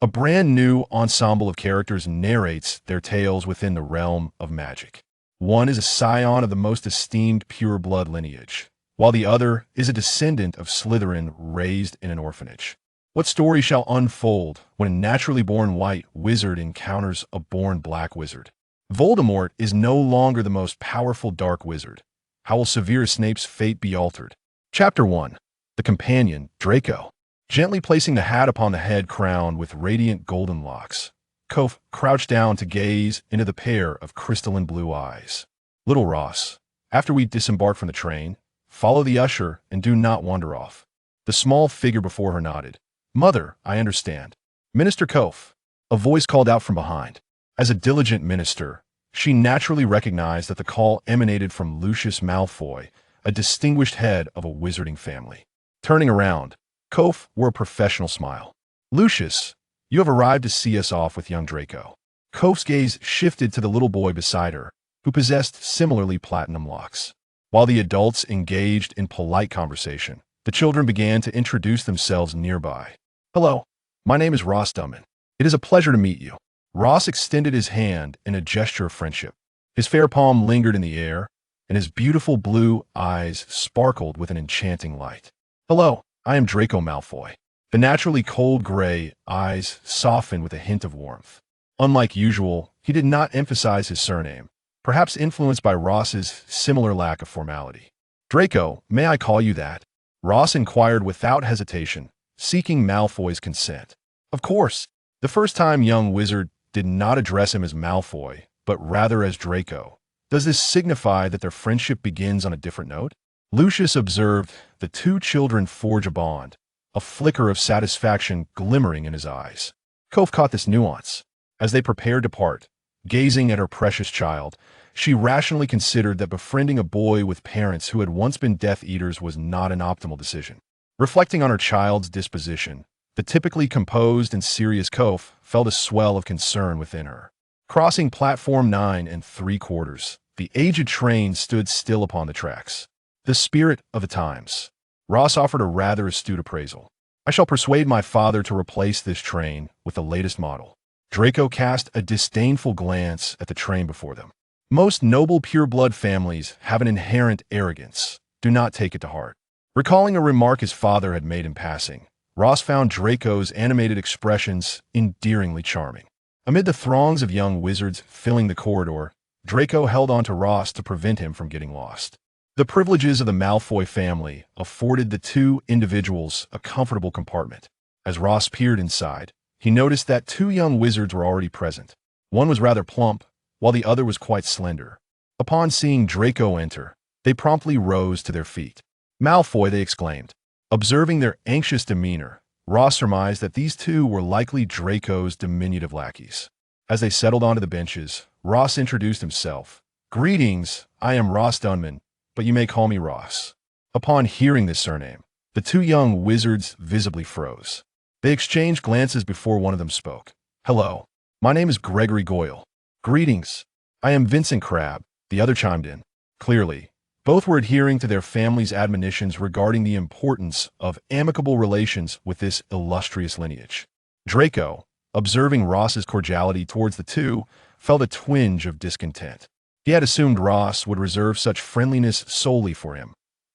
A brand new ensemble of characters narrates their tales within the realm of magic. One is a scion of the most esteemed pureblood lineage, while the other is a descendant of Slytherin raised in an orphanage. What story shall unfold when a naturally born white wizard encounters a born black wizard? Voldemort is no longer the most powerful dark wizard. How will Severus Snape's fate be altered? Chapter 1. The Companion, Draco. Gently placing the hat upon the head crowned with radiant golden locks, Kof crouched down to gaze into the pair of crystalline blue eyes. Little Ross, after we disembark from the train, follow the usher and do not wander off. The small figure before her nodded. Mother, I understand. Minister Kof, a voice called out from behind. As a diligent minister, she naturally recognized that the call emanated from Lucius Malfoy, a distinguished head of a wizarding family. Turning around, Kof wore a professional smile. Lucius, you have arrived to see us off with young Draco. Kof's gaze shifted to the little boy beside her, who possessed similarly platinum locks. While the adults engaged in polite conversation, the children began to introduce themselves nearby. Hello, my name is Ross Dunman. It is a pleasure to meet you. Ross extended his hand in a gesture of friendship. His fair palm lingered in the air, and his beautiful blue eyes sparkled with an enchanting light. Hello, I am Draco Malfoy. The naturally cold gray eyes softened with a hint of warmth. Unlike usual, he did not emphasize his surname, perhaps influenced by Ross's similar lack of formality. Draco, may I call you that? Ross inquired without hesitation, seeking Malfoy's consent. Of course. The first time young wizard did not address him as Malfoy, but rather as Draco. Does this signify that their friendship begins on a different note? Lucius observed the two children forge a bond, a flicker of satisfaction glimmering in his eyes. Kof caught this nuance. As they prepared to part, gazing at her precious child, she rationally considered that befriending a boy with parents who had once been Death Eaters was not an optimal decision. Reflecting on her child's disposition, the typically composed and serious Kof felt a swell of concern within her. Crossing platform 9 3/4, the aged train stood still upon the tracks. The spirit of the times. Ross offered a rather astute appraisal. I shall persuade my father to replace this train with the latest model. Draco cast a disdainful glance at the train before them. Most noble pureblood families have an inherent arrogance. Do not take it to heart. Recalling a remark his father had made in passing, Ross found Draco's animated expressions endearingly charming. Amid the throngs of young wizards filling the corridor, Draco held on to Ross to prevent him from getting lost. The privileges of the Malfoy family afforded the two individuals a comfortable compartment. As Ross peered inside, he noticed that two young wizards were already present. One was rather plump, while the other was quite slender. Upon seeing Draco enter, they promptly rose to their feet. Malfoy, they exclaimed. Observing their anxious demeanor, Ross surmised that these two were likely Draco's diminutive lackeys. As they settled onto the benches, Ross introduced himself. Greetings, I am Ross Dunman, but you may call me Ross. Upon hearing this surname, the two young wizards visibly froze. They exchanged glances before one of them spoke. Hello, my name is Gregory Goyle. Greetings, I am Vincent Crabbe, the other chimed in. Clearly, both were adhering to their family's admonitions regarding the importance of amicable relations with this illustrious lineage. Draco, observing Ross's cordiality towards the two, felt a twinge of discontent. He had assumed Ross would reserve such friendliness solely for him,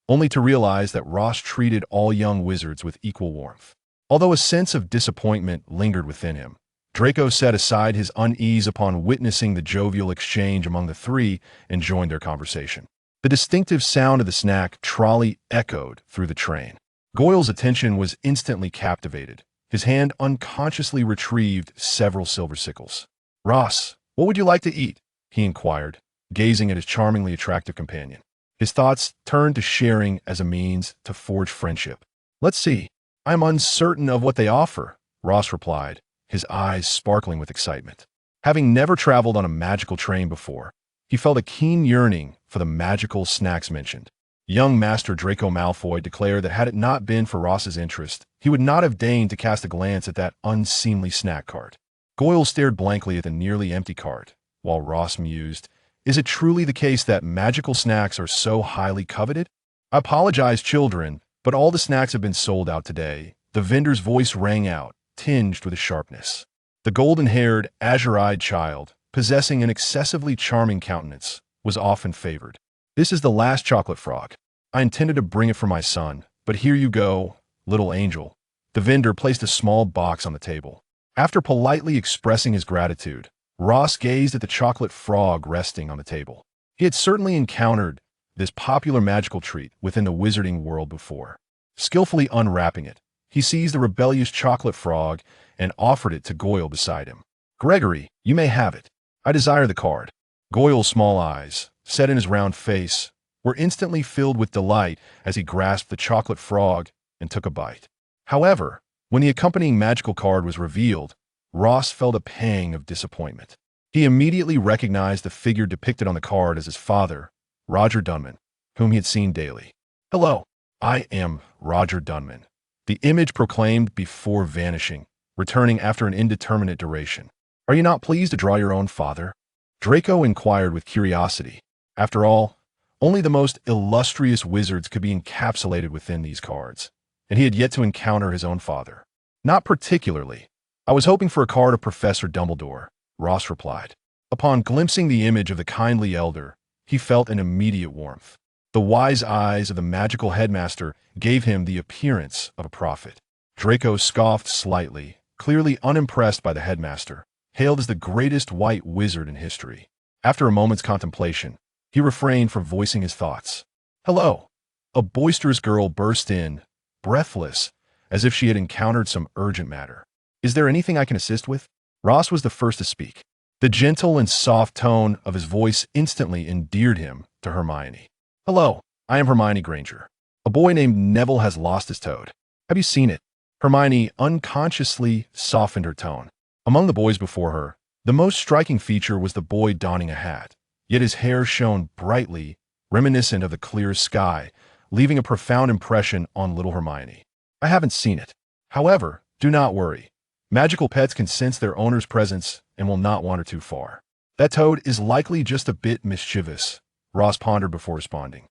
only to realize that Ross treated all young wizards with equal warmth. Although a sense of disappointment lingered within him, Draco set aside his unease upon witnessing the jovial exchange among the three and joined their conversation. The distinctive sound of the snack trolley echoed through the train. Goyle's attention was instantly captivated. His hand unconsciously retrieved several silver sickles. Ross, what would you like to eat? He inquired, gazing at his charmingly attractive companion. His thoughts turned to sharing as a means to forge friendship. Let's see. I'm uncertain of what they offer, Ross replied, his eyes sparkling with excitement. Having never traveled on a magical train before, he felt a keen yearning for the magical snacks mentioned. Young Master Draco Malfoy declared that had it not been for Ross's interest, he would not have deigned to cast a glance at that unseemly snack cart. Goyle stared blankly at the nearly empty cart, while Ross mused, is it truly the case that magical snacks are so highly coveted? I apologize, children, but all the snacks have been sold out today. The vendor's voice rang out, tinged with sharpness. The golden-haired, azure-eyed child, possessing an excessively charming countenance, was often favored. "This is the last chocolate frog. I intended to bring it for my son, but here you go, little angel." The vendor placed a small box on the table. After politely expressing his gratitude, Ross gazed at the chocolate frog resting on the table. He had certainly encountered this popular magical treat within the wizarding world before. Skillfully unwrapping it, he seized the rebellious chocolate frog and offered it to Goyle beside him. "Gregory, you may have it. I desire the card." Goyle's small eyes, set in his round face, were instantly filled with delight as he grasped the chocolate frog and took a bite. However, when the accompanying magical card was revealed, Ross felt a pang of disappointment. He immediately recognized the figure depicted on the card as his father, Roger Dunman, whom he had seen daily. "Hello, I am Roger Dunman," the image proclaimed before vanishing, returning after an indeterminate duration. "Are you not pleased to draw your own father?" Draco inquired with curiosity. After all, only the most illustrious wizards could be encapsulated within these cards, and he had yet to encounter his own father. "Not particularly. I was hoping for a card of Professor Dumbledore," Ross replied. Upon glimpsing the image of the kindly elder, he felt an immediate warmth. The wise eyes of the magical headmaster gave him the appearance of a prophet. Draco scoffed slightly, clearly unimpressed by the headmaster, hailed as the greatest white wizard in history. After a moment's contemplation, he refrained from voicing his thoughts. "Hello." A boisterous girl burst in, breathless, as if she had encountered some urgent matter. "Is there anything I can assist with?" Ross was the first to speak. The gentle and soft tone of his voice instantly endeared him to Hermione. "Hello, I am Hermione Granger. A boy named Neville has lost his toad. Have you seen it?" Hermione unconsciously softened her tone. Among the boys before her, the most striking feature was the boy donning a hat, yet his hair shone brightly, reminiscent of the clear sky, leaving a profound impression on little Hermione. "I haven't seen it. However, do not worry. Magical pets can sense their owner's presence and will not wander too far. That toad is likely just a bit mischievous," Ross pondered before responding.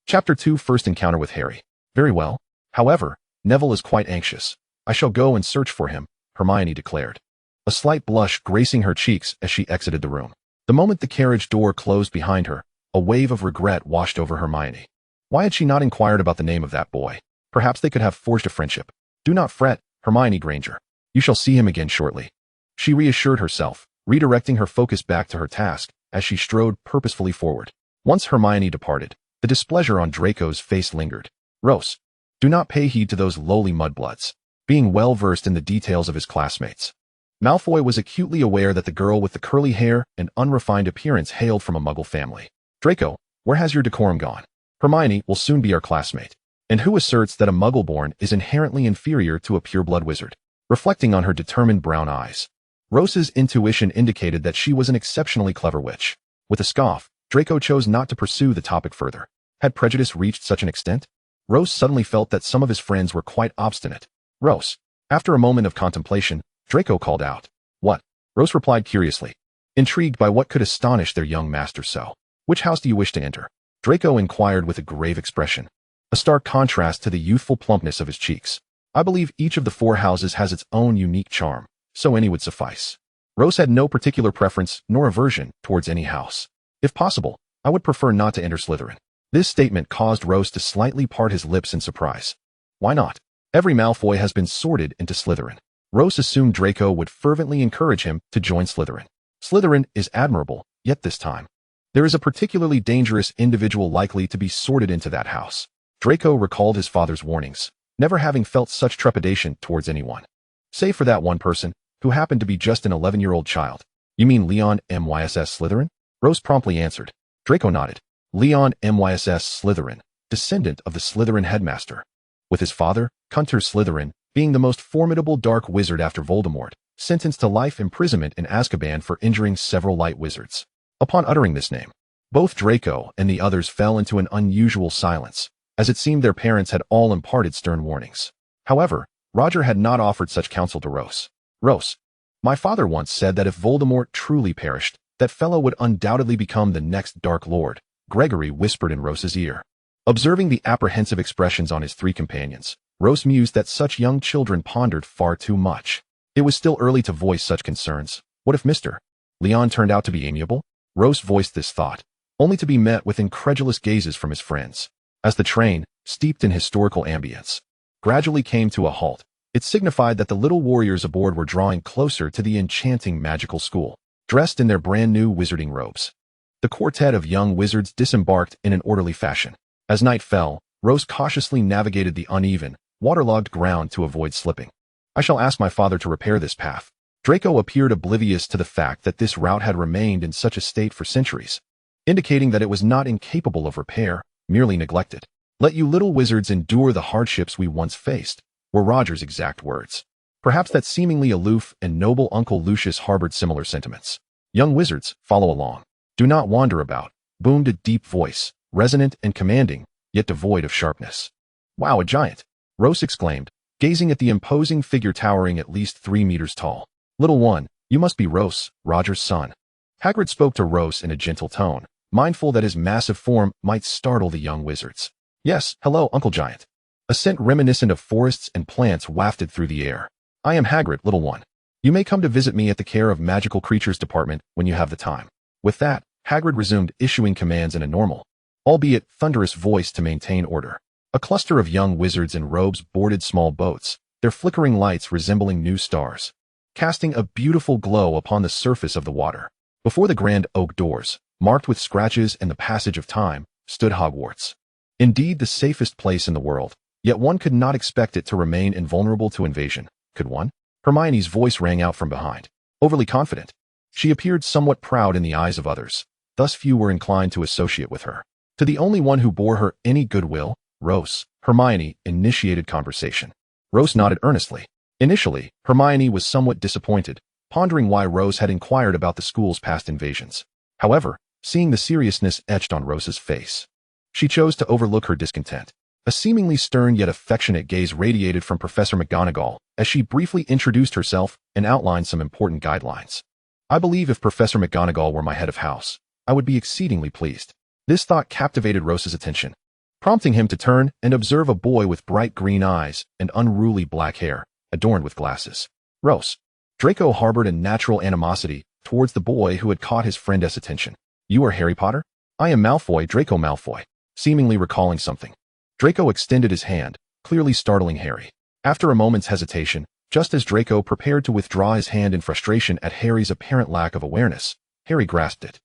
Chapter 2 First Encounter with Harry. "Very well. However, Neville is quite anxious. I shall go and search for him," Hermione declared, a slight blush gracing her cheeks as she exited the room. The moment the carriage door closed behind her, a wave of regret washed over Hermione. Why had she not inquired about the name of that boy? Perhaps they could have forged a friendship. "Do not fret, Hermione Granger. You shall see him again shortly," she reassured herself, redirecting her focus back to her task as she strode purposefully forward. Once Hermione departed, the displeasure on Draco's face lingered. "Rose, do not pay heed to those lowly mudbloods," being well versed in the details of his classmates. Malfoy was acutely aware that the girl with the curly hair and unrefined appearance hailed from a Muggle family. "Draco, where has your decorum gone? Hermione will soon be our classmate. And who asserts that a Muggle-born is inherently inferior to a pureblood wizard?" Reflecting on her determined brown eyes, Rose's intuition indicated that she was an exceptionally clever witch. With a scoff, Draco chose not to pursue the topic further. Had prejudice reached such an extent? Rose suddenly felt that some of his friends were quite obstinate. "Rose." After a moment of contemplation, Draco called out. "What?" Rose replied curiously, intrigued by what could astonish their young master so. "Which house do you wish to enter?" Draco inquired with a grave expression, a stark contrast to the youthful plumpness of his cheeks. "I believe each of the 4 houses has its own unique charm, so any would suffice." Rose had no particular preference nor aversion towards any house. "If possible, I would prefer not to enter Slytherin." This statement caused Rose to slightly part his lips in surprise. Why not? Every Malfoy has been sorted into Slytherin. Rose assumed Draco would fervently encourage him to join Slytherin. Slytherin is admirable, yet this time, there is a particularly dangerous individual likely to be sorted into that house. Draco recalled his father's warnings, never having felt such trepidation towards anyone. Save for that one person, who happened to be just an 11-year-old child. "You mean Leon MYSS Slytherin?" Rose promptly answered. Draco nodded. Leon MYSS Slytherin, descendant of the Slytherin headmaster. With his father, Kunter Slytherin, being the most formidable dark wizard after Voldemort, sentenced to life imprisonment in Azkaban for injuring several light wizards. Upon uttering this name, both Draco and the others fell into an unusual silence, as it seemed their parents had all imparted stern warnings. However, Roger had not offered such counsel to Rose. "Rose, my father once said that if Voldemort truly perished, that fellow would undoubtedly become the next Dark Lord," Gregory whispered in Rose's ear. Observing the apprehensive expressions on his 3 companions, Rose mused that such young children pondered far too much. It was still early to voice such concerns. What if Mr. Leon turned out to be amiable? Rose voiced this thought, only to be met with incredulous gazes from his friends. As the train, steeped in historical ambience, gradually came to a halt, it signified that the little warriors aboard were drawing closer to the enchanting magical school, dressed in their brand-new wizarding robes. The quartet of young wizards disembarked in an orderly fashion. As night fell, Rose cautiously navigated the uneven, waterlogged ground to avoid slipping. I shall ask my father to repair this path. Draco appeared oblivious to the fact that this route had remained in such a state for centuries, indicating that it was not incapable of repair, merely neglected. Let you little wizards endure the hardships we once faced, were Roger's exact words. Perhaps that seemingly aloof and noble Uncle Lucius harbored similar sentiments. Young wizards, follow along. Do not wander about, boomed a deep voice, resonant and commanding, yet devoid of sharpness. Wow, a giant! Rose exclaimed, gazing at the imposing figure towering at least 3 meters tall. Little one, you must be Rose, Roger's son. Hagrid spoke to Rose in a gentle tone, mindful that his massive form might startle the young wizards. Yes, hello, Uncle Giant. A scent reminiscent of forests and plants wafted through the air. I am Hagrid, little one. You may come to visit me at the Care of Magical Creatures department when you have the time. With that, Hagrid resumed issuing commands in a normal, albeit thunderous voice to maintain order. A cluster of young wizards in robes boarded small boats, their flickering lights resembling new stars, casting a beautiful glow upon the surface of the water. Before the grand oak doors, marked with scratches and the passage of time, stood Hogwarts. Indeed the safest place in the world, yet one could not expect it to remain invulnerable to invasion, could one? Hermione's voice rang out from behind, overly confident. She appeared somewhat proud in the eyes of others, thus few were inclined to associate with her. To the only one who bore her any goodwill, Rose, Hermione initiated conversation. Rose nodded earnestly. Initially, Hermione was somewhat disappointed, pondering why Rose had inquired about the school's past invasions. However, seeing the seriousness etched on Rose's face, she chose to overlook her discontent. A seemingly stern yet affectionate gaze radiated from Professor McGonagall as she briefly introduced herself and outlined some important guidelines. I believe if Professor McGonagall were my head of house, I would be exceedingly pleased. This thought captivated Rose's attention, prompting him to turn and observe a boy with bright green eyes and unruly black hair, adorned with glasses. Rose. Draco harbored a natural animosity towards the boy who had caught his friend's attention. You are Harry Potter? I am Malfoy, Draco Malfoy. Seemingly recalling something, Draco extended his hand, clearly startling Harry. After a moment's hesitation, just as Draco prepared to withdraw his hand in frustration at Harry's apparent lack of awareness, Harry grasped it.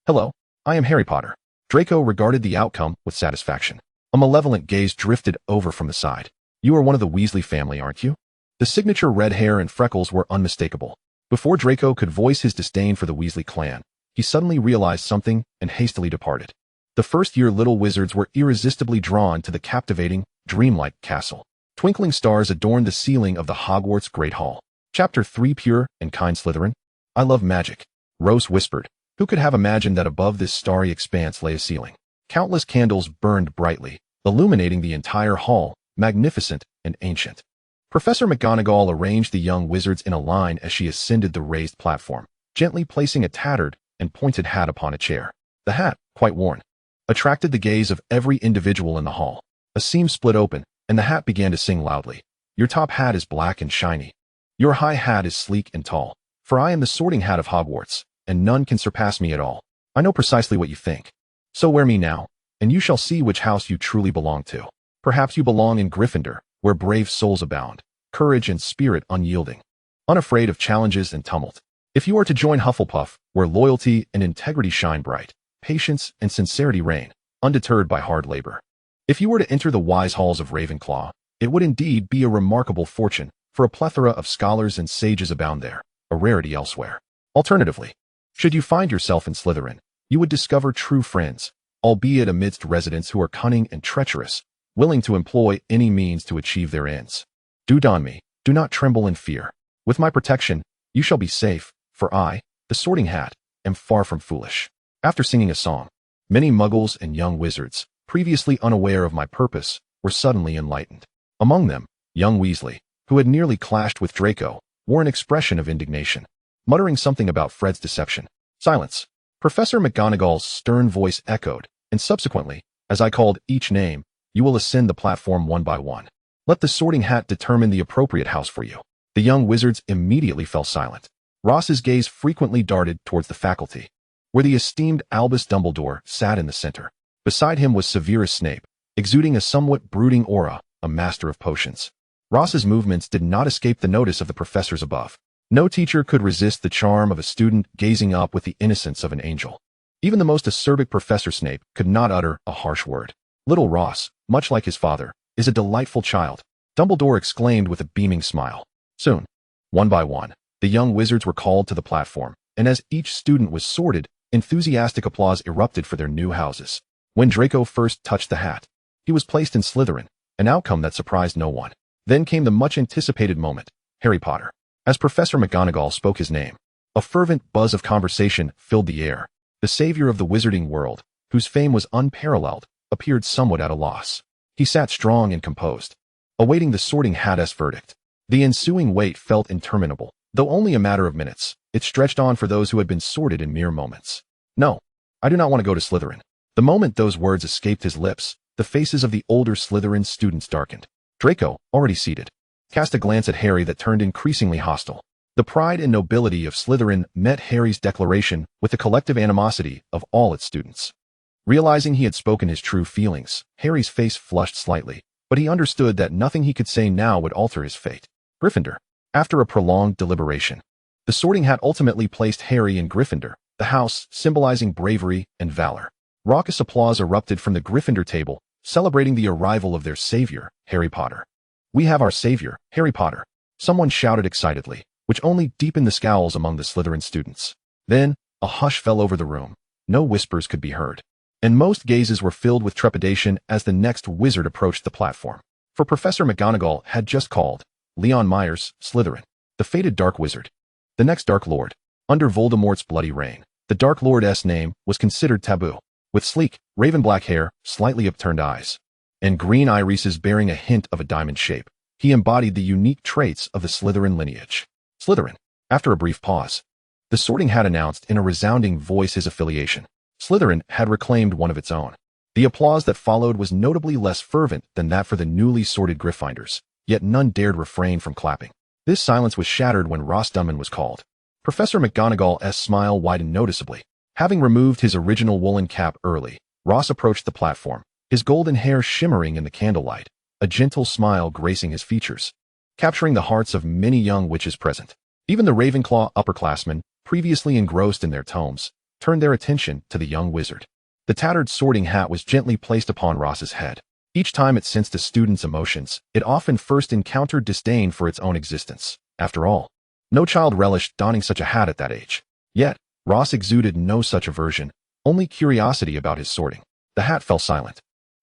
Hello, I am Harry Potter. Draco regarded the outcome with satisfaction. A malevolent gaze drifted over from the side. You are one of the Weasley family, aren't you? The signature red hair and freckles were unmistakable. Before Draco could voice his disdain for the Weasley clan, he suddenly realized something and hastily departed. The first-year little wizards were irresistibly drawn to the captivating, dreamlike castle. Twinkling stars adorned the ceiling of the Hogwarts Great Hall. Chapter 3 Pure and Kind Slytherin. I love magic, Rose whispered. Who could have imagined that above this starry expanse lay a ceiling? Countless candles burned brightly, illuminating the entire hall, magnificent and ancient. Professor McGonagall arranged the young wizards in a line as she ascended the raised platform, gently placing a tattered and pointed hat upon a chair. The hat, quite worn, attracted the gaze of every individual in the hall. A seam split open, and the hat began to sing loudly. Your top hat is black and shiny. Your high hat is sleek and tall. For I am the Sorting Hat of Hogwarts, and none can surpass me at all. I know precisely what you think. So wear me now, and you shall see which house you truly belong to. Perhaps you belong in Gryffindor, where brave souls abound, courage and spirit unyielding, unafraid of challenges and tumult. If you are to join Hufflepuff, where loyalty and integrity shine bright, patience and sincerity reign, undeterred by hard labor. If you were to enter the wise halls of Ravenclaw, it would indeed be a remarkable fortune, for a plethora of scholars and sages abound there, a rarity elsewhere. Alternatively, should you find yourself in Slytherin, you would discover true friends, albeit amidst residents who are cunning and treacherous, willing to employ any means to achieve their ends. Do don me, do not tremble in fear. With my protection, you shall be safe, for I, the Sorting Hat, am far from foolish. After singing a song, many muggles and young wizards, previously unaware of my purpose, were suddenly enlightened. Among them, young Weasley, who had nearly clashed with Draco, wore an expression of indignation, muttering something about Fred's deception. Silence. Professor McGonagall's stern voice echoed, and subsequently, as I called each name, you will ascend the platform one by one. Let the Sorting Hat determine the appropriate house for you. The young wizards immediately fell silent. Ross's gaze frequently darted towards the faculty, where the esteemed Albus Dumbledore sat in the center. Beside him was Severus Snape, exuding a somewhat brooding aura, a master of potions. Ross's movements did not escape the notice of the professors above. No teacher could resist the charm of a student gazing up with the innocence of an angel. Even the most acerbic Professor Snape could not utter a harsh word. Little Ross, much like his father, is a delightful child, Dumbledore exclaimed with a beaming smile. Soon, one by one, the young wizards were called to the platform, and as each student was sorted, enthusiastic applause erupted for their new houses. When Draco first touched the hat, he was placed in Slytherin, an outcome that surprised no one. Then came the much-anticipated moment, Harry Potter. As Professor McGonagall spoke his name, a fervent buzz of conversation filled the air. The savior of the wizarding world, whose fame was unparalleled, appeared somewhat at a loss. He sat strong and composed, awaiting the Sorting Hat's verdict. The ensuing wait felt interminable. Though only a matter of minutes, it stretched on for those who had been sorted in mere moments. No, I do not want to go to Slytherin. The moment those words escaped his lips, the faces of the older Slytherin students darkened. Draco, already seated, cast a glance at Harry that turned increasingly hostile. The pride and nobility of Slytherin met Harry's declaration with the collective animosity of all its students. Realizing he had spoken his true feelings, Harry's face flushed slightly, but he understood that nothing he could say now would alter his fate. Gryffindor. After a prolonged deliberation, the Sorting Hat ultimately placed Harry in Gryffindor, the house symbolizing bravery and valor. Raucous applause erupted from the Gryffindor table, celebrating the arrival of their savior, Harry Potter. We have our savior, Harry Potter, someone shouted excitedly, which only deepened the scowls among the Slytherin students. Then, a hush fell over the room. No whispers could be heard, and most gazes were filled with trepidation as the next wizard approached the platform. For Professor McGonagall had just called Leon Myers, Slytherin, the fated Dark Wizard, the next Dark Lord. Under Voldemort's bloody reign, the Dark Lord's name was considered taboo. With sleek, raven-black hair, slightly upturned eyes, and green irises bearing a hint of a diamond shape, he embodied the unique traits of the Slytherin lineage. Slytherin. After a brief pause, the Sorting Hat announced in a resounding voice his affiliation. Slytherin had reclaimed one of its own. The applause that followed was notably less fervent than that for the newly sorted Gryffindors, yet none dared refrain from clapping. This silence was shattered when Ross Dunman was called. Professor McGonagall's smile widened noticeably. Having removed his original woolen cap early, Ross approached the platform, his golden hair shimmering in the candlelight, a gentle smile gracing his features, capturing the hearts of many young witches present. Even the Ravenclaw upperclassmen, previously engrossed in their tomes, turned their attention to the young wizard. The tattered Sorting Hat was gently placed upon Ross's head. Each time it sensed a student's emotions, it often first encountered disdain for its own existence. After all, no child relished donning such a hat at that age. Yet, Ross exuded no such aversion, only curiosity about his sorting. The hat fell silent,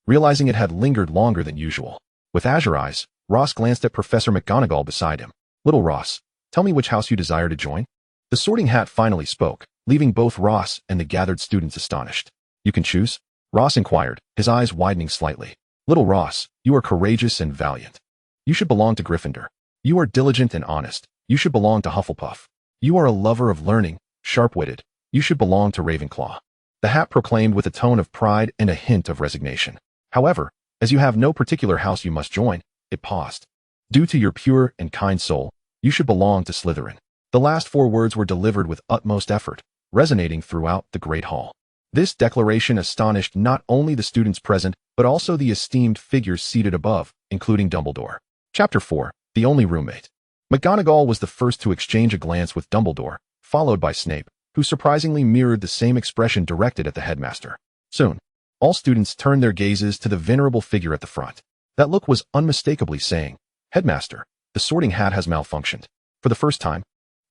realizing it had lingered longer than usual. With azure eyes, Ross glanced at Professor McGonagall beside him. Little Ross, tell me which house you desire to join? The Sorting Hat finally spoke, leaving both Ross and the gathered students astonished. You can choose? Ross inquired, his eyes widening slightly. Little Ross, you are courageous and valiant. You should belong to Gryffindor. You are diligent and honest. You should belong to Hufflepuff. You are a lover of learning, sharp-witted. You should belong to Ravenclaw. The hat proclaimed with a tone of pride and a hint of resignation. However, as you have no particular house you must join, it paused. Due to your pure and kind soul, you should belong to Slytherin. The last 4 words were delivered with utmost effort, resonating throughout the Great Hall. This declaration astonished not only the students present, but also the esteemed figures seated above, including Dumbledore. Chapter 4. The Only Roommate. McGonagall was the first to exchange a glance with Dumbledore, followed by Snape, who surprisingly mirrored the same expression directed at the headmaster. Soon, all students turned their gazes to the venerable figure at the front. That look was unmistakably saying, Headmaster, the Sorting Hat has malfunctioned. For the first time,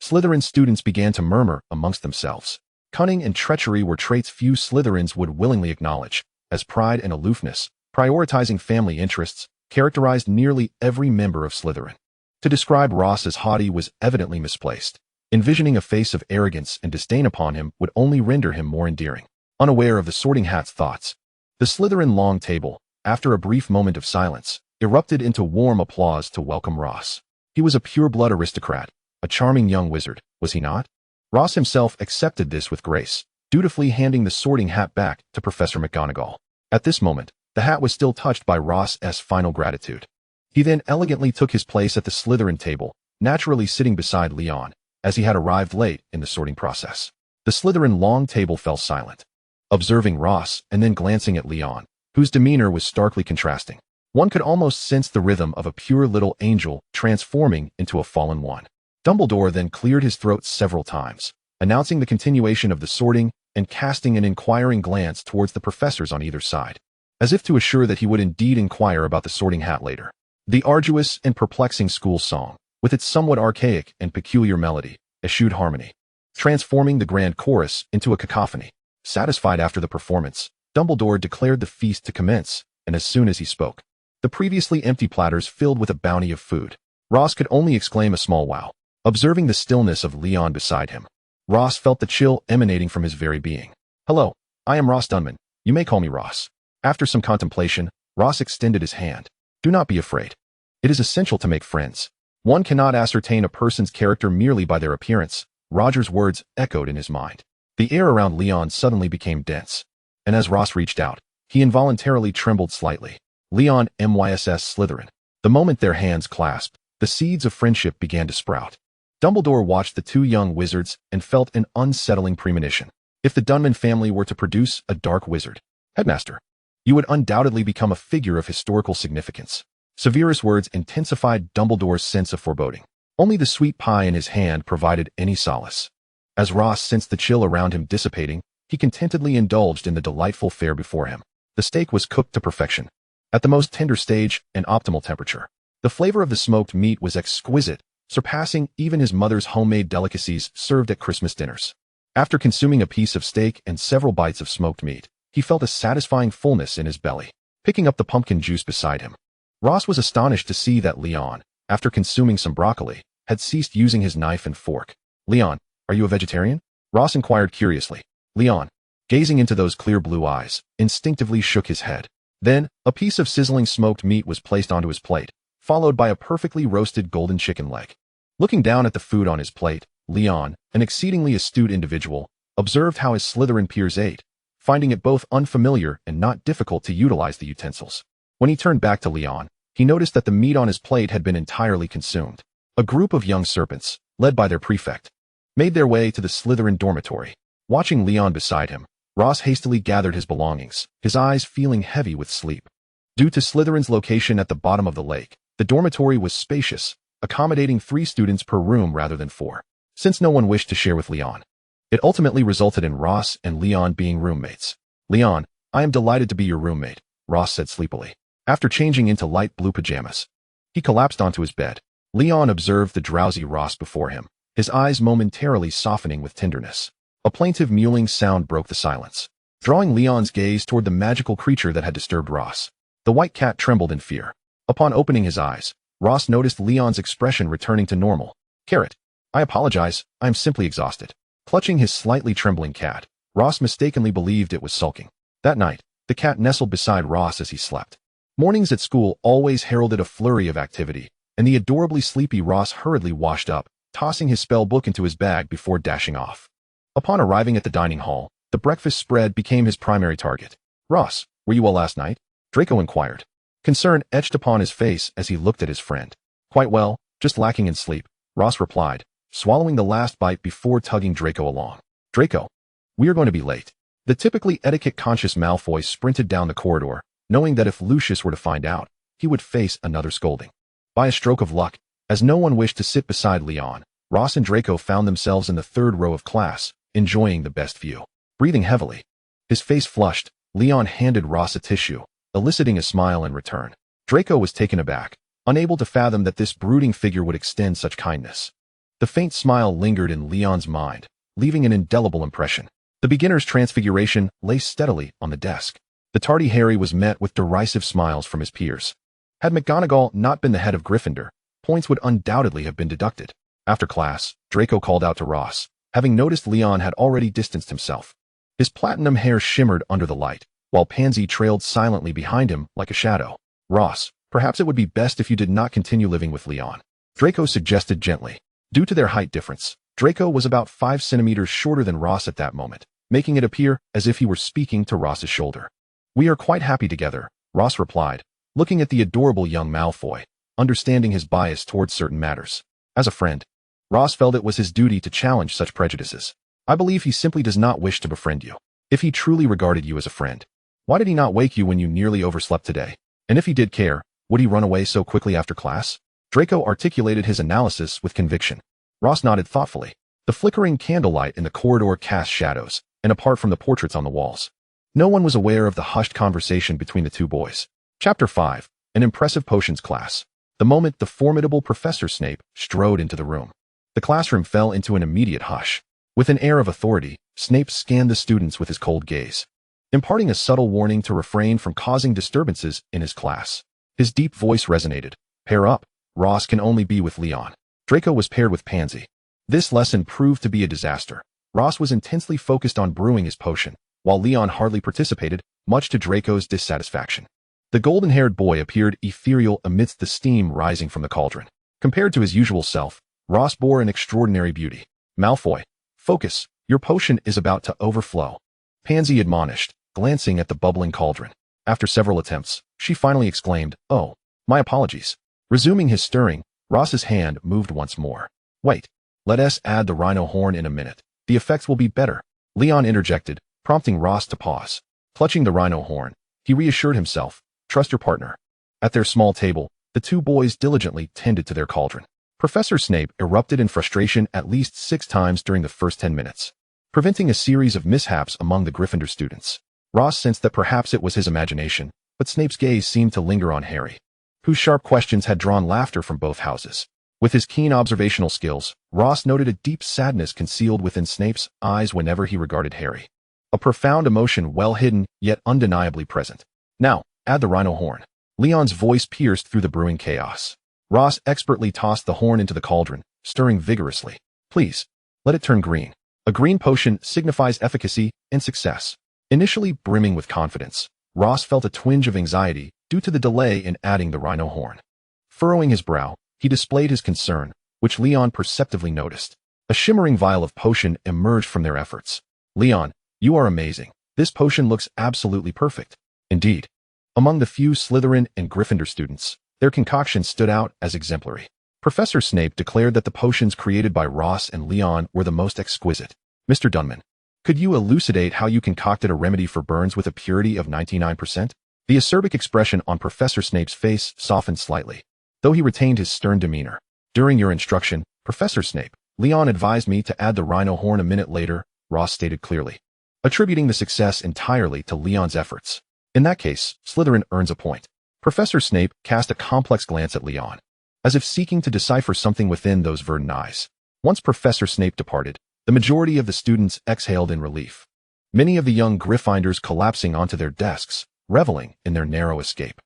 Slytherin students began to murmur amongst themselves. Cunning and treachery were traits few Slytherins would willingly acknowledge, as pride and aloofness, prioritizing family interests, characterized nearly every member of Slytherin. To describe Ross as haughty was evidently misplaced. Envisioning a face of arrogance and disdain upon him would only render him more endearing. Unaware of the Sorting Hat's thoughts, the Slytherin long table, after a brief moment of silence, erupted into warm applause to welcome Ross. He was a pure-blood aristocrat, a charming young wizard, was he not? Ross himself accepted this with grace, dutifully handing the Sorting Hat back to Professor McGonagall. At this moment, the hat was still touched by Ross's final gratitude. He then elegantly took his place at the Slytherin table, naturally sitting beside Leon, as he had arrived late in the sorting process. The Slytherin long table fell silent, observing Ross and then glancing at Leon, whose demeanor was starkly contrasting. One could almost sense the rhythm of a pure little angel transforming into a fallen one. Dumbledore then cleared his throat several times, announcing the continuation of the sorting and casting an inquiring glance towards the professors on either side, as if to assure that he would indeed inquire about the sorting hat later. The arduous and perplexing school song, with its somewhat archaic and peculiar melody, eschewed harmony, transforming the grand chorus into a cacophony. Satisfied after the performance, Dumbledore declared the feast to commence, and as soon as he spoke, the previously empty platters filled with a bounty of food. Ross could only exclaim a small wow. Observing the stillness of Leon beside him, Ross felt the chill emanating from his very being. "Hello, I am Ross Dunman. You may call me Ross." After some contemplation, Ross extended his hand. "Do not be afraid. It is essential to make friends. One cannot ascertain a person's character merely by their appearance." Roger's words echoed in his mind. The air around Leon suddenly became dense, and as Ross reached out, he involuntarily trembled slightly. Leon MYSS Slytherin. The moment their hands clasped, the seeds of friendship began to sprout. Dumbledore watched the two young wizards and felt an unsettling premonition. If the Dunman family were to produce a dark wizard, headmaster, you would undoubtedly become a figure of historical significance. Severus' words intensified Dumbledore's sense of foreboding. Only the sweet pie in his hand provided any solace. As Ross sensed the chill around him dissipating, he contentedly indulged in the delightful fare before him. The steak was cooked to perfection, at the most tender stage and optimal temperature. The flavor of the smoked meat was exquisite, surpassing even his mother's homemade delicacies served at Christmas dinners. After consuming a piece of steak and several bites of smoked meat, he felt a satisfying fullness in his belly. Picking up the pumpkin juice beside him, Ross was astonished to see that Leon, after consuming some broccoli, had ceased using his knife and fork. "Leon, are you a vegetarian?" Ross inquired curiously. Leon, gazing into those clear blue eyes, instinctively shook his head. Then, a piece of sizzling smoked meat was placed onto his plate, followed by a perfectly roasted golden chicken leg. Looking down at the food on his plate, Leon, an exceedingly astute individual, observed how his Slytherin peers ate, finding it both unfamiliar and not difficult to utilize the utensils. When he turned back to Leon, he noticed that the meat on his plate had been entirely consumed. A group of young serpents, led by their prefect, made their way to the Slytherin dormitory. Watching Leon beside him, Ross hastily gathered his belongings, his eyes feeling heavy with sleep. Due to Slytherin's location at the bottom of the lake, the dormitory was spacious, accommodating 3 students per room rather than 4. Since no one wished to share with Leon, it ultimately resulted in Ross and Leon being roommates. "Leon, I am delighted to be your roommate," Ross said sleepily. After changing into light blue pajamas, he collapsed onto his bed. Leon observed the drowsy Ross before him, his eyes momentarily softening with tenderness. A plaintive mewling sound broke the silence, drawing Leon's gaze toward the magical creature that had disturbed Ross. The white cat trembled in fear. Upon opening his eyes, Ross noticed Leon's expression returning to normal. "Carrot, I apologize, I am simply exhausted." Clutching his slightly trembling cat, Ross mistakenly believed it was sulking. That night, the cat nestled beside Ross as he slept. Mornings at school always heralded a flurry of activity, and the adorably sleepy Ross hurriedly washed up, tossing his spell book into his bag before dashing off. Upon arriving at the dining hall, the breakfast spread became his primary target. "Ross, were you well last night?" Draco inquired. Concern etched upon his face as he looked at his friend. "Quite well, just lacking in sleep," Ross replied, swallowing the last bite before tugging Draco along. "Draco, we are going to be late." The typically etiquette-conscious Malfoy sprinted down the corridor, knowing that if Lucius were to find out, he would face another scolding. By a stroke of luck, as no one wished to sit beside Leon, Ross and Draco found themselves in the 3rd row of class, enjoying the best view. Breathing heavily, his face flushed, Leon handed Ross a tissue, eliciting a smile in return. Draco was taken aback, unable to fathom that this brooding figure would extend such kindness. The faint smile lingered in Leon's mind, leaving an indelible impression. The beginner's transfiguration lay steadily on the desk. The tardy Harry was met with derisive smiles from his peers. Had McGonagall not been the head of Gryffindor, points would undoubtedly have been deducted. After class, Draco called out to Ross, having noticed Leon had already distanced himself. His platinum hair shimmered under the light, while Pansy trailed silently behind him like a shadow. "Ross, perhaps it would be best if you did not continue living with Leon," Draco suggested gently. Due to their height difference, Draco was about 5 centimeters shorter than Ross at that moment, making it appear as if he were speaking to Ross's shoulder. "We are quite happy together," Ross replied, looking at the adorable young Malfoy, understanding his bias towards certain matters. As a friend, Ross felt it was his duty to challenge such prejudices. I believe he simply does not wish to befriend you. If he truly regarded you as a friend, why did he not wake you when you nearly overslept today? And if he did care, would he run away so quickly after class? Draco articulated his analysis with conviction. Ross nodded thoughtfully. The flickering candlelight in the corridor cast shadows, and apart from the portraits on the walls, no one was aware of the hushed conversation between the two boys. Chapter 5. An impressive potions class. The moment the formidable Professor Snape strode into the room, the classroom fell into an immediate hush. With an air of authority, Snape scanned the students with his cold gaze, imparting a subtle warning to refrain from causing disturbances in his class. His deep voice resonated. Pair up. Ross can only be with Leon. Draco was paired with Pansy. This lesson proved to be a disaster. Ross was intensely focused on brewing his potion, while Leon hardly participated, much to Draco's dissatisfaction. The golden-haired boy appeared ethereal amidst the steam rising from the cauldron. Compared to his usual self, Ross bore an extraordinary beauty. Malfoy, focus, your potion is about to overflow. Pansy admonished, glancing at the bubbling cauldron. After several attempts, she finally exclaimed, "Oh, my apologies." Resuming his stirring, Ross's hand moved once more. "Wait, let us add the rhino horn in a minute. The effects will be better." Leon interjected, prompting Ross to pause. Clutching the rhino horn, he reassured himself, "Trust your partner." At their small table, the two boys diligently tended to their cauldron. Professor Snape erupted in frustration at least 6 times during the first 10 minutes, preventing a series of mishaps among the Gryffindor students. Ross sensed that perhaps it was his imagination, but Snape's gaze seemed to linger on Harry, whose sharp questions had drawn laughter from both houses. With his keen observational skills, Ross noted a deep sadness concealed within Snape's eyes whenever he regarded Harry. A profound emotion well hidden, yet undeniably present. "Now, add the rhino horn." Leon's voice pierced through the brewing chaos. Ross expertly tossed the horn into the cauldron, stirring vigorously. "Please, let it turn green." A green potion signifies efficacy and success. Initially brimming with confidence, Ross felt a twinge of anxiety due to the delay in adding the rhino horn. Furrowing his brow, he displayed his concern, which Leon perceptively noticed. A shimmering vial of potion emerged from their efforts. "Leon, you are amazing. This potion looks absolutely perfect." Indeed, among the few Slytherin and Gryffindor students, their concoction stood out as exemplary. Professor Snape declared that the potions created by Ross and Leon were the most exquisite. "Mr. Dunman, could you elucidate how you concocted a remedy for burns with a purity of 99%? The acerbic expression on Professor Snape's face softened slightly, though he retained his stern demeanor. "During your instruction, Professor Snape, Leon advised me to add the rhino horn a minute later," Ross stated clearly, attributing the success entirely to Leon's efforts. "In that case, Slytherin earns a point." Professor Snape cast a complex glance at Leon, as if seeking to decipher something within those verdant eyes. Once Professor Snape departed, the majority of the students exhaled in relief, many of the young Gryffindors collapsing onto their desks, reveling in their narrow escape.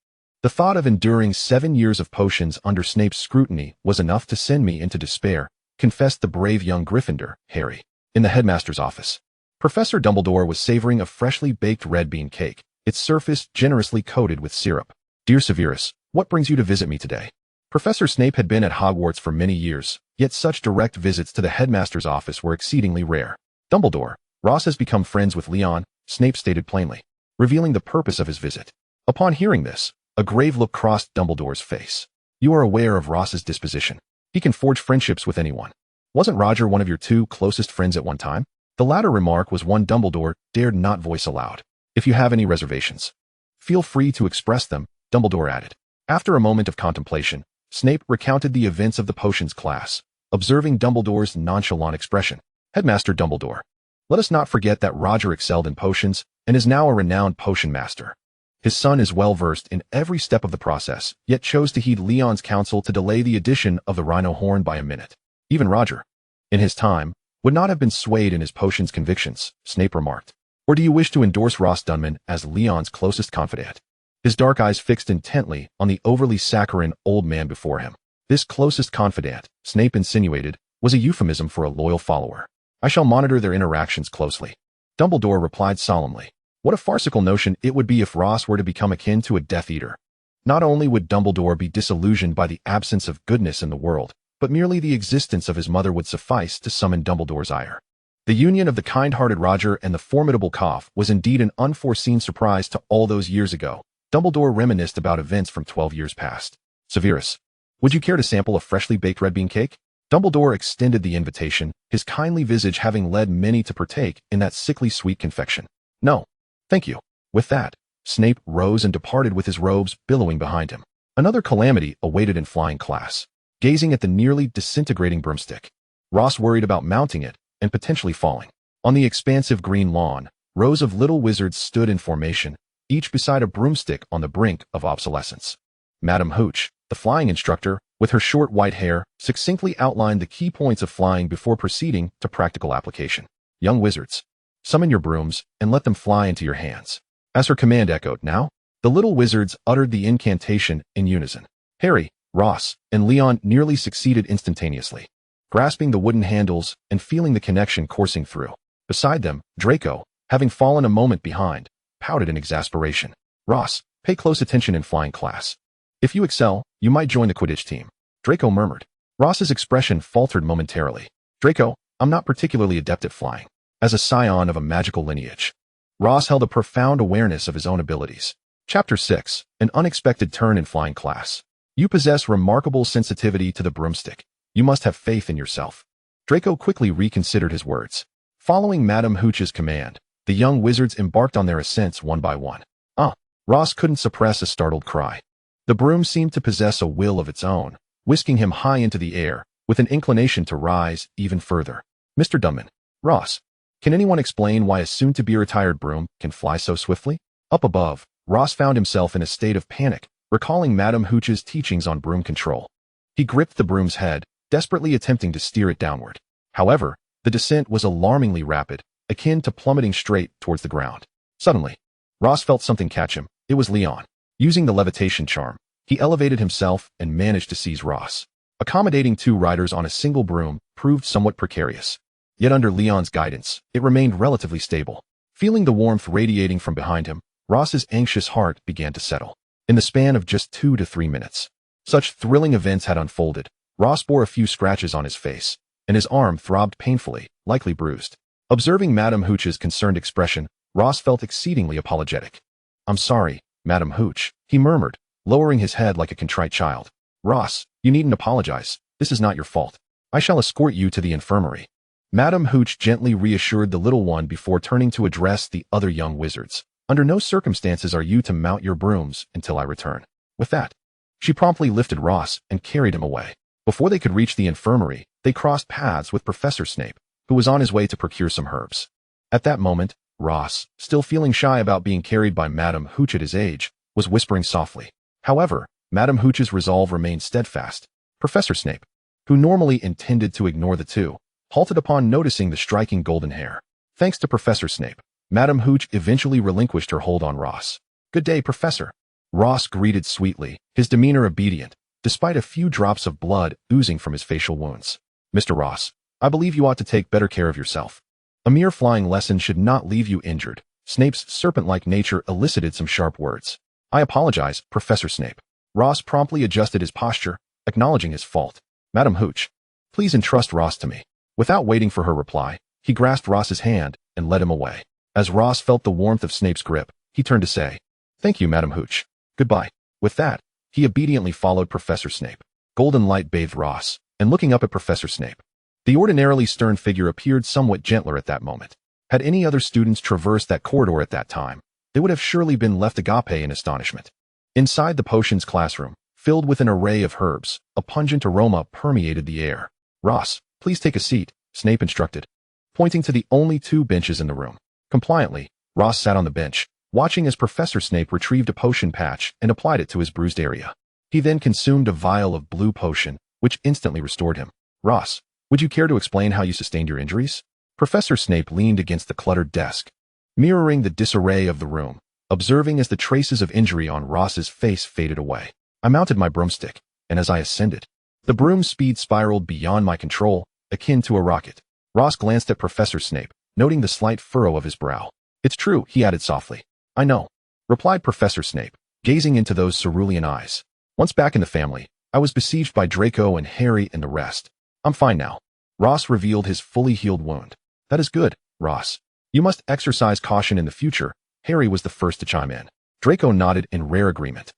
"The thought of enduring 7 years of potions under Snape's scrutiny was enough to send me into despair," confessed the brave young Gryffindor, Harry. In the headmaster's office, Professor Dumbledore was savoring a freshly baked red bean cake, its surface generously coated with syrup. "Dear Severus, what brings you to visit me today?" Professor Snape had been at Hogwarts for many years, yet such direct visits to the headmaster's office were exceedingly rare. "Dumbledore, Ross has become friends with Leon," Snape stated plainly, revealing the purpose of his visit. Upon hearing this, a grave look crossed Dumbledore's face. "You are aware of Ross's disposition. He can forge friendships with anyone. Wasn't Roger one of your 2 closest friends at one time?" The latter remark was one Dumbledore dared not voice aloud. "If you have any reservations, feel free to express them," Dumbledore added. After a moment of contemplation, Snape recounted the events of the potions class, observing Dumbledore's nonchalant expression. "Headmaster Dumbledore, let us not forget that Roger excelled in potions and is now a renowned potion master. His son is well versed in every step of the process, yet chose to heed Leon's counsel to delay the addition of the rhino horn by a minute. Even Roger, in his time, would not have been swayed in his potions convictions," Snape remarked. "Or do you wish to endorse Ross Dunman as Leon's closest confidant?" His dark eyes fixed intently on the overly saccharine old man before him. This closest confidant, Snape insinuated, was a euphemism for a loyal follower. "I shall monitor their interactions closely." Dumbledore replied solemnly. What a farcical notion it would be if Ross were to become akin to a Death Eater. Not only would Dumbledore be disillusioned by the absence of goodness in the world, but merely the existence of his mother would suffice to summon Dumbledore's ire. The union of the kind-hearted Roger and the formidable Cough was indeed an unforeseen surprise to all those years ago. Dumbledore reminisced about events from 12 years past. "Severus, would you care to sample a freshly baked red bean cake?" Dumbledore extended the invitation, his kindly visage having led many to partake in that sickly sweet confection. No, thank you. With that, Snape rose and departed with his robes billowing behind him. Another calamity awaited in flying class. Gazing at the nearly disintegrating broomstick, Ross worried about mounting it and potentially falling. On the expansive green lawn, rows of little wizards stood in formation, each beside a broomstick on the brink of obsolescence. Madame Hooch, the flying instructor, with her short white hair, succinctly outlined the key points of flying before proceeding to practical application. Young wizards, summon your brooms and let them fly into your hands. As her command echoed, now, the little wizards uttered the incantation in unison. Harry, Ross, and Leon nearly succeeded instantaneously, grasping the wooden handles and feeling the connection coursing through. Beside them, Draco, having fallen a moment behind, pouted in exasperation. Ross, pay close attention in flying class. If you excel, you might join the Quidditch team. Draco murmured. Ross's expression faltered momentarily. Draco, I'm not particularly adept at flying. As a scion of a magical lineage, Ross held a profound awareness of his own abilities. Chapter 6, An Unexpected Turn in Flying Class. You possess remarkable sensitivity to the broomstick. You must have faith in yourself. Draco quickly reconsidered his words. Following Madame Hooch's command, the young wizards embarked on their ascents one by one. Ross couldn't suppress a startled cry. The broom seemed to possess a will of its own, whisking him high into the air, with an inclination to rise even further. Mr. Dunman. Ross. Can anyone explain why a soon-to-be-retired broom can fly so swiftly? Up above, Ross found himself in a state of panic, recalling Madame Hooch's teachings on broom control. He gripped the broom's head, desperately attempting to steer it downward. However, the descent was alarmingly rapid, akin to plummeting straight towards the ground. Suddenly, Ross felt something catch him. It was Leon. Using the levitation charm, he elevated himself and managed to seize Ross. Accommodating two riders on a single broom proved somewhat precarious. Yet under Leon's guidance, it remained relatively stable. Feeling the warmth radiating from behind him, Ross's anxious heart began to settle. In the span of just 2 to 3 minutes, such thrilling events had unfolded. Ross bore a few scratches on his face, and his arm throbbed painfully, likely bruised. Observing Madame Hooch's concerned expression, Ross felt exceedingly apologetic. I'm sorry, Madame Hooch, he murmured, lowering his head like a contrite child. Ross, you needn't apologize. This is not your fault. I shall escort you to the infirmary. Madame Hooch gently reassured the little one before turning to address the other young wizards. Under no circumstances are you to mount your brooms until I return. With that, she promptly lifted Ross and carried him away. Before they could reach the infirmary, they crossed paths with Professor Snape, who was on his way to procure some herbs. At that moment, Ross, still feeling shy about being carried by Madame Hooch at his age, was whispering softly. However, Madame Hooch's resolve remained steadfast. Professor Snape, who normally intended to ignore the two, halted upon noticing the striking golden hair. Thanks to Professor Snape, Madame Hooch eventually relinquished her hold on Ross. Good day, Professor. Ross greeted sweetly, his demeanor obedient, despite a few drops of blood oozing from his facial wounds. Mr. Ross, I believe you ought to take better care of yourself. A mere flying lesson should not leave you injured. Snape's serpent-like nature elicited some sharp words. I apologize, Professor Snape. Ross promptly adjusted his posture, acknowledging his fault. Madame Hooch, please entrust Ross to me. Without waiting for her reply, he grasped Ross's hand and led him away. As Ross felt the warmth of Snape's grip, he turned to say, Thank you, Madame Hooch. Goodbye. With that, he obediently followed Professor Snape. Golden light bathed Ross, and looking up at Professor Snape, the ordinarily stern figure appeared somewhat gentler at that moment. Had any other students traversed that corridor at that time, they would have surely been left agape in astonishment. Inside the potions classroom, filled with an array of herbs, a pungent aroma permeated the air. Ross, please take a seat, Snape instructed, pointing to the only 2 benches in the room. Compliantly, Ross sat on the bench, watching as Professor Snape retrieved a potion patch and applied it to his bruised area. He then consumed a vial of blue potion, which instantly restored him. Ross, would you care to explain how you sustained your injuries? Professor Snape leaned against the cluttered desk, mirroring the disarray of the room, observing as the traces of injury on Ross's face faded away. I mounted my broomstick, and as I ascended, the broom's speed spiraled beyond my control, akin to a rocket. Ross glanced at Professor Snape, noting the slight furrow of his brow. It's true, he added softly. I know, replied Professor Snape, gazing into those cerulean eyes. Once back in the family, I was besieged by Draco and Harry and the rest. I'm fine now. Ross revealed his fully healed wound. That is good, Ross. You must exercise caution in the future. Harry was the first to chime in. Draco nodded in rare agreement.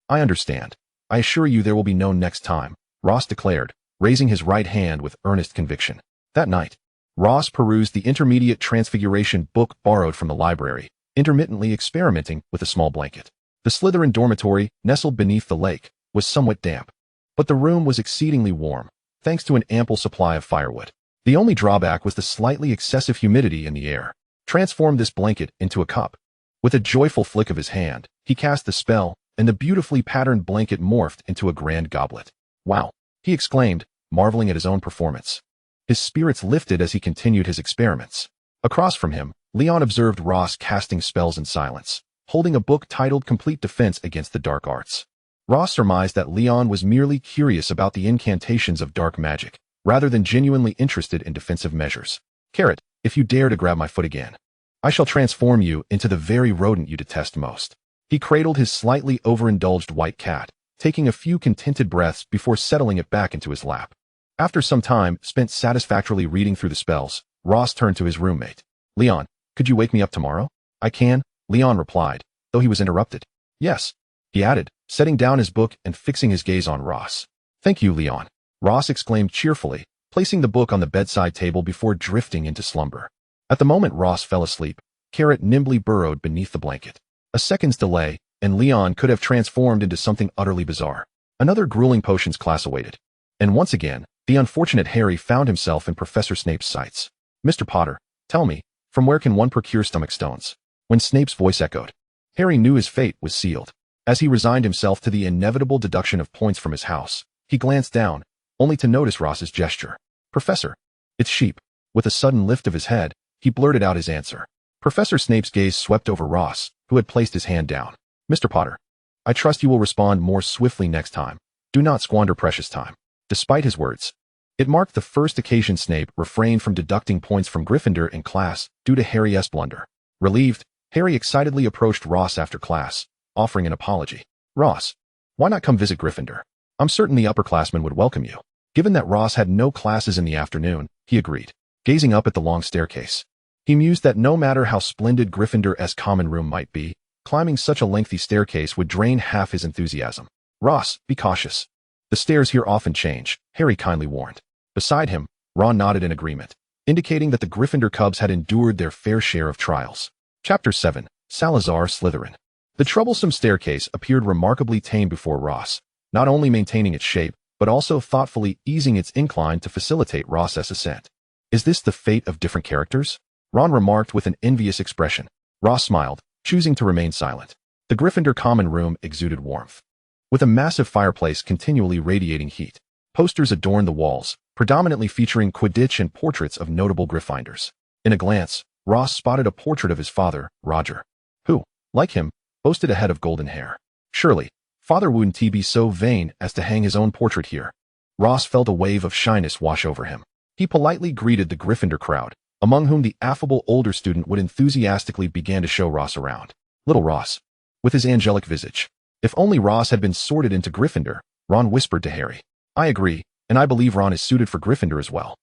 I understand. I assure you there will be no next time, Ross declared, raising his right hand with earnest conviction. That night, Ross perused the Intermediate Transfiguration book borrowed from the library, intermittently experimenting with a small blanket. The Slytherin dormitory, nestled beneath the lake, was somewhat damp, but the room was exceedingly warm, thanks to an ample supply of firewood. The only drawback was the slightly excessive humidity in the air. Transform this blanket into a cup. With a joyful flick of his hand, he cast the spell, and the beautifully patterned blanket morphed into a grand goblet. Wow! He exclaimed, marveling at his own performance. His spirits lifted as he continued his experiments. Across from him, Leon observed Ross casting spells in silence, holding a book titled Complete Defense Against the Dark Arts. Ross surmised that Leon was merely curious about the incantations of dark magic, rather than genuinely interested in defensive measures. Carrot, if you dare to grab my foot again, I shall transform you into the very rodent you detest most. He cradled his slightly overindulged white cat, taking a few contented breaths before settling it back into his lap. After some time spent satisfactorily reading through the spells, Ross turned to his roommate. Leon, could you wake me up tomorrow? I can, Leon replied, though he was interrupted. Yes, he added, setting down his book and fixing his gaze on Ross. Thank you, Leon, Ross exclaimed cheerfully, placing the book on the bedside table before drifting into slumber. At the moment Ross fell asleep, Carrot nimbly burrowed beneath the blanket. A second's delay, and Leon could have transformed into something utterly bizarre. Another grueling potions class awaited. And once again, the unfortunate Harry found himself in Professor Snape's sights. Mr. Potter, tell me, from where can one procure stomach stones? When Snape's voice echoed, Harry knew his fate was sealed. As he resigned himself to the inevitable deduction of points from his house, he glanced down, only to notice Ross's gesture. Professor, it's sheep. With a sudden lift of his head, he blurted out his answer. Professor Snape's gaze swept over Ross, who had placed his hand down. Mr. Potter, I trust you will respond more swiftly next time. Do not squander precious time. Despite his words, it marked the first occasion Snape refrained from deducting points from Gryffindor in class due to Harry's blunder. Relieved, Harry excitedly approached Ross after class, offering an apology. Ross, why not come visit Gryffindor? I'm certain the upperclassmen would welcome you. Given that Ross had no classes in the afternoon, he agreed, gazing up at the long staircase. He mused that no matter how splendid Gryffindor's common room might be, climbing such a lengthy staircase would drain half his enthusiasm. Ross, be cautious. The stairs here often change, Harry kindly warned. Beside him, Ron nodded in agreement, indicating that the Gryffindor cubs had endured their fair share of trials. Chapter 7, Salazar Slytherin. The troublesome staircase appeared remarkably tame before Ross, not only maintaining its shape, but also thoughtfully easing its incline to facilitate Ross's ascent. Is this the fate of different characters? Ron remarked with an envious expression. Ross smiled, choosing to remain silent. The Gryffindor common room exuded warmth, with a massive fireplace continually radiating heat. Posters adorned the walls, predominantly featuring Quidditch and portraits of notable Gryffindors. In a glance, Ross spotted a portrait of his father, Roger, who, like him, boasted a head of golden hair. Surely, father wouldn't he be so vain as to hang his own portrait here? Ross felt a wave of shyness wash over him. He politely greeted the Gryffindor crowd, among whom the affable older student would enthusiastically begin to show Ross around. Little Ross, with his angelic visage. If only Ross had been sorted into Gryffindor, Ron whispered to Harry. I agree, and I believe Ron is suited for Gryffindor as well.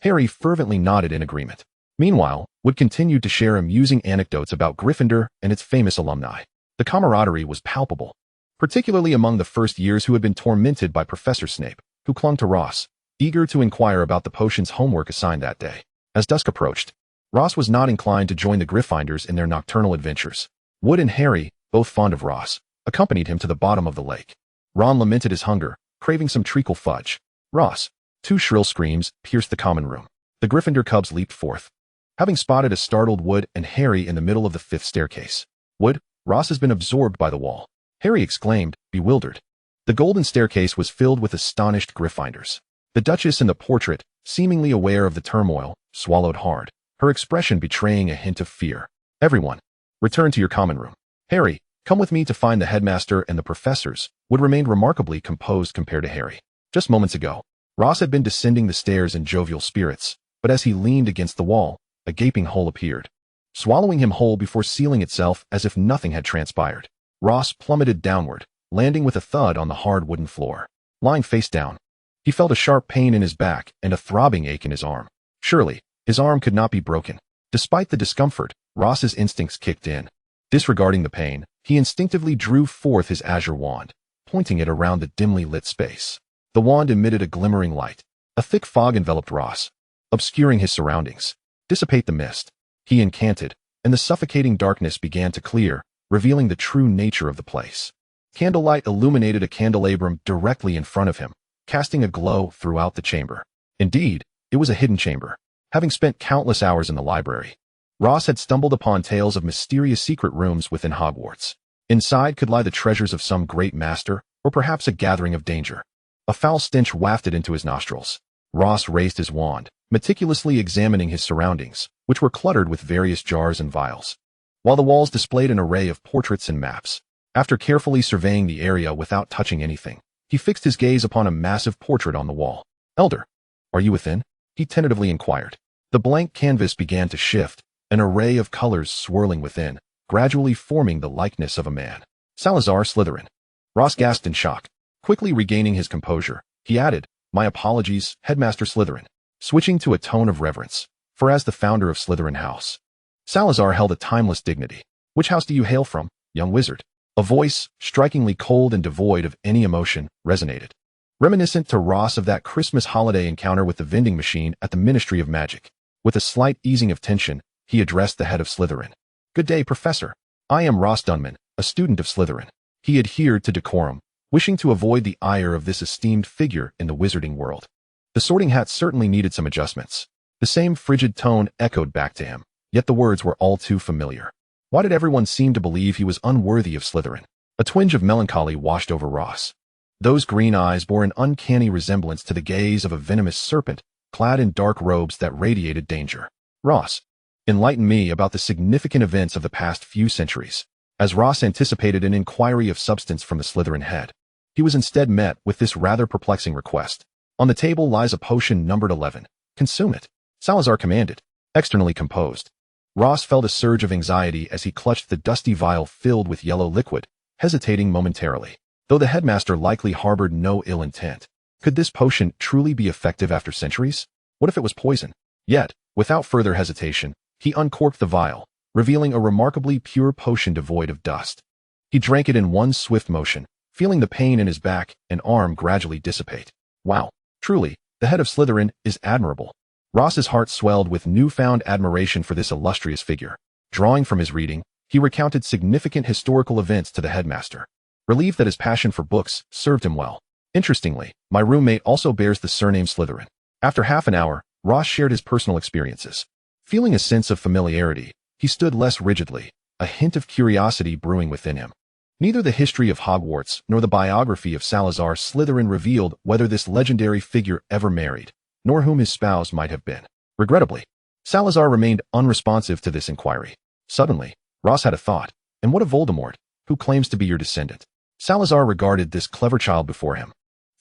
Harry fervently nodded in agreement. Meanwhile, Wood continued to share amusing anecdotes about Gryffindor and its famous alumni. The camaraderie was palpable, particularly among the first years who had been tormented by Professor Snape, who clung to Ross, eager to inquire about the potion's homework assigned that day. As dusk approached, Ross was not inclined to join the Gryffindors in their nocturnal adventures. Wood and Harry, both fond of Ross, accompanied him to the bottom of the lake. Ron lamented his hunger, craving some treacle fudge. Ross. Two shrill screams pierced the common room. The Gryffindor cubs leaped forth, having spotted a startled Wood and Harry in the middle of the fifth staircase. Wood, Ross has been absorbed by the wall, Harry exclaimed, bewildered. The golden staircase was filled with astonished Gryffindors. The Duchess in the portrait, seemingly aware of the turmoil, swallowed hard, her expression betraying a hint of fear. Everyone, return to your common room. Harry, come with me to find the headmaster and the professors. Wood remained remarkably composed compared to Harry. Just moments ago, Ross had been descending the stairs in jovial spirits, but as he leaned against the wall, a gaping hole appeared, swallowing him whole before sealing itself as if nothing had transpired. Ross plummeted downward, landing with a thud on the hard wooden floor. Lying face down, he felt a sharp pain in his back and a throbbing ache in his arm. Surely, his arm could not be broken. Despite the discomfort, Ross's instincts kicked in. Disregarding the pain, he instinctively drew forth his azure wand, pointing it around the dimly lit space. The wand emitted a glimmering light, A thick fog enveloped Ross, obscuring his surroundings. Dissipate the mist, he incanted, and the suffocating darkness began to clear, revealing the true nature of the place. Candlelight illuminated a candelabrum directly in front of him, casting a glow throughout the chamber. Indeed, it was a hidden chamber. Having spent countless hours in the library, Ross had stumbled upon tales of mysterious secret rooms within Hogwarts. Inside could lie the treasures of some great master, or perhaps a gathering of danger. A foul stench wafted into his nostrils. Ross raised his wand, meticulously examining his surroundings, which were cluttered with various jars and vials, while the walls displayed an array of portraits and maps. After carefully surveying the area without touching anything, he fixed his gaze upon a massive portrait on the wall. "Elder, are you within?" he tentatively inquired. The blank canvas began to shift, an array of colors swirling within, gradually forming the likeness of a man. "Salazar Slytherin." Ross gasped in shock. Quickly regaining his composure, he added, "My apologies, Headmaster Slytherin," switching to a tone of reverence, for as the founder of Slytherin House, Salazar held a timeless dignity. "Which house do you hail from, young wizard?" A voice, strikingly cold and devoid of any emotion, resonated, reminiscent to Ross of that Christmas holiday encounter with the vending machine at the Ministry of Magic. With a slight easing of tension, he addressed the head of Slytherin. "Good day, Professor. I am Ross Dunman, a student of Slytherin." He adhered to decorum, wishing to avoid the ire of this esteemed figure in the wizarding world. The Sorting Hat certainly needed some adjustments. The same frigid tone echoed back to him, yet the words were all too familiar. Why did everyone seem to believe he was unworthy of Slytherin? A twinge of melancholy washed over Ross. Those green eyes bore an uncanny resemblance to the gaze of a venomous serpent, clad in dark robes that radiated danger. "Ross, enlighten me about the significant events of the past few centuries." As Ross anticipated an inquiry of substance from the Slytherin head, he was instead met with this rather perplexing request. "On the table lies a potion numbered 11. Consume it," Salazar commanded. Externally composed, Ross felt a surge of anxiety as he clutched the dusty vial filled with yellow liquid, hesitating momentarily. Though the headmaster likely harbored no ill intent, could this potion truly be effective after centuries? What if it was poison? Yet, without further hesitation, he uncorked the vial, revealing a remarkably pure potion devoid of dust. He drank it in one swift motion, feeling the pain in his back and arm gradually dissipate. Wow, truly, the head of Slytherin is admirable. Ross's heart swelled with newfound admiration for this illustrious figure. Drawing from his reading, he recounted significant historical events to the headmaster, relieved that his passion for books served him well. "Interestingly, my roommate also bears the surname Slytherin." After half an hour, Ross shared his personal experiences. Feeling a sense of familiarity, he stood less rigidly, a hint of curiosity brewing within him. Neither the history of Hogwarts nor the biography of Salazar Slytherin revealed whether this legendary figure ever married, nor whom his spouse might have been. Regrettably, Salazar remained unresponsive to this inquiry. Suddenly, Ross had a thought. "And what of Voldemort, who claims to be your descendant?" Salazar regarded this clever child before him,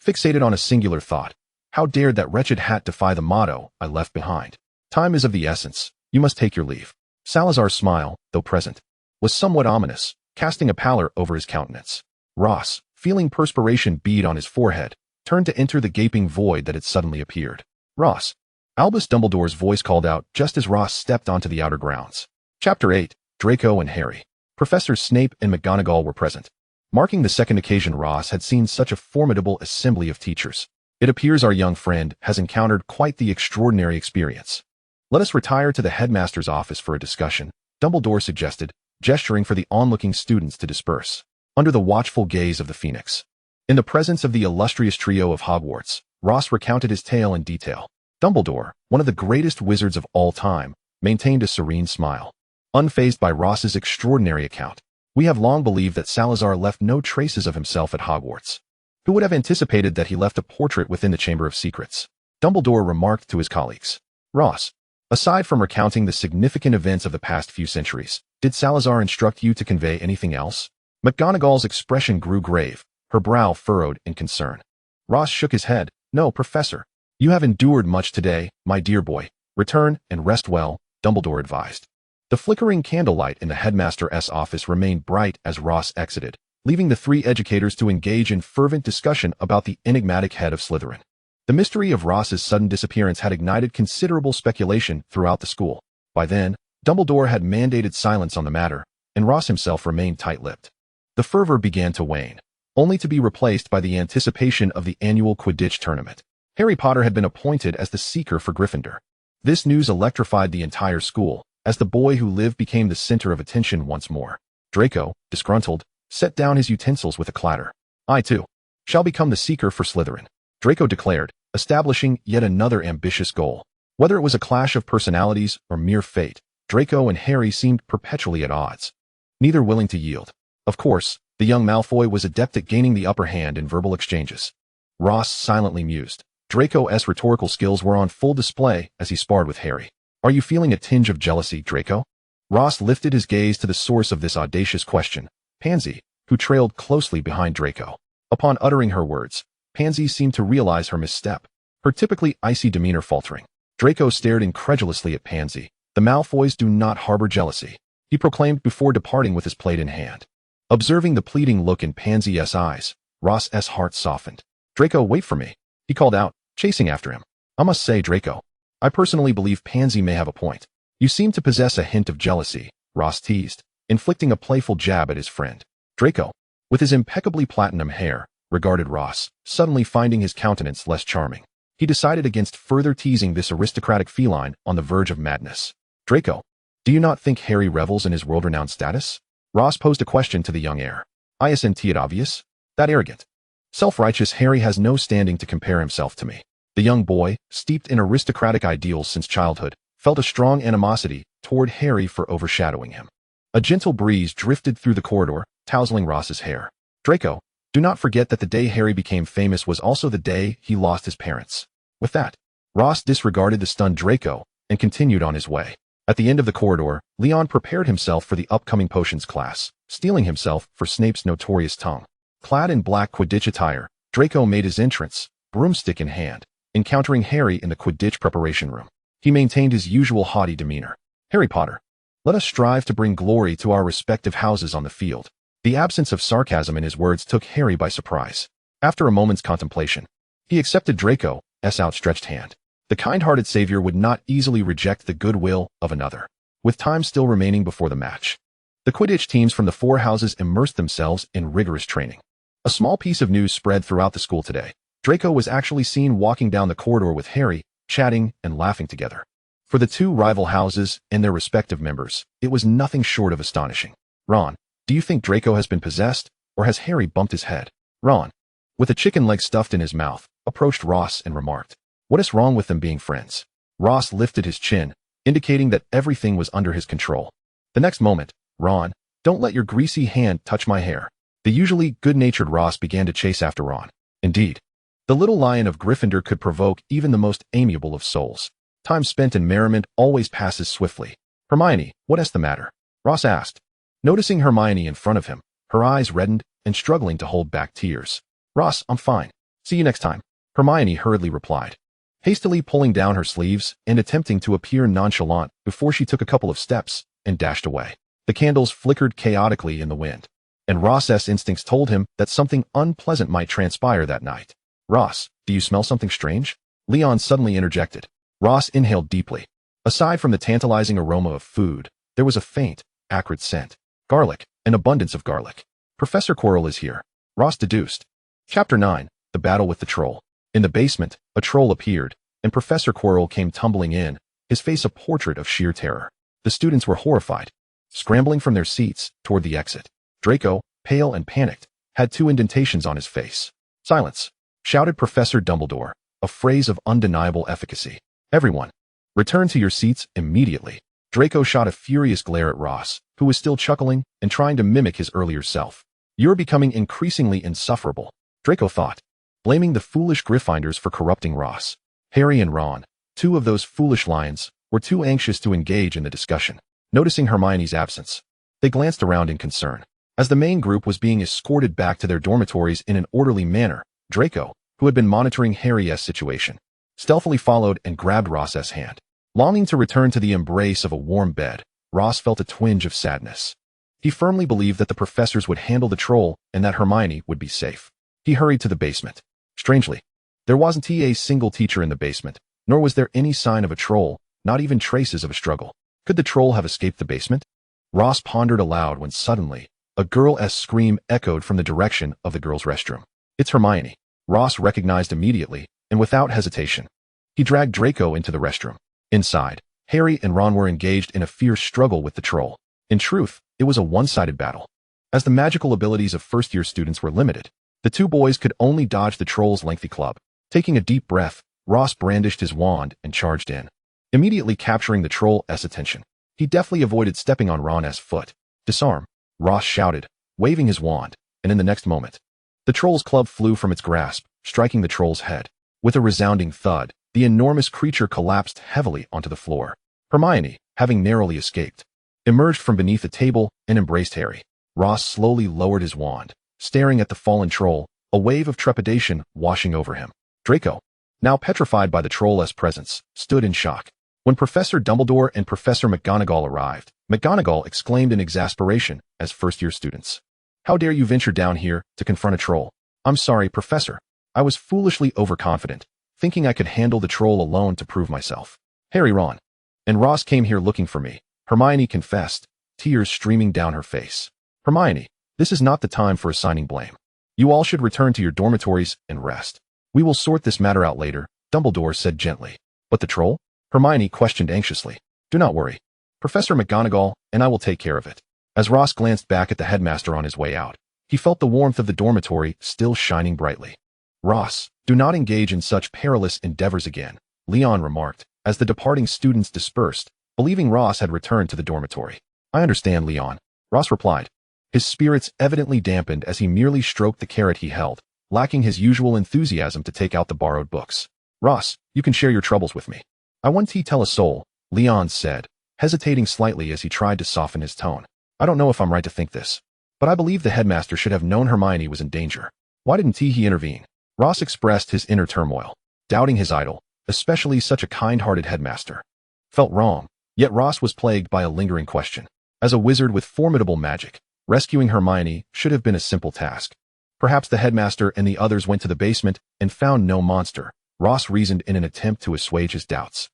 fixated on a singular thought. How dared that wretched hat defy the motto I left behind? "Time is of the essence. You must take your leave." Salazar's smile, though present, was somewhat ominous, casting a pallor over his countenance. Ross, feeling perspiration bead on his forehead, turned to enter the gaping void that had suddenly appeared. "Ross!" Albus Dumbledore's voice called out just as Ross stepped onto the outer grounds. Chapter 8, Draco and Harry. Professors Snape and McGonagall were present. Marking the second occasion Ross had seen such a formidable assembly of teachers. "It appears our young friend has encountered quite the extraordinary experience. Let us retire to the headmaster's office for a discussion," Dumbledore suggested, gesturing for the onlooking students to disperse. Under the watchful gaze of the Phoenix, in the presence of the illustrious trio of Hogwarts, Ross recounted his tale in detail. Dumbledore, one of the greatest wizards of all time, maintained a serene smile. Unfazed by Ross's extraordinary account, "We have long believed that Salazar left no traces of himself at Hogwarts. Who would have anticipated that he left a portrait within the Chamber of Secrets?" Dumbledore remarked to his colleagues. "Ross, aside from recounting the significant events of the past few centuries, did Salazar instruct you to convey anything else?" McGonagall's expression grew grave, her brow furrowed in concern. Ross shook his head. "No, Professor. You have endured much today, my dear boy. Return and rest well," Dumbledore advised. The flickering candlelight in the headmaster's office remained bright as Ross exited, leaving the three educators to engage in fervent discussion about the enigmatic head of Slytherin. The mystery of Ross's sudden disappearance had ignited considerable speculation throughout the school. By then, Dumbledore had mandated silence on the matter, and Ross himself remained tight-lipped. The fervor began to wane, only to be replaced by the anticipation of the annual Quidditch tournament. Harry Potter had been appointed as the Seeker for Gryffindor. This news electrified the entire school, as the boy who lived became the center of attention once more. Draco, disgruntled, set down his utensils with a clatter. I, too, shall become the Seeker for Slytherin, Draco declared, establishing yet another ambitious goal. Whether it was a clash of personalities or mere fate, Draco and Harry seemed perpetually at odds, neither willing to yield. Of course, the young Malfoy was adept at gaining the upper hand in verbal exchanges. Ross silently mused. Draco's rhetorical skills were on full display as he sparred with Harry. Are you feeling a tinge of jealousy, Draco? Ross lifted his gaze to the source of this audacious question, Pansy, who trailed closely behind Draco. Upon uttering her words, Pansy seemed to realize her misstep, her typically icy demeanor faltering. Draco stared incredulously at Pansy. The Malfoys do not harbor jealousy, he proclaimed before departing with his plate in hand. Observing the pleading look in Pansy's eyes, Ross's heart softened. Draco, wait for me, he called out, chasing after him. I must say, Draco, I personally believe Pansy may have a point. You seem to possess a hint of jealousy, Ross teased, inflicting a playful jab at his friend. Draco, with his impeccably platinum hair, regarded Ross, suddenly finding his countenance less charming. He decided against further teasing this aristocratic feline on the verge of madness. Draco, do you not think Harry revels in his world-renowned status? Ross posed a question to the young heir. Isn't it obvious? That arrogant, self-righteous Harry has no standing to compare himself to me. The young boy, steeped in aristocratic ideals since childhood, felt a strong animosity toward Harry for overshadowing him. A gentle breeze drifted through the corridor, tousling Ross's hair. Draco, do not forget that the day Harry became famous was also the day he lost his parents. With that, Ross disregarded the stunned Draco and continued on his way. At the end of the corridor, Leon prepared himself for the upcoming potions class, steeling himself for Snape's notorious tongue. Clad in black Quidditch attire, Draco made his entrance, broomstick in hand, encountering Harry in the Quidditch preparation room. He maintained his usual haughty demeanor. Harry Potter, let us strive to bring glory to our respective houses on the field. The absence of sarcasm in his words took Harry by surprise. After a moment's contemplation, he accepted Draco's outstretched hand. The kind-hearted savior would not easily reject the goodwill of another. With time still remaining before the match, the Quidditch teams from the four houses immersed themselves in rigorous training. A small piece of news spread throughout the school today. Draco was actually seen walking down the corridor with Harry, chatting and laughing together. For the two rival houses and their respective members, it was nothing short of astonishing. Ron, do you think Draco has been possessed, or has Harry bumped his head? Ron, with a chicken leg stuffed in his mouth, approached Ross and remarked, what is wrong with them being friends? Ross lifted his chin, indicating that everything was under his control. The next moment, Ron, don't let your greasy hand touch my hair. The usually good-natured Ross began to chase after Ron. Indeed, the little lion of Gryffindor could provoke even the most amiable of souls. Time spent in merriment always passes swiftly. Hermione, what is the matter? Ross asked. Noticing Hermione in front of him, her eyes reddened and struggling to hold back tears. Ross, I'm fine. See you next time, Hermione hurriedly replied, hastily pulling down her sleeves and attempting to appear nonchalant before she took a couple of steps and dashed away. The candles flickered chaotically in the wind, and Ross's instincts told him that something unpleasant might transpire that night. Ross, do you smell something strange? Leon suddenly interjected. Ross inhaled deeply. Aside from the tantalizing aroma of food, there was a faint, acrid scent. Garlic, an abundance of garlic. Professor Quirrell is here, Ross deduced. Chapter 9, The Battle with the Troll. In the basement, a troll appeared, and Professor Quirrell came tumbling in, his face a portrait of sheer terror. The students were horrified, scrambling from their seats toward the exit. Draco, pale and panicked, had 2 indentations on his face. Silence, shouted Professor Dumbledore, a phrase of undeniable efficacy. Everyone, return to your seats immediately. Draco shot a furious glare at Ross, who was still chuckling and trying to mimic his earlier self. You're becoming increasingly insufferable, Draco thought, blaming the foolish Gryffindors for corrupting Ross. Harry and Ron, 2 of those foolish lions, were too anxious to engage in the discussion. Noticing Hermione's absence, they glanced around in concern. As the main group was being escorted back to their dormitories in an orderly manner, Draco, who had been monitoring Harry's situation, stealthily followed and grabbed Ross's hand. Longing to return to the embrace of a warm bed, Ross felt a twinge of sadness. He firmly believed that the professors would handle the troll and that Hermione would be safe. He hurried to the basement. Strangely, there wasn't a single teacher in the basement, nor was there any sign of a troll, not even traces of a struggle. Could the troll have escaped the basement? Ross pondered aloud when suddenly, a girl's scream echoed from the direction of the girls' restroom. It's Hermione. Ross recognized immediately, and without hesitation, he dragged Draco into the restroom. Inside, Harry and Ron were engaged in a fierce struggle with the troll. In truth, it was a one-sided battle. As the magical abilities of first-year students were limited, the two boys could only dodge the troll's lengthy club. Taking a deep breath, Ross brandished his wand and charged in, immediately capturing the troll's attention. He deftly avoided stepping on Ron's foot. "Disarm," Ross shouted, waving his wand, and in the next moment, the troll's club flew from its grasp, striking the troll's head. With a resounding thud, the enormous creature collapsed heavily onto the floor. Hermione, having narrowly escaped, emerged from beneath the table and embraced Harry. Ross slowly lowered his wand, staring at the fallen troll, a wave of trepidation washing over him. Draco, now petrified by the troll's presence, stood in shock. When Professor Dumbledore and Professor McGonagall arrived, McGonagall exclaimed in exasperation as first-year students. "How dare you venture down here to confront a troll?" "I'm sorry, Professor. I was foolishly overconfident, thinking I could handle the troll alone to prove myself." "Harry, Ron, and Ross came here looking for me," Hermione confessed, tears streaming down her face. "Hermione, this is not the time for assigning blame. You all should return to your dormitories and rest. We will sort this matter out later," Dumbledore said gently. "But the troll?" Hermione questioned anxiously. "Do not worry. Professor McGonagall and I will take care of it." As Ross glanced back at the headmaster on his way out, he felt the warmth of the dormitory still shining brightly. "Ross, do not engage in such perilous endeavors again," Leon remarked, as the departing students dispersed, believing Ross had returned to the dormitory. "I understand, Leon," Ross replied. His spirits evidently dampened as he merely stroked the carrot he held, lacking his usual enthusiasm to take out the borrowed books. "Ross, you can share your troubles with me. I once tell a soul," Leon said, hesitating slightly as he tried to soften his tone. "I don't know if I'm right to think this, but I believe the headmaster should have known Hermione was in danger. Why didn't he intervene?" Ross expressed his inner turmoil, doubting his idol, especially such a kind-hearted headmaster. Felt wrong, yet Ross was plagued by a lingering question. As a wizard with formidable magic, rescuing Hermione should have been a simple task. Perhaps the headmaster and the others went to the basement and found no monster, Ross reasoned in an attempt to assuage his doubts.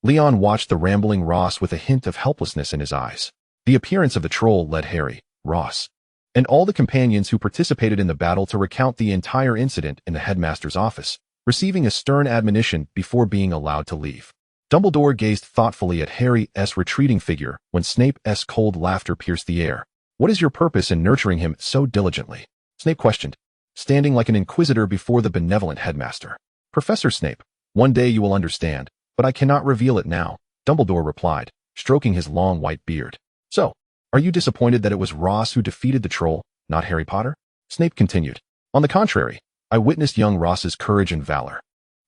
Leon watched the rambling Ross with a hint of helplessness in his eyes. The appearance of the troll led Harry, Ross, and all the companions who participated in the battle to recount the entire incident in the headmaster's office, receiving a stern admonition before being allowed to leave. Dumbledore gazed thoughtfully at Harry's retreating figure when Snape's cold laughter pierced the air. "What is your purpose in nurturing him so diligently?" Snape questioned, standing like an inquisitor before the benevolent headmaster. "Professor Snape, one day you will understand, but I cannot reveal it now," Dumbledore replied, stroking his long white beard. "So, are you disappointed that it was Ross who defeated the troll, not Harry Potter?" Snape continued. "On the contrary, I witnessed young Ross's courage and valor,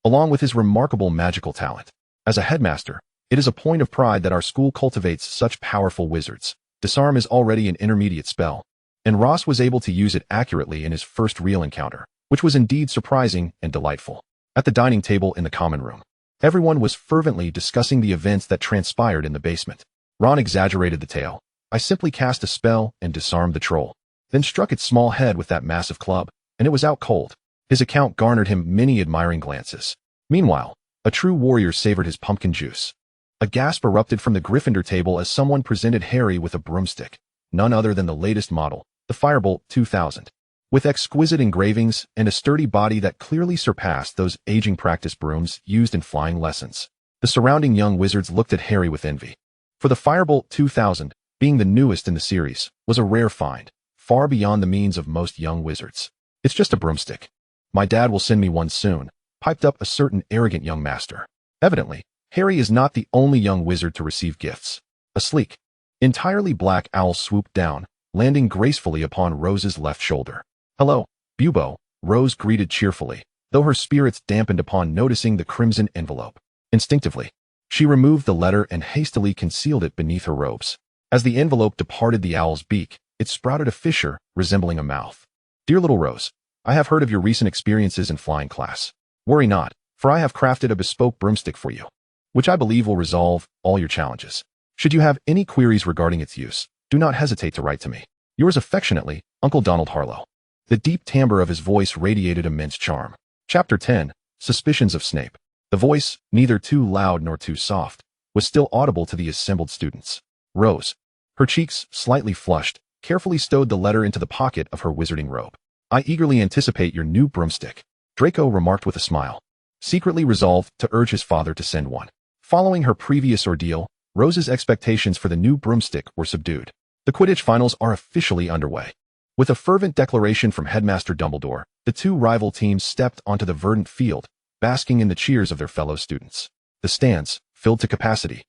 along with his remarkable magical talent. As a headmaster, it is a point of pride that our school cultivates such powerful wizards. Disarm is already an intermediate spell, and Ross was able to use it accurately in his first real encounter, which was indeed surprising and delightful." At the dining table in the common room, everyone was fervently discussing the events that transpired in the basement. Ron exaggerated the tale. "I simply cast a spell and disarmed the troll, then struck its small head with that massive club, and it was out cold." His account garnered him many admiring glances. Meanwhile, a true warrior savored his pumpkin juice. A gasp erupted from the Gryffindor table as someone presented Harry with a broomstick, none other than the latest model, the Firebolt 2000. With exquisite engravings and a sturdy body that clearly surpassed those aging practice brooms used in flying lessons. The surrounding young wizards looked at Harry with envy. For the Firebolt 2000, being the newest in the series, was a rare find, far beyond the means of most young wizards. "It's just a broomstick. My dad will send me one soon," piped up a certain arrogant young master. Evidently, Harry is not the only young wizard to receive gifts. A sleek, entirely black owl swooped down, landing gracefully upon Rose's left shoulder. "Hello, Bubo," Rose greeted cheerfully, though her spirits dampened upon noticing the crimson envelope. Instinctively, she removed the letter and hastily concealed it beneath her robes. As the envelope departed the owl's beak, it sprouted a fissure resembling a mouth. "Dear little Rose, I have heard of your recent experiences in flying class. Worry not, for I have crafted a bespoke broomstick for you, which I believe will resolve all your challenges. Should you have any queries regarding its use, do not hesitate to write to me. Yours affectionately, Uncle Donald Harlow." The deep timbre of his voice radiated immense charm. Chapter 10, Suspicions of Snape. The voice, neither too loud nor too soft, was still audible to the assembled students. Rose, her cheeks slightly flushed, carefully stowed the letter into the pocket of her wizarding robe. "I eagerly anticipate your new broomstick," Draco remarked with a smile. secretly resolved to urge his father to send one. Following her previous ordeal, Rose's expectations for the new broomstick were subdued. The Quidditch finals are officially underway. With a fervent declaration from Headmaster Dumbledore, the two rival teams stepped onto the verdant field, basking in the cheers of their fellow students. The stands, filled to capacity,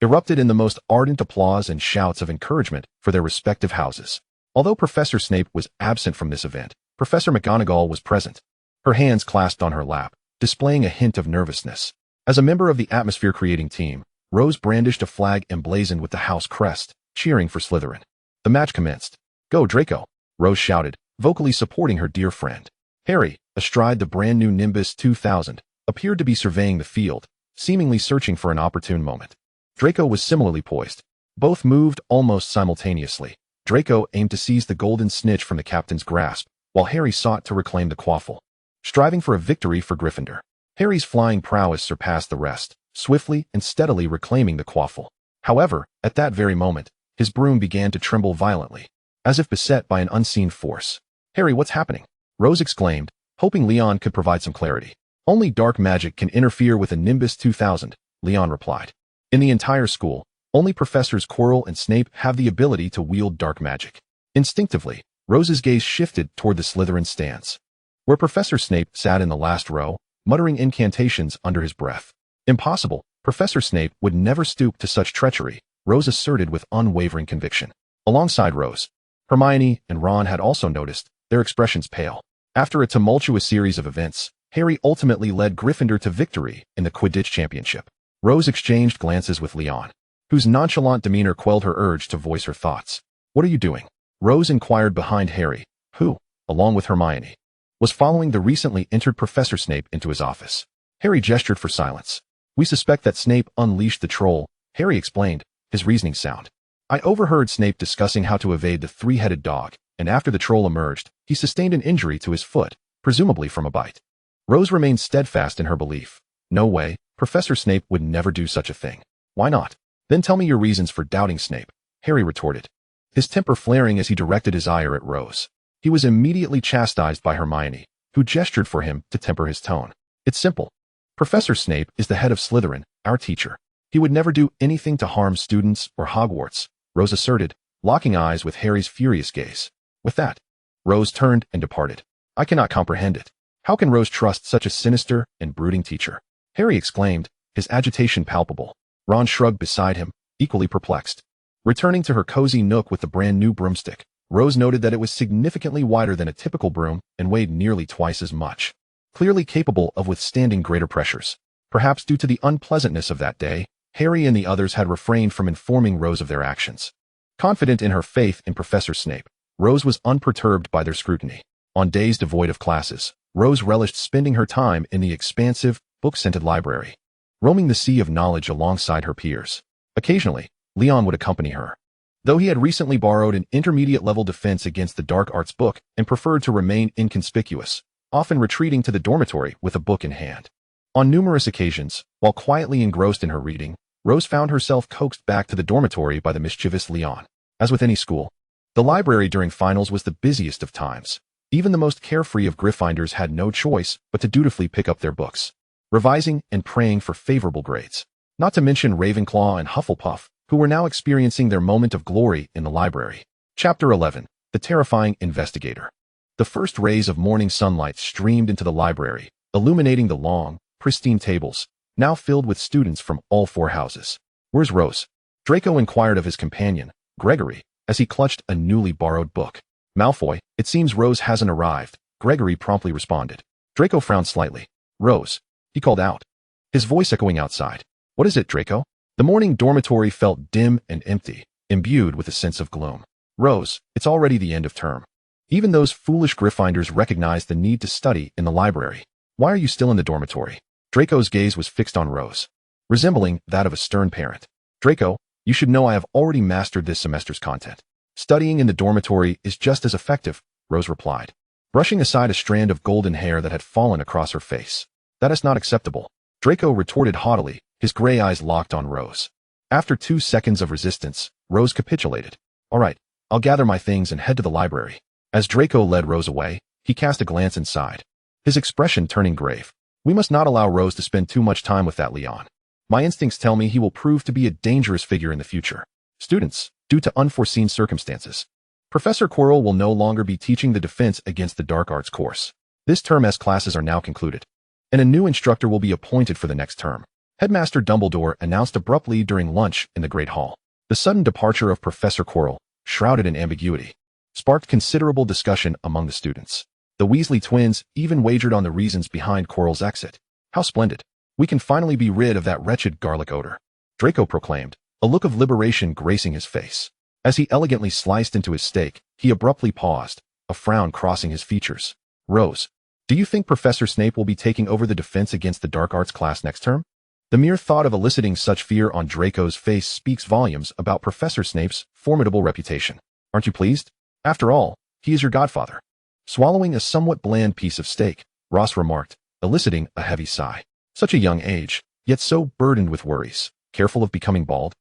erupted in the most ardent applause and shouts of encouragement for their respective houses. Although Professor Snape was absent from this event, Professor McGonagall was present, her hands clasped on her lap, displaying a hint of nervousness. As a member of the atmosphere-creating team, Rose brandished a flag emblazoned with the house crest, cheering for Slytherin. The match commenced. "Go, Draco!" Rose shouted, vocally supporting her dear friend. Harry, astride the brand-new Nimbus 2000, appeared to be surveying the field, seemingly searching for an opportune moment. Draco was similarly poised. Both moved almost simultaneously. Draco aimed to seize the golden snitch from the captain's grasp, while Harry sought to reclaim the quaffle, striving for a victory for Gryffindor. Harry's flying prowess surpassed the rest, swiftly and steadily reclaiming the quaffle. However, at that very moment, his broom began to tremble violently, as if beset by an unseen force. "Harry, what's happening?" Rose exclaimed, hoping Leon could provide some clarity. "Only dark magic can interfere with a Nimbus 2000, Leon replied. "In the entire school, only Professors Quirrell and Snape have the ability to wield dark magic." Instinctively, Rose's gaze shifted toward the Slytherin stands, where Professor Snape sat in the last row, muttering incantations under his breath. "Impossible, Professor Snape would never stoop to such treachery," Rose asserted with unwavering conviction. Alongside Rose, Hermione and Ron had also noticed, their expressions pale. After a tumultuous series of events, Harry ultimately led Gryffindor to victory in the Quidditch Championship. Rose exchanged glances with Leon, whose nonchalant demeanor quelled her urge to voice her thoughts. "What are you doing?" Rose inquired behind Harry, who, along with Hermione, was following the recently entered Professor Snape into his office. Harry gestured for silence. "We suspect that Snape unleashed the troll," Harry explained, his reasoning sound. "I overheard Snape discussing how to evade the three-headed dog, and after the troll emerged, he sustained an injury to his foot, presumably from a bite." Rose remained steadfast in her belief. "No way, Professor Snape would never do such a thing." "Why not? Then tell me your reasons for doubting Snape," Harry retorted, his temper flaring as he directed his ire at Rose. He was immediately chastised by Hermione, who gestured for him to temper his tone. "It's simple. Professor Snape is the head of Slytherin, our teacher. He would never do anything to harm students or Hogwarts," Rose asserted, locking eyes with Harry's furious gaze. With that, Rose turned and departed. "I cannot comprehend it. How can Rose trust such a sinister and brooding teacher?" Harry exclaimed, his agitation palpable. Ron shrugged beside him, equally perplexed. Returning to her cozy nook with the brand-new broomstick, Rose noted that it was significantly wider than a typical broom and weighed nearly twice as much, clearly capable of withstanding greater pressures. Perhaps due to the unpleasantness of that day, Harry and the others had refrained from informing Rose of their actions. Confident in her faith in Professor Snape, Rose was unperturbed by their scrutiny. On days devoid of classes, Rose relished spending her time in the expansive, book-scented library, roaming the sea of knowledge alongside her peers. Occasionally, Leon would accompany her, though he had recently borrowed an intermediate-level defense against the dark arts book and preferred to remain inconspicuous, often retreating to the dormitory with a book in hand. On numerous occasions, while quietly engrossed in her reading, Rose found herself coaxed back to the dormitory by the mischievous Leon. As with any school, the library during finals was the busiest of times. Even the most carefree of Gryffindors had no choice but to dutifully pick up their books, revising and praying for favorable grades. Not to mention Ravenclaw and Hufflepuff, who were now experiencing their moment of glory in the library. Chapter 11. The Terrifying Investigator. The first rays of morning sunlight streamed into the library, illuminating the long, pristine tables, now filled with students from all four houses. "Where's Rose?" Draco inquired of his companion, Gregory, as he clutched a newly borrowed book. "Malfoy, it seems Rose hasn't arrived," Gregory promptly responded. Draco frowned slightly. "Rose," he called out, his voice echoing outside. "What is it, Draco?" The morning dormitory felt dim and empty, imbued with a sense of gloom. "Rose, it's already the end of term. Even those foolish Gryffindors recognize the need to study in the library. Why are you still in the dormitory?" Draco's gaze was fixed on Rose, resembling that of a stern parent. "Draco, you should know I have already mastered this semester's content. Studying in the dormitory is just as effective," Rose replied, brushing aside a strand of golden hair that had fallen across her face. "That is not acceptable," Draco retorted haughtily, his gray eyes locked on Rose. After 2 seconds of resistance, Rose capitulated. "All right, I'll gather my things and head to the library." As Draco led Rose away, he cast a glance inside, his expression turning grave. We must not allow Rose to spend too much time with that Leon. My instincts tell me he will prove to be a dangerous figure in the future. Students, due to unforeseen circumstances, Professor Quirrell will no longer be teaching the Defense Against the Dark Arts course. This term's classes are now concluded, and a new instructor will be appointed for the next term. Headmaster Dumbledore announced abruptly during lunch in the Great Hall. The sudden departure of Professor Quirrell, shrouded in ambiguity, sparked considerable discussion among the students. The Weasley twins even wagered on the reasons behind Quirrell's exit. How splendid! We can finally be rid of that wretched garlic odor, Draco proclaimed, a look of liberation gracing his face. As he elegantly sliced into his steak, he abruptly paused, a frown crossing his features. Rose, do you think Professor Snape will be taking over the Defense Against the Dark Arts class next term? The mere thought of eliciting such fear on Draco's face speaks volumes about Professor Snape's formidable reputation. Aren't you pleased? After all, he is your godfather. Swallowing a somewhat bland piece of steak, Ross remarked, eliciting a heavy sigh. Such a young age, yet so burdened with worries. Careful of becoming bald?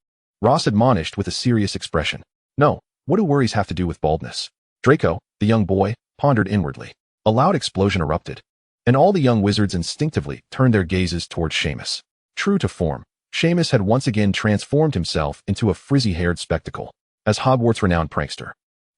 Ross admonished with a serious expression. No, what do worries have to do with baldness? Draco, the young boy, pondered inwardly. A loud explosion erupted, and all the young wizards instinctively turned their gazes towards Seamus. True to form, Seamus had once again transformed himself into a frizzy-haired spectacle. As Hogwarts' renowned prankster,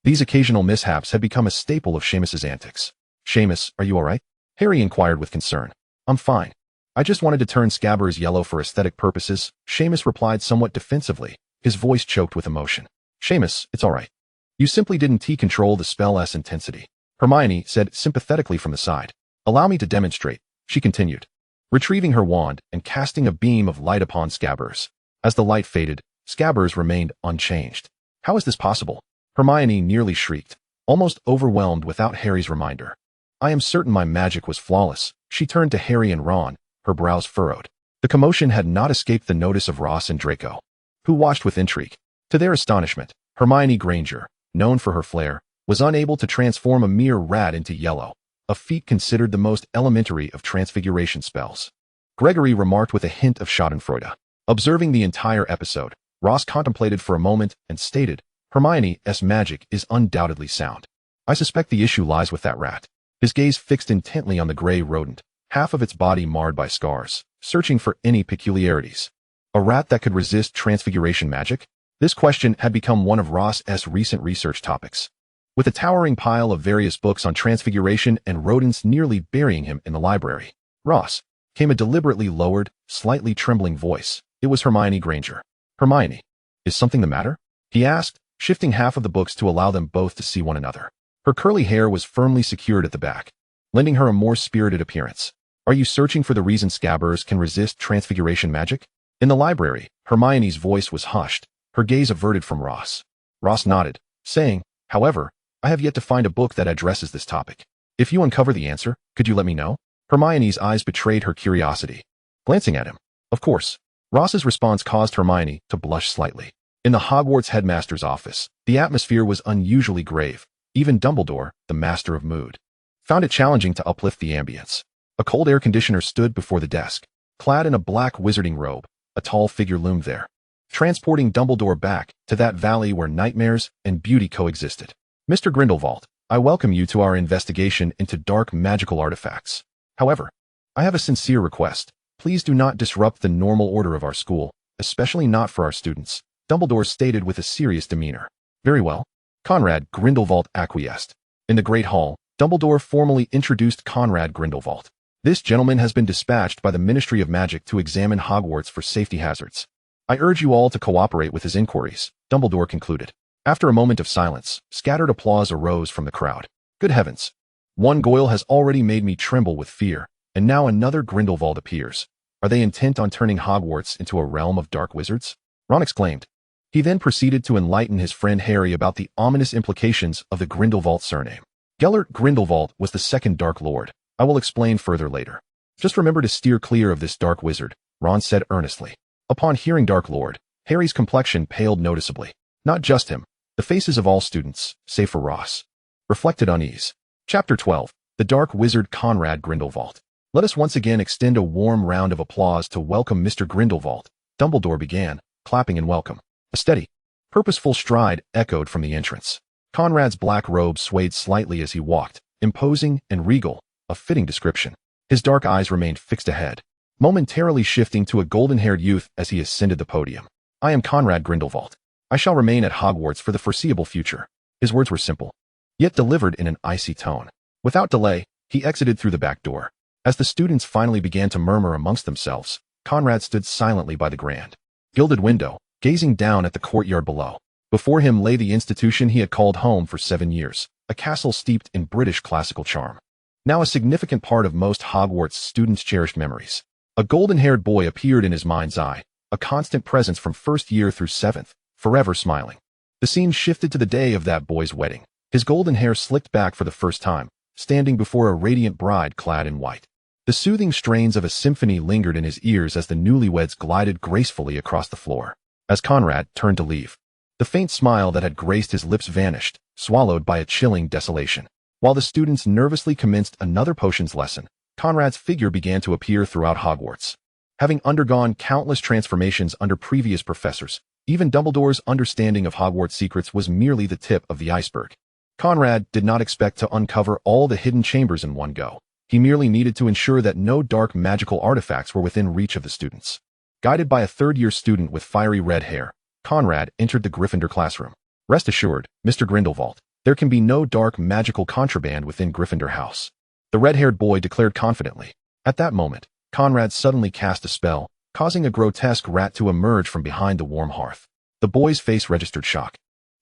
these occasional mishaps had become a staple of Seamus's antics. Seamus, are you all right? Harry inquired with concern. I'm fine. I just wanted to turn Scabbers yellow for aesthetic purposes, Seamus replied somewhat defensively, his voice choked with emotion. Seamus, it's all right. You simply didn't control the spell's intensity, Hermione said sympathetically from the side. Allow me to demonstrate, she continued, retrieving her wand and casting a beam of light upon Scabbers. As the light faded, Scabbers remained unchanged. How is this possible? Hermione nearly shrieked, almost overwhelmed without Harry's reminder. I am certain my magic was flawless. She turned to Harry and Ron, her brows furrowed. The commotion had not escaped the notice of Ross and Draco, who watched with intrigue. To their astonishment, Hermione Granger, known for her flair, was unable to transform a mere rat into yellow, a feat considered the most elementary of transfiguration spells. Gregory remarked with a hint of schadenfreude. Observing the entire episode, Ross contemplated for a moment and stated, Hermione's magic is undoubtedly sound. I suspect the issue lies with that rat. His gaze fixed intently on the gray rodent, half of its body marred by scars, searching for any peculiarities. A rat that could resist transfiguration magic? This question had become one of Ross's recent research topics, with a towering pile of various books on transfiguration and rodents nearly burying him in the library. Ross, came a deliberately lowered, slightly trembling voice. It was Hermione Granger. Hermione, is something the matter? He asked, shifting half of the books to allow them both to see one another. Her curly hair was firmly secured at the back, lending her a more spirited appearance. Are you searching for the reason Scabbers can resist transfiguration magic? In the library, Hermione's voice was hushed, her gaze averted from Ross. Ross nodded, saying, however, I have yet to find a book that addresses this topic. If you uncover the answer, could you let me know? Hermione's eyes betrayed her curiosity. Glancing at him, of course. Ross's response caused Hermione to blush slightly. In the Hogwarts headmaster's office, the atmosphere was unusually grave. Even Dumbledore, the master of mood, found it challenging to uplift the ambience. A cold air conditioner stood before the desk. Clad in a black wizarding robe, a tall figure loomed there, transporting Dumbledore back to that valley where nightmares and beauty coexisted. Mr. Grindelwald, I welcome you to our investigation into dark magical artifacts. However, I have a sincere request. Please do not disrupt the normal order of our school, especially not for our students, Dumbledore stated with a serious demeanor. Very well. Conrad Grindelwald acquiesced. In the Great Hall, Dumbledore formally introduced Conrad Grindelwald. This gentleman has been dispatched by the Ministry of Magic to examine Hogwarts for safety hazards. I urge you all to cooperate with his inquiries, Dumbledore concluded. After a moment of silence, scattered applause arose from the crowd. Good heavens! One Goyle has already made me tremble with fear, and now another Grindelwald appears. Are they intent on turning Hogwarts into a realm of dark wizards? Ron exclaimed. He then proceeded to enlighten his friend Harry about the ominous implications of the Grindelwald surname. Gellert Grindelwald was the second Dark Lord. I will explain further later. Just remember to steer clear of this dark wizard, Ron said earnestly. Upon hearing Dark Lord, Harry's complexion paled noticeably. Not just him, the faces of all students, save for Ross, reflected unease. Chapter 12. The Dark Wizard Conrad Grindelwald. Let us once again extend a warm round of applause to welcome Mr. Grindelwald, Dumbledore began, clapping in welcome. A steady, purposeful stride echoed from the entrance. Conrad's black robe swayed slightly as he walked, imposing and regal, a fitting description. His dark eyes remained fixed ahead, momentarily shifting to a golden-haired youth as he ascended the podium. I am Conrad Grindelwald. I shall remain at Hogwarts for the foreseeable future. His words were simple, yet delivered in an icy tone. Without delay, he exited through the back door. As the students finally began to murmur amongst themselves, Conrad stood silently by the grand, gilded window, gazing down at the courtyard below. Before him lay the institution he had called home for 7 years, a castle steeped in British classical charm. Now a significant part of most Hogwarts students' cherished memories. A golden-haired boy appeared in his mind's eye, a constant presence from first year through 7th, forever smiling. The scene shifted to the day of that boy's wedding. His golden hair slicked back for the first time, standing before a radiant bride clad in white. The soothing strains of a symphony lingered in his ears as the newlyweds glided gracefully across the floor. As Conrad turned to leave, the faint smile that had graced his lips vanished, swallowed by a chilling desolation. While the students nervously commenced another potions lesson, Conrad's figure began to appear throughout Hogwarts. Having undergone countless transformations under previous professors, even Dumbledore's understanding of Hogwarts secrets was merely the tip of the iceberg. Conrad did not expect to uncover all the hidden chambers in one go. He merely needed to ensure that no dark magical artifacts were within reach of the students. Guided by a third-year student with fiery red hair, Conrad entered the Gryffindor classroom. Rest assured, Mr. Grindelwald, there can be no dark magical contraband within Gryffindor House, the red-haired boy declared confidently. At that moment, Conrad suddenly cast a spell, causing a grotesque rat to emerge from behind the warm hearth. The boy's face registered shock.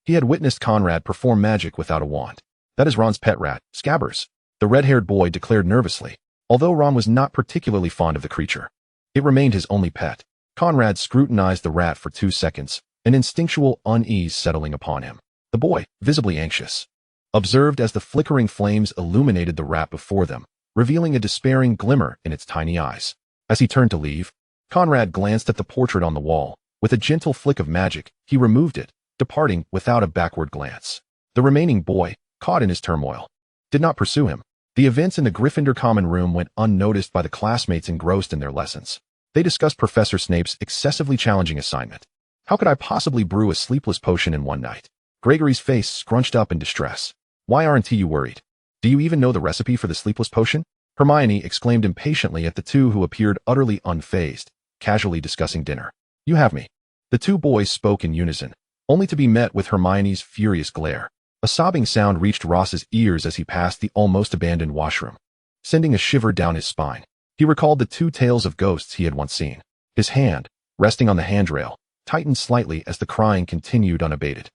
He had witnessed Conrad perform magic without a wand. That is Ron's pet rat, Scabbers, the red-haired boy declared nervously. Although Ron was not particularly fond of the creature, it remained his only pet. Conrad scrutinized the rat for 2 seconds, an instinctual unease settling upon him. The boy, visibly anxious, observed as the flickering flames illuminated the rat before them, revealing a despairing glimmer in its tiny eyes. As he turned to leave, Conrad glanced at the portrait on the wall. With a gentle flick of magic, he removed it, departing without a backward glance. The remaining boy, caught in his turmoil, did not pursue him. The events in the Gryffindor common room went unnoticed by the classmates engrossed in their lessons. They discussed Professor Snape's excessively challenging assignment. How could I possibly brew a sleepless potion in one night? Gregory's face scrunched up in distress. Why aren't you worried? Do you even know the recipe for the sleepless potion? Hermione exclaimed impatiently at the two who appeared utterly unfazed, casually discussing dinner. You have me. The two boys spoke in unison, only to be met with Hermione's furious glare. A sobbing sound reached Ross's ears as he passed the almost abandoned washroom, sending a shiver down his spine. He recalled the 2 tales of ghosts he had once seen. His hand, resting on the handrail, tightened slightly as the crying continued unabated.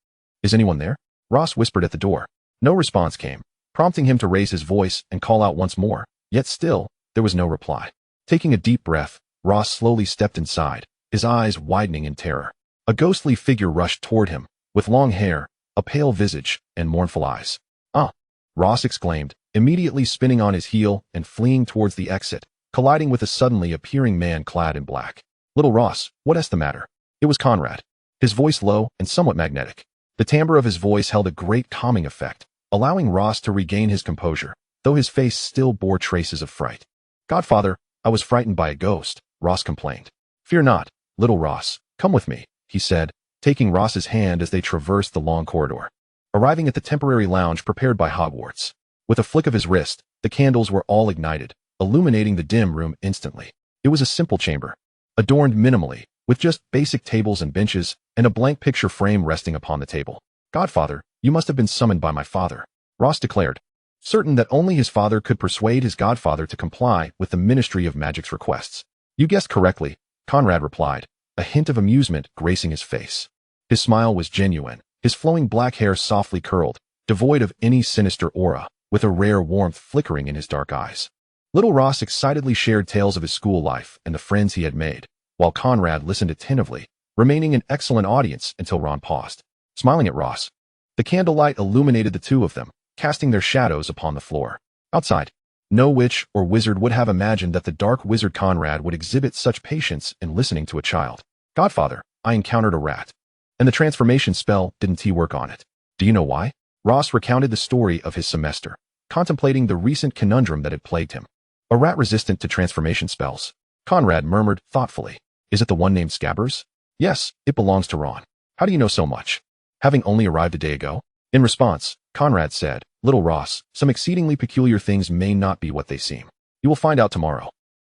Is anyone there? Ross whispered at the door. No response came, prompting him to raise his voice and call out once more. Yet still, there was no reply. Taking a deep breath, Ross slowly stepped inside, his eyes widening in terror. A ghostly figure rushed toward him, with long hair, a pale visage, and mournful eyes. Ah! Ross exclaimed, immediately spinning on his heel and fleeing towards the exit, colliding with a suddenly appearing man clad in black. Little Ross, what's the matter? It was Conrad, his voice low and somewhat magnetic. The timbre of his voice held a great calming effect, allowing Ross to regain his composure, though his face still bore traces of fright. Godfather, I was frightened by a ghost, Ross complained. Fear not, little Ross, come with me, he said, taking Ross's hand as they traversed the long corridor. Arriving at the temporary lounge prepared by Hogwarts. With a flick of his wrist, the candles were all ignited, illuminating the dim room instantly. It was a simple chamber, adorned minimally, with just basic tables and benches, and a blank picture frame resting upon the table. Godfather, you must have been summoned by my father, Ross declared, certain that only his father could persuade his godfather to comply with the Ministry of Magic's requests. You guessed correctly, Conrad replied, a hint of amusement gracing his face. His smile was genuine, his flowing black hair softly curled, devoid of any sinister aura, with a rare warmth flickering in his dark eyes. Little Ross excitedly shared tales of his school life and the friends he had made, while Conrad listened attentively, remaining an excellent audience until Ron paused. Smiling at Ross, the candlelight illuminated the two of them, casting their shadows upon the floor. Outside, no witch or wizard would have imagined that the dark wizard Conrad would exhibit such patience in listening to a child. Godfather, I encountered a rat, and the transformation spell didn't work on it. Do you know why? Ross recounted the story of his semester, contemplating the recent conundrum that had plagued him. A rat resistant to transformation spells. Conrad murmured thoughtfully. Is it the one named Scabbers? Yes, it belongs to Ron. How do you know so much? Having only arrived a day ago? In response, Conrad said, Little Ross, some exceedingly peculiar things may not be what they seem. You will find out tomorrow.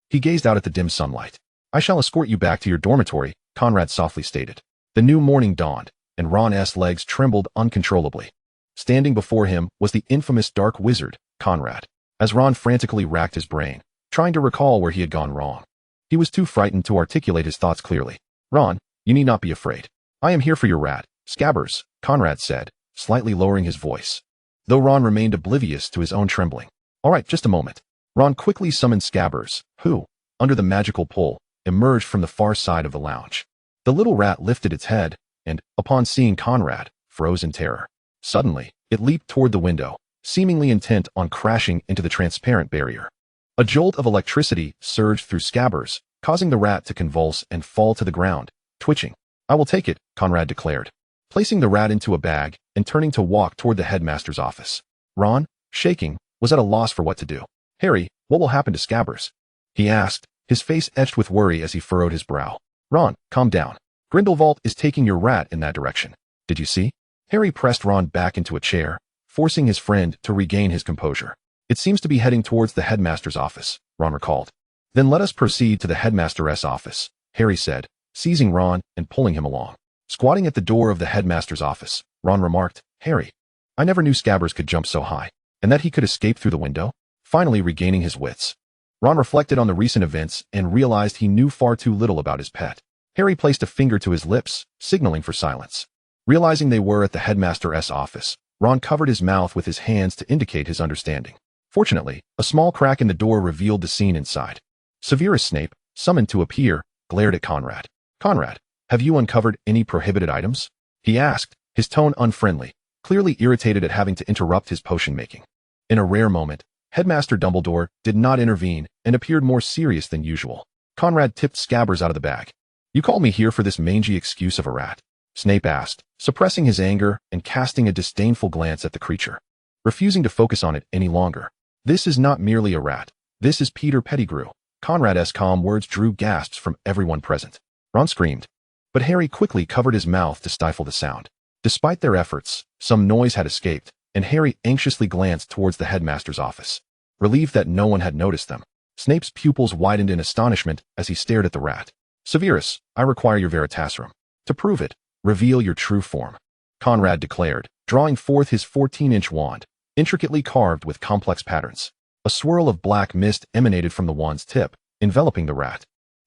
He gazed out at the dim sunlight. I shall escort you back to your dormitory, Conrad softly stated. The new morning dawned, and Ron's legs trembled uncontrollably. Standing before him was the infamous dark wizard, Conrad. As Ron frantically racked his brain, trying to recall where he had gone wrong, he was too frightened to articulate his thoughts clearly. Ron, you need not be afraid. I am here for your rat, Scabbers, Conrad said, slightly lowering his voice, though Ron remained oblivious to his own trembling. All right, just a moment. Ron quickly summoned Scabbers, who, under the magical pull, emerged from the far side of the lounge. The little rat lifted its head, and, upon seeing Conrad, froze in terror. Suddenly, it leaped toward the window, seemingly intent on crashing into the transparent barrier. A jolt of electricity surged through Scabbers, causing the rat to convulse and fall to the ground, twitching. I will take it, Conrad declared, placing the rat into a bag and turning to walk toward the headmaster's office. Ron, shaking, was at a loss for what to do. Harry, what will happen to Scabbers? He asked, his face etched with worry as he furrowed his brow. Ron, calm down. Grindelwald is taking your rat in that direction. Did you see? Harry pressed Ron back into a chair, forcing his friend to regain his composure. It seems to be heading towards the headmaster's office, Ron recalled. Then let us proceed to the headmaster's office, Harry said, seizing Ron and pulling him along. Squatting at the door of the headmaster's office, Ron remarked, Harry, I never knew Scabbers could jump so high, and that he could escape through the window. Finally regaining his wits, Ron reflected on the recent events and realized he knew far too little about his pet. Harry placed a finger to his lips, signaling for silence. Realizing they were at the headmaster's office, Ron covered his mouth with his hands to indicate his understanding. Fortunately, a small crack in the door revealed the scene inside. Severus Snape, summoned to appear, glared at Conrad. Conrad, have you uncovered any prohibited items? He asked, his tone unfriendly, clearly irritated at having to interrupt his potion making. In a rare moment, Headmaster Dumbledore did not intervene and appeared more serious than usual. Conrad tipped Scabbers out of the bag. You called me here for this mangy excuse of a rat? Snape asked, suppressing his anger and casting a disdainful glance at the creature, refusing to focus on it any longer. This is not merely a rat. This is Peter Pettigrew. Conrad's calm words drew gasps from everyone present. Ron screamed, but Harry quickly covered his mouth to stifle the sound. Despite their efforts, some noise had escaped, and Harry anxiously glanced towards the headmaster's office, relieved that no one had noticed them. Snape's pupils widened in astonishment as he stared at the rat. Severus, I require your Veritasserum. To prove it, reveal your true form, Conrad declared, drawing forth his 14-inch wand, intricately carved with complex patterns. A swirl of black mist emanated from the wand's tip, enveloping the rat.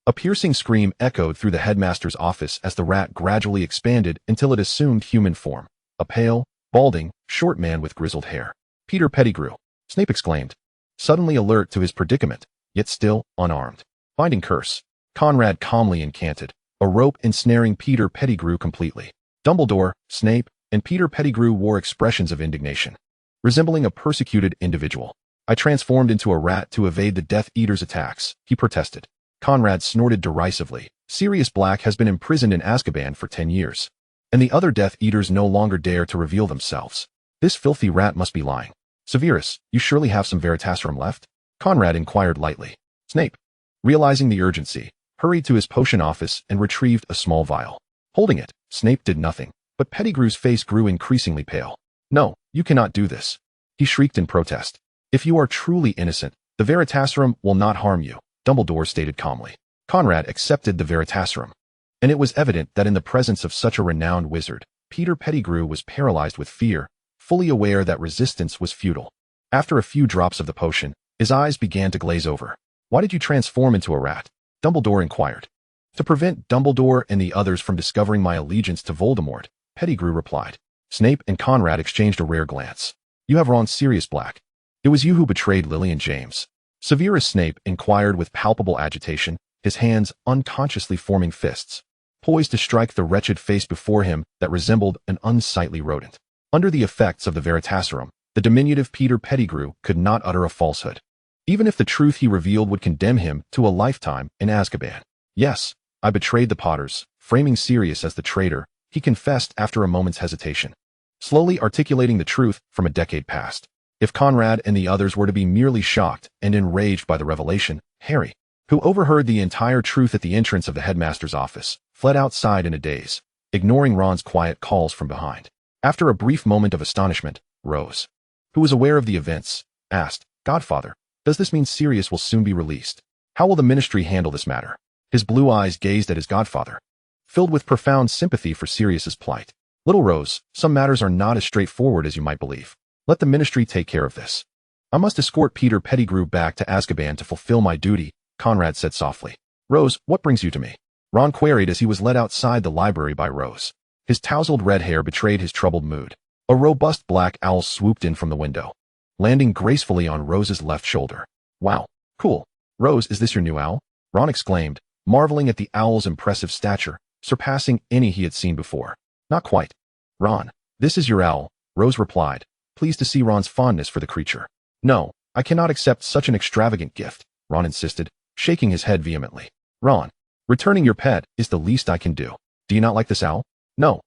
A piercing scream echoed through the headmaster's office as the rat gradually expanded until it assumed human form. A pale, balding, short man with grizzled hair. Peter Pettigrew, Snape exclaimed, suddenly alert to his predicament, yet still unarmed. Binding curse, Conrad calmly incanted, a rope ensnaring Peter Pettigrew completely. Dumbledore, Snape, and Peter Pettigrew wore expressions of indignation, resembling a persecuted individual. I transformed into a rat to evade the Death Eater's attacks, he protested. Conrad snorted derisively. Sirius Black has been imprisoned in Azkaban for 10 years. And the other Death Eaters no longer dare to reveal themselves. This filthy rat must be lying. Severus, you surely have some Veritasserum left? Conrad inquired lightly. Snape, realizing the urgency, hurried to his potion office and retrieved a small vial. Holding it, Snape did nothing, but Pettigrew's face grew increasingly pale. No, you cannot do this, he shrieked in protest. If you are truly innocent, the Veritasserum will not harm you, Dumbledore stated calmly. Conrad accepted the Veritasserum, and it was evident that in the presence of such a renowned wizard, Peter Pettigrew was paralyzed with fear, fully aware that resistance was futile. After a few drops of the potion, his eyes began to glaze over. Why did you transform into a rat? Dumbledore inquired. To prevent Dumbledore and the others from discovering my allegiance to Voldemort, Pettigrew replied. Snape and Conrad exchanged a rare glance. You have wronged Sirius Black. It was you who betrayed Lily and James. Severus Snape inquired with palpable agitation, his hands unconsciously forming fists, poised to strike the wretched face before him that resembled an unsightly rodent. Under the effects of the Veritasserum, the diminutive Peter Pettigrew could not utter a falsehood, even if the truth he revealed would condemn him to a lifetime in Azkaban. Yes, I betrayed the Potters, framing Sirius as the traitor, he confessed after a moment's hesitation, slowly articulating the truth from a decade past. If Conrad and the others were to be merely shocked and enraged by the revelation, Harry, who overheard the entire truth at the entrance of the headmaster's office, fled outside in a daze, ignoring Ron's quiet calls from behind. After a brief moment of astonishment, Rose, who was aware of the events, asked, Godfather, Does this mean Sirius will soon be released? How will the ministry handle this matter? His blue eyes gazed at his godfather, filled with profound sympathy for Sirius's plight. Little Rose, some matters are not as straightforward as you might believe. Let the ministry take care of this. I must escort Peter Pettigrew back to Azkaban to fulfill my duty, Conrad said softly. Rose, what brings you to me? Ron queried as he was led outside the library by Rose. His tousled red hair betrayed his troubled mood. A robust black owl swooped in from the window, landing gracefully on Rose's left shoulder. Wow, cool. Rose, is this your new owl? Ron exclaimed, marveling at the owl's impressive stature, surpassing any he had seen before. Not quite. Ron, this is your owl, Rose replied, pleased to see Ron's fondness for the creature. No, I cannot accept such an extravagant gift, Ron insisted, shaking his head vehemently. Ron, returning your pet is the least I can do. Do you not like this owl? No,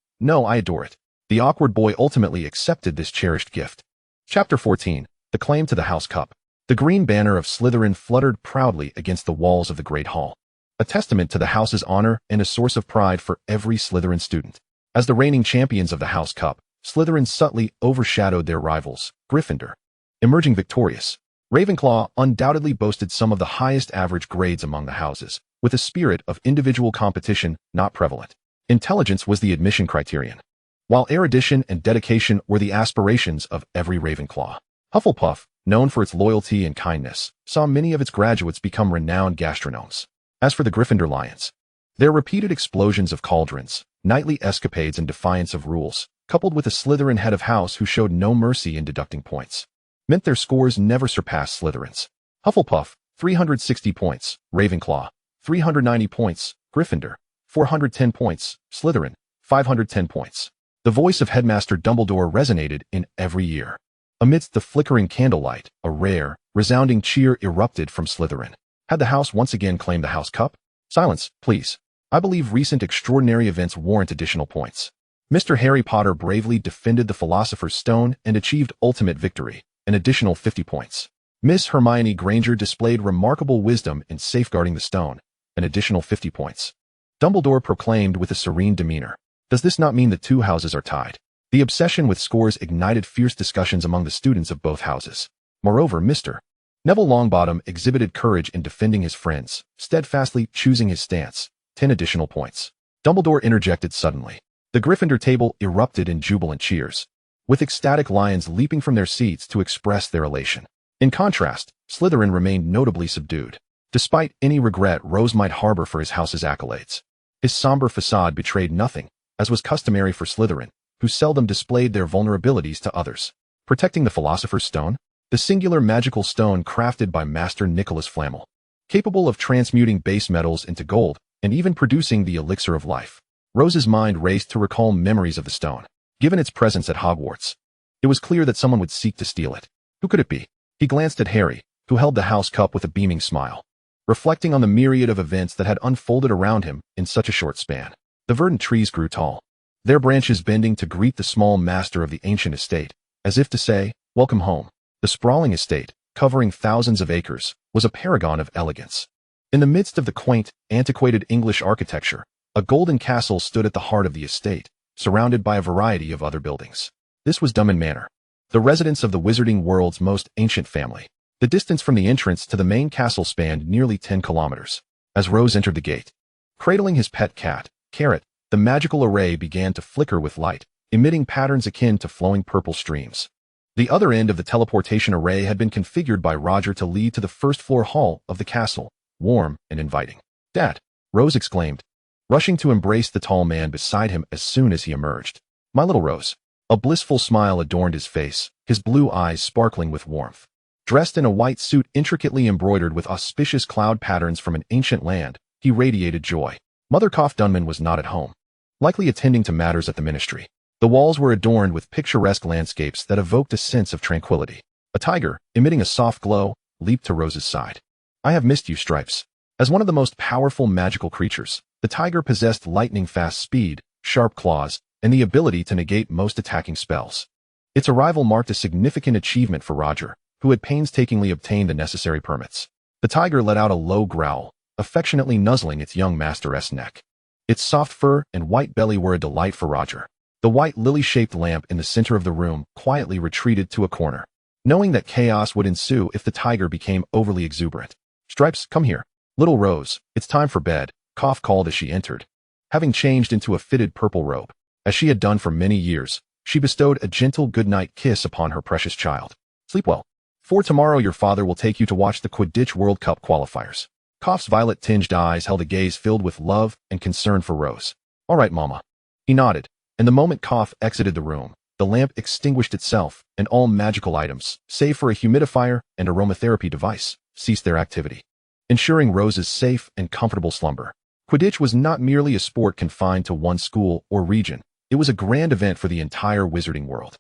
I adore it. The awkward boy ultimately accepted this cherished gift. Chapter 14, The Claim to the House Cup. The green banner of Slytherin fluttered proudly against the walls of the Great Hall, a testament to the house's honor and a source of pride for every Slytherin student. As the reigning champions of the House Cup, Slytherin subtly overshadowed their rivals, Gryffindor, emerging victorious. Ravenclaw undoubtedly boasted some of the highest average grades among the houses, with a spirit of individual competition not prevalent. Intelligence was the admission criterion, while erudition and dedication were the aspirations of every Ravenclaw. Hufflepuff, known for its loyalty and kindness, saw many of its graduates become renowned gastronomes. As for the Gryffindor Lions, their repeated explosions of cauldrons, nightly escapades and defiance of rules, coupled with a Slytherin head of house who showed no mercy in deducting points, meant their scores never surpassed Slytherin's. Hufflepuff, 360 points, Ravenclaw, 390 points, Gryffindor, 410 points, Slytherin, 510 points. The voice of Headmaster Dumbledore resonated in every ear. Amidst the flickering candlelight, a rare, resounding cheer erupted from Slytherin. Had the house once again claimed the House Cup? Silence, please. I believe recent extraordinary events warrant additional points. Mr. Harry Potter bravely defended the Philosopher's Stone and achieved ultimate victory, an additional 50 points. Miss Hermione Granger displayed remarkable wisdom in safeguarding the stone, an additional 50 points. Dumbledore proclaimed with a serene demeanor. Does this not mean the two houses are tied? The obsession with scores ignited fierce discussions among the students of both houses. Moreover, Mr. Neville Longbottom exhibited courage in defending his friends, steadfastly choosing his stance, 10 additional points. Dumbledore interjected suddenly. The Gryffindor table erupted in jubilant cheers, with ecstatic lions leaping from their seats to express their elation. In contrast, Slytherin remained notably subdued, despite any regret Rose might harbor for his house's accolades. His somber facade betrayed nothing, as was customary for Slytherin, who seldom displayed their vulnerabilities to others. Protecting the Philosopher's Stone, the singular magical stone crafted by Master Nicholas Flamel, capable of transmuting base metals into gold and even producing the elixir of life. Rose's mind raced to recall memories of the stone. Given its presence at Hogwarts, it was clear that someone would seek to steal it. Who could it be? He glanced at Harry, who held the House Cup with a beaming smile, reflecting on the myriad of events that had unfolded around him in such a short span. The verdant trees grew tall, their branches bending to greet the small master of the ancient estate, as if to say, welcome home. The sprawling estate, covering thousands of acres, was a paragon of elegance. In the midst of the quaint, antiquated English architecture, a golden castle stood at the heart of the estate, surrounded by a variety of other buildings. This was Dummin Manor, the residence of the wizarding world's most ancient family. The distance from the entrance to the main castle spanned nearly 10 kilometers. As Rose entered the gate, cradling his pet cat, Carrot, the magical array began to flicker with light, emitting patterns akin to flowing purple streams. The other end of the teleportation array had been configured by Roger to lead to the first-floor hall of the castle, warm and inviting. Dad, Rose exclaimed, rushing to embrace the tall man beside him as soon as he emerged. My little Rose. A blissful smile adorned his face, his blue eyes sparkling with warmth. Dressed in a white suit intricately embroidered with auspicious cloud patterns from an ancient land, he radiated joy. Mother Cough Dunman was not at home, likely attending to matters at the ministry. The walls were adorned with picturesque landscapes that evoked a sense of tranquility. A tiger, emitting a soft glow, leaped to Rose's side. I have missed you, Stripes. As one of the most powerful magical creatures, the tiger possessed lightning-fast speed, sharp claws, and the ability to negate most attacking spells. Its arrival marked a significant achievement for Roger, who had painstakingly obtained the necessary permits. The tiger let out a low growl, affectionately nuzzling its young master's neck. Its soft fur and white belly were a delight for Roger. The white lily-shaped lamp in the center of the room quietly retreated to a corner, knowing that chaos would ensue if the tiger became overly exuberant. "Stripes, come here. Little Rose, it's time for bed," Cough called as she entered. Having changed into a fitted purple robe, as she had done for many years, she bestowed a gentle goodnight kiss upon her precious child. "Sleep well. For tomorrow your father will take you to watch the Quidditch World Cup qualifiers." Cough's violet-tinged eyes held a gaze filled with love and concern for Rose. "All right, Mama." He nodded, and the moment Cough exited the room, the lamp extinguished itself, and all magical items, save for a humidifier and aromatherapy device, ceased their activity, ensuring Rose's safe and comfortable slumber. Quidditch was not merely a sport confined to one school or region. It was a grand event for the entire wizarding world.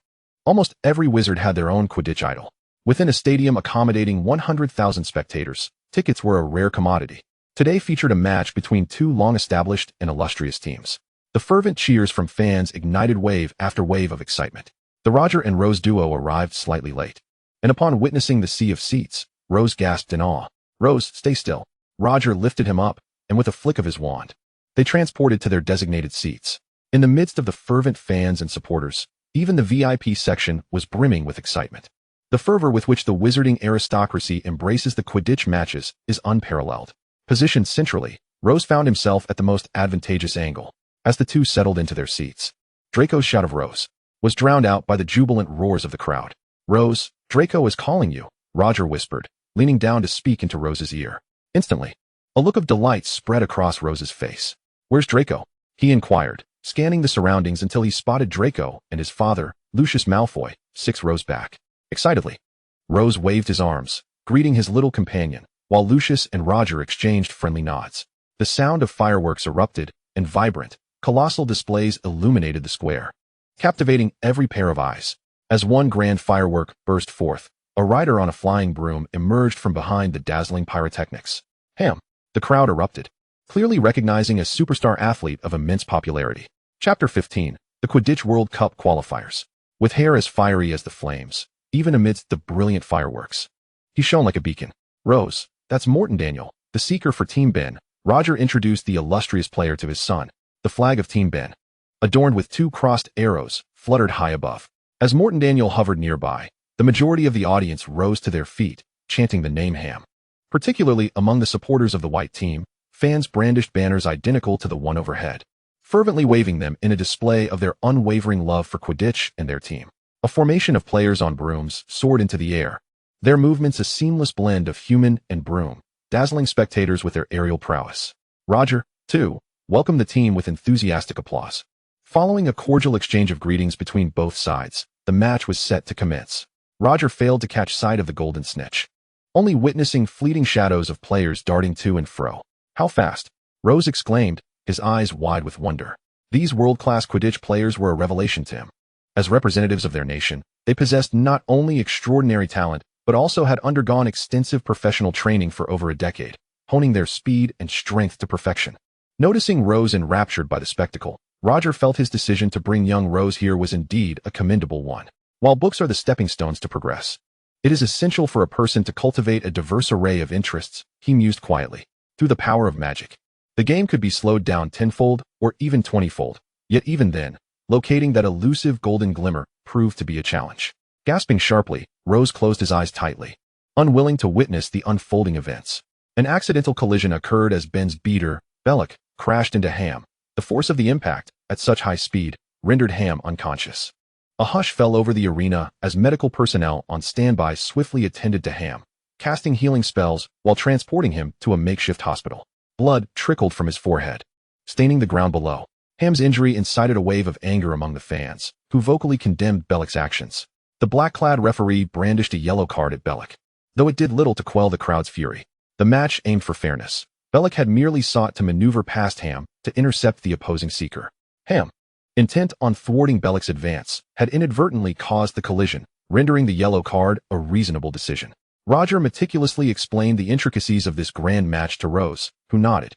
Almost every wizard had their own Quidditch idol. Within a stadium accommodating 100,000 spectators, tickets were a rare commodity. Today featured a match between two long-established and illustrious teams. The fervent cheers from fans ignited wave after wave of excitement. The Roger and Rose duo arrived slightly late, and upon witnessing the sea of seats, Rose gasped in awe. "Rose, stay still." Roger lifted him up, and with a flick of his wand, they transported to their designated seats. In the midst of the fervent fans and supporters, even the VIP section was brimming with excitement. The fervor with which the wizarding aristocracy embraces the Quidditch matches is unparalleled. Positioned centrally, Rose found himself at the most advantageous angle. As the two settled into their seats, Draco's shout of "Rose" was drowned out by the jubilant roars of the crowd. "Rose, Draco is calling you," Roger whispered, leaning down to speak into Rose's ear. Instantly, a look of delight spread across Rose's face. "Where's Draco?" he inquired, scanning the surroundings until he spotted Draco and his father, Lucius Malfoy, 6 rows back. Excitedly, Rose waved his arms, greeting his little companion, while Lucius and Roger exchanged friendly nods. The sound of fireworks erupted, and vibrant, colossal displays illuminated the square, captivating every pair of eyes. As one grand firework burst forth, a rider on a flying broom emerged from behind the dazzling pyrotechnics. "Ham!" The crowd erupted, clearly recognizing a superstar athlete of immense popularity. Chapter 15, The Quidditch World Cup Qualifiers. With hair as fiery as the flames, even amidst the brilliant fireworks, he shone like a beacon. "Rose, that's Morton Daniel, the seeker for Team Ben." Roger introduced the illustrious player to his son. The flag of Team Ben, adorned with 2 crossed arrows, fluttered high above. As Morton Daniel hovered nearby, the majority of the audience rose to their feet, chanting the name Ham. Particularly among the supporters of the white team, fans brandished banners identical to the one overhead, fervently waving them in a display of their unwavering love for Quidditch and their team. A formation of players on brooms soared into the air, their movements a seamless blend of human and broom, dazzling spectators with their aerial prowess. Roger, too, welcomed the team with enthusiastic applause. Following a cordial exchange of greetings between both sides, the match was set to commence. Roger failed to catch sight of the golden snitch, only witnessing fleeting shadows of players darting to and fro. "How fast!" Rose exclaimed, his eyes wide with wonder. These world-class Quidditch players were a revelation to him. As representatives of their nation, they possessed not only extraordinary talent, but also had undergone extensive professional training for over a decade, honing their speed and strength to perfection. Noticing Rose enraptured by the spectacle, Roger felt his decision to bring young Rose here was indeed a commendable one. While books are the stepping stones to progress, it is essential for a person to cultivate a diverse array of interests, he mused quietly. Through the power of magic, the game could be slowed down 10-fold or even 20-fold, yet even then, locating that elusive golden glimmer proved to be a challenge. Gasping sharply, Rose closed his eyes tightly, unwilling to witness the unfolding events. An accidental collision occurred as Ben's beater, Belloc, crashed into Ham. The force of the impact, at such high speed, rendered Ham unconscious. A hush fell over the arena as medical personnel on standby swiftly attended to Ham, casting healing spells while transporting him to a makeshift hospital. Blood trickled from his forehead, staining the ground below. Ham's injury incited a wave of anger among the fans, who vocally condemned Belloc's actions. The black-clad referee brandished a yellow card at Belloc, though it did little to quell the crowd's fury. The match aimed for fairness. Belloc had merely sought to maneuver past Ham to intercept the opposing seeker. Ham, intent on thwarting Belloc's advance, had inadvertently caused the collision, rendering the yellow card a reasonable decision. Roger meticulously explained the intricacies of this grand match to Rose, who nodded,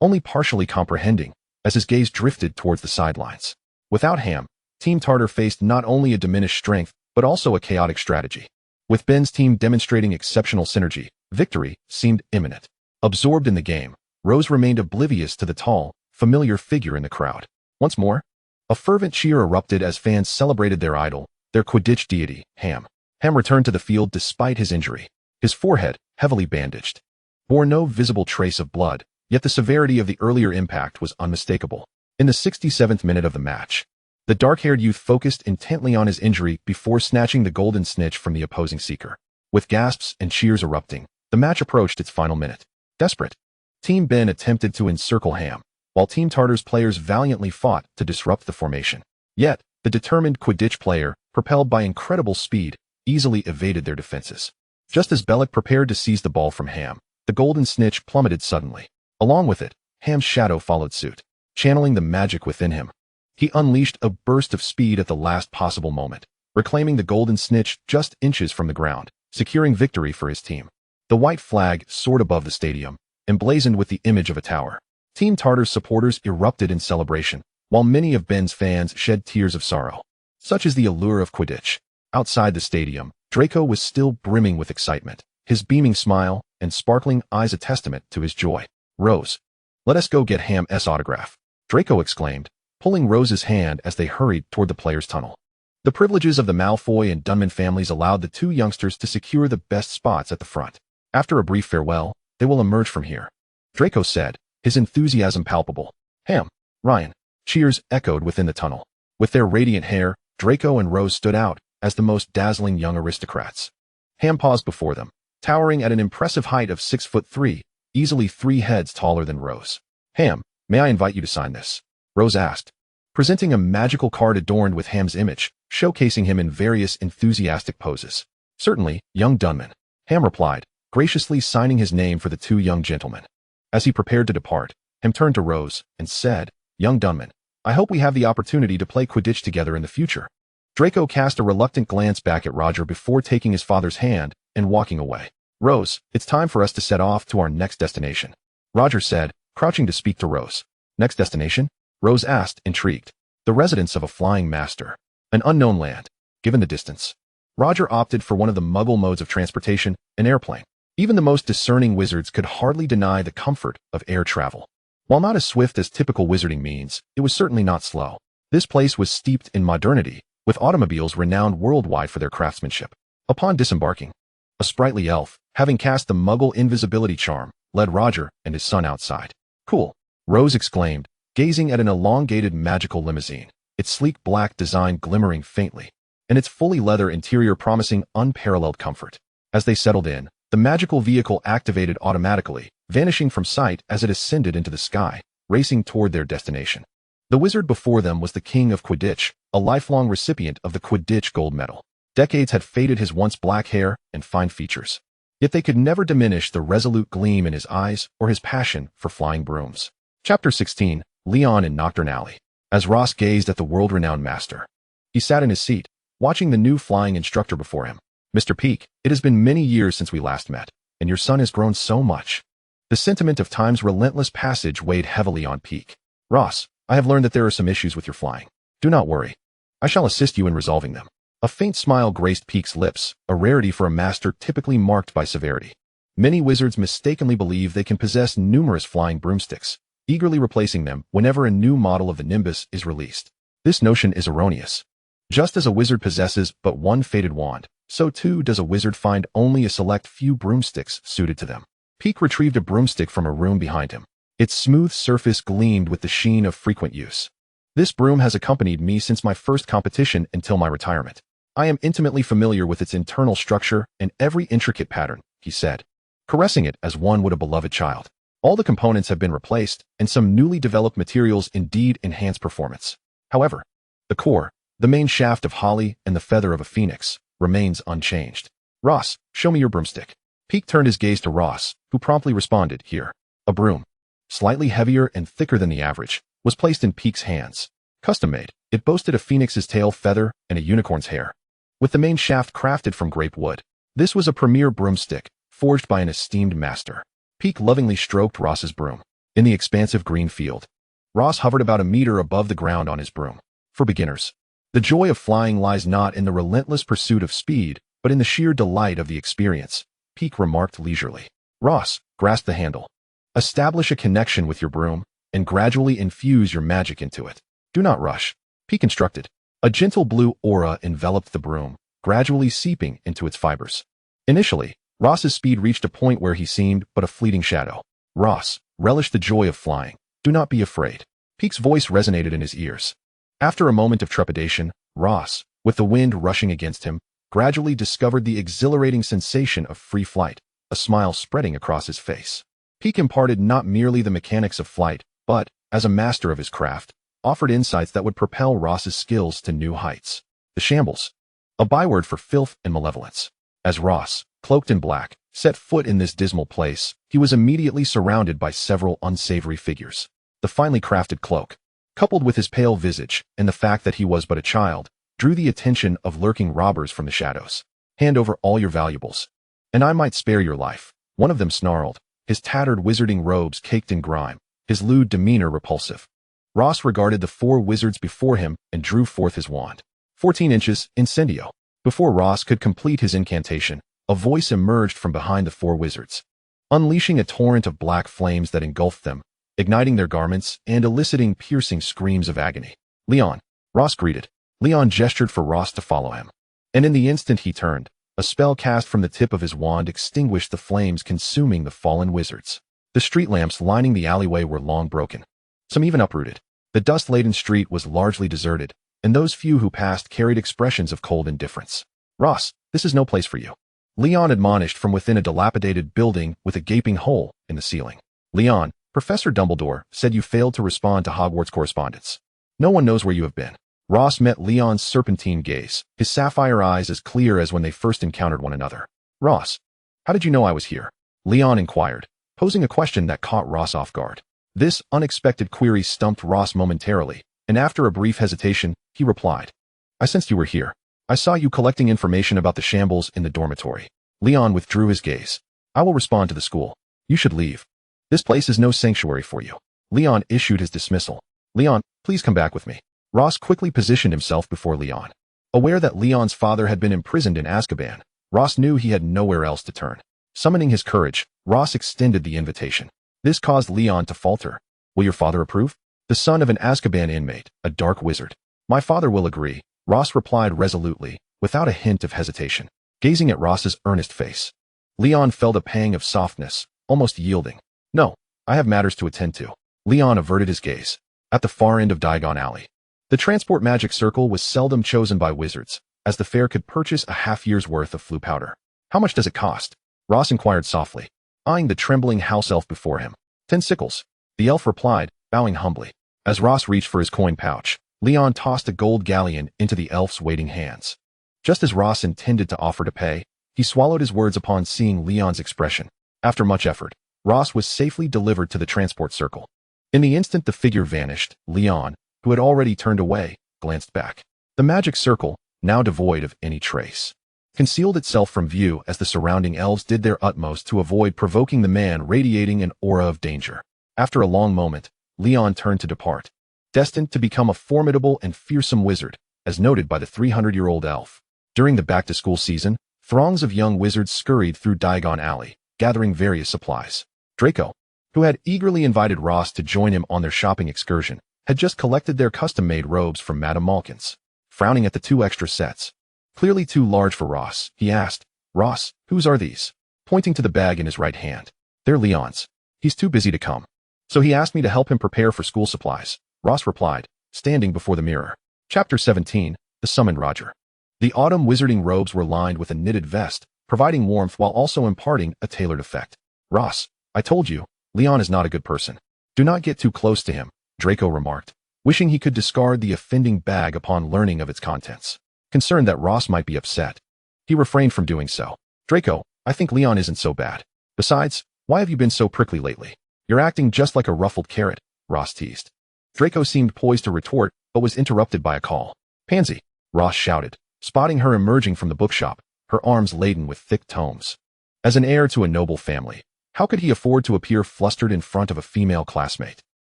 only partially comprehending, as his gaze drifted towards the sidelines. Without Ham, Team Tartar faced not only a diminished strength, but also a chaotic strategy. With Ben's team demonstrating exceptional synergy, victory seemed imminent. Absorbed in the game, Rose remained oblivious to the tall, familiar figure in the crowd. Once more, a fervent cheer erupted as fans celebrated their idol, their Quidditch deity, Ham. Ham returned to the field despite his injury, his forehead heavily bandaged. Bore no visible trace of blood, yet the severity of the earlier impact was unmistakable. In the 67th minute of the match, the dark-haired youth focused intently on his injury before snatching the golden snitch from the opposing seeker. With gasps and cheers erupting, the match approached its final minute. Desperate, Team Ben attempted to encircle Ham, while Team Tartar's players valiantly fought to disrupt the formation. Yet, the determined Quidditch player, propelled by incredible speed, easily evaded their defenses. Just as Bellick prepared to seize the ball from Ham, the golden snitch plummeted suddenly. Along with it, Ham's shadow followed suit, channeling the magic within him. He unleashed a burst of speed at the last possible moment, reclaiming the golden snitch just inches from the ground, securing victory for his team. The white flag soared above the stadium, emblazoned with the image of a tower. Team Tartar's supporters erupted in celebration, while many of Ben's fans shed tears of sorrow. Such is the allure of Quidditch. Outside the stadium, Draco was still brimming with excitement, his beaming smile and sparkling eyes a testament to his joy. "Rose, let us go get Ham's autograph," Draco exclaimed, pulling Rose's hand as they hurried toward the players' tunnel. The privileges of the Malfoy and Dunman families allowed the two youngsters to secure the best spots at the front. After a brief farewell, "They will emerge from here," Draco said, his enthusiasm palpable. "Ham, Ryan," cheers echoed within the tunnel. With their radiant hair, Draco and Rose stood out as the most dazzling young aristocrats. Ham paused before them, towering at an impressive height of 6'3", easily 3 heads taller than Rose. "Ham, may I invite you to sign this?" Rose asked, presenting a magical card adorned with Ham's image, showcasing him in various enthusiastic poses. "Certainly, young Dunman," Ham replied, graciously signing his name for the two young gentlemen. As he prepared to depart, Ham turned to Rose and said, "Young Dunman, I hope we have the opportunity to play Quidditch together in the future." Draco cast a reluctant glance back at Roger before taking his father's hand and walking away. "Rose, it's time for us to set off to our next destination," Roger said, crouching to speak to Rose. "Next destination?" Rose asked, intrigued. "The residence of a flying master. An unknown land, given the distance." Roger opted for one of the Muggle modes of transportation, an airplane. Even the most discerning wizards could hardly deny the comfort of air travel. While not as swift as typical wizarding means, it was certainly not slow. This place was steeped in modernity, with automobiles renowned worldwide for their craftsmanship. Upon disembarking, a sprightly elf, having cast the Muggle invisibility charm, led Roger and his son outside. "Cool," Rose exclaimed, gazing at an elongated magical limousine, its sleek black design glimmering faintly, and its fully leather interior promising unparalleled comfort. As they settled in, the magical vehicle activated automatically, vanishing from sight as it ascended into the sky, racing toward their destination. The wizard before them was the King of Quidditch, a lifelong recipient of the Quidditch Gold Medal. Decades had faded his once black hair and fine features, yet they could never diminish the resolute gleam in his eyes or his passion for flying brooms. Chapter 16, Leon in Nocturne Alley. As Ross gazed at the world-renowned master, he sat in his seat, watching the new flying instructor before him. "Mr. Peake, it has been many years since we last met, and your son has grown so much." The sentiment of time's relentless passage weighed heavily on Peake. "Ross, I have learned that there are some issues with your flying. Do not worry. I shall assist you in resolving them." A faint smile graced Peake's lips, a rarity for a master typically marked by severity. Many wizards mistakenly believe they can possess numerous flying broomsticks, eagerly replacing them whenever a new model of the Nimbus is released. This notion is erroneous. Just as a wizard possesses but one fated wand, so too does a wizard find only a select few broomsticks suited to them. Peake retrieved a broomstick from a room behind him. Its smooth surface gleamed with the sheen of frequent use. "This broom has accompanied me since my first competition until my retirement. I am intimately familiar with its internal structure and every intricate pattern," he said, caressing it as one would a beloved child. "All the components have been replaced, and some newly developed materials indeed enhance performance. However, the core, the main shaft of holly and the feather of a phoenix, remains unchanged. Ross, show me your broomstick." Peake turned his gaze to Ross, who promptly responded, "Here." A broom, slightly heavier and thicker than the average, was placed in Peake's hands. Custom-made, it boasted a phoenix's tail feather and a unicorn's hair, with the main shaft crafted from grape wood. This was a premier broomstick, forged by an esteemed master. Peake lovingly stroked Ross's broom. In the expansive green field, Ross hovered about a meter above the ground on his broom. For beginners, the joy of flying lies not in the relentless pursuit of speed, but in the sheer delight of the experience, Peake remarked leisurely. Ross, grasp the handle. Establish a connection with your broom, and gradually infuse your magic into it. Do not rush, Peake instructed. A gentle blue aura enveloped the broom, gradually seeping into its fibers. Initially, Ross's speed reached a point where he seemed but a fleeting shadow. "Ross, relish the joy of flying. Do not be afraid." Peake's voice resonated in his ears. After a moment of trepidation, Ross, with the wind rushing against him, gradually discovered the exhilarating sensation of free flight, a smile spreading across his face. Peake imparted not merely the mechanics of flight, but, as a master of his craft, offered insights that would propel Ross's skills to new heights. The shambles, a byword for filth and malevolence. As Ross, cloaked in black, set foot in this dismal place, he was immediately surrounded by several unsavory figures. The finely crafted cloak, coupled with his pale visage and the fact that he was but a child, drew the attention of lurking robbers from the shadows. "Hand over all your valuables, and I might spare your life," one of them snarled, his tattered wizarding robes caked in grime, his lewd demeanor repulsive. Ross regarded the 4 wizards before him and drew forth his wand. 14 inches, incendio. Before Ross could complete his incantation, a voice emerged from behind the 4 wizards, unleashing a torrent of black flames that engulfed them, igniting their garments and eliciting piercing screams of agony. "Leon," Ross greeted. Leon gestured for Ross to follow him. And in the instant he turned, a spell cast from the tip of his wand extinguished the flames consuming the fallen wizards. The street lamps lining the alleyway were long broken, some even uprooted. The dust-laden street was largely deserted, and those few who passed carried expressions of cold indifference. "Ross, this is no place for you," Leon admonished from within a dilapidated building with a gaping hole in the ceiling. "Leon, Professor Dumbledore said you failed to respond to Hogwarts correspondence. No one knows where you have been." Ross met Leon's serpentine gaze, his sapphire eyes as clear as when they first encountered one another. "Ross, how did you know I was here?" Leon inquired, posing a question that caught Ross off guard. This unexpected query stumped Ross momentarily, and after a brief hesitation, he replied, "I sensed you were here. I saw you collecting information about the shambles in the dormitory." Leon withdrew his gaze. "I will respond to the school. You should leave. This place is no sanctuary for you." Leon issued his dismissal. "Leon, please come back with me." Ross quickly positioned himself before Leon. Aware that Leon's father had been imprisoned in Azkaban, Ross knew he had nowhere else to turn. Summoning his courage, Ross extended the invitation. This caused Leon to falter. "Will your father approve?" "The son of an Azkaban inmate, a dark wizard." "My father will agree," Ross replied resolutely, without a hint of hesitation. Gazing at Ross's earnest face, Leon felt a pang of softness, almost yielding. "No, I have matters to attend to." Leon averted his gaze. At the far end of Diagon Alley, the transport magic circle was seldom chosen by wizards, as the fair could purchase a half-year's worth of flu powder. "How much does it cost?" Ross inquired softly, eyeing the trembling house elf before him. 10 sickles, the elf replied, bowing humbly. As Ross reached for his coin pouch, Leon tossed a gold galleon into the elf's waiting hands. Just as Ross intended to offer to pay, he swallowed his words upon seeing Leon's expression. After much effort, Ross was safely delivered to the transport circle. In the instant the figure vanished, Leon, who had already turned away, glanced back. The magic circle, now devoid of any trace, concealed itself from view as the surrounding elves did their utmost to avoid provoking the man radiating an aura of danger. After a long moment, Leon turned to depart, destined to become a formidable and fearsome wizard, as noted by the 300-year-old elf. During the back-to-school season, throngs of young wizards scurried through Diagon Alley, gathering various supplies. Draco, who had eagerly invited Ross to join him on their shopping excursion, had just collected their custom-made robes from Madame Malkin's. Frowning at the 2 extra sets, clearly too large for Ross, he asked, "Ross, whose are these?" Pointing to the bag in his right hand. "They're Leon's. He's too busy to come. So he asked me to help him prepare for school supplies," Ross replied, standing before the mirror. Chapter 17, The Summoned Roger. The autumn wizarding robes were lined with a knitted vest, providing warmth while also imparting a tailored effect. "Ross, I told you, Leon is not a good person. Do not get too close to him," Draco remarked, wishing he could discard the offending bag upon learning of its contents. Concerned that Ross might be upset, he refrained from doing so. "Draco, I think Leon isn't so bad. Besides, why have you been so prickly lately? You're acting just like a ruffled carrot," Ross teased. Draco seemed poised to retort, but was interrupted by a call. "Pansy," Ross shouted, spotting her emerging from the bookshop, her arms laden with thick tomes. As an heir to a noble family, how could he afford to appear flustered in front of a female classmate?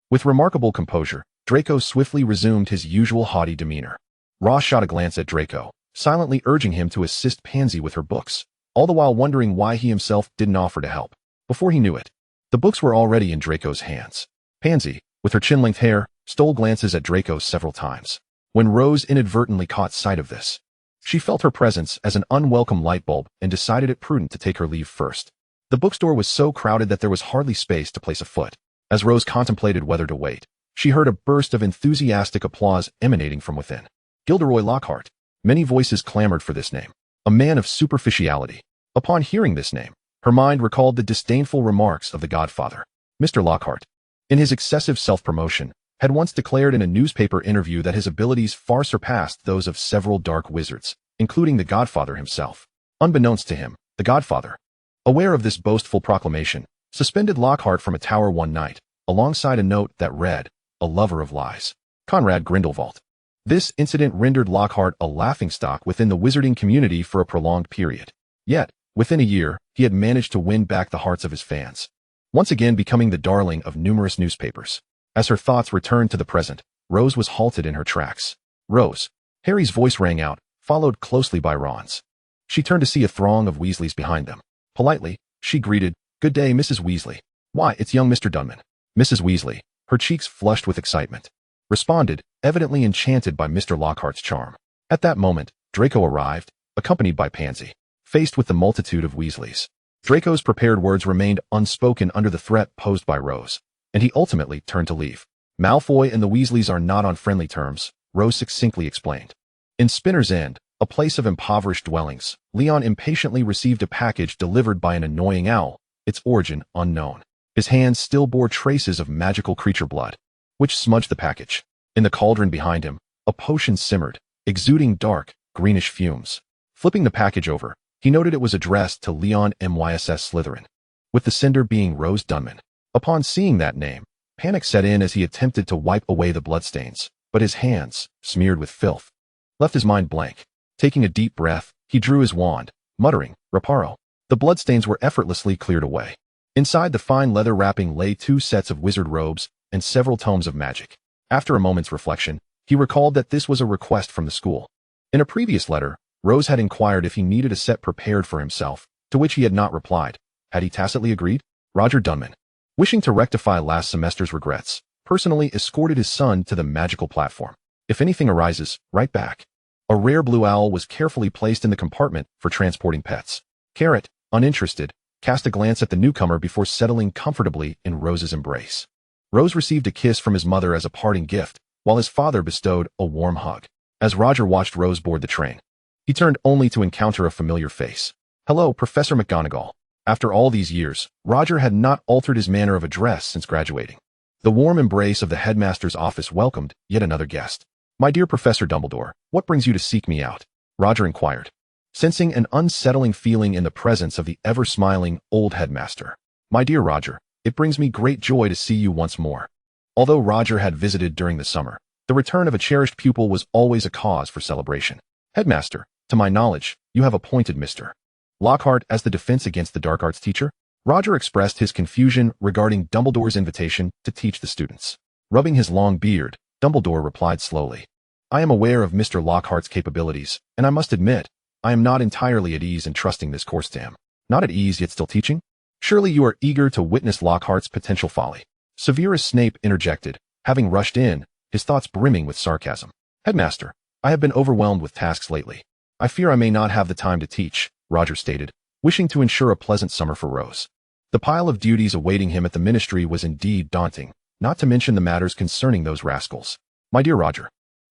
With remarkable composure, Draco swiftly resumed his usual haughty demeanor. Ross shot a glance at Draco, silently urging him to assist Pansy with her books, all the while wondering why he himself didn't offer to help. Before he knew it, the books were already in Draco's hands. Pansy, with her chin-length hair, stole glances at Draco several times. When Rose inadvertently caught sight of this, She felt her presence as an unwelcome light bulb and decided it prudent to take her leave first. The bookstore was so crowded that there was hardly space to place a foot. As Rose contemplated whether to wait, she heard a burst of enthusiastic applause emanating from within. Gilderoy Lockhart. Many voices clamored for this name. A man of superficiality. Upon hearing this name, her mind recalled the disdainful remarks of the godfather. Mr. Lockhart, in his excessive self-promotion, had once declared in a newspaper interview that his abilities far surpassed those of several dark wizards, including the godfather himself. Unbeknownst to him, the godfather, aware of this boastful proclamation, suspended Lockhart from a tower one night, alongside a note that read, "A lover of lies. Conrad Grindelwald." This incident rendered Lockhart a laughingstock within the wizarding community for a prolonged period. Yet, within a year, he had managed to win back the hearts of his fans, once again becoming the darling of numerous newspapers. As her thoughts returned to the present, Rose was halted in her tracks. "Rose." Harry's voice rang out, followed closely by Ron's. She turned to see a throng of Weasleys behind them. Politely, she greeted, "Good day, Mrs. Weasley." "Why, it's young Mr. Dunman." Mrs. Weasley, her cheeks flushed with excitement, responded, evidently enchanted by Mr. Lockhart's charm. At that moment, Draco arrived, accompanied by Pansy. Faced with the multitude of Weasleys, Draco's prepared words remained unspoken under the threat posed by Rose, and he ultimately turned to leave. "Malfoy and the Weasleys are not on friendly terms," Rose succinctly explained. In Spinner's End, a place of impoverished dwellings, Leon impatiently received a package delivered by an annoying owl, its origin unknown. His hands still bore traces of magical creature blood, which smudged the package. In the cauldron behind him, a potion simmered, exuding dark, greenish fumes. Flipping the package over, he noted it was addressed to Leon MYSS Slytherin, with the sender being Rose Dunman. Upon seeing that name, panic set in as he attempted to wipe away the bloodstains, but his hands, smeared with filth, left his mind blank. Taking a deep breath, he drew his wand, muttering, "Reparo." The bloodstains were effortlessly cleared away. Inside the fine leather wrapping lay 2 sets of wizard robes and several tomes of magic. After a moment's reflection, he recalled that this was a request from the school. In a previous letter, Rose had inquired if he needed a set prepared for himself, to which he had not replied. Had he tacitly agreed? Roger Dunman, wishing to rectify last semester's regrets, personally escorted his son to the magical platform. "If anything arises, write back." A rare blue owl was carefully placed in the compartment for transporting pets. Carrot, uninterested, cast a glance at the newcomer before settling comfortably in Rose's embrace. Rose received a kiss from his mother as a parting gift, while his father bestowed a warm hug. As Roger watched Rose board the train, he turned only to encounter a familiar face. "Hello, Professor McGonagall." After all these years, Roger had not altered his manner of address since graduating. The warm embrace of the headmaster's office welcomed yet another guest. "My dear Professor Dumbledore, what brings you to seek me out?" Roger inquired, sensing an unsettling feeling in the presence of the ever-smiling old headmaster. "My dear Roger, it brings me great joy to see you once more." Although Roger had visited during the summer, the return of a cherished pupil was always a cause for celebration. "Headmaster, to my knowledge, you have appointed Mr. Lockhart as the defense against the dark arts teacher?" Roger expressed his confusion regarding Dumbledore's invitation to teach the students. Rubbing his long beard, Dumbledore replied slowly, "I am aware of Mr. Lockhart's capabilities, and I must admit, I am not entirely at ease in trusting this course to him." "Not at ease yet still teaching? Surely you are eager to witness Lockhart's potential folly." Severus Snape interjected, having rushed in, his thoughts brimming with sarcasm. "Headmaster, I have been overwhelmed with tasks lately. I fear I may not have the time to teach," Roger stated, wishing to ensure a pleasant summer for Rose. The pile of duties awaiting him at the ministry was indeed daunting, not to mention the matters concerning those rascals. "My dear Roger,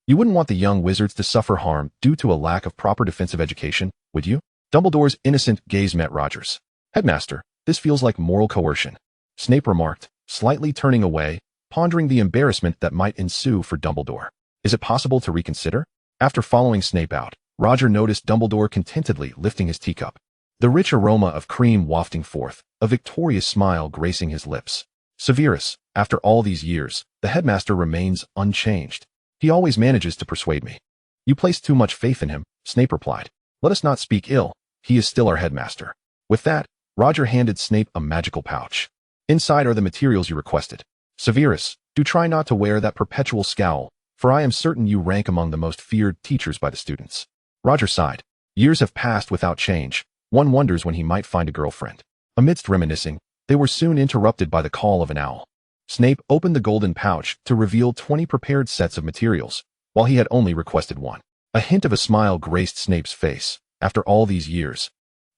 you wouldn't want the young wizards to suffer harm due to a lack of proper defensive education, would you?" Dumbledore's innocent gaze met Roger's. "Headmaster, this feels like moral coercion," Snape remarked, slightly turning away, pondering the embarrassment that might ensue for Dumbledore. "Is it possible to reconsider?" After following Snape out, Roger noticed Dumbledore contentedly lifting his teacup, the rich aroma of cream wafting forth, a victorious smile gracing his lips. "Severus, after all these years, the headmaster remains unchanged. He always manages to persuade me." "You place too much faith in him," Snape replied. "Let us not speak ill. He is still our headmaster." With that, Roger handed Snape a magical pouch. "Inside are the materials you requested. Severus, do try not to wear that perpetual scowl, for I am certain you rank among the most feared teachers by the students." Roger sighed. Years have passed without change. One wonders when he might find a girlfriend. Amidst reminiscing, they were soon interrupted by the call of an owl. Snape opened the golden pouch to reveal 20 prepared sets of materials, while he had only requested one. A hint of a smile graced Snape's face. After all these years,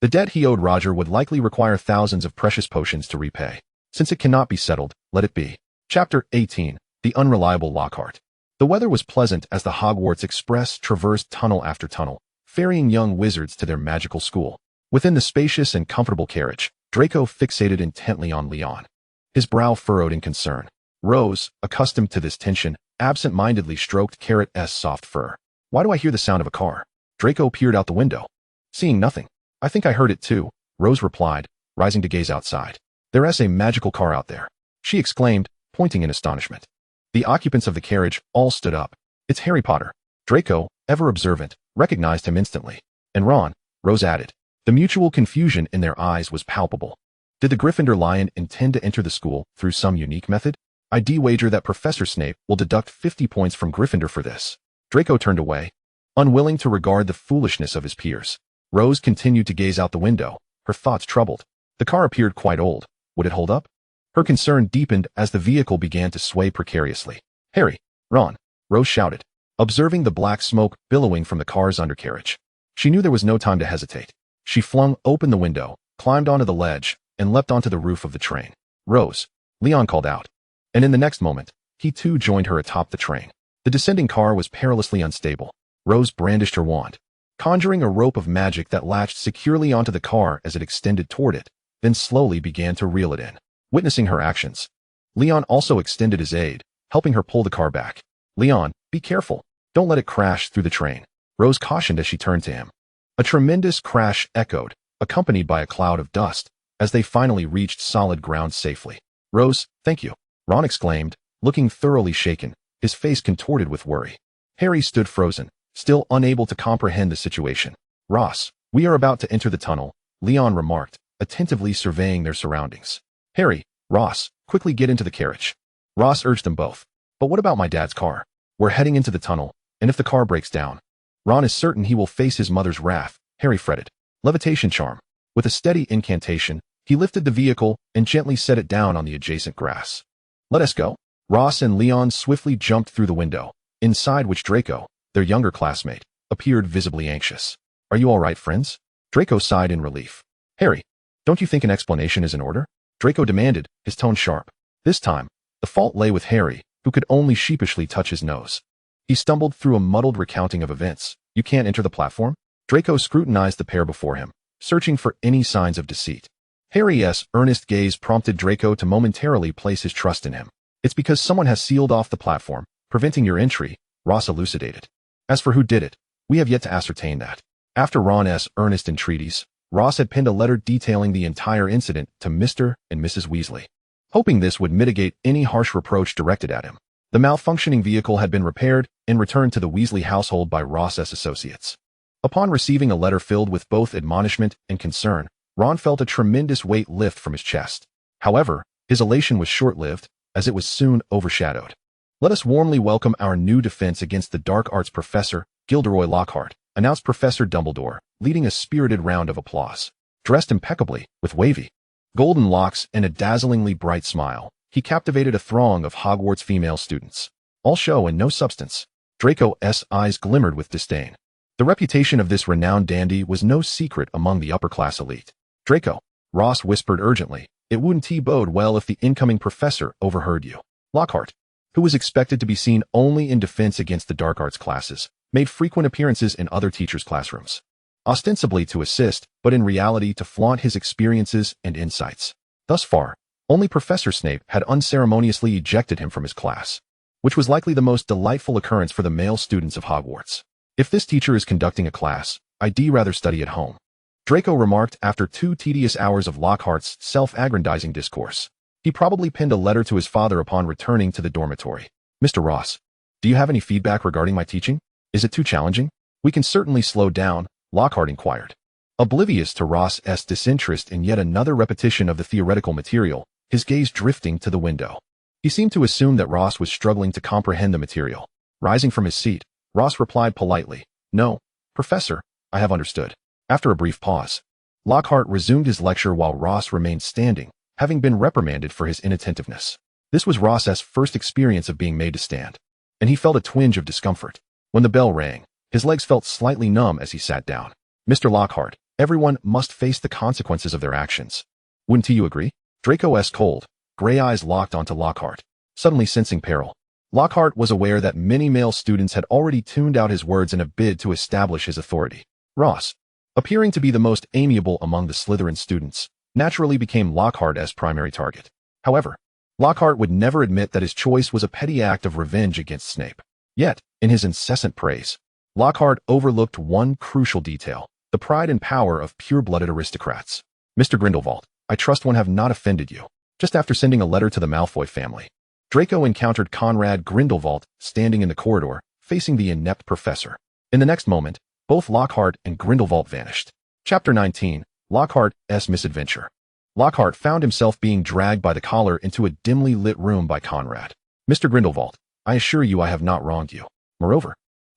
the debt he owed Roger would likely require thousands of precious potions to repay. Since it cannot be settled, let it be. Chapter 18. The Unreliable Lockhart. The weather was pleasant as the Hogwarts Express traversed tunnel after tunnel, ferrying young wizards to their magical school. Within the spacious and comfortable carriage, Draco fixated intently on Leon. His brow furrowed in concern. Rose, accustomed to this tension, absent-mindedly stroked Carrot's soft fur. Why do I hear the sound of a car? Draco peered out the window. Seeing nothing. I think I heard it too, Rose replied, rising to gaze outside. There's a magical car out there, she exclaimed, pointing in astonishment. The occupants of the carriage all stood up. It's Harry Potter. Draco, ever observant, recognized him instantly. And Ron, Rose added. The mutual confusion in their eyes was palpable. Did the Gryffindor Lion intend to enter the school through some unique method? I'd wager that Professor Snape will deduct 50 points from Gryffindor for this. Draco turned away, unwilling to regard the foolishness of his peers. Rose continued to gaze out the window, her thoughts troubled. The car appeared quite old. Would it hold up? Her concern deepened as the vehicle began to sway precariously. Harry, Ron, Rose shouted, observing the black smoke billowing from the car's undercarriage. She knew there was no time to hesitate. She flung open the window, climbed onto the ledge, and leapt onto the roof of the train. Rose, Leon called out. And in the next moment, he too joined her atop the train. The descending car was perilously unstable. Rose brandished her wand, conjuring a rope of magic that latched securely onto the car as it extended toward it, then slowly began to reel it in. Witnessing her actions, Leon also extended his aid, helping her pull the car back. Leon, be careful. Don't let it crash through the train, Rose cautioned as she turned to him. A tremendous crash echoed, accompanied by a cloud of dust, as they finally reached solid ground safely. Rose, thank you, Ron exclaimed, looking thoroughly shaken, his face contorted with worry. Harry stood frozen, still unable to comprehend the situation. Ross, we are about to enter the tunnel, Leon remarked, attentively surveying their surroundings. Harry, Ross, quickly get into the carriage. Ross urged them both. But what about my dad's car? We're heading into the tunnel, and if the car breaks down, Ron is certain he will face his mother's wrath, Harry fretted. Levitation charm. With a steady incantation, he lifted the vehicle and gently set it down on the adjacent grass. Let us go. Ross and Leon swiftly jumped through the window, inside which Draco, their younger classmate, appeared visibly anxious. Are you all right, friends? Draco sighed in relief. Harry, don't you think an explanation is in order? Draco demanded, his tone sharp. This time, the fault lay with Harry, who could only sheepishly touch his nose. He stumbled through a muddled recounting of events. You can't enter the platform? Draco scrutinized the pair before him, searching for any signs of deceit. Harry's earnest gaze prompted Draco to momentarily place his trust in him. It's because someone has sealed off the platform, preventing your entry, Ross elucidated. As for who did it, we have yet to ascertain that. After Ron's earnest entreaties, Ross had penned a letter detailing the entire incident to Mr. and Mrs. Weasley, hoping this would mitigate any harsh reproach directed at him. The malfunctioning vehicle had been repaired and returned to the Weasley household by Ross's associates. Upon receiving a letter filled with both admonishment and concern, Ron felt a tremendous weight lift from his chest. However, his elation was short-lived, as it was soon overshadowed. Let us warmly welcome our new defense against the dark arts professor, Gilderoy Lockhart, announced Professor Dumbledore, leading a spirited round of applause. Dressed impeccably, with wavy golden locks and a dazzlingly bright smile, he captivated a throng of Hogwarts female students. All show and no substance. Draco's eyes glimmered with disdain. The reputation of this renowned dandy was no secret among the upper-class elite. Draco, Ross whispered urgently, it wouldn't bode well if the incoming professor overheard you. Lockhart, who was expected to be seen only in defense against the dark arts classes, made frequent appearances in other teachers' classrooms, ostensibly to assist, but in reality to flaunt his experiences and insights. Thus far, only Professor Snape had unceremoniously ejected him from his class, which was likely the most delightful occurrence for the male students of Hogwarts. If this teacher is conducting a class, I'd rather study at home, Draco remarked after 2 tedious hours of Lockhart's self-aggrandizing discourse. He probably penned a letter to his father upon returning to the dormitory. Mr. Ross, do you have any feedback regarding my teaching? Is it too challenging? We can certainly slow down, Lockhart inquired. Oblivious to Ross's disinterest in yet another repetition of the theoretical material, his gaze drifting to the window. He seemed to assume that Ross was struggling to comprehend the material. Rising from his seat, Ross replied politely, No, Professor, I have understood. After a brief pause, Lockhart resumed his lecture while Ross remained standing, having been reprimanded for his inattentiveness. This was Ross's first experience of being made to stand, and he felt a twinge of discomfort. When the bell rang, His legs felt slightly numb as he sat down. Mr. Lockhart, everyone must face the consequences of their actions. Wouldn't you agree? Draco's cold, gray eyes locked onto Lockhart, suddenly sensing peril. Lockhart was aware that many male students had already tuned out his words in a bid to establish his authority. Ross, appearing to be the most amiable among the Slytherin students, naturally became Lockhart's primary target. However, Lockhart would never admit that his choice was a petty act of revenge against Snape. Yet, in his incessant praise, Lockhart overlooked one crucial detail: the pride and power of pure-blooded aristocrats. Mr. Grindelwald, I trust one have not offended you. Just after sending a letter to the Malfoy family, Draco encountered Conrad Grindelwald standing in the corridor, facing the inept professor. In the next moment, both Lockhart and Grindelwald vanished. Chapter 19, Lockhart's Misadventure. Lockhart found himself being dragged by the collar into a dimly lit room by Conrad. Mr. Grindelwald, I assure you I have not wronged you. Moreover,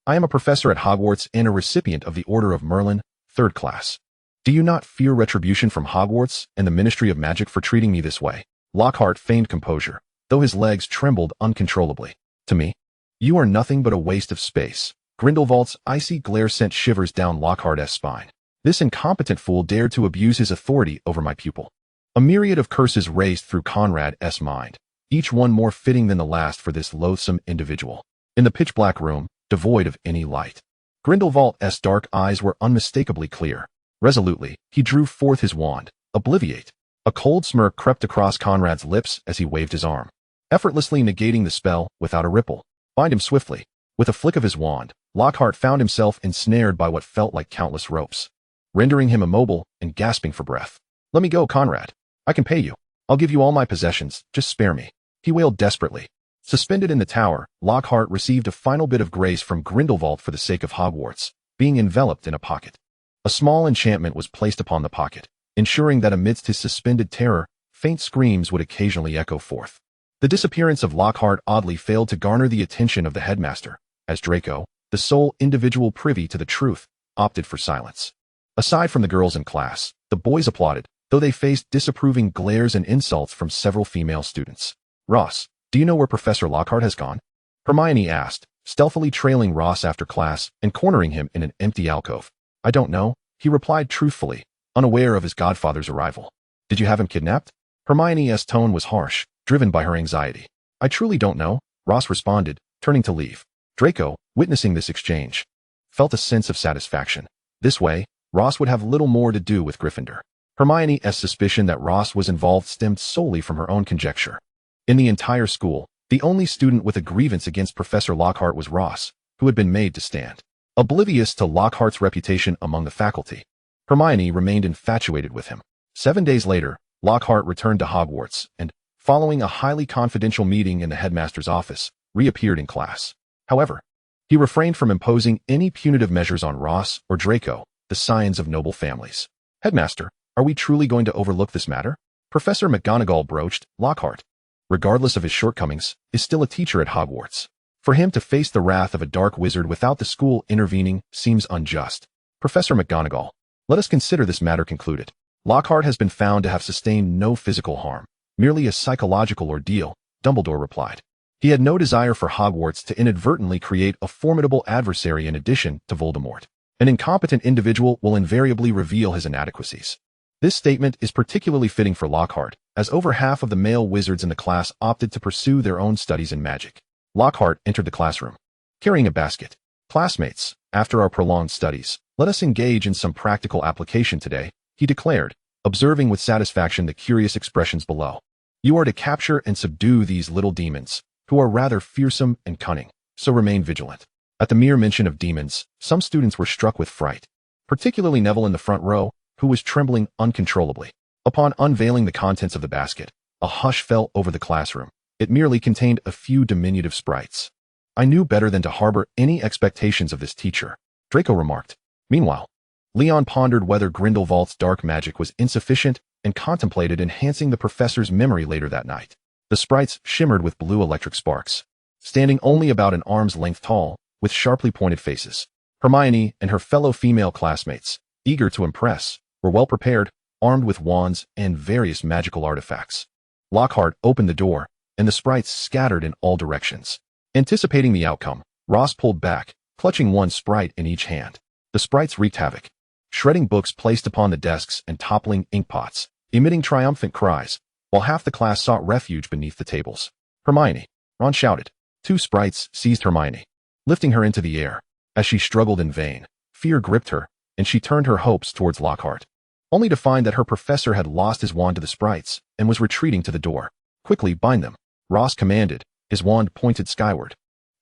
I am a professor at Hogwarts and a recipient of the Order of Merlin, 3rd class. Do you not fear retribution from Hogwarts and the Ministry of Magic for treating me this way? Lockhart feigned composure, though his legs trembled uncontrollably. To me, you are nothing but a waste of space. Grindelwald's icy glare sent shivers down Lockhart's spine. This incompetent fool dared to abuse his authority over my pupil. A myriad of curses raced through Conrad's mind, each one more fitting than the last for this loathsome individual. In the pitch-black room, devoid of any light, Grindelwald's dark eyes were unmistakably clear. Resolutely, he drew forth his wand. Obliviate. A cold smirk crept across Conrad's lips as he waved his arm, effortlessly negating the spell without a ripple. Bind him swiftly. With a flick of his wand, Lockhart found himself ensnared by what felt like countless ropes, rendering him immobile and gasping for breath. Let me go, Conrad. I can pay you. I'll give you all my possessions. Just spare me. He wailed desperately. Suspended in the tower, Lockhart received a final bit of grace from Grindelwald for the sake of Hogwarts, being enveloped in a pocket. A small enchantment was placed upon the pocket, ensuring that amidst his suspended terror, faint screams would occasionally echo forth. The disappearance of Lockhart oddly failed to garner the attention of the headmaster, as Draco, the sole individual privy to the truth, opted for silence. Aside from the girls in class, the boys applauded, though they faced disapproving glares and insults from several female students. Ross, do you know where Professor Lockhart has gone? Hermione asked, stealthily trailing Ross after class and cornering him in an empty alcove. I don't know, he replied truthfully, unaware of his godfather's arrival. Did you have him kidnapped? Hermione's tone was harsh, driven by her anxiety. I truly don't know, Ross responded, turning to leave. Draco, witnessing this exchange, felt a sense of satisfaction. This way, Ross would have little more to do with Gryffindor. Hermione's suspicion that Ross was involved stemmed solely from her own conjecture. In the entire school, the only student with a grievance against Professor Lockhart was Ross, who had been made to stand. Oblivious to Lockhart's reputation among the faculty, Hermione remained infatuated with him. 7 days later, Lockhart returned to Hogwarts and, following a highly confidential meeting in the headmaster's office, reappeared in class. However, he refrained from imposing any punitive measures on Ross or Draco, the scions of noble families. Headmaster, are we truly going to overlook this matter? Professor McGonagall broached. Lockhart, regardless of his shortcomings, is still a teacher at Hogwarts. For him to face the wrath of a dark wizard without the school intervening seems unjust. Professor McGonagall, let us consider this matter concluded. Lockhart has been found to have sustained no physical harm, merely a psychological ordeal, Dumbledore replied. He had no desire for Hogwarts to inadvertently create a formidable adversary in addition to Voldemort. An incompetent individual will invariably reveal his inadequacies. This statement is particularly fitting for Lockhart, as over half of the male wizards in the class opted to pursue their own studies in magic. Lockhart entered the classroom, carrying a basket. Classmates, after our prolonged studies, let us engage in some practical application today, he declared, observing with satisfaction the curious expressions below. You are to capture and subdue these little demons, who are rather fearsome and cunning, so remain vigilant. At the mere mention of demons, some students were struck with fright, particularly Neville in the front row, who was trembling uncontrollably. Upon unveiling the contents of the basket, a hush fell over the classroom. It merely contained a few diminutive sprites. I knew better than to harbor any expectations of this teacher, Draco remarked. Meanwhile, Leon pondered whether Grindelwald's dark magic was insufficient and contemplated enhancing the professor's memory later that night. The sprites shimmered with blue electric sparks, standing only about an arm's length tall, with sharply pointed faces. Hermione and her fellow female classmates, eager to impress, were well prepared, armed with wands and various magical artifacts. Lockhart opened the door, and the sprites scattered in all directions. Anticipating the outcome, Ross pulled back, clutching one sprite in each hand. The sprites wreaked havoc, shredding books placed upon the desks and toppling inkpots, emitting triumphant cries, while half the class sought refuge beneath the tables. Hermione! Ron shouted. Two sprites seized Hermione, lifting her into the air. As she struggled in vain, fear gripped her, and she turned her hopes towards Lockhart, only to find that her professor had lost his wand to the sprites and was retreating to the door. Quickly bind them, Ross commanded, his wand pointed skyward,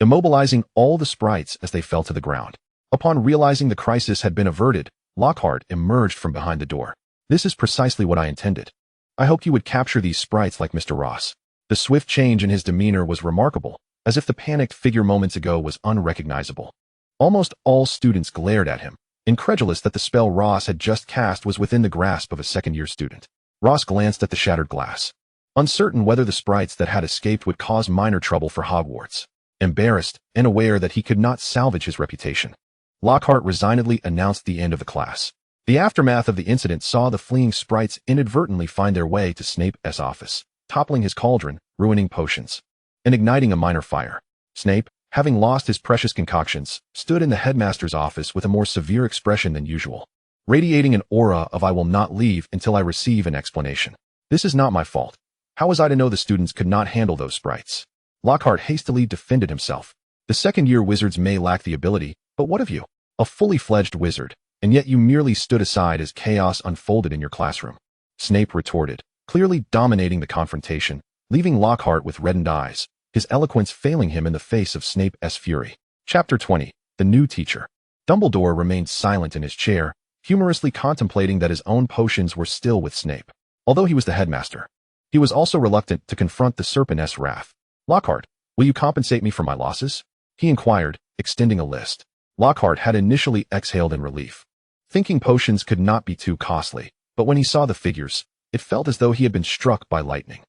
immobilizing all the sprites as they fell to the ground. Upon realizing the crisis had been averted, Lockhart emerged from behind the door. This is precisely what I intended. I hoped you would capture these sprites like Mr. Ross. The swift change in his demeanor was remarkable, as if the panicked figure moments ago was unrecognizable. Almost all students glared at him, incredulous that the spell Ross had just cast was within the grasp of a second-year student. Ross glanced at the shattered glass, uncertain whether the sprites that had escaped would cause minor trouble for Hogwarts. Embarrassed and aware that he could not salvage his reputation, Lockhart resignedly announced the end of the class. The aftermath of the incident saw the fleeing sprites inadvertently find their way to Snape's office, toppling his cauldron, ruining potions, and igniting a minor fire. Snape, having lost his precious concoctions, stood in the headmaster's office with a more severe expression than usual, radiating an aura of "I will not leave until I receive an explanation. This is not my fault. How was I to know the students could not handle those sprites?" Lockhart hastily defended himself. The second-year wizards may lack the ability, but what of you? A fully fledged wizard, and yet you merely stood aside as chaos unfolded in your classroom. Snape retorted, clearly dominating the confrontation, leaving Lockhart with reddened eyes, his eloquence failing him in the face of Snape's fury. Chapter 20. The New Teacher. Dumbledore remained silent in his chair, humorously contemplating that his own potions were still with Snape. Although he was the headmaster, he was also reluctant to confront the serpent's wrath. Lockhart, will you compensate me for my losses? He inquired, extending a list. Lockhart had initially exhaled in relief, thinking potions could not be too costly, but when he saw the figures, it felt as though he had been struck by lightning.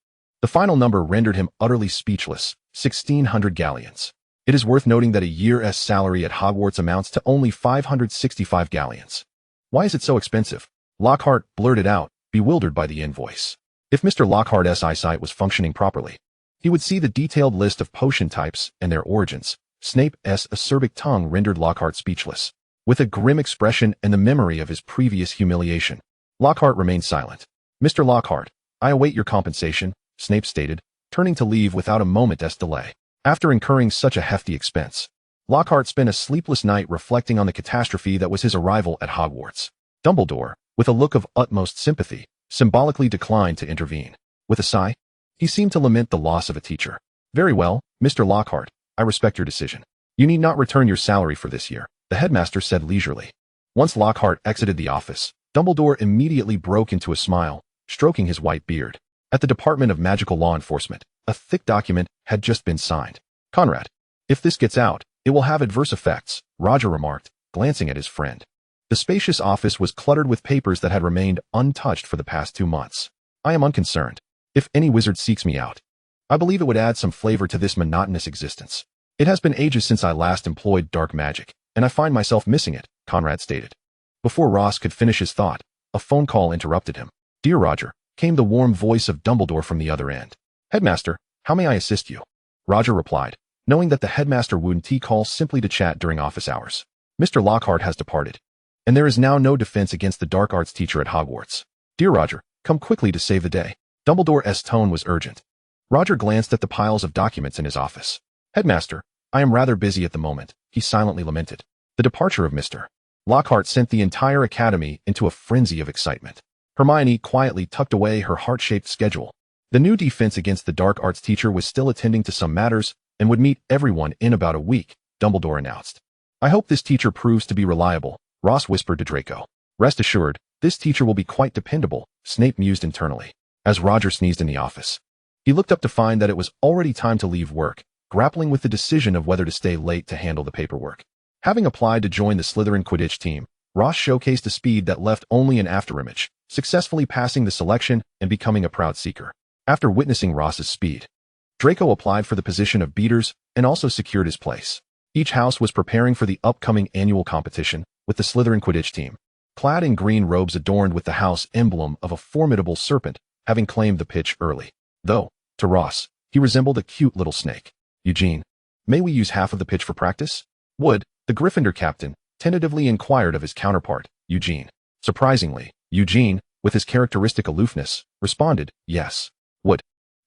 The final number rendered him utterly speechless, 1,600 galleons. It is worth noting that a year's salary at Hogwarts amounts to only 565 galleons. Why is it so expensive? Lockhart blurted out, bewildered by the invoice. If Mr. Lockhart's eyesight was functioning properly, he would see the detailed list of potion types and their origins. Snape's acerbic tongue rendered Lockhart speechless. With a grim expression and the memory of his previous humiliation, Lockhart remained silent. Mr. Lockhart, I await your compensation, Snape stated, turning to leave without a moment's delay. After incurring such a hefty expense, Lockhart spent a sleepless night reflecting on the catastrophe that was his arrival at Hogwarts. Dumbledore, with a look of utmost sympathy, symbolically declined to intervene. With a sigh, he seemed to lament the loss of a teacher. Very well, Mr. Lockhart, I respect your decision. You need not return your salary for this year, the headmaster said leisurely. Once Lockhart exited the office, Dumbledore immediately broke into a smile, stroking his white beard. At the Department of Magical Law Enforcement, a thick document had just been signed. Conrad, if this gets out, it will have adverse effects, Roger remarked, glancing at his friend. The spacious office was cluttered with papers that had remained untouched for the past 2 months. I am unconcerned. If any wizard seeks me out, I believe it would add some flavor to this monotonous existence. It has been ages since I last employed dark magic, and I find myself missing it, Conrad stated. Before Ross could finish his thought, a phone call interrupted him. Dear Roger, came the warm voice of Dumbledore from the other end. Headmaster, how may I assist you? Roger replied, knowing that the headmaster wouldn't call simply to chat during office hours. Mr. Lockhart has departed, and there is now no defense against the dark arts teacher at Hogwarts. Dear Roger, come quickly to save the day. Dumbledore's tone was urgent. Roger glanced at the piles of documents in his office. Headmaster, I am rather busy at the moment, he silently lamented. The departure of Mr. Lockhart sent the entire academy into a frenzy of excitement. Hermione quietly tucked away her heart-shaped schedule. The new defense against the dark arts teacher was still attending to some matters and would meet everyone in about a week, Dumbledore announced. I hope this teacher proves to be reliable, Ross whispered to Draco. Rest assured, this teacher will be quite dependable, Snape mused internally. As Roger sneezed in the office, he looked up to find that it was already time to leave work, grappling with the decision of whether to stay late to handle the paperwork. Having applied to join the Slytherin Quidditch team, Ross showcased a speed that left only an afterimage, successfully passing the selection and becoming a proud seeker. After witnessing Ross's speed, Draco applied for the position of beaters and also secured his place. Each house was preparing for the upcoming annual competition, with the Slytherin Quidditch team, clad in green robes adorned with the house emblem of a formidable serpent, having claimed the pitch early. Though, to Ross, he resembled a cute little snake. Eugene, may we use half of the pitch for practice? Would, The Gryffindor captain tentatively inquired of his counterpart, Eugene. Surprisingly, Eugene, with his characteristic aloofness, responded, yes. Wood,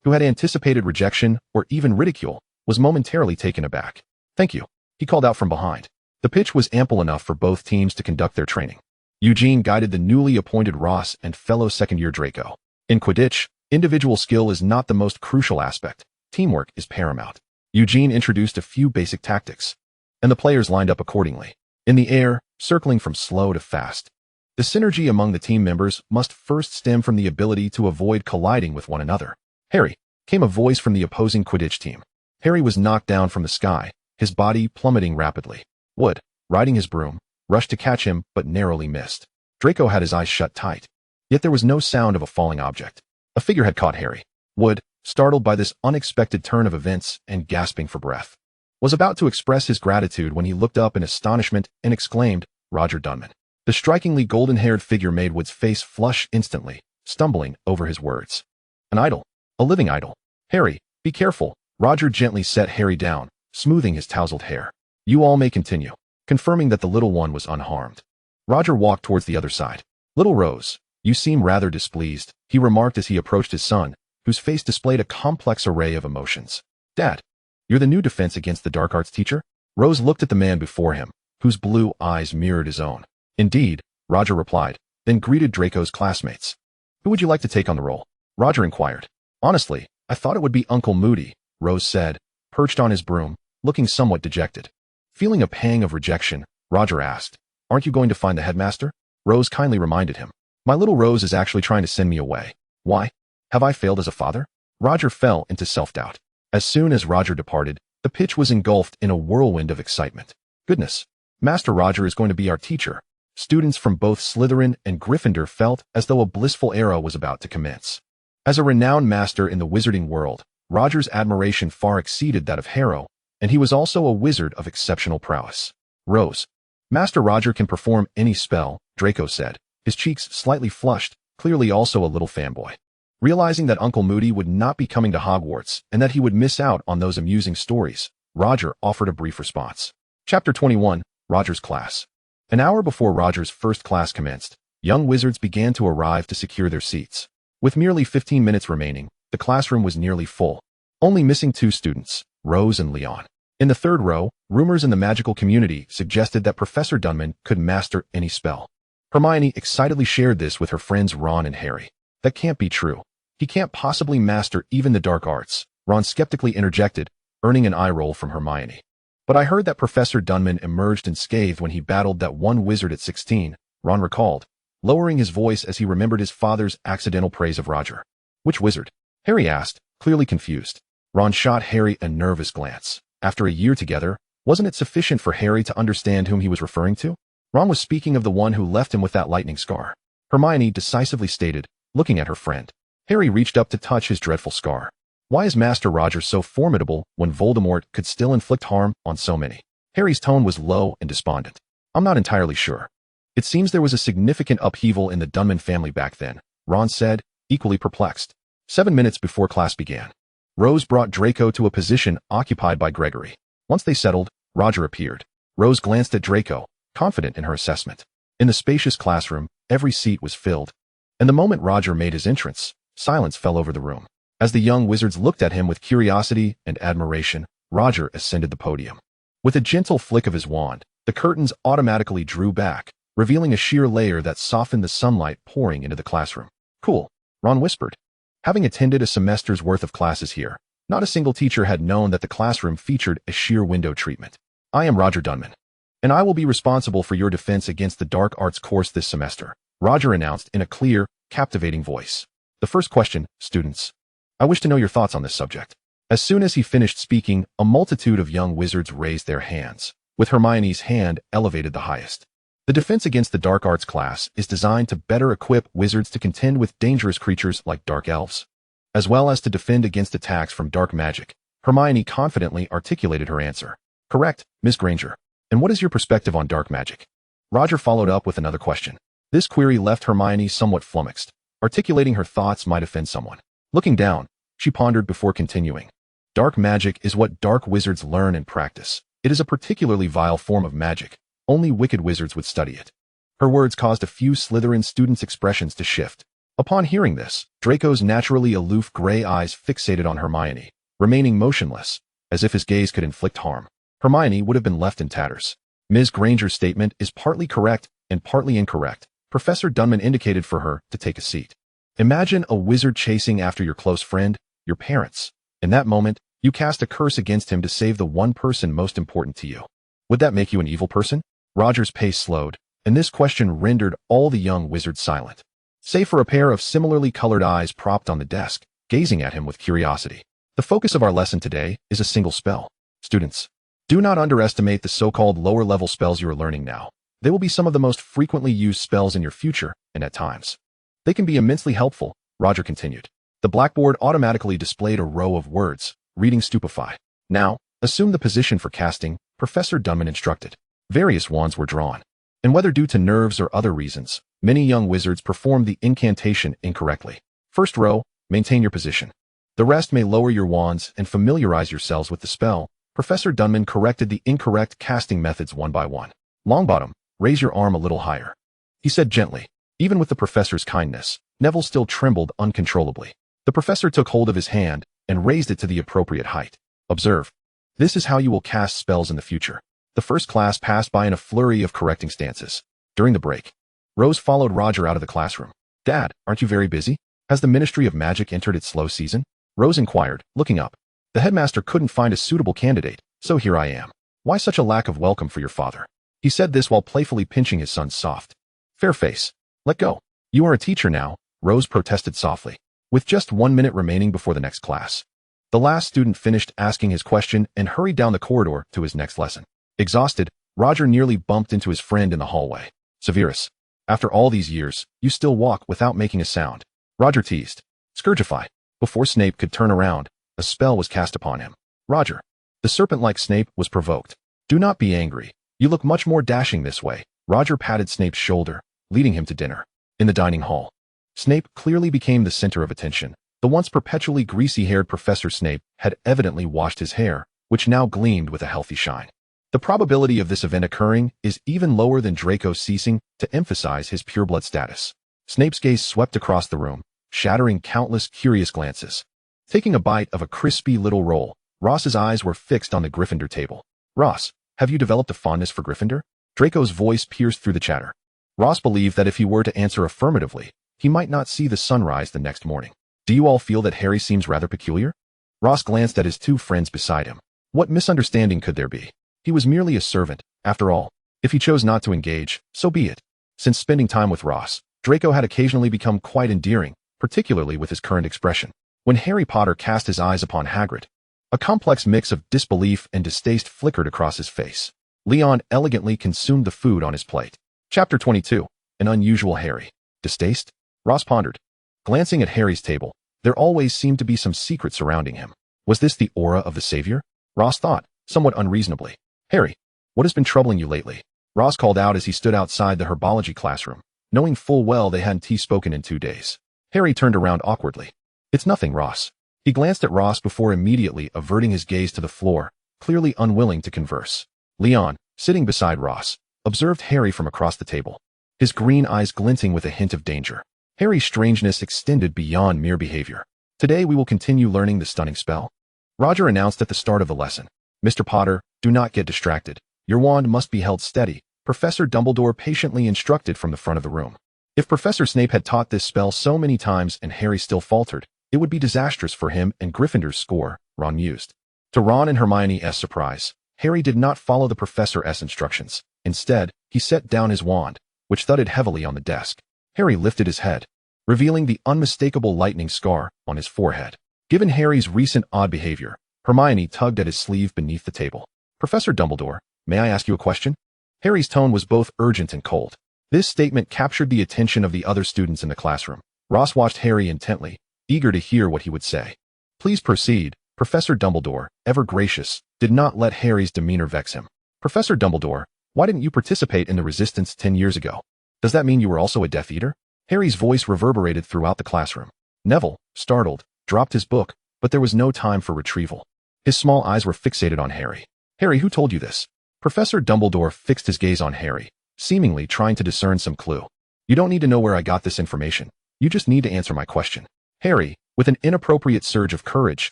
who had anticipated rejection or even ridicule, was momentarily taken aback. Thank you, he called out from behind. The pitch was ample enough for both teams to conduct their training. Eugene guided the newly appointed Ross and fellow second-year Draco. In Quidditch, individual skill is not the most crucial aspect. Teamwork is paramount. Eugene introduced a few basic tactics, and the players lined up accordingly. In the air, circling from slow to fast. The synergy among the team members must first stem from the ability to avoid colliding with one another. Harry, came a voice from the opposing Quidditch team. Harry was knocked down from the sky, his body plummeting rapidly. Wood, riding his broom, rushed to catch him but narrowly missed. Draco had his eyes shut tight. Yet there was no sound of a falling object. A figure had caught Harry. Wood, startled by this unexpected turn of events and gasping for breath, was about to express his gratitude when he looked up in astonishment and exclaimed, Roger Dunman. The strikingly golden-haired figure made Wood's face flush instantly, stumbling over his words. An idol. A living idol. Harry, be careful. Roger gently set Harry down, smoothing his tousled hair. You all may continue, confirming that the little one was unharmed. Roger walked towards the other side. Little Rose, you seem rather displeased, he remarked as he approached his son, whose face displayed a complex array of emotions. Dad, you're the new defense against the dark arts teacher? Rose looked at the man before him, whose blue eyes mirrored his own. Indeed, Roger replied, then greeted Draco's classmates. Who would you like to take on the role? Roger inquired. Honestly, I thought it would be Uncle Moody, Rose said, perched on his broom, looking somewhat dejected. Feeling a pang of rejection, Roger asked, aren't you going to find the headmaster? Rose kindly reminded him. My little Rose is actually trying to send me away. Why? Have I failed as a father? Roger fell into self-doubt. As soon as Roger departed, the pitch was engulfed in a whirlwind of excitement. Goodness, Master Roger is going to be our teacher. Students from both Slytherin and Gryffindor felt as though a blissful era was about to commence. As a renowned master in the wizarding world, Roger's admiration far exceeded that of Harrow, and he was also a wizard of exceptional prowess. Rose. Master Roger can perform any spell, Draco said, his cheeks slightly flushed, clearly also a little fanboy. Realizing that Uncle Moody would not be coming to Hogwarts and that he would miss out on those amusing stories, Roger offered a brief response. Chapter 21, Roger's Class. An hour before Roger's first class commenced, young wizards began to arrive to secure their seats. With merely 15 minutes remaining, the classroom was nearly full. Only missing 2 students, Rose and Leon. In the third row, rumors in the magical community suggested that Professor Dunman could master any spell. Hermione excitedly shared this with her friends Ron and Harry. That can't be true. He can't possibly master even the dark arts, Ron skeptically interjected, earning an eye roll from Hermione. But I heard that Professor Dunman emerged unscathed when he battled that one wizard at 16, Ron recalled, lowering his voice as he remembered his father's accidental praise of Roger. Which wizard? Harry asked, clearly confused. Ron shot Harry a nervous glance. After a year together, wasn't it sufficient for Harry to understand whom he was referring to? Ron was speaking of the one who left him with that lightning scar. Hermione decisively stated, looking at her friend. Harry reached up to touch his dreadful scar. Why is Master Roger so formidable when Voldemort could still inflict harm on so many? Harry's tone was low and despondent. I'm not entirely sure. It seems there was a significant upheaval in the Dunman family back then, Ron said, equally perplexed. 7 minutes before class began, Rose brought Draco to a position occupied by Gregory. Once they settled, Roger appeared. Rose glanced at Draco, confident in her assessment. In the spacious classroom, every seat was filled. And the moment Roger made his entrance, silence fell over the room. As the young wizards looked at him with curiosity and admiration, Roger ascended the podium. With a gentle flick of his wand, the curtains automatically drew back, revealing a sheer layer that softened the sunlight pouring into the classroom. Cool, Ron whispered. Having attended a semester's worth of classes here, not a single teacher had known that the classroom featured a sheer window treatment. I am Roger Dunman, and I will be responsible for your defense against the dark arts course this semester, Roger announced in a clear, captivating voice. The first question, students. I wish to know your thoughts on this subject. As soon as he finished speaking, a multitude of young wizards raised their hands, with Hermione's hand elevated the highest. The defense against the dark arts class is designed to better equip wizards to contend with dangerous creatures like dark elves, as well as to defend against attacks from dark magic. Hermione confidently articulated her answer. Correct, Ms. Granger. And what is your perspective on dark magic? Roger followed up with another question. This query left Hermione somewhat flummoxed. Articulating her thoughts might offend someone. Looking down, she pondered before continuing. Dark magic is what dark wizards learn and practice. It is a particularly vile form of magic. Only wicked wizards would study it. Her words caused a few Slytherin students' expressions to shift. Upon hearing this, Draco's naturally aloof gray eyes fixated on Hermione, remaining motionless, as if his gaze could inflict harm. Hermione would have been left in tatters. Ms. Granger's statement is partly correct and partly incorrect. Professor Dunman indicated for her to take a seat. Imagine a wizard chasing after your close friend, your parents. In that moment, you cast a curse against him to save the one person most important to you. Would that make you an evil person? Roger's pace slowed, and this question rendered all the young wizards silent, save for a pair of similarly colored eyes propped on the desk, gazing at him with curiosity. The focus of our lesson today is a single spell. Students, do not underestimate the so-called lower-level spells you are learning now. They will be some of the most frequently used spells in your future, and at times, they can be immensely helpful, Roger continued. The blackboard automatically displayed a row of words, reading Stupefy. Now, assume the position for casting, Professor Dunman instructed. Various wands were drawn, and whether due to nerves or other reasons, many young wizards performed the incantation incorrectly. First row, maintain your position. The rest may lower your wands and familiarize yourselves with the spell. Professor Dunman corrected the incorrect casting methods one by one. Longbottom, raise your arm a little higher, he said gently. Even with the professor's kindness, Neville still trembled uncontrollably. The professor took hold of his hand and raised it to the appropriate height. Observe. This is how you will cast spells in the future. The first class passed by in a flurry of correcting stances. During the break, Rose followed Roger out of the classroom. Dad, aren't you very busy? Has the Ministry of Magic entered its slow season? Rose inquired, looking up. The headmaster couldn't find a suitable candidate, so here I am. Why such a lack of welcome for your father? He said this while playfully pinching his son's soft, fair face. Let go. You are a teacher now, Rose protested softly. With just 1 minute remaining before the next class, the last student finished asking his question and hurried down the corridor to his next lesson. Exhausted, Roger nearly bumped into his friend in the hallway. Severus, after all these years, you still walk without making a sound. Roger teased. Scourgify. Before Snape could turn around, a spell was cast upon him. Roger. The serpent-like Snape was provoked. Do not be angry. You look much more dashing this way. Roger patted Snape's shoulder, leading him to dinner. In the dining hall, Snape clearly became the center of attention. The once perpetually greasy-haired Professor Snape had evidently washed his hair, which now gleamed with a healthy shine. The probability of this event occurring is even lower than Draco ceasing to emphasize his pureblood status. Snape's gaze swept across the room, shattering countless curious glances. Taking a bite of a crispy little roll, Ross's eyes were fixed on the Gryffindor table. Ross, have you developed a fondness for Gryffindor? Draco's voice pierced through the chatter. Ross believed that if he were to answer affirmatively, he might not see the sunrise the next morning. Do you all feel that Harry seems rather peculiar? Ross glanced at his two friends beside him. What misunderstanding could there be? He was merely a servant, after all. If he chose not to engage, so be it. Since spending time with Ross, Draco had occasionally become quite endearing, particularly with his current expression. When Harry Potter cast his eyes upon Hagrid, a complex mix of disbelief and distaste flickered across his face. Leon elegantly consumed the food on his plate. Chapter 22. An Unusual Harry. Distaste? Ross pondered. Glancing at Harry's table, there always seemed to be some secret surrounding him. Was this the aura of the savior? Ross thought, somewhat unreasonably. Harry, what has been troubling you lately? Ross called out as he stood outside the herbology classroom, knowing full well they hadn't spoken in 2 days. Harry turned around awkwardly. It's nothing, Ross. He glanced at Ross before immediately averting his gaze to the floor, clearly unwilling to converse. Leon, sitting beside Ross, observed Harry from across the table, his green eyes glinting with a hint of danger. Harry's strangeness extended beyond mere behavior. Today we will continue learning the stunning spell, Roger announced at the start of the lesson. Mr. Potter, do not get distracted. Your wand must be held steady, Professor Dumbledore patiently instructed from the front of the room. If Professor Snape had taught this spell so many times and Harry still faltered, it would be disastrous for him and Gryffindor's score, Ron mused. To Ron and Hermione's surprise, Harry did not follow the Professor's instructions. Instead, he set down his wand, which thudded heavily on the desk. Harry lifted his head, revealing the unmistakable lightning scar on his forehead. Given Harry's recent odd behavior, Hermione tugged at his sleeve beneath the table. Professor Dumbledore, may I ask you a question? Harry's tone was both urgent and cold. This statement captured the attention of the other students in the classroom. Ross watched Harry intently, eager to hear what he would say. Please proceed. Professor Dumbledore, ever gracious, did not let Harry's demeanor vex him. Professor Dumbledore, why didn't you participate in the resistance 10 years ago? Does that mean you were also a Death Eater? Harry's voice reverberated throughout the classroom. Neville, startled, dropped his book, but there was no time for retrieval. His small eyes were fixated on Harry. Harry, who told you this? Professor Dumbledore fixed his gaze on Harry, seemingly trying to discern some clue. You don't need to know where I got this information. You just need to answer my question. Harry, with an inappropriate surge of courage,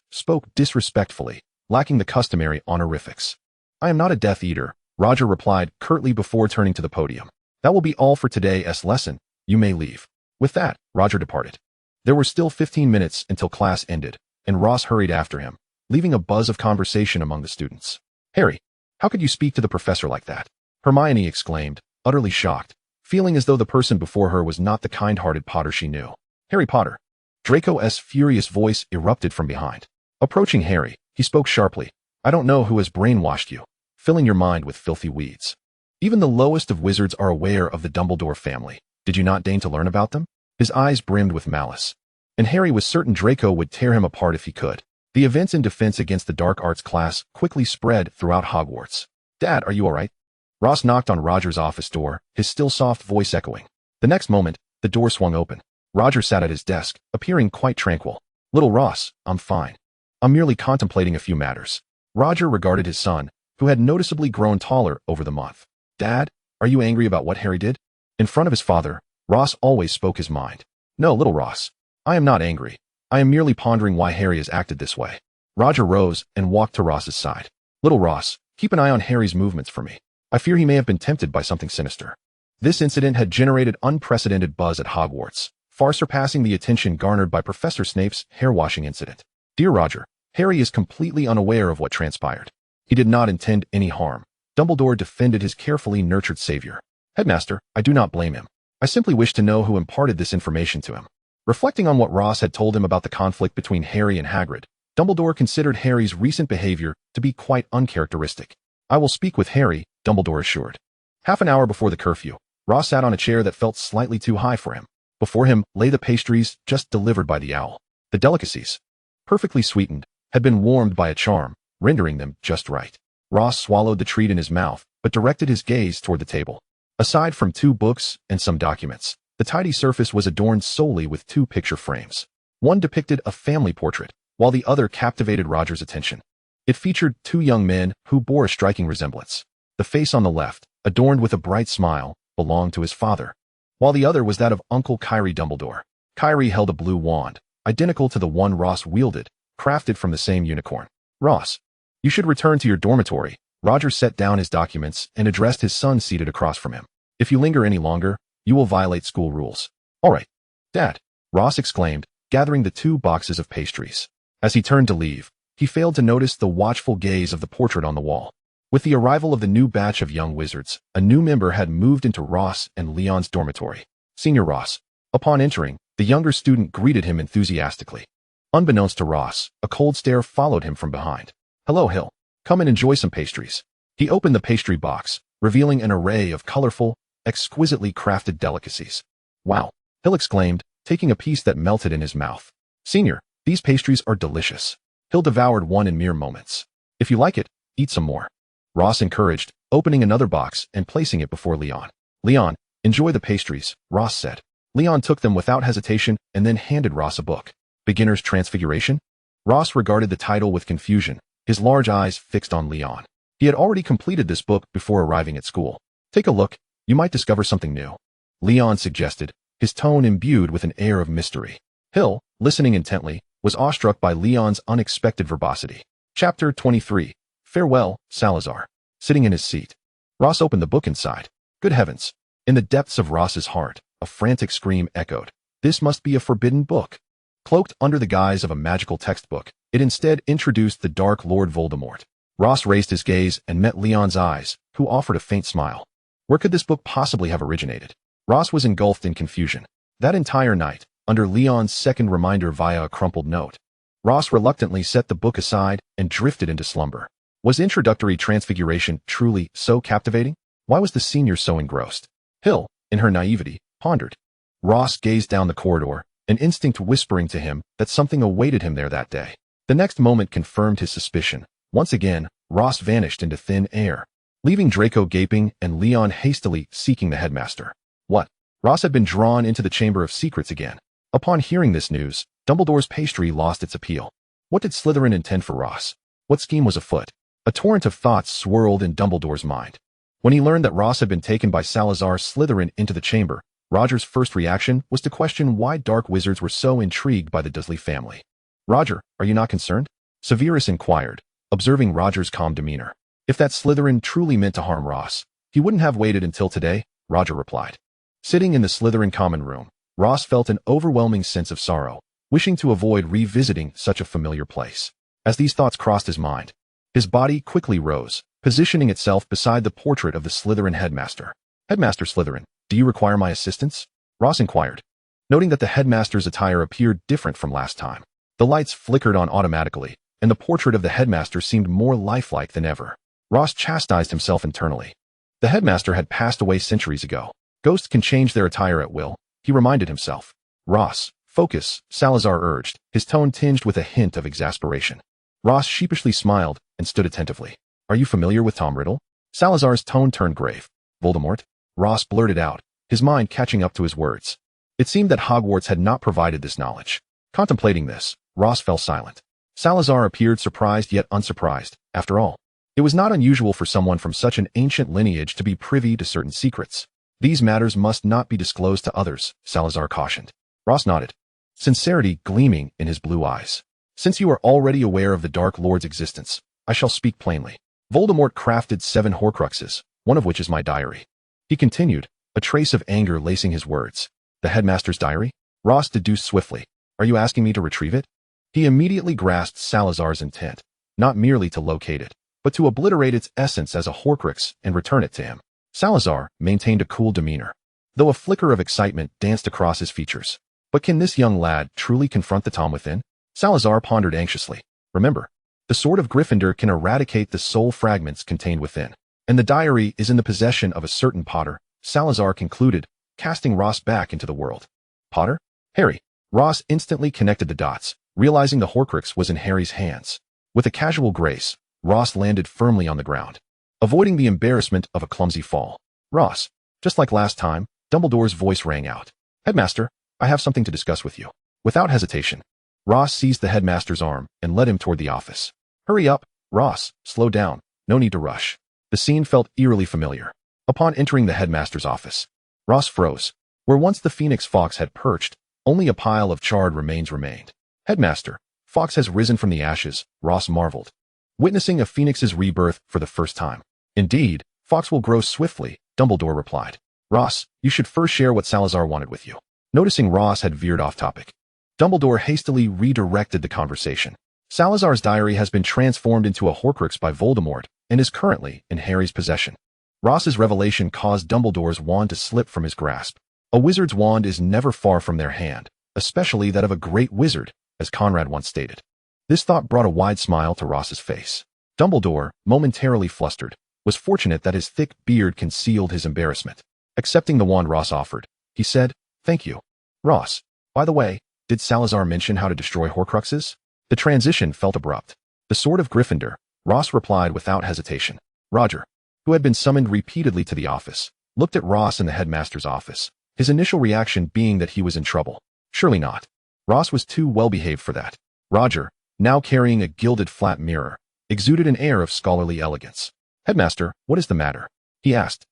spoke disrespectfully, lacking the customary honorifics. I am not a Death Eater, Roger replied curtly before turning to the podium. That will be all for today's lesson. You may leave. With that, Roger departed. There were still 15 minutes until class ended, and Ross hurried after him, leaving a buzz of conversation among the students. Harry, how could you speak to the professor like that? Hermione exclaimed, utterly shocked, feeling as though the person before her was not the kind-hearted Potter she knew. Harry Potter. Draco's furious voice erupted from behind. Approaching Harry, he spoke sharply. I don't know who has brainwashed you, filling your mind with filthy weeds. Even the lowest of wizards are aware of the Dumbledore family. Did you not deign to learn about them? His eyes brimmed with malice. And Harry was certain Draco would tear him apart if he could. The events in defense against the dark arts class quickly spread throughout Hogwarts. Dad, are you all right? Ross knocked on Roger's office door, his still soft voice echoing. The next moment, the door swung open. Roger sat at his desk, appearing quite tranquil. Little Ross, I'm fine. I'm merely contemplating a few matters. Roger regarded his son, who had noticeably grown taller over the month. Dad, are you angry about what Harry did? In front of his father, Ross always spoke his mind. No, little Ross. I am not angry. I am merely pondering why Harry has acted this way. Roger rose and walked to Ross's side. Little Ross, keep an eye on Harry's movements for me. I fear he may have been tempted by something sinister. This incident had generated unprecedented buzz at Hogwarts, far surpassing the attention garnered by Professor Snape's hair-washing incident. Dear Roger, Harry is completely unaware of what transpired. He did not intend any harm. Dumbledore defended his carefully nurtured savior. Headmaster, I do not blame him. I simply wish to know who imparted this information to him. Reflecting on what Ross had told him about the conflict between Harry and Hagrid, Dumbledore considered Harry's recent behavior to be quite uncharacteristic. I will speak with Harry, Dumbledore assured. Half an hour before the curfew, Ross sat on a chair that felt slightly too high for him. Before him lay the pastries just delivered by the owl. The delicacies, perfectly sweetened, had been warmed by a charm, rendering them just right. Ross swallowed the treat in his mouth, but directed his gaze toward the table. Aside from 2 books and some documents, the tidy surface was adorned solely with 2 picture frames. One depicted a family portrait, while the other captivated Roger's attention. It featured 2 young men who bore a striking resemblance. The face on the left, adorned with a bright smile, belonged to his father, while the other was that of Uncle Kyrie Dumbledore. Kyrie held a blue wand, identical to the one Ross wielded, crafted from the same unicorn. Ross, you should return to your dormitory. Roger set down his documents and addressed his son seated across from him. If you linger any longer, you will violate school rules. All right, Dad, Ross exclaimed, gathering the 2 boxes of pastries. As he turned to leave, he failed to notice the watchful gaze of the portrait on the wall. With the arrival of the new batch of young wizards, a new member had moved into Ross and Leon's dormitory. Senior Ross. Upon entering, the younger student greeted him enthusiastically. Unbeknownst to Ross, a cold stare followed him from behind. Hello, Hill. Come and enjoy some pastries. He opened the pastry box, revealing an array of colorful, exquisitely crafted delicacies. Wow, Hill exclaimed, taking a piece that melted in his mouth. Senior, these pastries are delicious. Hill devoured one in mere moments. If you like it, eat some more. Ross encouraged, opening another box and placing it before Leon. Leon, enjoy the pastries, Ross said. Leon took them without hesitation and then handed Ross a book. Beginner's Transfiguration? Ross regarded the title with confusion, his large eyes fixed on Leon. He had already completed this book before arriving at school. Take a look, you might discover something new. Leon suggested, his tone imbued with an air of mystery. Hill, listening intently, was awestruck by Leon's unexpected verbosity. Chapter 23. Farewell, Salazar. Sitting in his seat, Ross opened the book inside. Good heavens! In the depths of Ross's heart, a frantic scream echoed. This must be a forbidden book. Cloaked under the guise of a magical textbook, it instead introduced the Dark Lord Voldemort. Ross raised his gaze and met Leon's eyes, who offered a faint smile. Where could this book possibly have originated? Ross was engulfed in confusion. That entire night, under Leon's second reminder via a crumpled note, Ross reluctantly set the book aside and drifted into slumber. Was Introductory Transfiguration truly so captivating? Why was the senior so engrossed? Hill, in her naivety, pondered. Ross gazed down the corridor, an instinct whispering to him that something awaited him there that day. The next moment confirmed his suspicion. Once again, Ross vanished into thin air, leaving Draco gaping and Leon hastily seeking the headmaster. What? Ross had been drawn into the Chamber of Secrets again. Upon hearing this news, Dumbledore's pastry lost its appeal. What did Slytherin intend for Ross? What scheme was afoot? A torrent of thoughts swirled in Dumbledore's mind. When he learned that Ross had been taken by Salazar Slytherin into the chamber, Roger's first reaction was to question why dark wizards were so intrigued by the Dursley family. "Roger, are you not concerned?" Severus inquired, observing Roger's calm demeanor. "If that Slytherin truly meant to harm Ross, he wouldn't have waited until today," Roger replied. Sitting in the Slytherin common room, Ross felt an overwhelming sense of sorrow, wishing to avoid revisiting such a familiar place. As these thoughts crossed his mind, his body quickly rose, positioning itself beside the portrait of the Slytherin headmaster. "Headmaster Slytherin, do you require my assistance?" Ross inquired, noting that the headmaster's attire appeared different from last time. The lights flickered on automatically, and the portrait of the headmaster seemed more lifelike than ever. Ross chastised himself internally. The headmaster had passed away centuries ago. Ghosts can change their attire at will, he reminded himself. "Ross, focus," Salazar urged, his tone tinged with a hint of exasperation. Ross sheepishly smiled and stood attentively. "Are you familiar with Tom Riddle?" Salazar's tone turned grave. "Voldemort?" Ross blurted out, his mind catching up to his words. It seemed that Hogwarts had not provided this knowledge. Contemplating this, Ross fell silent. Salazar appeared surprised yet unsurprised. After all, it was not unusual for someone from such an ancient lineage to be privy to certain secrets. "These matters must not be disclosed to others," Salazar cautioned. Ross nodded, sincerity gleaming in his blue eyes. "Since you are already aware of the Dark Lord's existence, I shall speak plainly. Voldemort crafted 7 Horcruxes, one of which is my diary." He continued, a trace of anger lacing his words. "The headmaster's diary?" Ross deduced swiftly. "Are you asking me to retrieve it?" He immediately grasped Salazar's intent, not merely to locate it, but to obliterate its essence as a Horcrux and return it to him. Salazar maintained a cool demeanor, though a flicker of excitement danced across his features. But can this young lad truly confront the Tom within? Salazar pondered anxiously. Remember, the Sword of Gryffindor can eradicate the soul fragments contained within, and the diary is in the possession of a certain Potter, Salazar concluded, casting Ross back into the world. "Potter? Harry." Ross instantly connected the dots, realizing the Horcrux was in Harry's hands. With a casual grace, Ross landed firmly on the ground, avoiding the embarrassment of a clumsy fall. "Ross, just like last time," Dumbledore's voice rang out. "Headmaster, I have something to discuss with you." Without hesitation, Ross seized the headmaster's arm and led him toward the office. "Hurry up, Ross, slow down, no need to rush." The scene felt eerily familiar. Upon entering the headmaster's office, Ross froze. Where once the Phoenix Fox had perched, only a pile of charred remains remained. "Headmaster, Fox has risen from the ashes," Ross marveled, witnessing a phoenix's rebirth for the first time. "Indeed, Fox will grow swiftly," Dumbledore replied. "Ross, you should first share what Salazar wanted with you." Noticing Ross had veered off topic, Dumbledore hastily redirected the conversation. "Salazar's diary has been transformed into a Horcrux by Voldemort and is currently in Harry's possession." Ross's revelation caused Dumbledore's wand to slip from his grasp. A wizard's wand is never far from their hand, especially that of a great wizard, as Conrad once stated. This thought brought a wide smile to Ross's face. Dumbledore, momentarily flustered, was fortunate that his thick beard concealed his embarrassment. Accepting the wand Ross offered, he said, "Thank you." "Ross, by the way, did Salazar mention how to destroy Horcruxes?" The transition felt abrupt. "The Sword of Gryffindor," Ross replied without hesitation. Roger, who had been summoned repeatedly to the office, looked at Ross in the headmaster's office, his initial reaction being that he was in trouble. Surely not. Ross was too well-behaved for that. Roger, now carrying a gilded flat mirror, exuded an air of scholarly elegance. "Headmaster, what is the matter?" he asked,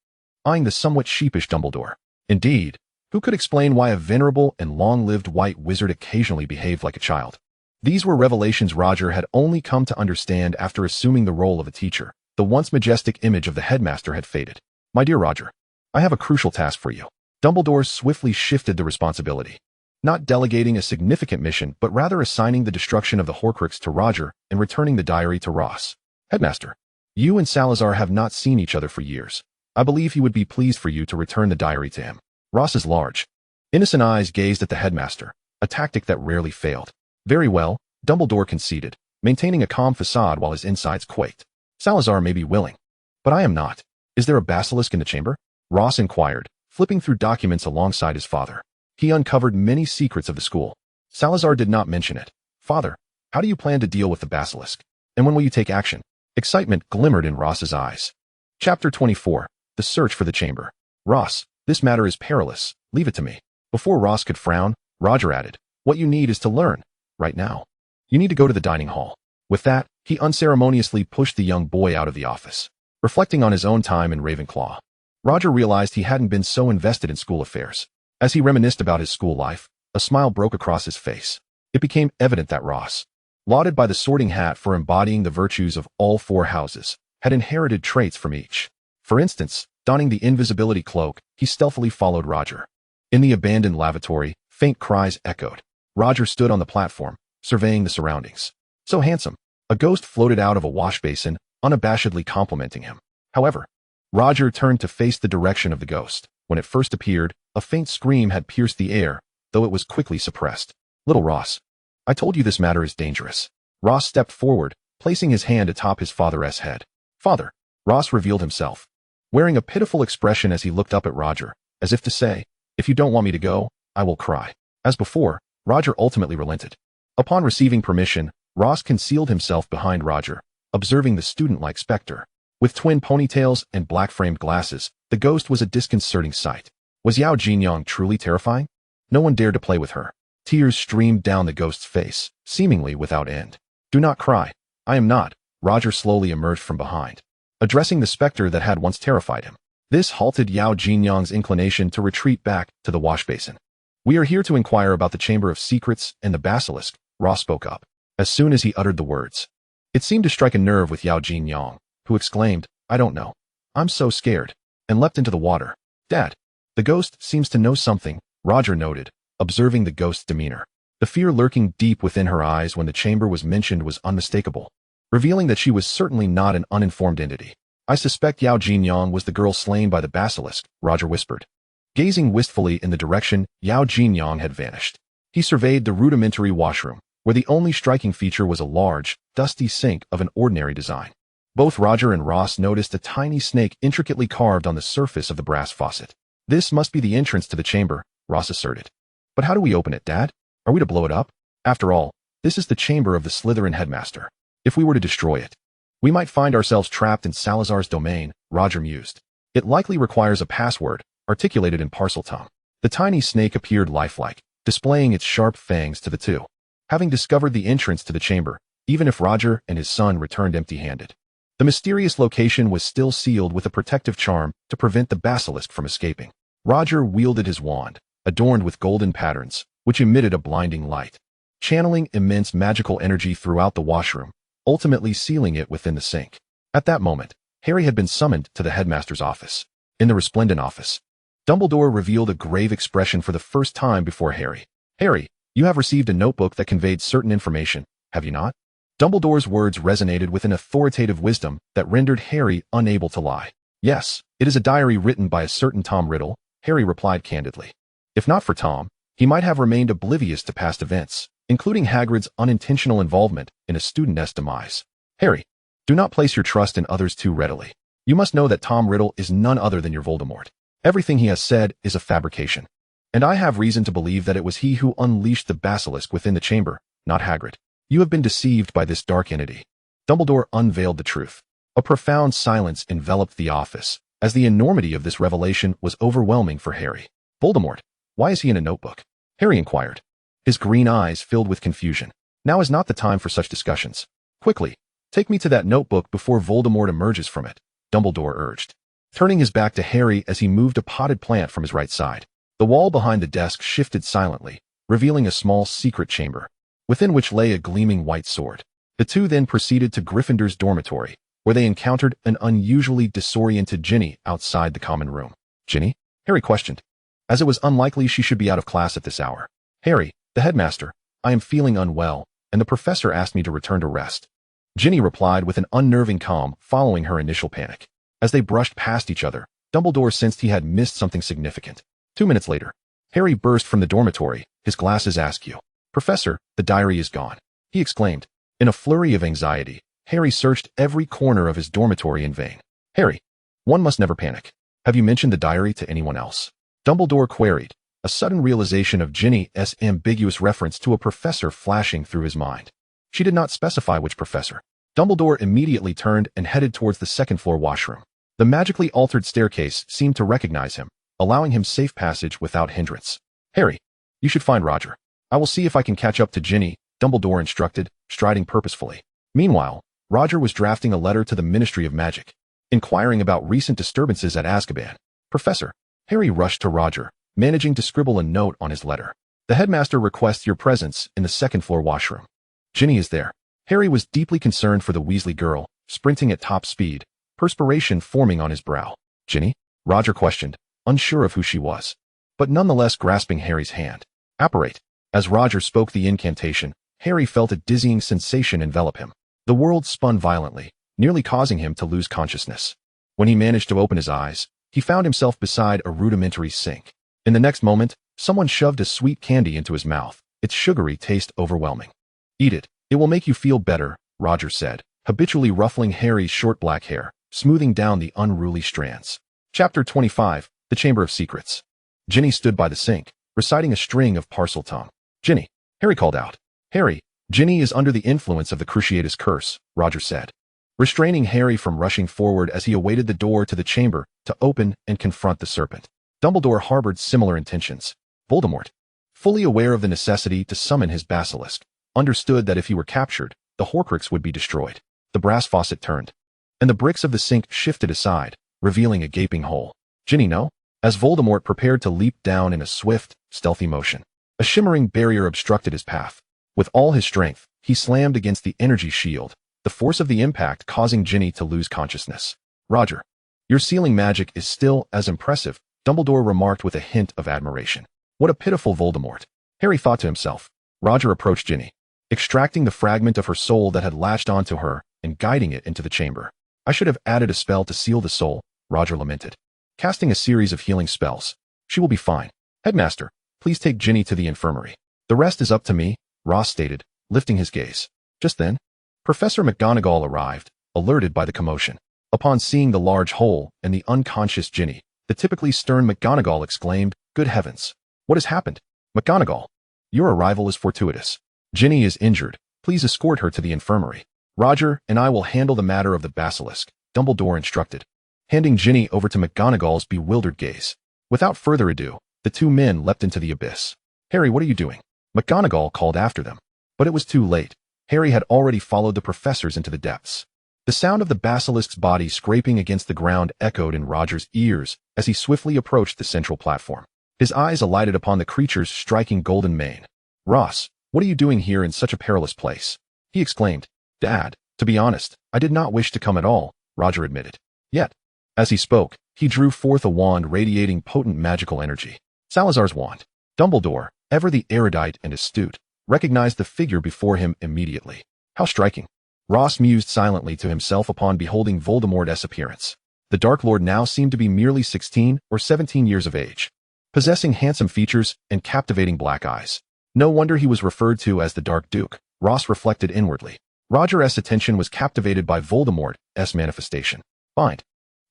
eyeing the somewhat sheepish Dumbledore. Indeed, who could explain why a venerable and long-lived white wizard occasionally behaved like a child? These were revelations Roger had only come to understand after assuming the role of a teacher. The once majestic image of the headmaster had faded. "My dear Roger, I have a crucial task for you." Dumbledore swiftly shifted the responsibility, not delegating a significant mission, but rather assigning the destruction of the Horcrux to Roger and returning the diary to Ross. "Headmaster, you and Salazar have not seen each other for years. I believe he would be pleased for you to return the diary to him." Ross's large, innocent eyes gazed at the headmaster, a tactic that rarely failed. "Very well," Dumbledore conceded, maintaining a calm facade while his insides quaked. "Salazar may be willing, but I am not." "Is there a basilisk in the chamber?" Ross inquired, flipping through documents alongside his father. He uncovered many secrets of the school. Salazar did not mention it. "Father, how do you plan to deal with the basilisk? And when will you take action?" Excitement glimmered in Ross's eyes. Chapter 24. The Search for the Chamber. "Ross, this matter is perilous. Leave it to me." Before Ross could frown, Roger added, "What you need is to learn. Right now. You need to go to the dining hall." With that, He unceremoniously pushed the young boy out of the office. Reflecting on his own time in Ravenclaw, Roger realized he hadn't been so invested in school affairs. As he reminisced about his school life, a smile broke across his face. It became evident that Ross, lauded by the Sorting Hat for embodying the virtues of all four houses, had inherited traits from each. For instance, donning the invisibility cloak, he stealthily followed Roger. In the abandoned lavatory, faint cries echoed. Roger stood on the platform, surveying the surroundings. So handsome. A ghost floated out of a wash basin, unabashedly complimenting him. However, Roger turned to face the direction of the ghost. When it first appeared, a faint scream had pierced the air, though it was quickly suppressed. Little Ross, I told you this matter is dangerous. Ross stepped forward, placing his hand atop his father's head. Father. Ross revealed himself, wearing a pitiful expression as he looked up at Roger, as if to say, if you don't want me to go, I will cry. As before, Roger ultimately relented. Upon receiving permission, Ross concealed himself behind Roger, observing the student-like specter. With twin ponytails and black-framed glasses, the ghost was a disconcerting sight. Was Yao Jinyang truly terrifying? No one dared to play with her. Tears streamed down the ghost's face, seemingly without end. Do not cry. I am not. Roger slowly emerged from behind, addressing the specter that had once terrified him. This halted Yao Jinyang's inclination to retreat back to the wash basin. We are here to inquire about the Chamber of Secrets and the Basilisk, Ross spoke up. As soon as he uttered the words, it seemed to strike a nerve with Yao Jinyang, who exclaimed, I don't know. I'm so scared, and leapt into the water. Dad. The ghost seems to know something, Roger noted, observing the ghost's demeanor. The fear lurking deep within her eyes when the chamber was mentioned was unmistakable, revealing that she was certainly not an uninformed entity. I suspect Yao Jinyang was the girl slain by the basilisk, Roger whispered. Gazing wistfully in the direction Yao Jinyang had vanished, he surveyed the rudimentary washroom, where the only striking feature was a large, dusty sink of an ordinary design. Both Roger and Ross noticed a tiny snake intricately carved on the surface of the brass faucet. This must be the entrance to the chamber, Ross asserted. But how do we open it, Dad? Are we to blow it up? After all, this is the chamber of the Slytherin headmaster. If we were to destroy it, we might find ourselves trapped in Salazar's domain, Roger mused. It likely requires a password, articulated in Parseltongue. The tiny snake appeared lifelike, displaying its sharp fangs to the two. Having discovered the entrance to the chamber, even if Roger and his son returned empty-handed, the mysterious location was still sealed with a protective charm to prevent the basilisk from escaping. Roger wielded his wand, adorned with golden patterns, which emitted a blinding light, channeling immense magical energy throughout the washroom, ultimately sealing it within the sink. At that moment, Harry had been summoned to the headmaster's office. In the resplendent office, Dumbledore revealed a grave expression for the first time before Harry. Harry, you have received a notebook that conveyed certain information, have you not? Dumbledore's words resonated with an authoritative wisdom that rendered Harry unable to lie. Yes, it is a diary written by a certain Tom Riddle, Harry replied candidly. If not for Tom, he might have remained oblivious to past events, including Hagrid's unintentional involvement in a student's demise. Harry, do not place your trust in others too readily. You must know that Tom Riddle is none other than your Voldemort. Everything he has said is a fabrication. And I have reason to believe that it was he who unleashed the basilisk within the chamber, not Hagrid. You have been deceived by this dark entity. Dumbledore unveiled the truth. A profound silence enveloped the office, as the enormity of this revelation was overwhelming for Harry. Voldemort, why is he in a notebook? Harry inquired. His green eyes filled with confusion. Now is not the time for such discussions. Quickly, take me to that notebook before Voldemort emerges from it, Dumbledore urged, turning his back to Harry as he moved a potted plant from his right side. The wall behind the desk shifted silently, revealing a small secret chamber, within which lay a gleaming white sword. The two then proceeded to Gryffindor's dormitory, where they encountered an unusually disoriented Ginny outside the common room. Ginny? Harry questioned, as it was unlikely she should be out of class at this hour. Harry, the headmaster, I am feeling unwell, and the professor asked me to return to rest. Ginny replied with an unnerving calm following her initial panic. As they brushed past each other, Dumbledore sensed he had missed something significant. 2 minutes later, Harry burst from the dormitory, his glasses askew. Professor, the diary is gone, he exclaimed. In a flurry of anxiety, Harry searched every corner of his dormitory in vain. Harry, one must never panic. Have you mentioned the diary to anyone else? Dumbledore queried, a sudden realization of Ginny's ambiguous reference to a professor flashing through his mind. She did not specify which professor. Dumbledore immediately turned and headed towards the second-floor washroom. The magically altered staircase seemed to recognize him, allowing him safe passage without hindrance. Harry, you should find Roger. I will see if I can catch up to Ginny, Dumbledore instructed, striding purposefully. Meanwhile, Roger was drafting a letter to the Ministry of Magic, inquiring about recent disturbances at Azkaban. Professor. Harry rushed to Roger, managing to scribble a note on his letter. The headmaster requests your presence in the second-floor washroom. Ginny is there. Harry was deeply concerned for the Weasley girl, sprinting at top speed, perspiration forming on his brow. Ginny? Roger questioned, unsure of who she was, but nonetheless grasping Harry's hand. Apparate. As Roger spoke the incantation, Harry felt a dizzying sensation envelop him. The world spun violently, nearly causing him to lose consciousness. When he managed to open his eyes, he found himself beside a rudimentary sink. In the next moment, someone shoved a sweet candy into his mouth, its sugary taste overwhelming. Eat it. It will make you feel better, Roger said, habitually ruffling Harry's short black hair, smoothing down the unruly strands. Chapter 25, The Chamber of Secrets. Ginny stood by the sink, reciting a string of Parseltongue. Ginny. Harry called out. Harry, Ginny is under the influence of the Cruciatus curse, Roger said, restraining Harry from rushing forward as he awaited the door to the chamber to open and confront the serpent. Dumbledore harbored similar intentions. Voldemort, fully aware of the necessity to summon his basilisk, understood that if he were captured, the Horcrux would be destroyed. The brass faucet turned, and the bricks of the sink shifted aside, revealing a gaping hole. Ginny, no? As Voldemort prepared to leap down in a swift, stealthy motion, a shimmering barrier obstructed his path. With all his strength, he slammed against the energy shield, the force of the impact causing Ginny to lose consciousness. Roger, your sealing magic is still as impressive, Dumbledore remarked with a hint of admiration. What a pitiful Voldemort, Harry thought to himself. Roger approached Ginny, extracting the fragment of her soul that had latched onto her and guiding it into the chamber. I should have added a spell to seal the soul, Roger lamented, casting a series of healing spells. She will be fine. Headmaster, please take Ginny to the infirmary. The rest is up to me, Ross stated, lifting his gaze. Just then, Professor McGonagall arrived, alerted by the commotion. Upon seeing the large hole and the unconscious Ginny, the typically stern McGonagall exclaimed, Good heavens! What has happened? McGonagall, your arrival is fortuitous. Ginny is injured. Please escort her to the infirmary. Roger and I will handle the matter of the basilisk, Dumbledore instructed, handing Ginny over to McGonagall's bewildered gaze. Without further ado, the two men leapt into the abyss. Harry, what are you doing? McGonagall called after them. But it was too late. Harry had already followed the professors into the depths. The sound of the basilisk's body scraping against the ground echoed in Roger's ears as he swiftly approached the central platform. His eyes alighted upon the creature's striking golden mane. Ross, what are you doing here in such a perilous place? He exclaimed. Dad, to be honest, I did not wish to come at all, Roger admitted. Yet, as he spoke, he drew forth a wand radiating potent magical energy. Salazar's wand. Dumbledore, ever the erudite and astute, recognized the figure before him immediately. How striking. Ross mused silently to himself upon beholding Voldemort's appearance. The Dark Lord now seemed to be merely 16 or 17 years of age, possessing handsome features and captivating black eyes. No wonder he was referred to as the Dark Duke, Ross reflected inwardly. Roger's attention was captivated by Voldemort's manifestation. Bind.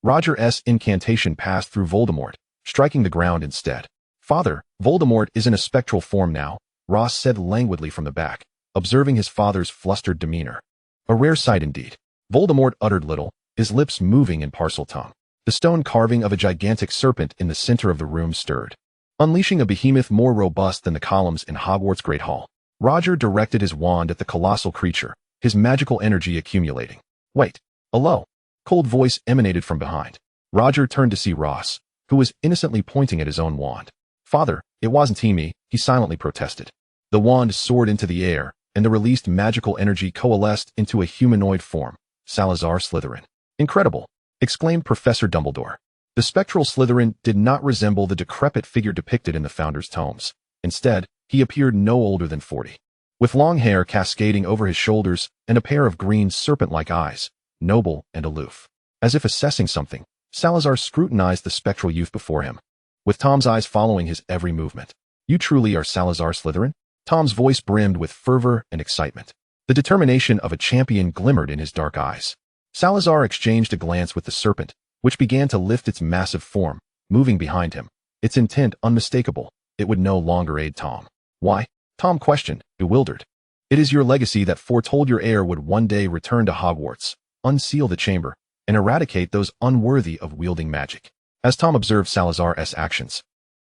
Roger's incantation passed through Voldemort, striking the ground instead. Father, Voldemort is in a spectral form now, Ross said languidly from the back, observing his father's flustered demeanor. A rare sight indeed. Voldemort uttered little, his lips moving in Parseltongue. The stone carving of a gigantic serpent in the center of the room stirred, unleashing a behemoth more robust than the columns in Hogwarts' Great Hall. Roger directed his wand at the colossal creature, his magical energy accumulating. Wait. A low, cold voice emanated from behind. Roger turned to see Ross, who was innocently pointing at his own wand. Father, it wasn't he, he silently protested. The wand soared into the air, and the released magical energy coalesced into a humanoid form, Salazar Slytherin. Incredible, exclaimed Professor Dumbledore. The spectral Slytherin did not resemble the decrepit figure depicted in the Founder's tomes. Instead, he appeared no older than 40. With long hair cascading over his shoulders and a pair of green serpent-like eyes, noble and aloof. As if assessing something, Salazar scrutinized the spectral youth before him, with Tom's eyes following his every movement. You truly are Salazar Slytherin? Tom's voice brimmed with fervor and excitement. The determination of a champion glimmered in his dark eyes. Salazar exchanged a glance with the serpent, which began to lift its massive form, moving behind him, its intent unmistakable. It would no longer aid Tom. Why? Tom questioned, bewildered. It is your legacy that foretold your heir would one day return to Hogwarts, unseal the chamber, and eradicate those unworthy of wielding magic. As Tom observed Salazar's actions,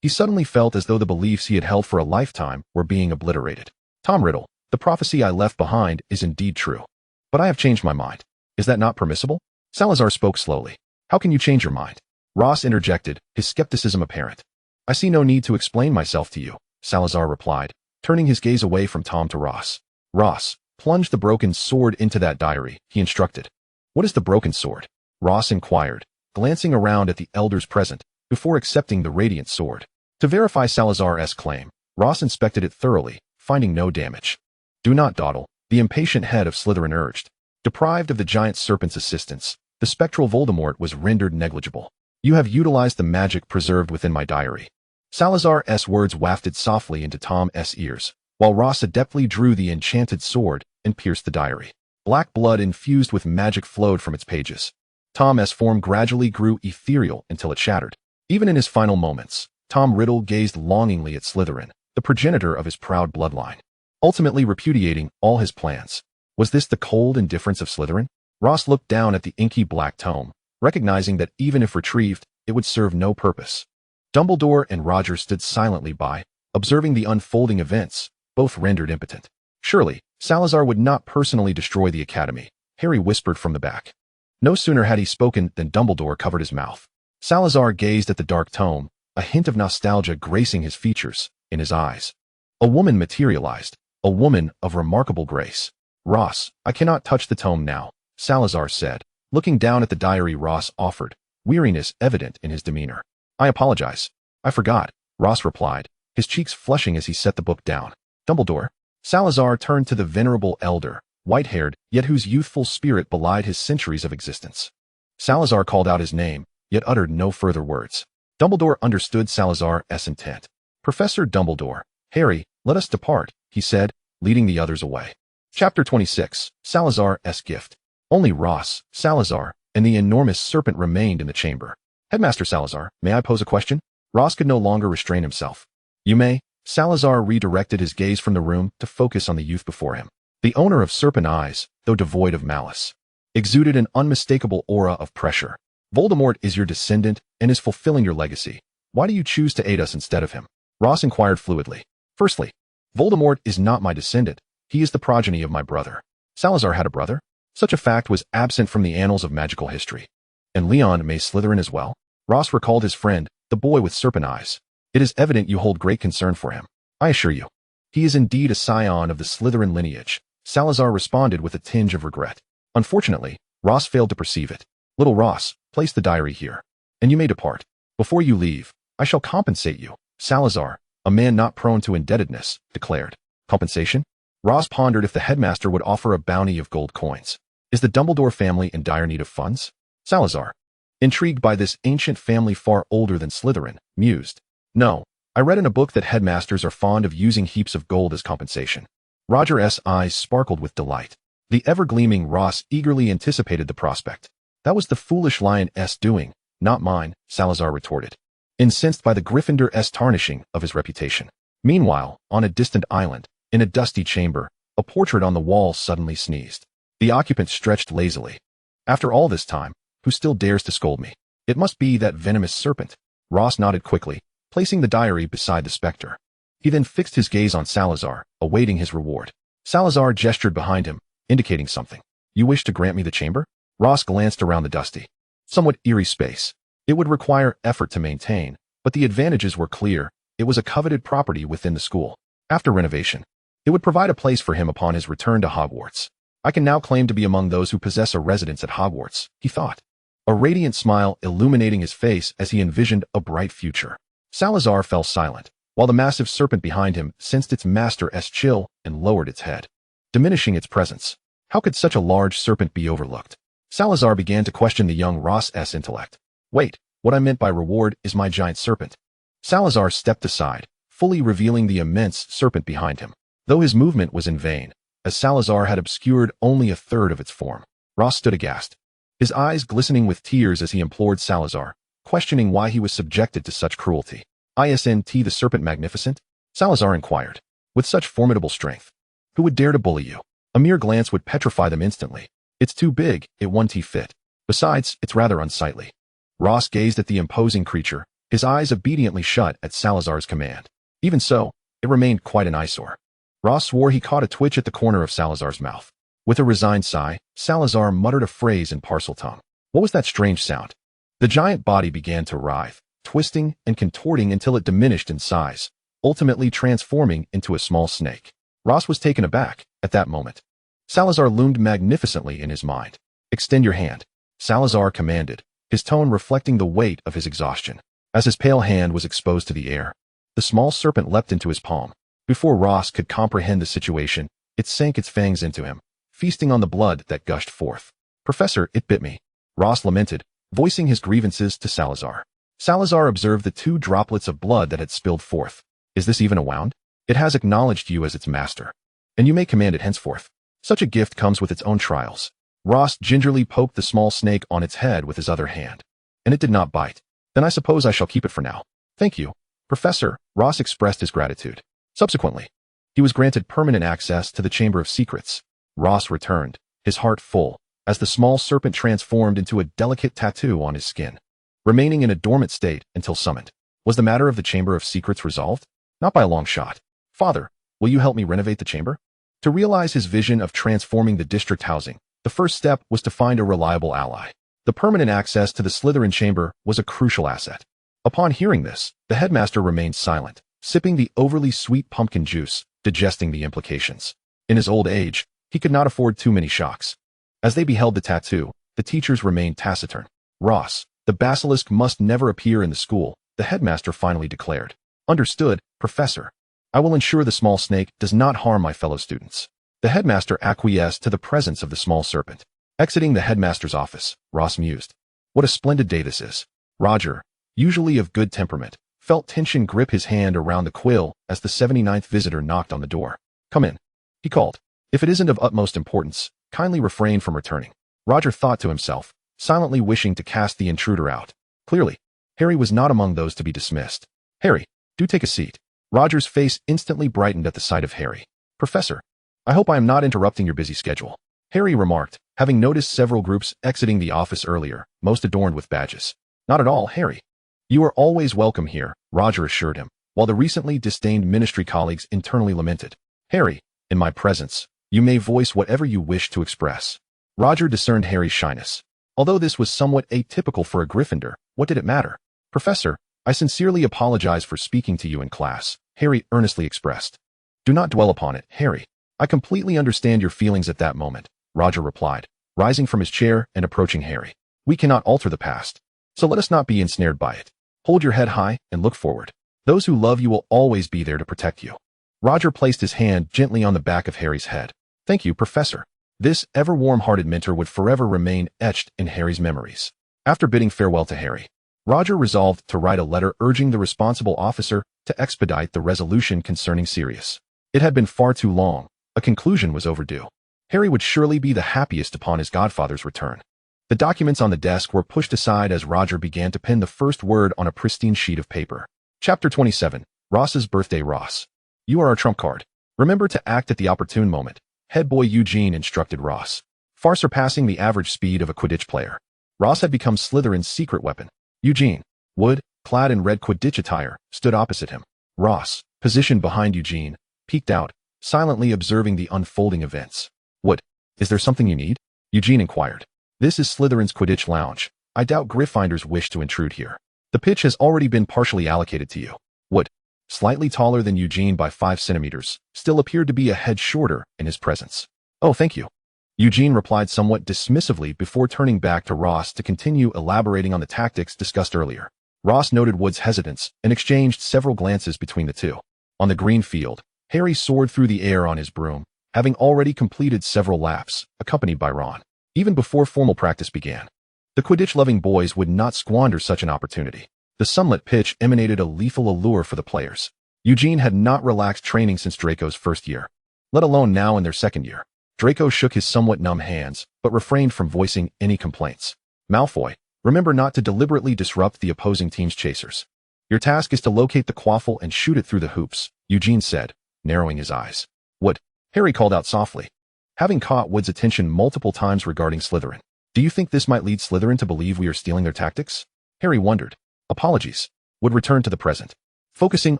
he suddenly felt as though the beliefs he had held for a lifetime were being obliterated. Tom Riddle, the prophecy I left behind is indeed true. But I have changed my mind. Is that not permissible? Salazar spoke slowly. How can you change your mind? Ross interjected, his skepticism apparent. I see no need to explain myself to you, Salazar replied, turning his gaze away from Tom to Ross. Ross, plunge the broken sword into that diary, he instructed. What is the broken sword? Ross inquired, glancing around at the elders present, before accepting the radiant sword. To verify Salazar's claim, Ross inspected it thoroughly, finding no damage. Do not dawdle, the impatient head of Slytherin urged. Deprived of the giant serpent's assistance, the spectral Voldemort was rendered negligible. You have utilized the magic preserved within my diary. Salazar's words wafted softly into Tom's ears, while Ross adeptly drew the enchanted sword and pierced the diary. Black blood infused with magic flowed from its pages. Tom's form gradually grew ethereal until it shattered. Even in his final moments, Tom Riddle gazed longingly at Slytherin, the progenitor of his proud bloodline, ultimately repudiating all his plans. Was this the cold indifference of Slytherin? Ross looked down at the inky black tome, recognizing that even if retrieved, it would serve no purpose. Dumbledore and Roger stood silently by, observing the unfolding events, both rendered impotent. Surely, Salazar would not personally destroy the academy, Harry whispered from the back. No sooner had he spoken than Dumbledore covered his mouth. Salazar gazed at the dark tome, a hint of nostalgia gracing his features, in his eyes. A woman materialized, a woman of remarkable grace. Ross, I cannot touch the tome now, Salazar said, looking down at the diary Ross offered, weariness evident in his demeanor. I apologize. I forgot, Ross replied, his cheeks flushing as he set the book down. Dumbledore? Salazar turned to the venerable elder, white-haired, yet whose youthful spirit belied his centuries of existence. Salazar called out his name, yet uttered no further words. Dumbledore understood Salazar's intent. Professor Dumbledore, Harry, let us depart, he said, leading the others away. Chapter 26, Salazar's Gift. Only Ross, Salazar, and the enormous serpent remained in the chamber. Headmaster Salazar, may I pose a question? Ross could no longer restrain himself. You may. Salazar redirected his gaze from the room to focus on the youth before him. The owner of serpent eyes, though devoid of malice, exuded an unmistakable aura of pressure. Voldemort is your descendant and is fulfilling your legacy. Why do you choose to aid us instead of him? Ross inquired fluidly. Firstly, Voldemort is not my descendant. He is the progeny of my brother. Salazar had a brother? Such a fact was absent from the annals of magical history. And Leon may Slytherin as well? Ross recalled his friend, the boy with serpent eyes. It is evident you hold great concern for him. I assure you. He is indeed a scion of the Slytherin lineage, Salazar responded with a tinge of regret. Unfortunately, Ross failed to perceive it. Little Ross, place the diary here, and you may depart. Before you leave, I shall compensate you, Salazar, a man not prone to indebtedness, declared. Compensation? Ross pondered if the headmaster would offer a bounty of gold coins. Is the Dumbledore family in dire need of funds? Salazar, intrigued by this ancient family far older than Slytherin, mused. No, I read in a book that headmasters are fond of using heaps of gold as compensation. Roger's eyes sparkled with delight. The ever-gleaming Ross eagerly anticipated the prospect. That was the foolish lion's doing, not mine, Salazar retorted, incensed by the Gryffindor's tarnishing of his reputation. Meanwhile, on a distant island, in a dusty chamber, a portrait on the wall suddenly sneezed. The occupant stretched lazily. After all this time, who still dares to scold me? It must be that venomous serpent. Ross nodded quickly, placing the diary beside the spectre. He then fixed his gaze on Salazar, awaiting his reward. Salazar gestured behind him, indicating something. You wish to grant me the chamber? Ross glanced around the dusty, somewhat eerie space. It would require effort to maintain, but the advantages were clear. It was a coveted property within the school. After renovation, it would provide a place for him upon his return to Hogwarts. I can now claim to be among those who possess a residence at Hogwarts, he thought, a radiant smile illuminating his face as he envisioned a bright future. Salazar fell silent, while the massive serpent behind him sensed its master's chill and lowered its head, diminishing its presence. How could such a large serpent be overlooked? Salazar began to question the young Ross's intellect. Wait, what I meant by reward is my giant serpent. Salazar stepped aside, fully revealing the immense serpent behind him, though his movement was in vain, as Salazar had obscured only a third of its form. Ross stood aghast, his eyes glistening with tears as he implored Salazar, questioning why he was subjected to such cruelty. Isn't the serpent magnificent? Salazar inquired. With such formidable strength, who would dare to bully you? A mere glance would petrify them instantly. It's too big, it won't fit. Besides, it's rather unsightly. Ross gazed at the imposing creature, his eyes obediently shut at Salazar's command. Even so, it remained quite an eyesore. Ross swore he caught a twitch at the corner of Salazar's mouth. With a resigned sigh, Salazar muttered a phrase in Parseltongue. What was that strange sound? The giant body began to writhe, twisting and contorting until it diminished in size, ultimately transforming into a small snake. Ross was taken aback at that moment. Salazar loomed magnificently in his mind. Extend your hand, Salazar commanded, his tone reflecting the weight of his exhaustion. As his pale hand was exposed to the air, the small serpent leapt into his palm. Before Ross could comprehend the situation, it sank its fangs into him, feasting on the blood that gushed forth. Professor, it bit me, Ross lamented, voicing his grievances to Salazar. Salazar observed the 2 droplets of blood that had spilled forth. Is this even a wound? It has acknowledged you as its master, and you may command it henceforth. Such a gift comes with its own trials. Ross gingerly poked the small snake on its head with his other hand, and it did not bite. Then I suppose I shall keep it for now. Thank you, Professor, Ross expressed his gratitude. Subsequently, he was granted permanent access to the Chamber of Secrets. Ross returned, his heart full, as the small serpent transformed into a delicate tattoo on his skin, remaining in a dormant state until summoned. Was the matter of the Chamber of Secrets resolved? Not by a long shot. Father, will you help me renovate the chamber? To realize his vision of transforming the district housing, the first step was to find a reliable ally. The permanent access to the Slytherin chamber was a crucial asset. Upon hearing this, the headmaster remained silent, sipping the overly sweet pumpkin juice, digesting the implications. In his old age, he could not afford too many shocks. As they beheld the tattoo, the teachers remained taciturn. Ross, the basilisk must never appear in the school, the headmaster finally declared. Understood, Professor. I will ensure the small snake does not harm my fellow students. The headmaster acquiesced to the presence of the small serpent. Exiting the headmaster's office, Ross mused. What a splendid day this is. Roger, usually of good temperament, felt tension grip his hand around the quill as the 79th visitor knocked on the door. Come in, he called. If it isn't of utmost importance, kindly refrain from returning. Roger thought to himself, silently wishing to cast the intruder out. Clearly, Harry was not among those to be dismissed. Harry, do take a seat. Roger's face instantly brightened at the sight of Harry. Professor, I hope I am not interrupting your busy schedule, Harry remarked, having noticed several groups exiting the office earlier, most adorned with badges. Not at all, Harry. You are always welcome here, Roger assured him, while the recently disdained ministry colleagues internally lamented. Harry, in my presence, you may voice whatever you wish to express. Roger discerned Harry's shyness. Although this was somewhat atypical for a Gryffindor, what did it matter? Professor, I sincerely apologize for speaking to you in class, Harry earnestly expressed. Do not dwell upon it, Harry. I completely understand your feelings at that moment, Roger replied, rising from his chair and approaching Harry. We cannot alter the past, so let us not be ensnared by it. Hold your head high and look forward. Those who love you will always be there to protect you. Roger placed his hand gently on the back of Harry's head. Thank you, Professor. This ever warm-hearted mentor would forever remain etched in Harry's memories. After bidding farewell to Harry, Roger resolved to write a letter urging the responsible officer to expedite the resolution concerning Sirius. It had been far too long. A conclusion was overdue. Harry would surely be the happiest upon his godfather's return. The documents on the desk were pushed aside as Roger began to pen the first word on a pristine sheet of paper. Chapter 27. Ross's birthday. Ross, you are our trump card. Remember to act at the opportune moment, head boy Eugene instructed Ross, far surpassing the average speed of a Quidditch player. Ross had become Slytherin's secret weapon. Eugene, Wood, clad in red Quidditch attire, stood opposite him. Ross, positioned behind Eugene, peeked out, silently observing the unfolding events. Wood, is there something you need? Eugene inquired. This is Slytherin's Quidditch lounge. I doubt Gryffindors wish to intrude here. The pitch has already been partially allocated to you. Wood, slightly taller than Eugene by 5 centimeters, still appeared to be a head shorter in his presence. Oh, thank you. Eugene replied somewhat dismissively before turning back to Ross to continue elaborating on the tactics discussed earlier. Ross noted Wood's hesitance and exchanged several glances between the two. On the green field, Harry soared through the air on his broom, having already completed several laps, accompanied by Ron. Even before formal practice began, the Quidditch-loving boys would not squander such an opportunity. The sunlit pitch emanated a lethal allure for the players. Eugene had not relaxed training since Draco's first year, let alone now in their second year. Draco shook his somewhat numb hands, but refrained from voicing any complaints. Malfoy, remember not to deliberately disrupt the opposing team's chasers. Your task is to locate the quaffle and shoot it through the hoops, Eugene said, narrowing his eyes. Wood, Harry called out softly, having caught Wood's attention multiple times regarding Slytherin. Do you think this might lead Slytherin to believe we are stealing their tactics? Harry wondered. Apologies. Wood returned to the present, focusing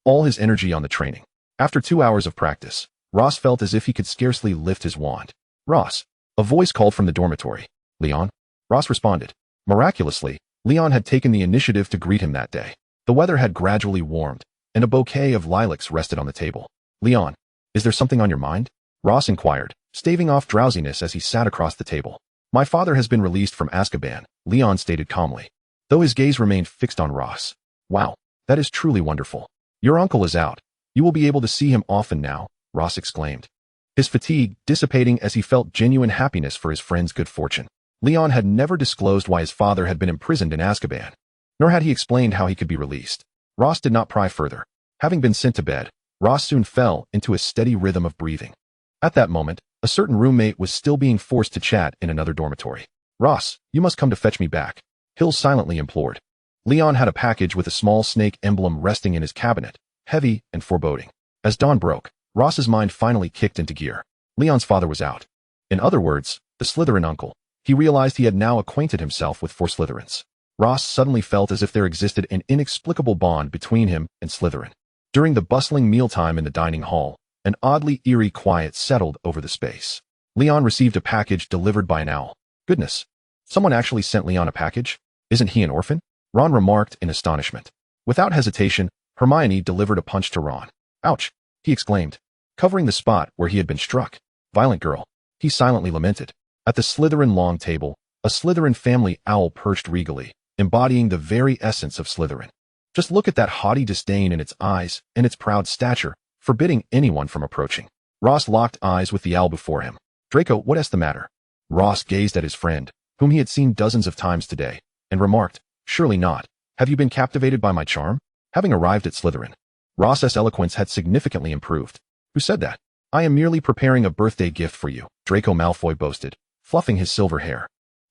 all his energy on the training. After 2 hours of practice, Ross felt as if he could scarcely lift his wand. Ross, A voice called from the dormitory. "Leon?" Ross responded. Miraculously, Leon had taken the initiative to greet him that day. The weather had gradually warmed, and a bouquet of lilacs rested on the table. "Leon, is there something on your mind?" Ross inquired, staving off drowsiness as he sat across the table. "My father has been released from Azkaban," Leon stated calmly, though his gaze remained fixed on Ross. "Wow, that is truly wonderful. Your uncle is out. You will be able to see him often now," Ross exclaimed, his fatigue dissipating as he felt genuine happiness for his friend's good fortune. Leon had never disclosed why his father had been imprisoned in Azkaban, nor had he explained how he could be released. Ross did not pry further. Having been sent to bed, Ross soon fell into a steady rhythm of breathing. At that moment, a certain roommate was still being forced to chat in another dormitory. "Ross, you must come to fetch me back," Hill silently implored. Leon had a package with a small snake emblem resting in his cabinet, heavy and foreboding. As dawn broke, Ross's mind finally kicked into gear. Leon's father was out. In other words, the Slytherin uncle. He realized he had now acquainted himself with 4 Slytherins. Ross suddenly felt as if there existed an inexplicable bond between him and Slytherin. During the bustling mealtime in the dining hall, an oddly eerie quiet settled over the space. Leon received a package delivered by an owl. "Goodness, someone actually sent Leon a package? Isn't he an orphan?" Ron remarked in astonishment. Without hesitation, Hermione delivered a punch to Ron. "Ouch," he exclaimed, covering the spot where he had been struck. "Violent girl," he silently lamented. At the Slytherin long table, a Slytherin family owl perched regally, embodying the very essence of Slytherin. Just look at that haughty disdain in its eyes and its proud stature, forbidding anyone from approaching. Ross locked eyes with the owl before him. "Draco, what is the matter?" Ross gazed at his friend, whom he had seen dozens of times today, and remarked, "Surely not. Have you been captivated by my charm?" Having arrived at Slytherin, Ross's eloquence had significantly improved. "Who said that?" "I am merely preparing a birthday gift for you," Draco Malfoy boasted, fluffing his silver hair.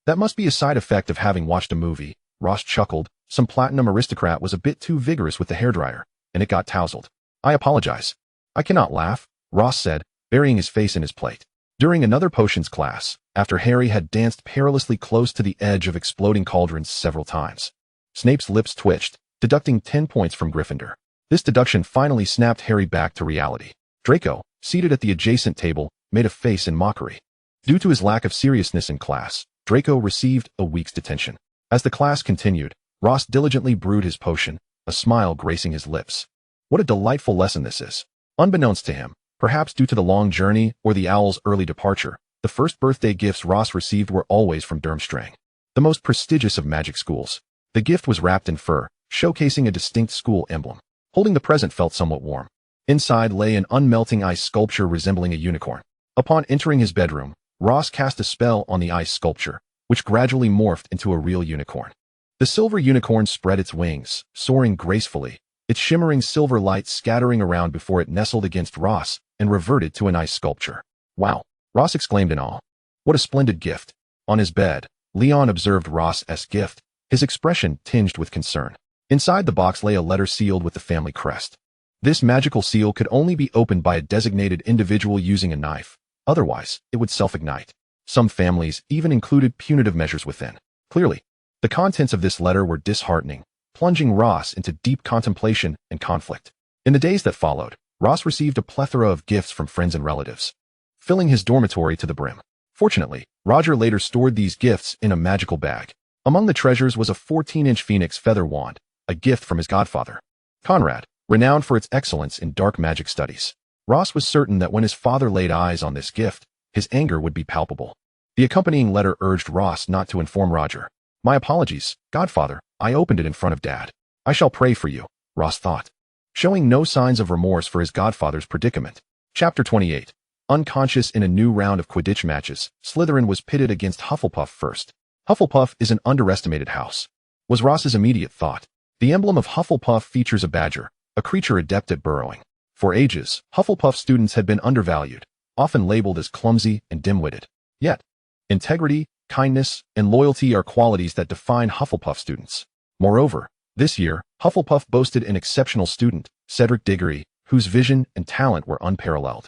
"That must be a side effect of having watched a movie," Ross chuckled. Some platinum aristocrat was a bit too vigorous with the hairdryer, and it got tousled. "I apologize. I cannot laugh," Ross said, burying his face in his plate. During another potions class, after Harry had danced perilously close to the edge of exploding cauldrons several times, Snape's lips twitched, deducting 10 points from Gryffindor. This deduction finally snapped Harry back to reality. Draco, seated at the adjacent table, made a face in mockery. Due to his lack of seriousness in class, Draco received a week's detention. As the class continued, Ross diligently brewed his potion, a smile gracing his lips. What a delightful lesson this is. Unbeknownst to him, perhaps due to the long journey or the owl's early departure, the first birthday gifts Ross received were always from Durmstrang, the most prestigious of magic schools. The gift was wrapped in fur, showcasing a distinct school emblem. Holding the present felt somewhat warm. Inside lay an unmelting ice sculpture resembling a unicorn. Upon entering his bedroom, Ross cast a spell on the ice sculpture, which gradually morphed into a real unicorn. The silver unicorn spread its wings, soaring gracefully, its shimmering silver light scattering around before it nestled against Ross and reverted to an ice sculpture. "Wow," Ross exclaimed in awe. "What a splendid gift." On his bed, Leon observed Ross's gift, his expression tinged with concern. Inside the box lay a letter sealed with the family crest. This magical seal could only be opened by a designated individual using a knife, otherwise it would self-ignite. Some families even included punitive measures within. Clearly, the contents of this letter were disheartening, plunging Ross into deep contemplation and conflict. In the days that followed, Ross received a plethora of gifts from friends and relatives, filling his dormitory to the brim. Fortunately, Roger later stored these gifts in a magical bag. Among the treasures was a 14-inch phoenix feather wand, a gift from his godfather, Conrad, renowned for its excellence in dark magic studies. Ross was certain that when his father laid eyes on this gift, his anger would be palpable. The accompanying letter urged Ross not to inform Roger. "My apologies, Godfather, I opened it in front of Dad. I shall pray for you," Ross thought, showing no signs of remorse for his godfather's predicament. Chapter 28. Unconscious in a new round of Quidditch matches, Slytherin was pitted against Hufflepuff first. "Hufflepuff is an underestimated house," was Ross's immediate thought. The emblem of Hufflepuff features a badger, a creature adept at burrowing. For ages, Hufflepuff students had been undervalued, often labeled as clumsy and dim-witted. Yet, integrity, kindness, and loyalty are qualities that define Hufflepuff students. Moreover, this year, Hufflepuff boasted an exceptional student, Cedric Diggory, whose vision and talent were unparalleled.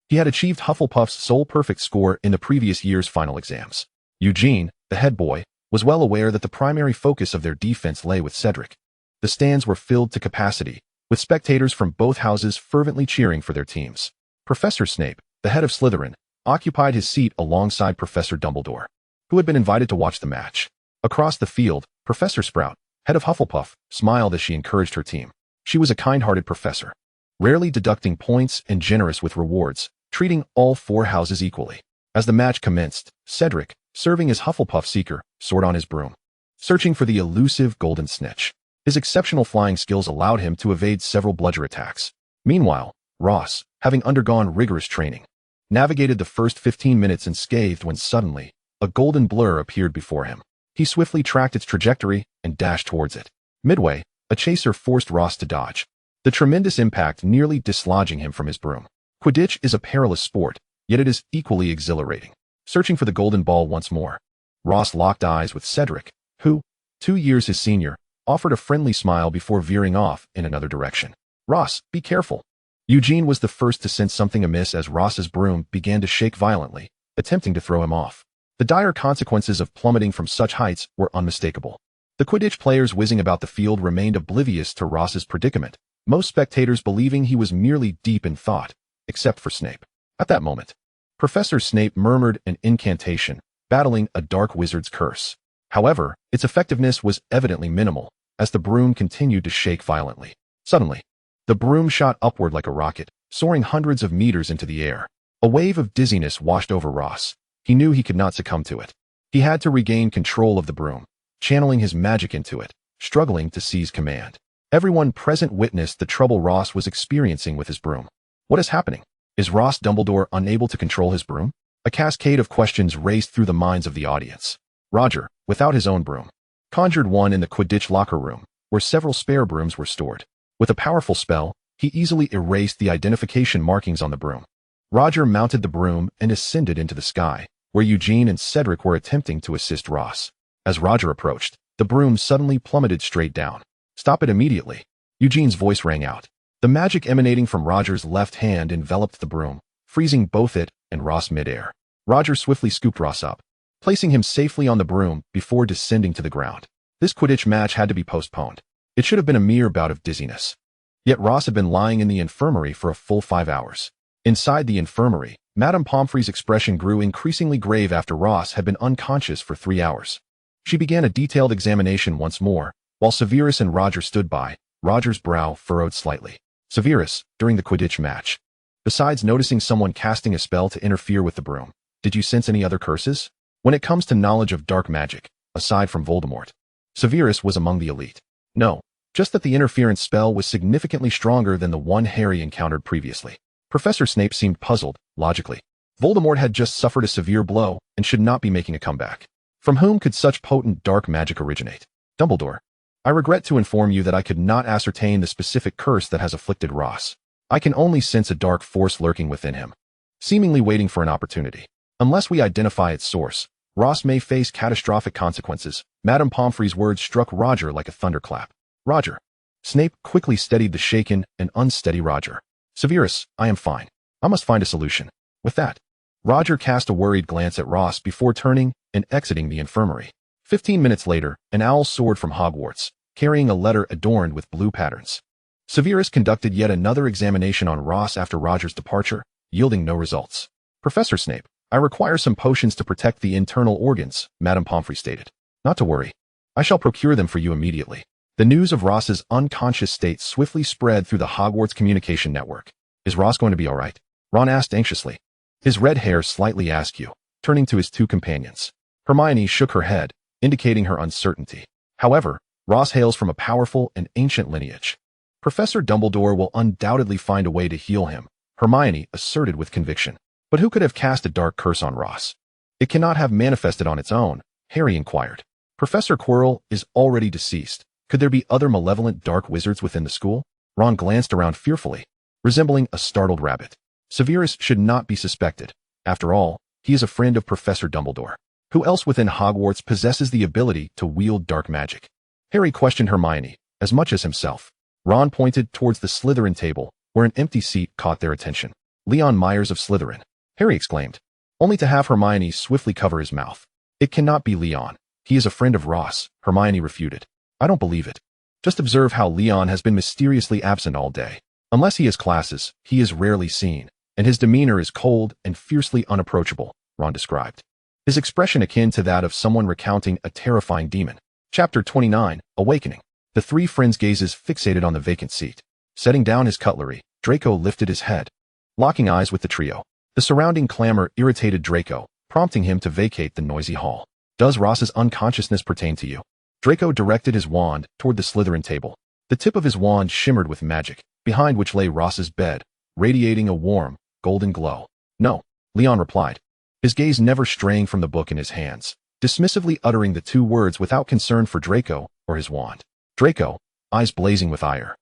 He had achieved Hufflepuff's sole perfect score in the previous year's final exams. Eugene, the head boy, was well aware that the primary focus of their defense lay with Cedric. The stands were filled to capacity, with spectators from both houses fervently cheering for their teams. Professor Snape, the head of Slytherin, occupied his seat alongside Professor Dumbledore, who had been invited to watch the match. Across the field, Professor Sprout, head of Hufflepuff, smiled as she encouraged her team. She was a kind-hearted professor, rarely deducting points and generous with rewards, treating all four houses equally. As the match commenced, Cedric, serving as Hufflepuff Seeker, soared on his broom, searching for the elusive golden snitch. His exceptional flying skills allowed him to evade several bludger attacks. Meanwhile, Ross, having undergone rigorous training, navigated the first 15 minutes unscathed when suddenly, a golden blur appeared before him. He swiftly tracked its trajectory and dashed towards it. Midway, a chaser forced Ross to dodge, the tremendous impact nearly dislodging him from his broom. Quidditch is a perilous sport, yet it is equally exhilarating. Searching for the golden ball once more, Ross locked eyes with Cedric, who, 2 years his senior, offered a friendly smile before veering off in another direction. "Ross, be careful." Eugene was the first to sense something amiss as Ross's broom began to shake violently, attempting to throw him off. The dire consequences of plummeting from such heights were unmistakable. The Quidditch players whizzing about the field remained oblivious to Ross's predicament, most spectators believing he was merely deep in thought, except for Snape. At that moment, Professor Snape murmured an incantation, battling a dark wizard's curse. However, its effectiveness was evidently minimal, as the broom continued to shake violently. Suddenly, the broom shot upward like a rocket, soaring hundreds of meters into the air. A wave of dizziness washed over Ross. He knew he could not succumb to it. He had to regain control of the broom, channeling his magic into it, struggling to seize command. Everyone present witnessed the trouble Ross was experiencing with his broom. What is happening? Is Ross Dumbledore unable to control his broom? A cascade of questions raced through the minds of the audience. Roger, without his own broom, conjured one in the Quidditch locker room, where several spare brooms were stored. With a powerful spell, he easily erased the identification markings on the broom. Roger mounted the broom and ascended into the sky, where Eugene and Cedric were attempting to assist Ross. As Roger approached, the broom suddenly plummeted straight down. "Stop it immediately." Eugene's voice rang out. The magic emanating from Roger's left hand enveloped the broom, freezing both it and Ross midair. Roger swiftly scooped Ross up, placing him safely on the broom before descending to the ground. This Quidditch match had to be postponed. It should have been a mere bout of dizziness. Yet Ross had been lying in the infirmary for a full 5 hours. Inside the infirmary, Madame Pomfrey's expression grew increasingly grave after Ross had been unconscious for 3 hours. She began a detailed examination once more, while Severus and Roger stood by. Roger's brow furrowed slightly. "Severus, during the Quidditch match, besides noticing someone casting a spell to interfere with the broom, did you sense any other curses? When it comes to knowledge of dark magic, aside from Voldemort, Severus was among the elite." "No, just that the interference spell was significantly stronger than the one Harry encountered previously." Professor Snape seemed puzzled. Logically, Voldemort had just suffered a severe blow and should not be making a comeback. From whom could such potent dark magic originate? "Dumbledore, I regret to inform you that I could not ascertain the specific curse that has afflicted Ross. I can only sense a dark force lurking within him, seemingly waiting for an opportunity. Unless we identify its source, Ross may face catastrophic consequences." Madame Pomfrey's words struck Roger like a thunderclap. "Roger." Snape quickly steadied the shaken and unsteady Roger. "Severus, I am fine. I must find a solution." With that, Roger cast a worried glance at Ross before turning and exiting the infirmary. 15 minutes later, an owl soared from Hogwarts, carrying a letter adorned with blue patterns. Severus conducted yet another examination on Ross after Roger's departure, yielding no results. "Professor Snape, I require some potions to protect the internal organs," Madame Pomfrey stated. "Not to worry. I shall procure them for you immediately." The news of Ross's unconscious state swiftly spread through the Hogwarts communication network. "Is Ross going to be all right?" Ron asked anxiously, his red hair slightly askew, turning to his two companions. Hermione shook her head, indicating her uncertainty. However, Ross hails from a powerful and ancient lineage. "Professor Dumbledore will undoubtedly find a way to heal him," Hermione asserted with conviction. "But who could have cast a dark curse on Ross?" "It cannot have manifested on its own," Harry inquired. "Professor Quirrell is already deceased. Could there be other malevolent dark wizards within the school?" Ron glanced around fearfully, resembling a startled rabbit. "Severus should not be suspected. After all, he is a friend of Professor Dumbledore. Who else within Hogwarts possesses the ability to wield dark magic?" Harry questioned Hermione, as much as himself. Ron pointed towards the Slytherin table, where an empty seat caught their attention. "Leon Myers of Slytherin," Harry exclaimed, only to have Hermione swiftly cover his mouth. "It cannot be Leon. He is a friend of Ross," Hermione refuted. "I don't believe it. Just observe how Leon has been mysteriously absent all day. Unless he has classes, he is rarely seen." and his demeanor is cold and fiercely unapproachable, Ron described. His expression akin to that of someone recounting a terrifying demon. Chapter 29, Awakening. The three friends' gazes fixated on the vacant seat. Setting down his cutlery, Draco lifted his head, locking eyes with the trio. The surrounding clamor irritated Draco, prompting him to vacate the noisy hall. Does Ross's unconsciousness pertain to you? Draco directed his wand toward the Slytherin table. The tip of his wand shimmered with magic, behind which lay Ross's bed, radiating a warm, golden glow. No, Leon replied, his gaze never straying from the book in his hands, dismissively uttering the two words without concern for Draco or his wand. Draco, eyes blazing with ire,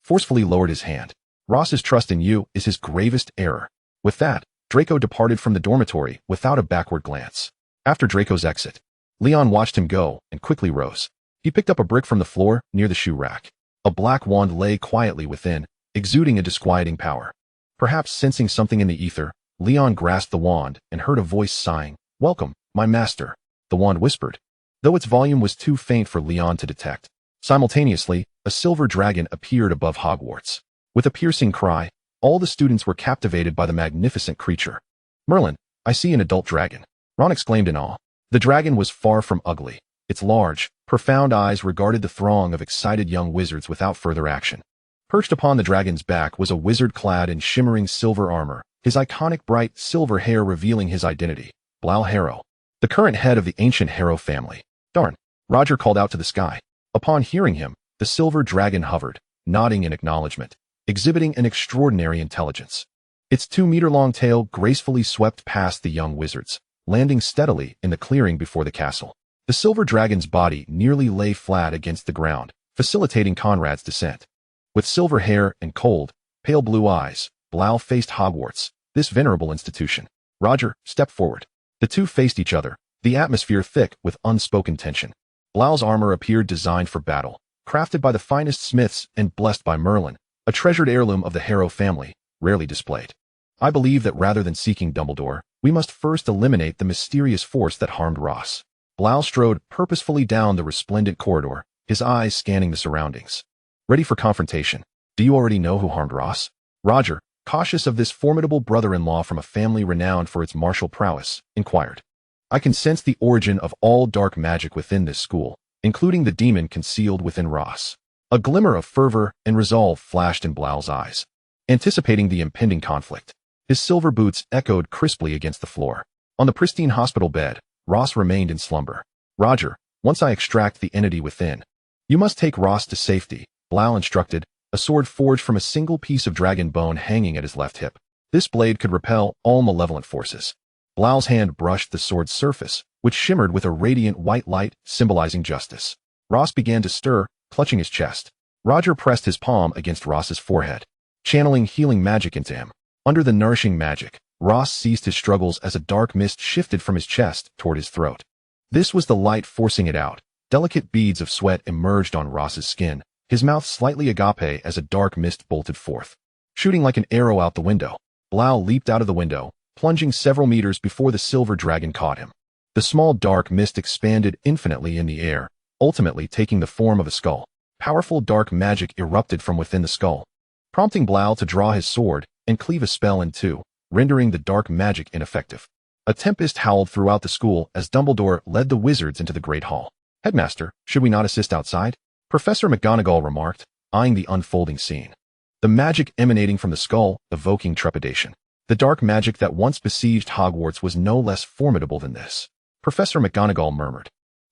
forcefully lowered his hand. Ross's trust in you is his gravest error. With that, Draco departed from the dormitory without a backward glance. After Draco's exit, Leon watched him go and quickly rose. He picked up a brick from the floor near the shoe rack. A black wand lay quietly within, exuding a disquieting power. Perhaps sensing something in the ether, Leon grasped the wand and heard a voice sighing, "Welcome, my master," the wand whispered, though its volume was too faint for Leon to detect. Simultaneously, a silver dragon appeared above Hogwarts. With a piercing cry, all the students were captivated by the magnificent creature. "Merlin, I see an adult dragon," Ron exclaimed in awe. The dragon was far from ugly. Its large, profound eyes regarded the throng of excited young wizards without further action. Perched upon the dragon's back was a wizard clad in shimmering silver armor, his iconic bright silver hair revealing his identity, Blau Harrow, the current head of the ancient Harrow family. "Darn," Roger called out to the sky. Upon hearing him, the silver dragon hovered, nodding in acknowledgement, exhibiting an extraordinary intelligence. Its 2-meter-long tail gracefully swept past the young wizards, landing steadily in the clearing before the castle. The silver dragon's body nearly lay flat against the ground, facilitating Conrad's descent. With silver hair and cold, pale blue eyes, Blau faced Hogwarts, this venerable institution. Roger stepped forward. The two faced each other, the atmosphere thick with unspoken tension. Blau's armor appeared designed for battle, crafted by the finest smiths and blessed by Merlin, a treasured heirloom of the Harrow family, rarely displayed. "I believe that rather than seeking Dumbledore, we must first eliminate the mysterious force that harmed Ross." Blau strode purposefully down the resplendent corridor, his eyes scanning the surroundings. "Ready for confrontation? Do you already know who harmed Ross?" Roger, cautious of this formidable brother-in-law from a family renowned for its martial prowess, inquired. "I can sense the origin of all dark magic within this school, including the demon concealed within Ross." A glimmer of fervor and resolve flashed in Blau's eyes, anticipating the impending conflict. His silver boots echoed crisply against the floor. On the pristine hospital bed, Ross remained in slumber. "Roger, once I extract the entity within, you must take Ross to safety," Blau instructed, a sword forged from a single piece of dragon bone hanging at his left hip. This blade could repel all malevolent forces. Blau's hand brushed the sword's surface, which shimmered with a radiant white light symbolizing justice. Ross began to stir, clutching his chest. Roger pressed his palm against Ross's forehead, channeling healing magic into him. Under the nourishing magic, Ross ceased his struggles as a dark mist shifted from his chest toward his throat. This was the light forcing it out. Delicate beads of sweat emerged on Ross's skin, his mouth slightly agape as a dark mist bolted forth. Shooting like an arrow out the window, Blau leaped out of the window, plunging several meters before the silver dragon caught him. The small dark mist expanded infinitely in the air, ultimately taking the form of a skull. Powerful dark magic erupted from within the skull, prompting Blau to draw his sword and cleave a spell in two, rendering the dark magic ineffective. A tempest howled throughout the school as Dumbledore led the wizards into the Great Hall. "Headmaster, should we not assist outside?" Professor McGonagall remarked, eyeing the unfolding scene. The magic emanating from the skull evoking trepidation. The dark magic that once besieged Hogwarts was no less formidable than this. Professor McGonagall murmured,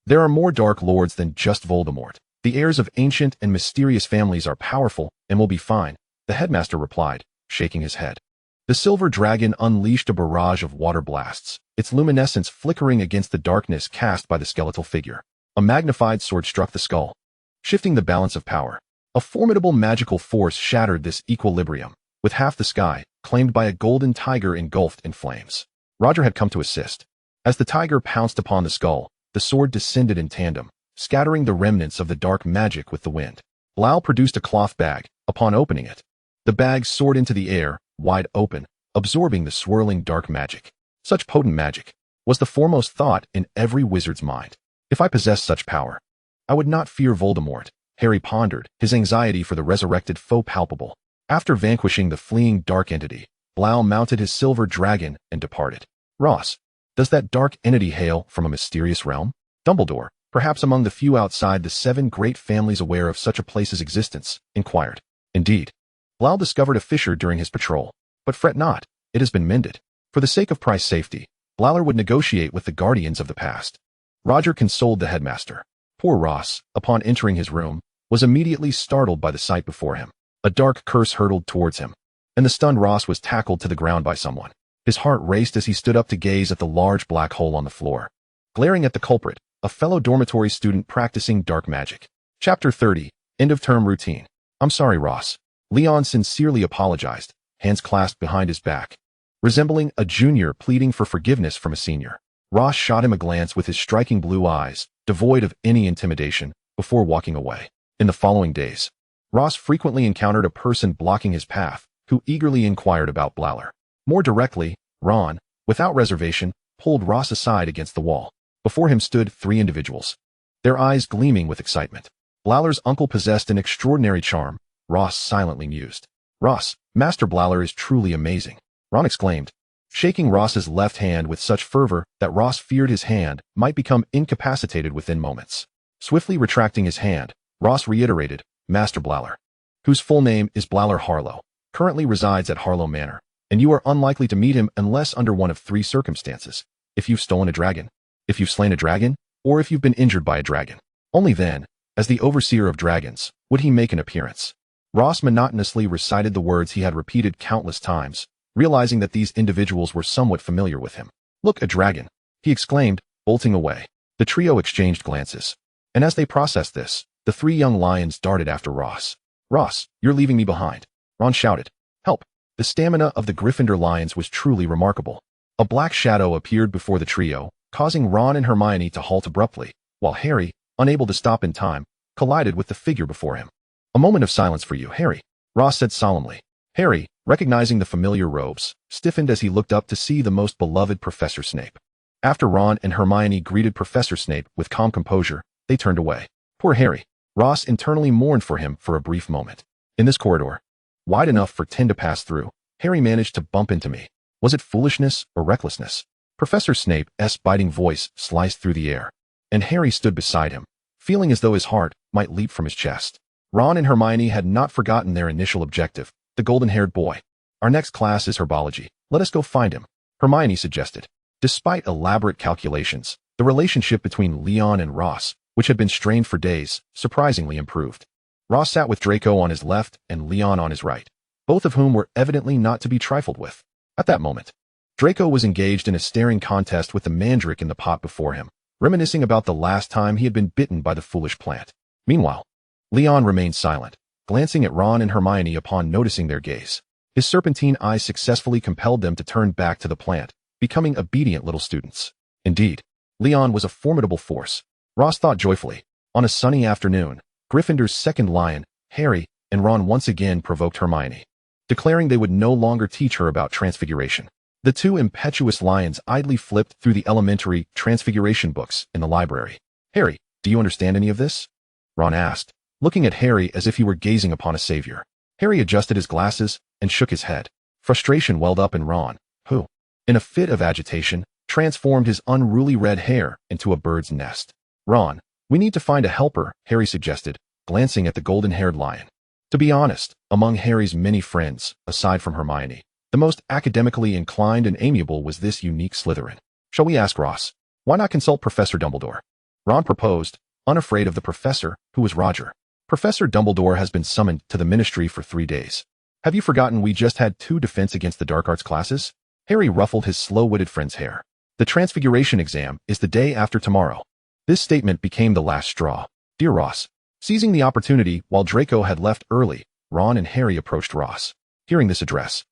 "There are more Dark Lords than just Voldemort. The heirs of ancient and mysterious families are powerful and will be fine," the headmaster replied, shaking his head. The silver dragon unleashed a barrage of water blasts, its luminescence flickering against the darkness cast by the skeletal figure. A magnified sword struck the skull, shifting the balance of power. A formidable magical force shattered this equilibrium, with half the sky claimed by a golden tiger engulfed in flames. Roger had come to assist. As the tiger pounced upon the skull, the sword descended in tandem, scattering the remnants of the dark magic with the wind. Blau produced a cloth bag. Upon opening it, the bag soared into the air, wide open, absorbing the swirling dark magic. Such potent magic was the foremost thought in every wizard's mind. If I possessed such power, I would not fear Voldemort, Harry pondered, his anxiety for the resurrected foe palpable. After vanquishing the fleeing dark entity, Blau mounted his silver dragon and departed. Ross, does that dark entity hail from a mysterious realm? Dumbledore, perhaps among the few outside the 7 great families aware of such a place's existence, inquired. Indeed. Blau discovered a fissure during his patrol. But fret not, it has been mended. For the sake of prize safety, Blauer would negotiate with the guardians of the past. Roger consoled the headmaster. Poor Ross, upon entering his room, was immediately startled by the sight before him. A dark curse hurtled towards him, and the stunned Ross was tackled to the ground by someone. His heart raced as he stood up to gaze at the large black hole on the floor. Glaring at the culprit, a fellow dormitory student practicing dark magic. Chapter 30, End of Term Routine. I'm sorry, Ross. Leon sincerely apologized, hands clasped behind his back. Resembling a junior pleading for forgiveness from a senior. Ross shot him a glance with his striking blue eyes, devoid of any intimidation, before walking away. In the following days, Ross frequently encountered a person blocking his path, who eagerly inquired about Blauer. More directly, Ron, without reservation, pulled Ross aside against the wall. Before him stood 3 individuals, their eyes gleaming with excitement. Blauer's uncle possessed an extraordinary charm, Ross silently mused. Ross, Master Blauer is truly amazing, Ron exclaimed, shaking Ross's left hand with such fervor that Ross feared his hand might become incapacitated within moments. Swiftly retracting his hand, Ross reiterated, Master Blauer, whose full name is Blauer Harlow, currently resides at Harlow Manor, and you are unlikely to meet him unless under one of 3 circumstances. If you've stolen a dragon, if you've slain a dragon, or if you've been injured by a dragon. Only then, as the overseer of dragons, would he make an appearance. Ross monotonously recited the words he had repeated countless times, realizing that these individuals were somewhat familiar with him. Look, a dragon, he exclaimed, bolting away. The trio exchanged glances, and as they processed this, the 3 young lions darted after Ross. Ross, you're leaving me behind, Ron shouted. Help! The stamina of the Gryffindor lions was truly remarkable. A black shadow appeared before the trio, causing Ron and Hermione to halt abruptly, while Harry, unable to stop in time, collided with the figure before him. A moment of silence for you, Harry, Ross said solemnly. Harry, recognizing the familiar robes, stiffened as he looked up to see the most beloved Professor Snape. After Ron and Hermione greeted Professor Snape with calm composure, they turned away. Poor Harry. Ross internally mourned for him for a brief moment. In this corridor, wide enough for 10 to pass through, Harry managed to bump into me. Was it foolishness or recklessness? Professor Snape's biting voice sliced through the air, and Harry stood beside him, feeling as though his heart might leap from his chest. Ron and Hermione had not forgotten their initial objective, the golden-haired boy. Our next class is herbology. Let us go find him, Hermione suggested. Despite elaborate calculations, the relationship between Leon and Ross, which had been strained for days, surprisingly improved. Ross sat with Draco on his left and Leon on his right, both of whom were evidently not to be trifled with. At that moment, Draco was engaged in a staring contest with the mandrake in the pot before him, reminiscing about the last time he had been bitten by the foolish plant. Meanwhile, Leon remained silent, glancing at Ron and Hermione upon noticing their gaze. His serpentine eyes successfully compelled them to turn back to the plant, becoming obedient little students. Indeed, Leon was a formidable force. Ross thought joyfully. On a sunny afternoon, Gryffindor's second lion, Harry, and Ron once again provoked Hermione, declaring they would no longer teach her about transfiguration. The 2 impetuous lions idly flipped through the elementary transfiguration books in the library. Harry, do you understand any of this? Ron asked, looking at Harry as if he were gazing upon a savior. Harry adjusted his glasses and shook his head. Frustration welled up in Ron, who, in a fit of agitation, transformed his unruly red hair into a bird's nest. Ron, we need to find a helper, Harry suggested, glancing at the golden-haired lion. To be honest, among Harry's many friends, aside from Hermione, the most academically inclined and amiable was this unique Slytherin. Shall we ask Ross? Why not consult Professor Dumbledore? Ron proposed, unafraid of the professor, who was Roger. Professor Dumbledore has been summoned to the ministry for 3 days. Have you forgotten we just had 2 defense against the dark arts classes? Harry ruffled his slow-witted friend's hair. The transfiguration exam is the day after tomorrow. This statement became the last straw. Dear Ross, seizing the opportunity while Draco had left early, Ron and Harry approached Ross. Hearing this address,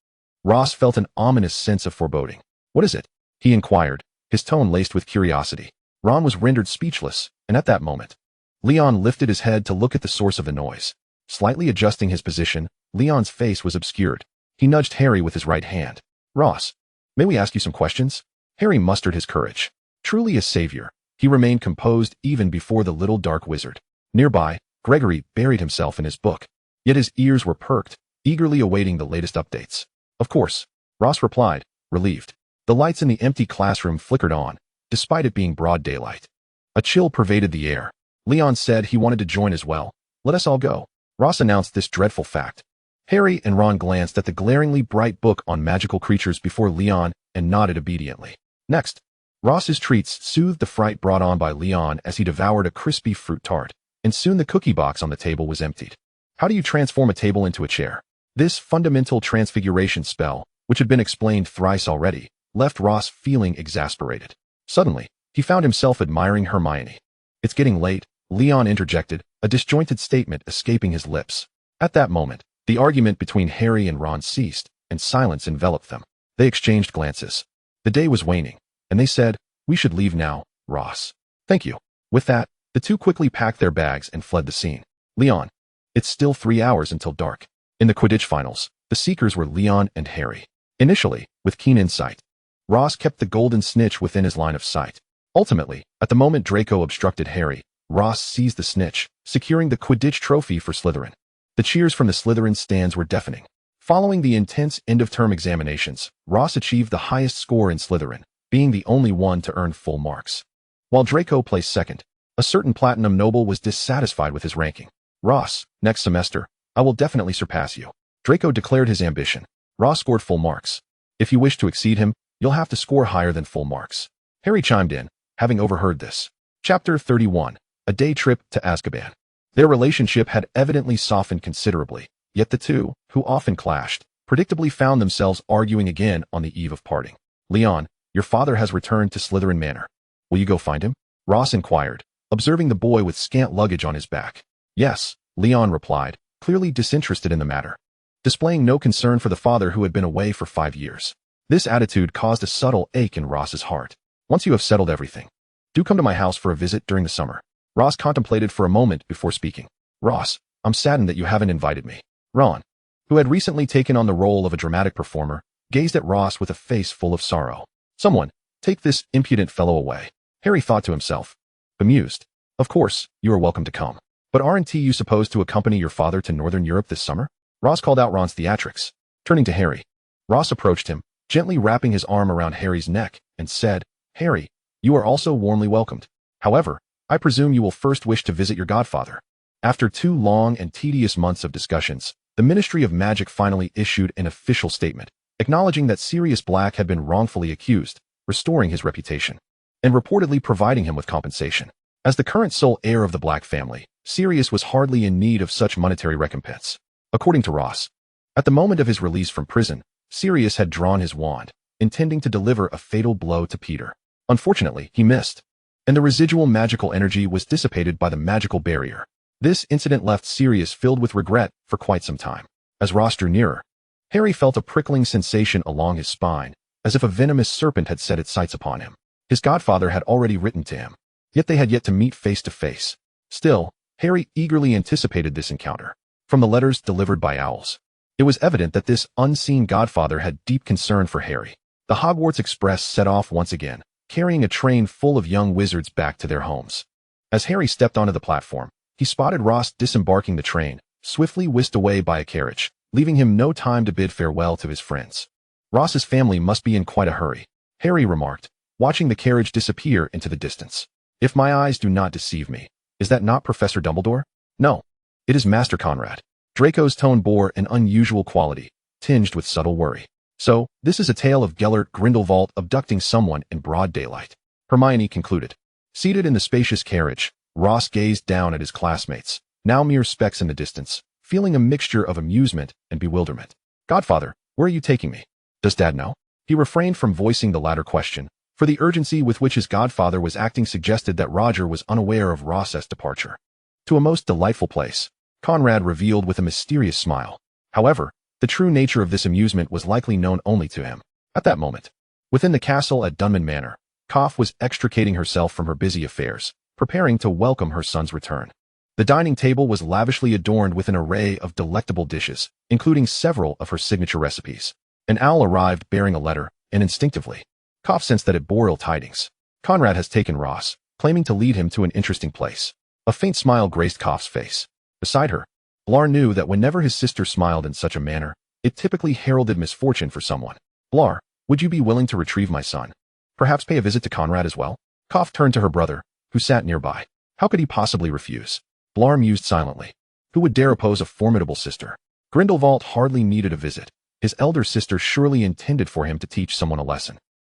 Ross felt an ominous sense of foreboding. What is it? He inquired, his tone laced with curiosity. Ron was rendered speechless, and at that moment, Leon lifted his head to look at the source of the noise. Slightly adjusting his position, Leon's face was obscured. He nudged Harry with his right hand. Ross, may we ask you some questions? Harry mustered his courage. Truly a savior, he remained composed even before the little dark wizard. Nearby, Gregory buried himself in his book, yet his ears were perked, eagerly awaiting the latest updates. Of course, Ross replied, relieved. The lights in the empty classroom flickered on, despite it being broad daylight. A chill pervaded the air. Leon said he wanted to join as well. Let us all go. Ross announced this dreadful fact. Harry and Ron glanced at the glaringly bright book on magical creatures before Leon and nodded obediently. Next, Ross's treats soothed the fright brought on by Leon as he devoured a crispy fruit tart, and soon the cookie box on the table was emptied. How do you transform a table into a chair? This fundamental transfiguration spell, which had been explained thrice already, left Ross feeling exasperated. Suddenly, he found himself admiring Hermione. It's getting late, Leon interjected, a disjointed statement escaping his lips. At that moment, the argument between Harry and Ron ceased, and silence enveloped them. They exchanged glances. The day was waning, and they said, "We should leave now, Ross." "Thank you." With that, the two quickly packed their bags and fled the scene. Leon. It's still 3 hours until dark. In the Quidditch finals, the seekers were Leon and Harry. Initially, with keen insight, Ross kept the golden snitch within his line of sight. Ultimately, at the moment Draco obstructed Harry, Ross seized the snitch, securing the Quidditch trophy for Slytherin. The cheers from the Slytherin stands were deafening. Following the intense end-of-term examinations, Ross achieved the highest score in Slytherin, being the only one to earn full marks. While Draco placed second, a certain platinum noble was dissatisfied with his ranking. "Ross, next semester, I will definitely surpass you." Draco declared his ambition. Ross scored full marks. "If you wish to exceed him, you'll have to score higher than full marks." Harry chimed in, having overheard this. Chapter 31. A Day Trip to Azkaban. Their relationship had evidently softened considerably, yet the two, who often clashed, predictably found themselves arguing again on the eve of parting. "Leon, your father has returned to Slytherin Manor. Will you go find him?" Ross inquired, observing the boy with scant luggage on his back. "Yes," Leon replied, clearly disinterested in the matter, displaying no concern for the father who had been away for 5 years. This attitude caused a subtle ache in Ross's heart. "Once you have settled everything, do come to my house for a visit during the summer." Ross contemplated for a moment before speaking. "Ross, I'm saddened that you haven't invited me." Ron, who had recently taken on the role of a dramatic performer, gazed at Ross with a face full of sorrow. "Someone, take this impudent fellow away." Harry thought to himself, bemused. "Of course, you are welcome to come. But aren't you supposed to accompany your father to Northern Europe this summer?" Ross called out Ron's theatrics. Turning to Harry, Ross approached him, gently wrapping his arm around Harry's neck, and said, "Harry, you are also warmly welcomed. However, I presume you will first wish to visit your godfather." After 2 long and tedious months of discussions, the Ministry of Magic finally issued an official statement, acknowledging that Sirius Black had been wrongfully accused, restoring his reputation, and reportedly providing him with compensation. As the current sole heir of the Black family, Sirius was hardly in need of such monetary recompense. According to Ross, at the moment of his release from prison, Sirius had drawn his wand, intending to deliver a fatal blow to Peter. Unfortunately, he missed, and the residual magical energy was dissipated by the magical barrier. This incident left Sirius filled with regret for quite some time. As Ross drew nearer, Harry felt a prickling sensation along his spine, as if a venomous serpent had set its sights upon him. His godfather had already written to him, yet they had yet to meet face to face. Still, Harry eagerly anticipated this encounter. From the letters delivered by owls, it was evident that this unseen godfather had deep concern for Harry. The Hogwarts Express set off once again, carrying a train full of young wizards back to their homes. As Harry stepped onto the platform, he spotted Ross disembarking the train, swiftly whisked away by a carriage, leaving him no time to bid farewell to his friends. "Ross's family must be in quite a hurry," Harry remarked, watching the carriage disappear into the distance. "If my eyes do not deceive me, is that not Professor Dumbledore?" "No, it is Master Conrad." Draco's tone bore an unusual quality, tinged with subtle worry. "So, this is a tale of Gellert Grindelwald abducting someone in broad daylight," Hermione concluded. Seated in the spacious carriage, Ross gazed down at his classmates, now mere specks in the distance, feeling a mixture of amusement and bewilderment. "Godfather, where are you taking me? Does Dad know?" He refrained from voicing the latter question, for the urgency with which his godfather was acting suggested that Roger was unaware of Ross's departure. "To a most delightful place," Conrad revealed with a mysterious smile. However, the true nature of this amusement was likely known only to him. At that moment, within the castle at Dunman Manor, Cough was extricating herself from her busy affairs, preparing to welcome her son's return. The dining table was lavishly adorned with an array of delectable dishes, including several of her signature recipes. An owl arrived bearing a letter, and instinctively, Cough sensed that it bore ill tidings. Conrad has taken Ross, claiming to lead him to an interesting place. A faint smile graced Cough's face. Beside her, Blar knew that whenever his sister smiled in such a manner, it typically heralded misfortune for someone. Blar, would you be willing to retrieve my son? Perhaps pay a visit to Conrad as well? Koff turned to her brother, who sat nearby. How could he possibly refuse? Blar mused silently. Who would dare oppose a formidable sister? Grindelwald hardly needed a visit. His elder sister surely intended for him to teach someone a lesson.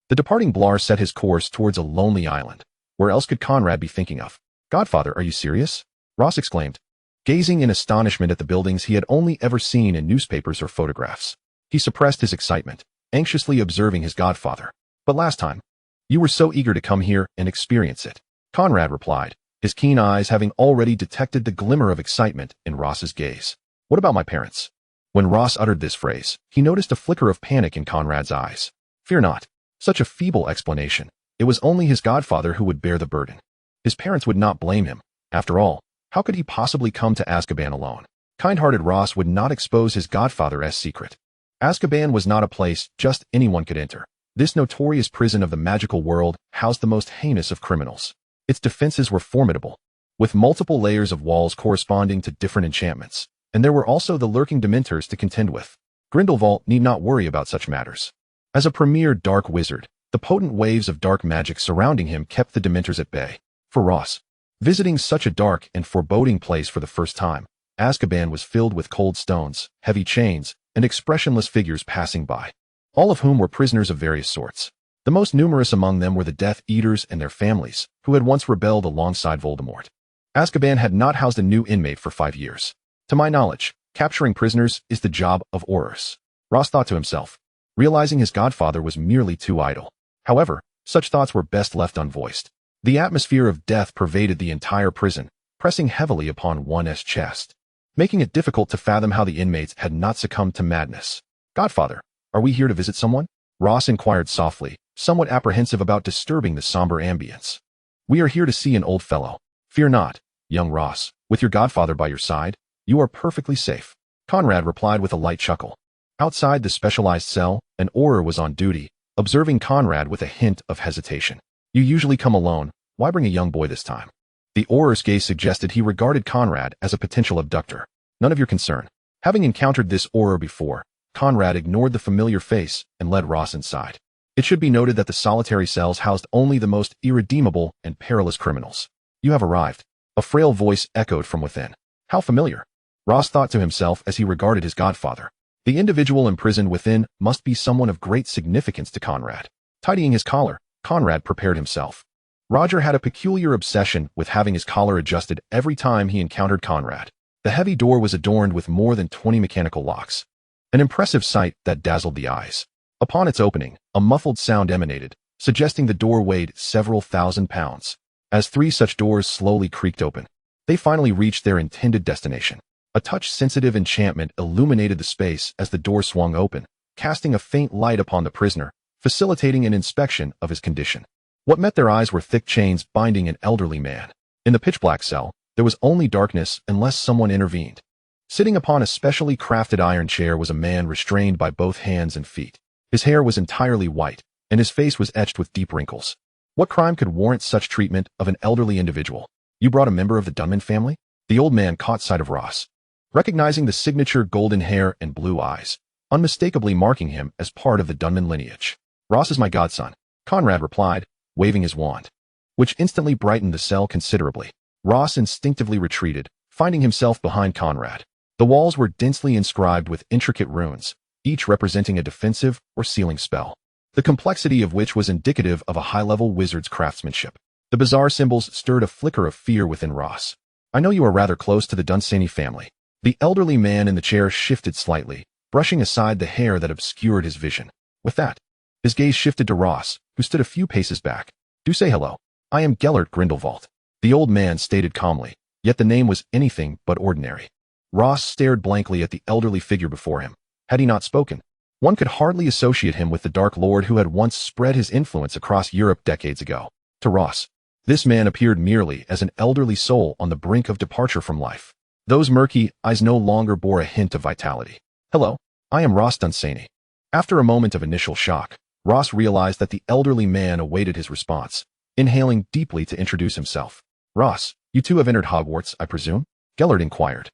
The departing Blar set his course towards a lonely island. Where else could Conrad be thinking of? Godfather, are you serious? Ross exclaimed, gazing in astonishment at the buildings he had only ever seen in newspapers or photographs. He suppressed his excitement, anxiously observing his godfather. But last time, you were so eager to come here and experience it. Conrad replied, his keen eyes having already detected the glimmer of excitement in Ross's gaze. What about my parents? When Ross uttered this phrase, he noticed a flicker of panic in Conrad's eyes. Fear not. Such a feeble explanation. It was only his godfather who would bear the burden. His parents would not blame him. After all, how could he possibly come to Azkaban alone? Kind-hearted Ross would not expose his godfather's secret. Azkaban was not a place just anyone could enter. This notorious prison of the magical world housed the most heinous of criminals. Its defenses were formidable, with multiple layers of walls corresponding to different enchantments, and there were also the lurking dementors to contend with. Grindelwald need not worry about such matters. As a premier dark wizard, the potent waves of dark magic surrounding him kept the dementors at bay. For Ross, visiting such a dark and foreboding place for the first time, Azkaban was filled with cold stones, heavy chains, and expressionless figures passing by, all of whom were prisoners of various sorts. The most numerous among them were the Death Eaters and their families, who had once rebelled alongside Voldemort. Azkaban had not housed a new inmate for 5 years. To my knowledge, capturing prisoners is the job of Aurors, Ross thought to himself, realizing his godfather was merely too idle. However, such thoughts were best left unvoiced. The atmosphere of death pervaded the entire prison, pressing heavily upon one's chest, making it difficult to fathom how the inmates had not succumbed to madness. Godfather, are we here to visit someone? Ross inquired softly, somewhat apprehensive about disturbing the somber ambience. We are here to see an old fellow. Fear not, young Ross. With your godfather by your side, you are perfectly safe. Conrad replied with a light chuckle. Outside the specialized cell, an Auror was on duty, observing Conrad with a hint of hesitation. You usually come alone. Why bring a young boy this time? The Auror's gaze suggested he regarded Conrad as a potential abductor. None of your concern. Having encountered this Auror before, Conrad ignored the familiar face and led Ross inside. It should be noted that the solitary cells housed only the most irredeemable and perilous criminals. You have arrived. A frail voice echoed from within. How familiar? Ross thought to himself as he regarded his godfather. The individual imprisoned within must be someone of great significance to Conrad. Tidying his collar, Conrad prepared himself. Roger had a peculiar obsession with having his collar adjusted every time he encountered Conrad. The heavy door was adorned with more than 20 mechanical locks, an impressive sight that dazzled the eyes. Upon its opening, a muffled sound emanated, suggesting the door weighed several thousand pounds. As 3 such doors slowly creaked open, they finally reached their intended destination. A touch-sensitive enchantment illuminated the space as the door swung open, casting a faint light upon the prisoner, facilitating an inspection of his condition. What met their eyes were thick chains binding an elderly man. In the pitch-black cell, there was only darkness unless someone intervened. Sitting upon a specially crafted iron chair was a man restrained by both hands and feet. His hair was entirely white, and his face was etched with deep wrinkles. What crime could warrant such treatment of an elderly individual? You brought a member of the Dunman family? The old man caught sight of Ross, recognizing the signature golden hair and blue eyes, unmistakably marking him as part of the Dunman lineage. Ross is my godson, Conrad replied, waving his wand, which instantly brightened the cell considerably. Ross instinctively retreated, finding himself behind Conrad. The walls were densely inscribed with intricate runes, each representing a defensive or sealing spell, the complexity of which was indicative of a high-level wizard's craftsmanship. The bizarre symbols stirred a flicker of fear within Ross. I know you are rather close to the Dunsany family. The elderly man in the chair shifted slightly, brushing aside the hair that obscured his vision. With that, his gaze shifted to Ross, who stood a few paces back. Do say hello. I am Gellert Grindelwald, the old man stated calmly, yet the name was anything but ordinary. Ross stared blankly at the elderly figure before him. Had he not spoken, one could hardly associate him with the Dark Lord who had once spread his influence across Europe decades ago. To Ross, this man appeared merely as an elderly soul on the brink of departure from life. Those murky eyes no longer bore a hint of vitality. Hello, I am Ross Dunsany. After a moment of initial shock, Ross realized that the elderly man awaited his response, inhaling deeply to introduce himself. Ross, you two have entered Hogwarts, I presume? Gellert inquired,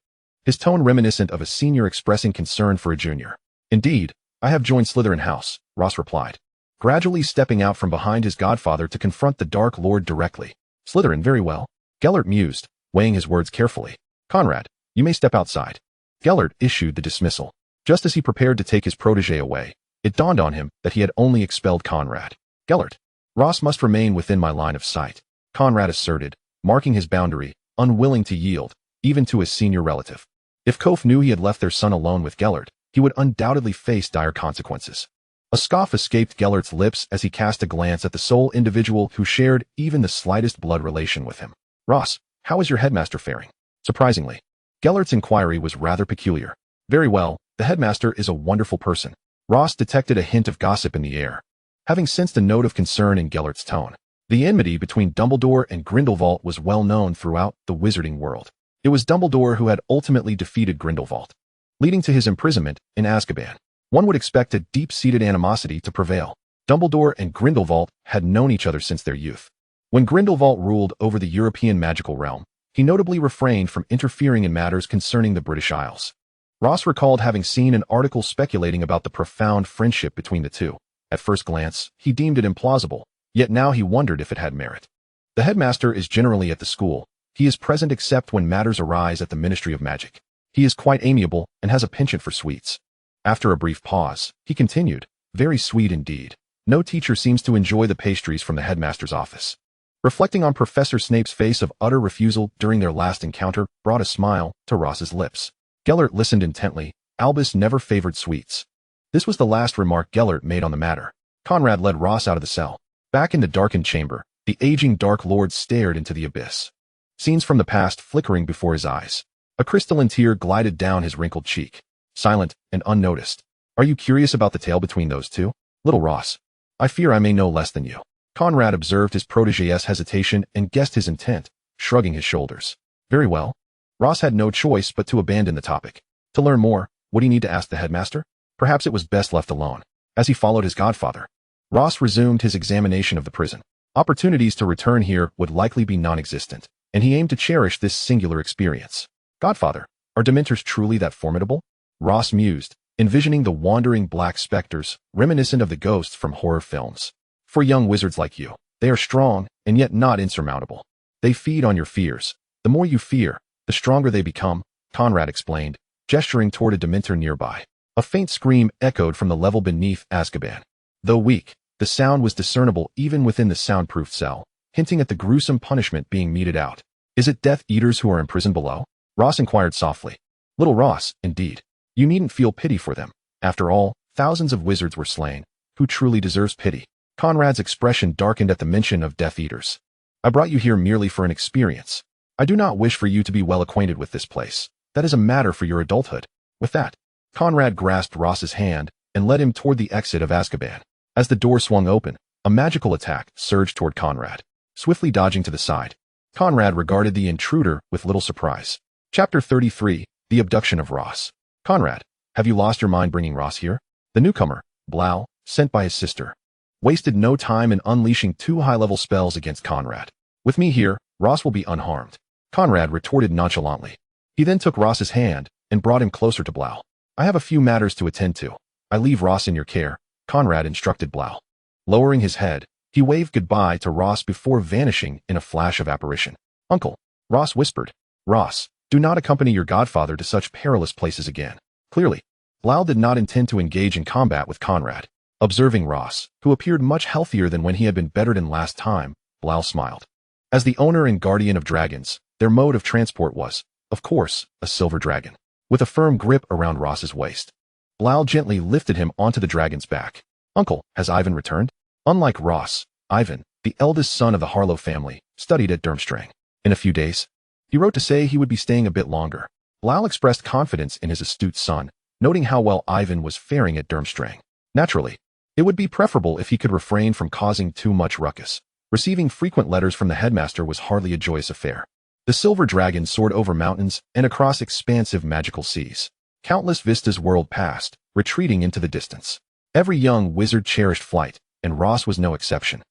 his tone reminiscent of a senior expressing concern for a junior. Indeed, I have joined Slytherin House, Ross replied, gradually stepping out from behind his godfather to confront the Dark Lord directly. Slytherin, very well. Gellert mused, weighing his words carefully. Conrad, you may step outside. Gellert issued the dismissal. Just as he prepared to take his protege away, it dawned on him that he had only expelled Conrad. Gellert, Ross must remain within my line of sight, Conrad asserted, marking his boundary, unwilling to yield, even to his senior relative. If Kof knew he had left their son alone with Gellert, he would undoubtedly face dire consequences. A scoff escaped Gellert's lips as he cast a glance at the sole individual who shared even the slightest blood relation with him. Ross, how is your headmaster faring? Surprisingly, Gellert's inquiry was rather peculiar. Very well, the headmaster is a wonderful person. Ross detected a hint of gossip in the air, having sensed a note of concern in Gellert's tone. The enmity between Dumbledore and Grindelwald was well known throughout the wizarding world. It was Dumbledore who had ultimately defeated Grindelwald, leading to his imprisonment in Azkaban. One would expect a deep-seated animosity to prevail. Dumbledore and Grindelwald had known each other since their youth. When Grindelwald ruled over the European magical realm, he notably refrained from interfering in matters concerning the British Isles. Ross recalled having seen an article speculating about the profound friendship between the two. At first glance, he deemed it implausible, yet now he wondered if it had merit. The headmaster is generally at the school. He is present except when matters arise at the Ministry of Magic. He is quite amiable and has a penchant for sweets. After a brief pause, he continued, very sweet indeed. No teacher seems to enjoy the pastries from the headmaster's office. Reflecting on Professor Snape's face of utter refusal during their last encounter brought a smile to Ross's lips. Gellert listened intently. Albus never favored sweets. This was the last remark Gellert made on the matter. Conrad led Ross out of the cell. Back in the darkened chamber, the aging Dark Lord stared into the abyss. Scenes from the past flickering before his eyes. A crystalline tear glided down his wrinkled cheek. Silent and unnoticed. Are you curious about the tale between those two? Little Ross. I fear I may know less than you. Conrad observed his protege's hesitation and guessed his intent, shrugging his shoulders. Very well. Ross had no choice but to abandon the topic. To learn more, would he need to ask the headmaster? Perhaps it was best left alone. As he followed his godfather, Ross resumed his examination of the prison. Opportunities to return here would likely be non-existent, and he aimed to cherish this singular experience. Godfather, are Dementors truly that formidable? Ross mused, envisioning the wandering black specters, reminiscent of the ghosts from horror films. For young wizards like you, they are strong, and yet not insurmountable. They feed on your fears. The more you fear, the stronger they become, Conrad explained, gesturing toward a Dementor nearby. A faint scream echoed from the level beneath Azkaban. Though weak, the sound was discernible even within the soundproof cell, hinting at the gruesome punishment being meted out. Is it Death Eaters who are imprisoned below? Ross inquired softly. Little Ross, indeed. You needn't feel pity for them. After all, thousands of wizards were slain. Who truly deserves pity? Conrad's expression darkened at the mention of Death Eaters. I brought you here merely for an experience. I do not wish for you to be well acquainted with this place. That is a matter for your adulthood. With that, Conrad grasped Ross's hand and led him toward the exit of Azkaban. As the door swung open, a magical attack surged toward Conrad. Swiftly dodging to the side, Conrad regarded the intruder with little surprise. Chapter 33, The Abduction of Ross. Conrad, have you lost your mind bringing Ross here? The newcomer, Blau, sent by his sister, wasted no time in unleashing 2 high-level spells against Conrad. With me here, Ross will be unharmed. Conrad retorted nonchalantly. He then took Ross's hand and brought him closer to Blau. I have a few matters to attend to. I leave Ross in your care, Conrad instructed Blau. Lowering his head, he waved goodbye to Ross before vanishing in a flash of apparition. Uncle, Ross whispered. Ross, do not accompany your godfather to such perilous places again. Clearly, Blau did not intend to engage in combat with Conrad. Observing Ross, who appeared much healthier than when he had been bettered in last time, Blau smiled. As the owner and guardian of dragons, their mode of transport was, of course, a silver dragon. With a firm grip around Ross's waist, Blau gently lifted him onto the dragon's back. Uncle, has Ivan returned? Unlike Ross, Ivan, the eldest son of the Harlow family, studied at Durmstrang. In a few days, he wrote to say he would be staying a bit longer. Blau expressed confidence in his astute son, noting how well Ivan was faring at Durmstrang. Naturally, it would be preferable if he could refrain from causing too much ruckus. Receiving frequent letters from the headmaster was hardly a joyous affair. The silver dragon soared over mountains and across expansive magical seas. Countless vistas whirled past, retreating into the distance. Every young wizard cherished flight, and Ross was no exception.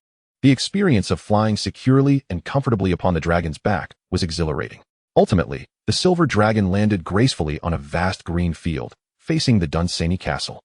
The experience of flying securely and comfortably upon the dragon's back was exhilarating. Ultimately, the silver dragon landed gracefully on a vast green field, facing the Dunsany castle.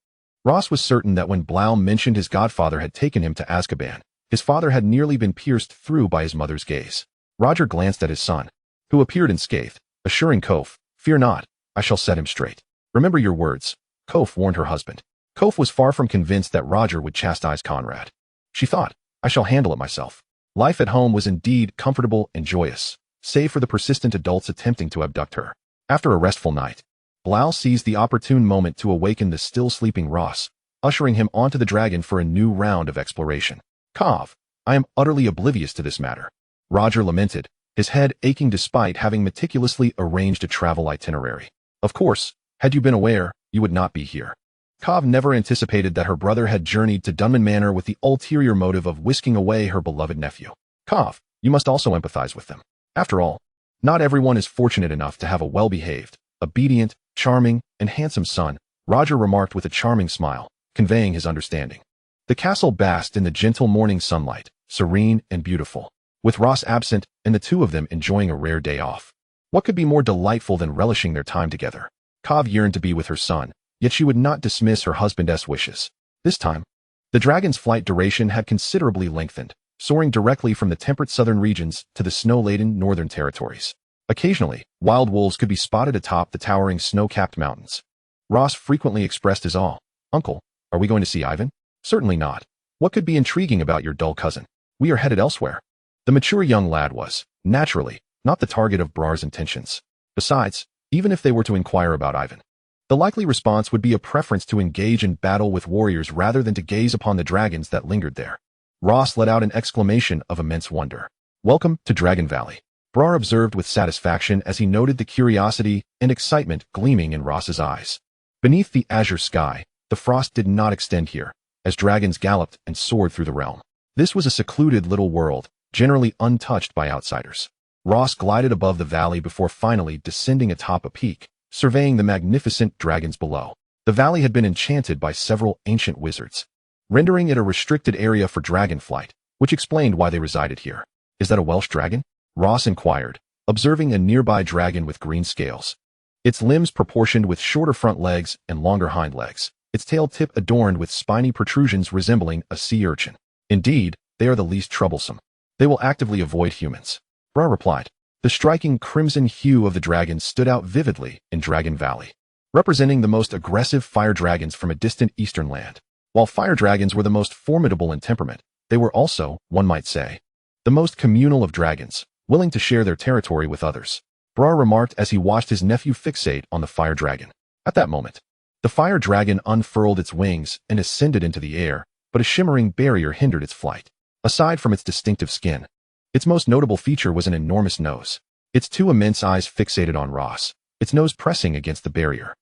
Ross was certain that when Blau mentioned his godfather had taken him to Azkaban, his father had nearly been pierced through by his mother's gaze. Roger glanced at his son, who appeared unscathed, assuring Kof, "Fear not, I shall set him straight." "Remember your words," Kof warned her husband. Kof was far from convinced that Roger would chastise Conrad. She thought, "I shall handle it myself." Life at home was indeed comfortable and joyous, save for the persistent adults attempting to abduct her. After a restful night, Blau seized the opportune moment to awaken the still sleeping Ross, ushering him onto the dragon for a new round of exploration. "Kov, I am utterly oblivious to this matter," Roger lamented, his head aching despite having meticulously arranged a travel itinerary. "Of course, had you been aware, you would not be here." Kov never anticipated that her brother had journeyed to Dunman Manor with the ulterior motive of whisking away her beloved nephew. "Kov, you must also empathize with them. After all, not everyone is fortunate enough to have a well-behaved, obedient, charming, and handsome son," Roger remarked with a charming smile, conveying his understanding. The castle basked in the gentle morning sunlight, serene and beautiful, with Ross absent and the two of them enjoying a rare day off. What could be more delightful than relishing their time together? Kov yearned to be with her son, yet she would not dismiss her husband's wishes. This time, the dragon's flight duration had considerably lengthened, soaring directly from the temperate southern regions to the snow-laden northern territories. Occasionally, wild wolves could be spotted atop the towering snow-capped mountains. Ross frequently expressed his awe. "Uncle, are we going to see Ivan?" "Certainly not. What could be intriguing about your dull cousin? We are headed elsewhere." The mature young lad was, naturally, not the target of Brar's intentions. Besides, even if they were to inquire about Ivan, the likely response would be a preference to engage in battle with warriors rather than to gaze upon the dragons that lingered there. Ross let out an exclamation of immense wonder. "Welcome to Dragon Valley," Brar observed with satisfaction as he noted the curiosity and excitement gleaming in Ross's eyes. Beneath the azure sky, the frost did not extend here, as dragons galloped and soared through the realm. This was a secluded little world, generally untouched by outsiders. Ross glided above the valley before finally descending atop a peak, surveying the magnificent dragons below. The valley had been enchanted by several ancient wizards, rendering it a restricted area for dragon flight, which explained why they resided here. "Is that a Welsh dragon?" Ross inquired, observing a nearby dragon with green scales. Its limbs proportioned with shorter front legs and longer hind legs, its tail tip adorned with spiny protrusions resembling a sea urchin. "Indeed, they are the least troublesome. They will actively avoid humans," Brar replied. The striking crimson hue of the dragon stood out vividly in Dragon Valley, representing the most aggressive fire dragons from a distant eastern land. While fire dragons were the most formidable in temperament, they were also, one might say, the most communal of dragons, willing to share their territory with others, Brar remarked as he watched his nephew fixate on the fire dragon. At that moment, the fire dragon unfurled its wings and ascended into the air, but a shimmering barrier hindered its flight. Aside from its distinctive skin, its most notable feature was an enormous nose. Its two immense eyes fixated on Ross, its nose pressing against the barrier.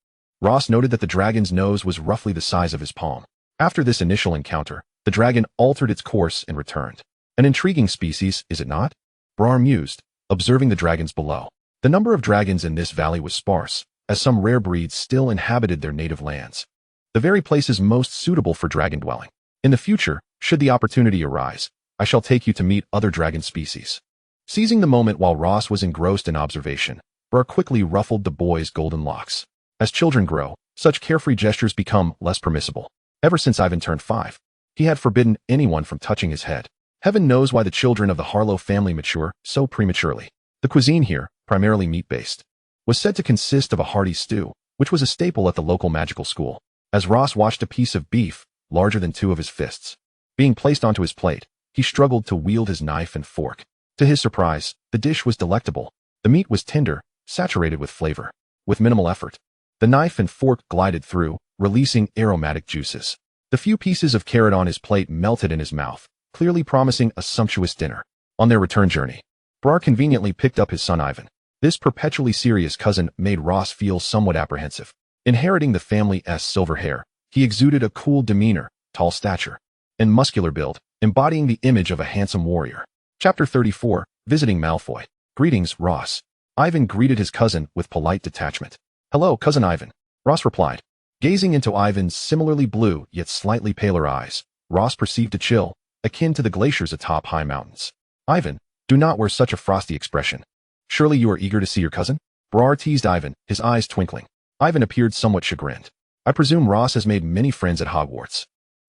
Ross noted that the dragon's nose was roughly the size of his palm. After this initial encounter, the dragon altered its course and returned. An intriguing species, is it not? Brar mused, observing the dragons below. The number of dragons in this valley was sparse, as some rare breeds still inhabited their native lands, the very places most suitable for dragon dwelling. In the future, should the opportunity arise, I shall take you to meet other dragon species. Seizing the moment while Ross was engrossed in observation, Brar quickly ruffled the boy's golden locks. As children grow, such carefree gestures become less permissible. Ever since Ivan turned 5, he had forbidden anyone from touching his head. Heaven knows why the children of the Harlow family mature so prematurely. The cuisine here, primarily meat-based, was said to consist of a hearty stew, which was a staple at the local magical school. As Ross watched a piece of beef, larger than 2 of his fists, being placed onto his plate, he struggled to wield his knife and fork. To his surprise, the dish was delectable. The meat was tender, saturated with flavor. With minimal effort, the knife and fork glided through, releasing aromatic juices. The few pieces of carrot on his plate melted in his mouth, clearly promising a sumptuous dinner. On their return journey, Brar conveniently picked up his son Ivan. This perpetually serious cousin made Ross feel somewhat apprehensive. Inheriting the family's silver hair, he exuded a cool demeanor, tall stature, and muscular build, embodying the image of a handsome warrior. Chapter 34, Visiting Malfoy. Greetings, Ross. Ivan greeted his cousin with polite detachment. Hello, Cousin Ivan, Ross replied. Gazing into Ivan's similarly blue yet slightly paler eyes, Ross perceived a chill, akin to the glaciers atop high mountains. Ivan, do not wear such a frosty expression. Surely you are eager to see your cousin? Brar teased Ivan, his eyes twinkling. Ivan appeared somewhat chagrined. I presume Ross has made many friends at Hogwarts,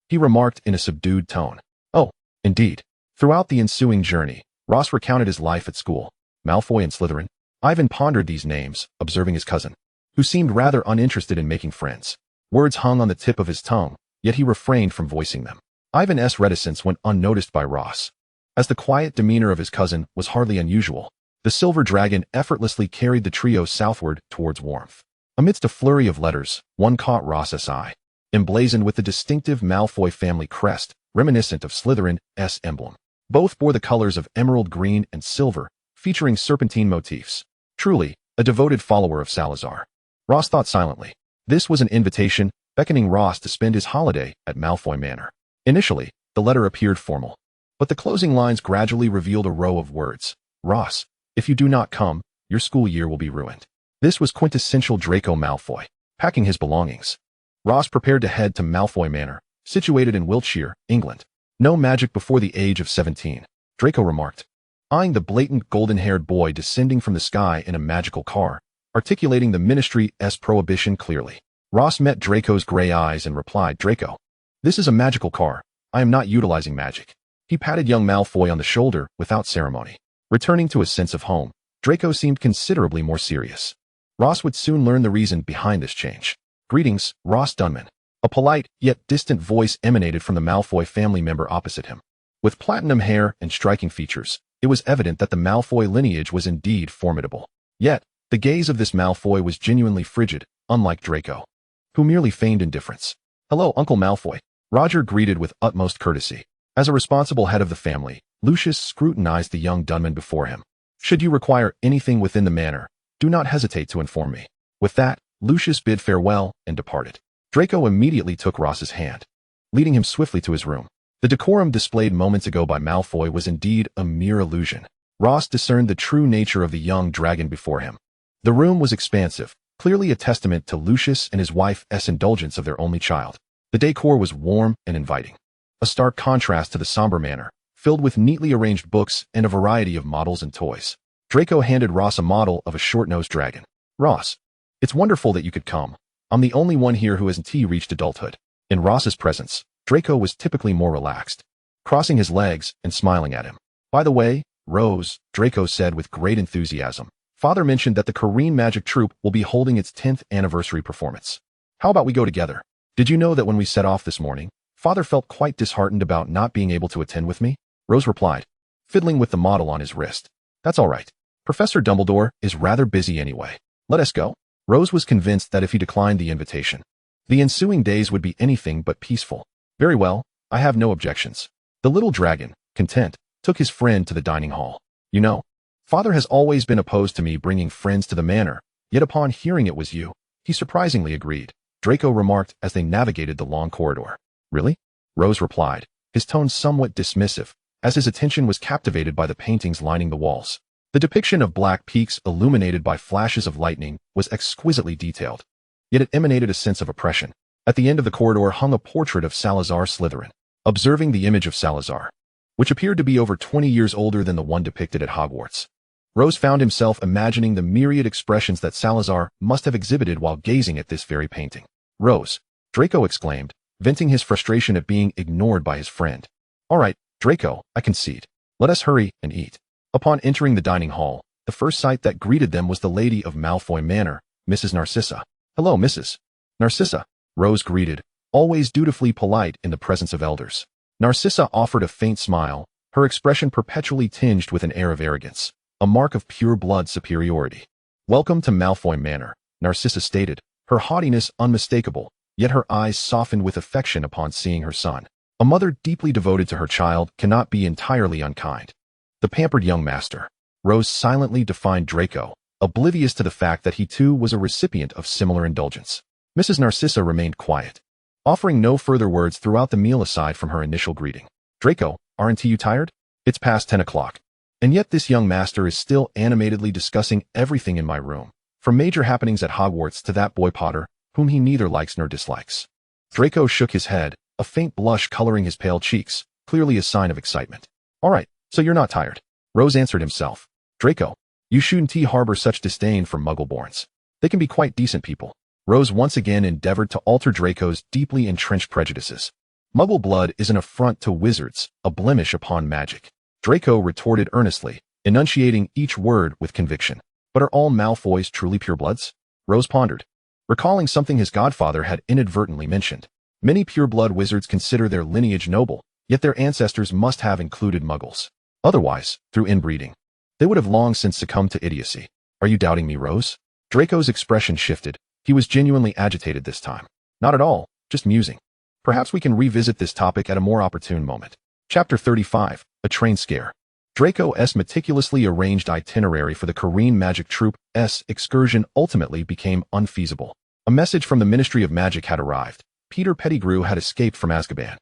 he remarked in a subdued tone. Oh, indeed. Throughout the ensuing journey, Ross recounted his life at school. Malfoy and Slytherin. Ivan pondered these names, observing his cousin, who seemed rather uninterested in making friends. Words hung on the tip of his tongue, yet he refrained from voicing them. Ivan's reticence went unnoticed by Ross. As the quiet demeanor of his cousin was hardly unusual, the silver dragon effortlessly carried the trio southward towards warmth. Amidst a flurry of letters, one caught Ross's eye, emblazoned with the distinctive Malfoy family crest, reminiscent of Slytherin's emblem. Both bore the colors of emerald green and silver, featuring serpentine motifs. Truly, a devoted follower of Salazar. Ross thought silently. This was an invitation, beckoning Ross to spend his holiday at Malfoy Manor. Initially, the letter appeared formal, but the closing lines gradually revealed a row of words. Ross, if you do not come, your school year will be ruined. This was quintessential Draco Malfoy, packing his belongings. Ross prepared to head to Malfoy Manor, situated in Wiltshire, England. No magic before the age of 17, Draco remarked, eyeing the blatant golden-haired boy descending from the sky in a magical car, articulating the ministry's prohibition clearly. Ross met Draco's gray eyes and replied, Draco, this is a magical car. I am not utilizing magic. He patted young Malfoy on the shoulder without ceremony. Returning to a sense of home, Draco seemed considerably more serious. Ross would soon learn the reason behind this change. Greetings, Ross Dunman. A polite, yet distant voice emanated from the Malfoy family member opposite him. With platinum hair and striking features, it was evident that the Malfoy lineage was indeed formidable. Yet, the gaze of this Malfoy was genuinely frigid, unlike Draco, who merely feigned indifference. Hello, Uncle Malfoy. Roger greeted with utmost courtesy. As a responsible head of the family, Lucius scrutinized the young Dunman before him. Should you require anything within the manor, do not hesitate to inform me. With that, Lucius bid farewell and departed. Draco immediately took Ross's hand, leading him swiftly to his room. The decorum displayed moments ago by Malfoy was indeed a mere illusion. Ross discerned the true nature of the young dragon before him. The room was expansive, clearly a testament to Lucius and his wife's indulgence of their only child. The decor was warm and inviting, a stark contrast to the somber manor, filled with neatly arranged books and a variety of models and toys. Draco handed Ross a model of a short-nosed dragon. Ross, it's wonderful that you could come. I'm the only one here who hasn't reached adulthood. In Ross's presence, Draco was typically more relaxed, crossing his legs and smiling at him. By the way, Rose, Draco said with great enthusiasm, Father mentioned that the Korean Magic Troupe will be holding its 10th anniversary performance. How about we go together? Did you know that when we set off this morning, Father felt quite disheartened about not being able to attend with me? Rose replied, fiddling with the model on his wrist. That's all right. Professor Dumbledore is rather busy anyway. Let us go. Rose was convinced that if he declined the invitation, the ensuing days would be anything but peaceful. Very well, I have no objections. The little dragon, content, took his friend to the dining hall. You know, Father has always been opposed to me bringing friends to the manor, yet upon hearing it was you, he surprisingly agreed, Draco remarked as they navigated the long corridor. Really? Rose replied, his tone somewhat dismissive, as his attention was captivated by the paintings lining the walls. The depiction of black peaks illuminated by flashes of lightning was exquisitely detailed, yet it emanated a sense of oppression. At the end of the corridor hung a portrait of Salazar Slytherin. Observing the image of Salazar, which appeared to be over 20 years older than the one depicted at Hogwarts, Rose found himself imagining the myriad expressions that Salazar must have exhibited while gazing at this very painting. Rose, Draco exclaimed, venting his frustration at being ignored by his friend. All right, Draco, I concede. Let us hurry and eat. Upon entering the dining hall, the first sight that greeted them was the lady of Malfoy Manor, Mrs. Narcissa. Hello, Mrs. Narcissa, Rose greeted, always dutifully polite in the presence of elders. Narcissa offered a faint smile, her expression perpetually tinged with an air of arrogance, a mark of pure-blood superiority. Welcome to Malfoy Manor, Narcissa stated, her haughtiness unmistakable, yet her eyes softened with affection upon seeing her son. A mother deeply devoted to her child cannot be entirely unkind. The pampered young master, Rose silently defined Draco, oblivious to the fact that he too was a recipient of similar indulgence. Mrs. Narcissa remained quiet, offering no further words throughout the meal aside from her initial greeting. Draco, aren't you tired? It's past 10 o'clock. And yet this young master is still animatedly discussing everything in my room, from major happenings at Hogwarts to that boy Potter, whom he neither likes nor dislikes. Draco shook his head, a faint blush coloring his pale cheeks, clearly a sign of excitement. All right, so you're not tired. Rose answered himself. Draco, you shouldn't harbor such disdain for Muggle-borns. They can be quite decent people. Rose once again endeavored to alter Draco's deeply entrenched prejudices. Muggle blood is an affront to wizards, a blemish upon magic. Draco retorted earnestly, enunciating each word with conviction. But are all Malfoys truly purebloods? Rose pondered, recalling something his godfather had inadvertently mentioned. Many pureblood wizards consider their lineage noble, yet their ancestors must have included Muggles. Otherwise, through inbreeding, they would have long since succumbed to idiocy. Are you doubting me, Rose? Draco's expression shifted. He was genuinely agitated this time. Not at all, just musing. Perhaps we can revisit this topic at a more opportune moment. Chapter 35, A Train Scare. Draco's meticulously arranged itinerary for the Corrine Magic Troupe's excursion ultimately became unfeasible. A message from the Ministry of Magic had arrived. Peter Pettigrew had escaped from Azkaban.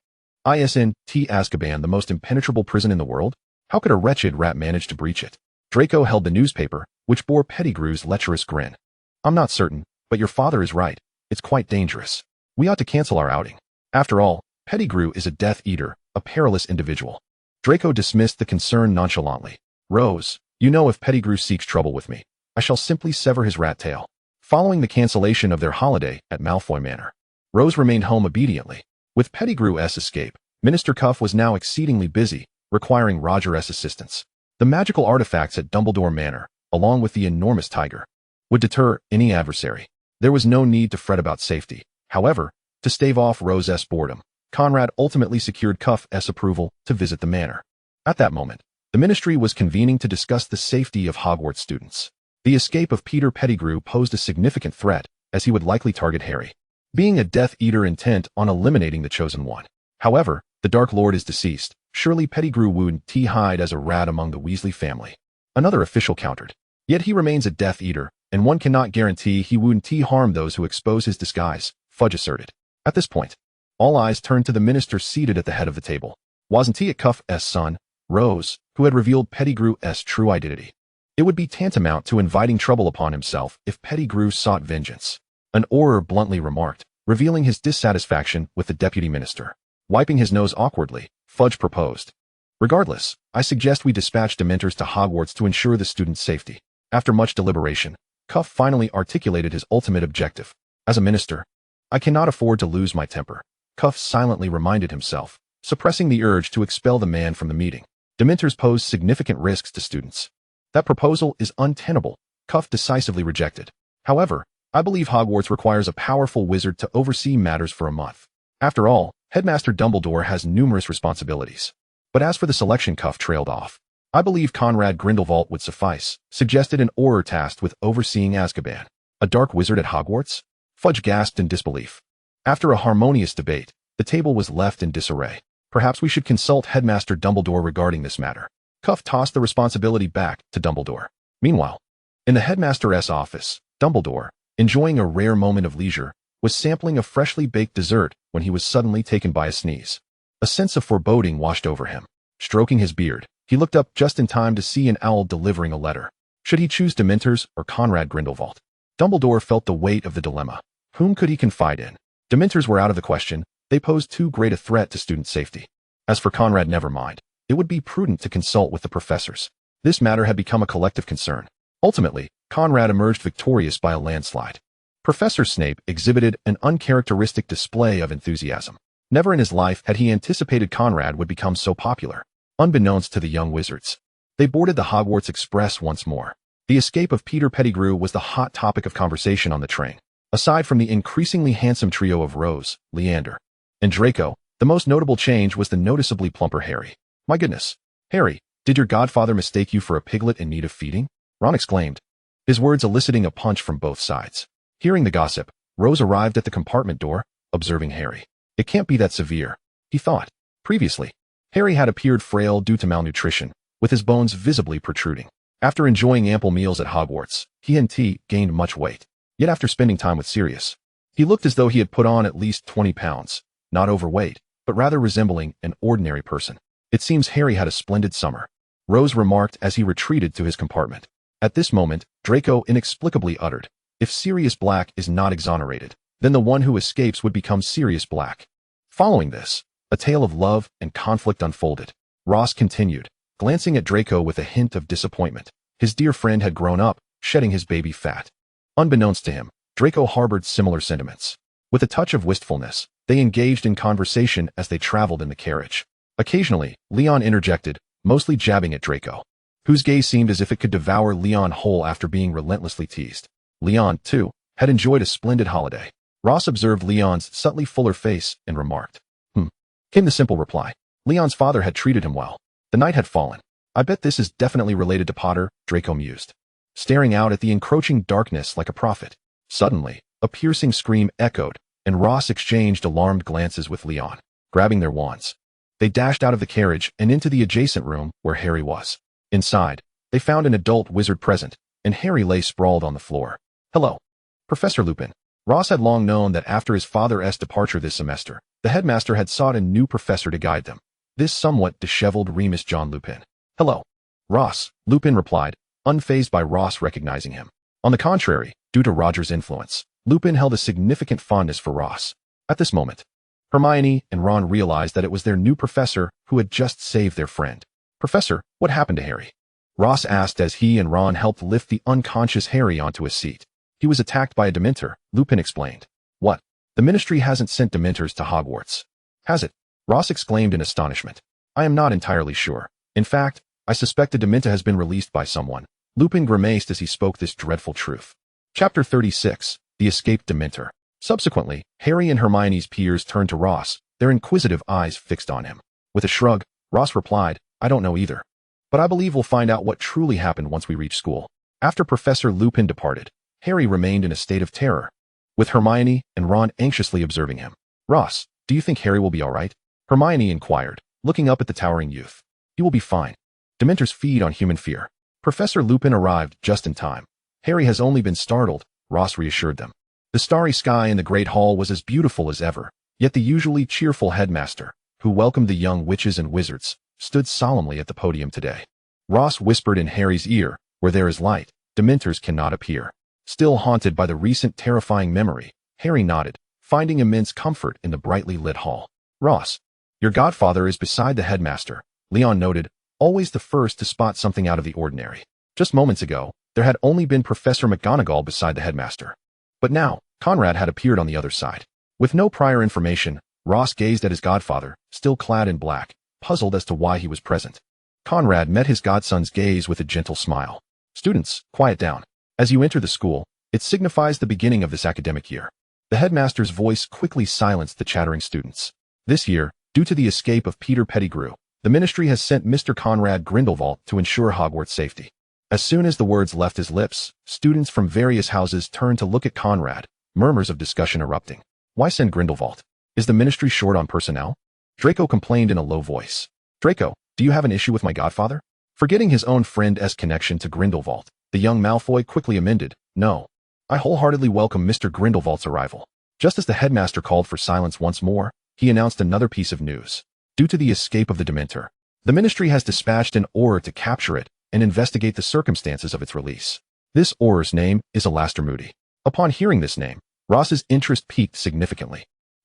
Isn't Azkaban the most impenetrable prison in the world? How could a wretched rat manage to breach it? Draco held the newspaper, which bore Pettigrew's lecherous grin. I'm not certain, but your father is right. It's quite dangerous. We ought to cancel our outing. After all, Pettigrew is a Death Eater, a perilous individual. Draco dismissed the concern nonchalantly. Rose, you know if Pettigrew seeks trouble with me, I shall simply sever his rat tail. Following the cancellation of their holiday at Malfoy Manor, Rose remained home obediently. With Pettigrew's escape, Minister Cuff was now exceedingly busy, requiring Roger's assistance. The magical artifacts at Dumbledore Manor, along with the enormous tiger, would deter any adversary. There was no need to fret about safety. However, to stave off Rose's boredom, Conrad ultimately secured Cuff's approval to visit the manor. At that moment, the ministry was convening to discuss the safety of Hogwarts students. The escape of Peter Pettigrew posed a significant threat, as he would likely target Harry, being a Death Eater intent on eliminating the Chosen One. However, the Dark Lord is deceased. Surely Pettigrew wouldn't hide as a rat among the Weasley family. Another official countered. Yet he remains a Death Eater, and one cannot guarantee he wouldn't harm those who expose his disguise, Fudge asserted. At this point, all eyes turned to the minister seated at the head of the table. Wasn't he Cuff's son, Rose, who had revealed Pettigrew's true identity? It would be tantamount to inviting trouble upon himself if Pettigrew sought vengeance. An Auror bluntly remarked, revealing his dissatisfaction with the deputy minister. Wiping his nose awkwardly, Fudge proposed. Regardless, I suggest we dispatch Dementors to Hogwarts to ensure the students' safety. After much deliberation, Cuff finally articulated his ultimate objective. As a minister, I cannot afford to lose my temper. Cuff silently reminded himself, suppressing the urge to expel the man from the meeting. Dementors pose significant risks to students. That proposal is untenable, Cuff decisively rejected. However, I believe Hogwarts requires a powerful wizard to oversee matters for a month. After all, Headmaster Dumbledore has numerous responsibilities. But as for the selection, Cuff trailed off. I believe Conrad Grindelwald would suffice, suggested an Auror tasked with overseeing Azkaban. A dark wizard at Hogwarts? Fudge gasped in disbelief. After a harmonious debate, the table was left in disarray. Perhaps we should consult Headmaster Dumbledore regarding this matter. Cuff tossed the responsibility back to Dumbledore. Meanwhile, in the headmaster's office, Dumbledore, enjoying a rare moment of leisure, was sampling a freshly baked dessert when he was suddenly taken by a sneeze. A sense of foreboding washed over him. Stroking his beard, he looked up just in time to see an owl delivering a letter. Should he choose Dementors or Conrad Grindelwald? Dumbledore felt the weight of the dilemma. Whom could he confide in? Dementors were out of the question. They posed too great a threat to student safety. As for Conrad, never mind. It would be prudent to consult with the professors. This matter had become a collective concern. Ultimately, Conrad emerged victorious by a landslide. Professor Snape exhibited an uncharacteristic display of enthusiasm. Never in his life had he anticipated Conrad would become so popular. Unbeknownst to the young wizards, they boarded the Hogwarts Express once more. The escape of Peter Pettigrew was the hot topic of conversation on the train. Aside from the increasingly handsome trio of Rose, Leander, and Draco, the most notable change was the noticeably plumper Harry. My goodness, Harry, did your godfather mistake you for a piglet in need of feeding? Ron exclaimed, his words eliciting a punch from both sides. Hearing the gossip, Rose arrived at the compartment door, observing Harry. It can't be that severe, he thought. Previously, Harry had appeared frail due to malnutrition, with his bones visibly protruding. After enjoying ample meals at Hogwarts, he and T gained much weight. Yet after spending time with Sirius, he looked as though he had put on at least 20 pounds, not overweight, but rather resembling an ordinary person. It seems Harry had a splendid summer, Rose remarked as he retreated to his compartment. At this moment, Draco inexplicably uttered, if Sirius Black is not exonerated, then the one who escapes would become Sirius Black. Following this, a tale of love and conflict unfolded. Ross continued, glancing at Draco with a hint of disappointment. His dear friend had grown up, shedding his baby fat. Unbeknownst to him, Draco harbored similar sentiments. With a touch of wistfulness, they engaged in conversation as they traveled in the carriage. Occasionally, Leon interjected, mostly jabbing at Draco, whose gaze seemed as if it could devour Leon whole after being relentlessly teased. Leon, too, had enjoyed a splendid holiday. Ross observed Leon's subtly fuller face and remarked, came the simple reply. Leon's father had treated him well. The night had fallen. I bet this is definitely related to Potter, Draco mused, staring out at the encroaching darkness like a prophet. Suddenly, a piercing scream echoed, and Ross exchanged alarmed glances with Leon. Grabbing their wands, they dashed out of the carriage and into the adjacent room where Harry was. Inside, they found an adult wizard present, and Harry lay sprawled on the floor. Hello, Professor Lupin. Ross had long known that after his father's departure this semester, the headmaster had sought a new professor to guide them. This somewhat disheveled Remus John Lupin. Hello, Ross, Lupin replied, unfazed by Ross recognizing him. On the contrary, due to Roger's influence, Lupin held a significant fondness for Ross. At this moment, Hermione and Ron realized that it was their new professor who had just saved their friend. Professor, what happened to Harry? Ross asked as he and Ron helped lift the unconscious Harry onto a seat. He was attacked by a Dementor, Lupin explained. What? The Ministry hasn't sent Dementors to Hogwarts. Has it? Ross exclaimed in astonishment. I am not entirely sure. In fact, I suspect a Dementor has been released by someone. Lupin grimaced as he spoke this dreadful truth. Chapter 36, The Escaped Dementor. Subsequently, Harry and Hermione's peers turned to Ross, their inquisitive eyes fixed on him. With a shrug, Ross replied, I don't know either. But I believe we'll find out what truly happened once we reach school. After Professor Lupin departed, Harry remained in a state of terror, with Hermione and Ron anxiously observing him. Ross, do you think Harry will be all right? Hermione inquired, looking up at the towering youth. He will be fine. Dementors feed on human fear. Professor Lupin arrived just in time. Harry has only been startled, Ross reassured them. The starry sky in the Great Hall was as beautiful as ever, yet the usually cheerful headmaster, who welcomed the young witches and wizards, stood solemnly at the podium today. Ross whispered in Harry's ear, where there is light, Dementors cannot appear. Still haunted by the recent terrifying memory, Harry nodded, finding immense comfort in the brightly lit hall. Ross, your godfather is beside the headmaster, Leon noted, always the first to spot something out of the ordinary. Just moments ago, there had only been Professor McGonagall beside the headmaster. But now, Conrad had appeared on the other side. With no prior information, Ross gazed at his godfather, still clad in black, puzzled as to why he was present. Conrad met his godson's gaze with a gentle smile. Students, quiet down. As you enter the school, it signifies the beginning of this academic year. The headmaster's voice quickly silenced the chattering students. This year, due to the escape of Peter Pettigrew, the Ministry has sent Mr. Conrad Grindelwald to ensure Hogwarts safety. As soon as the words left his lips, students from various houses turned to look at Conrad, murmurs of discussion erupting. Why send Grindelwald? Is the Ministry short on personnel? Draco complained in a low voice. Draco, do you have an issue with my godfather? Forgetting his own friend's connection to Grindelwald, the young Malfoy quickly amended, No. I wholeheartedly welcome Mr. Grindelwald's arrival. Just as the headmaster called for silence once more, he announced another piece of news. Due to the escape of the Dementor, the Ministry has dispatched an Auror to capture it and investigate the circumstances of its release. This Auror's name is Alastair Moody. Upon hearing this name, Ross's interest peaked significantly.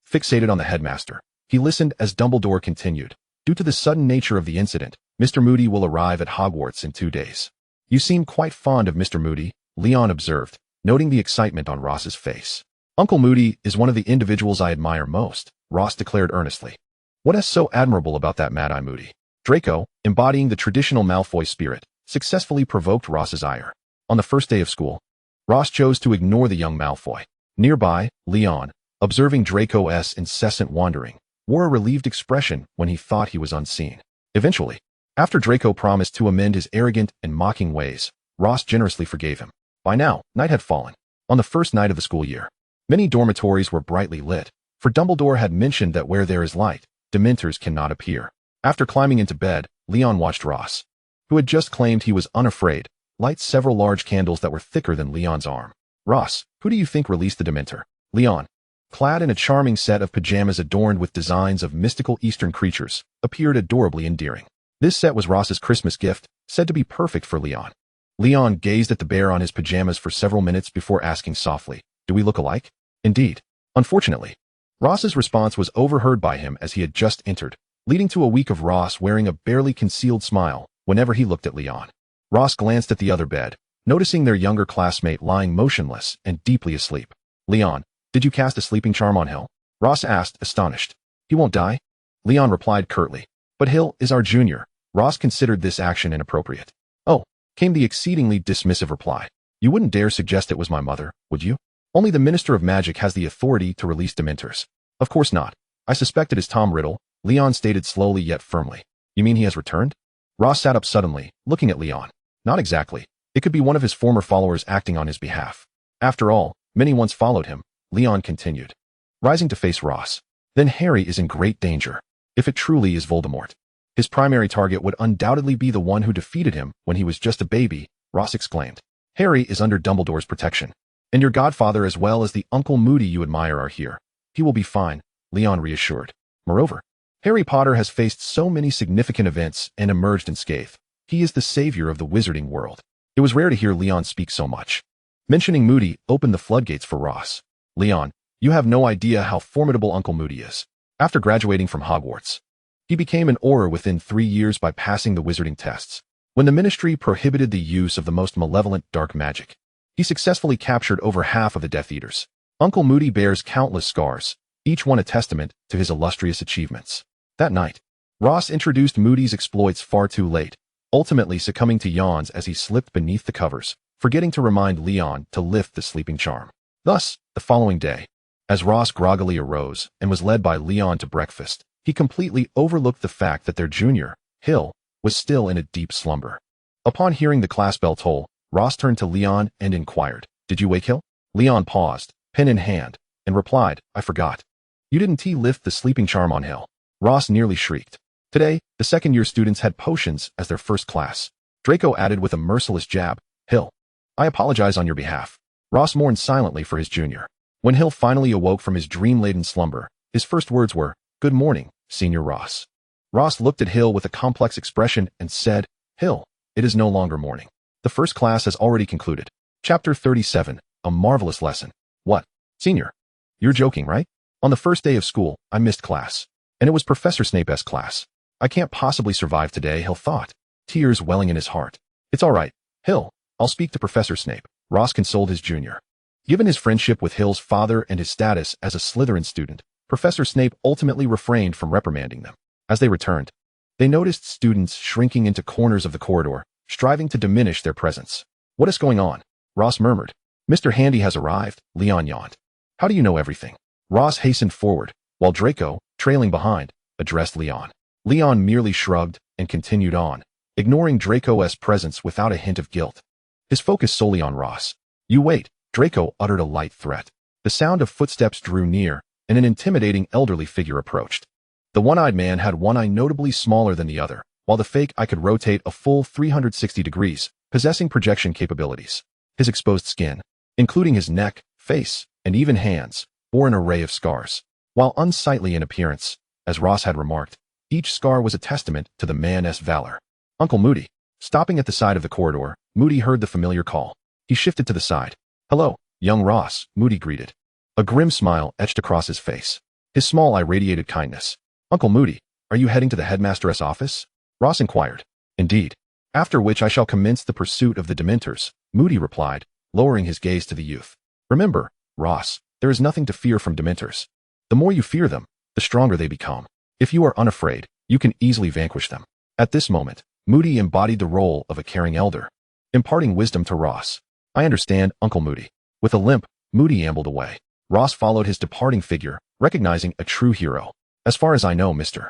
Fixated on the headmaster, he listened as Dumbledore continued. Due to the sudden nature of the incident, Mr. Moody will arrive at Hogwarts in 2 days. You seem quite fond of Mr. Moody, Leon observed, noting the excitement on Ross's face. Uncle Moody is one of the individuals I admire most, Ross declared earnestly. What is so admirable about that Mad-Eye Moody? Draco, embodying the traditional Malfoy spirit, successfully provoked Ross's ire. On the first day of school, Ross chose to ignore the young Malfoy. Nearby, Leon, observing Draco's incessant wandering, wore a relieved expression when he thought he was unseen. Eventually, after Draco promised to amend his arrogant and mocking ways, Ross generously forgave him. By now, night had fallen. On the first night of the school year, many dormitories were brightly lit, for Dumbledore had mentioned that where there is light, Dementors cannot appear. After climbing into bed, Leon watched Ross, who had just claimed he was unafraid, light several large candles that were thicker than Leon's arm. Ross, who do you think released the Dementor? Leon, clad in a charming set of pajamas adorned with designs of mystical Eastern creatures, appeared adorably endearing. This set was Ross's Christmas gift, said to be perfect for Leon. Leon gazed at the bear on his pajamas for several minutes before asking softly, Do we look alike? Indeed. Unfortunately, Ross's response was overheard by him as he had just entered, leading to a week of Ross wearing a barely concealed smile whenever he looked at Leon. Ross glanced at the other bed, noticing their younger classmate lying motionless and deeply asleep. Leon, did you cast a sleeping charm on Hill? Ross asked, astonished. He won't die? Leon replied curtly. But Hill is our junior. Ross considered this action inappropriate. Oh, came the exceedingly dismissive reply. You wouldn't dare suggest it was my mother, would you? Only the Minister of Magic has the authority to release Dementors. Of course not. I suspect it is Tom Riddle, Leon stated slowly yet firmly. You mean he has returned? Ross sat up suddenly, looking at Leon. Not exactly. It could be one of his former followers acting on his behalf. After all, many once followed him, Leon continued. Rising to face Ross. Then Harry is in great danger. If it truly is Voldemort. His primary target would undoubtedly be the one who defeated him when he was just a baby, Ross exclaimed. Harry is under Dumbledore's protection. And your godfather as well as the Uncle Moody you admire are here. He will be fine, Leon reassured. Moreover, Harry Potter has faced so many significant events and emerged unscathed. He is the savior of the wizarding world. It was rare to hear Leon speak so much. Mentioning Moody opened the floodgates for Ross. Leon, you have no idea how formidable Uncle Moody is. After graduating from Hogwarts, he became an Auror within 3 years by passing the wizarding tests. When the Ministry prohibited the use of the most malevolent dark magic, he successfully captured over half of the Death Eaters. Uncle Moody bears countless scars, each one a testament to his illustrious achievements. That night, Ross introduced Moody's exploits far too late, ultimately succumbing to yawns as he slipped beneath the covers, forgetting to remind Leon to lift the sleeping charm. Thus, the following day, as Ross groggily arose and was led by Leon to breakfast, he completely overlooked the fact that their junior, Hill, was still in a deep slumber. Upon hearing the class bell toll, Ross turned to Leon and inquired, Did you wake Hill? Leon paused, pen in hand, and replied, I forgot. You didn't lift the sleeping charm on Hill. Ross nearly shrieked. Today, the second-year students had potions as their first class. Draco added with a merciless jab, Hill, I apologize on your behalf. Ross mourned silently for his junior. When Hill finally awoke from his dream-laden slumber, his first words were, Good morning, Senior Ross. Ross looked at Hill with a complex expression and said, Hill, it is no longer morning. The first class has already concluded. Chapter 37, A Marvelous Lesson. What? Senior? You're joking, right? On the first day of school, I missed class. And it was Professor Snape's class. I can't possibly survive today, Hill thought, tears welling in his heart. It's all right, Hill. I'll speak to Professor Snape, Ross consoled his junior. Given his friendship with Hill's father and his status as a Slytherin student, Professor Snape ultimately refrained from reprimanding them. As they returned, they noticed students shrinking into corners of the corridor, striving to diminish their presence. What is going on? Ross murmured. Mr. Handy has arrived, Leon yawned. How do you know everything? Ross hastened forward, while Draco, trailing behind, addressed Leon. Leon merely shrugged and continued on, ignoring Draco's presence without a hint of guilt. His focus solely on Ross. You wait, Draco uttered a light threat. The sound of footsteps drew near, and an intimidating elderly figure approached. The one-eyed man had one eye notably smaller than the other, while the fake eye could rotate a full 360 degrees, possessing projection capabilities. His exposed skin, including his neck, face, and even hands, bore an array of scars. While unsightly in appearance, as Ross had remarked, each scar was a testament to the man's valor. Uncle Moody. Stopping at the side of the corridor, Moody heard the familiar call. He shifted to the side. Hello, young Ross, Moody greeted. A grim smile etched across his face. His small eye radiated kindness. Uncle Moody, are you heading to the headmaster's office? Ross inquired. Indeed. After which I shall commence the pursuit of the Dementors, Moody replied, lowering his gaze to the youth. Remember, Ross, there is nothing to fear from Dementors. The more you fear them, the stronger they become. If you are unafraid, you can easily vanquish them. At this moment, Moody embodied the role of a caring elder, imparting wisdom to Ross. I understand, Uncle Moody. With a limp, Moody ambled away. Ross followed his departing figure, recognizing a true hero. As far as I know, Mr.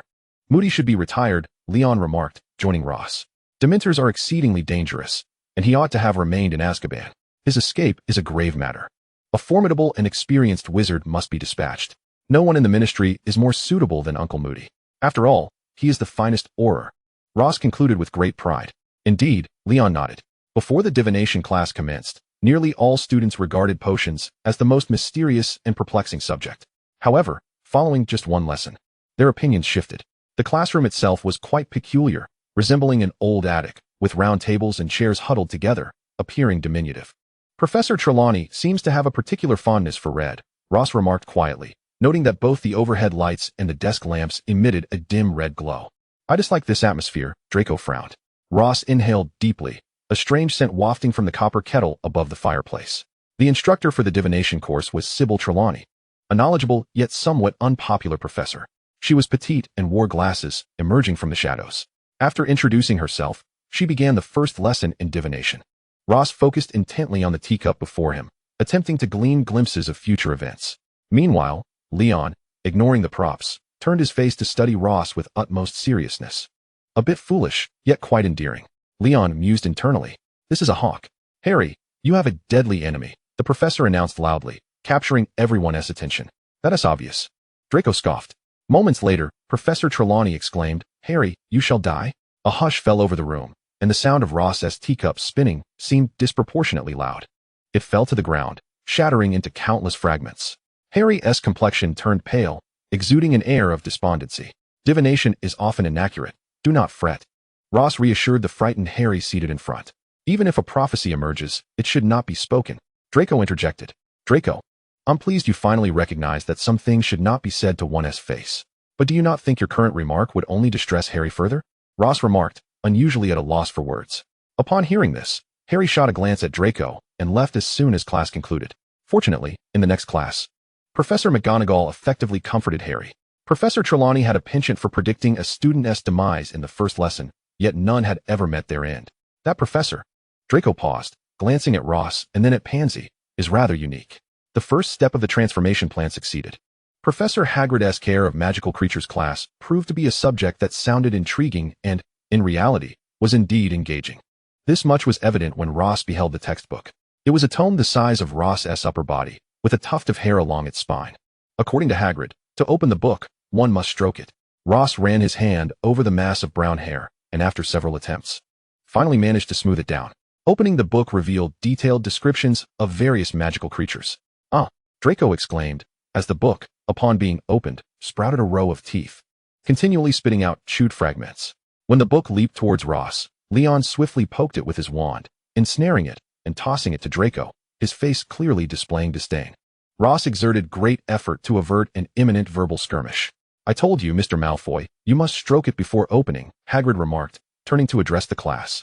Moody should be retired, Leon remarked, joining Ross. Dementors are exceedingly dangerous, and he ought to have remained in Azkaban. His escape is a grave matter. A formidable and experienced wizard must be dispatched. No one in the Ministry is more suitable than Uncle Moody. After all, he is the finest Auror. Ross concluded with great pride. Indeed, Leon nodded. Before the divination class commenced, nearly all students regarded potions as the most mysterious and perplexing subject. However, following just one lesson, their opinions shifted. The classroom itself was quite peculiar, resembling an old attic, with round tables and chairs huddled together, appearing diminutive. Professor Trelawney seems to have a particular fondness for red, Ross remarked quietly, noting that both the overhead lights and the desk lamps emitted a dim red glow. I dislike this atmosphere, Draco frowned. Ross inhaled deeply, a strange scent wafting from the copper kettle above the fireplace. The instructor for the divination course was Sybil Trelawney, a knowledgeable yet somewhat unpopular professor. She was petite and wore glasses, emerging from the shadows. After introducing herself, she began the first lesson in divination. Ross focused intently on the teacup before him, attempting to glean glimpses of future events. Meanwhile, Leon, ignoring the props, turned his face to study Ross with utmost seriousness. A bit foolish, yet quite endearing. Leon mused internally. This is a hawk. Harry, you have a deadly enemy, the professor announced loudly, capturing everyone's attention. That is obvious. Draco scoffed. Moments later, Professor Trelawney exclaimed, Harry, you shall die? A hush fell over the room, and the sound of Ross's teacup spinning seemed disproportionately loud. It fell to the ground, shattering into countless fragments. Harry's complexion turned pale, exuding an air of despondency. Divination is often inaccurate. Do not fret. Ross reassured the frightened Harry seated in front. Even if a prophecy emerges, it should not be spoken. Draco interjected. Draco, I'm pleased you finally recognize that some things should not be said to one's face. But do you not think your current remark would only distress Harry further? Ross remarked, unusually at a loss for words. Upon hearing this, Harry shot a glance at Draco and left as soon as class concluded. Fortunately, in the next class, Professor McGonagall effectively comforted Harry. Professor Trelawney had a penchant for predicting a student's demise in the first lesson, yet none had ever met their end. That professor, Draco paused, glancing at Ross and then at Pansy, is rather unique. The first step of the transformation plan succeeded. Professor Hagrid's care of magical creatures class proved to be a subject that sounded intriguing and, in reality, was indeed engaging. This much was evident when Ross beheld the textbook. It was a tome the size of Ross's upper body, with a tuft of hair along its spine. According to Hagrid, to open the book, one must stroke it. Ross ran his hand over the mass of brown hair, and after several attempts, finally managed to smooth it down. Opening the book revealed detailed descriptions of various magical creatures. Ah, Draco exclaimed, as the book, upon being opened, sprouted a row of teeth, continually spitting out chewed fragments. When the book leaped towards Ross, Leon swiftly poked it with his wand, ensnaring it and tossing it to Draco, his face clearly displaying disdain. Ross exerted great effort to avert an imminent verbal skirmish. I told you, Mr. Malfoy, you must stroke it before opening, Hagrid remarked, turning to address the class.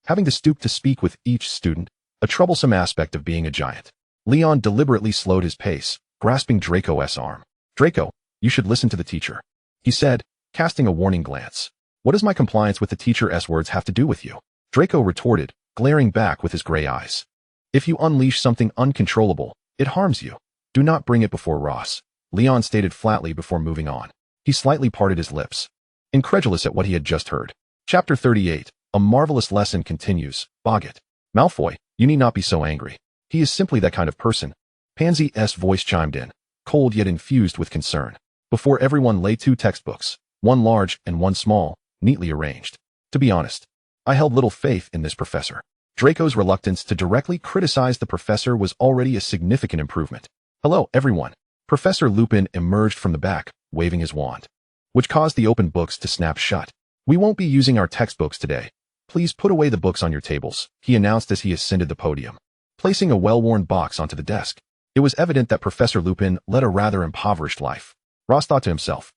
Having to stoop to speak with each student, a troublesome aspect of being a giant. Leon deliberately slowed his pace, grasping Draco's arm. Draco, you should listen to the teacher, he said, casting a warning glance. What does my compliance with the teacher's words have to do with you? Draco retorted, glaring back with his gray eyes. If you unleash something uncontrollable, it harms you. Do not bring it before Ross, Leon stated flatly before moving on. He slightly parted his lips, incredulous at what he had just heard. Chapter 38, A Marvelous Lesson continues. Boggett. Malfoy, you need not be so angry. He is simply that kind of person. Pansy's voice chimed in, cold yet infused with concern. Before everyone lay two textbooks, one large and one small, neatly arranged. To be honest, I held little faith in this professor. Draco's reluctance to directly criticize the professor was already a significant improvement. Hello, everyone. Professor Lupin emerged from the back, waving his wand, which caused the open books to snap shut. We won't be using our textbooks today. Please put away the books on your tables, he announced as he ascended the podium, placing a well-worn box onto the desk. It was evident that Professor Lupin led a rather impoverished life. Ross thought to himself.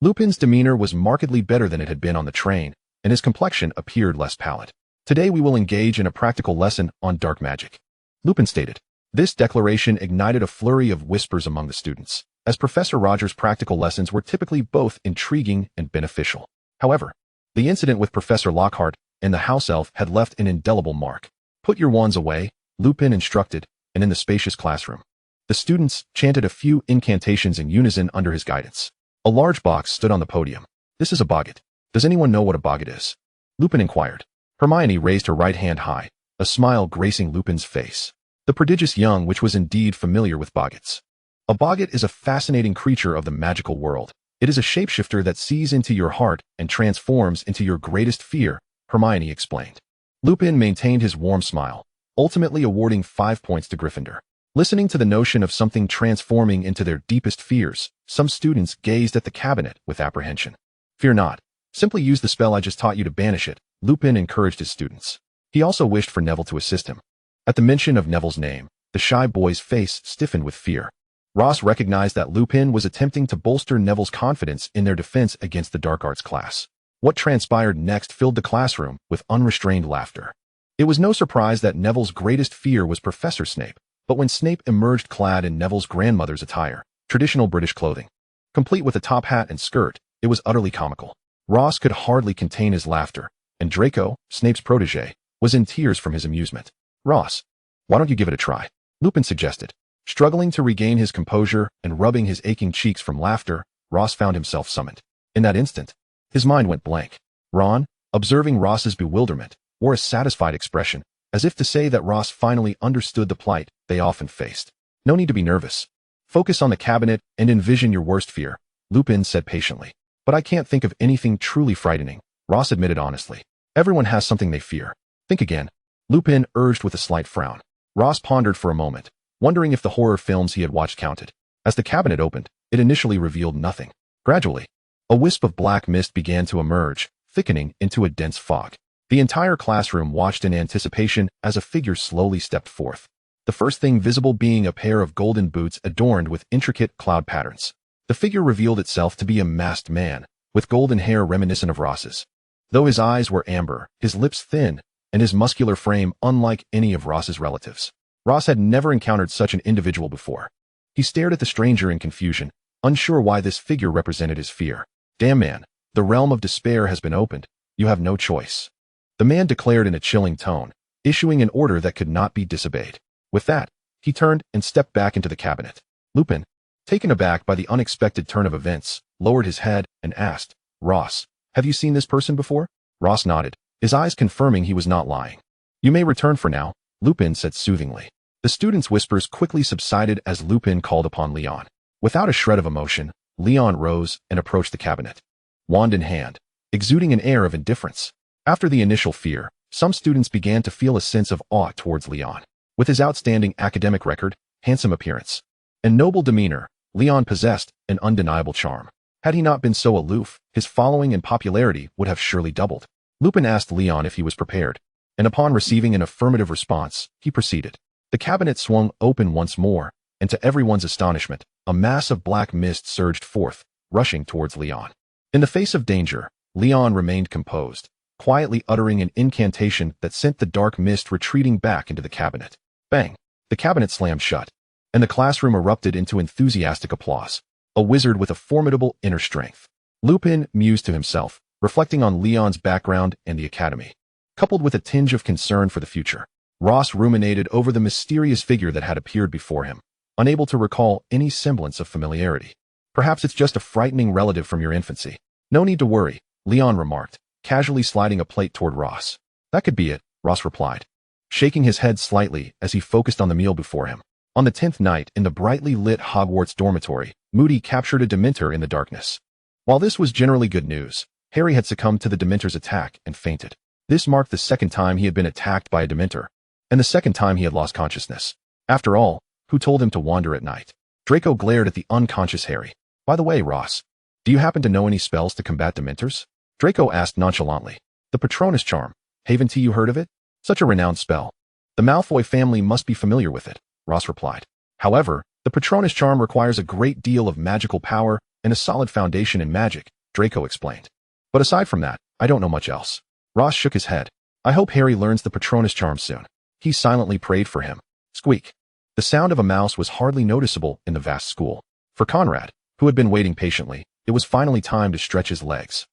Lupin's demeanor was markedly better than it had been on the train, and his complexion appeared less pallid. Today we will engage in a practical lesson on dark magic, Lupin stated. This declaration ignited a flurry of whispers among the students, as Professor Rogers' practical lessons were typically both intriguing and beneficial. However, the incident with Professor Lockhart and the house elf had left an indelible mark. Put your wands away, Lupin instructed, and in the spacious classroom, the students chanted a few incantations in unison under his guidance. A large box stood on the podium. This is a boggett. Does anyone know what a boggett is? Lupin inquired. Hermione raised her right hand high, a smile gracing Lupin's face. The prodigious young witch was indeed familiar with boggets. A boggett is a fascinating creature of the magical world. It is a shapeshifter that sees into your heart and transforms into your greatest fear, Hermione explained. Lupin maintained his warm smile, ultimately awarding 5 points to Gryffindor. Listening to the notion of something transforming into their deepest fears, some students gazed at the cabinet with apprehension. Fear not. Simply use the spell I just taught you to banish it, Lupin encouraged his students. He also wished for Neville to assist him. At the mention of Neville's name, the shy boy's face stiffened with fear. Ross recognized that Lupin was attempting to bolster Neville's confidence in their defense against the dark arts class. What transpired next filled the classroom with unrestrained laughter. It was no surprise that Neville's greatest fear was Professor Snape, But when Snape emerged clad in Neville's grandmother's attire, traditional British clothing, complete with a top hat and skirt, it was utterly comical. Ross could hardly contain his laughter, and Draco, Snape's protege, was in tears from his amusement. "Ross, why don't you give it a try?" Lupin suggested. Struggling to regain his composure and rubbing his aching cheeks from laughter, Ross found himself summoned. In that instant, his mind went blank. Ron, observing Ross's bewilderment, wore a satisfied expression, as if to say that Ross finally understood the plight they often faced. "No need to be nervous. Focus on the cabinet and envision your worst fear," Lupin said patiently. "But I can't think of anything truly frightening," Ross admitted honestly. "Everyone has something they fear. Think again," Lupin urged with a slight frown. Ross pondered for a moment, wondering if the horror films he had watched counted. As the cabinet opened, it initially revealed nothing. Gradually, a wisp of black mist began to emerge, thickening into a dense fog. The entire classroom watched in anticipation as a figure slowly stepped forth. The first thing visible being a pair of golden boots adorned with intricate cloud patterns. The figure revealed itself to be a masked man, with golden hair reminiscent of Ross's. Though his eyes were amber, his lips thin, and his muscular frame unlike any of Ross's relatives. Ross had never encountered such an individual before. He stared at the stranger in confusion, unsure why this figure represented his fear. "Damn man, the realm of despair has been opened. You have no choice," the man declared in a chilling tone, issuing an order that could not be disobeyed. With that, he turned and stepped back into the cabinet. Lupin, taken aback by the unexpected turn of events, lowered his head and asked, "Ross, have you seen this person before?" Ross nodded, his eyes confirming he was not lying. "You may return for now," Lupin said soothingly. The students' whispers quickly subsided as Lupin called upon Leon. Without a shred of emotion, Leon rose and approached the cabinet, wand in hand, exuding an air of indifference. After the initial fear, some students began to feel a sense of awe towards Leon. With his outstanding academic record, handsome appearance, and noble demeanor, Leon possessed an undeniable charm. Had he not been so aloof, his following and popularity would have surely doubled. Lupin asked Leon if he was prepared, and upon receiving an affirmative response, he proceeded. The cabinet swung open once more, and to everyone's astonishment, a mass of black mist surged forth, rushing towards Leon. In the face of danger, Leon remained composed, quietly uttering an incantation that sent the dark mist retreating back into the cabinet. Bang! The cabinet slammed shut, and the classroom erupted into enthusiastic applause. A wizard with a formidable inner strength. Lupin mused to himself, reflecting on Leon's background and the academy, coupled with a tinge of concern for the future. Ross ruminated over the mysterious figure that had appeared before him, unable to recall any semblance of familiarity. "Perhaps it's just a frightening relative from your infancy. No need to worry," Leon remarked, casually sliding a plate toward Ross. "That could be it," Ross replied, shaking his head slightly as he focused on the meal before him. On the 10th night in the brightly lit Hogwarts dormitory, Moody captured a Dementor in the darkness. While this was generally good news, Harry had succumbed to the Dementor's attack and fainted. This marked the second time he had been attacked by a Dementor, and the second time he had lost consciousness. After all, who told him to wander at night? Draco glared at the unconscious Harry. "By the way, Ross, do you happen to know any spells to combat Dementors?" Draco asked nonchalantly. "The Patronus charm. Haven't you heard of it? Such a renowned spell. The Malfoy family must be familiar with it," Ross replied. "However, the Patronus charm requires a great deal of magical power and a solid foundation in magic," Draco explained. "But aside from that, I don't know much else." Ross shook his head. "I hope Harry learns the Patronus charm soon." He silently prayed for him. Squeak. The sound of a mouse was hardly noticeable in the vast school. For Conrad, who had been waiting patiently, it was finally time to stretch his legs.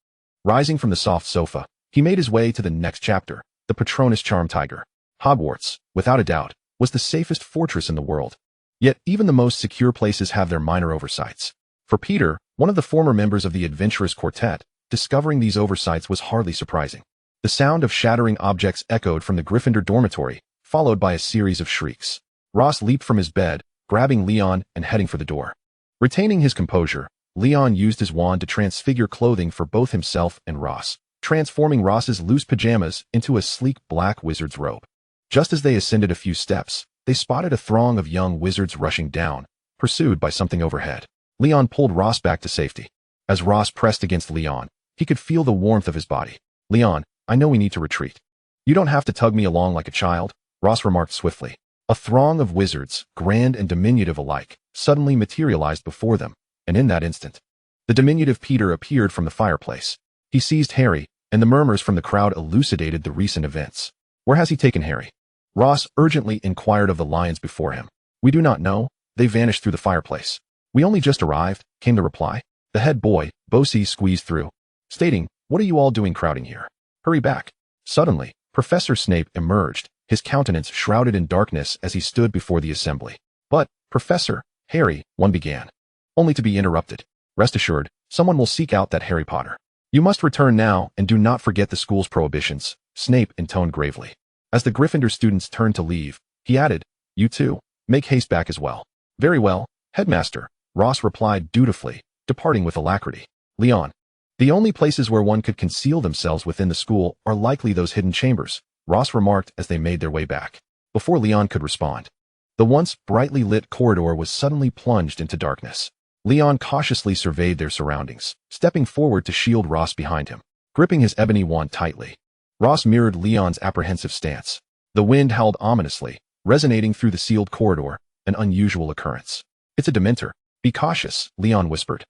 Rising from the soft sofa, he made his way to the next chapter, the Patronus charm tiger. Hogwarts, without a doubt, was the safest fortress in the world. Yet even the most secure places have their minor oversights. For Peter, one of the former members of the adventurous quartet, discovering these oversights was hardly surprising. The sound of shattering objects echoed from the Gryffindor dormitory, followed by a series of shrieks. Ross leaped from his bed, grabbing Leon and heading for the door. Retaining his composure, Leon used his wand to transfigure clothing for both himself and Ross, transforming Ross's loose pajamas into a sleek black wizard's robe. Just as they ascended a few steps, they spotted a throng of young wizards rushing down, pursued by something overhead. Leon pulled Ross back to safety. As Ross pressed against Leon, he could feel the warmth of his body. "Leon, I know we need to retreat. You don't have to tug me along like a child," Ross remarked swiftly. A throng of wizards, grand and diminutive alike, suddenly materialized before them, and in that instant, the diminutive Peter appeared from the fireplace. He seized Harry, and the murmurs from the crowd elucidated the recent events. "Where has he taken Harry?" Ross urgently inquired of the lions before him. We do not know. They vanished through the fireplace. We only just arrived, came the reply. The head boy, Bosie, squeezed through, stating, "What are you all doing crowding here? Hurry back." Suddenly, Professor Snape emerged, his countenance shrouded in darkness as he stood before the assembly. "But, Professor," Harry, one began, only to be interrupted. "Rest assured, someone will seek out that Harry Potter. You must return now and do not forget the school's prohibitions," Snape intoned gravely. As the Gryffindor students turned to leave, he added, "You too, make haste back as well." "Very well, Headmaster," Ross replied dutifully, departing with alacrity. Leon. "The only places where one could conceal themselves within the school are likely those hidden chambers," Ross remarked as they made their way back. Before Leon could respond, the once brightly lit corridor was suddenly plunged into darkness. Leon cautiously surveyed their surroundings, stepping forward to shield Ross behind him, gripping his ebony wand tightly. Ross mirrored Leon's apprehensive stance. The wind howled ominously, resonating through the sealed corridor, an unusual occurrence. "It's a Dementor. Be cautious," Leon whispered.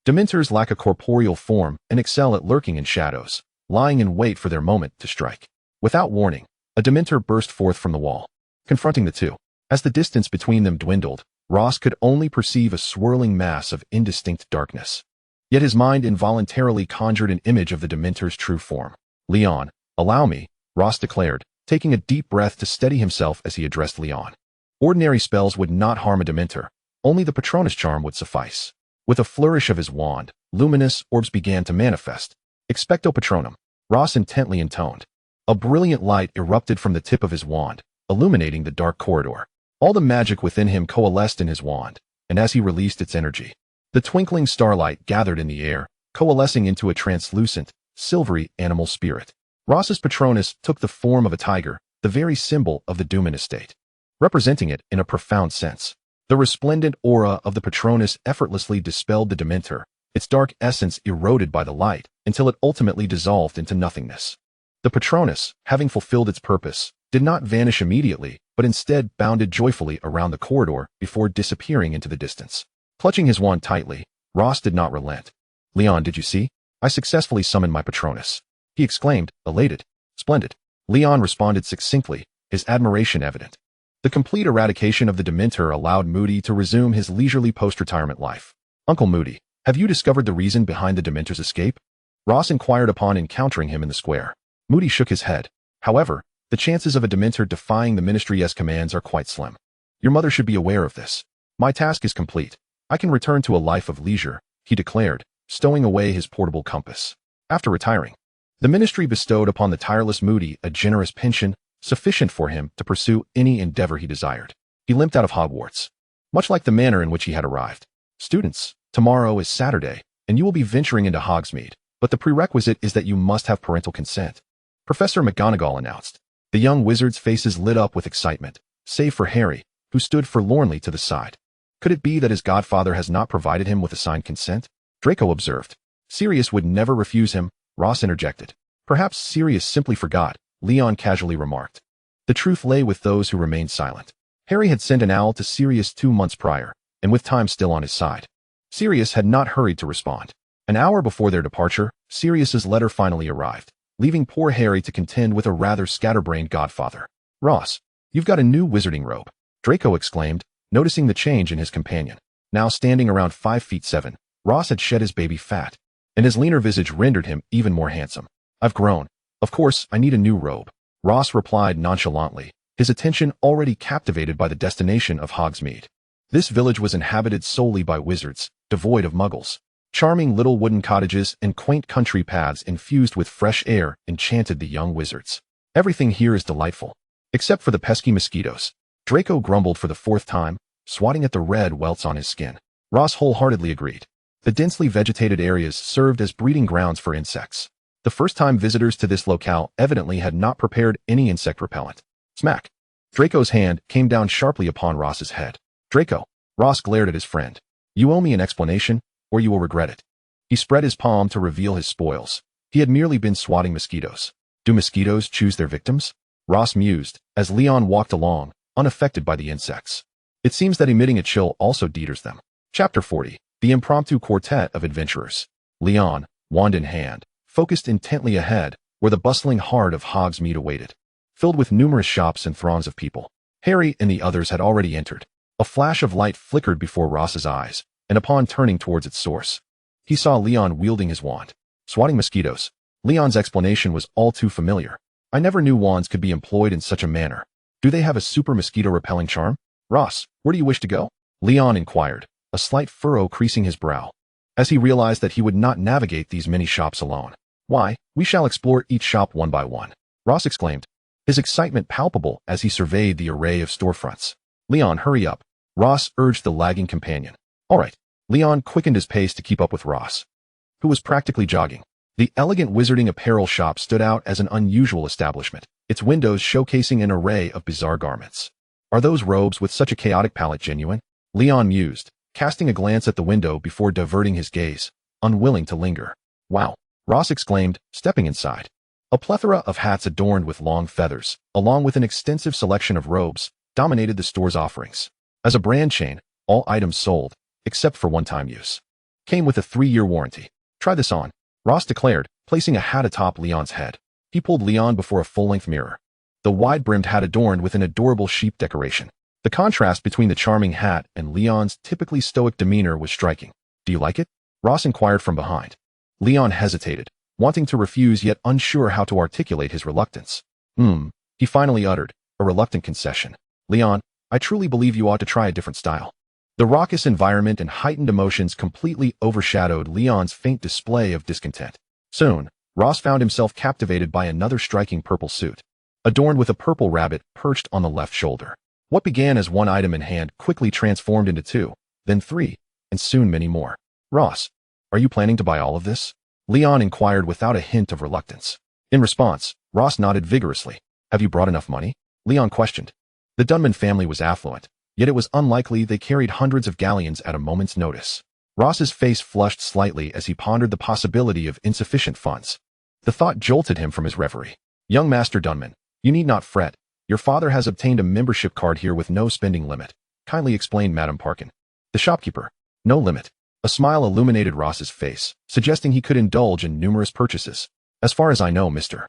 Dementors lack a corporeal form and excel at lurking in shadows, lying in wait for their moment to strike. Without warning, a Dementor burst forth from the wall, confronting the two. As the distance between them dwindled, Ross could only perceive a swirling mass of indistinct darkness. Yet his mind involuntarily conjured an image of the Dementor's true form. "Leon, allow me," Ross declared, taking a deep breath to steady himself as he addressed Leon. Ordinary spells would not harm a Dementor, only the Patronus charm would suffice. With a flourish of his wand, luminous orbs began to manifest. "Expecto Patronum," Ross intently intoned. A brilliant light erupted from the tip of his wand, illuminating the dark corridor. All the magic within him coalesced in his wand, and as he released its energy, the twinkling starlight gathered in the air, coalescing into a translucent, silvery animal spirit. Ross's Patronus took the form of a tiger, the very symbol of the Dooman estate, representing it in a profound sense. The resplendent aura of the Patronus effortlessly dispelled the Dementor, its dark essence eroded by the light, until it ultimately dissolved into nothingness. The Patronus, having fulfilled its purpose, did not vanish immediately, but instead bounded joyfully around the corridor before disappearing into the distance. Clutching his wand tightly, Ross did not relent. "Leon, did you see? I successfully summoned my Patronus," he exclaimed, elated. "Splendid." Leon responded succinctly, his admiration evident. The complete eradication of the Dementor allowed Moody to resume his leisurely post-retirement life. "Uncle Moody, have you discovered the reason behind the Dementor's escape?" Ross inquired upon encountering him in the square. Moody shook his head. "However, the chances of a Dementor defying the Ministry's commands are quite slim. Your mother should be aware of this. My task is complete. I can return to a life of leisure," he declared, stowing away his portable compass. After retiring, the Ministry bestowed upon the tireless Moody a generous pension, sufficient for him to pursue any endeavor he desired. He limped out of Hogwarts, much like the manner in which he had arrived. "Students, tomorrow is Saturday, and you will be venturing into Hogsmeade, but the prerequisite is that you must have parental consent," Professor McGonagall announced. The young wizards' faces lit up with excitement, save for Harry, who stood forlornly to the side. Could it be that his godfather has not provided him with a signed consent? Draco observed. "Sirius would never refuse him," Ross interjected. "Perhaps Sirius simply forgot," Leon casually remarked. The truth lay with those who remained silent. Harry had sent an owl to Sirius 2 months prior, and with time still on his side, Sirius had not hurried to respond. An hour before their departure, Sirius's letter finally arrived, leaving poor Harry to contend with a rather scatterbrained godfather. "Ross, you've got a new wizarding robe," Draco exclaimed, noticing the change in his companion. Now standing around 5'7", Ross had shed his baby fat, and his leaner visage rendered him even more handsome. "I've grown. Of course, I need a new robe," Ross replied nonchalantly, his attention already captivated by the destination of Hogsmeade. This village was inhabited solely by wizards, devoid of muggles. Charming little wooden cottages and quaint country paths infused with fresh air enchanted the young wizards. "Everything here is delightful, except for the pesky mosquitoes," Draco grumbled for the 4th time, swatting at the red welts on his skin. Ross wholeheartedly agreed. The densely vegetated areas served as breeding grounds for insects. The first-time visitors to this locale evidently had not prepared any insect repellent. Smack! Draco's hand came down sharply upon Ross's head. "Draco!" Ross glared at his friend. "You owe me an explanation, or you will regret it." He spread his palm to reveal his spoils. He had merely been swatting mosquitoes. "Do mosquitoes choose their victims?" Ross mused, as Leon walked along, unaffected by the insects. "It seems that emitting a chill also deters them." Chapter 40. The Impromptu Quartet of Adventurers. Leon, wand in hand, focused intently ahead, where the bustling heart of Hogsmeade awaited, filled with numerous shops and throngs of people. Harry and the others had already entered. A flash of light flickered before Ross's eyes, and upon turning towards its source, he saw Leon wielding his wand, swatting mosquitoes. Leon's explanation was all too familiar. I never knew wands could be employed in such a manner. Do they have a super mosquito-repelling charm? Ross, where do you wish to go? Leon inquired, a slight furrow creasing his brow, as he realized that he would not navigate these many shops alone. Why, we shall explore each shop one by one, Ross exclaimed, his excitement palpable as he surveyed the array of storefronts. Leon, hurry up, Ross urged the lagging companion. All right. Leon quickened his pace to keep up with Ross, who was practically jogging. The elegant wizarding apparel shop stood out as an unusual establishment, its windows showcasing an array of bizarre garments. Are those robes with such a chaotic palette genuine? Leon mused, casting a glance at the window before diverting his gaze, unwilling to linger. Wow, Ross exclaimed, stepping inside. A plethora of hats adorned with long feathers, along with an extensive selection of robes, dominated the store's offerings. As a brand chain, all items sold, except for one-time use, came with a 3-year warranty. Try this on, Ross declared, placing a hat atop Leon's head. He pulled Leon before a full-length mirror, the wide-brimmed hat adorned with an adorable sheep decoration. The contrast between the charming hat and Leon's typically stoic demeanor was striking. Do you like it? Ross inquired from behind. Leon hesitated, wanting to refuse yet unsure how to articulate his reluctance. He finally uttered, a reluctant concession. Leon, I truly believe you ought to try a different style. The raucous environment and heightened emotions completely overshadowed Leon's faint display of discontent. Soon, Ross found himself captivated by another striking purple suit, adorned with a purple rabbit perched on the left shoulder. What began as one item in hand quickly transformed into 2, then 3, and soon many more. Ross, are you planning to buy all of this? Leon inquired without a hint of reluctance. In response, Ross nodded vigorously. Have you brought enough money? Leon questioned. The Dunman family was affluent, yet it was unlikely they carried hundreds of galleons at a moment's notice. Ross's face flushed slightly as he pondered the possibility of insufficient funds. The thought jolted him from his reverie. Young Master Dunman, you need not fret. Your father has obtained a membership card here with no spending limit, kindly explained Madame Parkin. The shopkeeper. No limit. A smile illuminated Ross's face, suggesting he could indulge in numerous purchases. As far as I know, Mr.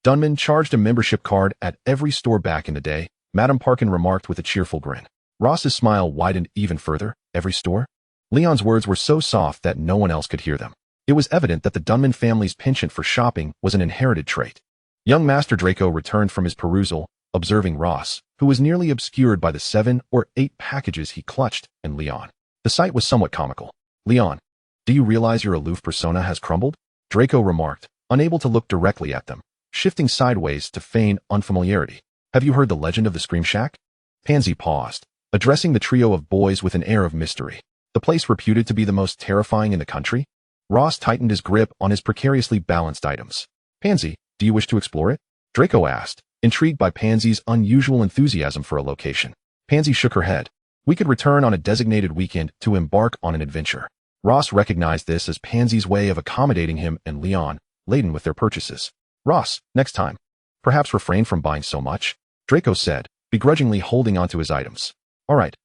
Dunman charged a membership card at every store back in the day, Madame Parkin remarked with a cheerful grin. Ross's smile widened even further. Every store? Leon's words were so soft that no one else could hear them. It was evident that the Dunman family's penchant for shopping was an inherited trait. Young Master Draco returned from his perusal, observing Ross, who was nearly obscured by the 7 or 8 packages he clutched, and Leon. The sight was somewhat comical. Leon, do you realize your aloof persona has crumbled? Draco remarked, unable to look directly at them, shifting sideways to feign unfamiliarity. Have you heard the legend of the Scream Shack? Pansy paused, addressing the trio of boys with an air of mystery. The place reputed to be the most terrifying in the country? Ross tightened his grip on his precariously balanced items. Pansy, do you wish to explore it? Draco asked, intrigued by Pansy's unusual enthusiasm for a location. Pansy shook her head. We could return on a designated weekend to embark on an adventure. Ross recognized this as Pansy's way of accommodating him and Leon, laden with their purchases. Ross, next time. Perhaps refrain from buying so much, Draco said, begrudgingly holding onto his items. All right,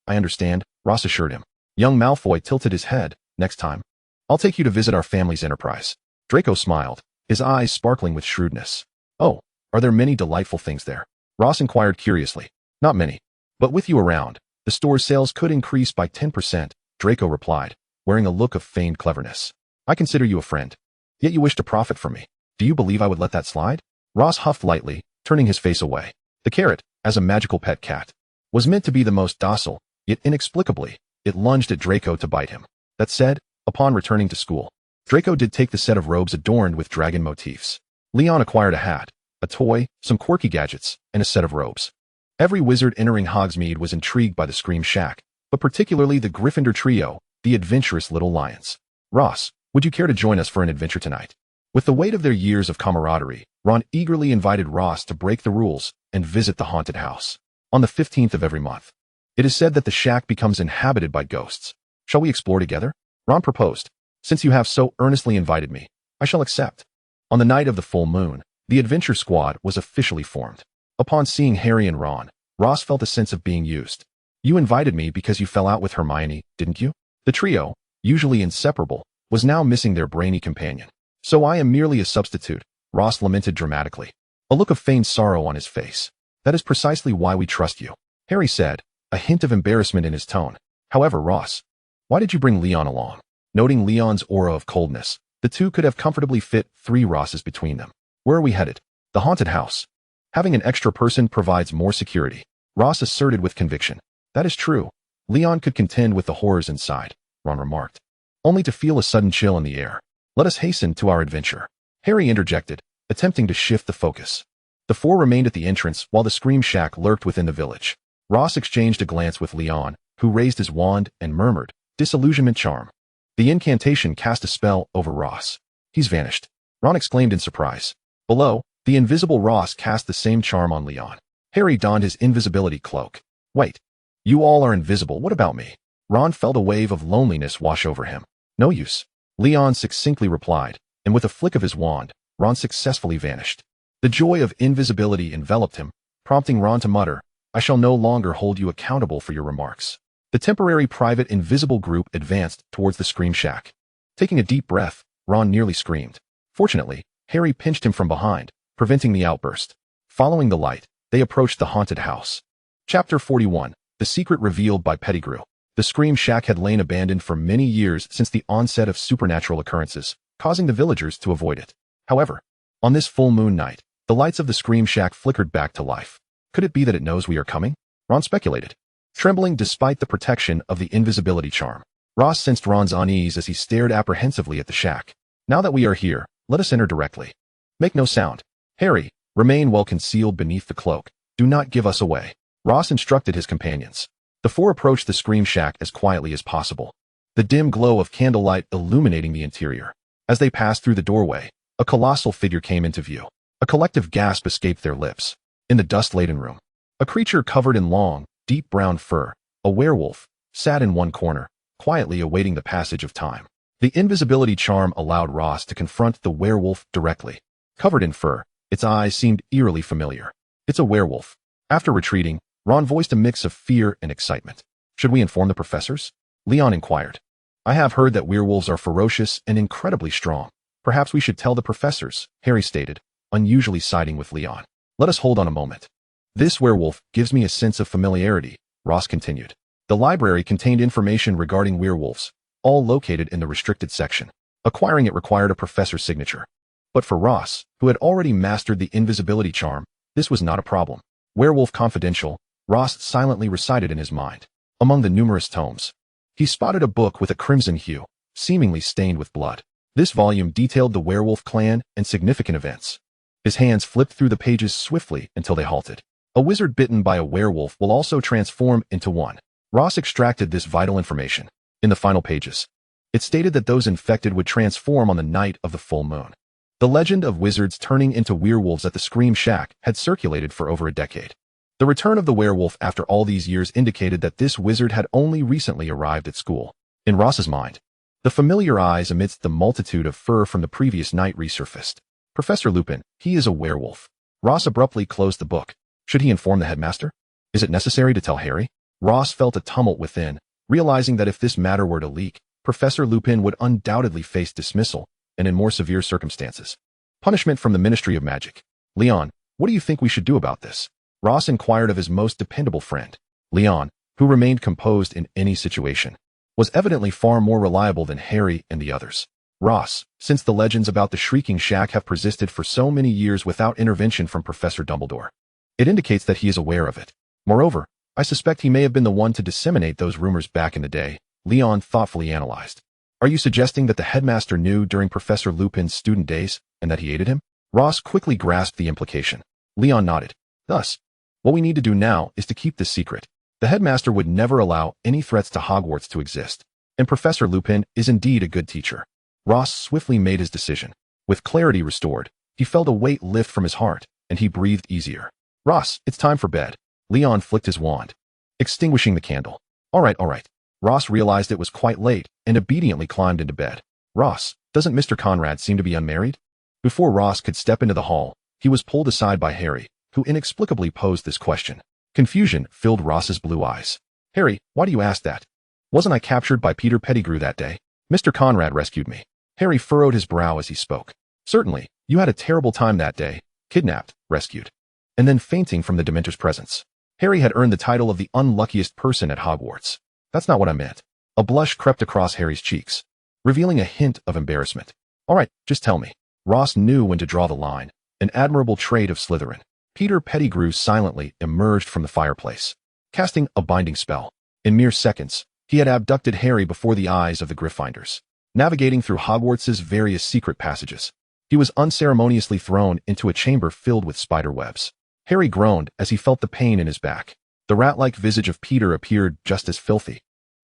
I understand, Ross assured him. Young Malfoy tilted his head. Next time, I'll take you to visit our family's enterprise. Draco smiled, his eyes sparkling with shrewdness. Oh, are there many delightful things there? Ross inquired curiously. Not many. But with you around, the store's sales could increase by 10%, Draco replied, wearing a look of feigned cleverness. I consider you a friend. Yet you wish to profit from me. Do you believe I would let that slide? Ross huffed lightly, turning his face away. The carrot, as a magical pet cat, was meant to be the most docile, yet inexplicably, it lunged at Draco to bite him. That said, upon returning to school, Draco did take the set of robes adorned with dragon motifs. Leon acquired a hat, a toy, some quirky gadgets, and a set of robes. Every wizard entering Hogsmeade was intrigued by the Scream Shack, but particularly the Gryffindor trio, the adventurous little lions. Ross, would you care to join us for an adventure tonight? With the weight of their years of camaraderie, Ron eagerly invited Ross to break the rules and visit the haunted house. On the 15th of every month, it is said that the shack becomes inhabited by ghosts. Shall we explore together? Ron proposed. Since you have so earnestly invited me, I shall accept. On the night of the full moon, the adventure squad was officially formed. Upon seeing Harry and Ron, Ross felt a sense of being used. You invited me because you fell out with Hermione, didn't you? The trio, usually inseparable, was now missing their brainy companion. So I am merely a substitute, Ross lamented dramatically, a look of feigned sorrow on his face. That is precisely why we trust you, Harry said, a hint of embarrassment in his tone. However, Ross, why did you bring Leon along? Noting Leon's aura of coldness, the two could have comfortably fit 3 Rosses between them. Where are we headed? The haunted house. Having an extra person provides more security, Ross asserted with conviction. That is true. Leon could contend with the horrors inside, Ron remarked, only to feel a sudden chill in the air. Let us hasten to our adventure, Harry interjected, attempting to shift the focus. The 4 remained at the entrance while the Scream Shack lurked within the village. Ross exchanged a glance with Leon, who raised his wand and murmured, "Disillusionment charm." The incantation cast a spell over Ross. He's vanished, Ron exclaimed in surprise. Below, the invisible Ross cast the same charm on Leon. Harry donned his invisibility cloak. Wait, you all are invisible, what about me? Ron felt a wave of loneliness wash over him. No use, Leon succinctly replied, and with a flick of his wand, Ron successfully vanished. The joy of invisibility enveloped him, prompting Ron to mutter, "I shall no longer hold you accountable for your remarks." The temporary private invisible group advanced towards the Scream Shack. Taking a deep breath, Ron nearly screamed. Fortunately, Harry pinched him from behind, preventing the outburst. Following the light, they approached the haunted house. Chapter 41. The secret revealed by Pettigrew. The Scream Shack had lain abandoned for many years since the onset of supernatural occurrences, causing the villagers to avoid it. However, on this full moon night, the lights of the Scream Shack flickered back to life. Could it be that it knows we are coming? Ron speculated. Trembling despite the protection of the invisibility charm, Ross sensed Ron's unease as he stared apprehensively at the shack. Now that we are here, let us enter directly. Make no sound. Harry, remain well concealed beneath the cloak. Do not give us away, Ross instructed his companions. The 4 approached the Scream Shack as quietly as possible, the dim glow of candlelight illuminating the interior. As they passed through the doorway, a colossal figure came into view. A collective gasp escaped their lips. In the dust-laden room, a creature covered in long, deep brown fur, a werewolf, sat in one corner, quietly awaiting the passage of time. The invisibility charm allowed Ross to confront the werewolf directly. Covered in fur, its eyes seemed eerily familiar. It's a werewolf. After retreating, Ron voiced a mix of fear and excitement. Should we inform the professors? Leon inquired. I have heard that werewolves are ferocious and incredibly strong. Perhaps we should tell the professors, Harry stated, unusually siding with Leon. Let us hold on a moment. This werewolf gives me a sense of familiarity, Ross continued. The library contained information regarding werewolves, all located in the restricted section. Acquiring it required a professor's signature. But for Ross, who had already mastered the invisibility charm, this was not a problem. Werewolf Confidential, Ross silently recited in his mind. Among the numerous tomes, he spotted a book with a crimson hue, seemingly stained with blood. This volume detailed the werewolf clan and significant events. His hands flipped through the pages swiftly until they halted. A wizard bitten by a werewolf will also transform into one. Ross extracted this vital information. In the final pages, it stated that those infected would transform on the night of the full moon. The legend of wizards turning into werewolves at the Scream Shack had circulated for over a decade. The return of the werewolf after all these years indicated that this wizard had only recently arrived at school. In Ross's mind, the familiar eyes amidst the multitude of fur from the previous night resurfaced. Professor Lupin, he is a werewolf. Ross abruptly closed the book. Should he inform the headmaster? Is it necessary to tell Harry? Ross felt a tumult within, realizing that if this matter were to leak, Professor Lupin would undoubtedly face dismissal, and in more severe circumstances, punishment from the Ministry of Magic. Leon, what do you think we should do about this? Ross inquired of his most dependable friend. Leon, who remained composed in any situation, was evidently far more reliable than Harry and the others. Ross, since the legends about the Shrieking Shack have persisted for so many years without intervention from Professor Dumbledore, it indicates that he is aware of it. Moreover, I suspect he may have been the one to disseminate those rumors back in the day, Leon thoughtfully analyzed. Are you suggesting that the headmaster knew during Professor Lupin's student days, and that he aided him? Ross quickly grasped the implication. Leon nodded. Thus, what we need to do now is to keep this secret. The headmaster would never allow any threats to Hogwarts to exist, and Professor Lupin is indeed a good teacher. Ross swiftly made his decision. With clarity restored, he felt a weight lift from his heart, and he breathed easier. Ross, it's time for bed. Leon flicked his wand, extinguishing the candle. All right. Ross realized it was quite late and obediently climbed into bed. Ross, doesn't Mr. Conrad seem to be unmarried? Before Ross could step into the hall, he was pulled aside by Harry, who inexplicably posed this question. Confusion filled Ross's blue eyes. Harry, why do you ask that? Wasn't I captured by Peter Pettigrew that day? Mr. Conrad rescued me. Harry furrowed his brow as he spoke. Certainly, you had a terrible time that day, kidnapped, rescued, and then fainting from the Dementor's presence. Harry had earned the title of the unluckiest person at Hogwarts. That's not what I meant. A blush crept across Harry's cheeks, revealing a hint of embarrassment. All right, just tell me. Ross knew when to draw the line, an admirable trait of Slytherin. Peter Pettigrew silently emerged from the fireplace, casting a binding spell. In mere seconds, he had abducted Harry before the eyes of the Gryffindors. Navigating through Hogwarts's various secret passages, he was unceremoniously thrown into a chamber filled with spider webs. Harry groaned as he felt the pain in his back. The rat-like visage of Peter appeared just as filthy.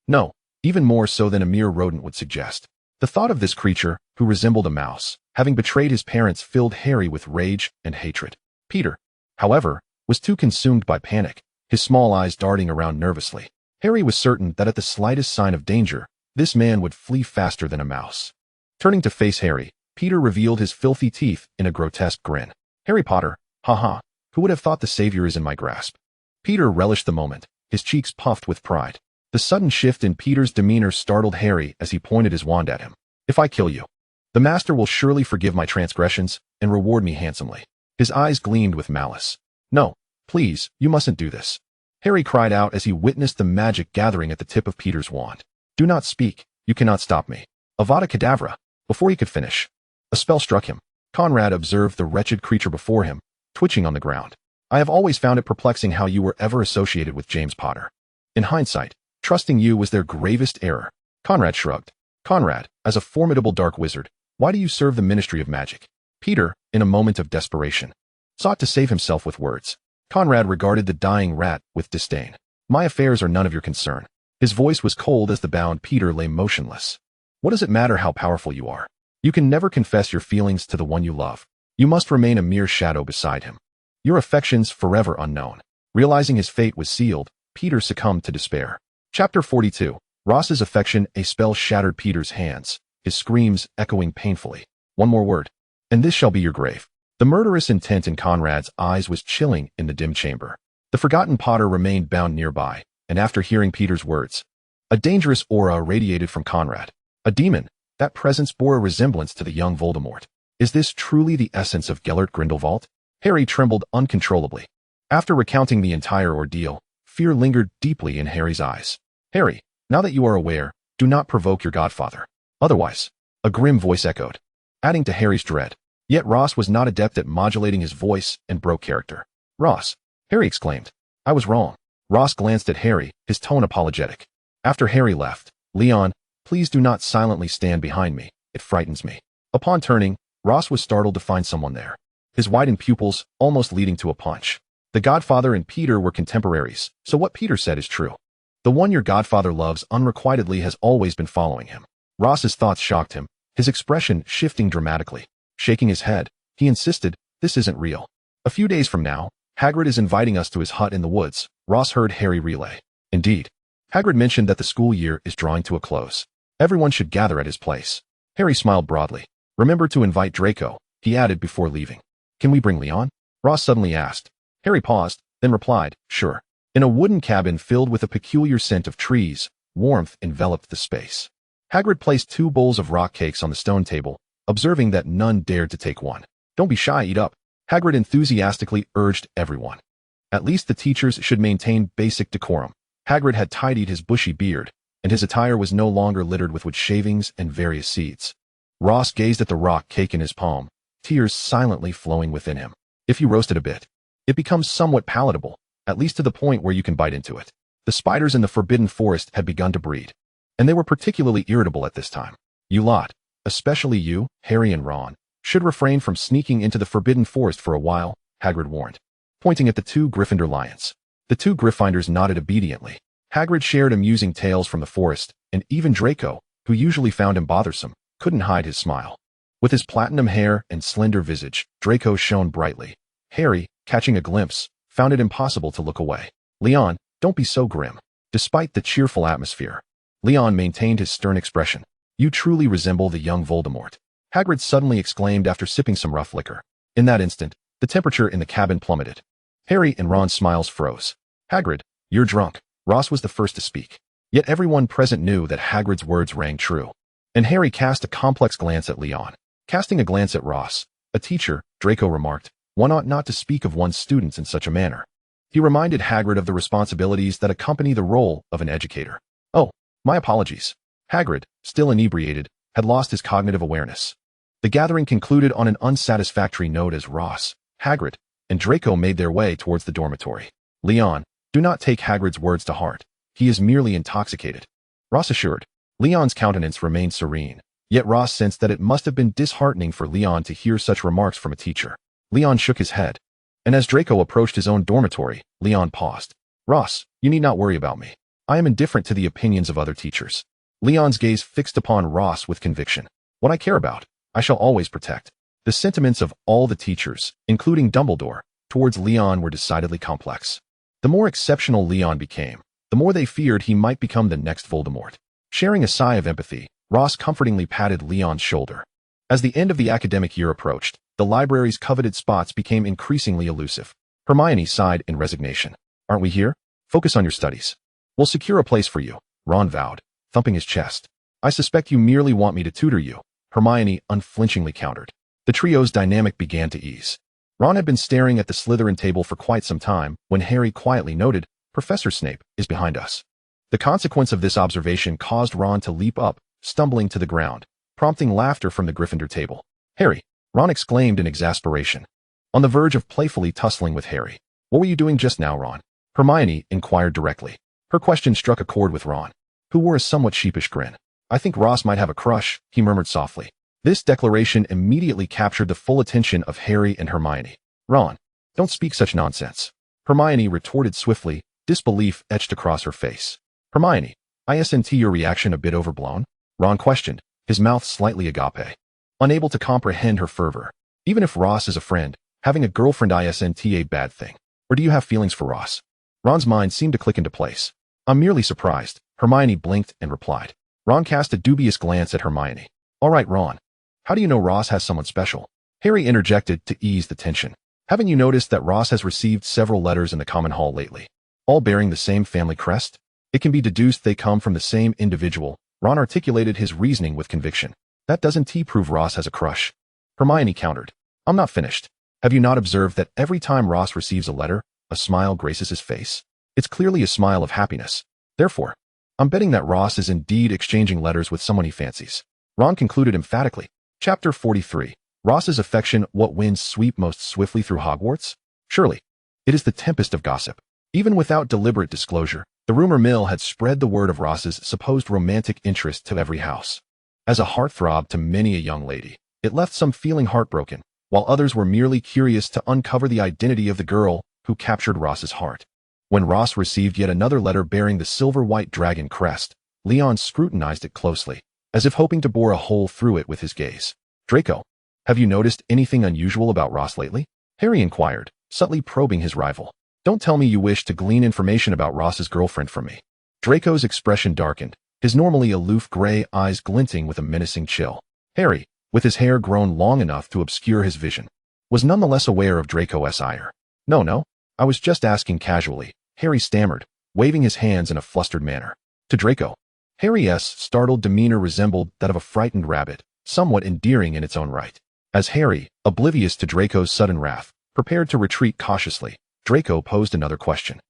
No, even more so than a mere rodent would suggest. The thought of this creature, who resembled a mouse, having betrayed his parents, filled Harry with rage and hatred. Peter, however, was too consumed by panic, his small eyes darting around nervously. Harry was certain that at the slightest sign of danger, this man would flee faster than a mouse. Turning to face Harry, Peter revealed his filthy teeth in a grotesque grin. Harry Potter, haha, who would have thought the savior is in my grasp? Peter relished the moment, his cheeks puffed with pride. The sudden shift in Peter's demeanor startled Harry as he pointed his wand at him. If I kill you, the master will surely forgive my transgressions and reward me handsomely. His eyes gleamed with malice. No, please, you mustn't do this. Harry cried out as he witnessed the magic gathering at the tip of Peter's wand. Do not speak, you cannot stop me. Avada Kedavra. Before he could finish, a spell struck him. Conrad observed the wretched creature before him, twitching on the ground. I have always found it perplexing how you were ever associated with James Potter. In hindsight, trusting you was their gravest error. Conrad shrugged. Conrad, as a formidable dark wizard, why do you serve the Ministry of Magic? Peter, in a moment of desperation, sought to save himself with words. Conrad regarded the dying rat with disdain. My affairs are none of your concern. His voice was cold as the bound Peter lay motionless. What does it matter how powerful you are? You can never confess your feelings to the one you love. You must remain a mere shadow beside him. Your affections forever unknown. Realizing his fate was sealed, Peter succumbed to despair. Chapter 42. Ross's affection. A spell shattered Peter's hands, his screams echoing painfully. One more word, and this shall be your grave. The murderous intent in Conrad's eyes was chilling in the dim chamber. The forgotten Potter remained bound nearby, and after hearing Peter's words, a dangerous aura radiated from Conrad. A demon, that presence bore a resemblance to the young Voldemort. Is this truly the essence of Gellert Grindelwald? Harry trembled uncontrollably. After recounting the entire ordeal, fear lingered deeply in Harry's eyes. Harry, now that you are aware, do not provoke your godfather. Otherwise, a grim voice echoed, adding to Harry's dread. Yet Ross was not adept at modulating his voice and broke character. Ross, Harry exclaimed. I was wrong. Ross glanced at Harry, his tone apologetic. After Harry left, Leon, please do not silently stand behind me. It frightens me. Upon turning, Ross was startled to find someone there, his widened pupils almost leading to a punch. The godfather and Peter were contemporaries, so what Peter said is true. The one your godfather loves unrequitedly has always been following him. Ross's thoughts shocked him, his expression shifting dramatically. Shaking his head, he insisted, this isn't real. A few days from now, Hagrid is inviting us to his hut in the woods, Ross heard Harry relay. Indeed. Hagrid mentioned that the school year is drawing to a close. Everyone should gather at his place. Harry smiled broadly. Remember to invite Draco, he added before leaving. Can we bring Leon? Ross suddenly asked. Harry paused, then replied, sure. In a wooden cabin filled with a peculiar scent of trees, warmth enveloped the space. Hagrid placed 2 bowls of rock cakes on the stone table, observing that none dared to take one. Don't be shy, eat up. Hagrid enthusiastically urged everyone. At least the teachers should maintain basic decorum. Hagrid had tidied his bushy beard, and his attire was no longer littered with wood shavings and various seeds. Ross gazed at the rock cake in his palm, tears silently flowing within him. If you roast it a bit, it becomes somewhat palatable, at least to the point where you can bite into it. The spiders in the Forbidden Forest had begun to breed, and they were particularly irritable at this time. You lot, especially you, Harry and Ron, should refrain from sneaking into the Forbidden Forest for a while, Hagrid warned, pointing at the 2 Gryffindor lions. The 2 Gryffindors nodded obediently. Hagrid shared amusing tales from the forest, and even Draco, who usually found him bothersome, couldn't hide his smile. With his platinum hair and slender visage, Draco shone brightly. Harry, catching a glimpse, found it impossible to look away. Leon, don't be so grim. Despite the cheerful atmosphere, Leon maintained his stern expression. You truly resemble the young Voldemort, Hagrid suddenly exclaimed after sipping some rough liquor. In that instant, the temperature in the cabin plummeted. Harry and Ron's smiles froze. Hagrid, you're drunk. Ross was the first to speak. Yet everyone present knew that Hagrid's words rang true. And Harry cast a complex glance at Leon. Casting a glance at Ross, a teacher, Draco remarked, one ought not to speak of one's students in such a manner. He reminded Hagrid of the responsibilities that accompany the role of an educator. "Oh, my apologies." Hagrid, still inebriated, had lost his cognitive awareness. The gathering concluded on an unsatisfactory note as Ross, Hagrid, and Draco made their way towards the dormitory. "Leon, do not take Hagrid's words to heart. He is merely intoxicated," Ross assured. Leon's countenance remained serene, yet Ross sensed that it must have been disheartening for Leon to hear such remarks from a teacher. Leon shook his head, and as Draco approached his own dormitory, Leon paused. "Ross, you need not worry about me. I am indifferent to the opinions of other teachers." Leon's gaze fixed upon Ross with conviction. "What I care about, I shall always protect." The sentiments of all the teachers, including Dumbledore, towards Leon were decidedly complex. The more exceptional Leon became, the more they feared he might become the next Voldemort. Sharing a sigh of empathy, Ross comfortingly patted Leon's shoulder. As the end of the academic year approached, the library's coveted spots became increasingly elusive. Hermione sighed in resignation. "Aren't we here? Focus on your studies. We'll secure a place for you," Ron vowed, thumping his chest. "I suspect you merely want me to tutor you," Hermione unflinchingly countered. The trio's dynamic began to ease. Ron had been staring at the Slytherin table for quite some time when Harry quietly noted, "Professor Snape is behind us." The consequence of this observation caused Ron to leap up, stumbling to the ground, prompting laughter from the Gryffindor table. "Harry!" Ron exclaimed in exasperation. On the verge of playfully tussling with Harry. "What were you doing just now, Ron?" Hermione inquired directly. Her question struck a chord with Ron, who wore a somewhat sheepish grin. "I think Ross might have a crush," he murmured softly. This declaration immediately captured the full attention of Harry and Hermione. "Ron, don't speak such nonsense," Hermione retorted swiftly, disbelief etched across her face. "Hermione, isn't your reaction a bit overblown?" Ron questioned, his mouth slightly agape, unable to comprehend her fervor. "Even if Ross is a friend, having a girlfriend isn't a bad thing. Or do you have feelings for Ross?" Ron's mind seemed to click into place. "I'm merely surprised," Hermione blinked and replied. Ron cast a dubious glance at Hermione. "All right, Ron. How do you know Ross has someone special?" Harry interjected to ease the tension. "Haven't you noticed that Ross has received several letters in the common hall lately, all bearing the same family crest? It can be deduced they come from the same individual." Ron articulated his reasoning with conviction. "That doesn't prove Ross has a crush," Hermione countered. "I'm not finished. Have you not observed that every time Ross receives a letter, a smile graces his face? It's clearly a smile of happiness. Therefore, I'm betting that Ross is indeed exchanging letters with someone he fancies." Ron concluded emphatically. Chapter 43. Ross's affection, what winds sweep most swiftly through Hogwarts? Surely, it is the tempest of gossip. Even without deliberate disclosure, the rumor mill had spread the word of Ross's supposed romantic interest to every house. As a heartthrob to many a young lady, it left some feeling heartbroken, while others were merely curious to uncover the identity of the girl who captured Ross's heart. When Ross received yet another letter bearing the silver-white dragon crest, Leon scrutinized it closely, as if hoping to bore a hole through it with his gaze. "Draco, have you noticed anything unusual about Ross lately?" Harry inquired, subtly probing his rival. "Don't tell me you wish to glean information about Ross's girlfriend from me." Draco's expression darkened, his normally aloof gray eyes glinting with a menacing chill. Harry, with his hair grown long enough to obscure his vision, was nonetheless aware of Draco's ire. No, I was just asking casually," Harry stammered, waving his hands in a flustered manner. To Draco, Harry's startled demeanor resembled that of a frightened rabbit, somewhat endearing in its own right. As Harry, oblivious to Draco's sudden wrath, prepared to retreat cautiously, Draco posed another question.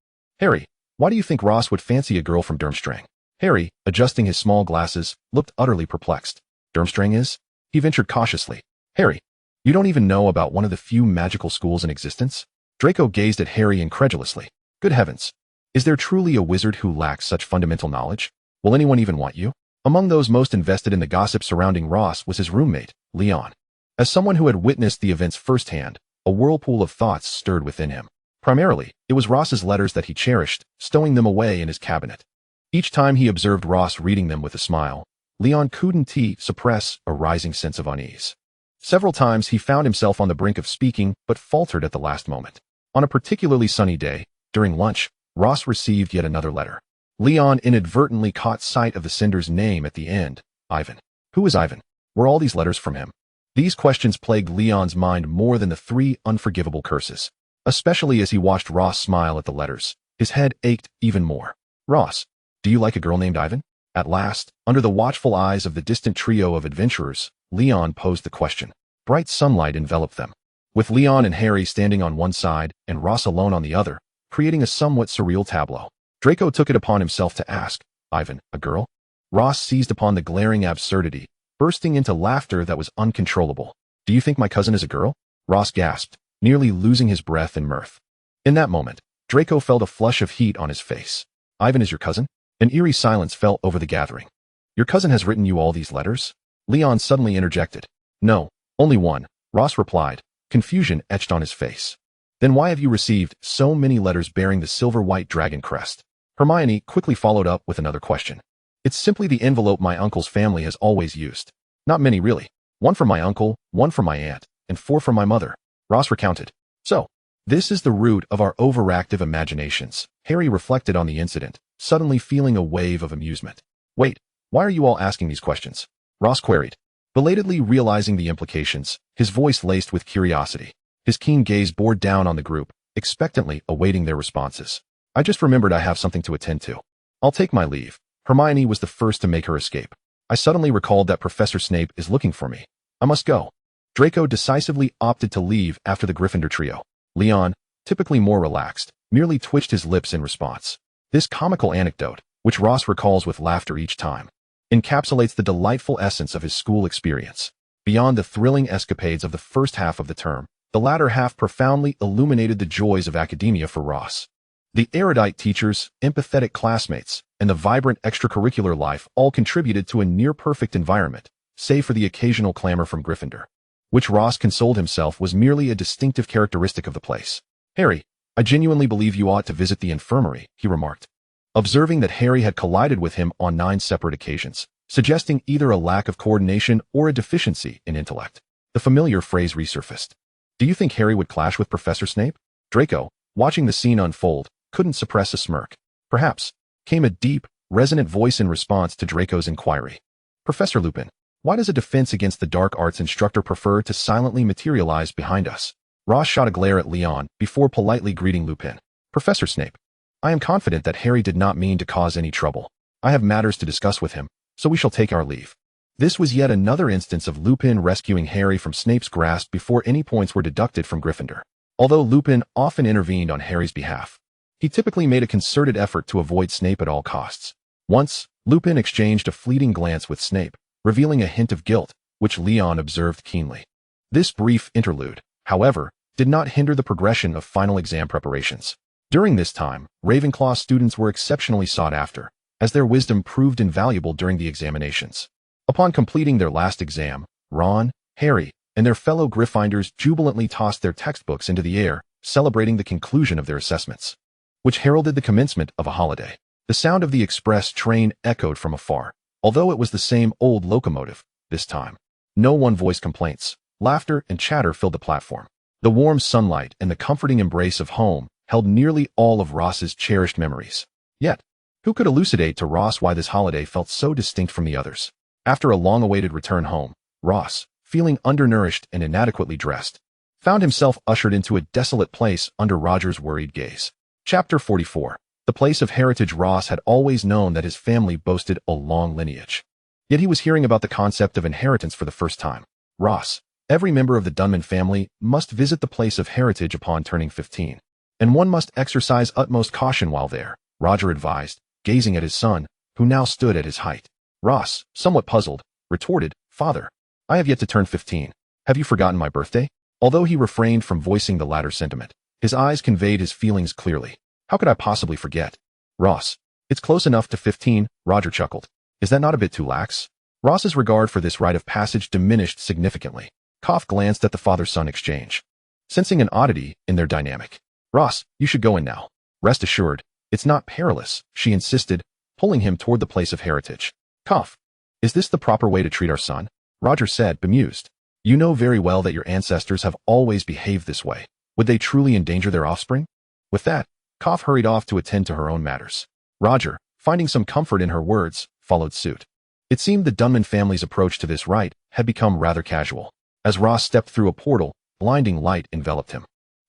"Harry, why do you think Ross would fancy a girl from Durmstrang?" Harry, adjusting his small glasses, looked utterly perplexed. "Durmstrang is?" he ventured cautiously. "Harry, you don't even know about one of the few magical schools in existence?" Draco gazed at Harry incredulously. "Good heavens! Is there truly a wizard who lacks such fundamental knowledge? Will anyone even want you?" Among those most invested in the gossip surrounding Ross was his roommate, Leon. As someone who had witnessed the events firsthand, a whirlpool of thoughts stirred within him. Primarily, it was Ross's letters that he cherished, stowing them away in his cabinet. Each time he observed Ross reading them with a smile, Leon couldn't suppress a rising sense of unease. Several times he found himself on the brink of speaking, but faltered at the last moment. On a particularly sunny day, during lunch, Ross received yet another letter. Leon inadvertently caught sight of the sender's name at the end, Ivan. Who is Ivan? Were all these letters from him? These questions plagued Leon's mind more than the 3 unforgivable curses. Especially as he watched Ross smile at the letters, his head ached even more. "Ross, do you like a girl named Ivan?" At last, under the watchful eyes of the distant trio of adventurers, Leon posed the question. Bright sunlight enveloped them. With Leon and Harry standing on one side and Ross alone on the other, creating a somewhat surreal tableau. Draco took it upon himself to ask, "Ivan, a girl?" Ross seized upon the glaring absurdity, bursting into laughter that was uncontrollable. "Do you think my cousin is a girl?" Ross gasped, nearly losing his breath in mirth. In that moment, Draco felt a flush of heat on his face. "Ivan is your cousin?" An eerie silence fell over the gathering. "Your cousin has written you all these letters?" Leon suddenly interjected. "No, only one," Ross replied, confusion etched on his face. "Then why have you received so many letters bearing the silver-white dragon crest?" Hermione quickly followed up with another question. "It's simply the envelope my uncle's family has always used. Not many, really. One from my uncle, one from my aunt, and 4 from my mother," Ross recounted. "So, this is the root of our overactive imaginations." Harry reflected on the incident, suddenly feeling a wave of amusement. "Wait, why are you all asking these questions?" Ross queried, belatedly realizing the implications, his voice laced with curiosity. His keen gaze bore down on the group, expectantly awaiting their responses. "I just remembered I have something to attend to. I'll take my leave." Hermione was the first to make her escape. "I suddenly recalled that Professor Snape is looking for me. I must go." Draco decisively opted to leave after the Gryffindor trio. Leon, typically more relaxed, merely twitched his lips in response. This comical anecdote, which Ross recalls with laughter each time, encapsulates the delightful essence of his school experience. Beyond the thrilling escapades of the first half of the term, the latter half profoundly illuminated the joys of academia for Ross. The erudite teachers, empathetic classmates, and the vibrant extracurricular life all contributed to a near-perfect environment, save for the occasional clamor from Gryffindor, which Ross consoled himself was merely a distinctive characteristic of the place. "Harry, I genuinely believe you ought to visit the infirmary," he remarked, observing that Harry had collided with him on 9 separate occasions, suggesting either a lack of coordination or a deficiency in intellect. The familiar phrase resurfaced. "Do you think Harry would clash with Professor Snape?" Draco, watching the scene unfold, couldn't suppress a smirk. "Perhaps," came a deep, resonant voice in response to Draco's inquiry. "Professor Lupin, why does a defense against the dark arts instructor prefer to silently materialize behind us?" Ross shot a glare at Leon before politely greeting Lupin. "Professor Snape, I am confident that Harry did not mean to cause any trouble. I have matters to discuss with him, so we shall take our leave." This was yet another instance of Lupin rescuing Harry from Snape's grasp before any points were deducted from Gryffindor. Although Lupin often intervened on Harry's behalf, he typically made a concerted effort to avoid Snape at all costs. Once, Lupin exchanged a fleeting glance with Snape, revealing a hint of guilt, which Leon observed keenly. This brief interlude, however, did not hinder the progression of final exam preparations. During this time, Ravenclaw students were exceptionally sought after, as their wisdom proved invaluable during the examinations. Upon completing their last exam, Ron, Harry, and their fellow Gryffindors jubilantly tossed their textbooks into the air, celebrating the conclusion of their assessments, which heralded the commencement of a holiday. The sound of the express train echoed from afar, although it was the same old locomotive, this time. No one voiced complaints. Laughter and chatter filled the platform. The warm sunlight and the comforting embrace of home held nearly all of Ross's cherished memories. Yet, who could elucidate to Ross why this holiday felt so distinct from the others? After a long-awaited return home, Ross, feeling undernourished and inadequately dressed, found himself ushered into a desolate place under Roger's worried gaze. Chapter 44. The place of heritage. Ross had always known that his family boasted a long lineage. Yet he was hearing about the concept of inheritance for the first time. Ross, every member of the Dunman family must visit the place of heritage upon turning 15. And one must exercise utmost caution while there, Roger advised, gazing at his son, who now stood at his height. Ross, somewhat puzzled, retorted, "Father, I have yet to turn 15. Have you forgotten my birthday?" Although he refrained from voicing the latter sentiment, his eyes conveyed his feelings clearly. "How could I possibly forget?" "Ross, it's close enough to 15, Roger chuckled. "Is that not a bit too lax?" Ross's regard for this rite of passage diminished significantly. Koff glanced at the father-son exchange, sensing an oddity in their dynamic. "Ross, you should go in now. Rest assured, it's not perilous," she insisted, pulling him toward the place of heritage. "Koff, is this the proper way to treat our son?" Roger said, bemused. "You know very well that your ancestors have always behaved this way. Would they truly endanger their offspring?" With that, Koff hurried off to attend to her own matters. Roger, finding some comfort in her words, followed suit. It seemed the Dunman family's approach to this rite had become rather casual. As Ross stepped through a portal, blinding light enveloped him.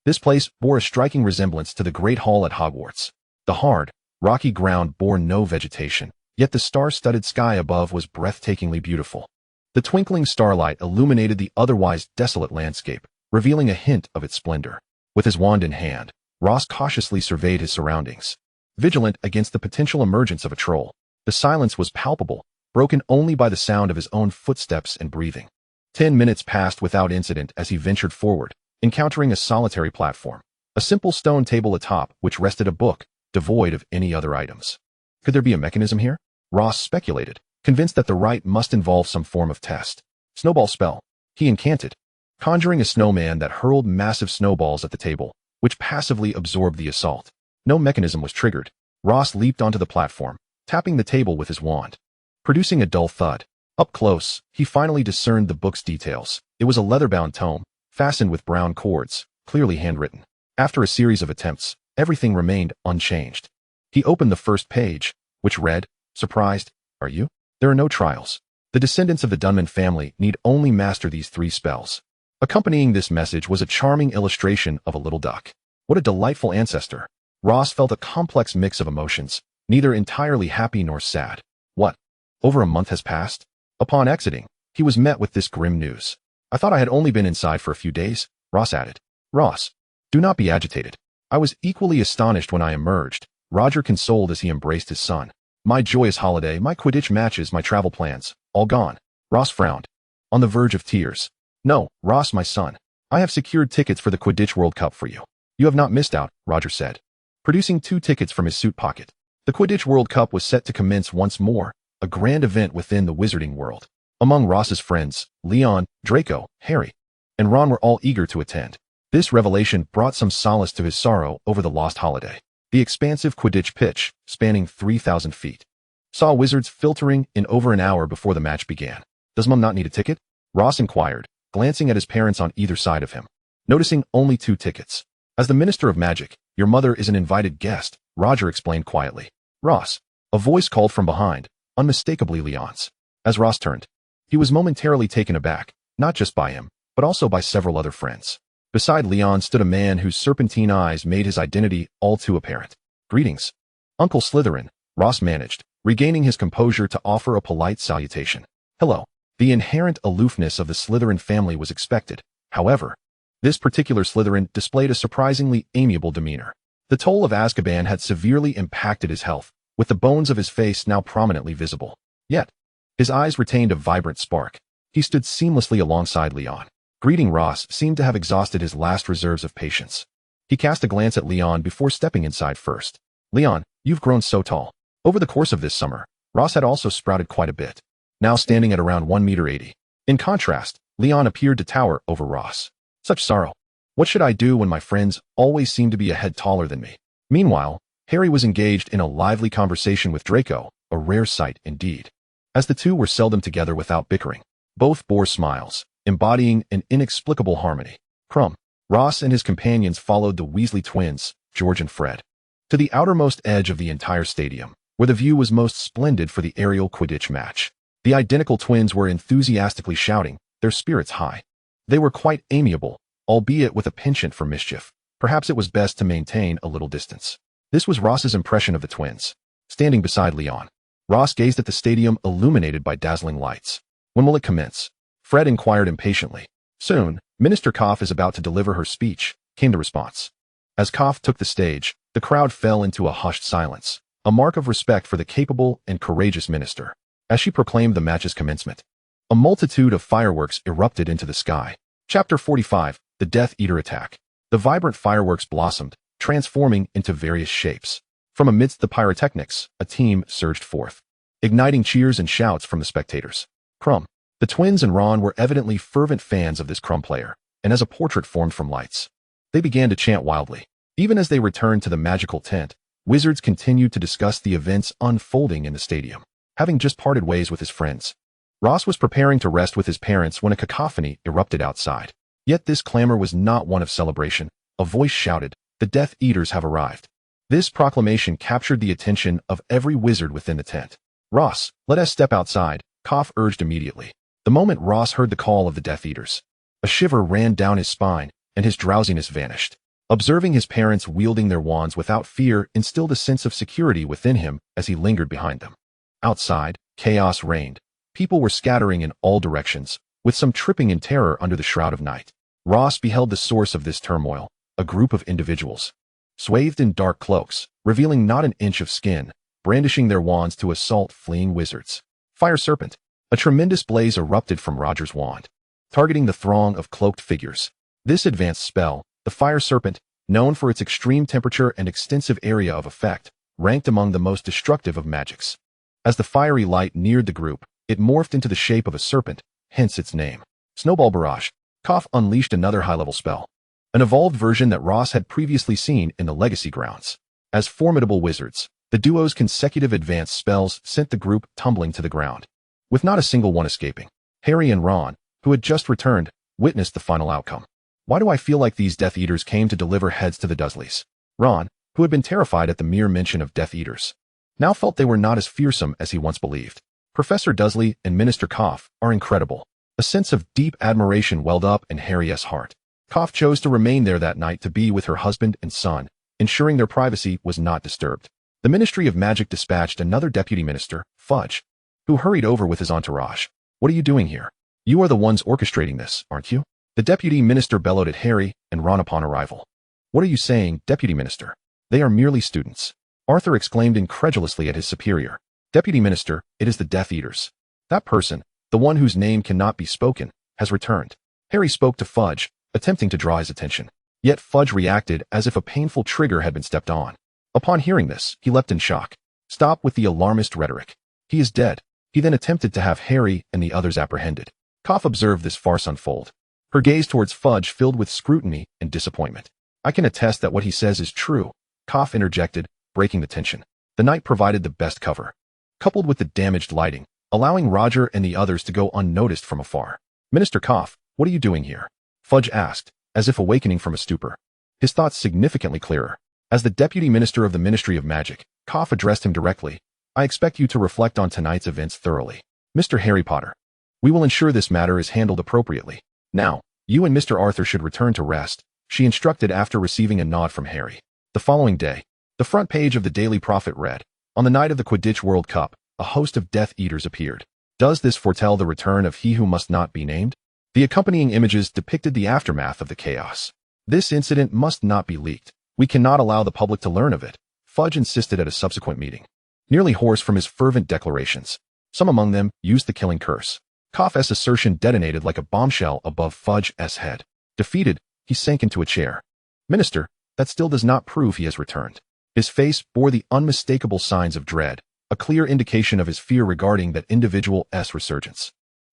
This place bore a striking resemblance to the Great Hall at Hogwarts. The hard, rocky ground bore no vegetation, yet the star-studded sky above was breathtakingly beautiful. The twinkling starlight illuminated the otherwise desolate landscape, revealing a hint of its splendor. With his wand in hand, Ross cautiously surveyed his surroundings, vigilant against the potential emergence of a troll. The silence was palpable, broken only by the sound of his own footsteps and breathing. 10 minutes passed without incident as he ventured forward, encountering a solitary platform, a simple stone table atop which rested a book, devoid of any other items. Could there be a mechanism here? Ross speculated, convinced that the rite must involve some form of test. Snowball spell. He incanted, conjuring a snowman that hurled massive snowballs at the table, which passively absorbed the assault. No mechanism was triggered. Ross leaped onto the platform, tapping the table with his wand, producing a dull thud. Up close, he finally discerned the book's details. It was a leather-bound tome, fastened with brown cords, clearly handwritten. After a series of attempts, everything remained unchanged. He opened the first page, which read, "Surprised, are you? There are no trials. The descendants of the Dunman family need only master these 3 spells." Accompanying this message was a charming illustration of a little duck. What a delightful ancestor. Ross felt a complex mix of emotions, neither entirely happy nor sad. What? Over a month has passed? Upon exiting, he was met with this grim news. "I thought I had only been inside for a few days," Ross added. "Ross, do not be agitated. I was equally astonished when I emerged," Roger consoled as he embraced his son. "My joyous holiday, my Quidditch matches, my travel plans, all gone." Ross frowned, on the verge of tears. "No, Ross, my son. I have secured tickets for the Quidditch World Cup for you. You have not missed out," Roger said, producing 2 tickets from his suit pocket. The Quidditch World Cup was set to commence once more, a grand event within the wizarding world. Among Ross's friends, Leon, Draco, Harry, and Ron were all eager to attend. This revelation brought some solace to his sorrow over the lost holiday. The expansive Quidditch pitch, spanning 3,000 feet, saw wizards filtering in over an hour before the match began. "Does Mum not need a ticket?" Ross inquired, glancing at his parents on either side of him, noticing only 2 tickets. "As the Minister of Magic, your mother is an invited guest," Roger explained quietly. "Ross," a voice called from behind, unmistakably Leon's. As Ross turned, he was momentarily taken aback, not just by him, but also by several other friends. Beside Leon stood a man whose serpentine eyes made his identity all too apparent. "Greetings, Uncle Slytherin," Ross managed, regaining his composure to offer a polite salutation. "Hello." The inherent aloofness of the Slytherin family was expected. However, this particular Slytherin displayed a surprisingly amiable demeanor. The toll of Azkaban had severely impacted his health, with the bones of his face now prominently visible. Yet, his eyes retained a vibrant spark. He stood seamlessly alongside Leon. Greeting Ross seemed to have exhausted his last reserves of patience. He cast a glance at Leon before stepping inside first. "Leon, you've grown so tall. Over the course of this summer, Ross had also sprouted quite a bit, now standing at around 1.80 meters. In contrast, Leon appeared to tower over Ross. Such sorrow. What should I do when my friends always seem to be a head taller than me?" Meanwhile, Harry was engaged in a lively conversation with Draco, a rare sight indeed. As the two were seldom together without bickering, both bore smiles, embodying an inexplicable harmony. Crumb. Ross and his companions followed the Weasley twins, George and Fred, to the outermost edge of the entire stadium, where the view was most splendid for the aerial Quidditch match. The identical twins were enthusiastically shouting, their spirits high. They were quite amiable, albeit with a penchant for mischief. Perhaps it was best to maintain a little distance. This was Ross's impression of the twins. Standing beside Leon, Ross gazed at the stadium illuminated by dazzling lights. "When will it commence?" Fred inquired impatiently. "Soon, Minister Koff is about to deliver her speech," came the response. As Koff took the stage, the crowd fell into a hushed silence, a mark of respect for the capable and courageous minister. As she proclaimed the match's commencement, a multitude of fireworks erupted into the sky. Chapter 45, The Death Eater Attack. The vibrant fireworks blossomed, transforming into various shapes. From amidst the pyrotechnics, a team surged forth, igniting cheers and shouts from the spectators. Crumb. The twins and Ron were evidently fervent fans of this Crumb player, and as a portrait formed from lights, they began to chant wildly. Even as they returned to the magical tent, wizards continued to discuss the events unfolding in the stadium. Having just parted ways with his friends, Ross was preparing to rest with his parents when a cacophony erupted outside. Yet this clamor was not one of celebration. A voice shouted, "The Death Eaters have arrived." This proclamation captured the attention of every wizard within the tent. "Ross, let us step outside," Koff urged immediately. The moment Ross heard the call of the Death Eaters, a shiver ran down his spine, and his drowsiness vanished. Observing his parents wielding their wands without fear instilled a sense of security within him as he lingered behind them. Outside, chaos reigned. People were scattering in all directions, with some tripping in terror under the shroud of night. Ross beheld the source of this turmoil, a group of individuals, swathed in dark cloaks, revealing not an inch of skin, brandishing their wands to assault fleeing wizards. Fire Serpent. A tremendous blaze erupted from Roger's wand, targeting the throng of cloaked figures. This advanced spell, the Fire Serpent, known for its extreme temperature and extensive area of effect, ranked among the most destructive of magics. As the fiery light neared the group, it morphed into the shape of a serpent, hence its name. Snowball Barrage. Koff unleashed another high-level spell, an evolved version that Ross had previously seen in the Legacy grounds. As formidable wizards, the duo's consecutive advanced spells sent the group tumbling to the ground, with not a single one escaping. Harry and Ron, who had just returned, witnessed the final outcome. Why do I feel like these Death Eaters came to deliver heads to the Dursleys? Ron, who had been terrified at the mere mention of Death Eaters, now felt they were not as fearsome as he once believed. Professor Dursley and Minister Koff are incredible. A sense of deep admiration welled up in Harry's heart. Koff chose to remain there that night to be with her husband and son, ensuring their privacy was not disturbed. The Ministry of Magic dispatched another deputy minister, Fudge, who hurried over with his entourage. What are you doing here? You are the ones orchestrating this, aren't you? The deputy minister bellowed at Harry and Ron upon arrival. What are you saying, deputy minister? They are merely students. Arthur exclaimed incredulously at his superior. Deputy minister, it is the Death Eaters. That person, the one whose name cannot be spoken, has returned. Harry spoke to Fudge, attempting to draw his attention. Yet Fudge reacted as if a painful trigger had been stepped on. Upon hearing this, he leapt in shock. Stop with the alarmist rhetoric. He is dead. He then attempted to have Harry and the others apprehended. Koff observed this farce unfold, her gaze towards Fudge filled with scrutiny and disappointment. I can attest that what he says is true, Koff interjected, breaking the tension. The night provided the best cover, coupled with the damaged lighting, allowing Roger and the others to go unnoticed from afar. Minister Koff, what are you doing here? Fudge asked, as if awakening from a stupor, his thoughts significantly clearer. As the deputy minister of the Ministry of Magic, Koff addressed him directly. I expect you to reflect on tonight's events thoroughly. Mr. Harry Potter, we will ensure this matter is handled appropriately. Now, you and Mr. Arthur should return to rest, she instructed after receiving a nod from Harry. The following day, the front page of the Daily Prophet read, on the night of the Quidditch World Cup, a host of Death Eaters appeared. Does this foretell the return of he who must not be named? The accompanying images depicted the aftermath of the chaos. This incident must not be leaked. We cannot allow the public to learn of it, Fudge insisted at a subsequent meeting, nearly hoarse from his fervent declarations. Some among them used the killing curse. Koff's assertion detonated like a bombshell above Fudge's head. Defeated, he sank into a chair. Minister, that still does not prove he has returned. His face bore the unmistakable signs of dread, a clear indication of his fear regarding that individual's resurgence.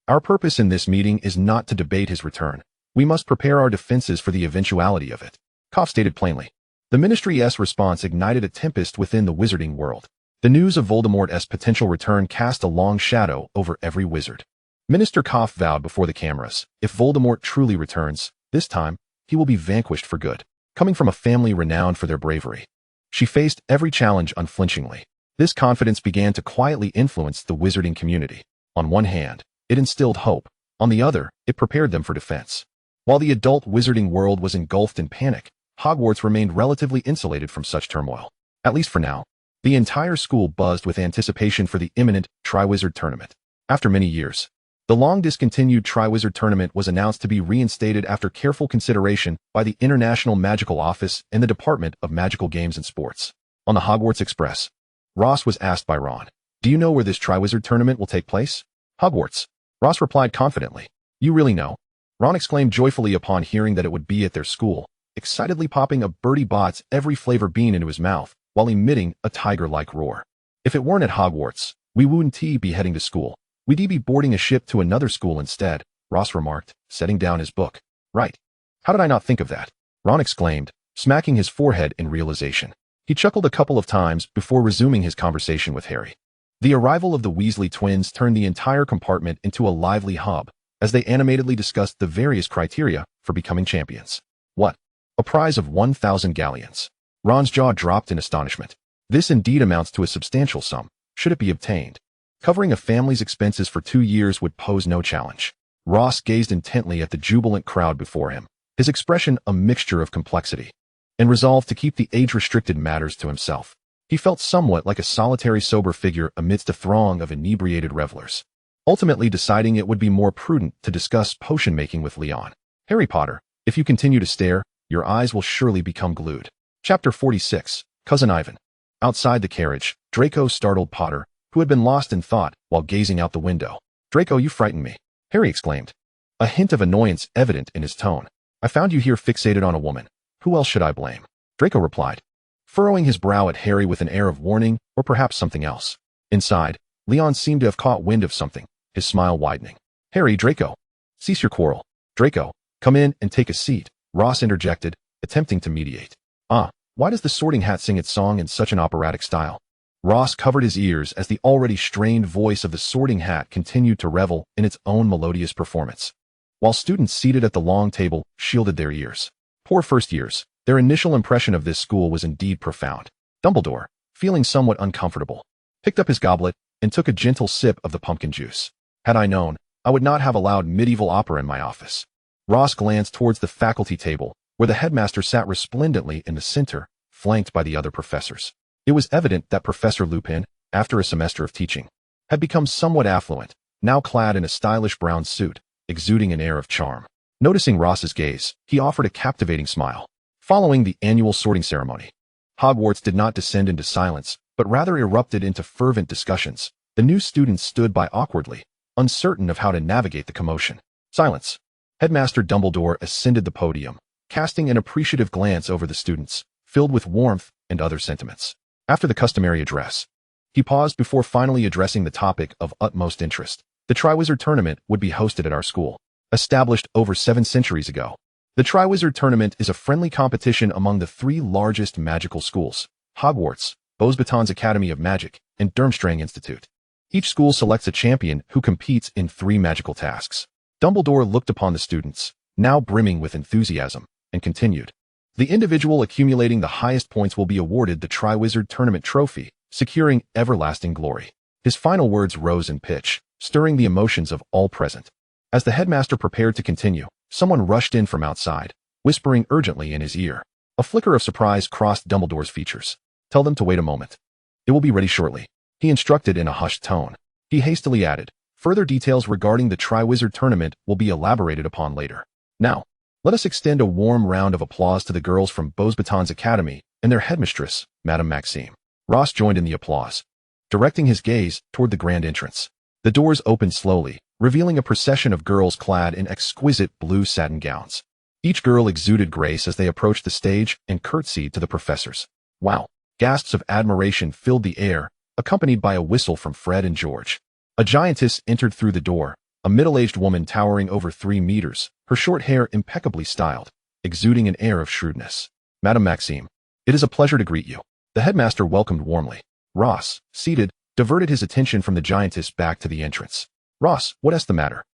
Our purpose in this meeting is not to debate his return. We must prepare our defenses for the eventuality of it, Koff stated plainly. The Ministry's response ignited a tempest within the wizarding world. The news of Voldemort's potential return cast a long shadow over every wizard. Minister Koff vowed before the cameras, if Voldemort truly returns, this time, he will be vanquished for good. Coming from a family renowned for their bravery, she faced every challenge unflinchingly. This confidence began to quietly influence the wizarding community. On one hand, it instilled hope. On the other, it prepared them for defense. While the adult wizarding world was engulfed in panic, Hogwarts remained relatively insulated from such turmoil. At least for now. The entire school buzzed with anticipation for the imminent Triwizard Tournament. After many years, the long-discontinued Triwizard Tournament was announced to be reinstated after careful consideration by the International Magical Office and the Department of Magical Games and Sports. On the Hogwarts Express, Ross was asked by Ron, do you know where this Triwizard Tournament will take place? Hogwarts. Ross replied confidently. You really know? Ron exclaimed joyfully upon hearing that it would be at their school, excitedly popping a Bertie Bott's every flavor bean into his mouth while emitting a tiger-like roar. If it weren't at Hogwarts, we wouldn't be heading to school. We'd be boarding a ship to another school instead, Ross remarked, setting down his book. Right. How did I not think of that? Ron exclaimed, smacking his forehead in realization. He chuckled a couple of times before resuming his conversation with Harry. The arrival of the Weasley twins turned the entire compartment into a lively hub as they animatedly discussed the various criteria for becoming champions. What? A prize of 1,000 galleons. Ron's jaw dropped in astonishment. This indeed amounts to a substantial sum, should it be obtained. Covering a family's expenses for 2 years would pose no challenge. Ross gazed intently at the jubilant crowd before him, his expression a mixture of complexity and resolve to keep the age-restricted matters to himself. He felt somewhat like a solitary sober figure amidst a throng of inebriated revelers, ultimately deciding it would be more prudent to discuss potion-making with Leon. Harry Potter, if you continue to stare, your eyes will surely become glued. Chapter 46. Cousin Ivan. Outside the carriage, Draco startled Potter, who had been lost in thought while gazing out the window. "Draco, you frightened me," Harry exclaimed, a hint of annoyance evident in his tone. "I found you here fixated on a woman. Who else should I blame?" Draco replied, furrowing his brow at Harry with an air of warning, or perhaps something else. Inside, Leon seemed to have caught wind of something, his smile widening. "Harry, Draco, cease your quarrel." "Draco, come in and take a seat," Ross interjected, attempting to mediate. Why does the Sorting Hat sing its song in such an operatic style?" Ross covered his ears as the already strained voice of the Sorting Hat continued to revel in its own melodious performance, while students seated at the long table shielded their ears. Poor first years, their initial impression of this school was indeed profound. Dumbledore, feeling somewhat uncomfortable, picked up his goblet and took a gentle sip of the pumpkin juice. "Had I known, I would not have allowed medieval opera in my office." Ross glanced towards the faculty table, where the headmaster sat resplendently in the center, flanked by the other professors. It was evident that Professor Lupin, after a semester of teaching, had become somewhat affluent, now clad in a stylish brown suit, exuding an air of charm. Noticing Ross's gaze, he offered a captivating smile. Following the annual sorting ceremony, Hogwarts did not descend into silence, but rather erupted into fervent discussions. The new students stood by awkwardly, uncertain of how to navigate the commotion. Silence. Headmaster Dumbledore ascended the podium, casting an appreciative glance over the students, filled with warmth and other sentiments. After the customary address, he paused before finally addressing the topic of utmost interest. The Triwizard Tournament would be hosted at our school. Established over 7 centuries ago, the Triwizard Tournament is a friendly competition among the 3 largest magical schools: Hogwarts, Beauxbatons Academy of Magic, and Durmstrang Institute. Each school selects a champion who competes in 3 magical tasks. Dumbledore looked upon the students, now brimming with enthusiasm, and continued. "The individual accumulating the highest points will be awarded the Triwizard Tournament trophy, securing everlasting glory." His final words rose in pitch, stirring the emotions of all present. As the headmaster prepared to continue, someone rushed in from outside, whispering urgently in his ear. A flicker of surprise crossed Dumbledore's features. "Tell them to wait a moment. It will be ready shortly," he instructed in a hushed tone. He hastily added, "Further details regarding the Triwizard Tournament will be elaborated upon later. Now, let us extend a warm round of applause to the girls from Beauxbatons Academy and their headmistress, Madame Maxime." Ross joined in the applause, directing his gaze toward the grand entrance. The doors opened slowly, revealing a procession of girls clad in exquisite blue satin gowns. Each girl exuded grace as they approached the stage and curtsied to the professors. "Wow!" Gasps of admiration filled the air, accompanied by a whistle from Fred and George. A giantess entered through the door, a middle-aged woman towering over 3 meters, her short hair impeccably styled, exuding an air of shrewdness. "Madame Maxime, it is a pleasure to greet you." The headmaster welcomed warmly. Ross, seated, diverted his attention from the giantess back to the entrance. "Ross, what is the matter?"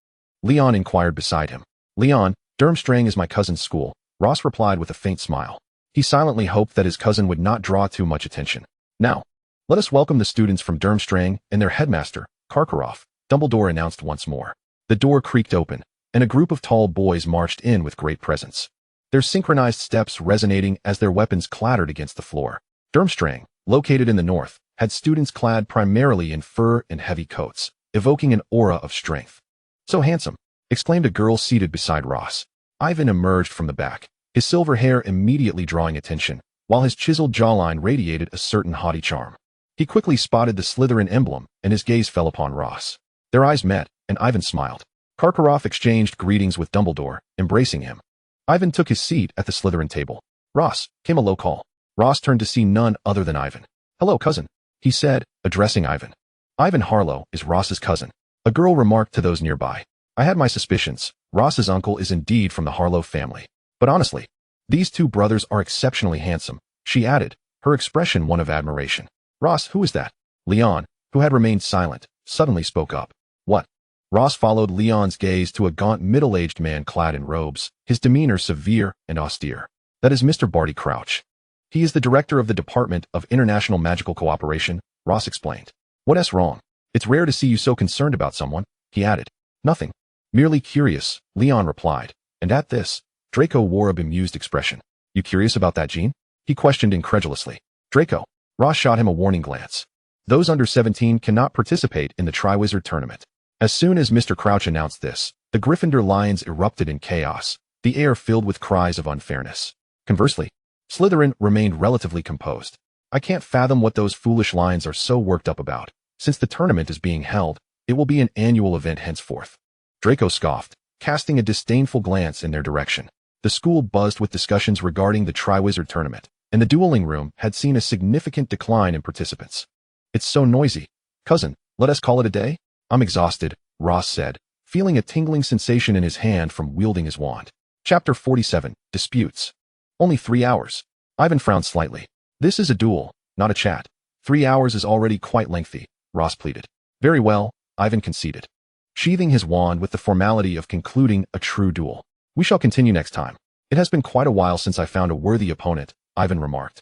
Leon inquired beside him. "Leon, Durmstrang is my cousin's school," Ross replied with a faint smile. He silently hoped that his cousin would not draw too much attention. "Now, let us welcome the students from Durmstrang and their headmaster, Karkaroff," Dumbledore announced once more. The door creaked open, and a group of tall boys marched in with great presence, their synchronized steps resonating as their weapons clattered against the floor. Durmstrang, located in the north, had students clad primarily in fur and heavy coats, evoking an aura of strength. "So handsome," exclaimed a girl seated beside Ross. Ivan emerged from the back, his silver hair immediately drawing attention, while his chiseled jawline radiated a certain haughty charm. He quickly spotted the Slytherin emblem, and his gaze fell upon Ross. Their eyes met, and Ivan smiled. Karkaroff exchanged greetings with Dumbledore, embracing him. Ivan took his seat at the Slytherin table. "Ross," came a low call. Ross turned to see none other than Ivan. "Hello, cousin," he said, addressing Ivan. "Ivan Harlow is Ross's cousin," a girl remarked to those nearby. "I had my suspicions. Ross's uncle is indeed from the Harlow family. But honestly, these 2 brothers are exceptionally handsome," she added, her expression one of admiration. "Ross, who is that?" Leon, who had remained silent, suddenly spoke up. "What?" Ross followed Leon's gaze to a gaunt middle-aged man clad in robes, his demeanor severe and austere. "That is Mr. Barty Crouch. He is the director of the Department of International Magical Cooperation," Ross explained. "What's wrong? It's rare to see you so concerned about someone," he added. "Nothing. Merely curious," Leon replied, and at this, Draco wore a bemused expression. "You curious about that, Jean?" he questioned incredulously. "Draco." Ross shot him a warning glance. "Those under 17 cannot participate in the Triwizard Tournament." As soon as Mr. Crouch announced this, the Gryffindor Lions erupted in chaos, the air filled with cries of unfairness. Conversely, Slytherin remained relatively composed. I can't fathom what those foolish lions are so worked up about. Since the tournament is being held, it will be an annual event henceforth. Draco scoffed, casting a disdainful glance in their direction. The school buzzed with discussions regarding the Triwizard Tournament, and the dueling room had seen a significant decline in participants. It's so noisy. Cousin, let us call it a day? I'm exhausted, Ross said, feeling a tingling sensation in his hand from wielding his wand. Chapter 47, Disputes. Only 3 hours. Ivan frowned slightly. This is a duel, not a chat. 3 hours is already quite lengthy, Ross pleaded. Very well, Ivan conceded, sheathing his wand with the formality of concluding a true duel. We shall continue next time. It has been quite a while since I found a worthy opponent, Ivan remarked.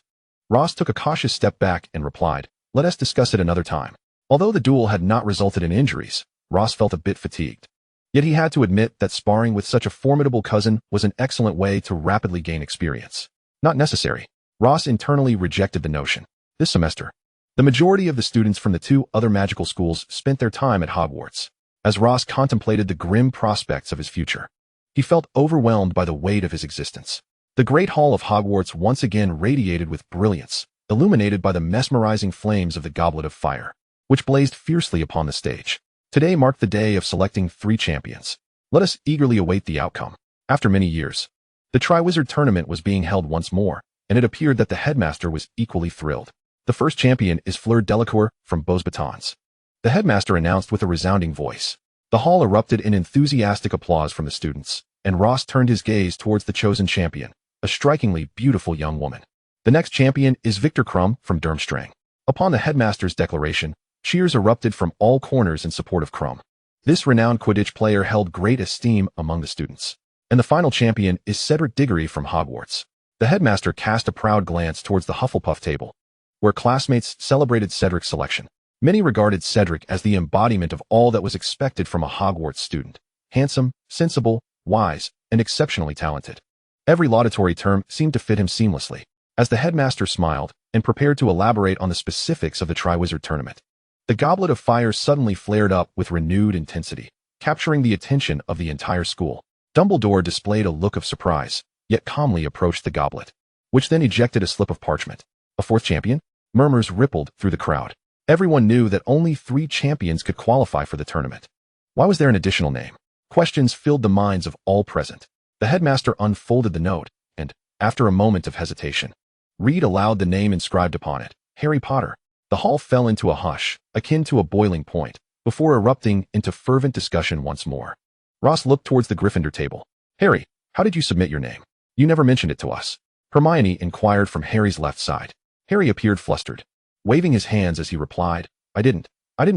Ross took a cautious step back and replied, let us discuss it another time. Although the duel had not resulted in injuries, Ross felt a bit fatigued. Yet he had to admit that sparring with such a formidable cousin was an excellent way to rapidly gain experience. Not necessary. Ross internally rejected the notion. This semester, the majority of the students from the 2 other magical schools spent their time at Hogwarts. As Ross contemplated the grim prospects of his future, he felt overwhelmed by the weight of his existence. The Great Hall of Hogwarts once again radiated with brilliance, illuminated by the mesmerizing flames of the Goblet of Fire, which blazed fiercely upon the stage. Today marked the day of selecting 3 champions. Let us eagerly await the outcome. After many years, the Triwizard Tournament was being held once more, and it appeared that the headmaster was equally thrilled. The first champion is Fleur Delacour from Beaux Batons, the headmaster announced with a resounding voice. The hall erupted in enthusiastic applause from the students, and Ross turned his gaze towards the chosen champion, a strikingly beautiful young woman. The next champion is Victor Krum from Durmstrang. Upon the headmaster's declaration, cheers erupted from all corners in support of Krum. This renowned Quidditch player held great esteem among the students. And the final champion is Cedric Diggory from Hogwarts. The headmaster cast a proud glance towards the Hufflepuff table, where classmates celebrated Cedric's selection. Many regarded Cedric as the embodiment of all that was expected from a Hogwarts student: handsome, sensible, wise, and exceptionally talented. Every laudatory term seemed to fit him seamlessly. As the headmaster smiled and prepared to elaborate on the specifics of the Triwizard Tournament, the Goblet of Fire suddenly flared up with renewed intensity, capturing the attention of the entire school. Dumbledore displayed a look of surprise, yet calmly approached the goblet, which then ejected a slip of parchment. A 4th champion? Murmurs rippled through the crowd. Everyone knew that only 3 champions could qualify for the tournament. Why was there an additional name? Questions filled the minds of all present. The headmaster unfolded the note, and, after a moment of hesitation, read aloud the name inscribed upon it: Harry Potter. The hall fell into a hush, akin to a boiling point, before erupting into fervent discussion once more. Ross looked towards the Gryffindor table. Harry, how did you submit your name? You never mentioned it to us. Hermione inquired from Harry's left side. Harry appeared flustered, waving his hands as he replied, I didn't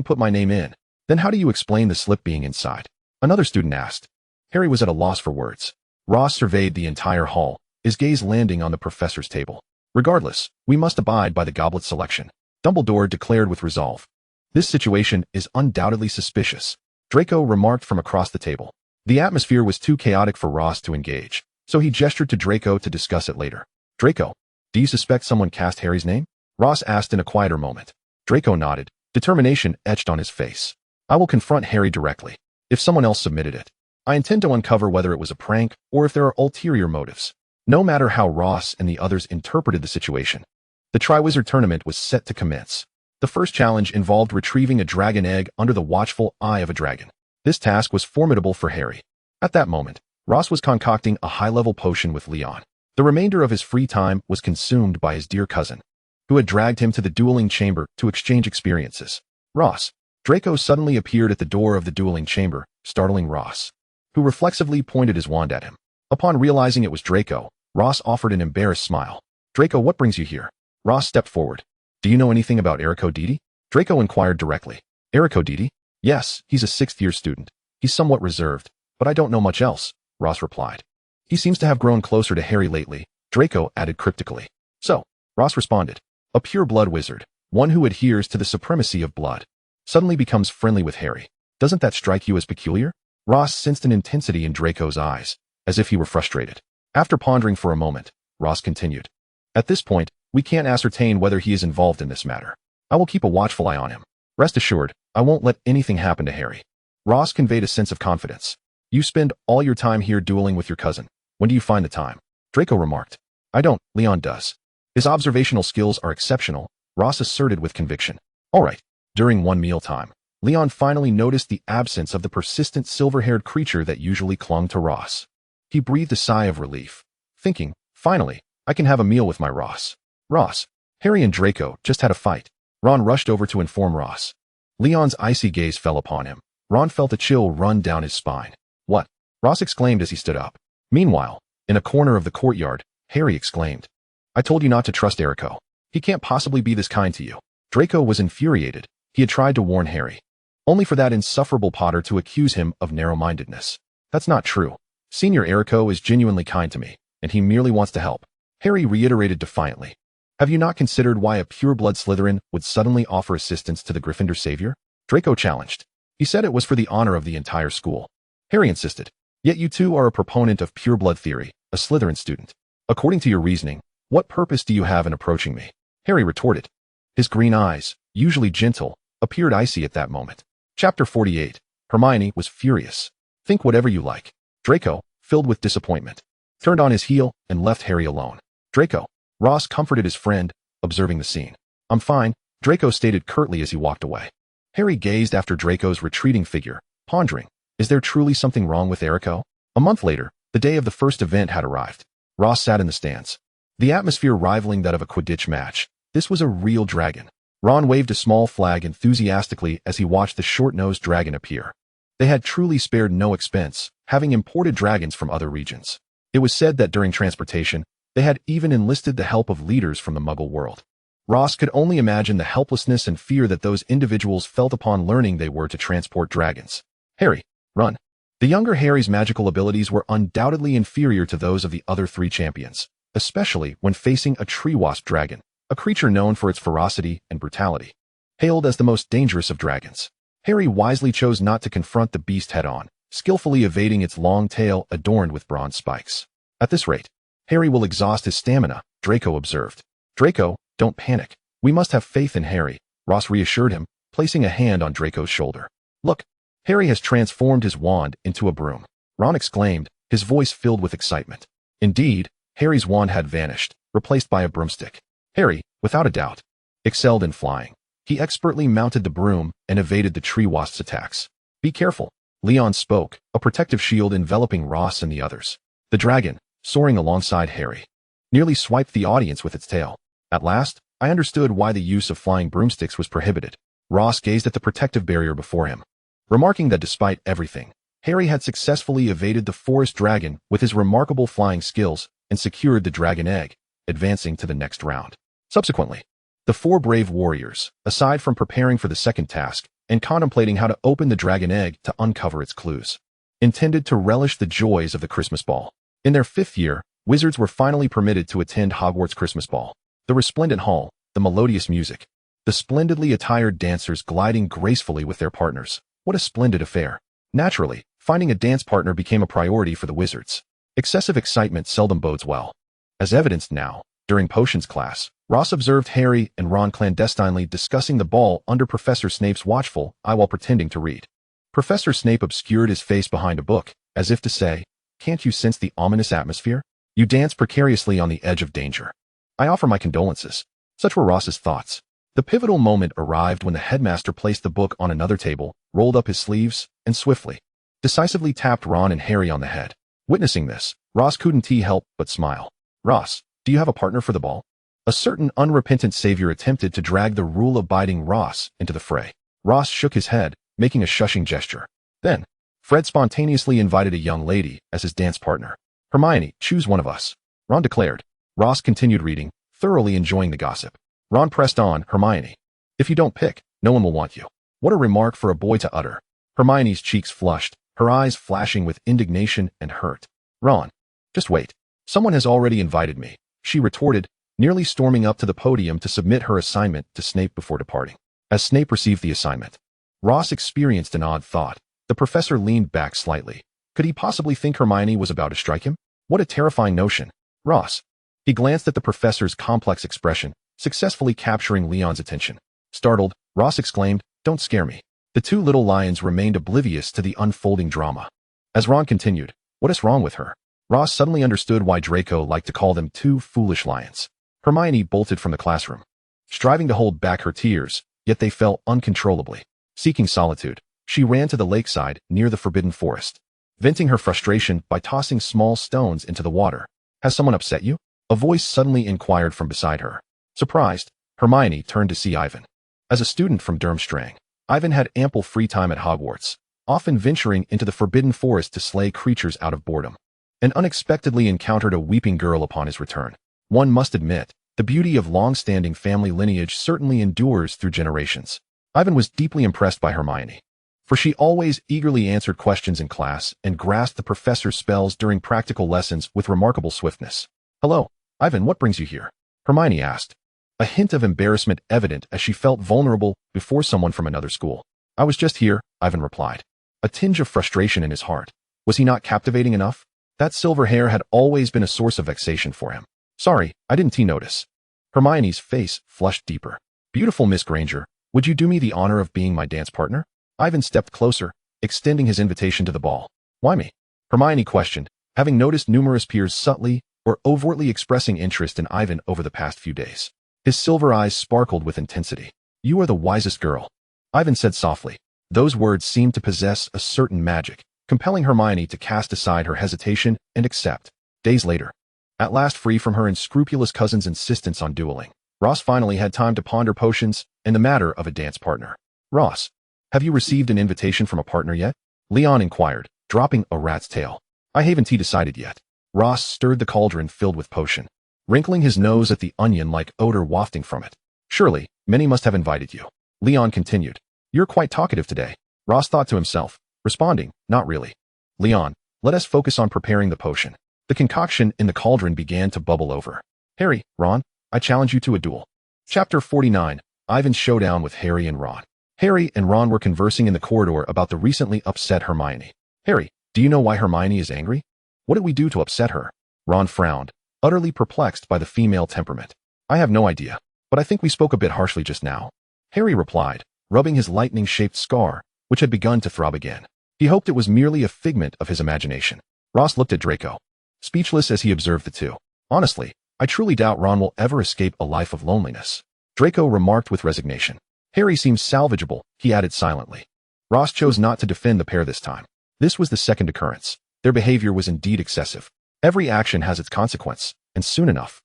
put my name in. Then how do you explain the slip being inside? Another student asked. Harry was at a loss for words. Ross surveyed the entire hall, his gaze landing on the professor's table. Regardless, we must abide by the goblet selection, Dumbledore declared with resolve. This situation is undoubtedly suspicious, Draco remarked from across the table. The atmosphere was too chaotic for Ross to engage, so he gestured to Draco to discuss it later. Draco, do you suspect someone cast Harry's name? Ross asked in a quieter moment. Draco nodded, determination etched on his face. I will confront Harry directly. If someone else submitted it, I intend to uncover whether it was a prank or if there are ulterior motives. No matter how Ross and the others interpreted the situation, the Triwizard Tournament was set to commence. The first challenge involved retrieving a dragon egg under the watchful eye of a dragon. This task was formidable for Harry. At that moment, Ross was concocting a high-level potion with Leon. The remainder of his free time was consumed by his dear cousin, who had dragged him to the dueling chamber to exchange experiences. Ross. Draco suddenly appeared at the door of the dueling chamber, startling Ross, who reflexively pointed his wand at him. Upon realizing it was Draco, Ross offered an embarrassed smile. Draco, what brings you here? Ross stepped forward. Do you know anything about Erico Didi? Draco inquired directly. Erico Didi? Yes, he's a 6th-year student. He's somewhat reserved, but I don't know much else, Ross replied. He seems to have grown closer to Harry lately, Draco added cryptically. So, Ross responded, a pure-blood wizard, one who adheres to the supremacy of blood, suddenly becomes friendly with Harry. Doesn't that strike you as peculiar? Ross sensed an intensity in Draco's eyes, as if he were frustrated. After pondering for a moment, Ross continued. At this point, we can't ascertain whether he is involved in this matter. I will keep a watchful eye on him. Rest assured, I won't let anything happen to Harry. Ross conveyed a sense of confidence. You spend all your time here dueling with your cousin. When do you find the time? Draco remarked. I don't, Leon does. His observational skills are exceptional, Ross asserted with conviction. All right. During one mealtime, Leon finally noticed the absence of the persistent silver-haired creature that usually clung to Ross. He breathed a sigh of relief, thinking, finally, I can have a meal with my Ross. Ross, Harry and Draco just had a fight. Ron rushed over to inform Ross. Leon's icy gaze fell upon him. Ron felt a chill run down his spine. What? Ross exclaimed as he stood up. Meanwhile, in a corner of the courtyard, Harry exclaimed, I told you not to trust Erico. He can't possibly be this kind to you. Draco was infuriated. He had tried to warn Harry, only for that insufferable Potter to accuse him of narrow-mindedness. That's not true. Senior Erico is genuinely kind to me, and he merely wants to help. Harry reiterated defiantly. Have you not considered why a pureblood Slytherin would suddenly offer assistance to the Gryffindor savior? Draco challenged. He said it was for the honor of the entire school. Harry insisted. Yet you two are a proponent of pureblood theory, a Slytherin student. According to your reasoning, what purpose do you have in approaching me? Harry retorted. His green eyes, usually gentle, appeared icy at that moment. Chapter 48. Hermione was furious. Think whatever you like. Draco, filled with disappointment, turned on his heel and left Harry alone. Draco. Ross comforted his friend, observing the scene. I'm fine, Draco stated curtly as he walked away. Harry gazed after Draco's retreating figure, pondering, is there truly something wrong with Erico? A month later, the day of the first event had arrived. Ross sat in the stands. The atmosphere rivaling that of a Quidditch match. This was a real dragon. Ron waved a small flag enthusiastically as he watched the short-nosed dragon appear. They had truly spared no expense, having imported dragons from other regions. It was said that during transportation, they had even enlisted the help of leaders from the Muggle world. Ross could only imagine the helplessness and fear that those individuals felt upon learning they were to transport dragons. Harry, run. The younger Harry's magical abilities were undoubtedly inferior to those of the other three champions, especially when facing a tree wasp dragon, a creature known for its ferocity and brutality. Hailed as the most dangerous of dragons, Harry wisely chose not to confront the beast head-on, skillfully evading its long tail adorned with bronze spikes. At this rate, Harry will exhaust his stamina, Draco observed. Draco, don't panic. We must have faith in Harry, Ross reassured him, placing a hand on Draco's shoulder. Look, Harry has transformed his wand into a broom. Ron exclaimed, his voice filled with excitement. Indeed, Harry's wand had vanished, replaced by a broomstick. Harry, without a doubt, excelled in flying. He expertly mounted the broom and evaded the tree wasp's attacks. Be careful, Leon spoke, a protective shield enveloping Ross and the others. The dragon, soaring alongside Harry, nearly swiped the audience with its tail. At last, I understood why the use of flying broomsticks was prohibited. Ross gazed at the protective barrier before him, remarking that despite everything, Harry had successfully evaded the forest dragon with his remarkable flying skills and secured the dragon egg, advancing to the next round. Subsequently, the four brave warriors, aside from preparing for the second task and contemplating how to open the dragon egg to uncover its clues, intended to relish the joys of the Christmas ball. In their 5th year, wizards were finally permitted to attend Hogwarts Christmas Ball. The resplendent hall, the melodious music, the splendidly attired dancers gliding gracefully with their partners. What a splendid affair. Naturally, finding a dance partner became a priority for the wizards. Excessive excitement seldom bodes well. As evidenced now, during potions class, Ross observed Harry and Ron clandestinely discussing the ball under Professor Snape's watchful eye while pretending to read. Professor Snape obscured his face behind a book, as if to say, can't you sense the ominous atmosphere? You dance precariously on the edge of danger. I offer my condolences. Such were Ross's thoughts. The pivotal moment arrived when the headmaster placed the book on another table, rolled up his sleeves, and swiftly, decisively tapped Ron and Harry on the head. Witnessing this, Ross couldn't help but smile. Ross, do you have a partner for the ball? A certain unrepentant savior attempted to drag the rule-abiding Ross into the fray. Ross shook his head, making a shushing gesture. Then, Fred spontaneously invited a young lady as his dance partner. Hermione, choose one of us, Ron declared. Ross continued reading, thoroughly enjoying the gossip. Ron pressed on, Hermione. If you don't pick, no one will want you. What a remark for a boy to utter. Hermione's cheeks flushed, her eyes flashing with indignation and hurt. Ron, just wait. Someone has already invited me, she retorted, nearly storming up to the podium to submit her assignment to Snape before departing. As Snape received the assignment, Ross experienced an odd thought. The professor leaned back slightly. Could he possibly think Hermione was about to strike him? What a terrifying notion. Ross. He glanced at the professor's complex expression, successfully capturing Leon's attention. Startled, Ross exclaimed, don't scare me. The two little lions remained oblivious to the unfolding drama. As Ron continued, what is wrong with her? Ross suddenly understood why Draco liked to call them two foolish lions. Hermione bolted from the classroom, striving to hold back her tears, yet they fell uncontrollably. Seeking solitude, she ran to the lakeside near the forbidden forest, venting her frustration by tossing small stones into the water. Has someone upset you? A voice suddenly inquired from beside her. Surprised, Hermione turned to see Ivan. As a student from Durmstrang, Ivan had ample free time at Hogwarts, often venturing into the forbidden forest to slay creatures out of boredom, and unexpectedly encountered a weeping girl upon his return. One must admit, the beauty of long-standing family lineage certainly endures through generations. Ivan was deeply impressed by Hermione, for she always eagerly answered questions in class and grasped the professor's spells during practical lessons with remarkable swiftness. Hello, Ivan, what brings you here? Hermione asked, a hint of embarrassment evident as she felt vulnerable before someone from another school. I was just here, Ivan replied, a tinge of frustration in his heart. Was he not captivating enough? That silver hair had always been a source of vexation for him. Sorry, I didn't notice. Hermione's face flushed deeper. Beautiful Miss Granger, would you do me the honor of being my dance partner? Ivan stepped closer, extending his invitation to the ball. Why me? Hermione questioned, having noticed numerous peers subtly or overtly expressing interest in Ivan over the past few days. His silver eyes sparkled with intensity. You are the wisest girl, Ivan said softly. Those words seemed to possess a certain magic, compelling Hermione to cast aside her hesitation and accept. Days later, at last free from her unscrupulous cousin's insistence on dueling, Ross finally had time to ponder potions and the matter of a dance partner. Ross, have you received an invitation from a partner yet? Leon inquired, dropping a rat's tail. I haven't decided yet. Ross stirred the cauldron filled with potion, wrinkling his nose at the onion-like odor wafting from it. Surely, many must have invited you. Leon continued. You're quite talkative today. Ross thought to himself, responding, not really. Leon, let us focus on preparing the potion. The concoction in the cauldron began to bubble over. Harry, Ron, I challenge you to a duel. Chapter 49, Ivan's showdown with Harry and Ron. Harry and Ron were conversing in the corridor about the recently upset Hermione. Harry, do you know why Hermione is angry? What did we do to upset her? Ron frowned, utterly perplexed by the female temperament. I have no idea, but I think we spoke a bit harshly just now. Harry replied, rubbing his lightning-shaped scar, which had begun to throb again. He hoped it was merely a figment of his imagination. Ross looked at Draco, speechless as he observed the two. Honestly, I truly doubt Ron will ever escape a life of loneliness. Draco remarked with resignation. Harry seems salvageable, he added silently. Ross chose not to defend the pair this time. This was the second occurrence. Their behavior was indeed excessive. Every action has its consequence, and soon enough,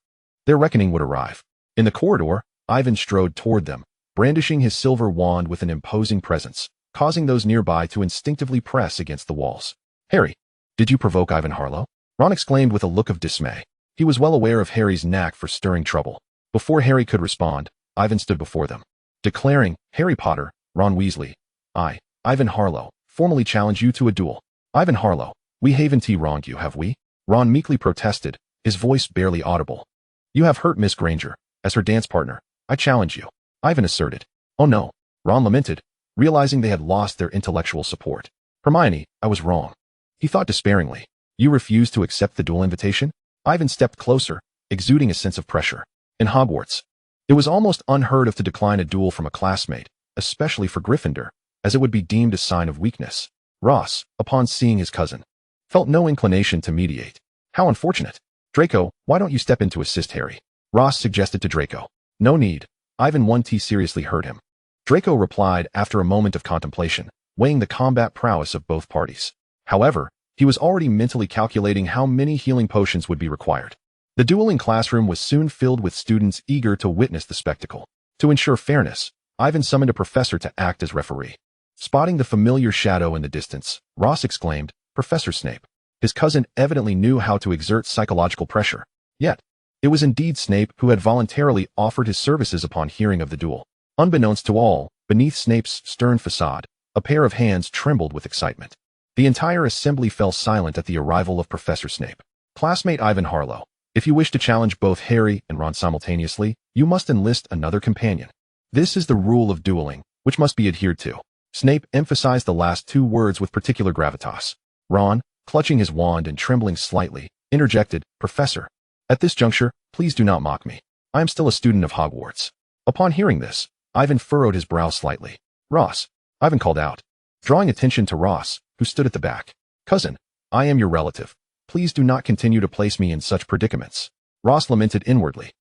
their reckoning would arrive. In the corridor, Ivan strode toward them, brandishing his silver wand with an imposing presence, causing those nearby to instinctively press against the walls. Harry, did you provoke Ivan Harlow? Ron exclaimed with a look of dismay. He was well aware of Harry's knack for stirring trouble. Before Harry could respond, Ivan stood before them, declaring, Harry Potter, Ron Weasley, I, Ivan Harlow, formally challenge you to a duel. Ivan Harlow, we haven't wronged you, have we? Ron meekly protested, his voice barely audible. You have hurt Miss Granger. As her dance partner, I challenge you, Ivan asserted. Oh no, Ron lamented, realizing they had lost their intellectual support. Hermione, I was wrong. He thought despairingly. You refused to accept the duel invitation? Ivan stepped closer, exuding a sense of pressure. In Hogwarts, it was almost unheard of to decline a duel from a classmate, especially for Gryffindor, as it would be deemed a sign of weakness. Ross, upon seeing his cousin, felt no inclination to mediate. How unfortunate. Draco, why don't you step in to assist Harry? Ross suggested to Draco. No need. Ivan 1T seriously heard him. Draco replied after a moment of contemplation, weighing the combat prowess of both parties. However, he was already mentally calculating how many healing potions would be required. The dueling classroom was soon filled with students eager to witness the spectacle. To ensure fairness, Ivan summoned a professor to act as referee. Spotting the familiar shadow in the distance, Ross exclaimed, Professor Snape. His cousin evidently knew how to exert psychological pressure. Yet, it was indeed Snape who had voluntarily offered his services upon hearing of the duel. Unbeknownst to all, beneath Snape's stern facade, a pair of hands trembled with excitement. The entire assembly fell silent at the arrival of Professor Snape. Classmate Ivan Harlow, if you wish to challenge both Harry and Ron simultaneously, you must enlist another companion. This is the rule of dueling, which must be adhered to. Snape emphasized the last two words with particular gravitas. Ron, clutching his wand and trembling slightly, interjected, Professor, at this juncture, please do not mock me. I am still a student of Hogwarts. Upon hearing this, Ivan furrowed his brow slightly. Ross, Ivan called out, drawing attention to Ross, who stood at the back. Cousin, I am your relative. Please do not continue to place me in such predicaments. Ross lamented inwardly.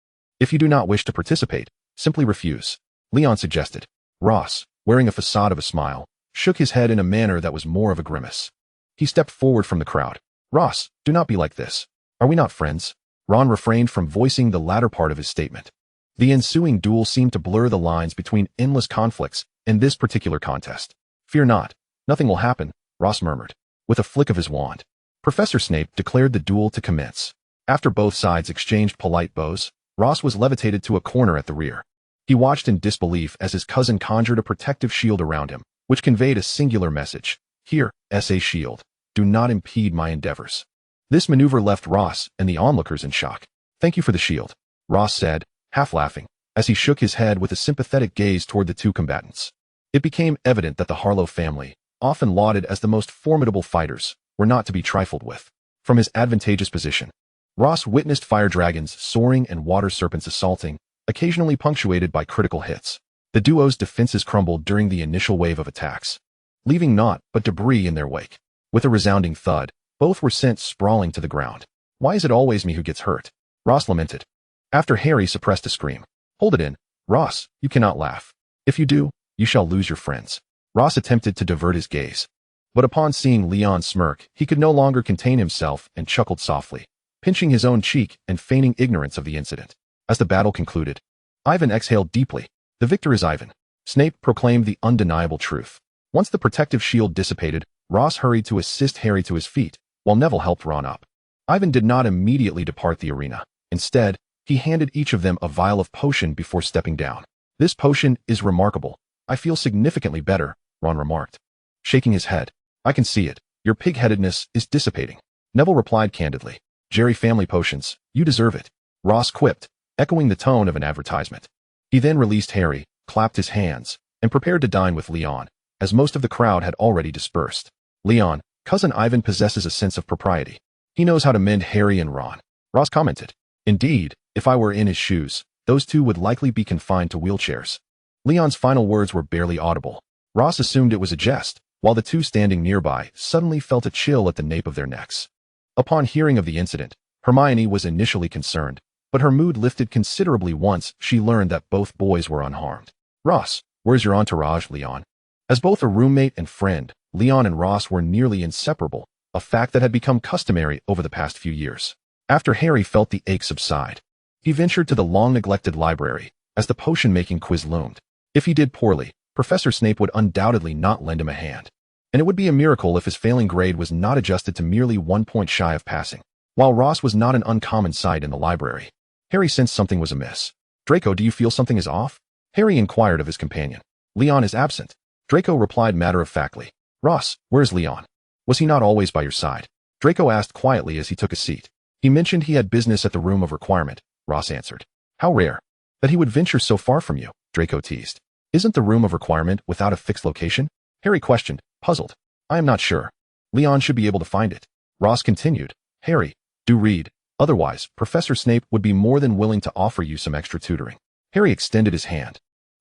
If you do not wish to participate, simply refuse, Leon suggested. Ross, wearing a facade of a smile, shook his head in a manner that was more of a grimace. He stepped forward from the crowd. Ross, do not be like this. Are we not friends? Ron refrained from voicing the latter part of his statement. The ensuing duel seemed to blur the lines between endless conflicts and this particular contest. Fear not. Nothing will happen, Ross murmured. With a flick of his wand, Professor Snape declared the duel to commence. After both sides exchanged polite bows, Ross was levitated to a corner at the rear. He watched in disbelief as his cousin conjured a protective shield around him, which conveyed a singular message. Here, S.A. Shield. Do not impede my endeavors. This maneuver left Ross and the onlookers in shock. Thank you for the shield, Ross said, half laughing, as he shook his head with a sympathetic gaze toward the two combatants. It became evident that the Harlow family, often lauded as the most formidable fighters, were not to be trifled with. From his advantageous position, Ross witnessed fire dragons soaring and water serpents assaulting, occasionally punctuated by critical hits. The duo's defenses crumbled during the initial wave of attacks, leaving naught but debris in their wake. With a resounding thud, both were sent sprawling to the ground. Why is it always me who gets hurt? Ross lamented. After Harry suppressed a scream. Hold it in, Ross, you cannot laugh. If you do, you shall lose your friends. Ross attempted to divert his gaze. But upon seeing Leon smirk, he could no longer contain himself and chuckled softly, pinching his own cheek and feigning ignorance of the incident. As the battle concluded, Ivan exhaled deeply. The victor is Ivan. Snape proclaimed the undeniable truth. Once the protective shield dissipated, Ross hurried to assist Harry to his feet, while Neville helped Ron up. Ivan did not immediately depart the arena. Instead, he handed each of them a vial of potion before stepping down. This potion is remarkable. I feel significantly better, Ron remarked, shaking his head. I can see it. Your pig-headedness is dissipating. Neville replied candidly. Jerry family potions, you deserve it. Ross quipped, echoing the tone of an advertisement. He then released Harry, clapped his hands, and prepared to dine with Leon, as most of the crowd had already dispersed. Leon, cousin Ivan possesses a sense of propriety. He knows how to mend Harry and Ron, Ross commented. Indeed, if I were in his shoes, those two would likely be confined to wheelchairs. Leon's final words were barely audible. Ross assumed it was a jest, while the two standing nearby suddenly felt a chill at the nape of their necks. Upon hearing of the incident, Hermione was initially concerned, but her mood lifted considerably once she learned that both boys were unharmed. Ross, where's your entourage, Leon? As both a roommate and friend, Leon and Ross were nearly inseparable, a fact that had become customary over the past few years. After Harry felt the ache subside, he ventured to the long-neglected library, as the potion-making quiz loomed. If he did poorly, Professor Snape would undoubtedly not lend him a hand. And it would be a miracle if his failing grade was not adjusted to merely 1 point shy of passing. While Ross was not an uncommon sight in the library, Harry sensed something was amiss. Draco, do you feel something is off? Harry inquired of his companion. Leon is absent. Draco replied matter-of-factly. Ross, where's Leon? Was he not always by your side? Draco asked quietly as he took a seat. He mentioned he had business at the Room of Requirement, Ross answered. How rare. That he would venture so far from you, Draco teased. Isn't the Room of Requirement without a fixed location? Harry questioned, puzzled. I am not sure. Leon should be able to find it. Ross continued. Harry, do read. Otherwise, Professor Snape would be more than willing to offer you some extra tutoring. Harry extended his hand.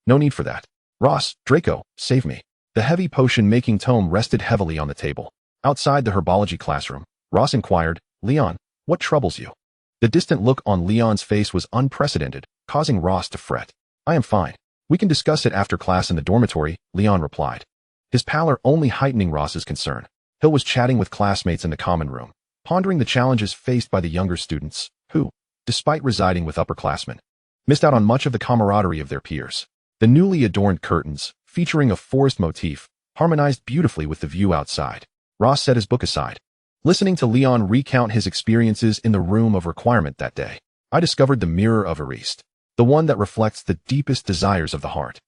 No need for that. Ross, Draco, save me. The heavy potion-making tome rested heavily on the table. Outside the herbology classroom, Ross inquired, Leon, what troubles you? The distant look on Leon's face was unprecedented, causing Ross to fret. I am fine. We can discuss it after class in the dormitory, Leon replied, his pallor only heightening Ross's concern. Hill was chatting with classmates in the common room, pondering the challenges faced by the younger students, who, despite residing with upperclassmen, missed out on much of the camaraderie of their peers. The newly adorned curtains, featuring a forest motif, harmonized beautifully with the view outside. Ross set his book aside, listening to Leon recount his experiences in the Room of Requirement that day. I discovered the mirror of Ariste, the one that reflects the deepest desires of the heart.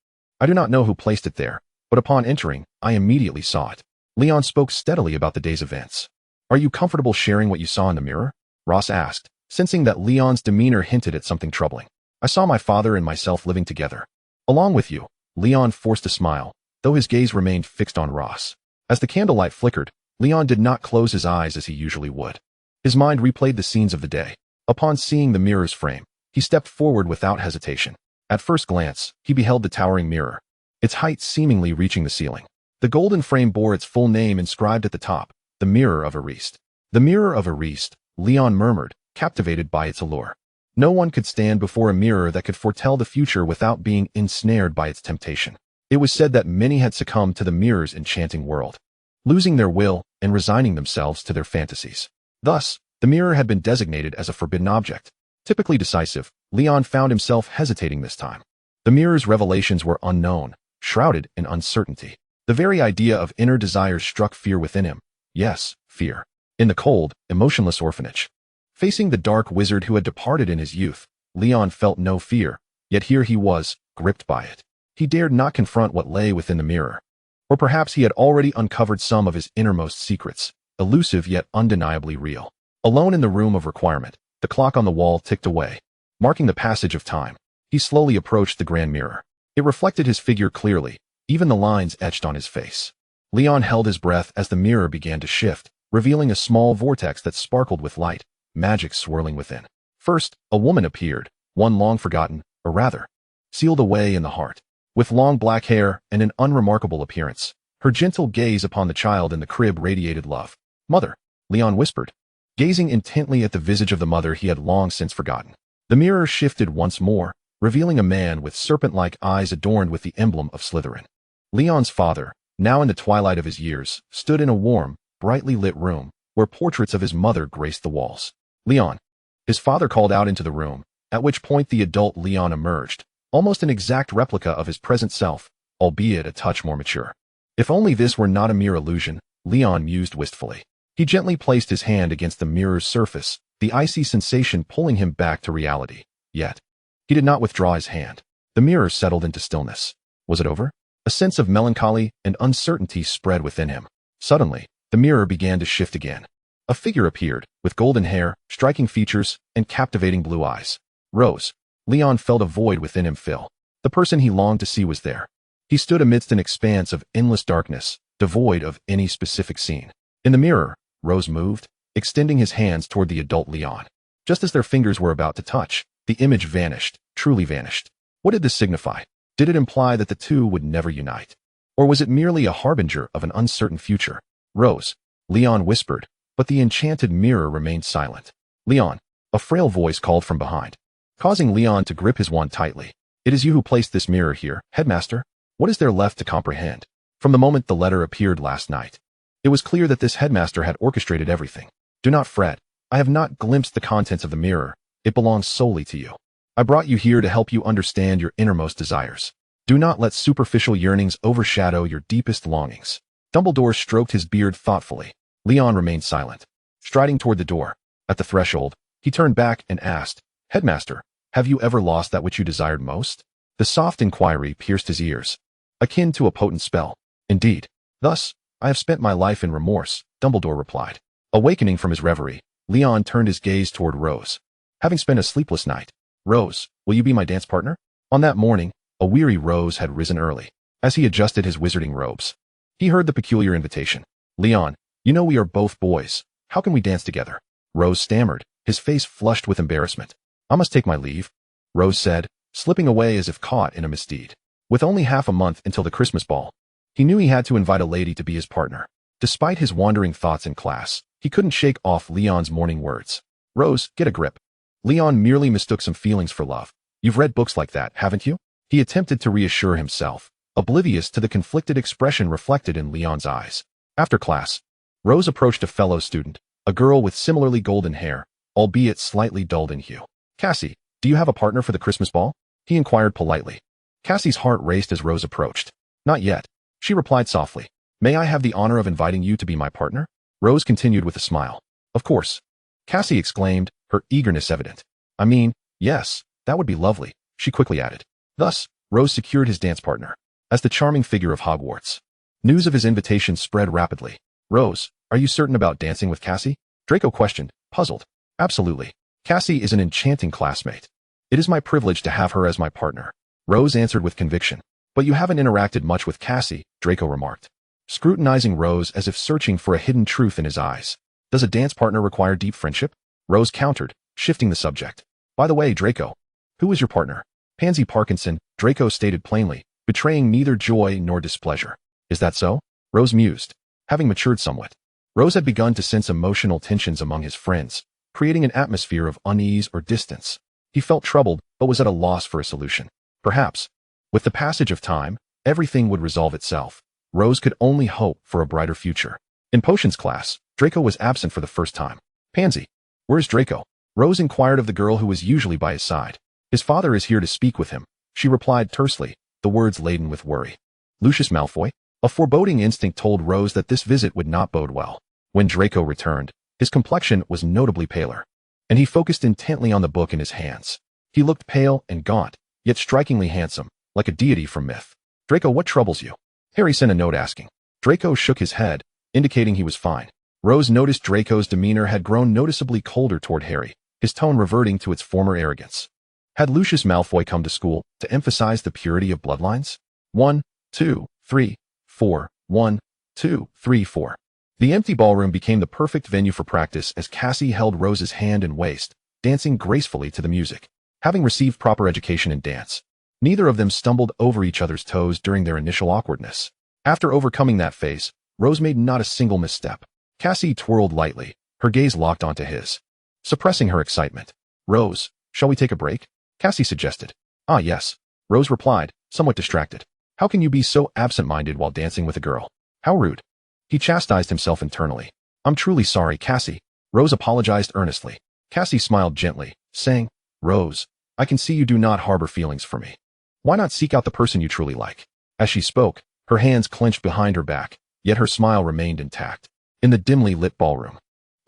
I do not know who placed it there, but upon entering, I immediately saw it. Leon spoke steadily about the day's events. Are you comfortable sharing what you saw in the mirror? Ross asked, sensing that Leon's demeanor hinted at something troubling. I saw my father and myself living together. Along with you, Leon forced a smile, though his gaze remained fixed on Ross. As the candlelight flickered, Leon did not close his eyes as he usually would. His mind replayed the scenes of the day. Upon seeing the mirror's frame, he stepped forward without hesitation. At first glance, he beheld the towering mirror, its height seemingly reaching the ceiling. The golden frame bore its full name inscribed at the top, the Mirror of Ariste. The mirror of Erased, Leon murmured, captivated by its allure. No one could stand before a mirror that could foretell the future without being ensnared by its temptation. It was said that many had succumbed to the mirror's enchanting world, losing their will and resigning themselves to their fantasies. Thus, the mirror had been designated as a forbidden object. Typically decisive, Leon found himself hesitating this time. The mirror's revelations were unknown, shrouded in uncertainty. The very idea of inner desires struck fear within him. Yes, fear. In the cold, emotionless orphanage, facing the dark wizard who had departed in his youth, Leon felt no fear, yet here he was, gripped by it. He dared not confront what lay within the mirror. Or perhaps he had already uncovered some of his innermost secrets, elusive yet undeniably real. Alone in the room of requirement, the clock on the wall ticked away, marking the passage of time. He slowly approached the grand mirror. It reflected his figure clearly, even the lines etched on his face. Leon held his breath as the mirror began to shift, revealing a small vortex that sparkled with light, magic swirling within. First, a woman appeared, one long forgotten, or rather, sealed away in the heart. With long black hair and an unremarkable appearance, her gentle gaze upon the child in the crib radiated love. "Mother," Leon whispered, gazing intently at the visage of the mother he had long since forgotten. The mirror shifted once more, revealing a man with serpent-like eyes adorned with the emblem of Slytherin. Leon's father, now in the twilight of his years, stood in a warm, brightly lit room, where portraits of his mother graced the walls. "Leon," his father called out into the room, at which point the adult Leon emerged, almost an exact replica of his present self, albeit a touch more mature. If only this were not a mere illusion, Leon mused wistfully. He gently placed his hand against the mirror's surface, the icy sensation pulling him back to reality. Yet, he did not withdraw his hand. The mirror settled into stillness. Was it over? A sense of melancholy and uncertainty spread within him. Suddenly, the mirror began to shift again. A figure appeared, with golden hair, striking features, and captivating blue eyes. Rose. Leon felt a void within him fill. The person he longed to see was there. He stood amidst an expanse of endless darkness, devoid of any specific scene. In the mirror, Rose moved, extending his hands toward the adult Leon. Just as their fingers were about to touch, the image vanished, truly vanished. What did this signify? Did it imply that the two would never unite? Or was it merely a harbinger of an uncertain future? "Rose," Leon whispered, but the enchanted mirror remained silent. "Leon," a frail voice called from behind, causing Leon to grip his wand tightly. "It is you who placed this mirror here, headmaster? What is there left to comprehend?" From the moment the letter appeared last night, it was clear that this headmaster had orchestrated everything. "Do not fret. I have not glimpsed the contents of the mirror. It belongs solely to you. I brought you here to help you understand your innermost desires. Do not let superficial yearnings overshadow your deepest longings." Dumbledore stroked his beard thoughtfully. Leon remained silent. Striding toward the door, at the threshold, he turned back and asked, "Headmaster, have you ever lost that which you desired most?" The soft inquiry pierced his ears, akin to a potent spell. "Indeed. Thus, I have spent my life in remorse," Dumbledore replied. Awakening from his reverie, Leon turned his gaze toward Rose. "Having spent a sleepless night, Rose, will you be my dance partner?" On that morning, a weary Rose had risen early. As he adjusted his wizarding robes, he heard the peculiar invitation. "Leon, you know we are both boys. How can we dance together?" Rose stammered, his face flushed with embarrassment. "I must take my leave," Rose said, slipping away as if caught in a misdeed. With only half a month until the Christmas ball, he knew he had to invite a lady to be his partner. Despite his wandering thoughts in class, he couldn't shake off Leon's morning words. "Rose, get a grip." Leon merely mistook some feelings for love. "You've read books like that, haven't you?" He attempted to reassure himself, oblivious to the conflicted expression reflected in Leon's eyes. After class, Rose approached a fellow student, a girl with similarly golden hair, albeit slightly dulled in hue. "Cassie, do you have a partner for the Christmas ball?" he inquired politely. Cassie's heart raced as Rose approached. "Not yet," she replied softly. "May I have the honor of inviting you to be my partner?" Rose continued with a smile. "Of course," Cassie exclaimed, her eagerness evident. "I mean, yes, that would be lovely," she quickly added. Thus, Rose secured his dance partner as the charming figure of Hogwarts. News of his invitation spread rapidly. "Rose, are you certain about dancing with Cassie?" Draco questioned, puzzled. "Absolutely. Cassie is an enchanting classmate. It is my privilege to have her as my partner," Rose answered with conviction. "But you haven't interacted much with Cassie," Draco remarked, scrutinizing Rose as if searching for a hidden truth in his eyes. "Does a dance partner require deep friendship?" Rose countered, shifting the subject. "By the way, Draco, who is your partner?" "Pansy Parkinson," Draco stated plainly, betraying neither joy nor displeasure. "Is that so?" Rose mused, having matured somewhat. Rose had begun to sense emotional tensions among his friends, creating an atmosphere of unease or distance. He felt troubled, but was at a loss for a solution. Perhaps, with the passage of time, everything would resolve itself. Rose could only hope for a brighter future. In potions class, Draco was absent for the first time. Pansy, where's Draco? Rose inquired of the girl who was usually by his side. His father is here to speak with him, she replied tersely, the words laden with worry. Lucius Malfoy? A foreboding instinct told Rose that this visit would not bode well. When Draco returned, his complexion was notably paler, and he focused intently on the book in his hands. He looked pale and gaunt, yet strikingly handsome, like a deity from myth. Draco, what troubles you? Harry sent a note asking. Draco shook his head, indicating he was fine. Rose noticed Draco's demeanor had grown noticeably colder toward Harry, his tone reverting to its former arrogance. Had Lucius Malfoy come to school to emphasize the purity of bloodlines? 1, 2, 3, 4, 1, 2, 3, 4. The empty ballroom became the perfect venue for practice as Cassie held Rose's hand and waist, dancing gracefully to the music. Having received proper education in dance, neither of them stumbled over each other's toes during their initial awkwardness. After overcoming that phase, Rose made not a single misstep. Cassie twirled lightly, her gaze locked onto his, suppressing her excitement. Rose, shall we take a break? Cassie suggested. Ah, yes. Rose replied, somewhat distracted. How can you be so absent-minded while dancing with a girl? How rude. He chastised himself internally. I'm truly sorry, Cassie. Rose apologized earnestly. Cassie smiled gently, saying, Rose, I can see you do not harbor feelings for me. Why not seek out the person you truly like? As she spoke, her hands clenched behind her back, yet her smile remained intact. In the dimly lit ballroom,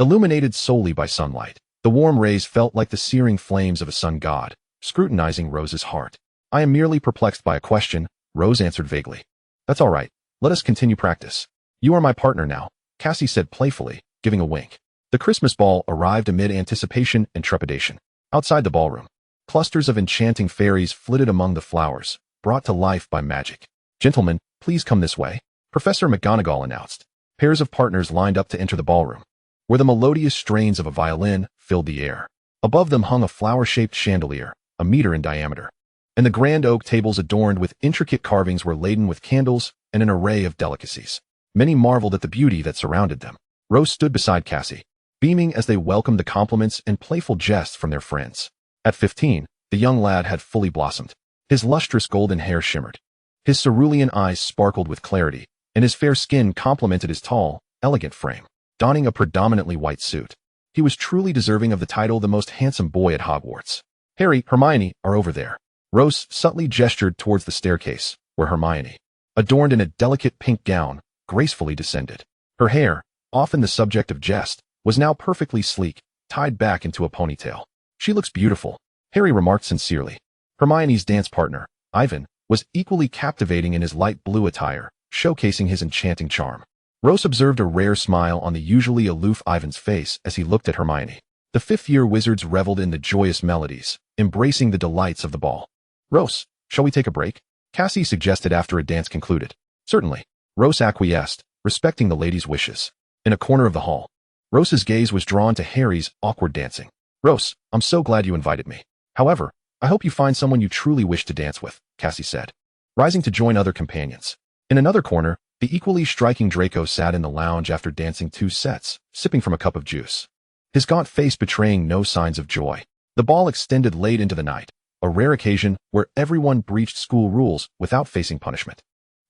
illuminated solely by sunlight, the warm rays felt like the searing flames of a sun god, scrutinizing Rose's heart. I am merely perplexed by a question, Rose answered vaguely. That's all right. Let us continue practice. You are my partner now, Cassie said playfully, giving a wink. The Christmas ball arrived amid anticipation and trepidation. Outside the ballroom, clusters of enchanting fairies flitted among the flowers, brought to life by magic. Gentlemen, please come this way, Professor McGonagall announced. Pairs of partners lined up to enter the ballroom, where the melodious strains of a violin filled the air. Above them hung a flower-shaped chandelier, a meter in diameter, and the grand oak tables adorned with intricate carvings were laden with candles and an array of delicacies. Many marveled at the beauty that surrounded them. Rose stood beside Cassie, beaming as they welcomed the compliments and playful jests from their friends. At 15, the young lad had fully blossomed. His lustrous golden hair shimmered. His cerulean eyes sparkled with clarity, and his fair skin complemented his tall, elegant frame. Donning a predominantly white suit, he was truly deserving of the title the most handsome boy at Hogwarts. Harry, Hermione, are over there. Rose subtly gestured towards the staircase, where Hermione, adorned in a delicate pink gown, gracefully descended. Her hair, often the subject of jest, was now perfectly sleek, tied back into a ponytail. She looks beautiful, Harry remarked sincerely. Hermione's dance partner, Ivan, was equally captivating in his light blue attire, showcasing his enchanting charm. Rose observed a rare smile on the usually aloof Ivan's face as he looked at Hermione. The fifth-year wizards reveled in the joyous melodies, embracing the delights of the ball. Rose, shall we take a break? Cassie suggested after a dance concluded. Certainly. Rose acquiesced, respecting the lady's wishes. In a corner of the hall, Rose's gaze was drawn to Harry's awkward dancing. Rose, I'm so glad you invited me. However, I hope you find someone you truly wish to dance with, Cassie said, rising to join other companions. In another corner, the equally striking Draco sat in the lounge after dancing 2 sets, sipping from a cup of juice, his gaunt face betraying no signs of joy. The ball extended late into the night, a rare occasion where everyone breached school rules without facing punishment.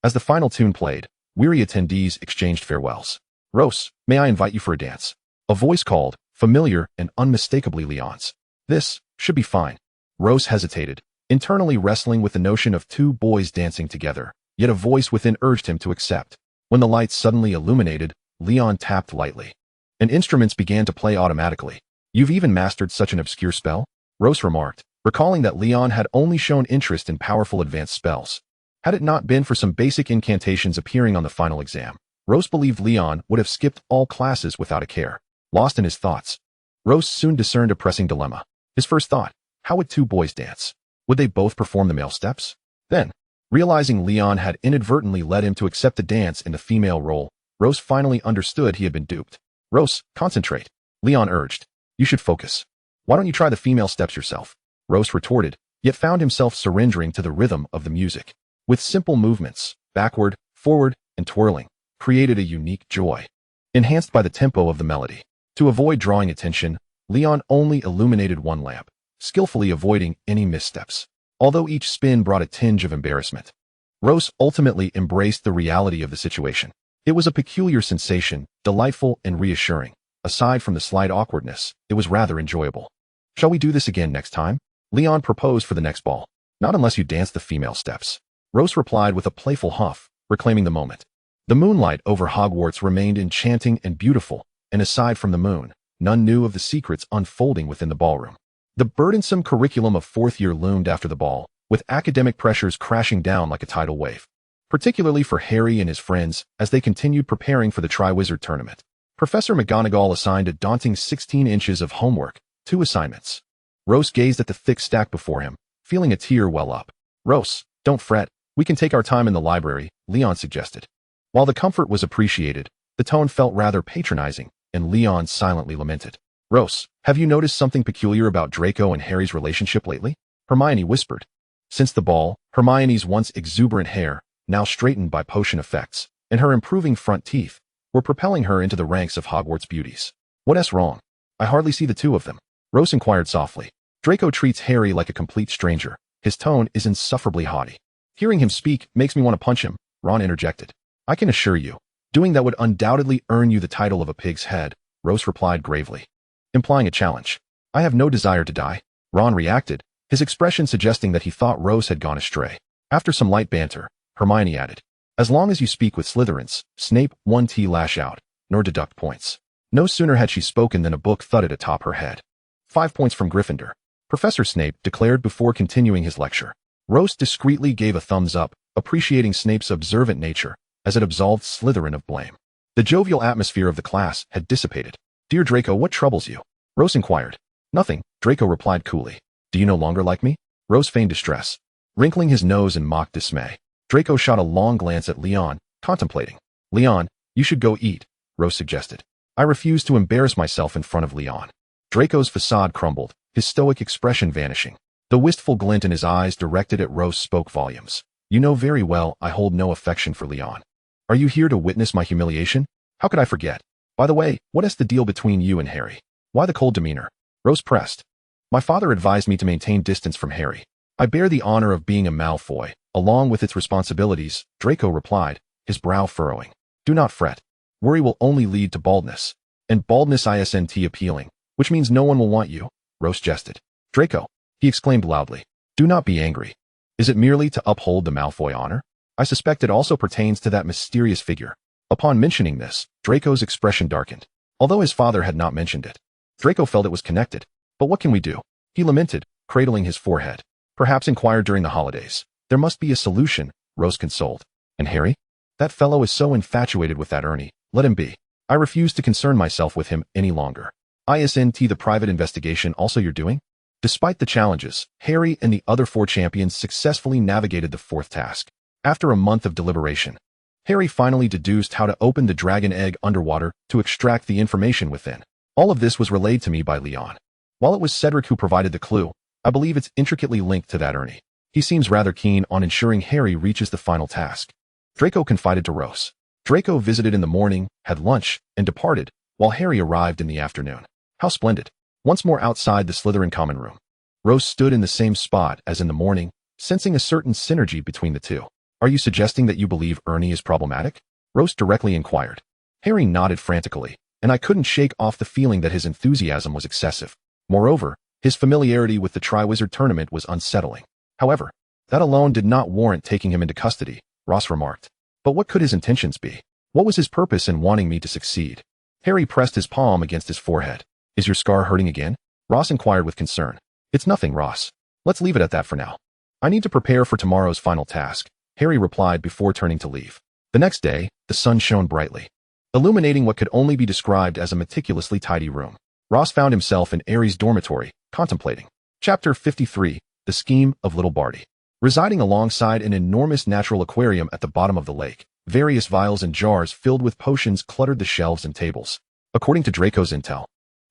As the final tune played, weary attendees exchanged farewells. Rose, may I invite you for a dance? A voice called, familiar and unmistakably Leon's. This should be fine. Rose hesitated, internally wrestling with the notion of 2 boys dancing together, yet a voice within urged him to accept. When the lights suddenly illuminated, Leon tapped lightly, and instruments began to play automatically. You've even mastered such an obscure spell? Rose remarked, recalling that Leon had only shown interest in powerful advanced spells. Had it not been for some basic incantations appearing on the final exam, Rose believed Leon would have skipped all classes without a care. Lost in his thoughts, Rose soon discerned a pressing dilemma. His first thought, how would 2 boys dance? Would they both perform the male steps? Then, realizing Leon had inadvertently led him to accept the dance in the female role, Rose finally understood he had been duped. Rose, concentrate, Leon urged. You should focus. Why don't you try the female steps yourself? Rose retorted, yet found himself surrendering to the rhythm of the music. With simple movements, backward, forward, and twirling, created a unique joy. enhanced by the tempo of the melody. To avoid drawing attention, Leon only illuminated one lamp, skillfully avoiding any missteps. Although each spin brought a tinge of embarrassment, Rose ultimately embraced the reality of the situation. It was a peculiar sensation, delightful and reassuring. Aside from the slight awkwardness, it was rather enjoyable. "Shall we do this again next time?" Leon proposed for the next ball. "Not unless you dance the female steps." Rose replied with a playful huff, reclaiming the moment. The moonlight over Hogwarts remained enchanting and beautiful, and aside from the moon, none knew of the secrets unfolding within the ballroom. The burdensome curriculum of fourth year loomed after the ball, with academic pressures crashing down like a tidal wave. Particularly for Harry and his friends as they continued preparing for the Triwizard Tournament. Professor McGonagall assigned a daunting 16 inches of homework, 2 assignments. Rose gazed at the thick stack before him, feeling a tear well up. "Rose, don't fret, we can take our time in the library," Leon suggested. While the comfort was appreciated, the tone felt rather patronizing, and Leon silently lamented. "Rose, have you noticed something peculiar about Draco and Harry's relationship lately?" Hermione whispered. Since the ball, Hermione's once exuberant hair, now straightened by potion effects, and her improving front teeth, were propelling her into the ranks of Hogwarts beauties. "What's wrong? I hardly see the two of them," Rose inquired softly. "Draco treats Harry like a complete stranger. His tone is insufferably haughty. Hearing him speak makes me want to punch him," Ron interjected. "I can assure you, doing that would undoubtedly earn you the title of a pig's head," Rose replied gravely, implying a challenge. "I have no desire to die," Ron reacted, his expression suggesting that he thought Rose had gone astray. After some light banter, Hermione added, "As long as you speak with Slytherins, Snape won't lash out, nor deduct points." No sooner had she spoken than a book thudded atop her head. 5 points from Gryffindor, Professor Snape declared before continuing his lecture. Rose discreetly gave a thumbs up, appreciating Snape's observant nature, as it absolved Slytherin of blame. The jovial atmosphere of the class had dissipated. "Dear Draco, what troubles you?" Rose inquired. "Nothing," Draco replied coolly. "Do you no longer like me?" Rose feigned distress. Wrinkling his nose in mock dismay, Draco shot a long glance at Leon, contemplating. "Leon, you should go eat," Rose suggested. "I refuse to embarrass myself in front of Leon." Draco's facade crumbled, his stoic expression vanishing. The wistful glint in his eyes directed at Rose spoke volumes. "You know very well I hold no affection for Leon. Are you here to witness my humiliation? How could I forget? By the way, what is the deal between you and Harry? Why the cold demeanor?" Rose pressed. "My father advised me to maintain distance from Harry. I bear the honor of being a Malfoy, along with its responsibilities," Draco replied, his brow furrowing. "Do not fret. Worry will only lead to baldness. And baldness isn't appealing, which means no one will want you," Rose jested. "Draco," he exclaimed loudly, "do not be angry. Is it merely to uphold the Malfoy honor? I suspect it also pertains to that mysterious figure." Upon mentioning this, Draco's expression darkened. Although his father had not mentioned it, Draco felt it was connected. "But what can we do?" he lamented, cradling his forehead. "Perhaps inquire during the holidays. There must be a solution," Rose consoled. "And Harry? That fellow is so infatuated with that Ernie. Let him be. I refuse to concern myself with him any longer." "Isn't the private investigation also you're doing?" Despite the challenges, Harry and the other 4 champions successfully navigated the 4th task. After a month of deliberation, Harry finally deduced how to open the dragon egg underwater to extract the information within. All of this was relayed to me by Leon. While it was Cedric who provided the clue, I believe it's intricately linked to that Ernie. He seems rather keen on ensuring Harry reaches the final task. Draco confided to Rose. Draco visited in the morning, had lunch, and departed, while Harry arrived in the afternoon. How splendid. Once more outside the Slytherin common room, Rose stood in the same spot as in the morning, sensing a certain synergy between the two. "Are you suggesting that you believe Ernie is problematic?" Rose directly inquired. Harry nodded frantically, and I couldn't shake off the feeling that his enthusiasm was excessive. Moreover, his familiarity with the Triwizard Tournament was unsettling. However, that alone did not warrant taking him into custody, Ross remarked. But what could his intentions be? What was his purpose in wanting me to succeed? Harry pressed his palm against his forehead. "Is your scar hurting again?" Ross inquired with concern. "It's nothing, Ross. Let's leave it at that for now. I need to prepare for tomorrow's final task," Harry replied before turning to leave. The next day, the sun shone brightly, illuminating what could only be described as a meticulously tidy room. Ross found himself in Harry's dormitory, contemplating. Chapter 53, The Scheme of Little Barty. Residing alongside an enormous natural aquarium at the bottom of the lake, various vials and jars filled with potions cluttered the shelves and tables. According to Draco's intel,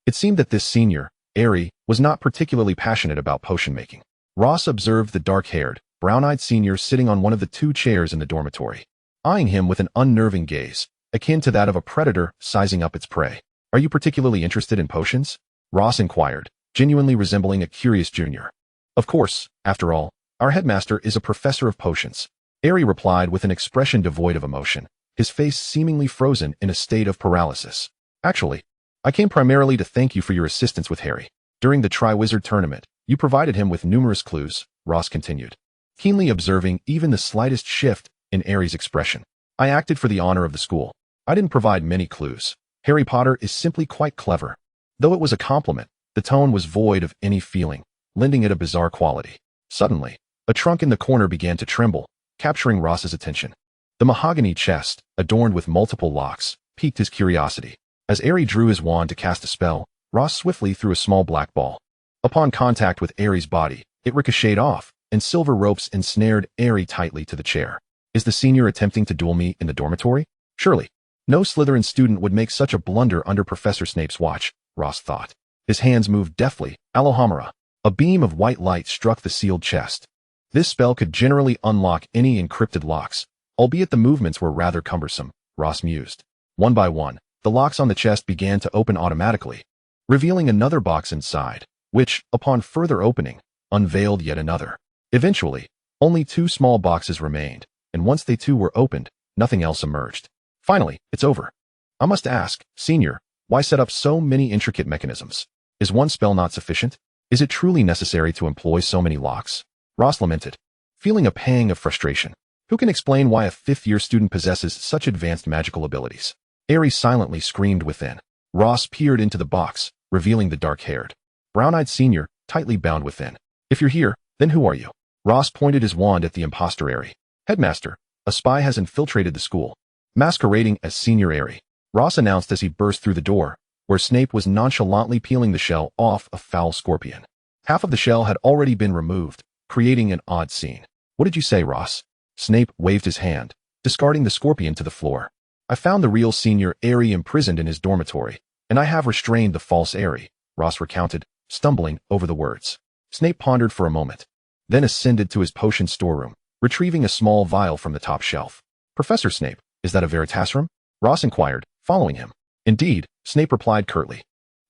it seemed that this senior, Harry, was not particularly passionate about potion making. Ross observed the dark-haired, brown-eyed senior sitting on one of the 2 chairs in the dormitory, eyeing him with an unnerving gaze. akin to that of a predator sizing up its prey. Are you particularly interested in potions? Ross inquired, genuinely resembling a curious junior. Of course, after all, our headmaster is a professor of potions. Harry replied with an expression devoid of emotion, his face seemingly frozen in a state of paralysis. Actually, I came primarily to thank you for your assistance with Harry. During the Triwizard Tournament, you provided him with numerous clues, Ross continued, keenly observing even the slightest shift in Harry's expression. I acted for the honor of the school. I didn't provide many clues. Harry Potter is simply quite clever. Though it was a compliment, the tone was void of any feeling, lending it a bizarre quality. Suddenly, a trunk in the corner began to tremble, capturing Ross's attention. The mahogany chest, adorned with multiple locks, piqued his curiosity. As Harry drew his wand to cast a spell, Ross swiftly threw a small black ball. Upon contact with Harry's body, it ricocheted off, and silver ropes ensnared Harry tightly to the chair. Is the senior attempting to duel me in the dormitory? Surely. No Slytherin student would make such a blunder under Professor Snape's watch, Ross thought. His hands moved deftly. Alohomora. A beam of white light struck the sealed chest. This spell could generally unlock any encrypted locks, albeit the movements were rather cumbersome, Ross mused. One by one, the locks on the chest began to open automatically, revealing another box inside, which, upon further opening, unveiled yet another. Eventually, only 2 small boxes remained, and once they too were opened, nothing else emerged. Finally, it's over. I must ask, Senior, why set up so many intricate mechanisms? Is one spell not sufficient? Is it truly necessary to employ so many locks? Ross lamented, feeling a pang of frustration. Who can explain why a 5th-year student possesses such advanced magical abilities? Harry silently screamed within. Ross peered into the box, revealing the dark-haired, brown-eyed senior, tightly bound within. If you're here, then who are you? Ross pointed his wand at the impostor Harry. Headmaster, a spy has infiltrated the school, masquerading as Senior Harry, Ross announced as he burst through the door, where Snape was nonchalantly peeling the shell off a foul scorpion. Half of the shell had already been removed, creating an odd scene. What did you say, Ross? Snape waved his hand, discarding the scorpion to the floor. I found the real Senior Harry imprisoned in his dormitory, and I have restrained the false Harry, Ross recounted, stumbling over the words. Snape pondered for a moment, then ascended to his potion storeroom, retrieving a small vial from the top shelf. Professor Snape, is that a Veritaserum? Ross inquired, following him. Indeed, Snape replied curtly.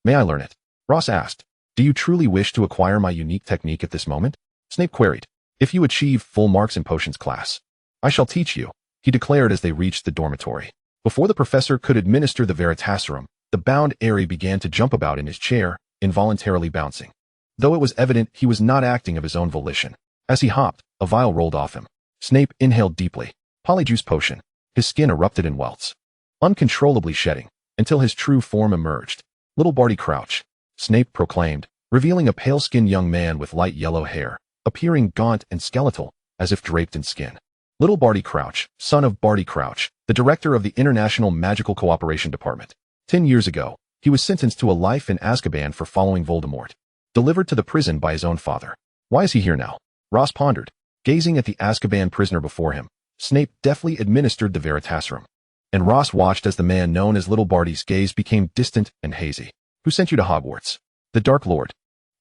May I learn it? Ross asked. Do you truly wish to acquire my unique technique at this moment? Snape queried. If you achieve full marks in potions class, I shall teach you, he declared as they reached the dormitory. Before the professor could administer the Veritaserum, the bound Harry began to jump about in his chair, involuntarily bouncing. Though it was evident he was not acting of his own volition. As he hopped, a vial rolled off him. Snape inhaled deeply. Polyjuice potion. His skin erupted in welts, uncontrollably shedding, until his true form emerged. Little Barty Crouch, Snape proclaimed, revealing a pale-skinned young man with light yellow hair, appearing gaunt and skeletal, as if draped in skin. Little Barty Crouch, son of Barty Crouch, the director of the International Magical Cooperation Department. 10 years ago, he was sentenced to a life in Azkaban for following Voldemort, delivered to the prison by his own father. Why is he here now? Ross pondered, gazing at the Azkaban prisoner before him. Snape deftly administered the Veritaserum, and Ross watched as the man known as Little Barty's gaze became distant and hazy. Who sent you to Hogwarts? The Dark Lord.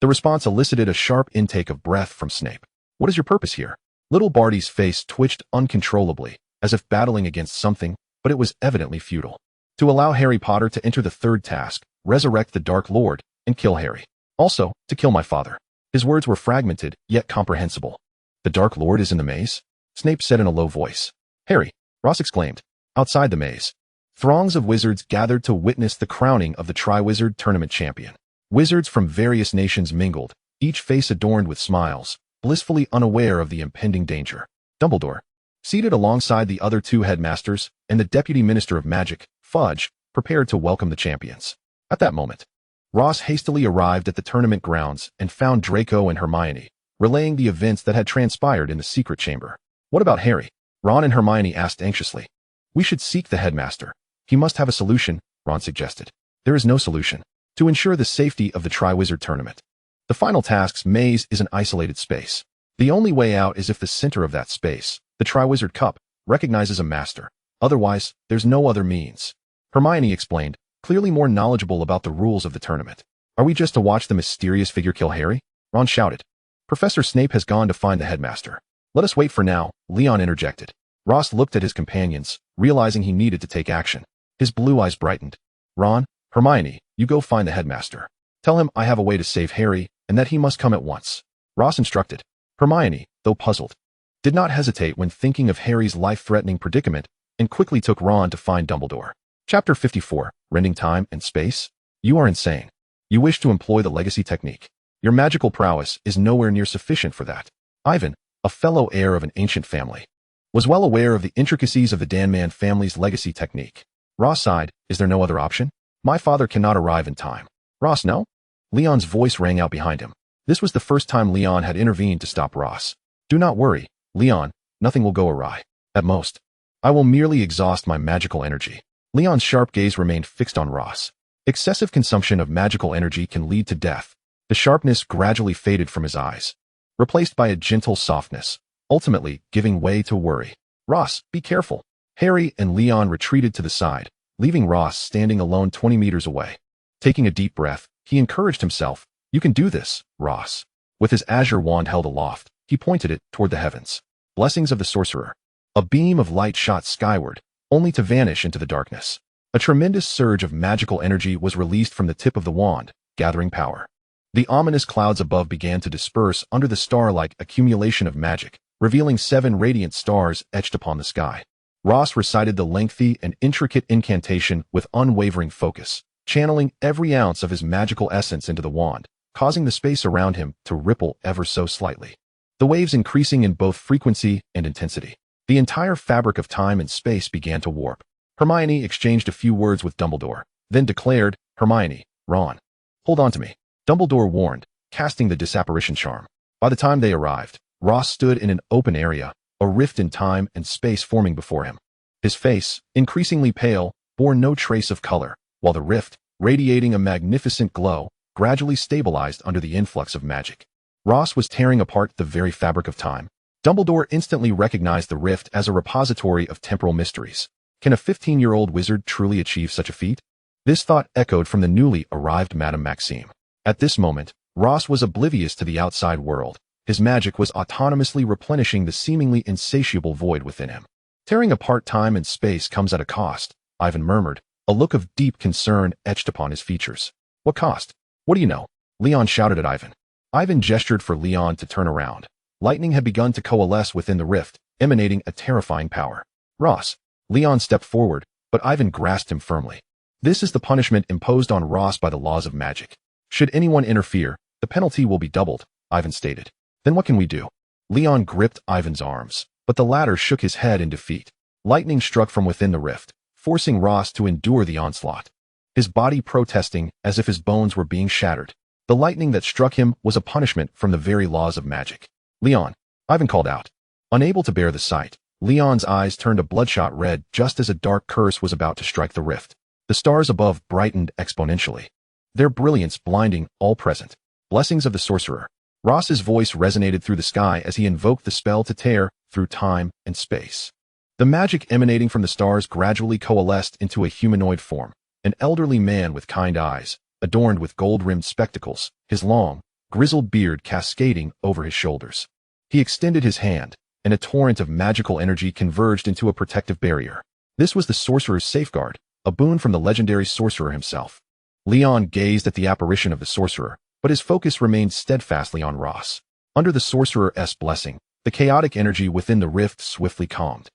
The response elicited a sharp intake of breath from Snape. What is your purpose here? Little Barty's face twitched uncontrollably, as if battling against something, but it was evidently futile. To allow Harry Potter to enter the third task, resurrect the Dark Lord, and kill Harry. Also, to kill my father. His words were fragmented, yet comprehensible. The Dark Lord is in the maze? Snape said in a low voice. Harry, Ross exclaimed. Outside the maze, throngs of wizards gathered to witness the crowning of the Triwizard Tournament champion. Wizards from various nations mingled, each face adorned with smiles, blissfully unaware of the impending danger. Dumbledore, seated alongside the other 2 headmasters, and the Deputy Minister of Magic, Fudge, prepared to welcome the champions. At that moment, Ross hastily arrived at the tournament grounds and found Draco and Hermione, relaying the events that had transpired in the secret chamber. What about Harry? Ron and Hermione asked anxiously. We should seek the headmaster. He must have a solution, Ron suggested. There is no solution. To ensure the safety of the Triwizard Tournament, the final task's maze is an isolated space. The only way out is if the center of that space, the Triwizard Cup, recognizes a master. Otherwise, there's no other means. Hermione explained, clearly more knowledgeable about the rules of the tournament. Are we just to watch the mysterious figure kill Harry? Ron shouted. Professor Snape has gone to find the headmaster. Let us wait for now, Leon interjected. Ross looked at his companions, realizing he needed to take action. His blue eyes brightened. Ron, Hermione, you go find the headmaster. Tell him I have a way to save Harry and that he must come at once. Ross instructed. Hermione, though puzzled, did not hesitate when thinking of Harry's life-threatening predicament and quickly took Ron to find Dumbledore. Chapter 54, Rending Time and Space? You are insane. You wish to employ the legacy technique. Your magical prowess is nowhere near sufficient for that. Ivan, a fellow heir of an ancient family, was well aware of the intricacies of the Danman family's legacy technique. Ross sighed, is there no other option? My father cannot arrive in time. Ross, no? Leon's voice rang out behind him. This was the first time Leon had intervened to stop Ross. Do not worry, Leon, nothing will go awry. At most, I will merely exhaust my magical energy. Leon's sharp gaze remained fixed on Ross. Excessive consumption of magical energy can lead to death. The sharpness gradually faded from his eyes, replaced by a gentle softness, ultimately giving way to worry. Ross, be careful. Harry and Leon retreated to the side, leaving Ross standing alone 20 meters away. Taking a deep breath, he encouraged himself. You can do this, Ross. With his azure wand held aloft, he pointed it toward the heavens. Blessings of the sorcerer. A beam of light shot skyward, only to vanish into the darkness. A tremendous surge of magical energy was released from the tip of the wand, gathering power. The ominous clouds above began to disperse under the star-like accumulation of magic, revealing 7 radiant stars etched upon the sky. Ross recited the lengthy and intricate incantation with unwavering focus, channeling every ounce of his magical essence into the wand, causing the space around him to ripple ever so slightly. The waves increasing in both frequency and intensity. The entire fabric of time and space began to warp. Hermione exchanged a few words with Dumbledore, then declared, Hermione, Ron, hold on to me. Dumbledore warned, casting the disapparition charm. By the time they arrived, Ross stood in an open area, a rift in time and space forming before him. His face, increasingly pale, bore no trace of color, while the rift, radiating a magnificent glow, gradually stabilized under the influx of magic. Ross was tearing apart the very fabric of time. Dumbledore instantly recognized the rift as a repository of temporal mysteries. Can a 15-year-old wizard truly achieve such a feat? This thought echoed from the newly arrived Madame Maxime. At this moment, Ross was oblivious to the outside world. His magic was autonomously replenishing the seemingly insatiable void within him. Tearing apart time and space comes at a cost, Ivan murmured, a look of deep concern etched upon his features. What cost? What do you know? Leon shouted at Ivan. Ivan gestured for Leon to turn around. Lightning had begun to coalesce within the rift, emanating a terrifying power. Ross. Leon stepped forward, but Ivan grasped him firmly. This is the punishment imposed on Ross by the laws of magic. Should anyone interfere, the penalty will be doubled, Ivan stated. Then what can we do? Leon gripped Ivan's arms, but the latter shook his head in defeat. Lightning struck from within the rift, forcing Ross to endure the onslaught. His body protesting as if his bones were being shattered. The lightning that struck him was a punishment from the very laws of magic. Leon, Ivan called out. Unable to bear the sight, Leon's eyes turned a bloodshot red just as a dark curse was about to strike the rift. The stars above brightened exponentially, their brilliance blinding all present. Blessings of the sorcerer. Ross's voice resonated through the sky as he invoked the spell to tear through time and space. The magic emanating from the stars gradually coalesced into a humanoid form, an elderly man with kind eyes, adorned with gold-rimmed spectacles, his long, grizzled beard cascading over his shoulders. He extended his hand, and a torrent of magical energy converged into a protective barrier. This was the sorcerer's safeguard, a boon from the legendary sorcerer himself. Leon gazed at the apparition of the sorcerer, but his focus remained steadfastly on Ross. Under the sorcerer's blessing, the chaotic energy within the rift swiftly calmed,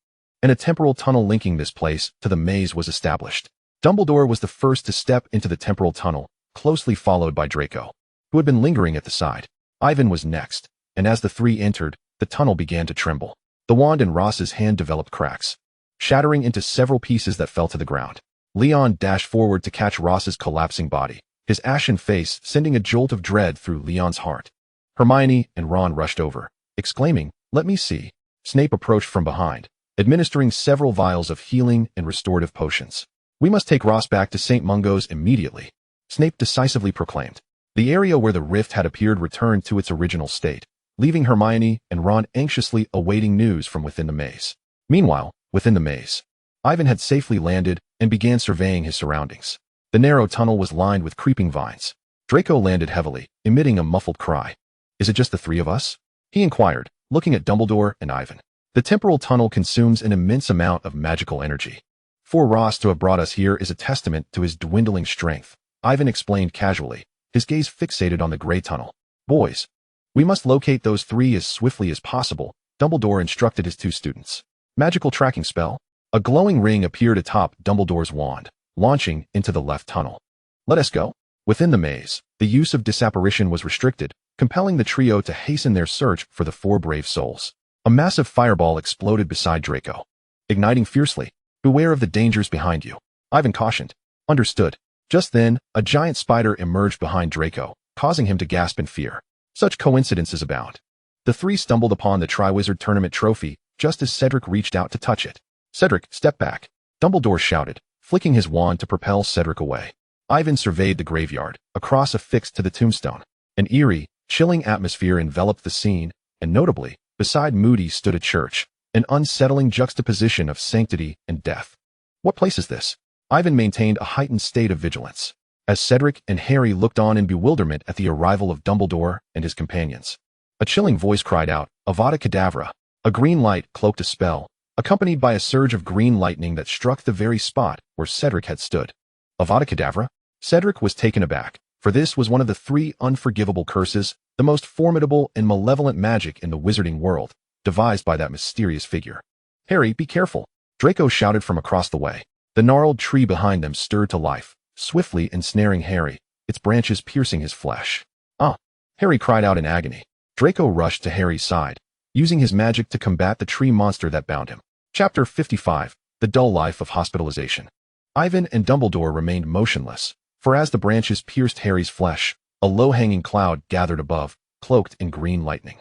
and a temporal tunnel linking this place to the maze was established. Dumbledore was the first to step into the temporal tunnel, closely followed by Draco, who had been lingering at the side. Ivan was next, and as the three entered, the tunnel began to tremble. The wand in Ross's hand developed cracks, shattering into several pieces that fell to the ground. Leon dashed forward to catch Ross's collapsing body, his ashen face sending a jolt of dread through Leon's heart. Hermione and Ron rushed over, exclaiming, "Let me see." Snape approached from behind, administering several vials of healing and restorative potions. "We must take Ross back to St. Mungo's immediately," Snape decisively proclaimed. The area where the rift had appeared returned to its original state, leaving Hermione and Ron anxiously awaiting news from within the maze. Meanwhile, within the maze, Ivan had safely landed and began surveying his surroundings. The narrow tunnel was lined with creeping vines. Draco landed heavily, emitting a muffled cry. "Is it just the three of us?" he inquired, looking at Dumbledore and Ivan. The temporal tunnel consumes an immense amount of magical energy. For Ross to have brought us here is a testament to his dwindling strength, Ivan explained casually, his gaze fixated on the gray tunnel. Boys, we must locate those three as swiftly as possible, Dumbledore instructed his two students. Magical tracking spell. A glowing ring appeared atop Dumbledore's wand, launching into the left tunnel. Let us go. Within the maze, the use of disapparition was restricted, compelling the trio to hasten their search for the four brave souls. A massive fireball exploded beside Draco, igniting fiercely. Beware of the dangers behind you, Ivan cautioned. Understood. Just then, a giant spider emerged behind Draco, causing him to gasp in fear. Such coincidences abound. The three stumbled upon the Triwizard Tournament trophy just as Cedric reached out to touch it. Cedric, step back, Dumbledore shouted, flicking his wand to propel Cedric away. Ivan surveyed the graveyard, a cross affixed to the tombstone. An eerie, chilling atmosphere enveloped the scene, and notably, beside Moody stood a church, an unsettling juxtaposition of sanctity and death. What place is this? Ivan maintained a heightened state of vigilance, as Cedric and Harry looked on in bewilderment at the arrival of Dumbledore and his companions. A chilling voice cried out, Avada Kedavra. A green light cloaked a spell, accompanied by a surge of green lightning that struck the very spot where Cedric had stood. Avada Kedavra? Cedric was taken aback, for this was one of the three unforgivable curses, the most formidable and malevolent magic in the wizarding world, devised by that mysterious figure. Harry, be careful, Draco shouted from across the way. The gnarled tree behind them stirred to life, swiftly ensnaring Harry, its branches piercing his flesh. Ah! Harry cried out in agony. Draco rushed to Harry's side, using his magic to combat the tree monster that bound him. Chapter 55, The Dull Life of Hospitalization. Ivan and Dumbledore remained motionless, for as the branches pierced Harry's flesh, a low-hanging cloud gathered above, cloaked in green lightning.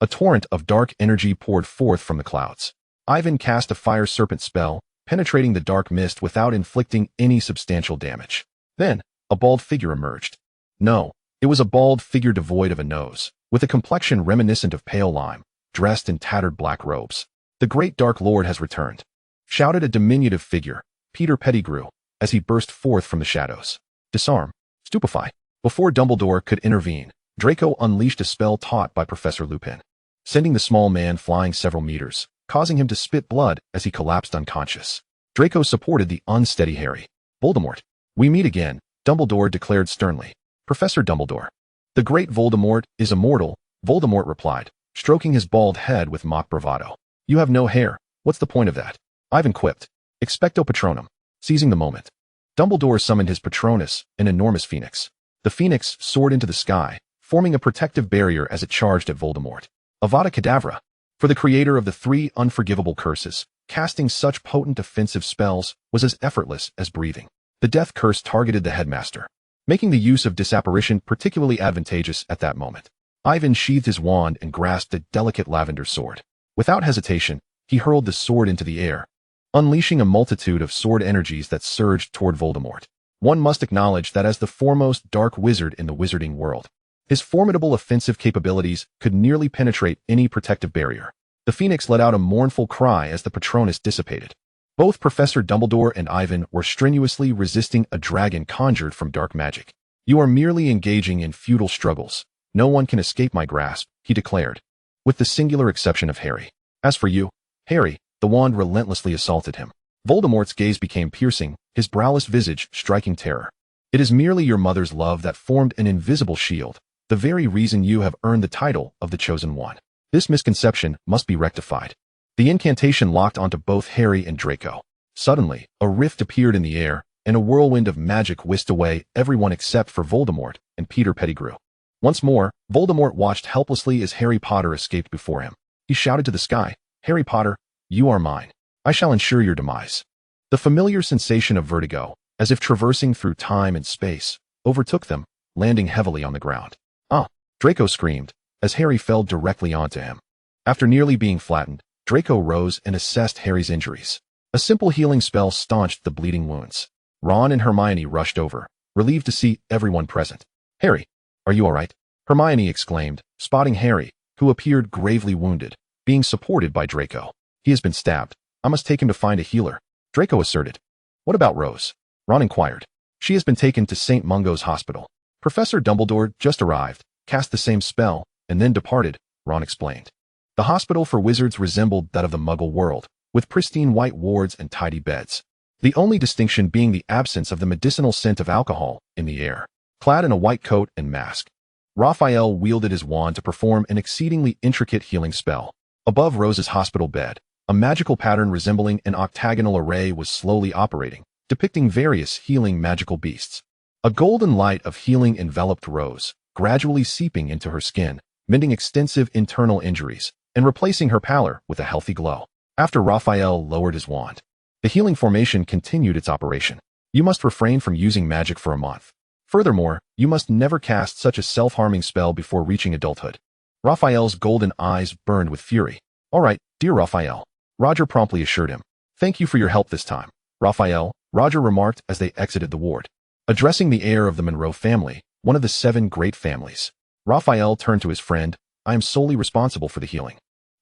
A torrent of dark energy poured forth from the clouds. Ivan cast a fire serpent spell, penetrating the dark mist without inflicting any substantial damage. Then, a bald figure emerged. No, it was a bald figure devoid of a nose, with a complexion reminiscent of pale lime, dressed in tattered black robes. The great Dark Lord has returned, shouted a diminutive figure, Peter Pettigrew, as he burst forth from the shadows. Disarm, stupefy. Before Dumbledore could intervene, Draco unleashed a spell taught by Professor Lupin, sending the small man flying several meters, causing him to spit blood as he collapsed unconscious. Draco supported the unsteady Harry. Voldemort, we meet again, Dumbledore declared sternly. Professor Dumbledore. The great Voldemort is immortal, Voldemort replied, stroking his bald head with mock bravado. You have no hair, what's the point of that? Ivan quipped. Expecto Patronum. Seizing the moment, Dumbledore summoned his Patronus, an enormous phoenix. The phoenix soared into the sky, forming a protective barrier as it charged at Voldemort. Avada Kedavra. For the creator of the three unforgivable curses, casting such potent offensive spells was as effortless as breathing. The death curse targeted the headmaster, making the use of disapparition particularly advantageous at that moment. Ivan sheathed his wand and grasped a delicate lavender sword. Without hesitation, he hurled the sword into the air, unleashing a multitude of sword energies that surged toward Voldemort. One must acknowledge that as the foremost dark wizard in the wizarding world, his formidable offensive capabilities could nearly penetrate any protective barrier. The phoenix let out a mournful cry as the Patronus dissipated. Both Professor Dumbledore and Ivan were strenuously resisting a dragon conjured from dark magic. You are merely engaging in futile struggles. No one can escape my grasp, he declared, with the singular exception of Harry. As for you, Harry, the wand relentlessly assaulted him. Voldemort's gaze became piercing, his browless visage striking terror. It is merely your mother's love that formed an invisible shield, the very reason you have earned the title of the Chosen One. This misconception must be rectified. The incantation locked onto both Harry and Draco. Suddenly, a rift appeared in the air, and a whirlwind of magic whisked away everyone except for Voldemort and Peter Pettigrew. Once more, Voldemort watched helplessly as Harry Potter escaped before him. He shouted to the sky, Harry Potter, you are mine. I shall ensure your demise. The familiar sensation of vertigo, as if traversing through time and space, overtook them, landing heavily on the ground. Ah! Draco screamed, as Harry fell directly onto him. After nearly being flattened, Draco rose and assessed Harry's injuries. A simple healing spell staunched the bleeding wounds. Ron and Hermione rushed over, relieved to see everyone present. Harry, are you all right? Hermione exclaimed, spotting Harry, who appeared gravely wounded, being supported by Draco. He has been stabbed. I must take him to find a healer, Draco asserted. What about Rose? Ron inquired. She has been taken to St. Mungo's hospital. Professor Dumbledore just arrived, cast the same spell, and then departed, Ron explained. The hospital for wizards resembled that of the Muggle world, with pristine white wards and tidy beds. the only distinction being the absence of the medicinal scent of alcohol in the air. Clad in a white coat and mask, Raphael wielded his wand to perform an exceedingly intricate healing spell. Above Rose's hospital bed, a magical pattern resembling an octagonal array was slowly operating, depicting various healing magical beasts. A golden light of healing enveloped Rose, gradually seeping into her skin, mending extensive internal injuries, and replacing her pallor with a healthy glow. After Raphael lowered his wand, the healing formation continued its operation. You must refrain from using magic for a month. Furthermore, you must never cast such a self-harming spell before reaching adulthood. Raphael's golden eyes burned with fury. All right, dear Raphael, Roger promptly assured him. Thank you for your help this time, Raphael, Roger remarked as they exited the ward. Addressing the heir of the Monroe family, one of the 7 great families, Raphael turned to his friend. I am solely responsible for the healing,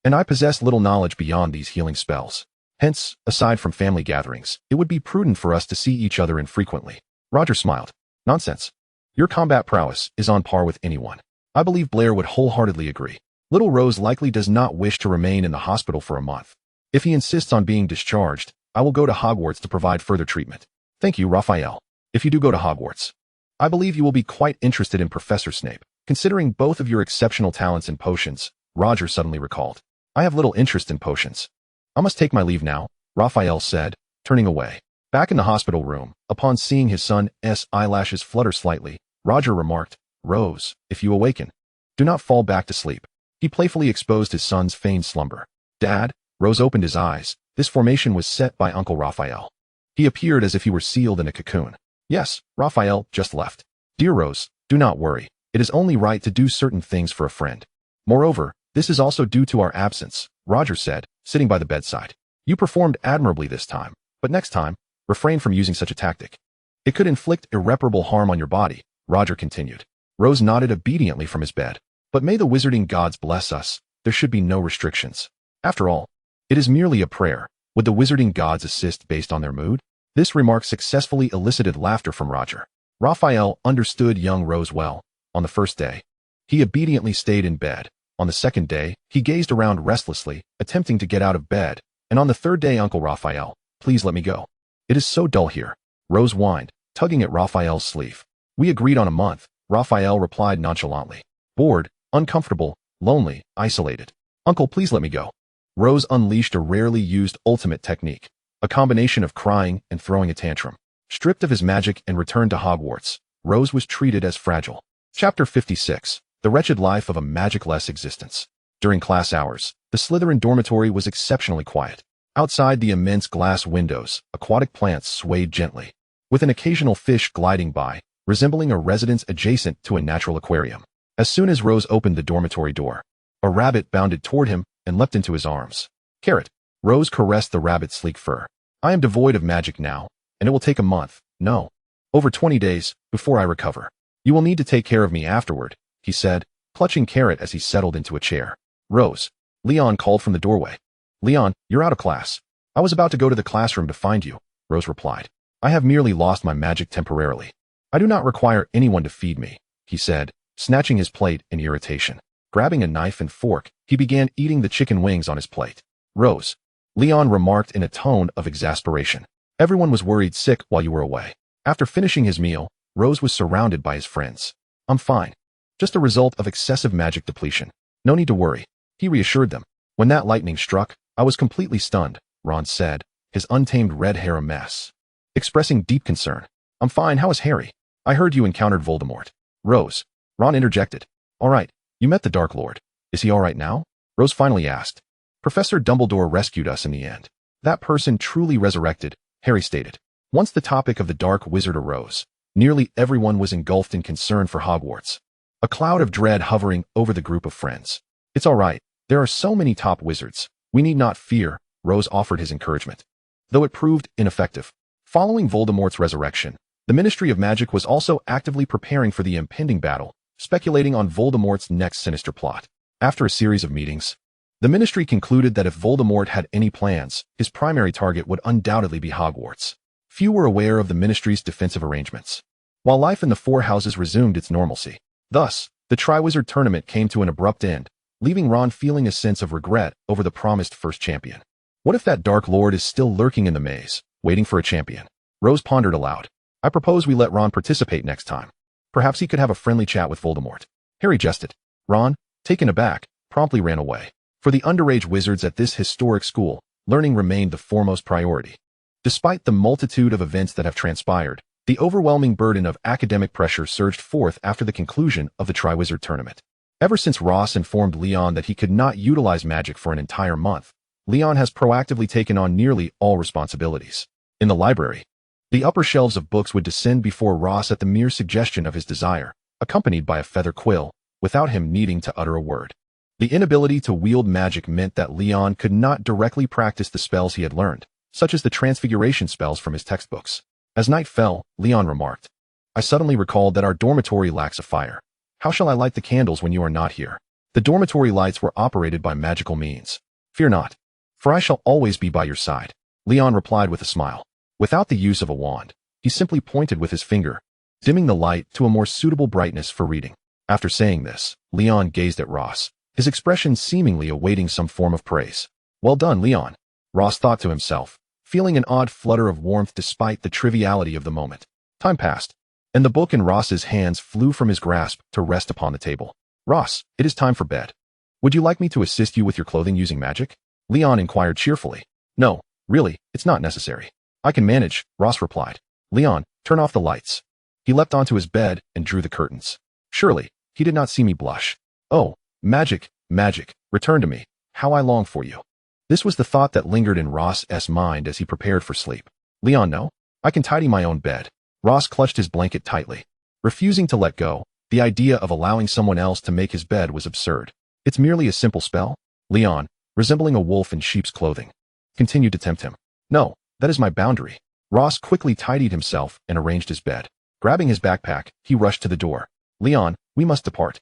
and I possess little knowledge beyond these healing spells. Hence, aside from family gatherings, it would be prudent for us to see each other infrequently. Roger smiled. Nonsense. Your combat prowess is on par with anyone. I believe Blair would wholeheartedly agree. Little Rose likely does not wish to remain in the hospital for a month. If he insists on being discharged, I will go to Hogwarts to provide further treatment. Thank you, Raphael. If you do go to Hogwarts, I believe you will be quite interested in Professor Snape. Considering both of your exceptional talents in potions, Roger suddenly recalled. I have little interest in potions. I must take my leave now, Raphael said, turning away. Back in the hospital room, upon seeing his son's eyelashes flutter slightly, Roger remarked, Rose, if you awaken, do not fall back to sleep. He playfully exposed his son's feigned slumber. Dad, Rose opened his eyes. This formation was set by Uncle Raphael. He appeared as if he were sealed in a cocoon. Yes, Raphael just left. Dear Rose, do not worry. It is only right to do certain things for a friend. Moreover, this is also due to our absence, Roger said, sitting by the bedside. You performed admirably this time, but next time, refrain from using such a tactic. It could inflict irreparable harm on your body, Roger continued. Rose nodded obediently from his bed. But may the wizarding gods bless us, there should be no restrictions. After all, it is merely a prayer. Would the wizarding gods assist based on their mood? This remark successfully elicited laughter from Roger. Raphael understood young Rose well. On the first day, he obediently stayed in bed. On the second day, he gazed around restlessly, attempting to get out of bed. And on the third day, Uncle Raphael, please let me go. It is so dull here. Rose whined, tugging at Raphael's sleeve. We agreed on a month, Raphael replied nonchalantly. Bored, uncomfortable, lonely, isolated. Uncle, please let me go. Rose unleashed a rarely used ultimate technique, a combination of crying and throwing a tantrum. Stripped of his magic and returned to Hogwarts, Rose was treated as fragile. Chapter 56. The Wretched Life of a Magic-less Existence. During class hours, the Slytherin dormitory was exceptionally quiet. Outside the immense glass windows, aquatic plants swayed gently, with an occasional fish gliding by, resembling a residence adjacent to a natural aquarium. As soon as Rose opened the dormitory door, a rabbit bounded toward him and leapt into his arms. Carrot. Rose caressed the rabbit's sleek fur. I am devoid of magic now, and it will take a month, no, over 20 days, before I recover. You will need to take care of me afterward, he said, clutching Carrot as he settled into a chair. Rose. Leon called from the doorway. Leon, you're out of class. I was about to go to the classroom to find you, Rose replied. I have merely lost my magic temporarily. I do not require anyone to feed me, he said, snatching his plate in irritation. Grabbing a knife and fork, he began eating the chicken wings on his plate. Rose. Leon remarked in a tone of exasperation. Everyone was worried sick while you were away. After finishing his meal, Rose was surrounded by his friends. I'm fine. Just a result of excessive magic depletion. No need to worry, he reassured them. When that lightning struck, I was completely stunned, Ron said, his untamed red hair a mess. Expressing deep concern. I'm fine, how is Harry? I heard you encountered Voldemort. Rose. Ron interjected. All right, you met the Dark Lord. Is he all right now? Rose finally asked. Professor Dumbledore rescued us in the end. That person truly resurrected, Harry stated. Once the topic of the Dark Wizard arose, nearly everyone was engulfed in concern for Hogwarts. A cloud of dread hovering over the group of friends. It's all right, there are so many top wizards. We need not fear, Rose offered his encouragement. Though it proved ineffective. Following Voldemort's resurrection, the Ministry of Magic was also actively preparing for the impending battle, speculating on Voldemort's next sinister plot. After a series of meetings, the Ministry concluded that if Voldemort had any plans, his primary target would undoubtedly be Hogwarts. Few were aware of the Ministry's defensive arrangements, while life in the four houses resumed its normalcy. Thus, the Triwizard Tournament came to an abrupt end, leaving Ron feeling a sense of regret over the promised first champion. What if that Dark Lord is still lurking in the maze? waiting for a champion. Rose pondered aloud. I propose we let Ron participate next time. Perhaps he could have a friendly chat with Voldemort. Harry jested. Ron, taken aback, promptly ran away. For the underage wizards at this historic school, learning remained the foremost priority. Despite the multitude of events that have transpired, the overwhelming burden of academic pressure surged forth after the conclusion of the Triwizard Tournament. Ever since Ross informed Leon that he could not utilize magic for an entire month, Leon has proactively taken on nearly all responsibilities. In the library, the upper shelves of books would descend before Ross at the mere suggestion of his desire, accompanied by a feather quill, without him needing to utter a word. The inability to wield magic meant that Leon could not directly practice the spells he had learned, such as the transfiguration spells from his textbooks. As night fell, Leon remarked, I suddenly recalled that our dormitory lacks a fire. How shall I light the candles when you are not here? The dormitory lights were operated by magical means. Fear not, for I shall always be by your side, Leon replied with a smile. Without the use of a wand, he simply pointed with his finger, dimming the light to a more suitable brightness for reading. After saying this, Leon gazed at Ross, his expression seemingly awaiting some form of praise. Well done, Leon, Ross thought to himself, feeling an odd flutter of warmth despite the triviality of the moment. Time passed, and the book in Ross's hands flew from his grasp to rest upon the table. Ross, it is time for bed. Would you like me to assist you with your clothing using magic? Leon inquired cheerfully. No, really, it's not necessary. I can manage, Ross replied. Leon, turn off the lights. He leapt onto his bed and drew the curtains. Surely, he did not see me blush. Oh, magic, magic, return to me. How I long for you. This was the thought that lingered in Ross's mind as he prepared for sleep. Leon, no, I can tidy my own bed. Ross clutched his blanket tightly. Refusing to let go, the idea of allowing someone else to make his bed was absurd. It's merely a simple spell. Leon, resembling a wolf in sheep's clothing, continued to tempt him. No, that is my boundary. Ross quickly tidied himself and arranged his bed. Grabbing his backpack, he rushed to the door. Leon, we must depart.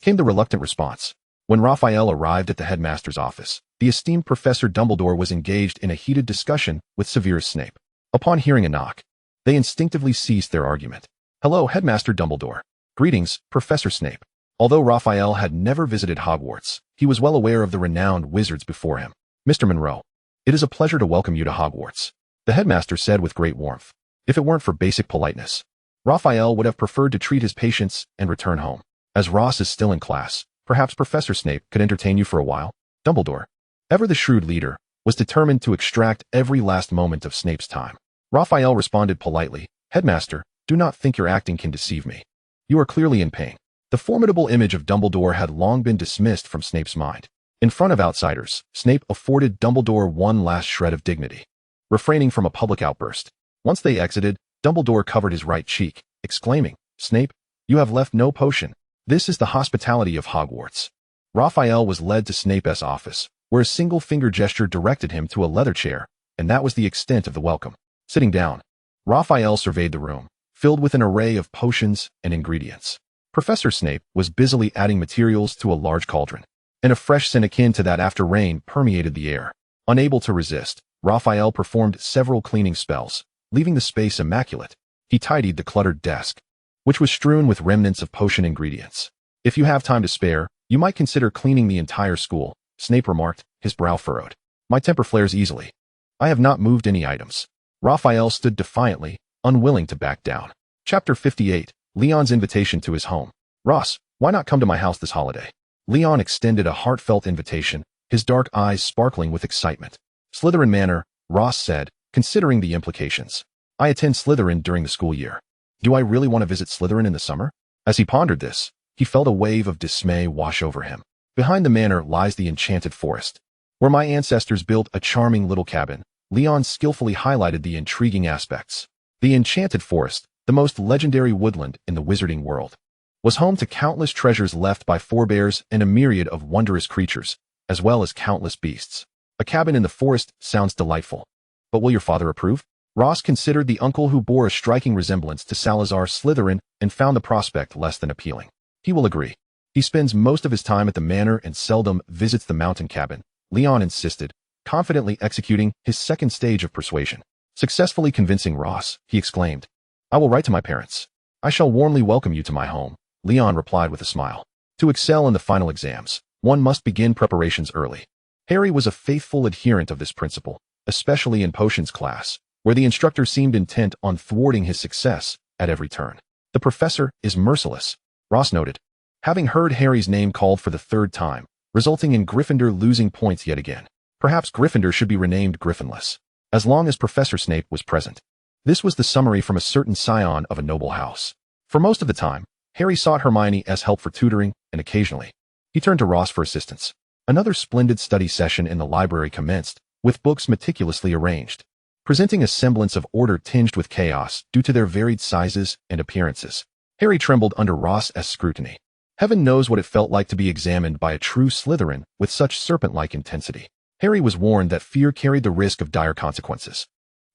Came the reluctant response. When Raphael arrived at the headmaster's office, the esteemed Professor Dumbledore was engaged in a heated discussion with Severus Snape. Upon hearing a knock, they instinctively ceased their argument. Hello, Headmaster Dumbledore. Greetings, Professor Snape. Although Raphael had never visited Hogwarts, he was well aware of the renowned wizards before him. Mr. Monroe, it is a pleasure to welcome you to Hogwarts, the headmaster said with great warmth. If it weren't for basic politeness, Raphael would have preferred to treat his patients and return home. As Ross is still in class, perhaps Professor Snape could entertain you for a while. Dumbledore, ever the shrewd leader, was determined to extract every last moment of Snape's time. Raphael responded politely, Headmaster, do not think your acting can deceive me. You are clearly in pain. The formidable image of Dumbledore had long been dismissed from Snape's mind. In front of outsiders, Snape afforded Dumbledore one last shred of dignity, refraining from a public outburst. Once they exited, Dumbledore covered his right cheek, exclaiming, Snape, you have left no potion. This is the hospitality of Hogwarts. Raphael was led to Snape's office, where a single finger gesture directed him to a leather chair, and that was the extent of the welcome. Sitting down, Raphael surveyed the room, filled with an array of potions and ingredients. Professor Snape was busily adding materials to a large cauldron, and a fresh scent akin to that after rain permeated the air. Unable to resist, Raphael performed several cleaning spells, leaving the space immaculate. He tidied the cluttered desk, which was strewn with remnants of potion ingredients. If you have time to spare, you might consider cleaning the entire school, Snape remarked, his brow furrowed. My temper flares easily. I have not moved any items. Raphael stood defiantly, unwilling to back down. Chapter 58, Leon's invitation to his home. Ross, why not come to my house this holiday? Leon extended a heartfelt invitation, his dark eyes sparkling with excitement. Slytherin Manor, Ross said, considering the implications. I attend Slytherin during the school year. Do I really want to visit Slytherin in the summer? As he pondered this, he felt a wave of dismay wash over him. Behind the manor lies the enchanted forest, where my ancestors built a charming little cabin. Leon skillfully highlighted the intriguing aspects. The enchanted forest, the most legendary woodland in the wizarding world, was home to countless treasures left by forebears and a myriad of wondrous creatures, as well as countless beasts. A cabin in the forest sounds delightful. But will your father approve? Ross considered the uncle who bore a striking resemblance to Salazar Slytherin and found the prospect less than appealing. He will agree. He spends most of his time at the manor and seldom visits the mountain cabin, Leon insisted, confidently executing his second stage of persuasion. Successfully convincing Ross, he exclaimed, I will write to my parents. I shall warmly welcome you to my home, Leon replied with a smile. To excel in the final exams, one must begin preparations early. Harry was a faithful adherent of this principle, especially in potions class, where the instructor seemed intent on thwarting his success at every turn. The professor is merciless, Ross noted, having heard Harry's name called for the third time, resulting in Gryffindor losing points yet again. Perhaps Gryffindor should be renamed Griffinless, as long as Professor Snape was present. This was the summary from a certain scion of a noble house. For most of the time, Harry sought Hermione as help for tutoring, and occasionally, he turned to Ross for assistance. Another splendid study session in the library commenced, with books meticulously arranged, presenting a semblance of order tinged with chaos due to their varied sizes and appearances. Harry trembled under Ross's scrutiny. Heaven knows what it felt like to be examined by a true Slytherin with such serpent-like intensity. Harry was warned that fear carried the risk of dire consequences.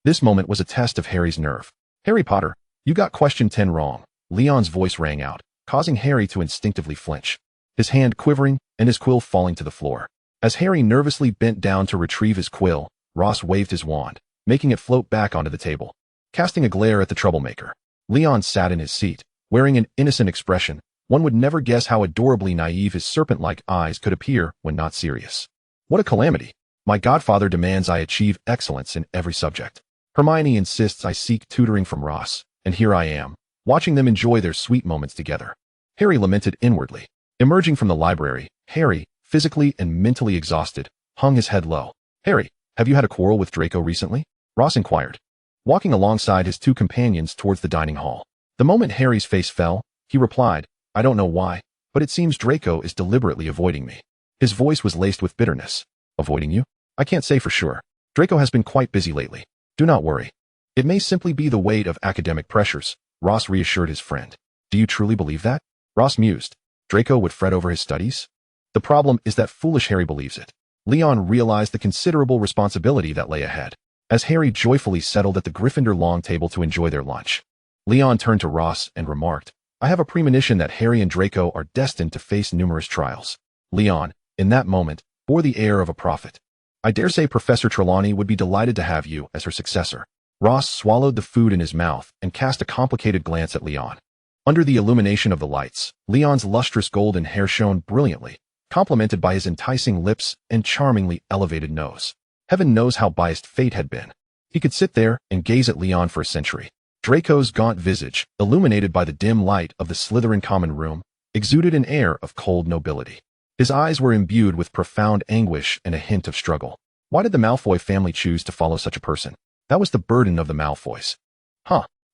This moment was a test of Harry's nerve. Harry Potter, you got question 10 wrong. Leon's voice rang out, causing Harry to instinctively flinch, his hand quivering and his quill falling to the floor. As Harry nervously bent down to retrieve his quill, Ross waved his wand, making it float back onto the table, casting a glare at the troublemaker. Leon sat in his seat, wearing an innocent expression. One would never guess how adorably naive his serpent-like eyes could appear when not serious. What a calamity! My godfather demands I achieve excellence in every subject. Hermione insists I seek tutoring from Ross, and here I am, watching them enjoy their sweet moments together. Harry lamented inwardly. Emerging from the library, Harry, physically and mentally exhausted, hung his head low. Harry, have you had a quarrel with Draco recently? Ross inquired, walking alongside his two companions towards the dining hall. The moment Harry's face fell, he replied, I don't know why, but it seems Draco is deliberately avoiding me. His voice was laced with bitterness. Avoiding you? I can't say for sure. Draco has been quite busy lately. Do not worry. It may simply be the weight of academic pressures, Ross reassured his friend. Do you truly believe that? Ross mused. Draco would fret over his studies? The problem is that foolish Harry believes it. Leon realized the considerable responsibility that lay ahead, as Harry joyfully settled at the Gryffindor long table to enjoy their lunch. Leon turned to Ross and remarked, I have a premonition that Harry and Draco are destined to face numerous trials. Leon, in that moment, bore the air of a prophet. I dare say Professor Trelawney would be delighted to have you as her successor. Ross swallowed the food in his mouth and cast a complicated glance at Leon. Under the illumination of the lights, Leon's lustrous golden hair shone brilliantly, complemented by his enticing lips and charmingly elevated nose. Heaven knows how biased fate had been. He could sit there and gaze at Leon for a century. Draco's gaunt visage, illuminated by the dim light of the Slytherin common room, exuded an air of cold nobility. His eyes were imbued with profound anguish and a hint of struggle. Why did the Malfoy family choose to follow such a person? That was the burden of the Malfoys.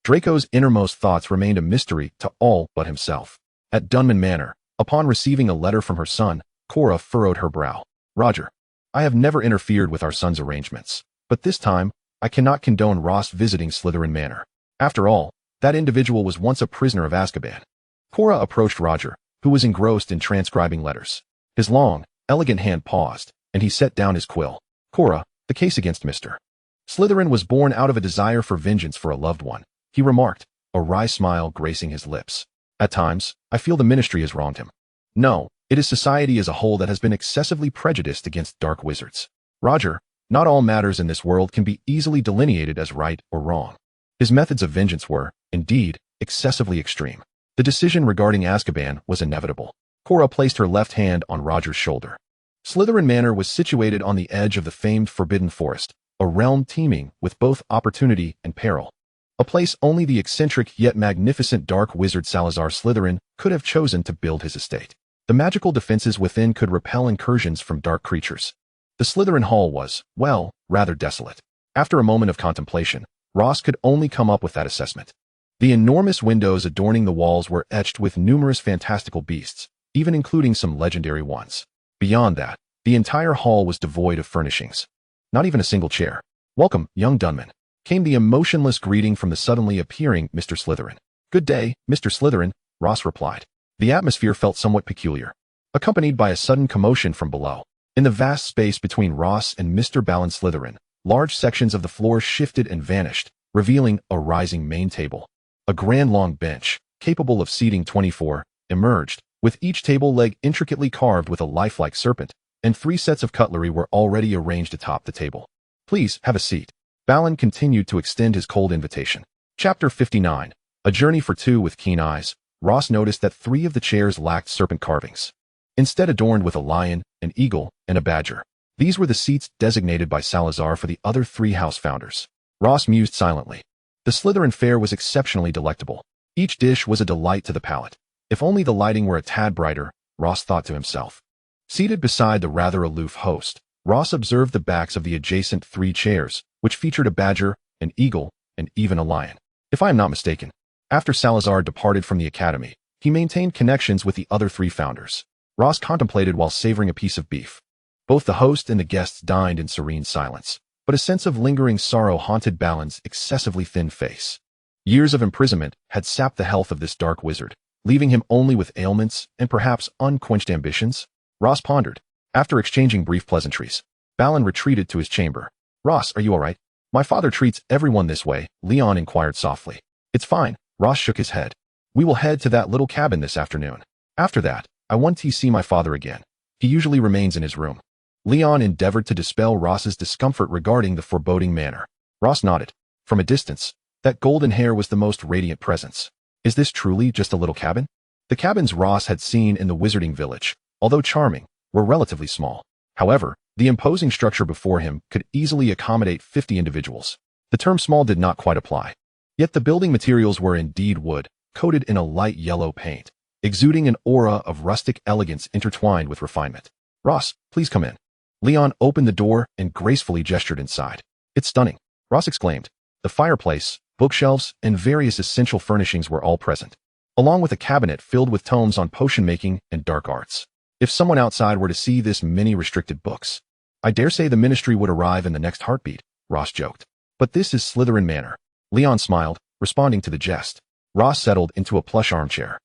Draco's innermost thoughts remained a mystery to all but himself. At Dunman Manor, upon receiving a letter from her son, Cora furrowed her brow. Roger, I have never interfered with our son's arrangements, but this time, I cannot condone Ross visiting Slytherin Manor. After all, that individual was once a prisoner of Azkaban. Cora approached Roger, who was engrossed in transcribing letters. His long, elegant hand paused, and he set down his quill. Cora, the case against Mr. Slytherin was born out of a desire for vengeance for a loved one, he remarked, a wry smile gracing his lips. At times, I feel the ministry has wronged him. No, it is society as a whole that has been excessively prejudiced against dark wizards. Roger, not all matters in this world can be easily delineated as right or wrong. His methods of vengeance were, indeed, excessively extreme. The decision regarding Azkaban was inevitable. Cora placed her left hand on Roger's shoulder. Slytherin Manor was situated on the edge of the famed Forbidden Forest, a realm teeming with both opportunity and peril. A place only the eccentric yet magnificent dark wizard Salazar Slytherin could have chosen to build his estate. The magical defenses within could repel incursions from dark creatures. The Slytherin Hall was, well, rather desolate. After a moment of contemplation, Ross could only come up with that assessment. The enormous windows adorning the walls were etched with numerous fantastical beasts, even including some legendary ones. Beyond that, the entire hall was devoid of furnishings. Not even a single chair. Welcome, young Dunman, came the emotionless greeting from the suddenly appearing Mr. Slytherin. Good day, Mr. Slytherin, Ross replied. The atmosphere felt somewhat peculiar, accompanied by a sudden commotion from below. In the vast space between Ross and Mr. Balin Slytherin, large sections of the floor shifted and vanished, revealing a rising main table. A grand long bench, capable of seating 24, emerged, with each table leg intricately carved with a lifelike serpent, and 3 sets of cutlery were already arranged atop the table. Please, have a seat. Balin continued to extend his cold invitation. Chapter 59. A journey for two with keen eyes. Ross noticed that 3 of the chairs lacked serpent carvings, instead adorned with a lion, an eagle, and a badger. These were the seats designated by Salazar for the other 3 house founders. Ross mused silently. The Slytherin fare was exceptionally delectable. Each dish was a delight to the palate. If only the lighting were a tad brighter, Ross thought to himself. Seated beside the rather aloof host, Ross observed the backs of the adjacent 3 chairs, which featured a badger, an eagle, and even a lion. If I am not mistaken, after Salazar departed from the academy, he maintained connections with the other 3 founders. Ross contemplated while savoring a piece of beef. Both the host and the guests dined in serene silence, but a sense of lingering sorrow haunted Balin's excessively thin face. Years of imprisonment had sapped the health of this dark wizard, leaving him only with ailments and perhaps unquenched ambitions. Ross pondered. After exchanging brief pleasantries, Balin retreated to his chamber. Ross, are you all right? My father treats everyone this way, Leon inquired softly. It's fine, Ross shook his head. We will head to that little cabin this afternoon. After that, I want to see my father again. He usually remains in his room. Leon endeavored to dispel Ross's discomfort regarding the foreboding manner. Ross nodded. From a distance, that golden hair was the most radiant presence. Is this truly just a little cabin? The cabins Ross had seen in the wizarding village, although charming, were relatively small. However, the imposing structure before him could easily accommodate 50 individuals. The term small did not quite apply. Yet the building materials were indeed wood, coated in a light yellow paint, exuding an aura of rustic elegance intertwined with refinement. Ross, please come in. Leon opened the door and gracefully gestured inside. It's stunning, Ross exclaimed. The fireplace, bookshelves, and various essential furnishings were all present, along with a cabinet filled with tomes on potion making and dark arts. If someone outside were to see this many restricted books, I dare say the ministry would arrive in the next heartbeat, Ross joked. But this is Slytherin Manor. Leon smiled, responding to the jest. Ross settled into a plush armchair,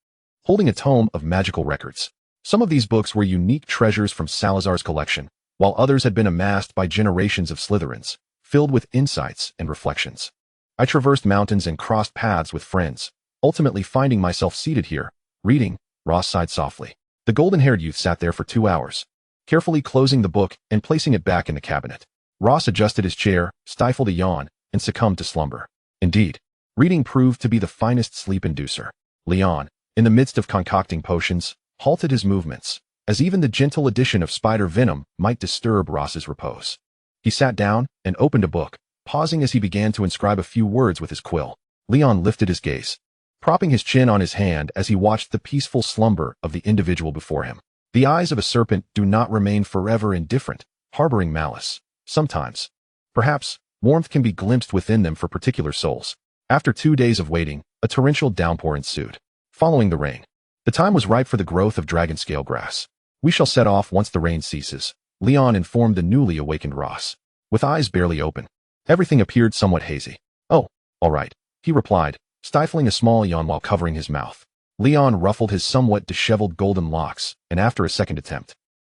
holding a tome of magical records. Some of these books were unique treasures from Salazar's collection, while others had been amassed by generations of Slytherins, filled with insights and reflections. I traversed mountains and crossed paths with friends, ultimately finding myself seated here, reading. Ross sighed softly. The golden-haired youth sat there for 2 hours, carefully closing the book and placing it back in the cabinet. Ross adjusted his chair, stifled a yawn, and succumbed to slumber. Indeed, reading proved to be the finest sleep-inducer. Leon, in the midst of concocting potions, halted his movements, as even the gentle addition of spider venom might disturb Ross's repose. He sat down and opened a book, pausing as he began to inscribe a few words with his quill. Leon lifted his gaze, propping his chin on his hand as he watched the peaceful slumber of the individual before him. The eyes of a serpent do not remain forever indifferent, harboring malice. Sometimes, perhaps, warmth can be glimpsed within them for particular souls. After 2 days of waiting, a torrential downpour ensued. Following the rain, the time was ripe for the growth of dragon-scale grass. We shall set off once the rain ceases, Leon informed the newly awakened Ross. With eyes barely open, everything appeared somewhat hazy. Oh, all right, he replied, stifling a small yawn while covering his mouth. Leon ruffled his somewhat disheveled golden locks, and after a second attempt,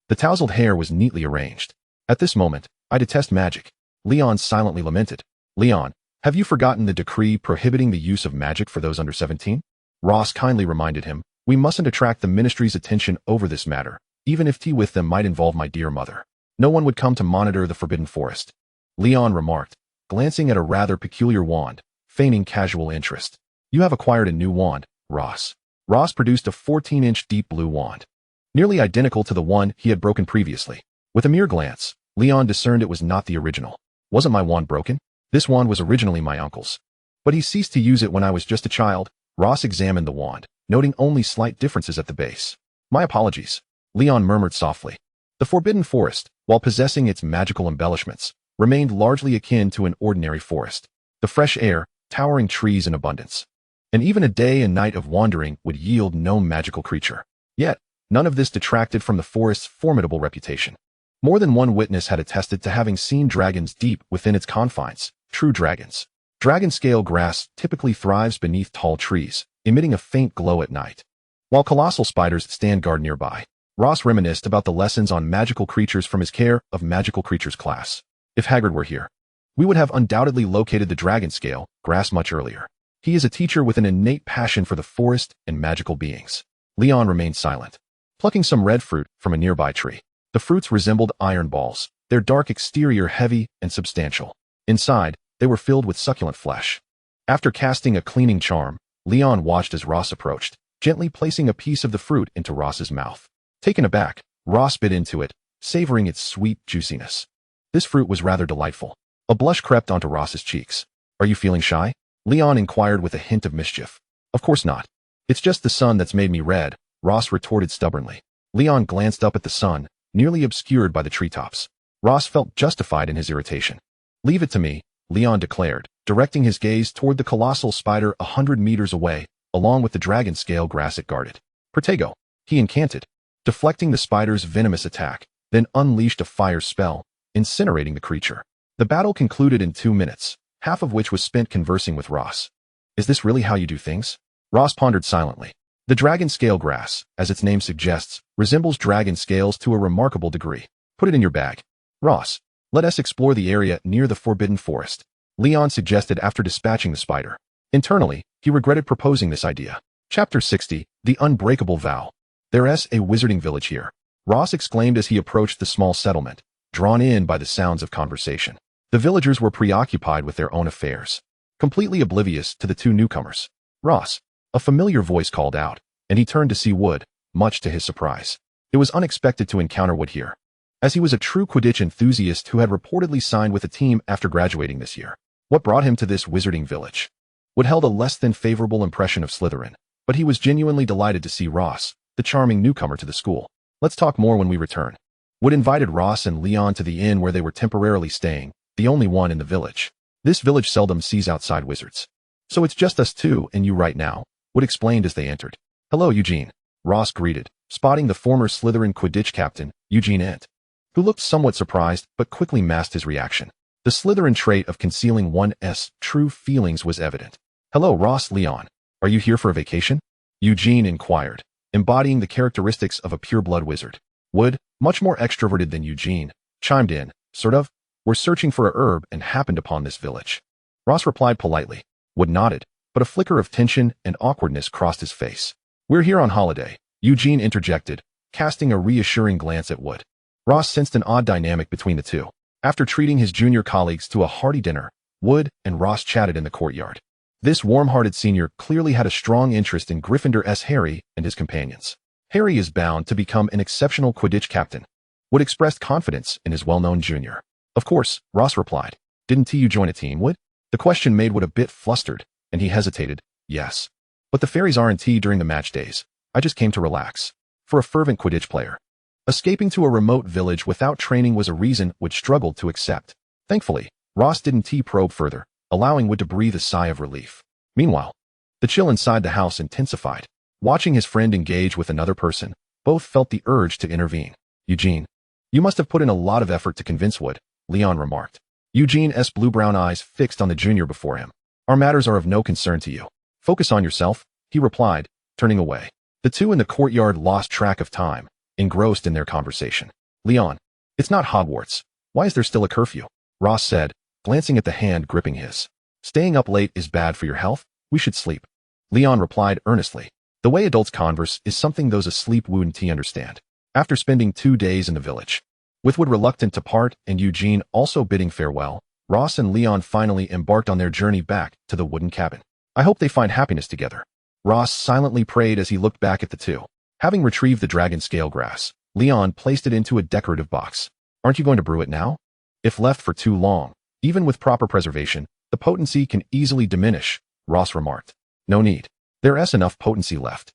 the tousled hair was neatly arranged. At this moment, I detest magic, Leon silently lamented. Leon, have you forgotten the decree prohibiting the use of magic for those under 17? Ross kindly reminded him. We mustn't attract the ministry's attention over this matter, even if tea with them might involve my dear mother. No one would come to monitor the forbidden forest, Leon remarked, glancing at a rather peculiar wand, feigning casual interest. You have acquired a new wand, Ross. Ross produced a 14-inch deep blue wand, nearly identical to the one he had broken previously. With a mere glance, Leon discerned it was not the original. Wasn't my wand broken? This wand was originally my uncle's, but he ceased to use it when I was just a child. Ross examined the wand, noting only slight differences at the base. My apologies, Leon murmured softly. The Forbidden Forest, while possessing its magical embellishments, remained largely akin to an ordinary forest. The fresh air, towering trees in abundance, and even a day and night of wandering would yield no magical creature. Yet, none of this detracted from the forest's formidable reputation. More than one witness had attested to having seen dragons deep within its confines, true dragons. Dragon-scale grass typically thrives beneath tall trees, emitting a faint glow at night, while colossal spiders stand guard nearby. Ross reminisced about the lessons on magical creatures from his Care of Magical Creatures class. If Hagrid were here, we would have undoubtedly located the dragon-scale grass much earlier. He is a teacher with an innate passion for the forest and magical beings. Leon remained silent, plucking some red fruit from a nearby tree. The fruits resembled iron balls, their dark exterior heavy and substantial. Inside, they were filled with succulent flesh. After casting a cleaning charm, Leon watched as Ross approached, gently placing a piece of the fruit into Ross's mouth. Taken aback, Ross bit into it, savoring its sweet juiciness. This fruit was rather delightful. A blush crept onto Ross's cheeks. Are you feeling shy? Leon inquired with a hint of mischief. Of course not. It's just the sun that's made me red, Ross retorted stubbornly. Leon glanced up at the sun, nearly obscured by the treetops. Ross felt justified in his irritation. Leave it to me, Leon declared, directing his gaze toward the colossal spider 100 meters away, along with the dragon scale grass it guarded. Protego, he incanted, deflecting the spider's venomous attack, then unleashed a fire spell, incinerating the creature. The battle concluded in 2 minutes, half of which was spent conversing with Ross. Is this really how you do things? Ross pondered silently. The dragon scale grass, as its name suggests, resembles dragon scales to a remarkable degree. Put it in your bag. Ross, let us explore the area near the Forbidden Forest, Leon suggested after dispatching the spider. Internally, he regretted proposing this idea. Chapter 60, The Unbreakable Vow. There's a wizarding village here, Ross exclaimed as he approached the small settlement, drawn in by the sounds of conversation. The villagers were preoccupied with their own affairs, completely oblivious to the two newcomers. Ross, a familiar voice called out, and he turned to see Wood, much to his surprise. It was unexpected to encounter Wood here, as he was a true Quidditch enthusiast who had reportedly signed with a team after graduating this year. What brought him to this wizarding village? Wood held a less than favorable impression of Slytherin, but he was genuinely delighted to see Ross, the charming newcomer to the school. Let's talk more when we return. Wood invited Ross and Leon to the inn where they were temporarily staying, the only one in the village. This village seldom sees outside wizards. So it's just us two and you right now, Wood explained as they entered. Hello, Eugene, Ross greeted, spotting the former Slytherin Quidditch captain, Eugene Ent, who looked somewhat surprised but quickly masked his reaction. The Slytherin trait of concealing one's true feelings was evident. Hello, Ross. Leon, are you here for a vacation? Eugene inquired, embodying the characteristics of a pureblood wizard. Wood, much more extroverted than Eugene, chimed in, sort of. We're searching for a herb and happened upon this village. Ross replied politely. Wood nodded, but a flicker of tension and awkwardness crossed his face. We're here on holiday, Eugene interjected, casting a reassuring glance at Wood. Ross sensed an odd dynamic between the two. After treating his junior colleagues to a hearty dinner, Wood and Ross chatted in the courtyard. This warm-hearted senior clearly had a strong interest in Gryffindor's Harry and his companions. Harry is bound to become an exceptional Quidditch captain. Wood expressed confidence in his well-known junior. Of course, Ross replied. Didn't you join a team, Wood? The question made Wood a bit flustered, and he hesitated. Yes. But the fairies aren't during the match days. I just came to relax. For a fervent Quidditch player, escaping to a remote village without training was a reason Wood struggled to accept. Thankfully, Ross didn't probe further, allowing Wood to breathe a sigh of relief. Meanwhile, the chill inside the house intensified. Watching his friend engage with another person, both felt the urge to intervene. Eugene, you must have put in a lot of effort to convince Wood, Leon remarked. Eugene's blue-brown eyes fixed on the junior before him. Our matters are of no concern to you. Focus on yourself, he replied, turning away. The two in the courtyard lost track of time, engrossed in their conversation. Leon, it's not Hogwarts. Why is there still a curfew? Ross said, glancing at the hand gripping his. Staying up late is bad for your health. We should sleep. Leon replied earnestly. The way adults converse is something those asleep wouldn't understand. After spending 2 days in the village, with Wood reluctant to part and Eugene also bidding farewell, Ross and Leon finally embarked on their journey back to the wooden cabin. I hope they find happiness together. Ross silently prayed as he looked back at the two. Having retrieved the dragon scale grass, Leon placed it into a decorative box. Aren't you going to brew it now? If left for too long, even with proper preservation, the potency can easily diminish, Ross remarked. No need. There's enough potency left.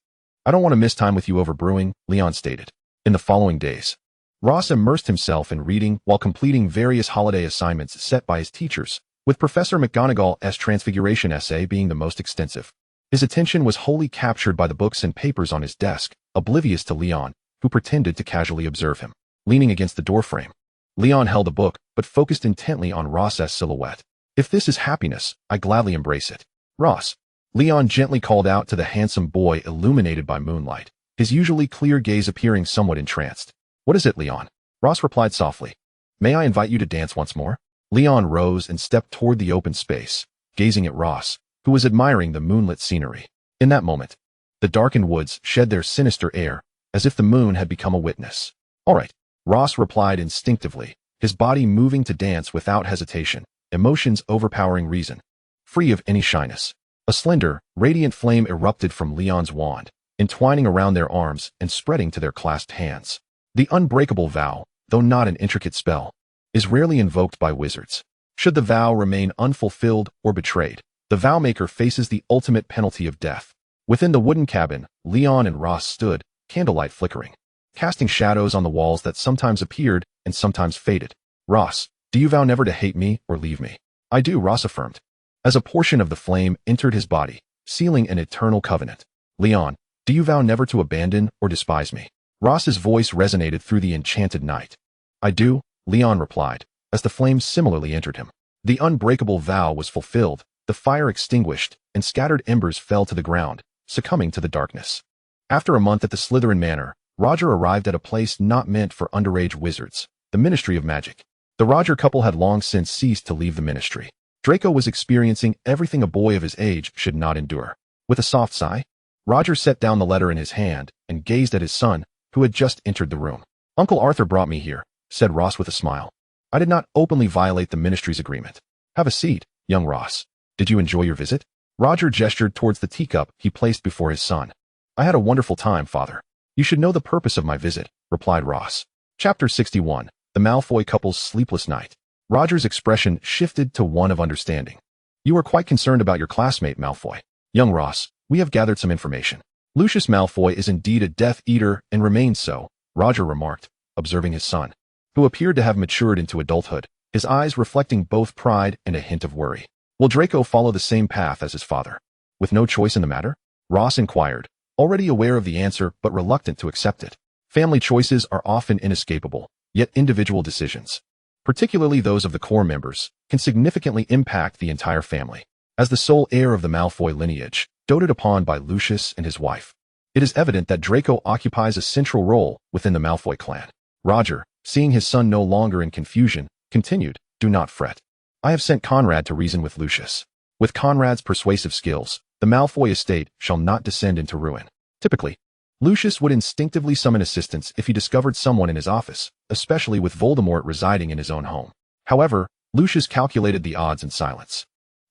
I don't want to miss time with you over brewing, Leon stated. In the following days, Ross immersed himself in reading while completing various holiday assignments set by his teachers, with Professor McGonagall's transfiguration essay being the most extensive. His attention was wholly captured by the books and papers on his desk, oblivious to Leon, who pretended to casually observe him. Leaning against the doorframe, Leon held a book but focused intently on Ross's silhouette. If this is happiness, I gladly embrace it. Ross, Leon gently called out to the handsome boy illuminated by moonlight, his usually clear gaze appearing somewhat entranced. What is it, Leon? Ross replied softly. May I invite you to dance once more? Leon rose and stepped toward the open space, gazing at Ross, who was admiring the moonlit scenery. In that moment, the darkened woods shed their sinister air, as if the moon had become a witness. All right, Ross replied instinctively, his body moving to dance without hesitation, emotions overpowering reason. Free of any shyness. A slender, radiant flame erupted from Leon's wand, entwining around their arms and spreading to their clasped hands. The unbreakable vow, though not an intricate spell, is rarely invoked by wizards. Should the vow remain unfulfilled or betrayed, the vow-maker faces the ultimate penalty of death. Within the wooden cabin, Leon and Ross stood, candlelight flickering, casting shadows on the walls that sometimes appeared and sometimes faded. "Ross, do you vow never to hate me or leave me?" "I do," Ross affirmed, as a portion of the flame entered his body, sealing an eternal covenant. "Leon, do you vow never to abandon or despise me?" Ross's voice resonated through the enchanted night. "I do," Leon replied, as the flame similarly entered him. The unbreakable vow was fulfilled, the fire extinguished, and scattered embers fell to the ground, succumbing to the darkness. After a month at the Slytherin Manor, Roger arrived at a place not meant for underage wizards, the Ministry of Magic. The Roger couple had long since ceased to leave the ministry. Draco was experiencing everything a boy of his age should not endure. With a soft sigh, Roger set down the letter in his hand and gazed at his son, who had just entered the room. "Uncle Arthur brought me here," said Ross with a smile. "I did not openly violate the ministry's agreement." "Have a seat, young Ross. Did you enjoy your visit?" Roger gestured towards the teacup he placed before his son. "I had a wonderful time, father." "You should know the purpose of my visit," replied Ross. Chapter 61. The Malfoy Couple's Sleepless Night. Roger's expression shifted to one of understanding. "You are quite concerned about your classmate, Malfoy. Young Ross, we have gathered some information. Lucius Malfoy is indeed a Death Eater and remains so," Roger remarked, observing his son, who appeared to have matured into adulthood, his eyes reflecting both pride and a hint of worry. "Will Draco follow the same path as his father, with no choice in the matter?" Ross inquired, already aware of the answer but reluctant to accept it. Family choices are often inescapable, yet individual decisions, particularly those of the core members, can significantly impact the entire family. As the sole heir of the Malfoy lineage, doted upon by Lucius and his wife, it is evident that Draco occupies a central role within the Malfoy clan. Roger, seeing his son no longer in confusion, continued, "Do not fret. I have sent Conrad to reason with Lucius. With Conrad's persuasive skills, the Malfoy estate shall not descend into ruin." Typically, Lucius would instinctively summon assistance if he discovered someone in his office, especially with Voldemort residing in his own home. However, Lucius calculated the odds in silence.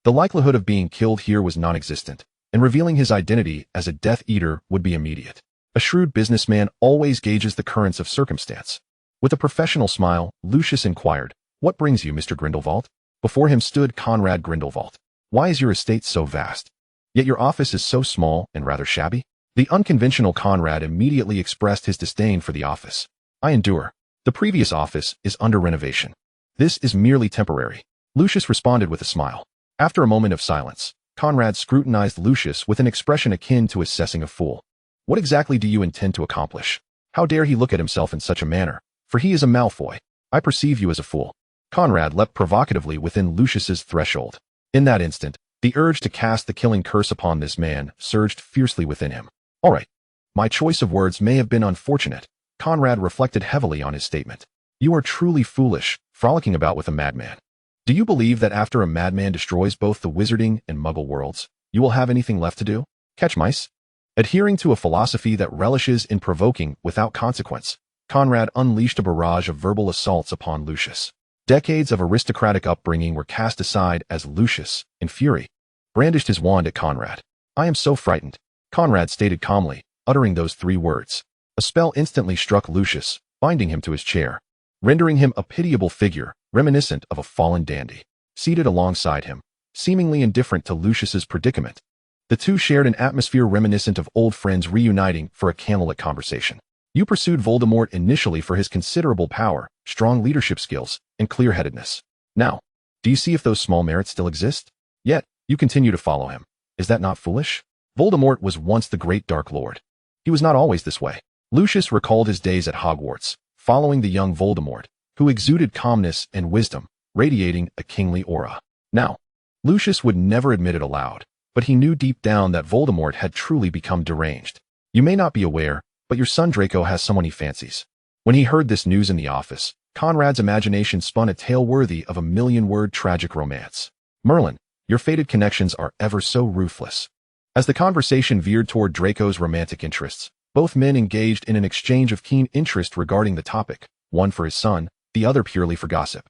The likelihood of being killed here was non-existent, and revealing his identity as a Death Eater would be immediate. A shrewd businessman always gauges the currents of circumstance. With a professional smile, Lucius inquired, "What brings you, Mr. Grindelwald?" Before him stood Conrad Grindelwald. "Why is your estate so vast? Yet your office is so small and rather shabby?" The unconventional Conrad immediately expressed his disdain for the office. "I endure. The previous office is under renovation. This is merely temporary," Lucius responded with a smile. After a moment of silence, Conrad scrutinized Lucius with an expression akin to assessing a fool. "What exactly do you intend to accomplish? How dare he look at himself in such a manner? For he is a Malfoy. I perceive you as a fool." Conrad leapt provocatively within Lucius's threshold. In that instant, the urge to cast the killing curse upon this man surged fiercely within him. "All right. My choice of words may have been unfortunate." Conrad reflected heavily on his statement. "You are truly foolish, frolicking about with a madman. Do you believe that after a madman destroys both the wizarding and muggle worlds, you will have anything left to do? Catch mice?" Adhering to a philosophy that relishes in provoking without consequence, Conrad unleashed a barrage of verbal assaults upon Lucius. Decades of aristocratic upbringing were cast aside as Lucius, in fury, brandished his wand at Conrad. "I am so frightened," Conrad stated calmly, uttering those 3 words. A spell instantly struck Lucius, binding him to his chair, rendering him a pitiable figure, reminiscent of a fallen dandy. Seated alongside him, seemingly indifferent to Lucius's predicament, the two shared an atmosphere reminiscent of old friends reuniting for a candlelit conversation. "You pursued Voldemort initially for his considerable power, strong leadership skills, and clear-headedness. Now, do you see if those small merits still exist? Yet, you continue to follow him. Is that not foolish? Voldemort was once the great Dark Lord. He was not always this way." Lucius recalled his days at Hogwarts, following the young Voldemort, who exuded calmness and wisdom, radiating a kingly aura. Now, Lucius would never admit it aloud, but he knew deep down that Voldemort had truly become deranged. "You may not be aware, but your son Draco has someone he fancies." When he heard this news in the office, Conrad's imagination spun a tale worthy of a 1,000,000-word tragic romance. "Merlin, your fated connections are ever so ruthless." As the conversation veered toward Draco's romantic interests, both men engaged in an exchange of keen interest regarding the topic, one for his son, the other purely for gossip.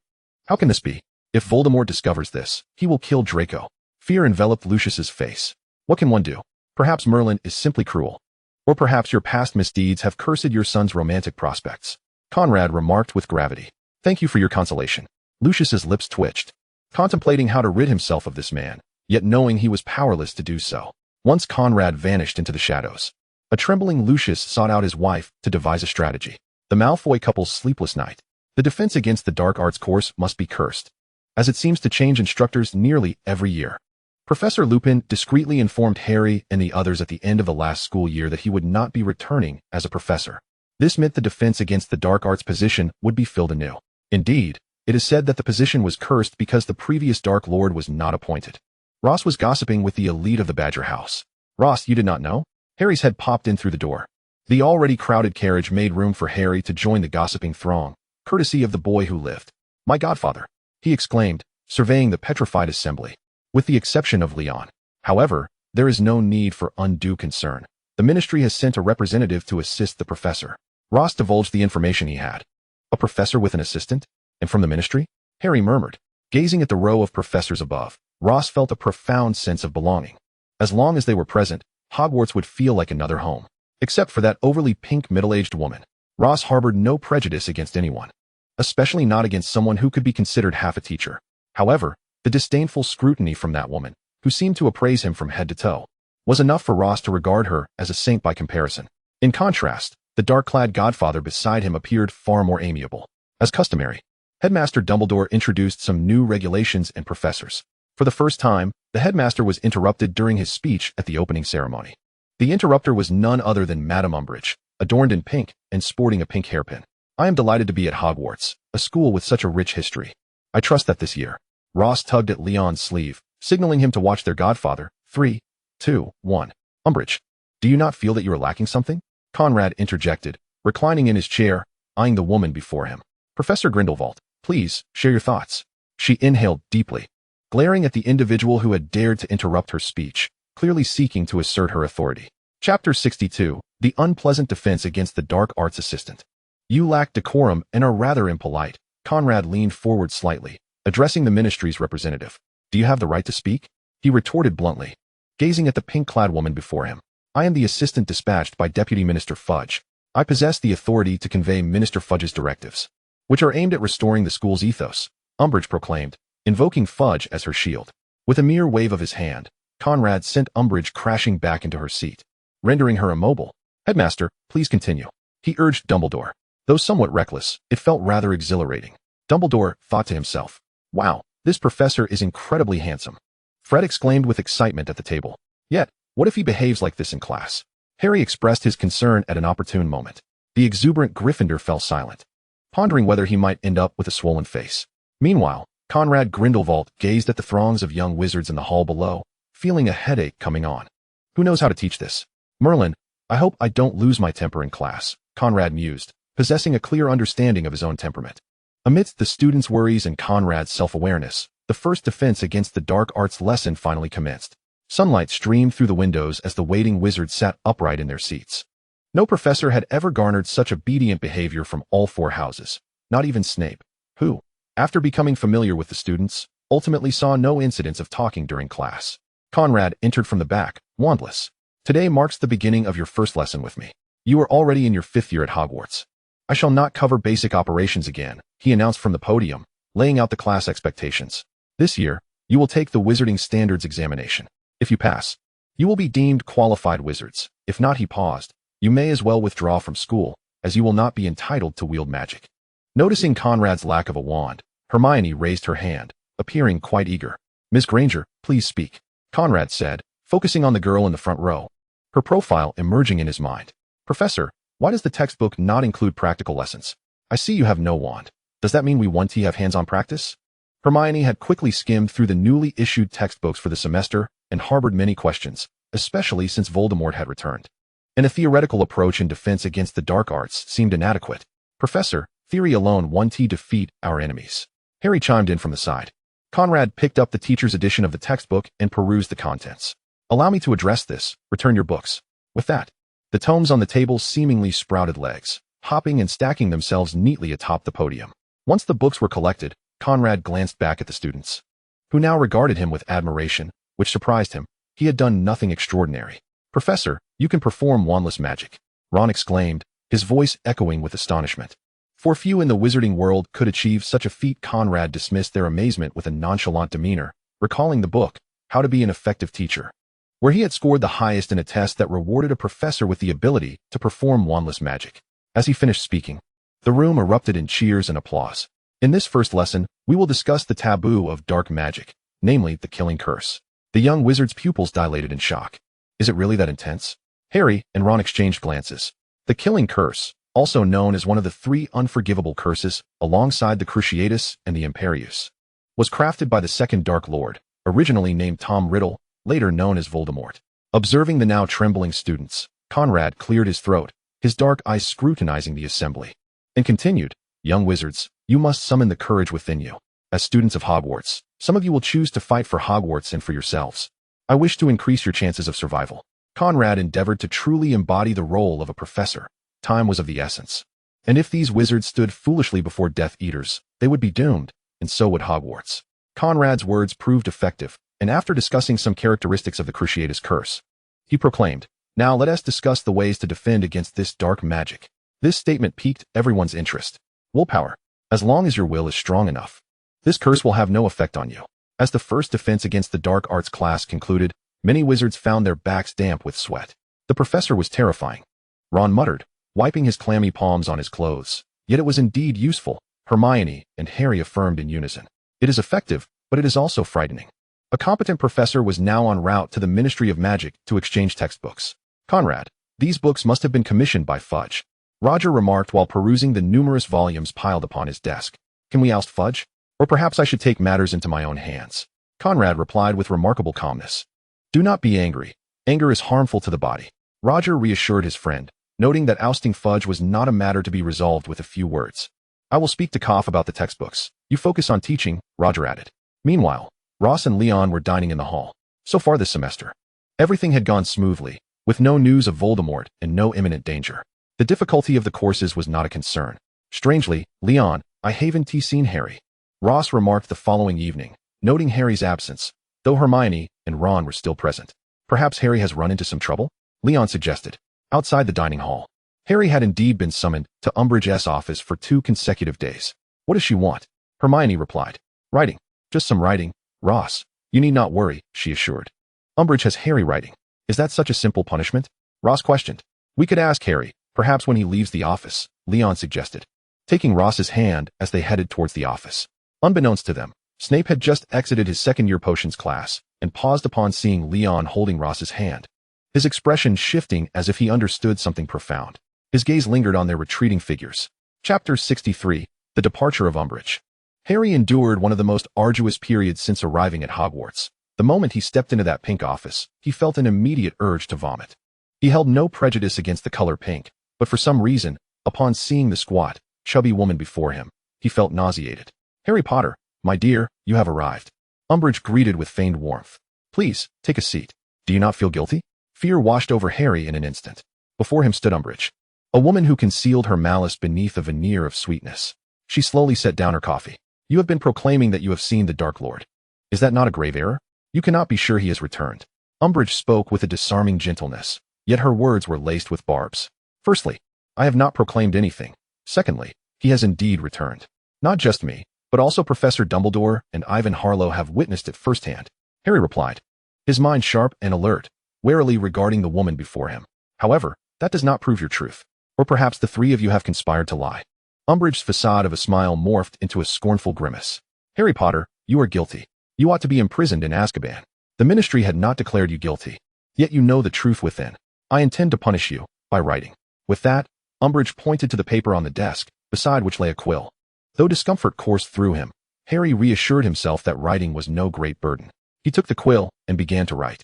"How can this be? If Voldemort discovers this, he will kill Draco." Fear enveloped Lucius's face. "What can one do? Perhaps Merlin is simply cruel. Or perhaps your past misdeeds have cursed your son's romantic prospects." Conrad remarked with gravity. Thank you for your consolation. Lucius's lips twitched, contemplating how to rid himself of this man, yet knowing he was powerless to do so. Once Conrad vanished into the shadows, a trembling Lucius sought out his wife to devise a strategy. The Malfoy couple's sleepless night. The defense against the dark arts course must be cursed, as it seems to change instructors nearly every year. Professor Lupin discreetly informed Harry and the others at the end of the last school year that he would not be returning as a professor. This meant the defense against the dark arts position would be filled anew. Indeed, it is said that the position was cursed because the previous Dark Lord was not appointed. Ross was gossiping with the elite of the Badger House. Ross, you did not know? Harry's head popped in through the door. The already crowded carriage made room for Harry to join the gossiping throng, courtesy of the boy who lived. My godfather, he exclaimed, surveying the petrified assembly. With the exception of Leon. However, there is no need for undue concern. The ministry has sent a representative to assist the professor. Ross divulged the information he had. A professor with an assistant? And from the ministry? Harry murmured. Gazing at the row of professors above, Ross felt a profound sense of belonging. As long as they were present, Hogwarts would feel like another home. Except for that overly pink middle-aged woman. Ross harbored no prejudice against anyone, especially not against someone who could be considered half a teacher. However, the disdainful scrutiny from that woman, who seemed to appraise him from head to toe, was enough for Ross to regard her as a saint by comparison. In contrast, the dark-clad godfather beside him appeared far more amiable. As customary, Headmaster Dumbledore introduced some new regulations and professors. For the first time, the headmaster was interrupted during his speech at the opening ceremony. The interrupter was none other than Madame Umbridge, adorned in pink and sporting a pink hairpin. I am delighted to be at Hogwarts, a school with such a rich history. I trust that this year. Ross tugged at Leon's sleeve, signaling him to watch their godfather. 3, 2, 1. Umbridge, do you not feel that you are lacking something? Conrad interjected, reclining in his chair, eyeing the woman before him. Professor Grindelwald, please, share your thoughts. She inhaled deeply, glaring at the individual who had dared to interrupt her speech, clearly seeking to assert her authority. Chapter 62, The Unpleasant Defense Against the Dark Arts Assistant. You lack decorum and are rather impolite. Conrad leaned forward slightly, addressing the ministry's representative. Do you have the right to speak? He retorted bluntly, gazing at the pink-clad woman before him. I am the assistant dispatched by Deputy Minister Fudge. I possess the authority to convey Minister Fudge's directives, which are aimed at restoring the school's ethos, Umbridge proclaimed, invoking Fudge as her shield. With a mere wave of his hand, Conrad sent Umbridge crashing back into her seat, rendering her immobile. Headmaster, please continue. He urged Dumbledore. Though somewhat reckless, it felt rather exhilarating. Dumbledore thought to himself, wow, this professor is incredibly handsome. Fred exclaimed with excitement at the table. Yet, what if he behaves like this in class? Harry expressed his concern at an opportune moment. The exuberant Gryffindor fell silent, pondering whether he might end up with a swollen face. Meanwhile, Conrad Grindelwald gazed at the throngs of young wizards in the hall below, feeling a headache coming on. Who knows how to teach this? Merlin, I hope I don't lose my temper in class, Conrad mused, possessing a clear understanding of his own temperament. Amidst the students' worries and Conrad's self-awareness, the first defense against the dark arts lesson finally commenced. Sunlight streamed through the windows as the waiting wizards sat upright in their seats. No professor had ever garnered such obedient behavior from all four houses, not even Snape, who, after becoming familiar with the students, ultimately saw no incidents of talking during class. Conrad entered from the back, wandless. Today marks the beginning of your first lesson with me. You are already in your 5th year at Hogwarts. I shall not cover basic operations again, he announced from the podium, laying out the class expectations. This year, you will take the Wizarding Standards examination. If you pass, you will be deemed qualified wizards. If not, he paused, you may as well withdraw from school, as you will not be entitled to wield magic. Noticing Conrad's lack of a wand, Hermione raised her hand, appearing quite eager. Miss Granger, please speak, Conrad said, focusing on the girl in the front row, her profile emerging in his mind. Professor, why does the textbook not include practical lessons? I see you have no wand. Does that mean we want to have hands-on practice? Hermione had quickly skimmed through the newly issued textbooks for the semester and harbored many questions, especially since Voldemort had returned. And a theoretical approach in defense against the dark arts seemed inadequate. Professor, theory alone won't defeat our enemies. Harry chimed in from the side. Conrad picked up the teacher's edition of the textbook and perused the contents. Allow me to address this. Return your books. With that, the tomes on the table seemingly sprouted legs, hopping and stacking themselves neatly atop the podium. Once the books were collected, Conrad glanced back at the students, who now regarded him with admiration, which surprised him. He had done nothing extraordinary. Professor, you can perform wandless magic, Ron exclaimed, his voice echoing with astonishment. For few in the wizarding world could achieve such a feat. Conrad dismissed their amazement with a nonchalant demeanor, recalling the book, How to Be an Effective Teacher, where he had scored the highest in a test that rewarded a professor with the ability to perform wandless magic. As he finished speaking, the room erupted in cheers and applause. In this first lesson, we will discuss the taboo of dark magic, namely the killing curse. The young wizard's pupils dilated in shock. Is it really that intense? Harry and Ron exchanged glances. The killing curse, also known as one of the 3 unforgivable curses, alongside the Cruciatus and the Imperius, was crafted by the second Dark Lord, originally named Tom Riddle, later known as Voldemort. Observing the now trembling students, Conrad cleared his throat, his dark eyes scrutinizing the assembly, and continued, "Young wizards, you must summon the courage within you. As students of Hogwarts, some of you will choose to fight for Hogwarts and for yourselves. I wish to increase your chances of survival." Conrad endeavored to truly embody the role of a professor. Time was of the essence. And if these wizards stood foolishly before Death Eaters, they would be doomed, and so would Hogwarts. Conrad's words proved effective, and after discussing some characteristics of the Cruciatus curse, he proclaimed, "Now let us discuss the ways to defend against this dark magic." This statement piqued everyone's interest. Willpower. As long as your will is strong enough, this curse will have no effect on you. As the first defense against the dark arts class concluded, many wizards found their backs damp with sweat. The professor was terrifying, Ron muttered, wiping his clammy palms on his clothes. Yet it was indeed useful, Hermione and Harry affirmed in unison. It is effective, but it is also frightening. A competent professor was now en route to the Ministry of Magic to exchange textbooks. "Conrad, these books must have been commissioned by Fudge," Roger remarked while perusing the numerous volumes piled upon his desk. "Can we oust Fudge? Or perhaps I should take matters into my own hands." Conrad replied with remarkable calmness. "Do not be angry. Anger is harmful to the body." Roger reassured his friend, noting that ousting Fudge was not a matter to be resolved with a few words. "I will speak to Koff about the textbooks. You focus on teaching," Roger added. Meanwhile, Ross and Leon were dining in the hall. So far this semester, everything had gone smoothly, with no news of Voldemort and no imminent danger. The difficulty of the courses was not a concern. "Strangely, Leon, I haven't seen Harry," Ross remarked the following evening, noting Harry's absence, though Hermione and Ron were still present. "Perhaps Harry has run into some trouble?" Leon suggested. Outside the dining hall, Harry had indeed been summoned to Umbridge's office for 2 consecutive days. "What does she want?" Hermione replied. "Writing. Just some writing, Ross. You need not worry," she assured. "Umbridge has Harry writing. Is that such a simple punishment?" Ross questioned. "We could ask Harry, perhaps when he leaves the office," Leon suggested, taking Ross's hand as they headed towards the office. Unbeknownst to them, Snape had just exited his second-year potions class and paused upon seeing Leon holding Ross's hand, his expression shifting as if he understood something profound. His gaze lingered on their retreating figures. Chapter 63, The Departure of Umbridge. Harry endured one of the most arduous periods since arriving at Hogwarts. The moment he stepped into that pink office, he felt an immediate urge to vomit. He held no prejudice against the color pink, but for some reason, upon seeing the squat, chubby woman before him, he felt nauseated. "Harry Potter, my dear, you have arrived," Umbridge greeted with feigned warmth. "Please, take a seat. Do you not feel guilty?" Fear washed over Harry in an instant. Before him stood Umbridge, a woman who concealed her malice beneath a veneer of sweetness. She slowly set down her coffee. "You have been proclaiming that you have seen the Dark Lord. Is that not a grave error? You cannot be sure he has returned." Umbridge spoke with a disarming gentleness, yet her words were laced with barbs. "Firstly, I have not proclaimed anything. Secondly, he has indeed returned. Not just me, but also Professor Dumbledore and Ivan Harlow have witnessed it firsthand," Harry replied, his mind sharp and alert, warily regarding the woman before him. "However, that does not prove your truth. Or perhaps the 3 of you have conspired to lie." Umbridge's facade of a smile morphed into a scornful grimace. "Harry Potter, you are guilty. You ought to be imprisoned in Azkaban. The Ministry had not declared you guilty. Yet you know the truth within. I intend to punish you by writing." With that, Umbridge pointed to the paper on the desk, beside which lay a quill. Though discomfort coursed through him, Harry reassured himself that writing was no great burden. He took the quill and began to write,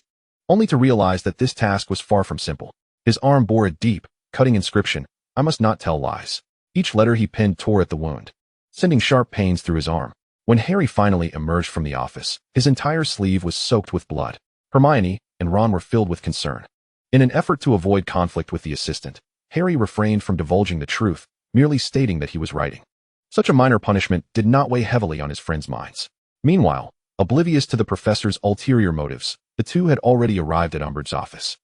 only to realize that this task was far from simple. His arm bore a deep, cutting inscription, "I must not tell lies." Each letter he penned tore at the wound, sending sharp pains through his arm. When Harry finally emerged from the office, his entire sleeve was soaked with blood. Hermione and Ron were filled with concern. In an effort to avoid conflict with the assistant, Harry refrained from divulging the truth, merely stating that he was writing. Such a minor punishment did not weigh heavily on his friends' minds. Meanwhile, oblivious to the professor's ulterior motives, the two had already arrived at Umbridge's office.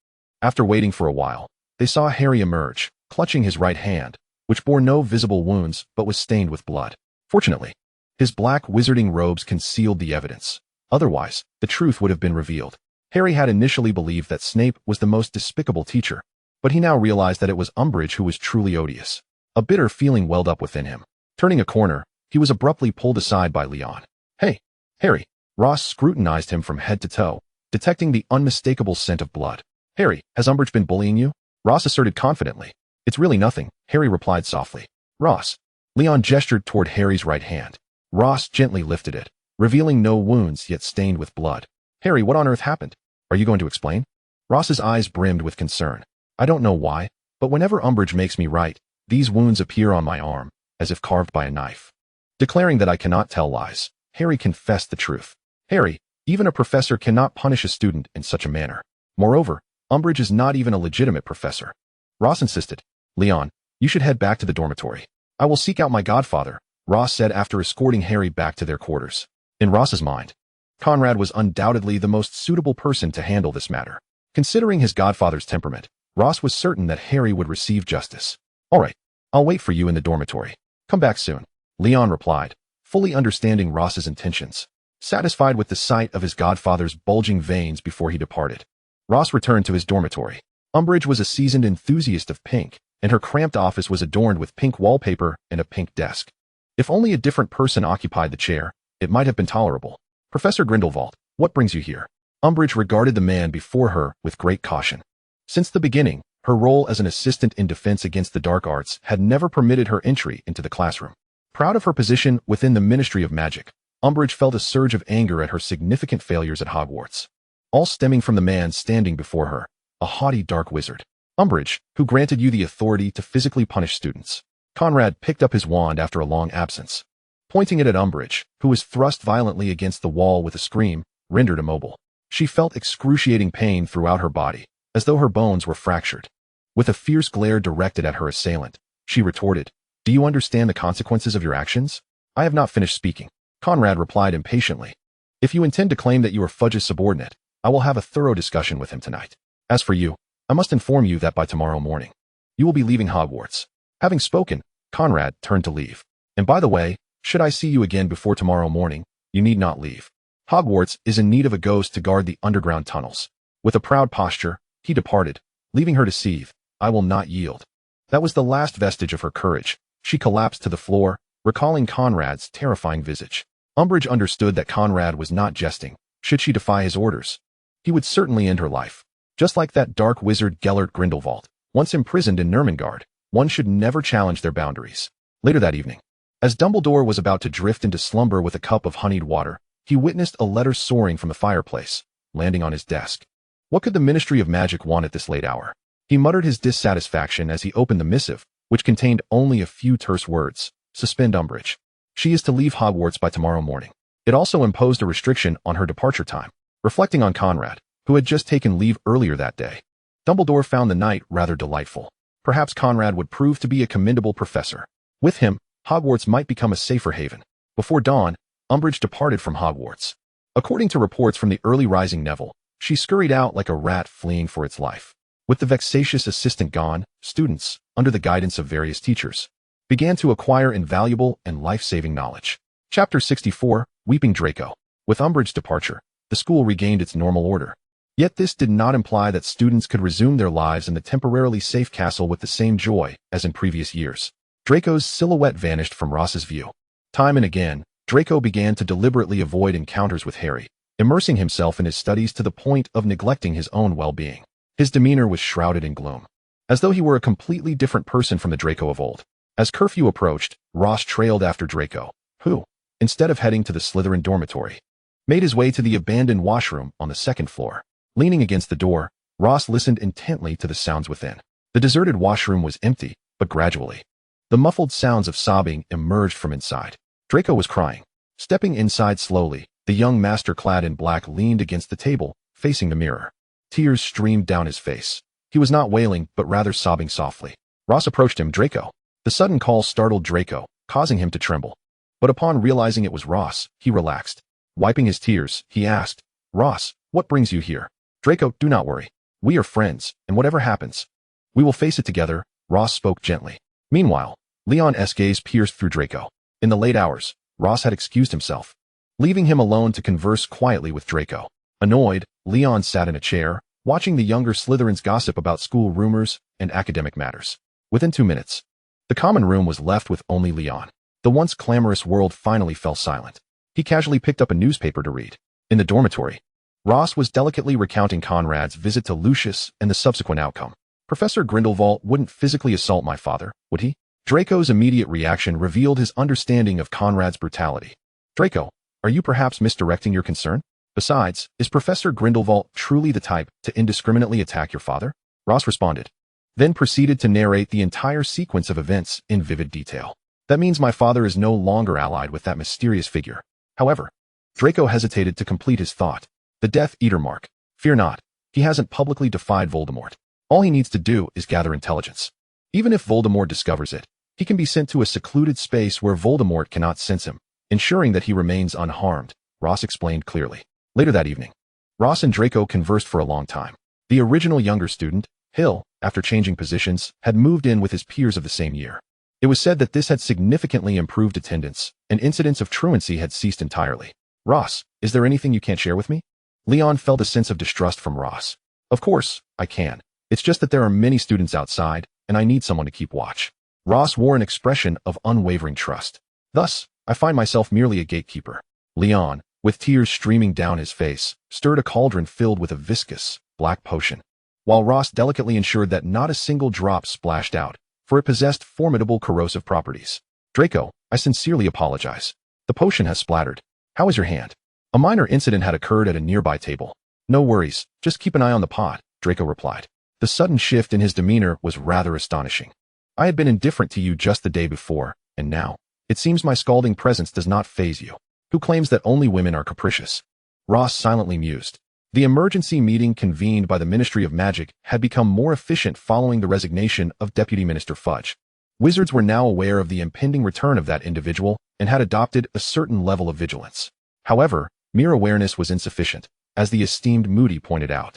After waiting for a while, they saw Harry emerge, clutching his right hand, which bore no visible wounds but was stained with blood. Fortunately, his black wizarding robes concealed the evidence. Otherwise, the truth would have been revealed. Harry had initially believed that Snape was the most despicable teacher, but he now realized that it was Umbridge who was truly odious. A bitter feeling welled up within him. Turning a corner, he was abruptly pulled aside by Leon. "Hey, Harry." Ross scrutinized him from head to toe, detecting the unmistakable scent of blood. "Harry, has Umbridge been bullying you?" Ross asserted confidently. "It's really nothing," Harry replied softly. "Ross." Leon gestured toward Harry's right hand. Ross gently lifted it, revealing no wounds yet stained with blood. "Harry, what on earth happened? Are you going to explain?" Ross's eyes brimmed with concern. "I don't know why, but whenever Umbridge makes me write, these wounds appear on my arm, as if carved by a knife." Declaring that I cannot tell lies, Harry confessed the truth. "Harry, even a professor cannot punish a student in such a manner. Moreover, Umbridge is not even a legitimate professor." Ross insisted. "Leon, you should head back to the dormitory." "I will seek out my godfather," Ross said after escorting Harry back to their quarters. In Ross's mind, Conrad was undoubtedly the most suitable person to handle this matter. Considering his godfather's temperament, Ross was certain that Harry would receive justice. "All right, I'll wait for you in the dormitory. Come back soon," Leon replied, fully understanding Ross's intentions. Satisfied with the sight of his godfather's bulging veins before he departed, Ross returned to his dormitory. Umbridge was a seasoned enthusiast of pink, and her cramped office was adorned with pink wallpaper and a pink desk. If only a different person occupied the chair, it might have been tolerable. "Professor Grindelwald, what brings you here?" Umbridge regarded the man before her with great caution. Since the beginning, her role as an assistant in defense against the dark arts had never permitted her entry into the classroom. Proud of her position within the Ministry of Magic, Umbridge felt a surge of anger at her significant failures at Hogwarts, all stemming from the man standing before her, a haughty dark wizard. "Umbridge, who granted you the authority to physically punish students?" Conrad picked up his wand after a long absence. Pointing it at Umbridge, who was thrust violently against the wall with a scream, rendered immobile. She felt excruciating pain throughout her body, as though her bones were fractured. With a fierce glare directed at her assailant, she retorted, "Do you understand the consequences of your actions?" "I have not finished speaking," Conrad replied impatiently. "If you intend to claim that you are Fudge's subordinate, I will have a thorough discussion with him tonight. As for you, I must inform you that by tomorrow morning, you will be leaving Hogwarts." Having spoken, Conrad turned to leave. "And by the way, should I see you again before tomorrow morning, you need not leave. Hogwarts is in need of a ghost to guard the underground tunnels." With a proud posture, he departed, leaving her to seethe. "I will not yield." That was the last vestige of her courage. She collapsed to the floor, recalling Conrad's terrifying visage. Umbridge understood that Conrad was not jesting. Should she defy his orders, he would certainly end her life. Just like that dark wizard Gellert Grindelwald, once imprisoned in Nurmengard, one should never challenge their boundaries. Later that evening, as Dumbledore was about to drift into slumber with a cup of honeyed water, he witnessed a letter soaring from the fireplace, landing on his desk. What could the Ministry of Magic want at this late hour? He muttered his dissatisfaction as he opened the missive, which contained only a few terse words. "Suspend Umbridge. She is to leave Hogwarts by tomorrow morning." It also imposed a restriction on her departure time. Reflecting on Conrad, who had just taken leave earlier that day, Dumbledore found the night rather delightful. Perhaps Conrad would prove to be a commendable professor. With him, Hogwarts might become a safer haven. Before dawn, Umbridge departed from Hogwarts. According to reports from the early rising Neville, she scurried out like a rat fleeing for its life. With the vexatious assistant gone, students, under the guidance of various teachers, began to acquire invaluable and life-saving knowledge. Chapter 64, Weeping Draco. With Umbridge's departure, the school regained its normal order. Yet this did not imply that students could resume their lives in the temporarily safe castle with the same joy as in previous years. Draco's silhouette vanished from Ross's view. Time and again, Draco began to deliberately avoid encounters with Harry, immersing himself in his studies to the point of neglecting his own well-being. His demeanor was shrouded in gloom, as though he were a completely different person from the Draco of old. As curfew approached, Ross trailed after Draco, who, instead of heading to the Slytherin dormitory, made his way to the abandoned washroom on the second floor. Leaning against the door, Ross listened intently to the sounds within. The deserted washroom was empty, but gradually, the muffled sounds of sobbing emerged from inside. Draco was crying. Stepping inside slowly, the young master clad in black leaned against the table, facing the mirror. Tears streamed down his face. He was not wailing, but rather sobbing softly. Ross approached him. "Draco." The sudden call startled Draco, causing him to tremble. But upon realizing it was Ross, he relaxed. Wiping his tears, he asked, "Ross, what brings you here?" "Draco, do not worry. We are friends, and whatever happens, we will face it together," Ross spoke gently. Meanwhile, Leon's gaze pierced through Draco. In the late hours, Ross had excused himself, leaving him alone to converse quietly with Draco. Annoyed, Leon sat in a chair, watching the younger Slytherins gossip about school rumors and academic matters. Within 2 minutes, the common room was left with only Leon. The once clamorous world finally fell silent. He casually picked up a newspaper to read. In the dormitory, Ross was delicately recounting Conrad's visit to Lucius and the subsequent outcome. Professor Grindelwald wouldn't physically assault my father, would he? Draco's immediate reaction revealed his understanding of Conrad's brutality. Draco, are you perhaps misdirecting your concern? Besides, is Professor Grindelwald truly the type to indiscriminately attack your father? Ross responded, then proceeded to narrate the entire sequence of events in vivid detail. That means my father is no longer allied with that mysterious figure. However, Draco hesitated to complete his thought. The Death Eater mark. Fear not, he hasn't publicly defied Voldemort. All he needs to do is gather intelligence. Even if Voldemort discovers it, he can be sent to a secluded space where Voldemort cannot sense him, ensuring that he remains unharmed, Ross explained clearly. Later that evening, Ross and Draco conversed for a long time. The original younger student, Hill, after changing positions, had moved in with his peers of the same year. It was said that this had significantly improved attendance, and incidents of truancy had ceased entirely. Ross, is there anything you can't share with me? Leon felt a sense of distrust from Ross. Of course, I can. It's just that there are many students outside, and I need someone to keep watch. Ross wore an expression of unwavering trust. Thus, I find myself merely a gatekeeper. Leon, with tears streaming down his face, stirred a cauldron filled with a viscous, black potion, while Ross delicately ensured that not a single drop splashed out, for it possessed formidable corrosive properties. Draco, I sincerely apologize. The potion has splattered. How is your hand? A minor incident had occurred at a nearby table. No worries, just keep an eye on the pot, Draco replied. The sudden shift in his demeanor was rather astonishing. I had been indifferent to you just the day before, and now, it seems my scalding presence does not faze you. Who claims that only women are capricious? Ross silently mused. The emergency meeting convened by the Ministry of Magic had become more efficient following the resignation of Deputy Minister Fudge. Wizards were now aware of the impending return of that individual and had adopted a certain level of vigilance. However, mere awareness was insufficient, as the esteemed Moody pointed out.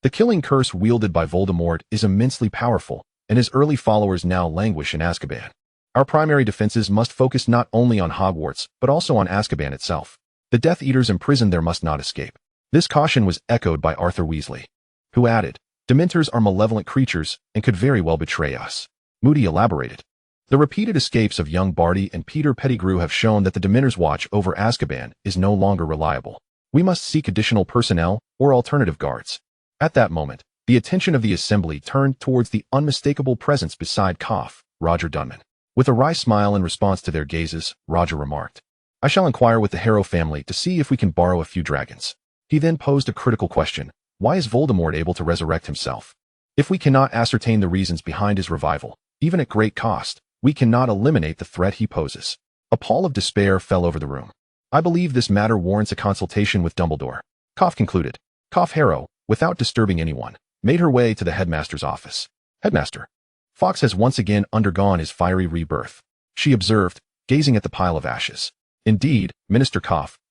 The killing curse wielded by Voldemort is immensely powerful, and his early followers now languish in Azkaban. Our primary defenses must focus not only on Hogwarts, but also on Azkaban itself. The Death Eaters imprisoned there must not escape. This caution was echoed by Arthur Weasley, who added, Dementors are malevolent creatures and could very well betray us. Moody elaborated. The repeated escapes of young Barty and Peter Pettigrew have shown that the Dementors' watch over Azkaban is no longer reliable. We must seek additional personnel or alternative guards. At that moment, the attention of the assembly turned towards the unmistakable presence beside Roger Dunman. With a wry smile in response to their gazes, Roger remarked, I shall inquire with the Harrow family to see if we can borrow a few dragons. He then posed a critical question. Why is Voldemort able to resurrect himself? If we cannot ascertain the reasons behind his revival, even at great cost, we cannot eliminate the threat he poses. A pall of despair fell over the room. I believe this matter warrants a consultation with Dumbledore. Concluded. Harrow, without disturbing anyone, made her way to the headmaster's office. Headmaster. Fawkes has once again undergone his fiery rebirth, she observed, gazing at the pile of ashes. Indeed, Minister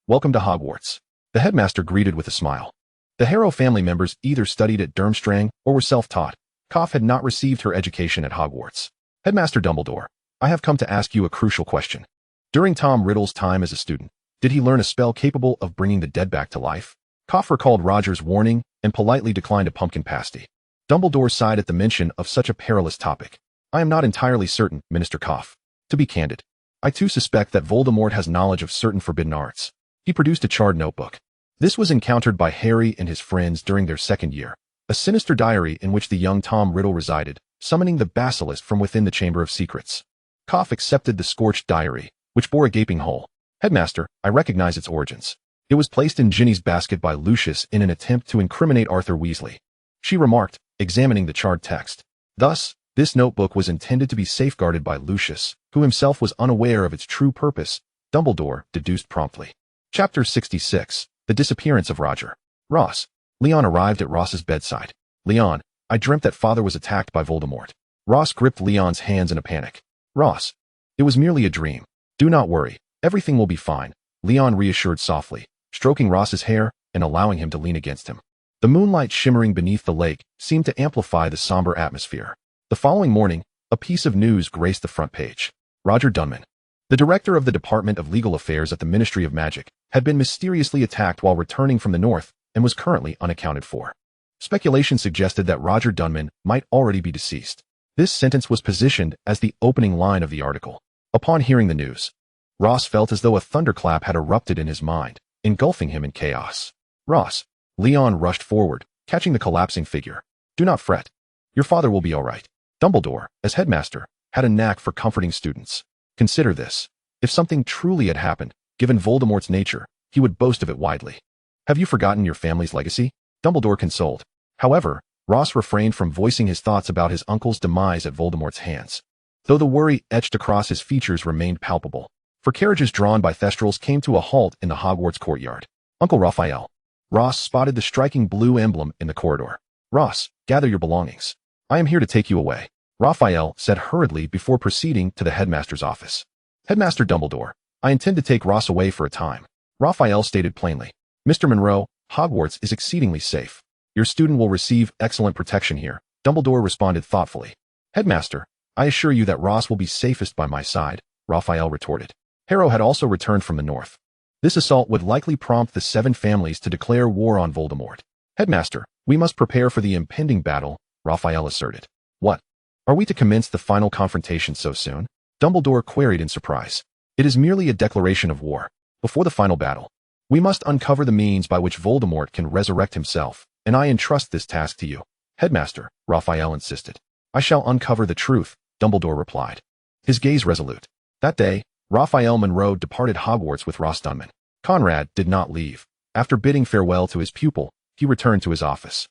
welcome to Hogwarts. The headmaster greeted with a smile. The Harrow family members either studied at Durmstrang or were self-taught. Had not received her education at Hogwarts. Headmaster Dumbledore, I have come to ask you a crucial question. During Tom Riddle's time as a student, did he learn a spell capable of bringing the dead back to life? Recalled Roger's warning and politely declined a pumpkin pasty. Dumbledore sighed at the mention of such a perilous topic. I am not entirely certain, Minister To be candid, I too suspect that Voldemort has knowledge of certain forbidden arts. He produced a charred notebook. This was encountered by Harry and his friends during their second year, a sinister diary in which the young Tom Riddle resided, summoning the basilisk from within the Chamber of Secrets. Accepted the scorched diary, which bore a gaping hole. Headmaster, I recognize its origins. It was placed in Ginny's basket by Lucius in an attempt to incriminate Arthur Weasley. She remarked, examining the charred text. Thus, this notebook was intended to be safeguarded by Lucius, who himself was unaware of its true purpose, Dumbledore deduced promptly. Chapter 66. The Disappearance of Roger. Ross. Leon arrived at Ross's bedside. Leon, I dreamt that father was attacked by Voldemort. Ross gripped Leon's hands in a panic. Ross. It was merely a dream. Do not worry. Everything will be fine, Leon reassured softly, stroking Ross's hair and allowing him to lean against him. The moonlight shimmering beneath the lake seemed to amplify the somber atmosphere. The following morning, A piece of news graced the front page. Roger Dunman, the director of the Department of Legal Affairs at the Ministry of Magic, had been mysteriously attacked while returning from the north and was currently unaccounted for. Speculation suggested that Roger Dunman might already be deceased. This sentence was positioned as the opening line of the article. Upon hearing the news, Ross felt as though a thunderclap had erupted in his mind, engulfing him in chaos. Ross, Leon rushed forward, catching the collapsing figure. Do not fret. Your father will be all right. Dumbledore, as headmaster, had a knack for comforting students. Consider this. If something truly had happened, given Voldemort's nature, he would boast of it widely. Have you forgotten your family's legacy? Dumbledore consoled. However, Ross refrained from voicing his thoughts about his uncle's demise at Voldemort's hands. Though the worry etched across his features remained palpable, for carriages drawn by Thestrals came to a halt in the Hogwarts courtyard. Uncle Raphael. Ross spotted the striking blue emblem in the corridor. Ross, gather your belongings. I am here to take you away, Raphael said hurriedly before proceeding to the headmaster's office. Headmaster Dumbledore, I intend to take Ross away for a time, Raphael stated plainly. Mr. Monroe, Hogwarts is exceedingly safe. Your student will receive excellent protection here, Dumbledore responded thoughtfully. Headmaster, I assure you that Ross will be safest by my side, Raphael retorted. Harrow had also returned from the north. This assault would likely prompt the 7 families to declare war on Voldemort. Headmaster, we must prepare for the impending battle, Raphael asserted. What? Are we to commence the final confrontation so soon? Dumbledore queried in surprise. It is merely a declaration of war. Before the final battle, we must uncover the means by which Voldemort can resurrect himself, and I entrust this task to you. Headmaster, Raphael insisted. I shall uncover the truth, Dumbledore replied, his gaze resolute. That day, Raphael Monroe departed Hogwarts with Ross Dunman. Conrad did not leave. After bidding farewell to his pupil, he returned to his office.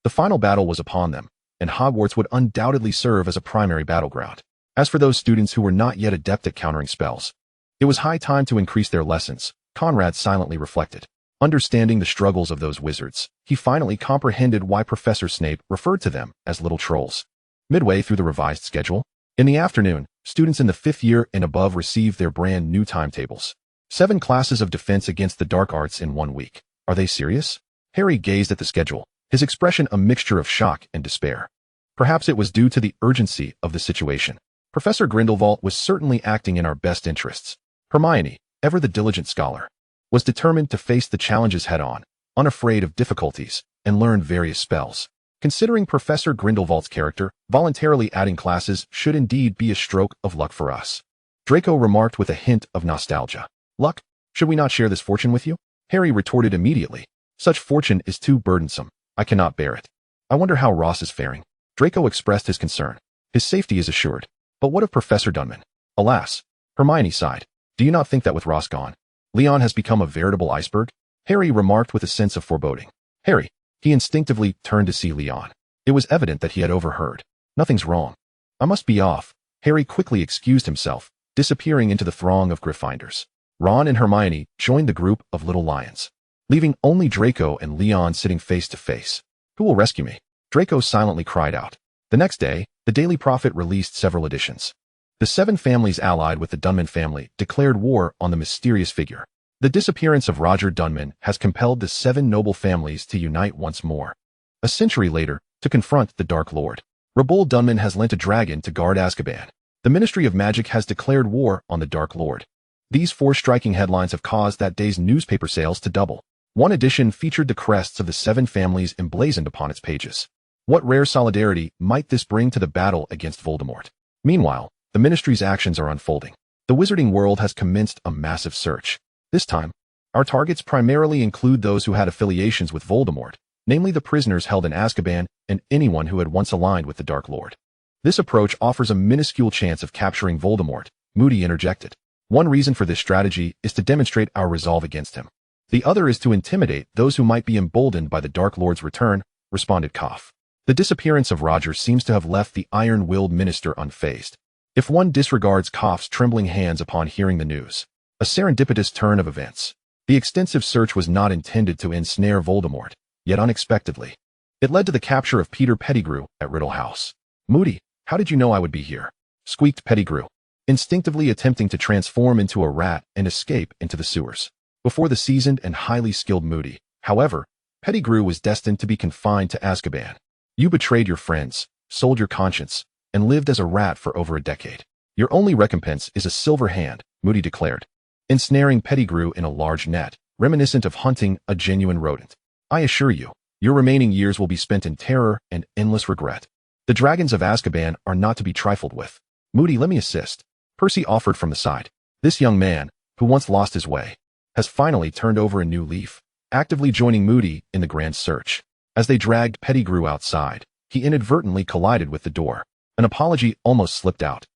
The final battle was upon them, and Hogwarts would undoubtedly serve as a primary battleground. As for those students who were not yet adept at countering spells, it was high time to increase their lessons, Conrad silently reflected. Understanding the struggles of those wizards, he finally comprehended why Professor Snape referred to them as little trolls. Midway through the revised schedule, in the afternoon, students in the 5th year and above received their brand new timetables. 7 classes of defense against the dark arts in 1 week. Are they serious? Harry gazed at the schedule, his expression a mixture of shock and despair. Perhaps it was due to the urgency of the situation. Professor Grindelwald was certainly acting in our best interests. Hermione, ever the diligent scholar, was determined to face the challenges head-on, unafraid of difficulties, and learn various spells. Considering Professor Grindelwald's character, voluntarily adding classes should indeed be a stroke of luck for us. Draco remarked with a hint of nostalgia. Luck? Should we not share this fortune with you? Harry retorted immediately. Such fortune is too burdensome. I cannot bear it. I wonder how Ross is faring. Draco expressed his concern. His safety is assured. But what of Professor Dunman? Alas, Hermione sighed. Do you not think that with Ross gone, Leon has become a veritable iceberg? Harry remarked with a sense of foreboding. Harry. He instinctively turned to see Leon. It was evident that he had overheard. Nothing's wrong. I must be off. Harry quickly excused himself, disappearing into the throng of Gryffindors. Ron and Hermione joined the group of little lions, leaving only Draco and Leon sitting face to face. Who will rescue me? Draco silently cried out. The next day, the Daily Prophet released several editions. The 7 families allied with the Dunman family declared war on the mysterious figure. The disappearance of Roger Dunman has compelled the 7 noble families to unite once more. A century later, to confront the Dark Lord. Raoul Dunman has lent a dragon to guard Azkaban. The Ministry of Magic has declared war on the Dark Lord. These 4 striking headlines have caused that day's newspaper sales to double. One edition featured the crests of the 7 families emblazoned upon its pages. What rare solidarity might this bring to the battle against Voldemort? Meanwhile, the Ministry's actions are unfolding. The wizarding world has commenced a massive search. This time, our targets primarily include those who had affiliations with Voldemort, namely the prisoners held in Azkaban and anyone who had once aligned with the Dark Lord. This approach offers a minuscule chance of capturing Voldemort, Moody interjected. One reason for this strategy is to demonstrate our resolve against him. The other is to intimidate those who might be emboldened by the Dark Lord's return, responded Koff. The disappearance of Roger seems to have left the iron-willed minister unfazed. If one disregards Koff's trembling hands upon hearing the news, a serendipitous turn of events. The extensive search was not intended to ensnare Voldemort, yet unexpectedly, it led to the capture of Peter Pettigrew at Riddle House. Moody, how did you know I would be here? Squeaked Pettigrew, instinctively attempting to transform into a rat and escape into the sewers. Before the seasoned and highly skilled Moody, however, Pettigrew was destined to be confined to Azkaban. You betrayed your friends, sold your conscience, and lived as a rat for over a decade. Your only recompense is a silver hand, Moody declared, ensnaring Pettigrew in a large net, reminiscent of hunting a genuine rodent. I assure you, your remaining years will be spent in terror and endless regret. The dragons of Azkaban are not to be trifled with. Moody, let me assist. Percy offered from the side. This young man, who once lost his way, has finally turned over a new leaf, actively joining Moody in the grand search. As they dragged Pettigrew outside, he inadvertently collided with the door. An apology almost slipped out.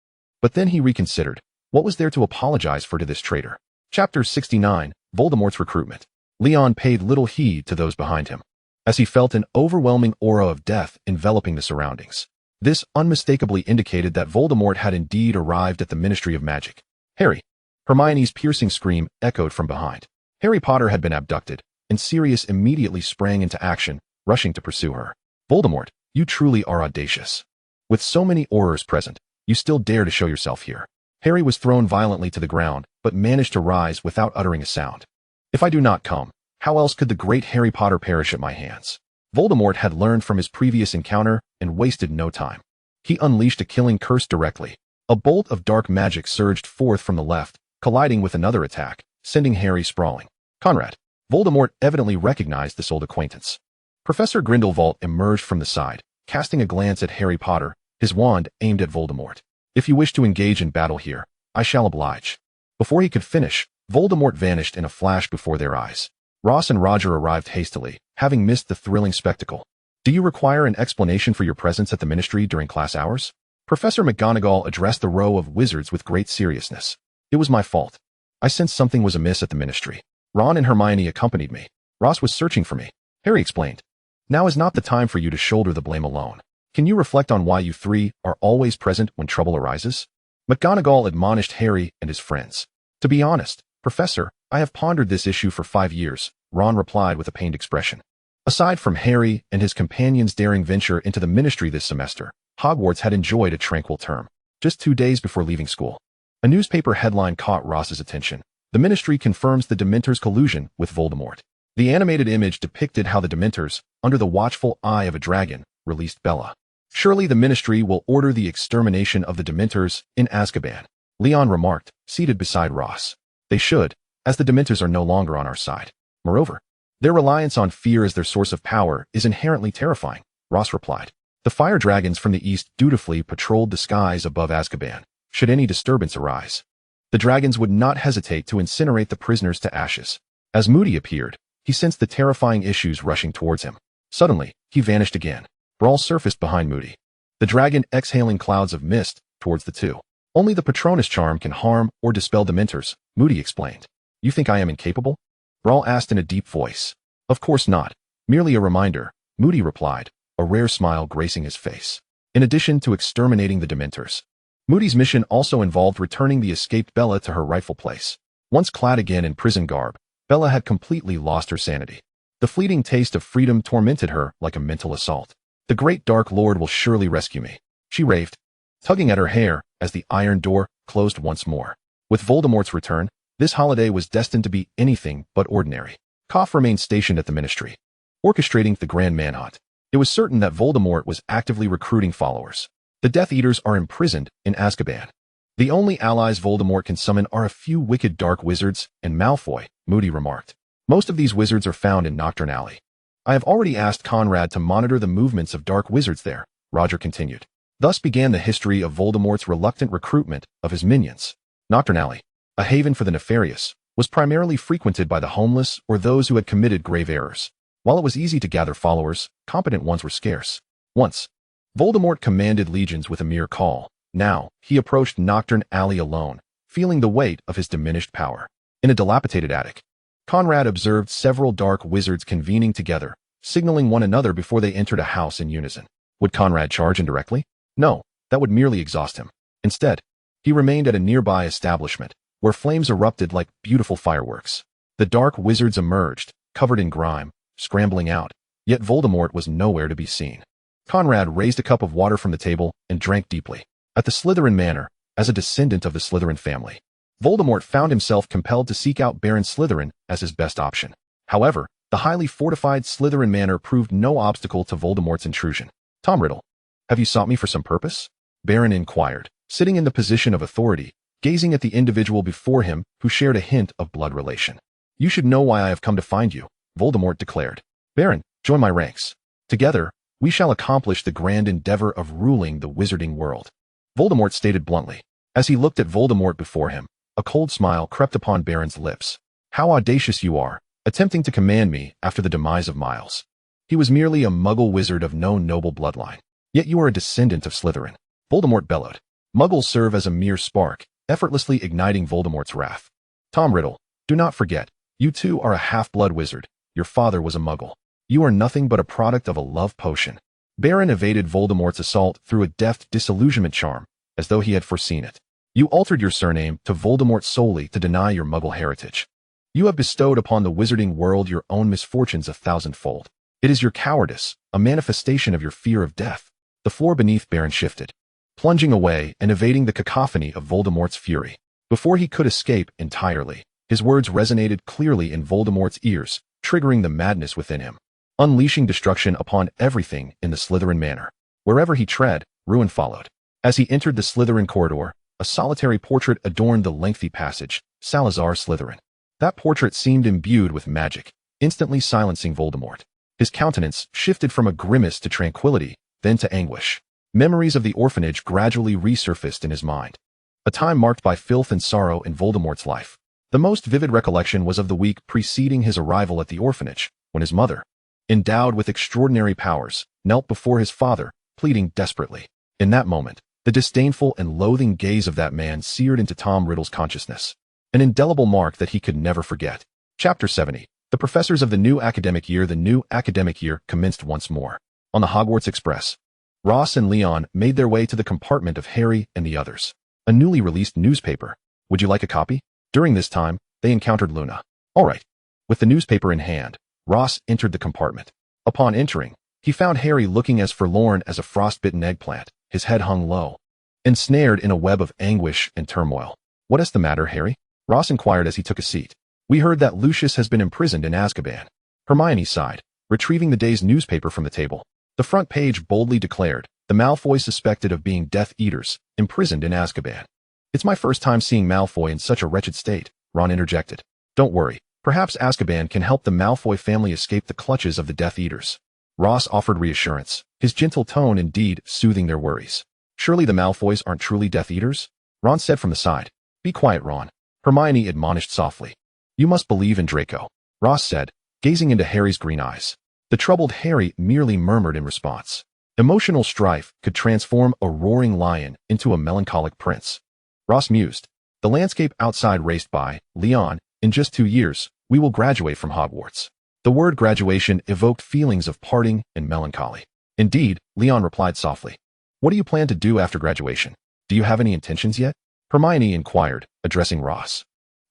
But then he reconsidered. What was there to apologize for to this traitor? Chapter 69, Voldemort's Recruitment. Leon paid little heed to those behind him, as he felt an overwhelming aura of death enveloping the surroundings. This unmistakably indicated that Voldemort had indeed arrived at the Ministry of Magic. Harry! Hermione's piercing scream echoed from behind. Harry Potter had been abducted, and Sirius immediately sprang into action, rushing to pursue her. Voldemort, you truly are audacious. With so many Aurors present, you still dare to show yourself here. Harry was thrown violently to the ground, but managed to rise without uttering a sound. If I do not come, how else could the great Harry Potter perish at my hands? Voldemort had learned from his previous encounter and wasted no time. He unleashed a killing curse directly. A bolt of dark magic surged forth from the left, colliding with another attack, sending Harry sprawling. Conrad. Voldemort evidently recognized this old acquaintance. Professor Grindelwald emerged from the side, casting a glance at Harry Potter, his wand aimed at Voldemort. If you wish to engage in battle here, I shall oblige. Before he could finish, Voldemort vanished in a flash before their eyes. Ross and Roger arrived hastily, having missed the thrilling spectacle. Do you require an explanation for your presence at the Ministry during class hours? Professor McGonagall addressed the row of wizards with great seriousness. It was my fault. I sensed something was amiss at the Ministry. Ron and Hermione accompanied me. Ross was searching for me. Harry explained. Now is not the time for you to shoulder the blame alone. Can you reflect on why you three are always present when trouble arises? McGonagall admonished Harry and his friends. To be honest, Professor, I have pondered this issue for 5 years, Ron replied with a pained expression. Aside from Harry and his companions' daring venture into the Ministry this semester, Hogwarts had enjoyed a tranquil term. Just 2 days before leaving school, a newspaper headline caught Ross's attention. The Ministry confirms the Dementors' collusion with Voldemort. The animated image depicted how the Dementors, under the watchful eye of a dragon, released Bella. Surely the Ministry will order the extermination of the Dementors in Azkaban, Leon remarked, seated beside Ross. They should, as the Dementors are no longer on our side. Moreover, their reliance on fear as their source of power is inherently terrifying, Ross replied. The fire dragons from the east dutifully patrolled the skies above Azkaban, should any disturbance arise. The dragons would not hesitate to incinerate the prisoners to ashes. As Moody appeared, he sensed the terrifying issues rushing towards him. Suddenly, he vanished again. Brawl surfaced behind Moody, the dragon exhaling clouds of mist towards the two. Only the Patronus charm can harm or dispel Dementors, Moody explained. You think I am incapable? Brawl asked in a deep voice. Of course not. Merely a reminder, Moody replied, a rare smile gracing his face. In addition to exterminating the Dementors, Moody's mission also involved returning the escaped Bella to her rightful place. Once clad again in prison garb, Bella had completely lost her sanity. The fleeting taste of freedom tormented her like a mental assault. The great Dark Lord will surely rescue me, she raved, tugging at her hair as the iron door closed once more. With Voldemort's return, this holiday was destined to be anything but ordinary. Koff remained stationed at the Ministry, orchestrating the grand manhunt. It was certain that Voldemort was actively recruiting followers. The Death Eaters are imprisoned in Azkaban. The only allies Voldemort can summon are a few wicked dark wizards and Malfoy, Moody remarked. Most of these wizards are found in Nocturne Alley. I have already asked Conrad to monitor the movements of dark wizards there, Roger continued. Thus began the history of Voldemort's reluctant recruitment of his minions. Nocturne Alley, a haven for the nefarious, was primarily frequented by the homeless or those who had committed grave errors. While it was easy to gather followers, competent ones were scarce. Once, Voldemort commanded legions with a mere call. Now, he approached Nocturne Alley alone, feeling the weight of his diminished power. In a dilapidated attic, Conrad observed several dark wizards convening together, signaling one another before they entered a house in unison. Would Conrad charge indirectly? No, that would merely exhaust him. Instead, he remained at a nearby establishment, where flames erupted like beautiful fireworks. The dark wizards emerged, covered in grime, scrambling out, yet Voldemort was nowhere to be seen. Conrad raised a cup of water from the table and drank deeply. At the Slytherin Manor, as a descendant of the Slytherin family, Voldemort found himself compelled to seek out Baron Slytherin as his best option. However, the highly fortified Slytherin Manor proved no obstacle to Voldemort's intrusion. Tom Riddle, have you sought me for some purpose? Baron inquired, sitting in the position of authority, gazing at the individual before him who shared a hint of blood relation. You should know why I have come to find you, Voldemort declared. Baron, join my ranks. Together, we shall accomplish the grand endeavor of ruling the wizarding world. Voldemort stated bluntly. As he looked at Voldemort before him, a cold smile crept upon Baron's lips. How audacious you are, attempting to command me after the demise of Miles. He was merely a muggle wizard of no noble bloodline. Yet you are a descendant of Slytherin. Voldemort bellowed. Muggles serve as a mere spark, effortlessly igniting Voldemort's wrath. Tom Riddle, do not forget, you too are a half-blood wizard. Your father was a muggle. You are nothing but a product of a love potion. Baron evaded Voldemort's assault through a deft disillusionment charm, as though he had foreseen it. You altered your surname to Voldemort solely to deny your muggle heritage. You have bestowed upon the wizarding world your own misfortunes 1,000-fold. It is your cowardice, a manifestation of your fear of death. The floor beneath Baron shifted, plunging away and evading the cacophony of Voldemort's fury. Before he could escape entirely, his words resonated clearly in Voldemort's ears, triggering the madness within him, unleashing destruction upon everything in the Slytherin manor. Wherever he tread, ruin followed. As he entered the Slytherin corridor, a solitary portrait adorned the lengthy passage, Salazar Slytherin. That portrait seemed imbued with magic, instantly silencing Voldemort. His countenance shifted from a grimace to tranquility, then to anguish. Memories of the orphanage gradually resurfaced in his mind. A time marked by filth and sorrow in Voldemort's life. The most vivid recollection was of the week preceding his arrival at the orphanage, when his mother, endowed with extraordinary powers, knelt before his father, pleading desperately. In that moment, the disdainful and loathing gaze of that man seared into Tom Riddle's consciousness, an indelible mark that he could never forget. Chapter 70. The professors of the new academic year. The new academic year commenced once more. On the Hogwarts Express, Ross and Leon made their way to the compartment of Harry and the others. A newly released newspaper. Would you like a copy? During this time, they encountered Luna. All right. With the newspaper in hand, Ross entered the compartment. Upon entering, he found Harry looking as forlorn as a frostbitten eggplant, his head hung low, ensnared in a web of anguish and turmoil. What is the matter, Harry? Ross inquired as he took a seat. We heard that Lucius has been imprisoned in Azkaban. Hermione sighed, retrieving the day's newspaper from the table. The front page boldly declared, the Malfoys suspected of being Death Eaters, imprisoned in Azkaban. It's my first time seeing Malfoy in such a wretched state, Ron interjected. Don't worry, perhaps Azkaban can help the Malfoy family escape the clutches of the Death Eaters. Ross offered reassurance, his gentle tone indeed soothing their worries. Surely the Malfoys aren't truly Death Eaters? Ron said from the side. Be quiet, Ron. Hermione admonished softly. You must believe in Draco, Ross said, gazing into Harry's green eyes. The troubled Harry merely murmured in response. Emotional strife could transform a roaring lion into a melancholic prince. Ross mused. The landscape outside raced by. Leon, in just 2 years, we will graduate from Hogwarts. The word graduation evoked feelings of parting and melancholy. Indeed, Leon replied softly. What do you plan to do after graduation? Do you have any intentions yet? Hermione inquired, addressing Ross.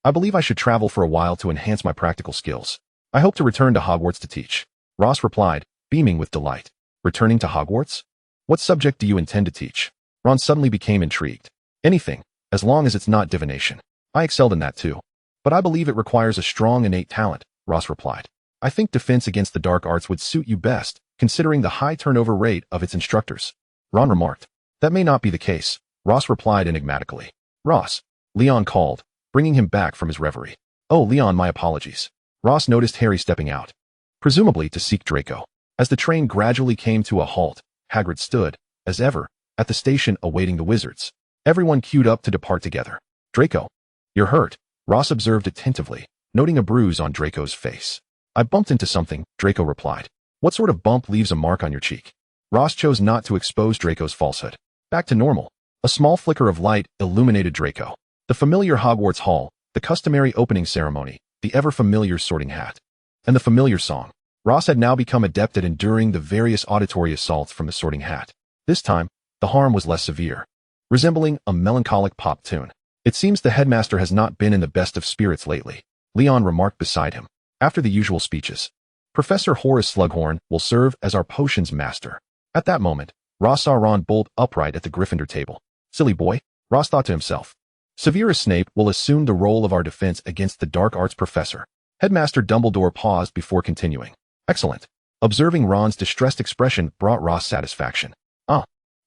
I believe I should travel for a while to enhance my practical skills. I hope to return to Hogwarts to teach. Ross replied, beaming with delight. Returning to Hogwarts? What subject do you intend to teach? Ron suddenly became intrigued. Anything, as long as it's not divination. I excelled in that too. But I believe it requires a strong innate talent, Ross replied. I think defense against the dark arts would suit you best, considering the high turnover rate of its instructors. Ron remarked. That may not be the case, Ross replied enigmatically. Ross, Leon called, bringing him back from his reverie. Oh, Leon, my apologies. Ross noticed Harry stepping out, presumably to seek Draco. As the train gradually came to a halt, Hagrid stood, as ever, at the station awaiting the wizards. Everyone queued up to depart together. Draco, you're hurt, Ross observed attentively, noting a bruise on Draco's face. I bumped into something, Draco replied. What sort of bump leaves a mark on your cheek? Ross chose not to expose Draco's falsehood. Back to normal. A small flicker of light illuminated Draco. The familiar Hogwarts hall, the customary opening ceremony, the ever-familiar sorting hat, and the familiar song. Ross had now become adept at enduring the various auditory assaults from the sorting hat. This time, the harm was less severe, resembling a melancholic pop tune. It seems the headmaster has not been in the best of spirits lately, Leon remarked beside him. After the usual speeches, Professor Horace Slughorn will serve as our potions master. At that moment, Ross saw Ron bolt upright at the Gryffindor table. Silly boy, Ross thought to himself. Severus Snape will assume the role of our defense against the dark arts professor. Headmaster Dumbledore paused before continuing. Excellent. Observing Ron's distressed expression brought Ross satisfaction.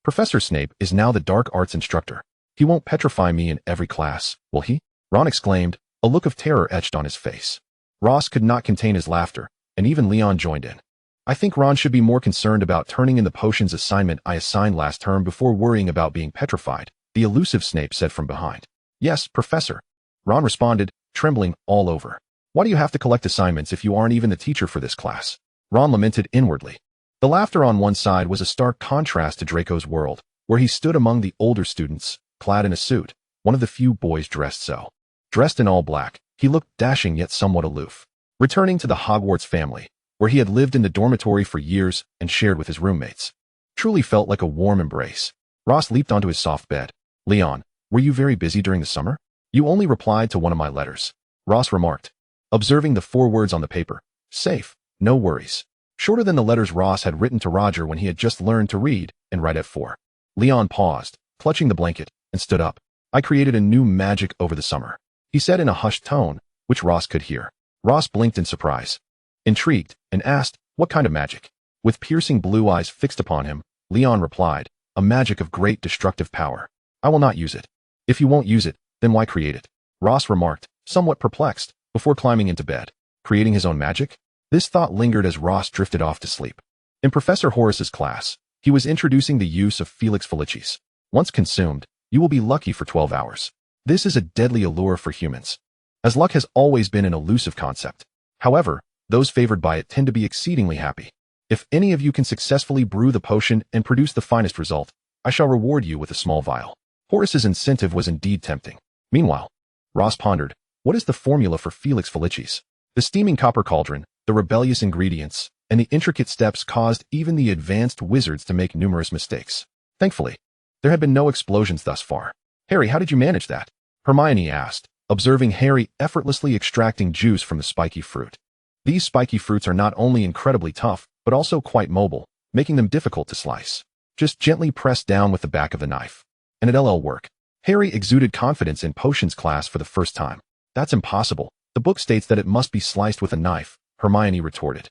Professor Snape is now the dark arts instructor. He won't petrify me in every class, will he? Ron exclaimed, a look of terror etched on his face. Ross could not contain his laughter, and even Leon joined in. I think Ron should be more concerned about turning in the potions assignment I assigned last term before worrying about being petrified, the elusive Snape said from behind. Yes, Professor. Ron responded, trembling all over. Why do you have to collect assignments if you aren't even the teacher for this class? Ron lamented inwardly. The laughter on one side was a stark contrast to Draco's world, where he stood among the older students, clad in a suit, one of the few boys dressed so. Dressed in all black, he looked dashing yet somewhat aloof. Returning to the Hogwarts family, where he had lived in the dormitory for years and shared with his roommates, truly felt like a warm embrace. Ross leaped onto his soft bed. Leon, were you very busy during the summer? You only replied to one of my letters, Ross remarked, observing the 4 words on the paper. Safe, no worries. Shorter than the letters Ross had written to Roger when he had just learned to read and write at 4. Leon paused, clutching the blanket, and stood up. I created a new magic over the summer, he said in a hushed tone, which Ross could hear. Ross blinked in surprise, intrigued, and asked, what kind of magic? With piercing blue eyes fixed upon him, Leon replied, a magic of great destructive power. I will not use it. If you won't use it, then why create it? Ross remarked, somewhat perplexed, before climbing into bed. Creating his own magic? This thought lingered as Ross drifted off to sleep. In Professor Horace's class, he was introducing the use of Felix Felicis. Once consumed, you will be lucky for 12 hours. This is a deadly allure for humans, as luck has always been an elusive concept. However, those favored by it tend to be exceedingly happy. If any of you can successfully brew the potion and produce the finest result, I shall reward you with a small vial. Horace's incentive was indeed tempting. Meanwhile, Ross pondered, what is the formula for Felix Felicis? The steaming copper cauldron, the rebellious ingredients, and the intricate steps caused even the advanced wizards to make numerous mistakes. Thankfully, there had been no explosions thus far. Harry, how did you manage that? Hermione asked, observing Harry effortlessly extracting juice from the spiky fruit. These spiky fruits are not only incredibly tough, but also quite mobile, making them difficult to slice. Just gently press down with the back of the knife, and it'll work. Harry exuded confidence in potions class for the first time. That's impossible. The book states that it must be sliced with a knife, Hermione retorted.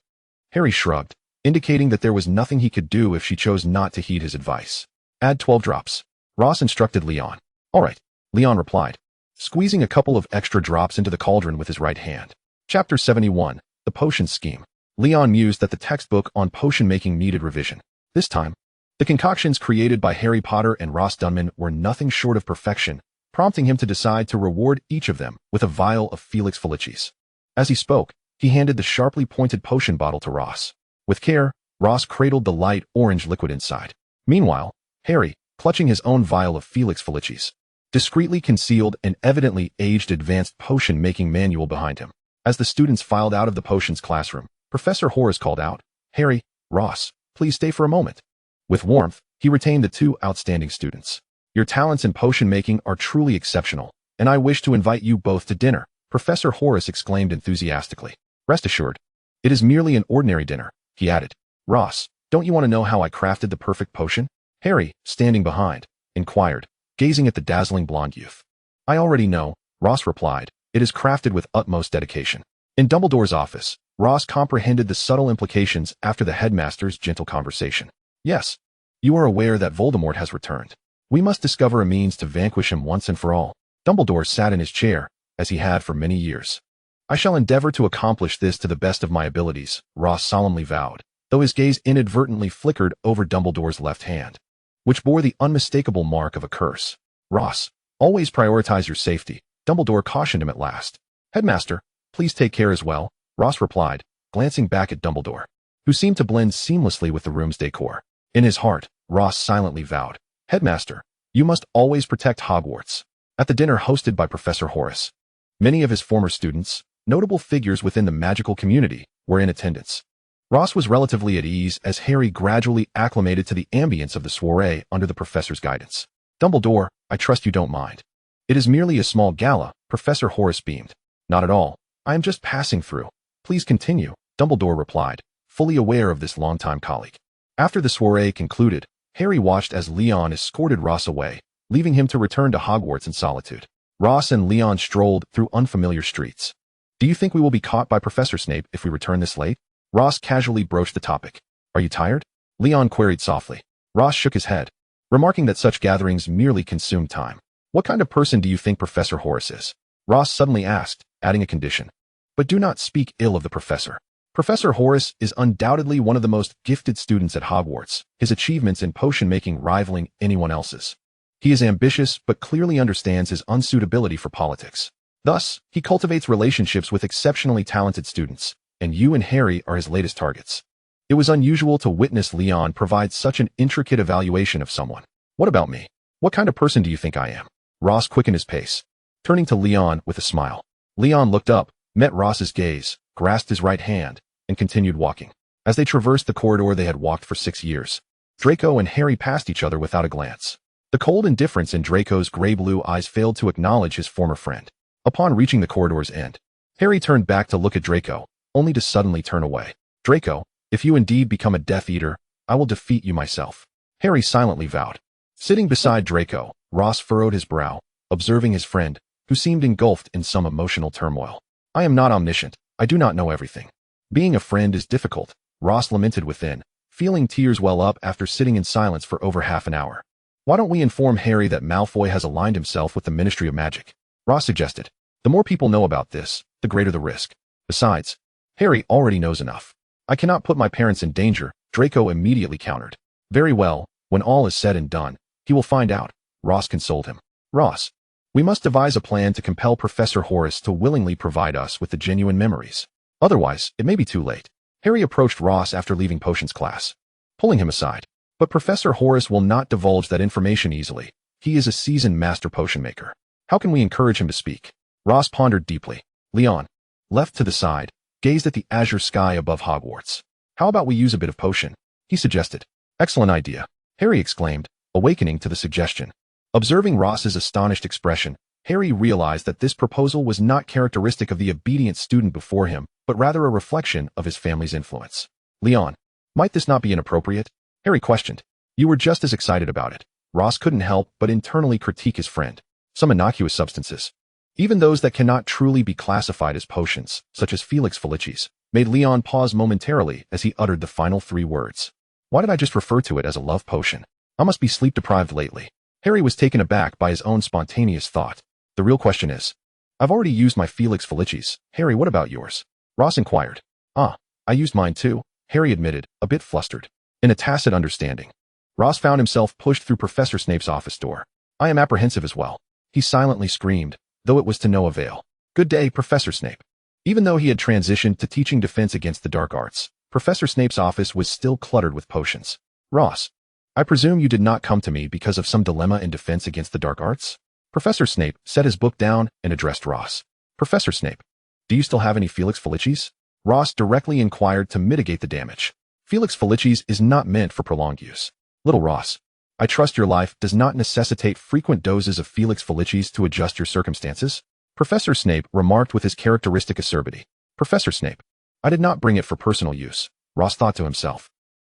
Harry shrugged, indicating that there was nothing he could do if she chose not to heed his advice. Add 12 drops. Ross instructed Leon. All right, Leon replied, squeezing a couple of extra drops into the cauldron with his right hand. Chapter 71, The Potion Scheme. Leon mused that the textbook on potion making needed revision. This time, the concoctions created by Harry Potter and Ross Dunman were nothing short of perfection, prompting him to decide to reward each of them with a vial of Felix Felicis. As he spoke, he handed the sharply pointed potion bottle to Ross. With care, Ross cradled the light orange liquid inside. Meanwhile, Harry, clutching his own vial of Felix Felicis, discreetly concealed an evidently aged advanced potion-making manual behind him. As the students filed out of the potions classroom, Professor Horace called out, Harry, Ross, please stay for a moment. With warmth, he retained the 2 outstanding students. Your talents in potion-making are truly exceptional, and I wish to invite you both to dinner, Professor Horace exclaimed enthusiastically. Rest assured, it is merely an ordinary dinner, he added. Ross, don't you want to know how I crafted the perfect potion? Harry, standing behind, inquired, gazing at the dazzling blonde youth. I already know, Ross replied. It is crafted with utmost dedication. In Dumbledore's office, Ross comprehended the subtle implications after the headmaster's gentle conversation. Yes, you are aware that Voldemort has returned. We must discover a means to vanquish him once and for all. Dumbledore sat in his chair, as he had for many years. I shall endeavor to accomplish this to the best of my abilities, Ross solemnly vowed, though his gaze inadvertently flickered over Dumbledore's left hand, which bore the unmistakable mark of a curse. Ross, always prioritize your safety, Dumbledore cautioned him at last. Headmaster, please take care as well, Ross replied, glancing back at Dumbledore, who seemed to blend seamlessly with the room's decor. In his heart, Ross silently vowed, Headmaster, you must always protect Hogwarts. At the dinner hosted by Professor Horace, many of his former students, notable figures within the magical community, were in attendance. Ross was relatively at ease as Harry gradually acclimated to the ambience of the soiree under the professor's guidance. Dumbledore, I trust you don't mind. It is merely a small gala, Professor Horace beamed. Not at all. I am just passing through. Please continue, Dumbledore replied, fully aware of this longtime colleague. After the soiree concluded, Harry watched as Leon escorted Ross away, leaving him to return to Hogwarts in solitude. Ross and Leon strolled through unfamiliar streets. Do you think we will be caught by Professor Snape if we return this late? Ross casually broached the topic. Are you tired? Leon queried softly. Ross shook his head. remarking that such gatherings merely consume time. What kind of person do you think Professor Horace is? Ross suddenly asked, adding a condition. But do not speak ill of the professor. Professor Horace is undoubtedly one of the most gifted students at Hogwarts, his achievements in potion-making rivaling anyone else's. He is ambitious but clearly understands his unsuitability for politics. Thus, he cultivates relationships with exceptionally talented students, and you and Harry are his latest targets. It was unusual to witness Leon provide such an intricate evaluation of someone. What about me? What kind of person do you think I am? Ross quickened his pace, turning to Leon with a smile. Leon looked up, met Ross's gaze, grasped his right hand, and continued walking. As they traversed the corridor they had walked for 6 years, Draco and Harry passed each other without a glance. The cold indifference in Draco's gray-blue eyes failed to acknowledge his former friend. Upon reaching the corridor's end, Harry turned back to look at Draco, only to suddenly turn away. Draco, if you indeed become a Death Eater, I will defeat you myself. Harry silently vowed. Sitting beside Draco, Ross furrowed his brow, observing his friend, who seemed engulfed in some emotional turmoil. I am not omniscient. I do not know everything. Being a friend is difficult, Ross lamented within, feeling tears well up after sitting in silence for over half an hour. Why don't we inform Harry that Malfoy has aligned himself with the Ministry of Magic? Ross suggested. The more people know about this, the greater the risk. Besides, Harry already knows enough. I cannot put my parents in danger, Draco immediately countered. Very well, when all is said and done, he will find out, Ross consoled him. Ross, we must devise a plan to compel Professor Horace to willingly provide us with the genuine memories. Otherwise, it may be too late. Harry approached Ross after leaving potions class, pulling him aside. But Professor Horace will not divulge that information easily. He is a seasoned master potion maker. How can we encourage him to speak? Ross pondered deeply. Leon, left to the side, gazed at the azure sky above Hogwarts. How about we use a bit of potion? He suggested. Excellent idea, Harry exclaimed, awakening to the suggestion. Observing Ross's astonished expression, Harry realized that this proposal was not characteristic of the obedient student before him, but rather a reflection of his family's influence. Leon, might this not be inappropriate? Harry questioned. You were just as excited about it. Ross couldn't help but internally critique his friend. Some innocuous substances, even those that cannot truly be classified as potions, such as Felix Felicis, made Leon pause momentarily as he uttered the final 3 words. Why did I just refer to it as a love potion? I must be sleep-deprived lately. Harry was taken aback by his own spontaneous thought. The real question is, I've already used my Felix Felicis. Harry, what about yours? Ross inquired. I used mine too, Harry admitted, a bit flustered. In a tacit understanding, Ross found himself pushed through Professor Snape's office door. I am apprehensive as well, he silently screamed, though it was to no avail. Good day, Professor Snape. Even though he had transitioned to teaching defense against the dark arts, Professor Snape's office was still cluttered with potions. Ross, I presume you did not come to me because of some dilemma in defense against the dark arts? Professor Snape set his book down and addressed Ross. Professor Snape, do you still have any Felix Felicis? Ross directly inquired to mitigate the damage. Felix Felicis is not meant for prolonged use. Little Ross, I trust your life does not necessitate frequent doses of Felix Felicis to adjust your circumstances? Professor Snape remarked with his characteristic acerbity. Professor Snape, I did not bring it for personal use, Ross thought to himself,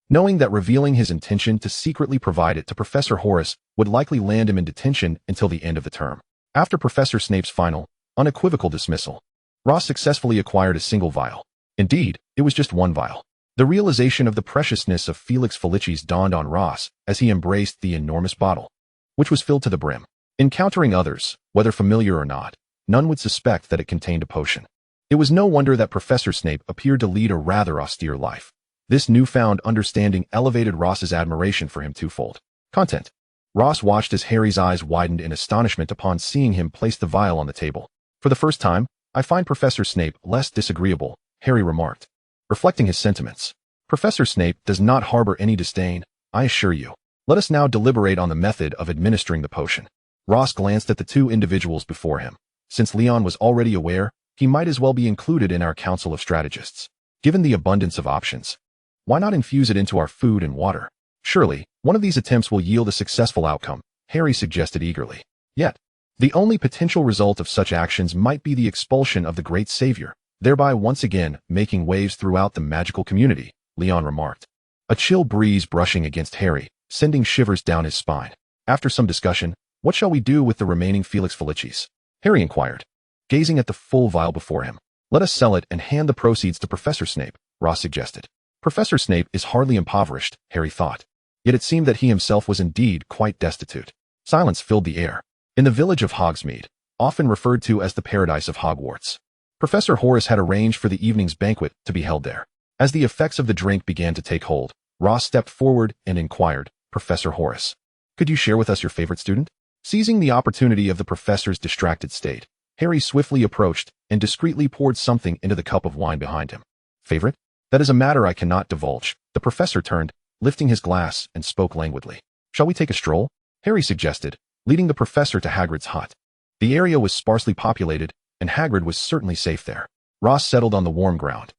knowing that revealing his intention to secretly provide it to Professor Horace would likely land him in detention until the end of the term. After Professor Snape's final, unequivocal dismissal, Ross successfully acquired a single vial. Indeed, it was just 1 vial. The realization of the preciousness of Felix Felicis dawned on Ross as he embraced the enormous bottle, which was filled to the brim. Encountering others, whether familiar or not, none would suspect that it contained a potion. It was no wonder that Professor Snape appeared to lead a rather austere life. This newfound understanding elevated Ross's admiration for him twofold. Content. Ross watched as Harry's eyes widened in astonishment upon seeing him place the vial on the table. For the first time, I find Professor Snape less disagreeable, Harry remarked, reflecting his sentiments. Professor Snape does not harbor any disdain, I assure you. Let us now deliberate on the method of administering the potion. Ross glanced at the 2 individuals before him. Since Leon was already aware, he might as well be included in our council of strategists. Given the abundance of options, why not infuse it into our food and water? Surely, one of these attempts will yield a successful outcome, Harry suggested eagerly. Yet, the only potential result of such actions might be the expulsion of the great savior, thereby once again making waves throughout the magical community, Leon remarked. A chill breeze brushing against Harry, sending shivers down his spine. After some discussion, what shall we do with the remaining Felix Felicis? Harry inquired, gazing at the full vial before him. Let us sell it and hand the proceeds to Professor Snape, Ross suggested. Professor Snape is hardly impoverished, Harry thought. Yet it seemed that he himself was indeed quite destitute. Silence filled the air. In the village of Hogsmeade, often referred to as the paradise of Hogwarts, Professor Horace had arranged for the evening's banquet to be held there. As the effects of the drink began to take hold, Ross stepped forward and inquired, "Professor Horace, could you share with us your favorite student?" Seizing the opportunity of the professor's distracted state, Harry swiftly approached and discreetly poured something into the cup of wine behind him. "Favorite? That is a matter I cannot divulge." The professor turned, lifting his glass, and spoke languidly. "Shall we take a stroll?" Harry suggested, leading the professor to Hagrid's hut. The area was sparsely populated, and Hagrid was certainly safe there. Ross settled on the warm ground,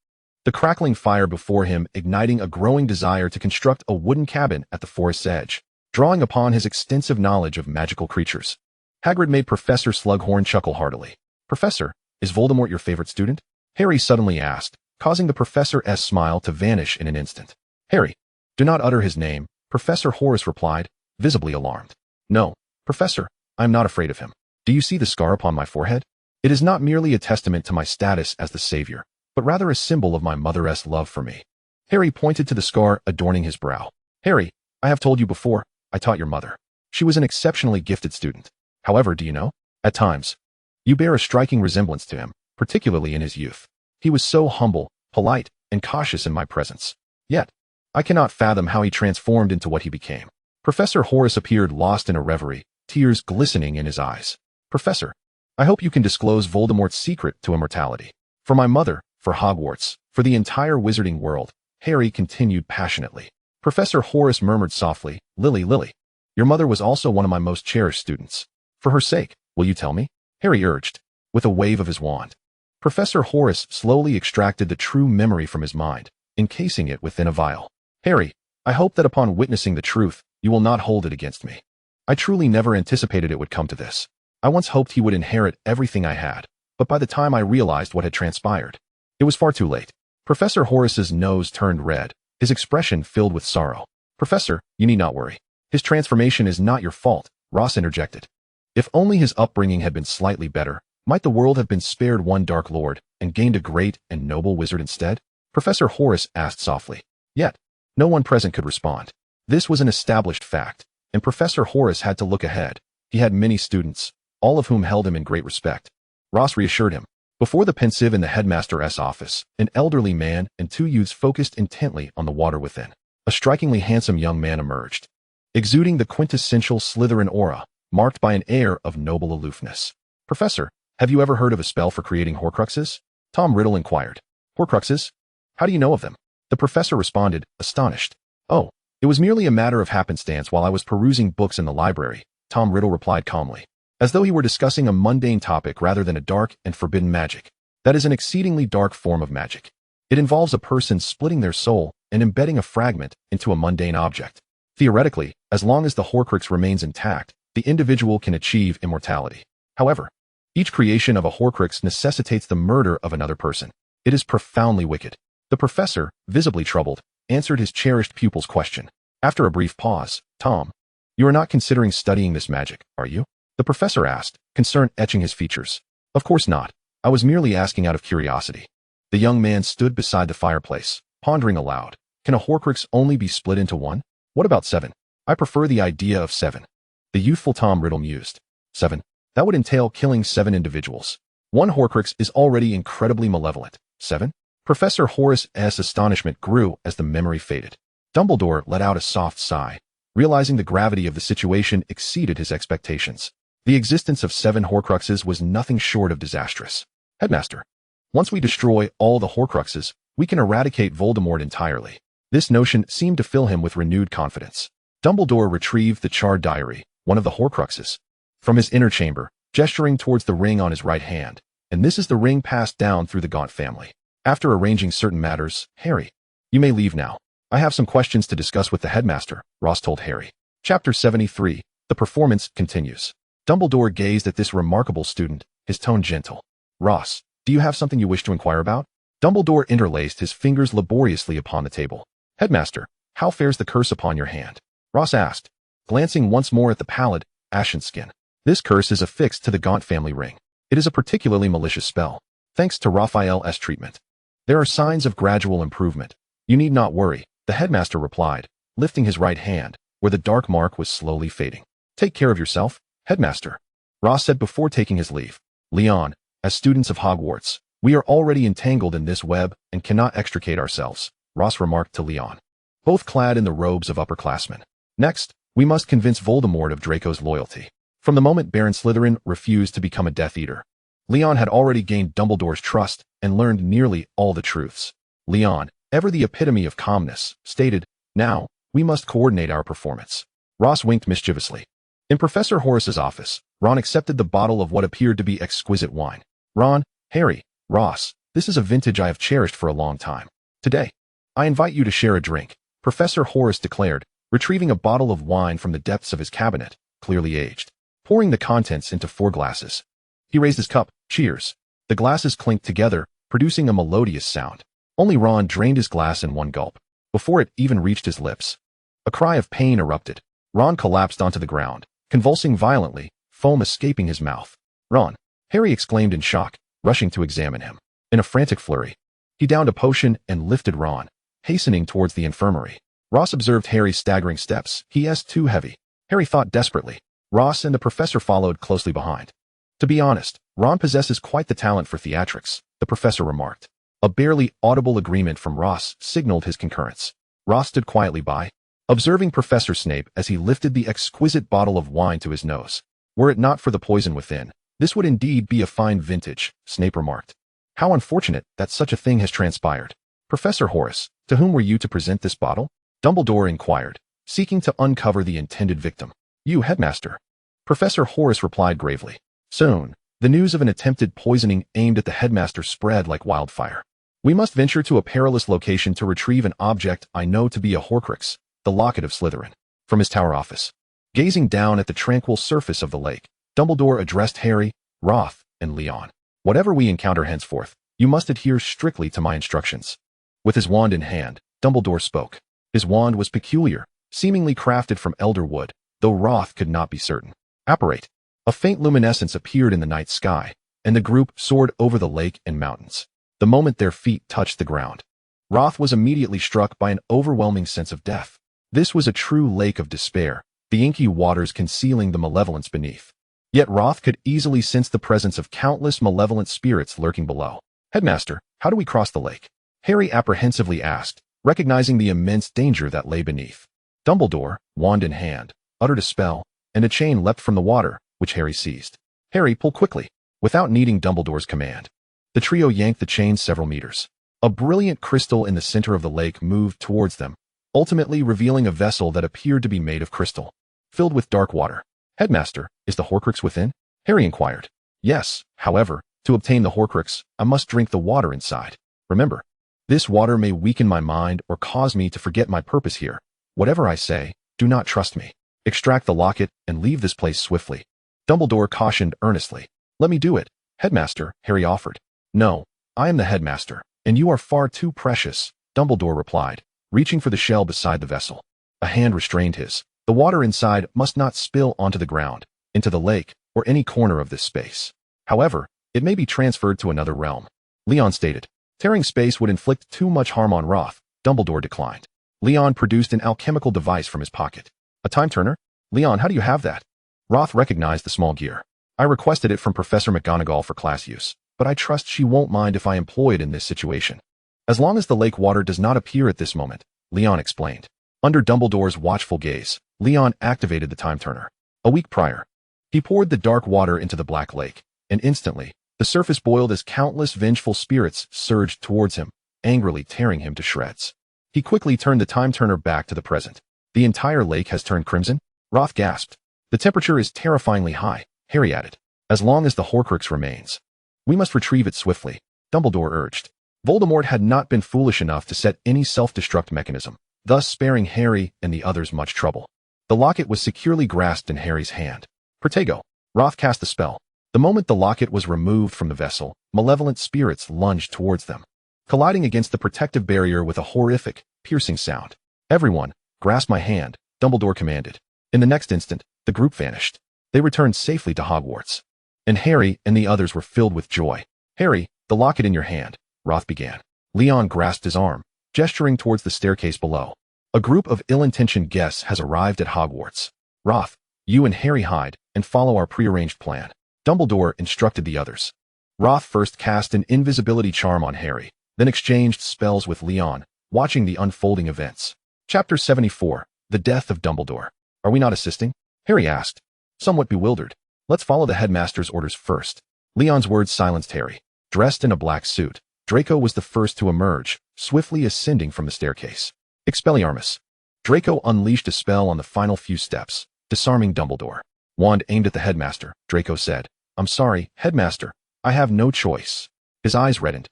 the crackling fire before him igniting a growing desire to construct a wooden cabin at the forest's edge, drawing upon his extensive knowledge of magical creatures. Hagrid made Professor Slughorn chuckle heartily. "Professor, is Voldemort your favorite student?" Harry suddenly asked, causing the professor's smile to vanish in an instant. "Harry, do not utter his name," Professor Horace replied, visibly alarmed. "No, Professor, I am not afraid of him. Do you see the scar upon my forehead? It is not merely a testament to my status as the savior, but rather a symbol of my mother's love for me." Harry pointed to the scar adorning his brow. "Harry, I have told you before, I taught your mother. She was an exceptionally gifted student. However, do you know? At times, you bear a striking resemblance to him, particularly in his youth. He was so humble, polite, and cautious in my presence. Yet, I cannot fathom how he transformed into what he became." Professor Horace appeared lost in a reverie, tears glistening in his eyes. "Professor, I hope you can disclose Voldemort's secret to immortality. For my mother, for Hogwarts, for the entire wizarding world," Harry continued passionately. Professor Horace murmured softly, Lily, your mother was also one of my most cherished students. For her sake, will you tell me?" Harry urged, with a wave of his wand. Professor Horace slowly extracted the true memory from his mind, encasing it within a vial. "Harry, I hope that upon witnessing the truth, you will not hold it against me. I truly never anticipated it would come to this. I once hoped he would inherit everything I had, but by the time I realized what had transpired, it was far too late." Professor Horace's nose turned red, his expression filled with sorrow. "Professor, you need not worry. His transformation is not your fault," Ross interjected. "If only his upbringing had been slightly better, might the world have been spared one Dark Lord and gained a great and noble wizard instead?" Professor Horace asked softly. Yet, no one present could respond. This was an established fact, and Professor Horace had to look ahead. He had many students, all of whom held him in great respect. Ross reassured him. Before the pensive in the headmaster's office, an elderly man and two youths focused intently on the water within. A strikingly handsome young man emerged, exuding the quintessential Slytherin aura, marked by an air of noble aloofness. "Professor, have you ever heard of a spell for creating Horcruxes?" Tom Riddle inquired. "Horcruxes? How do you know of them?" The professor responded, astonished. "Oh, it was merely a matter of happenstance while I was perusing books in the library," Tom Riddle replied calmly, as though he were discussing a mundane topic rather than a dark and forbidden magic. "That is an exceedingly dark form of magic. It involves a person splitting their soul and embedding a fragment into a mundane object. Theoretically, as long as the Horcrux remains intact, the individual can achieve immortality. However, each creation of a Horcrux necessitates the murder of another person. It is profoundly wicked." The professor, visibly troubled, answered his cherished pupil's question. After a brief pause, "Tom, you are not considering studying this magic, are you?" the professor asked, concern etching his features. "Of course not. I was merely asking out of curiosity." The young man stood beside the fireplace, pondering aloud. "Can a Horcrux only be split into one? What about 7? I prefer the idea of 7. The youthful Tom Riddle mused. 7? That would entail killing 7 individuals. One Horcrux is already incredibly malevolent. 7? Professor Horace's astonishment grew as the memory faded. Dumbledore let out a soft sigh, realizing the gravity of the situation exceeded his expectations. The existence of 7 Horcruxes was nothing short of disastrous. "Headmaster, once we destroy all the Horcruxes, we can eradicate Voldemort entirely." This notion seemed to fill him with renewed confidence. Dumbledore retrieved the charred diary, one of the Horcruxes, from his inner chamber, gesturing towards the ring on his right hand. "And this is the ring passed down through the Gaunt family. After arranging certain matters, Harry, you may leave now. I have some questions to discuss with the headmaster," Ross told Harry. Chapter 73, The Performance Continues. Dumbledore gazed at this remarkable student, his tone gentle. "Ross, do you have something you wish to inquire about?" Dumbledore interlaced his fingers laboriously upon the table. "Headmaster, how fares the curse upon your hand?" Ross asked, glancing once more at the pallid, ashen skin. "This curse is affixed to the Gaunt family ring. It is a particularly malicious spell, thanks to Raphael's treatment. There are signs of gradual improvement. You need not worry," the headmaster replied, lifting his right hand, where the dark mark was slowly fading. "Take care of yourself, Headmaster," Ross said before taking his leave. "Leon, as students of Hogwarts, we are already entangled in this web and cannot extricate ourselves," Ross remarked to Leon, both clad in the robes of upperclassmen. "Next, we must convince Voldemort of Draco's loyalty." From the moment Baron Slytherin refused to become a Death Eater, Leon had already gained Dumbledore's trust and learned nearly all the truths. Leon, ever the epitome of calmness, stated, "Now, we must coordinate our performance." Ross winked mischievously. In Professor Horace's office, Ron accepted the bottle of what appeared to be exquisite wine. "Ron, Harry, Ross, this is a vintage I have cherished for a long time. Today, I invite you to share a drink," Professor Horace declared, retrieving a bottle of wine from the depths of his cabinet, clearly aged. Pouring the contents into 4 glasses. He raised his cup. "Cheers." The glasses clinked together, producing a melodious sound. Only Ron drained his glass in one gulp, before it even reached his lips. A cry of pain erupted. Ron collapsed onto the ground, convulsing violently, foam escaping his mouth. "Ron!" Harry exclaimed in shock, rushing to examine him. In a frantic flurry, he downed a potion and lifted Ron, hastening towards the infirmary. Ross observed Harry's staggering steps. "He is too heavy." Harry thought desperately. Ross and the professor followed closely behind. "To be honest, Ron possesses quite the talent for theatrics," the professor remarked. A barely audible agreement from Ross signaled his concurrence. Ross stood quietly by, observing Professor Snape as he lifted the exquisite bottle of wine to his nose. "Were it not for the poison within, this would indeed be a fine vintage," Snape remarked. "How unfortunate that such a thing has transpired." "Professor Horace, to whom were you to present this bottle?" Dumbledore inquired, seeking to uncover the intended victim. "You, Headmaster." Professor Horace replied gravely. Soon, the news of an attempted poisoning aimed at the headmaster spread like wildfire. "We must venture to a perilous location to retrieve an object I know to be a Horcrux, the locket of Slytherin." From his tower office, gazing down at the tranquil surface of the lake, Dumbledore addressed Harry, Roth, and Leon. "Whatever we encounter henceforth, you must adhere strictly to my instructions." With his wand in hand, Dumbledore spoke. His wand was peculiar, seemingly crafted from elder wood, though Roth could not be certain. Apparate. A faint luminescence appeared in the night sky, and the group soared over the lake and mountains. The moment their feet touched the ground, Roth was immediately struck by an overwhelming sense of death. This was a true lake of despair, the inky waters concealing the malevolence beneath. Yet Roth could easily sense the presence of countless malevolent spirits lurking below. "Headmaster, how do we cross the lake?" Harry apprehensively asked, recognizing the immense danger that lay beneath. Dumbledore, wand in hand, uttered a spell, and a chain leapt from the water, which Harry seized. "Harry, pull quickly." Without needing Dumbledore's command, the trio yanked the chain several meters. A brilliant crystal in the center of the lake moved towards them, ultimately revealing a vessel that appeared to be made of crystal, filled with dark water. "Headmaster, is the Horcrux within?" Harry inquired. "Yes, however, to obtain the Horcrux, I must drink the water inside. Remember, this water may weaken my mind or cause me to forget my purpose here. Whatever I say, do not trust me. Extract the locket and leave this place swiftly." Dumbledore cautioned earnestly. "Let me do it, Headmaster," Harry offered. "No, I am the Headmaster, and you are far too precious," Dumbledore replied, reaching for the shell beside the vessel. A hand restrained his. The water inside must not spill onto the ground, into the lake, or any corner of this space. However, it may be transferred to another realm. Leon stated. Tearing space would inflict too much harm on Roth. Dumbledore declined. Leon produced an alchemical device from his pocket. "A time turner? Leon, how do you have that?" Roth recognized the small gear. "I requested it from Professor McGonagall for class use, but I trust she won't mind if I employ it in this situation." "As long as the lake water does not appear at this moment," Leon explained. Under Dumbledore's watchful gaze, Leon activated the time turner. A week prior, he poured the dark water into the black lake, and instantly, the surface boiled as countless vengeful spirits surged towards him, angrily tearing him to shreds. He quickly turned the time turner back to the present. "The entire lake has turned crimson?" Roth gasped. "The temperature is terrifyingly high," Harry added. "As long as the Horcrux remains, we must retrieve it swiftly," Dumbledore urged. Voldemort had not been foolish enough to set any self-destruct mechanism, thus sparing Harry and the others much trouble. The locket was securely grasped in Harry's hand. "Protego." Roth cast the spell. The moment the locket was removed from the vessel, malevolent spirits lunged towards them, colliding against the protective barrier with a horrific, piercing sound. "Everyone, grasp my hand," Dumbledore commanded. In the next instant, the group vanished. They returned safely to Hogwarts, and Harry and the others were filled with joy. "Harry, the locket in your hand," Roth began. Leon grasped his arm, gesturing towards the staircase below. A group of ill-intentioned guests has arrived at Hogwarts. Roth, you and Harry hide and follow our prearranged plan. Dumbledore instructed the others. Roth first cast an invisibility charm on Harry, then exchanged spells with Leon, watching the unfolding events. Chapter 74, The Death of Dumbledore. Are we not assisting? Harry asked, somewhat bewildered. Let's follow the headmaster's orders first. Leon's words silenced Harry. Dressed in a black suit, Draco was the first to emerge, swiftly ascending from the staircase. Expelliarmus. Draco unleashed a spell on the final few steps, disarming Dumbledore. Wand aimed at the headmaster, Draco said. I'm sorry, headmaster. I have no choice. His eyes reddened,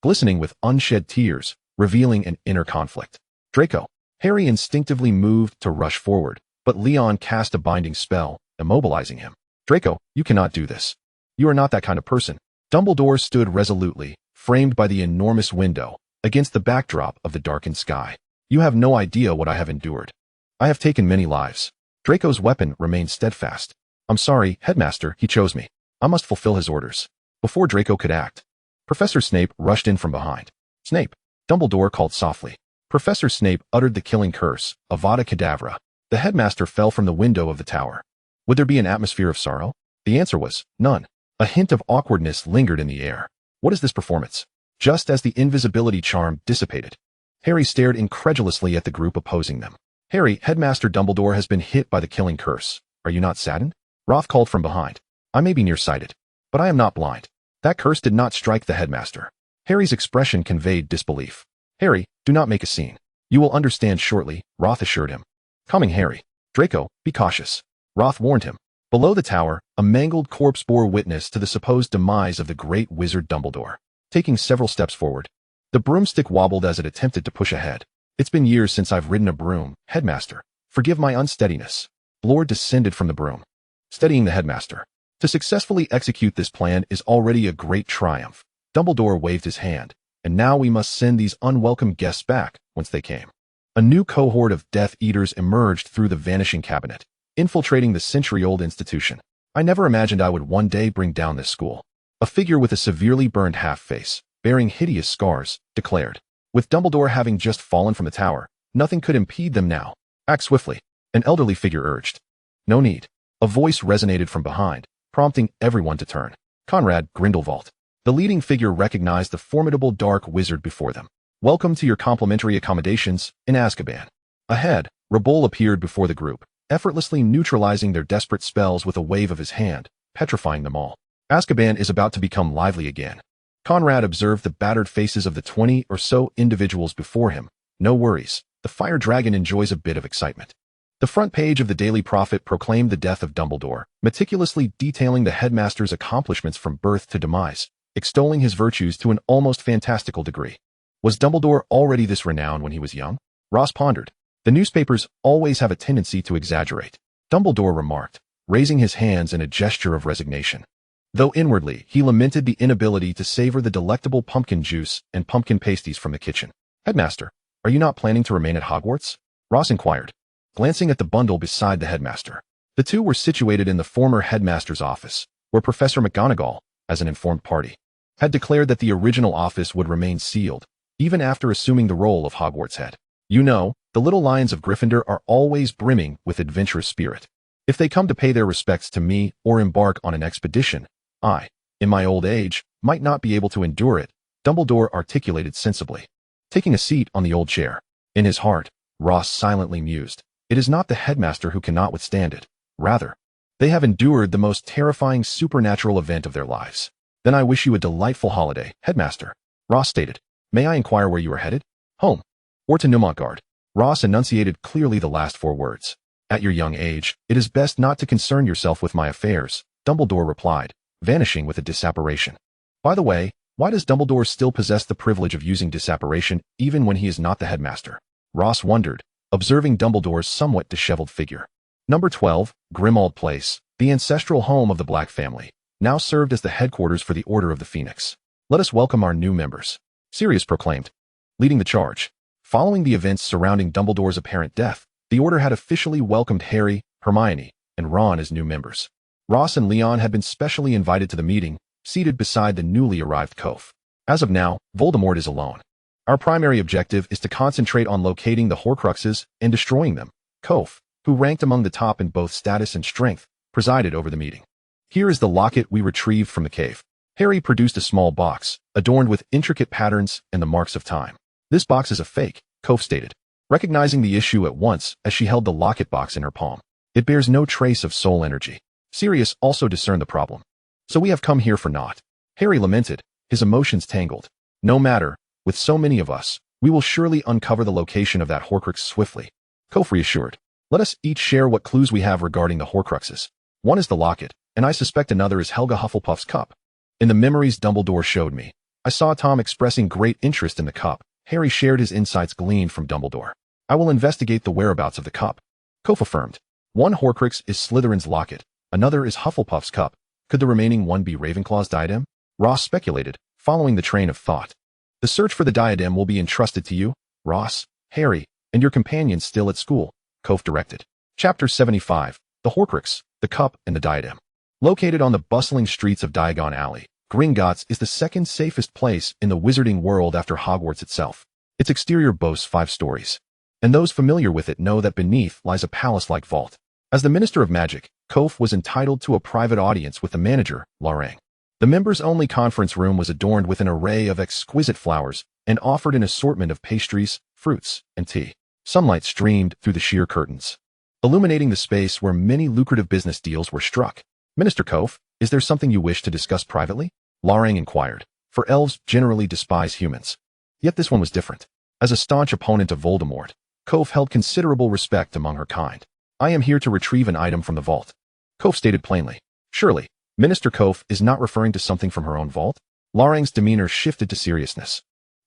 glistening with unshed tears, revealing an inner conflict. Draco. Harry instinctively moved to rush forward, but Leon cast a binding spell, immobilizing him. Draco, you cannot do this. You are not that kind of person. Dumbledore stood resolutely, framed by the enormous window, against the backdrop of the darkened sky. You have no idea what I have endured. I have taken many lives. Draco's weapon remained steadfast. I'm sorry, headmaster, he chose me. I must fulfill his orders. Before Draco could act, Professor Snape rushed in from behind. Snape, Dumbledore called softly. Professor Snape uttered the killing curse, Avada Kedavra. The headmaster fell from the window of the tower. Would there be an atmosphere of sorrow? The answer was none. A hint of awkwardness lingered in the air. What is this performance? Just as the invisibility charm dissipated, Harry stared incredulously at the group opposing them. Harry, Headmaster Dumbledore has been hit by the killing curse. Are you not saddened? Roth called from behind. I may be nearsighted, but I am not blind. That curse did not strike the headmaster. Harry's expression conveyed disbelief. Harry, do not make a scene. You will understand shortly, Roth assured him. Coming, Harry. Draco, be cautious. Roth warned him. Below the tower, a mangled corpse bore witness to the supposed demise of the great wizard Dumbledore. Taking several steps forward, the broomstick wobbled as it attempted to push ahead. It's been years since I've ridden a broom, headmaster. Forgive my unsteadiness. Blore descended from the broom, steadying the headmaster. To successfully execute this plan is already a great triumph. Dumbledore waved his hand, and now we must send these unwelcome guests back whence they came. A new cohort of Death Eaters emerged through the vanishing cabinet, infiltrating the century-old institution. I never imagined I would one day bring down this school. A figure with a severely burned half-face, bearing hideous scars, declared. With Dumbledore having just fallen from the tower, nothing could impede them now. Act swiftly, an elderly figure urged. No need. A voice resonated from behind, prompting everyone to turn. Conrad Grindelwald. The leading figure recognized the formidable dark wizard before them. Welcome to your complimentary accommodations in Azkaban. Ahead, Rabol appeared before the group, effortlessly neutralizing their desperate spells with a wave of his hand, petrifying them all. Azkaban is about to become lively again. Conrad observed the battered faces of the 20 or so individuals before him. No worries, the fire dragon enjoys a bit of excitement. The front page of the Daily Prophet proclaimed the death of Dumbledore, meticulously detailing the headmaster's accomplishments from birth to demise, extolling his virtues to an almost fantastical degree. Was Dumbledore already this renowned when he was young? Ross pondered. The newspapers always have a tendency to exaggerate, Dumbledore remarked, raising his hands in a gesture of resignation. Though inwardly, he lamented the inability to savor the delectable pumpkin juice and pumpkin pasties from the kitchen. Headmaster, are you not planning to remain at Hogwarts? Ross inquired, glancing at the bundle beside the headmaster. The two were situated in the former headmaster's office, where Professor McGonagall, as an informed party, had declared that the original office would remain sealed, even after assuming the role of Hogwarts head. You know, the little lions of Gryffindor are always brimming with adventurous spirit. If they come to pay their respects to me or embark on an expedition, I, in my old age, might not be able to endure it, Dumbledore articulated sensibly, taking a seat on the old chair. In his heart, Ross silently mused. It is not the headmaster who cannot withstand it. Rather, they have endured the most terrifying supernatural event of their lives. Then I wish you a delightful holiday, headmaster. Ross stated. May I inquire where you are headed? Home. Or to Neumont. Ross enunciated clearly the last 4 words. At your young age, it is best not to concern yourself with my affairs, Dumbledore replied, vanishing with a disapparition. By the way, why does Dumbledore still possess the privilege of using disapparition even when he is not the headmaster? Ross wondered, observing Dumbledore's somewhat disheveled figure. Number 12, Grimmauld Place, the ancestral home of the Black family, now served as the headquarters for the Order of the Phoenix. Let us welcome our new members, Sirius proclaimed, leading the charge. Following the events surrounding Dumbledore's apparent death, the Order had officially welcomed Harry, Hermione, and Ron as new members. Ross and Leon had been specially invited to the meeting, seated beside the newly arrived Kof. As of now, Voldemort is alone. Our primary objective is to concentrate on locating the Horcruxes and destroying them. Kof, who ranked among the top in both status and strength, presided over the meeting. Here is the locket we retrieved from the cave. Harry produced a small box, adorned with intricate patterns and the marks of time. This box is a fake, Kof stated, recognizing the issue at once as she held the locket box in her palm. It bears no trace of soul energy. Sirius also discerned the problem. So we have come here for naught. Harry lamented, his emotions tangled. No matter, with so many of us, we will surely uncover the location of that Horcrux swiftly. Kof reassured. Let us each share what clues we have regarding the Horcruxes. One is the locket, and I suspect another is Helga Hufflepuff's cup. In the memories Dumbledore showed me, I saw Tom expressing great interest in the cup. Harry shared his insights gleaned from Dumbledore. I will investigate the whereabouts of the cup. Kof affirmed. One Horcrux is Slytherin's locket, another is Hufflepuff's cup. Could the remaining one be Ravenclaw's diadem? Ross speculated, following the train of thought. The search for the diadem will be entrusted to you, Ross, Harry, and your companions still at school, Kof directed. Chapter 75, The Horcrux, the Cup, and the Diadem. Located on the bustling streets of Diagon Alley, Gringotts is the second safest place in the wizarding world after Hogwarts itself. Its exterior boasts 5 stories, and those familiar with it know that beneath lies a palace-like vault. As the Minister of Magic, Kof was entitled to a private audience with the manager, Larang. The members-only conference room was adorned with an array of exquisite flowers and offered an assortment of pastries, fruits, and tea. Sunlight streamed through the sheer curtains, illuminating the space where many lucrative business deals were struck. Minister Kof, is there something you wish to discuss privately? Larang inquired, for elves generally despise humans. Yet this one was different. As a staunch opponent of Voldemort, Kof held considerable respect among her kind. I am here to retrieve an item from the vault. Kof stated plainly. Surely, Minister Kof is not referring to something from her own vault? Larang's demeanor shifted to seriousness.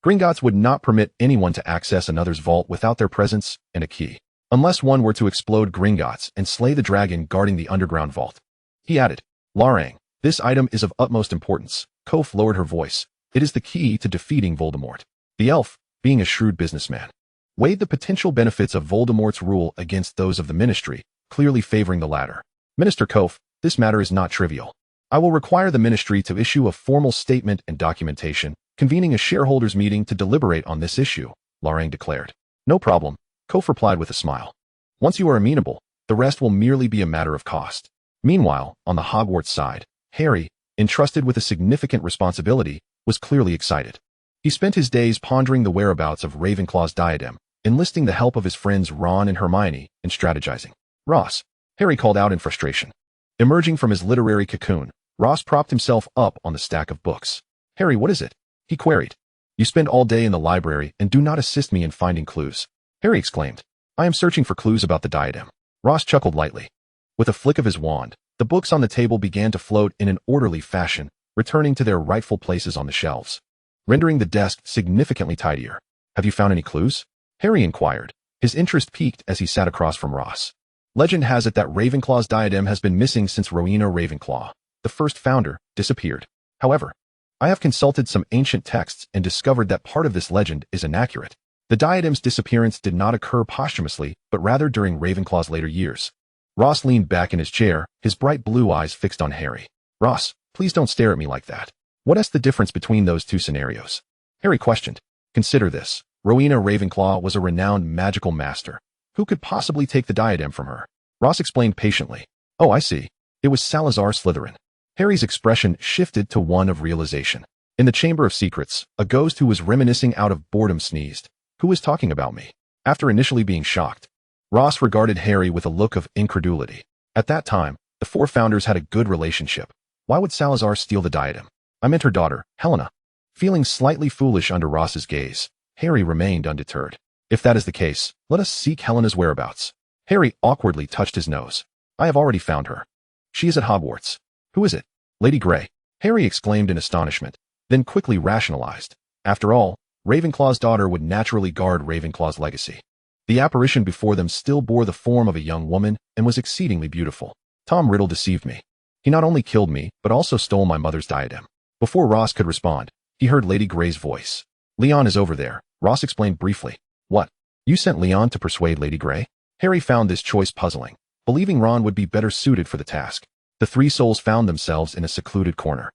Gringotts would not permit anyone to access another's vault without their presence and a key, unless one were to explode Gringotts and slay the dragon guarding the underground vault. He added, Larang, this item is of utmost importance. Kof lowered her voice. It is the key to defeating Voldemort. The elf, being a shrewd businessman, weighed the potential benefits of Voldemort's rule against those of the ministry, clearly favoring the latter. Minister Kof, this matter is not trivial. I will require the ministry to issue a formal statement and documentation, convening a shareholders' meeting to deliberate on this issue, Larang declared. No problem, Kof replied with a smile. Once you are amenable, the rest will merely be a matter of cost. Meanwhile, on the Hogwarts side, Harry, entrusted with a significant responsibility, was clearly excited. He spent his days pondering the whereabouts of Ravenclaw's diadem, enlisting the help of his friends Ron and Hermione, and strategizing. Ross, Harry called out in frustration. Emerging from his literary cocoon, Ross propped himself up on the stack of books. Harry, what is it? He queried. You spend all day in the library and do not assist me in finding clues. Harry exclaimed. I am searching for clues about the diadem. Ross chuckled lightly. With a flick of his wand, the books on the table began to float in an orderly fashion, returning to their rightful places on the shelves, rendering the desk significantly tidier. Have you found any clues? Harry inquired, his interest piqued as he sat across from Ross. Legend has it that Ravenclaw's diadem has been missing since Rowena Ravenclaw, the first founder, disappeared. However, I have consulted some ancient texts and discovered that part of this legend is inaccurate. The diadem's disappearance did not occur posthumously, but rather during Ravenclaw's later years. Ross leaned back in his chair, his bright blue eyes fixed on Harry. Ross, please don't stare at me like that. What is the difference between those two scenarios? Harry questioned. Consider this. Rowena Ravenclaw was a renowned magical master. Who could possibly take the diadem from her? Ross explained patiently. Oh, I see. It was Salazar Slytherin. Harry's expression shifted to one of realization. In the Chamber of Secrets, a ghost who was reminiscing out of boredom sneezed. Who is talking about me? After initially being shocked, Ross regarded Harry with a look of incredulity. At that time, the 4 founders had a good relationship. Why would Salazar steal the diadem? I meant her daughter, Helena. Feeling slightly foolish under Ross's gaze, Harry remained undeterred. If that is the case, let us seek Helena's whereabouts. Harry awkwardly touched his nose. I have already found her. She is at Hogwarts. Who is it? Lady Grey. Harry exclaimed in astonishment, then quickly rationalized. After all, Ravenclaw's daughter would naturally guard Ravenclaw's legacy. The apparition before them still bore the form of a young woman and was exceedingly beautiful. Tom Riddle deceived me. He not only killed me, but also stole my mother's diadem. Before Ross could respond, he heard Lady Grey's voice. Leon is over there, Ross explained briefly. What? You sent Leon to persuade Lady Grey? Harry found this choice puzzling, believing Ron would be better suited for the task. The 3 souls found themselves in a secluded corner.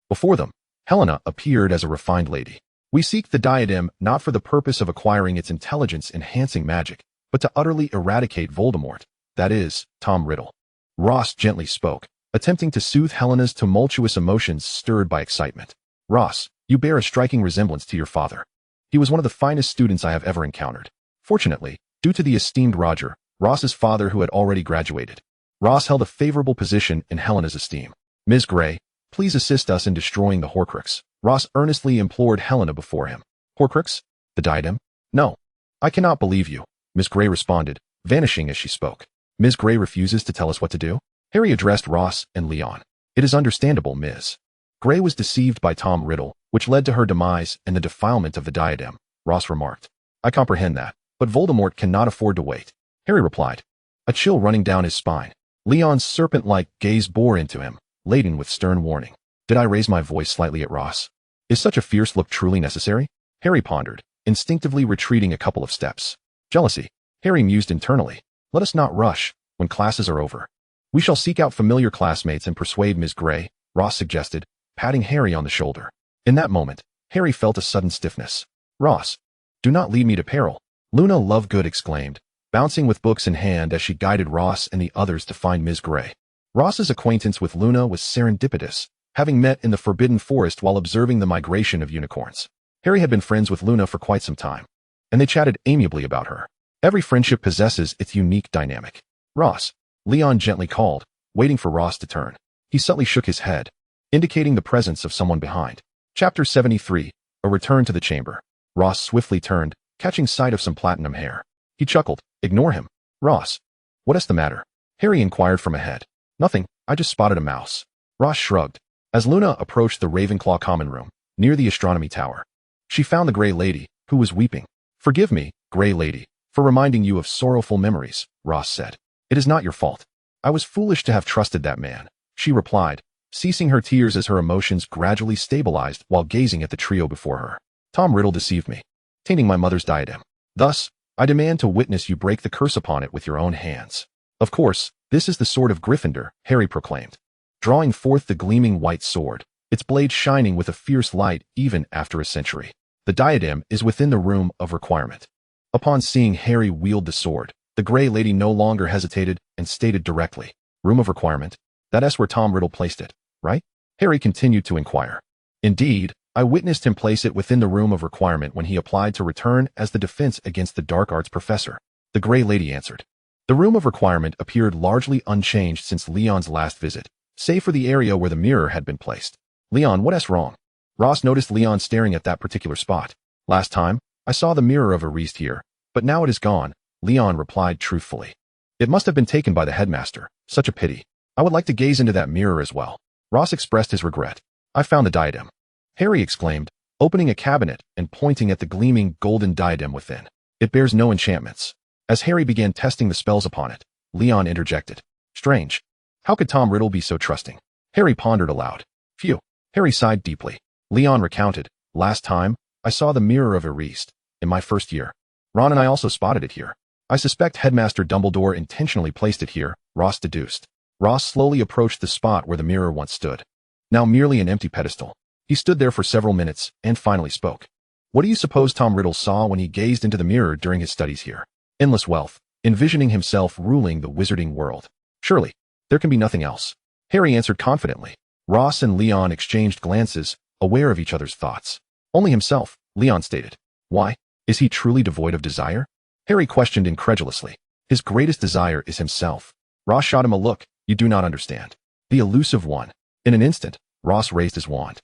Before them, Helena appeared as a refined lady. We seek the diadem not for the purpose of acquiring its intelligence-enhancing magic, but to utterly eradicate Voldemort, that is, Tom Riddle. Ross gently spoke, attempting to soothe Helena's tumultuous emotions stirred by excitement. Ross, you bear a striking resemblance to your father. He was one of the finest students I have ever encountered. Fortunately, due to the esteemed Roger, Ross's father who had already graduated, Ross held a favorable position in Helena's esteem. Ms. Gray, please assist us in destroying the Horcrux, Ross earnestly implored Helena before him. Horcrux? The diadem? No. I cannot believe you, Ms. Gray responded, vanishing as she spoke. Ms. Gray refuses to tell us what to do? Harry addressed Ross and Leon. It is understandable, Ms. Gray was deceived by Tom Riddle, which led to her demise and the defilement of the diadem, Ross remarked. I comprehend that, but Voldemort cannot afford to wait, Harry replied, a chill running down his spine. Leon's serpent-like gaze bore into him, laden with stern warning. Did I raise my voice slightly at Ross? Is such a fierce look truly necessary? Harry pondered, instinctively retreating a couple of steps. Jealousy, Harry mused internally. Let us not rush, when classes are over. We shall seek out familiar classmates and persuade Ms. Gray, Ross suggested, patting Harry on the shoulder. In that moment, Harry felt a sudden stiffness. Ross, do not lead me to peril, Luna Lovegood exclaimed, bouncing with books in hand as she guided Ross and the others to find Ms. Gray. Ross's acquaintance with Luna was serendipitous, having met in the Forbidden Forest while observing the migration of unicorns. Harry had been friends with Luna for quite some time, and they chatted amiably about her. Every friendship possesses its unique dynamic. Ross, Leon gently called, waiting for Ross to turn. He subtly shook his head, indicating the presence of someone behind. Chapter 73, A Return to the Chamber. Ross swiftly turned, catching sight of some platinum hair. He chuckled. Ignore him. Ross, what is the matter? Harry inquired from ahead. Nothing, I just spotted a mouse. Ross shrugged. As Luna approached the Ravenclaw common room, near the astronomy tower, she found the Grey Lady, who was weeping. Forgive me, Grey Lady, for reminding you of sorrowful memories, Ross said. It is not your fault. I was foolish to have trusted that man, she replied, ceasing her tears as her emotions gradually stabilized while gazing at the trio before her. Tom Riddle deceived me, tainting my mother's diadem. Thus, I demand to witness you break the curse upon it with your own hands. Of course, this is the sword of Gryffindor, Harry proclaimed, drawing forth the gleaming white sword, its blade shining with a fierce light even after a century. The diadem is within the room of requirement. Upon seeing Harry wield the sword, the Grey Lady no longer hesitated and stated directly, room of requirement? That's where Tom Riddle placed it, right? Harry continued to inquire. Indeed, I witnessed him place it within the room of requirement when he applied to return as the defense against the dark arts professor, the Grey Lady answered. The room of requirement appeared largely unchanged since Leon's last visit, save for the area where the mirror had been placed. Leon, what's wrong? Ross noticed Leon staring at that particular spot. Last time, I saw the mirror of Erased here, but now it is gone, Leon replied truthfully. It must have been taken by the headmaster. Such a pity. I would like to gaze into that mirror as well. Ross expressed his regret. I found the diadem, Harry exclaimed, opening a cabinet and pointing at the gleaming golden diadem within. It bears no enchantments. As Harry began testing the spells upon it, Leon interjected. Strange. How could Tom Riddle be so trusting? Harry pondered aloud. Phew. Harry sighed deeply. Leon recounted. Last time, I saw the mirror of Erased, in my first year. Ron and I also spotted it here. I suspect Headmaster Dumbledore intentionally placed it here, Ross deduced. Ross slowly approached the spot where the mirror once stood. Now merely an empty pedestal. He stood there for several minutes and finally spoke. What do you suppose Tom Riddle saw when he gazed into the mirror during his studies here? Endless wealth, envisioning himself ruling the wizarding world. Surely, there can be nothing else. Harry answered confidently. Ross and Leon exchanged glances, aware of each other's thoughts. Only himself, Leon stated. Why? Is he truly devoid of desire? Harry questioned incredulously. His greatest desire is himself. Ross shot him a look. You do not understand. The elusive one. In an instant, Ross raised his wand.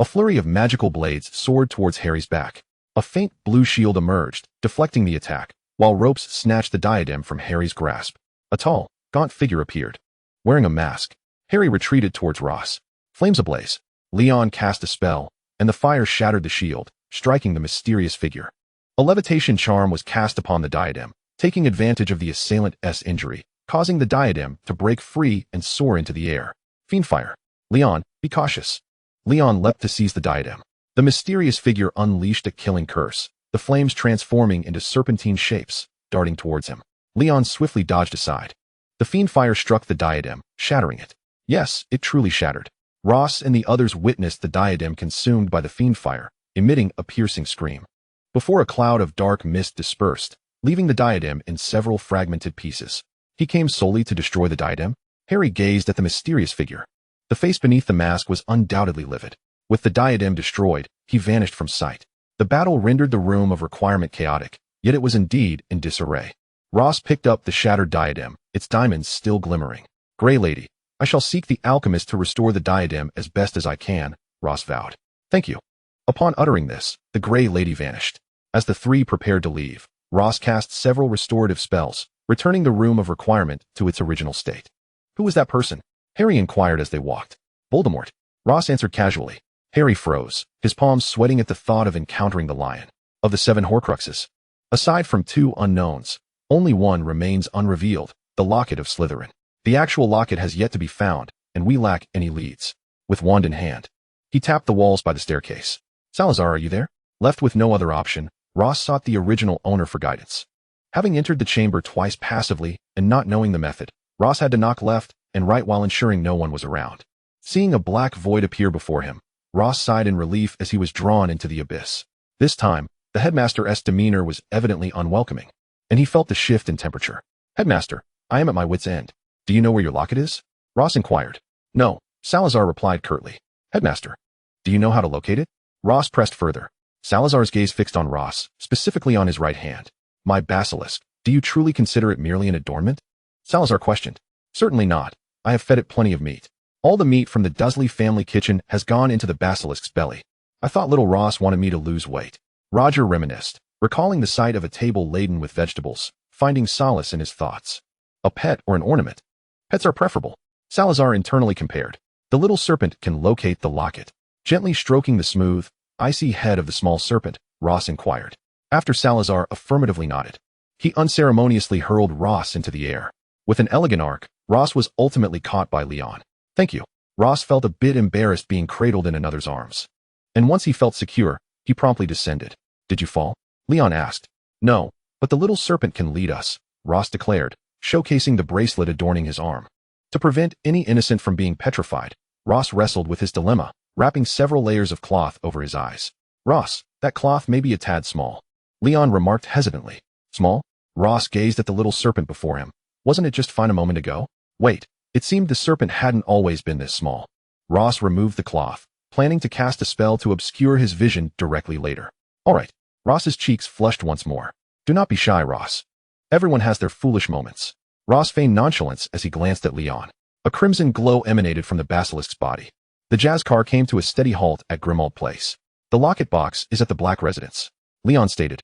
A flurry of magical blades soared towards Harry's back. A faint blue shield emerged, deflecting the attack, while ropes snatched the diadem from Harry's grasp. A tall, gaunt figure appeared. Wearing a mask, Harry retreated towards Ross. Flames ablaze. Leon cast a spell, and the fire shattered the shield, striking the mysterious figure. A levitation charm was cast upon the diadem, taking advantage of the assailant's injury, causing the diadem to break free and soar into the air. Fiendfire. Leon, be cautious. Leon leapt to seize the diadem. The mysterious figure unleashed a killing curse, the flames transforming into serpentine shapes, darting towards him. Leon swiftly dodged aside. The fiendfire struck the diadem, shattering it. Yes, it truly shattered. Ross and the others witnessed the diadem consumed by the fiendfire, emitting a piercing scream. Before a cloud of dark mist dispersed, leaving the diadem in several fragmented pieces. He came solely to destroy the diadem? Harry gazed at the mysterious figure. The face beneath the mask was undoubtedly livid. With the diadem destroyed, he vanished from sight. The battle rendered the room of requirement chaotic, yet it was indeed in disarray. Ross picked up the shattered diadem, its diamonds still glimmering. Grey Lady, I shall seek the alchemist to restore the diadem as best as I can, Ross vowed. Thank you. Upon uttering this, the Grey Lady vanished. As the three prepared to leave, Ross cast several restorative spells, returning the room of requirement to its original state. Who was that person? Harry inquired as they walked. Voldemort. Ross answered casually. Harry froze, his palms sweating at the thought of encountering the lion. Of the 7 Horcruxes. Aside from 2 unknowns, only one remains unrevealed, the locket of Slytherin. The actual locket has yet to be found, and we lack any leads. With wand in hand, he tapped the walls by the staircase. Salazar, are you there? Left with no other option, Ross sought the original owner for guidance. Having entered the chamber twice passively and not knowing the method, Ross had to knock left and right while ensuring no one was around. Seeing a black void appear before him, Ross sighed in relief as he was drawn into the abyss. This time, the headmaster's demeanor was evidently unwelcoming, and he felt the shift in temperature. Headmaster, I am at my wit's end. Do you know where your locket is? Ross inquired. No, Salazar replied curtly. Headmaster, do you know how to locate it? Ross pressed further. Salazar's gaze fixed on Ross, specifically on his right hand. My basilisk, do you truly consider it merely an adornment? Salazar questioned. Certainly not. I have fed it plenty of meat. All the meat from the Dursley family kitchen has gone into the basilisk's belly. I thought little Ross wanted me to lose weight. Roger reminisced, recalling the sight of a table laden with vegetables, finding solace in his thoughts. A pet or an ornament? Pets are preferable. Salazar internally compared. The little serpent can locate the locket. Gently stroking the smooth, icy head of the small serpent, Ross inquired. After Salazar affirmatively nodded, he unceremoniously hurled Ross into the air. With an elegant arc, Ross was ultimately caught by Leon. Thank you. Ross felt a bit embarrassed being cradled in another's arms. And once he felt secure, he promptly descended. Did you fall? Leon asked. No, but the little serpent can lead us, Ross declared, showcasing the bracelet adorning his arm. To prevent any innocent from being petrified, Ross wrestled with his dilemma, wrapping several layers of cloth over his eyes. Ross, that cloth may be a tad small. Leon remarked hesitantly. Small? Ross gazed at the little serpent before him. Wasn't it just fine a moment ago? Wait, it seemed the serpent hadn't always been this small. Ross removed the cloth, planning to cast a spell to obscure his vision directly later. All right. Ross's cheeks flushed once more. Do not be shy, Ross. Everyone has their foolish moments. Ross feigned nonchalance as he glanced at Leon. A crimson glow emanated from the basilisk's body. The jazz car came to a steady halt at Grimmauld Place. The locket box is at the Black residence, Leon stated,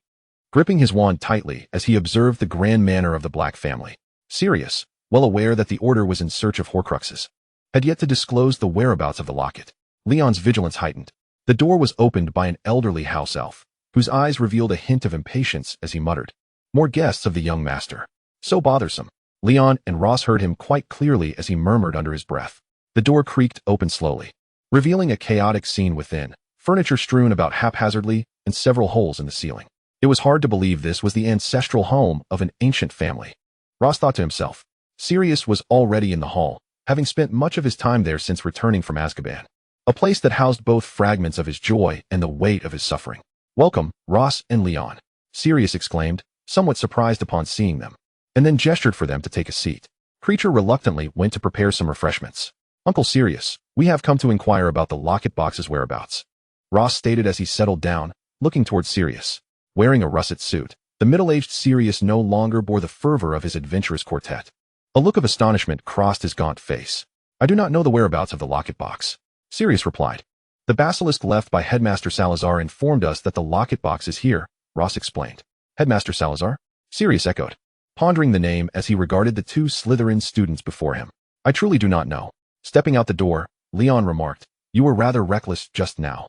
gripping his wand tightly as he observed the grand manner of the Black family. Sirius, well aware that the Order was in search of Horcruxes, had yet to disclose the whereabouts of the locket. Leon's vigilance heightened. The door was opened by an elderly house elf, whose eyes revealed a hint of impatience as he muttered. More guests of the young master. So bothersome. Leon and Ross heard him quite clearly as he murmured under his breath. The door creaked open slowly, revealing a chaotic scene within, furniture strewn about haphazardly and several holes in the ceiling. It was hard to believe this was the ancestral home of an ancient family. Ross thought to himself. Sirius was already in the hall, having spent much of his time there since returning from Azkaban, a place that housed both fragments of his joy and the weight of his suffering. Welcome, Ross and Leon, Sirius exclaimed, somewhat surprised upon seeing them, and then gestured for them to take a seat. Kreacher reluctantly went to prepare some refreshments. Uncle Sirius, we have come to inquire about the locket box's whereabouts, Ross stated as he settled down, looking towards Sirius. Wearing a russet suit, the middle-aged Sirius no longer bore the fervor of his adventurous quartet. A look of astonishment crossed his gaunt face. I do not know the whereabouts of the locket box, Sirius replied. The basilisk left by Headmaster Salazar informed us that the locket box is here, Ross explained. Headmaster Salazar? Sirius echoed, pondering the name as he regarded the 2 Slytherin students before him. I truly do not know. Stepping out the door, Leon remarked, you were rather reckless just now.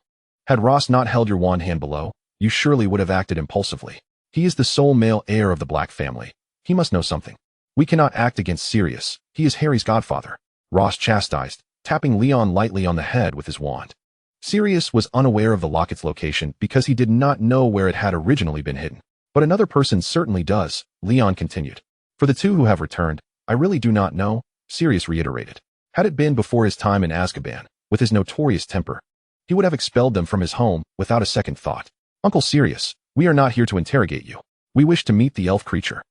Had Ross not held your wand hand below, you surely would have acted impulsively. He is the sole male heir of the Black family. He must know something. We cannot act against Sirius. He is Harry's godfather, Ross chastised, tapping Leon lightly on the head with his wand. Sirius was unaware of the locket's location because he did not know where it had originally been hidden. But another person certainly does, Leon continued. For the 2 who have returned, I really do not know, Sirius reiterated. Had it been before his time in Azkaban, with his notorious temper, he would have expelled them from his home without a second thought. Uncle Sirius, we are not here to interrogate you. We wish to meet the elf creature.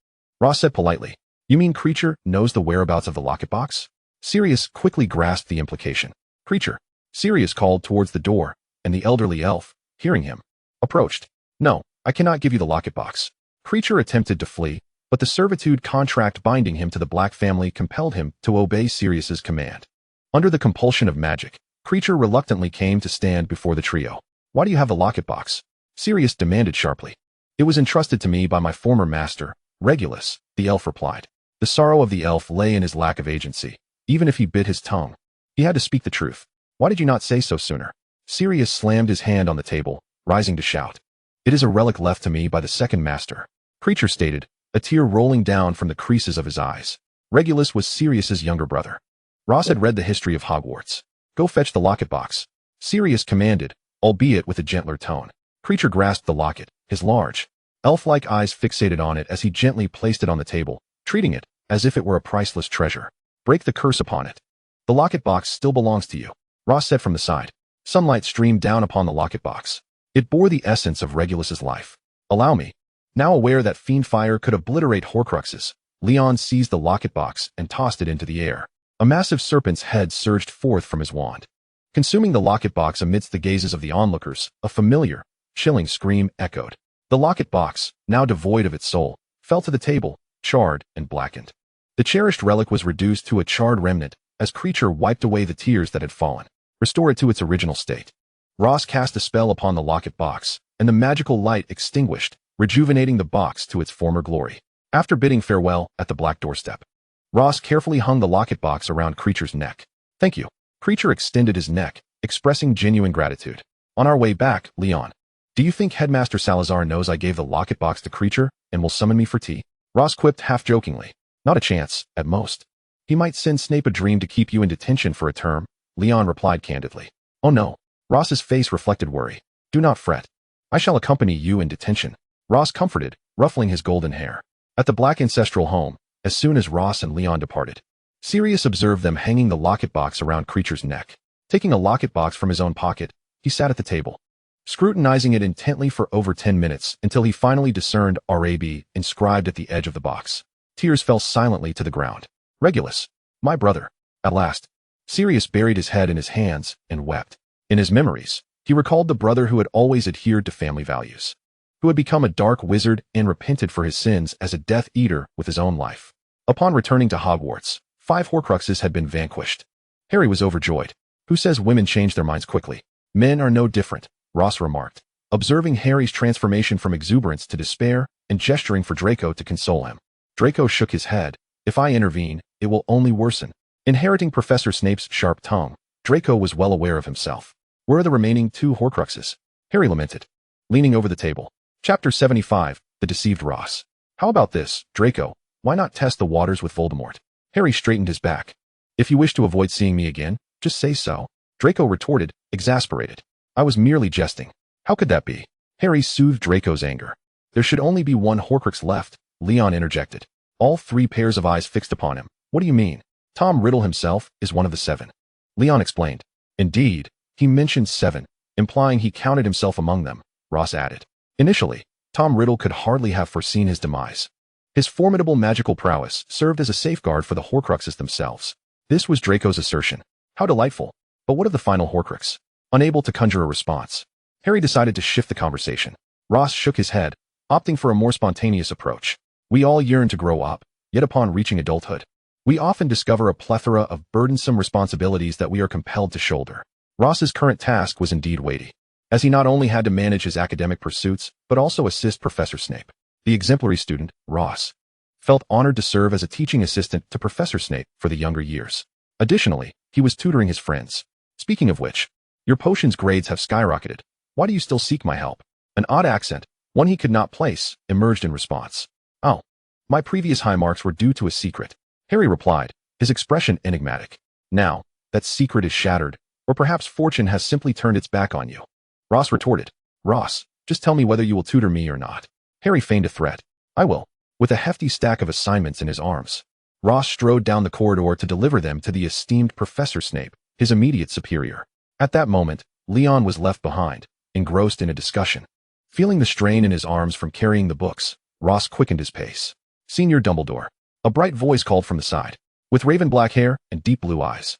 Ross said politely. You mean creature knows the whereabouts of the locket box? Sirius quickly grasped the implication. Creature. Sirius called towards the door, and the elderly elf, hearing him, approached. No, I cannot give you the locket box. Creature attempted to flee, but the servitude contract binding him to the Black family compelled him to obey Sirius's command. Under the compulsion of magic, Creature reluctantly came to stand before the trio. Why do you have the locket box? Sirius demanded sharply. It was entrusted to me by my former master, Regulus, the elf replied. The sorrow of the elf lay in his lack of agency. Even if he bit his tongue, he had to speak the truth. Why did you not say so sooner? Sirius slammed his hand on the table, rising to shout. It is a relic left to me by the second master, Creature stated, a tear rolling down from the creases of his eyes. Regulus was Sirius's younger brother. Ross had read the history of Hogwarts. Go fetch the locket box, Sirius commanded, albeit with a gentler tone. Creature grasped the locket, his large, elf-like eyes fixated on it as he gently placed it on the table, treating it as if it were a priceless treasure. Break the curse upon it. The locket box still belongs to you, Ross said from the side. Sunlight streamed down upon the locket box. It bore the essence of Regulus's life. Allow me. Now aware that fiend fire could obliterate Horcruxes, Leon seized the locket box and tossed it into the air. A massive serpent's head surged forth from his wand. Consuming the locket box amidst the gazes of the onlookers, a familiar, chilling scream echoed. The locket box, now devoid of its soul, fell to the table, charred and blackened. The cherished relic was reduced to a charred remnant as Creature wiped away the tears that had fallen. Restore it to its original state. Ross cast a spell upon the locket box, and the magical light extinguished, rejuvenating the box to its former glory. After bidding farewell at the black doorstep, Ross carefully hung the locket box around Creature's neck. Thank you. Creature extended his neck, expressing genuine gratitude. On our way back, Leon. Do you think Headmaster Salazar knows I gave the locket box to Creature and will summon me for tea? Ross quipped half-jokingly. Not a chance, at most. He might send Snape a dream to keep you in detention for a term, Leon replied candidly. Oh no. Ross's face reflected worry. Do not fret. I shall accompany you in detention, Ross comforted, ruffling his golden hair. At the Black ancestral home, as soon as Ross and Leon departed, Sirius observed them hanging the locket box around Creature's neck. Taking a locket box from his own pocket, he sat at the table, scrutinizing it intently for over 10 minutes until he finally discerned RAB inscribed at the edge of the box. Tears fell silently to the ground. Regulus, my brother. At last, Sirius buried his head in his hands and wept. In his memories, he recalled the brother who had always adhered to family values, who had become a dark wizard and repented for his sins as a Death Eater with his own life. Upon returning to Hogwarts, 5 Horcruxes had been vanquished. Harry was overjoyed. Who says women change their minds quickly? Men are no different, Ross remarked, observing Harry's transformation from exuberance to despair and gesturing for Draco to console him. Draco shook his head. If I intervene, it will only worsen. Inheriting Professor Snape's sharp tongue, Draco was well aware of himself. Where are the remaining 2 Horcruxes? Harry lamented, leaning over the table. Chapter 75, The Deceived Ross. How about this, Draco? Why not test the waters with Voldemort? Harry straightened his back. If you wish to avoid seeing me again, just say so, Draco retorted, exasperated. I was merely jesting. How could that be? Harry soothed Draco's anger. There should only be 1 Horcrux left, Leon interjected. All 3 pairs of eyes fixed upon him. What do you mean? Tom Riddle himself is one of the 7. Leon explained. Indeed, he mentioned 7, implying he counted himself among them, Ross added. Initially, Tom Riddle could hardly have foreseen his demise. His formidable magical prowess served as a safeguard for the Horcruxes themselves. This was Draco's assertion. How delightful. But what of the final Horcrux? Unable to conjure a response, Harry decided to shift the conversation. Ross shook his head, opting for a more spontaneous approach. We all yearn to grow up, yet upon reaching adulthood, we often discover a plethora of burdensome responsibilities that we are compelled to shoulder. Ross's current task was indeed weighty, as he not only had to manage his academic pursuits, but also assist Professor Snape. The exemplary student, Ross, felt honored to serve as a teaching assistant to Professor Snape for the younger years. Additionally, he was tutoring his friends. Speaking of which, your potions grades have skyrocketed. Why do you still seek my help? An odd accent, one he could not place, emerged in response. Oh, my previous high marks were due to a secret, Harry replied, his expression enigmatic. Now, that secret is shattered, or perhaps fortune has simply turned its back on you. Ross retorted. Ross, just tell me whether you will tutor me or not. Harry feigned a threat. I will. With a hefty stack of assignments in his arms, Ross strode down the corridor to deliver them to the esteemed Professor Snape, his immediate superior. At that moment, Leon was left behind, engrossed in a discussion. Feeling the strain in his arms from carrying the books, Ross quickened his pace. Senior Dumbledore. A bright voice called from the side. With raven black hair and deep blue eyes.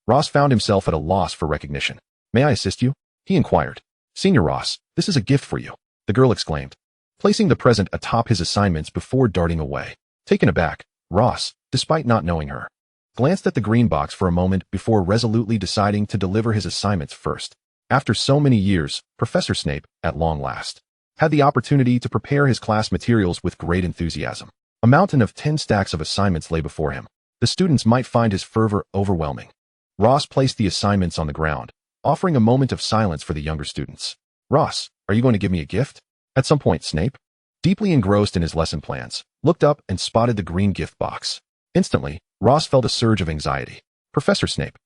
Ross found himself at a loss for recognition. May I assist you? He inquired. Senior Ross, this is a gift for you, the girl exclaimed, placing the present atop his assignments before darting away. Taken aback, Ross, despite not knowing her, glanced at the green box for a moment before resolutely deciding to deliver his assignments first. After so many years, Professor Snape, at long last, had the opportunity to prepare his class materials with great enthusiasm. A mountain of 10 stacks of assignments lay before him. The students might find his fervor overwhelming. Ross placed the assignments on the ground, offering a moment of silence for the younger students. Ross, are you going to give me a gift? At some point, Snape, deeply engrossed in his lesson plans, looked up and spotted the green gift box. Instantly, Ross felt a surge of anxiety. Professor Snape.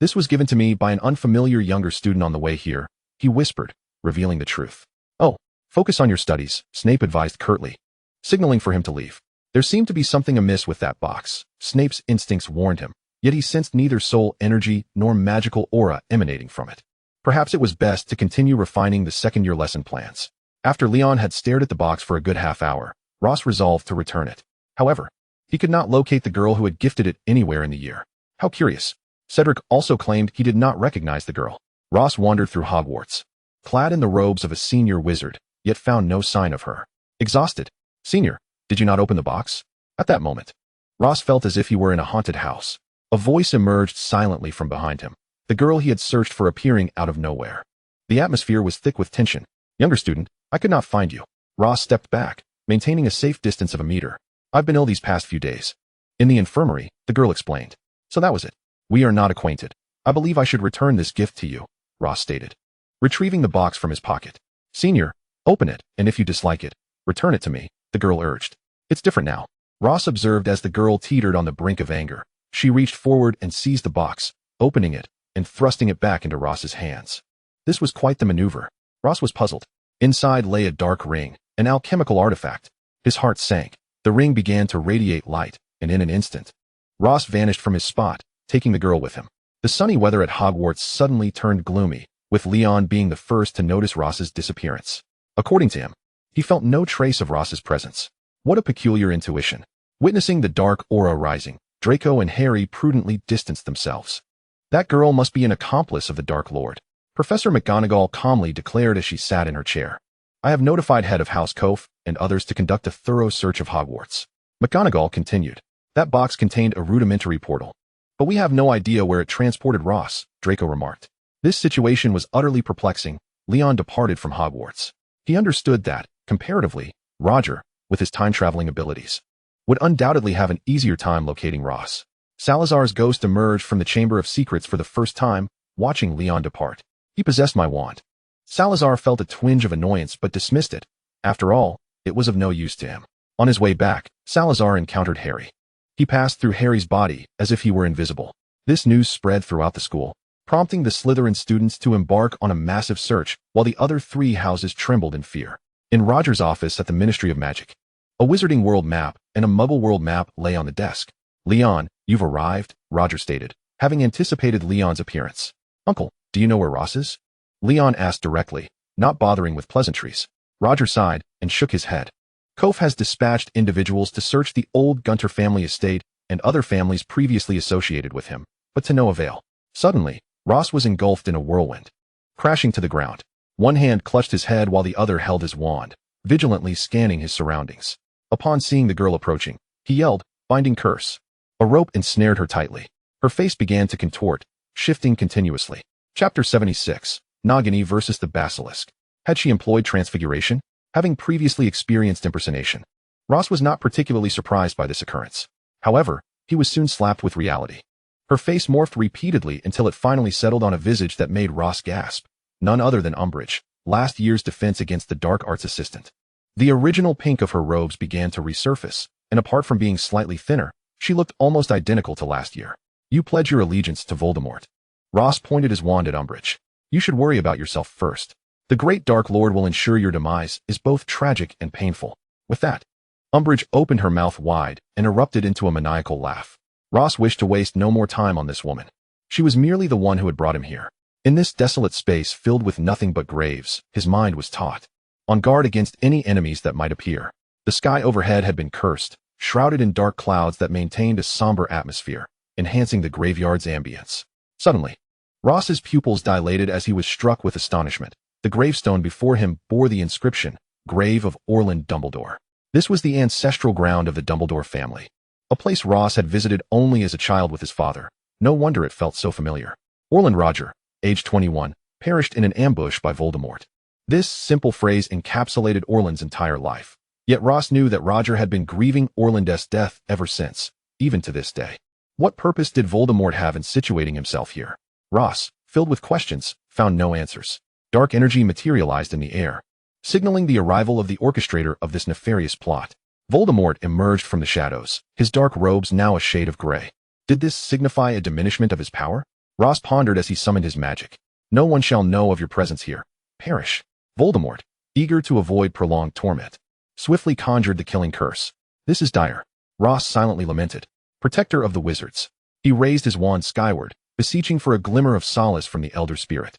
This was given to me by an unfamiliar younger student on the way here, he whispered, revealing the truth. Oh, focus on your studies, Snape advised curtly, signaling for him to leave. There seemed to be something amiss with that box. Snape's instincts warned him, yet he sensed neither soul energy nor magical aura emanating from it. Perhaps it was best to continue refining the second-year lesson plans. After Leon had stared at the box for a good half hour, Ross resolved to return it. However, he could not locate the girl who had gifted it anywhere in the year. How curious. Cedric also claimed he did not recognize the girl. Ross wandered through Hogwarts, clad in the robes of a senior wizard, yet found no sign of her. Exhausted. Senior, did you not open the box? At that moment, Ross felt as if he were in a haunted house. A voice emerged silently from behind him, the girl he had searched for appearing out of nowhere. The atmosphere was thick with tension. Younger student, I could not find you. Ross stepped back, maintaining a safe distance of a meter. I've been ill these past few days. In the infirmary, the girl explained. So that was it. We are not acquainted. I believe I should return this gift to you, Ross stated, retrieving the box from his pocket. Senior, open it, and if you dislike it, return it to me, the girl urged. It's different now, Ross observed as the girl teetered on the brink of anger. She reached forward and seized the box, opening it and thrusting it back into Ross's hands. This was quite the maneuver. Ross was puzzled. Inside lay a dark ring, an alchemical artifact. His heart sank. The ring began to radiate light, and in an instant, Ross vanished from his spot, taking the girl with him. The sunny weather at Hogwarts suddenly turned gloomy, with Leon being the first to notice Ross's disappearance. According to him, he felt no trace of Ross's presence. What a peculiar intuition. Witnessing the dark aura rising, Draco and Harry prudently distanced themselves. That girl must be an accomplice of the Dark Lord, Professor McGonagall calmly declared as she sat in her chair. I have notified head of House Kof and others to conduct a thorough search of Hogwarts. McGonagall continued. That box contained a rudimentary portal. But we have no idea where it transported Ross, Draco remarked. This situation was utterly perplexing. Leon departed from Hogwarts. He understood that, comparatively, Roger, with his time-traveling abilities, would undoubtedly have an easier time locating Ross. Salazar's ghost emerged from the Chamber of Secrets for the first time, watching Leon depart. He possessed my wand. Salazar felt a twinge of annoyance but dismissed it. After all, it was of no use to him. On his way back, Salazar encountered Harry. He passed through Harry's body as if he were invisible. This news spread throughout the school, prompting the Slytherin students to embark on a massive search while the other three houses trembled in fear. In Roger's office at the Ministry of Magic, a Wizarding World map and a Muggle World map lay on the desk. Leon, you've arrived, Roger stated, having anticipated Leon's appearance. Uncle, do you know where Ross is? Leon asked directly, not bothering with pleasantries. Roger sighed and shook his head. Kof has dispatched individuals to search the old Gunter family estate and other families previously associated with him, but to no avail. Suddenly, Ross was engulfed in a whirlwind, crashing to the ground. One hand clutched his head while the other held his wand, vigilantly scanning his surroundings. Upon seeing the girl approaching, he yelled, binding curse. A rope ensnared her tightly. Her face began to contort, shifting continuously. Chapter 76, Nagini versus the Basilisk. Had she employed transfiguration? Having previously experienced impersonation, Ross was not particularly surprised by this occurrence. However, he was soon slapped with reality. Her face morphed repeatedly until it finally settled on a visage that made Ross gasp. None other than Umbridge, last year's defense against the dark arts assistant. The original pink of her robes began to resurface, and apart from being slightly thinner, she looked almost identical to last year. You pledge your allegiance to Voldemort. Ross pointed his wand at Umbridge. You should worry about yourself first. The great Dark Lord will ensure your demise is both tragic and painful. With that, Umbridge opened her mouth wide and erupted into a maniacal laugh. Ross wished to waste no more time on this woman. She was merely the one who had brought him here. In this desolate space filled with nothing but graves, his mind was taut, on guard against any enemies that might appear. The sky overhead had been cursed, shrouded in dark clouds that maintained a somber atmosphere, enhancing the graveyard's ambience. Suddenly, Ross's pupils dilated as he was struck with astonishment. The gravestone before him bore the inscription, Grave of Orlando Dumbledore. This was the ancestral ground of the Dumbledore family, a place Ross had visited only as a child with his father. No wonder it felt so familiar. Orlando Roger, age 21, perished in an ambush by Voldemort. This simple phrase encapsulated Orlando's entire life. Yet Ross knew that Roger had been grieving Orlando's death ever since, even to this day. What purpose did Voldemort have in situating himself here? Ross, filled with questions, found no answers. Dark energy materialized in the air, signaling the arrival of the orchestrator of this nefarious plot. Voldemort emerged from the shadows, his dark robes now a shade of gray. Did this signify a diminishment of his power? Ross pondered as he summoned his magic. No one shall know of your presence here. Perish. Voldemort, eager to avoid prolonged torment, swiftly conjured the killing curse. This is dire. Ross silently lamented. Protector of the wizards. He raised his wand skyward, beseeching for a glimmer of solace from the elder spirit.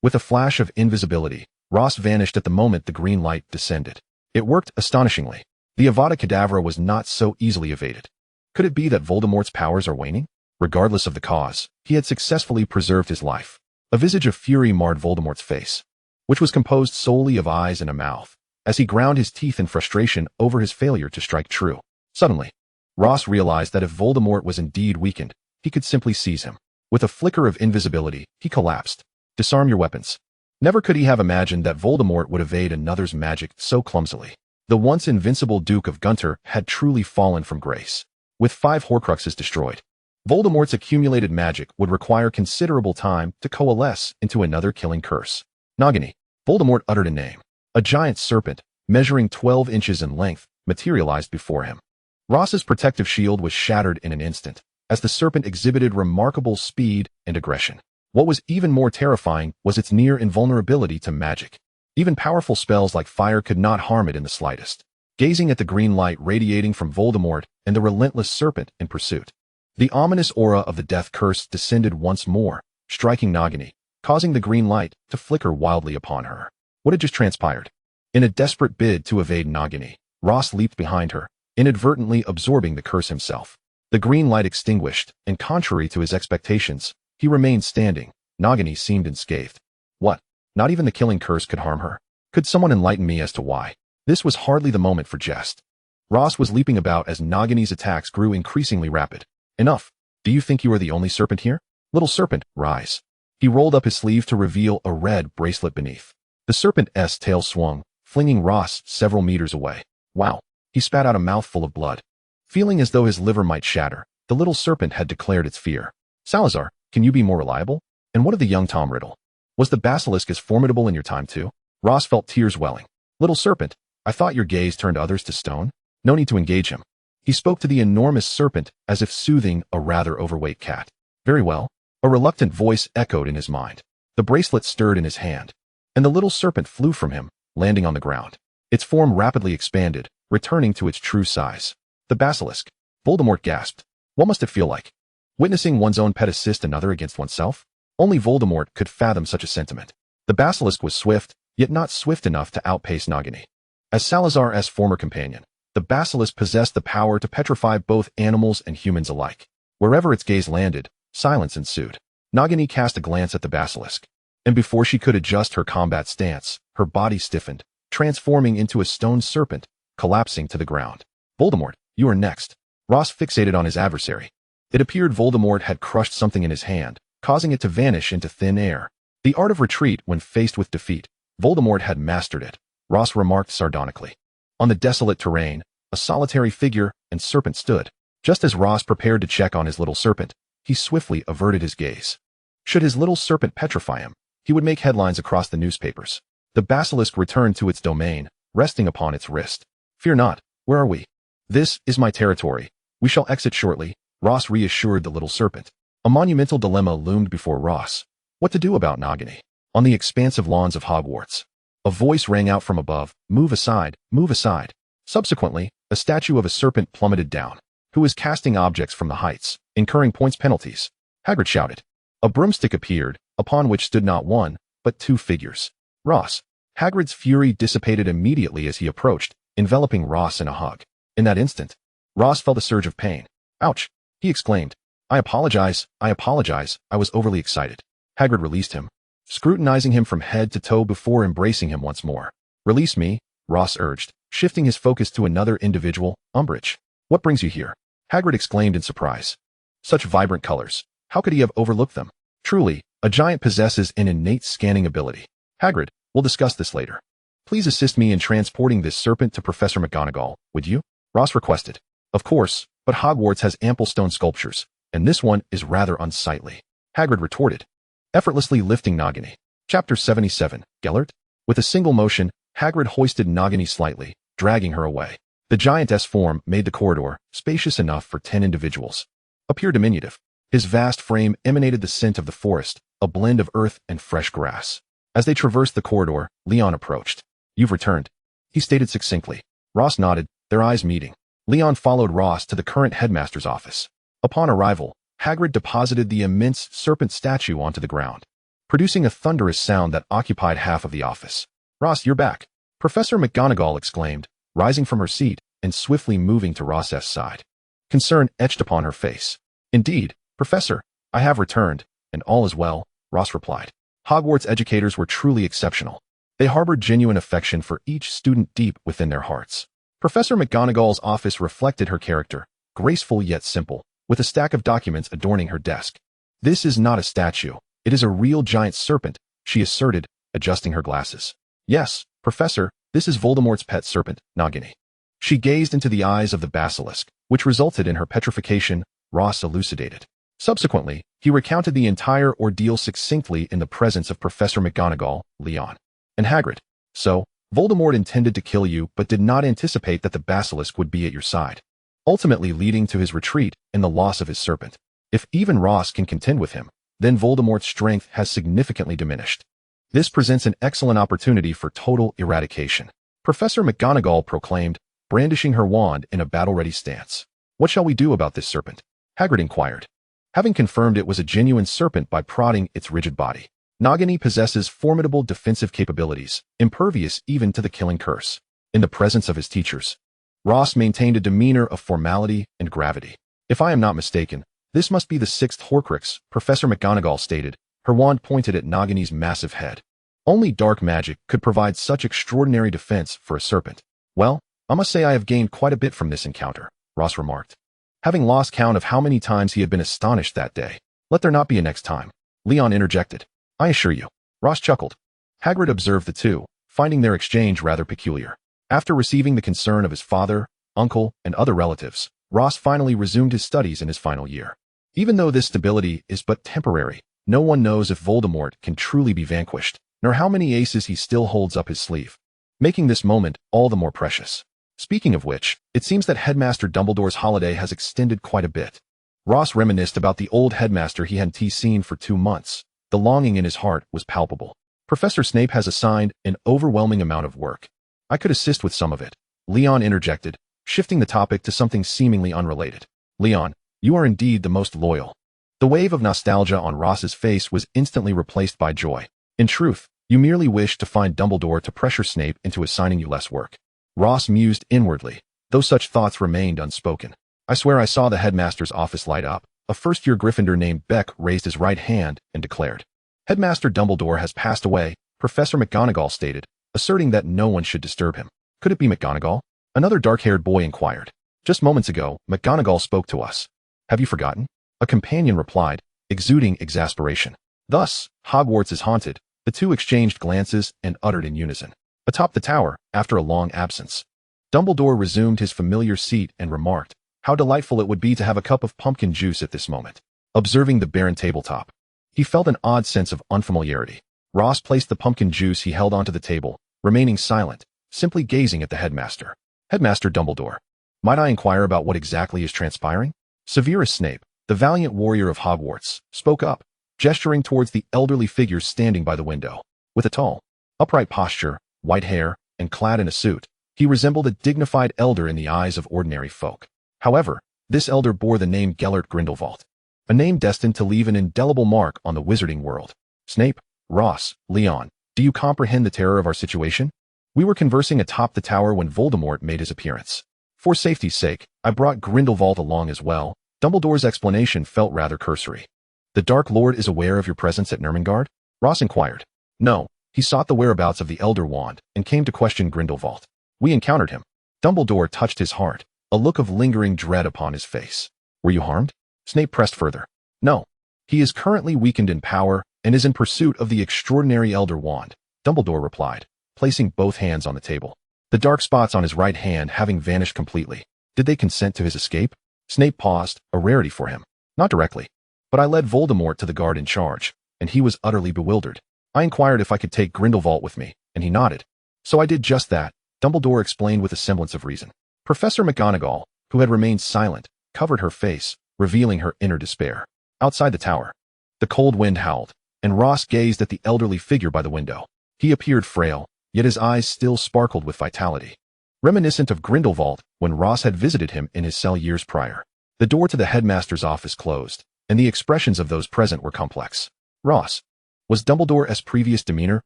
With a flash of invisibility, Ross vanished at the moment the green light descended. It worked astonishingly. The Avada Kedavra was not so easily evaded. Could it be that Voldemort's powers are waning? Regardless of the cause, he had successfully preserved his life. A visage of fury marred Voldemort's face, which was composed solely of eyes and a mouth, as he ground his teeth in frustration over his failure to strike true. Suddenly, Ross realized that if Voldemort was indeed weakened, he could simply seize him. With a flicker of invisibility, he collapsed. Disarm your weapons. Never could he have imagined that Voldemort would evade another's magic so clumsily. The once invincible Duke of Gunter had truly fallen from grace. With 5 Horcruxes destroyed, Voldemort's accumulated magic would require considerable time to coalesce into another killing curse. Nagini. Voldemort uttered a name. A giant serpent, measuring 12 inches in length, materialized before him. Ross's protective shield was shattered in an instant, as the serpent exhibited remarkable speed and aggression. What was even more terrifying was its near invulnerability to magic. Even powerful spells like fire could not harm it in the slightest. Gazing at the green light radiating from Voldemort and the relentless serpent in pursuit, the ominous aura of the death curse descended once more, striking Nagini, causing the green light to flicker wildly upon her. What had just transpired? In a desperate bid to evade Nagini, Ross leaped behind her, inadvertently absorbing the curse himself. The green light extinguished, and contrary to his expectations, he remained standing. Nagini seemed unscathed. What? Not even the killing curse could harm her? Could someone enlighten me as to why? This was hardly the moment for jest. Ross was leaping about as Nagini's attacks grew increasingly rapid. Enough. Do you think you are the only serpent here? Little serpent, rise. He rolled up his sleeve to reveal a red bracelet beneath. The serpent's tail swung, flinging Ross several meters away. Wow. He spat out a mouthful of blood. Feeling as though his liver might shatter, the little serpent had declared its fear. Salazar, can you be more reliable? And what of the young Tom Riddle? Was the basilisk as formidable in your time too? Ross felt tears welling. Little serpent, I thought your gaze turned others to stone. No need to engage him. He spoke to the enormous serpent as if soothing a rather overweight cat. Very well. A reluctant voice echoed in his mind. The bracelet stirred in his hand, and the little serpent flew from him, landing on the ground. Its form rapidly expanded, returning to its true size. The basilisk. Voldemort gasped. What must it feel like? Witnessing one's own pet assist another against oneself? Only Voldemort could fathom such a sentiment. The basilisk was swift, yet not swift enough to outpace Nagini. As Salazar's former companion, the basilisk possessed the power to petrify both animals and humans alike. Wherever its gaze landed, silence ensued. Nagini cast a glance at the basilisk, and before she could adjust her combat stance, her body stiffened, transforming into a stone serpent, collapsing to the ground. Voldemort, you are next. Ross fixated on his adversary. It appeared Voldemort had crushed something in his hand, causing it to vanish into thin air. The art of retreat when faced with defeat. Voldemort had mastered it, Ross remarked sardonically. On the desolate terrain, a solitary figure and serpent stood. Just as Ross prepared to check on his little serpent, he swiftly averted his gaze. Should his little serpent petrify him, he would make headlines across the newspapers. The basilisk returned to its domain, resting upon its wrist. Fear not, where are we? This is my territory. We shall exit shortly, Ross reassured the little serpent. A monumental dilemma loomed before Ross. What to do about Nagini? On the expansive lawns of Hogwarts, a voice rang out from above, move aside, move aside. Subsequently, a statue of a serpent plummeted down, who was casting objects from the heights, incurring points penalties. Hagrid shouted. A broomstick appeared, upon which stood not one, but two figures. Ross. Hagrid's fury dissipated immediately as he approached, enveloping Ross in a hug. In that instant, Ross felt a surge of pain. Ouch! He exclaimed. I apologize, I was overly excited. Hagrid released him, scrutinizing him from head to toe before embracing him once more. Release me, Ross urged, shifting his focus to another individual, Umbridge. What brings you here? Hagrid exclaimed in surprise. Such vibrant colors. How could he have overlooked them? Truly, a giant possesses an innate scanning ability. Hagrid, we'll discuss this later. Please assist me in transporting this serpent to Professor McGonagall, would you? Ross requested. Of course, but Hogwarts has ample stone sculptures, and this one is rather unsightly. Hagrid retorted, effortlessly lifting Nagini. Chapter 77, Gellert? With a single motion, Hagrid hoisted Nagini slightly, dragging her away. The giantess form made the corridor spacious enough for 10 individuals. Appear diminutive. His vast frame emanated the scent of the forest, a blend of earth and fresh grass. As they traversed the corridor, Leon approached. You've returned, he stated succinctly. Ross nodded, their eyes meeting. Leon followed Ross to the current headmaster's office. Upon arrival, Hagrid deposited the immense serpent statue onto the ground, producing a thunderous sound that occupied half of the office. Ross, you're back, Professor McGonagall exclaimed, rising from her seat and swiftly moving to Ross's side. Concern etched upon her face. Indeed, Professor, I have returned, and all is well, Ross replied. Hogwarts educators were truly exceptional. They harbored genuine affection for each student deep within their hearts. Professor McGonagall's office reflected her character, graceful yet simple, with a stack of documents adorning her desk. This is not a statue, it is a real giant serpent, she asserted, adjusting her glasses. Yes, Professor, this is Voldemort's pet serpent, Nagini. She gazed into the eyes of the basilisk, which resulted in her petrification, Ross elucidated. Subsequently, he recounted the entire ordeal succinctly in the presence of Professor McGonagall, Leon, and Hagrid. So, Voldemort intended to kill you but did not anticipate that the basilisk would be at your side, ultimately leading to his retreat and the loss of his serpent. If even Ross can contend with him, then Voldemort's strength has significantly diminished. This presents an excellent opportunity for total eradication, Professor McGonagall proclaimed, brandishing her wand in a battle-ready stance. What shall we do about this serpent? Hagrid inquired, having confirmed it was a genuine serpent by prodding its rigid body. Nagini possesses formidable defensive capabilities, impervious even to the killing curse. In the presence of his teachers, Ross maintained a demeanor of formality and gravity. If I am not mistaken, this must be the 6th Horcrux, Professor McGonagall stated, her wand pointed at Nagini's massive head. Only dark magic could provide such extraordinary defense for a serpent. Well, I must say I have gained quite a bit from this encounter, Ross remarked, having lost count of how many times he had been astonished that day. Let there not be a next time, Leon interjected. I assure you, Ross chuckled. Hagrid observed the two, finding their exchange rather peculiar. After receiving the concern of his father, uncle, and other relatives, Ross finally resumed his studies in his final year. Even though this stability is but temporary, no one knows if Voldemort can truly be vanquished, nor how many aces he still holds up his sleeve, making this moment all the more precious. Speaking of which, it seems that Headmaster Dumbledore's holiday has extended quite a bit. Ross reminisced about the old headmaster he hadn't seen for 2 months. The longing in his heart was palpable. Professor Snape has assigned an overwhelming amount of work. I could assist with some of it, Leon interjected, shifting the topic to something seemingly unrelated. Leon, you are indeed the most loyal. The wave of nostalgia on Ross's face was instantly replaced by joy. In truth, you merely wished to find Dumbledore to pressure Snape into assigning you less work. Ross mused inwardly, though such thoughts remained unspoken. I swear I saw the headmaster's office light up. A first-year Gryffindor named Beck raised his right hand and declared, Headmaster Dumbledore has passed away, Professor McGonagall stated, asserting that no one should disturb him. Could it be McGonagall? Another dark-haired boy inquired. Just moments ago, McGonagall spoke to us. Have you forgotten? A companion replied, exuding exasperation. Thus, Hogwarts is haunted. The two exchanged glances and uttered in unison. Atop the tower, after a long absence, Dumbledore resumed his familiar seat and remarked, how delightful it would be to have a cup of pumpkin juice at this moment. Observing the barren tabletop, he felt an odd sense of unfamiliarity. Ross placed the pumpkin juice he held onto the table, remaining silent, simply gazing at the headmaster. Headmaster Dumbledore, might I inquire about what exactly is transpiring? Severus Snape, the valiant warrior of Hogwarts, spoke up, gesturing towards the elderly figure standing by the window. With a tall, upright posture, white hair, and clad in a suit, he resembled a dignified elder in the eyes of ordinary folk. However, this elder bore the name Gellert Grindelwald, a name destined to leave an indelible mark on the wizarding world. Snape, Ross, Leon, do you comprehend the terror of our situation? We were conversing atop the tower when Voldemort made his appearance. For safety's sake, I brought Grindelwald along as well. Dumbledore's explanation felt rather cursory. The Dark Lord is aware of your presence at Nurmengard? Ross inquired. No, he sought the whereabouts of the Elder Wand and came to question Grindelwald. We encountered him. Dumbledore touched his heart, a look of lingering dread upon his face. Were you harmed? Snape pressed further. No. He is currently weakened in power and is in pursuit of the extraordinary Elder Wand, Dumbledore replied, placing both hands on the table. The dark spots on his right hand having vanished completely. Did they consent to his escape? Snape paused, a rarity for him. Not directly. But I led Voldemort to the guard in charge, and he was utterly bewildered. I inquired if I could take Grindelwald with me, and he nodded. So I did just that, Dumbledore explained with a semblance of reason. Professor McGonagall, who had remained silent, covered her face, revealing her inner despair. Outside the tower, the cold wind howled, and Ross gazed at the elderly figure by the window. He appeared frail, yet his eyes still sparkled with vitality. Reminiscent of Grindelwald when Ross had visited him in his cell years prior. The door to the headmaster's office closed, and the expressions of those present were complex. Ross. Was Dumbledore's previous demeanor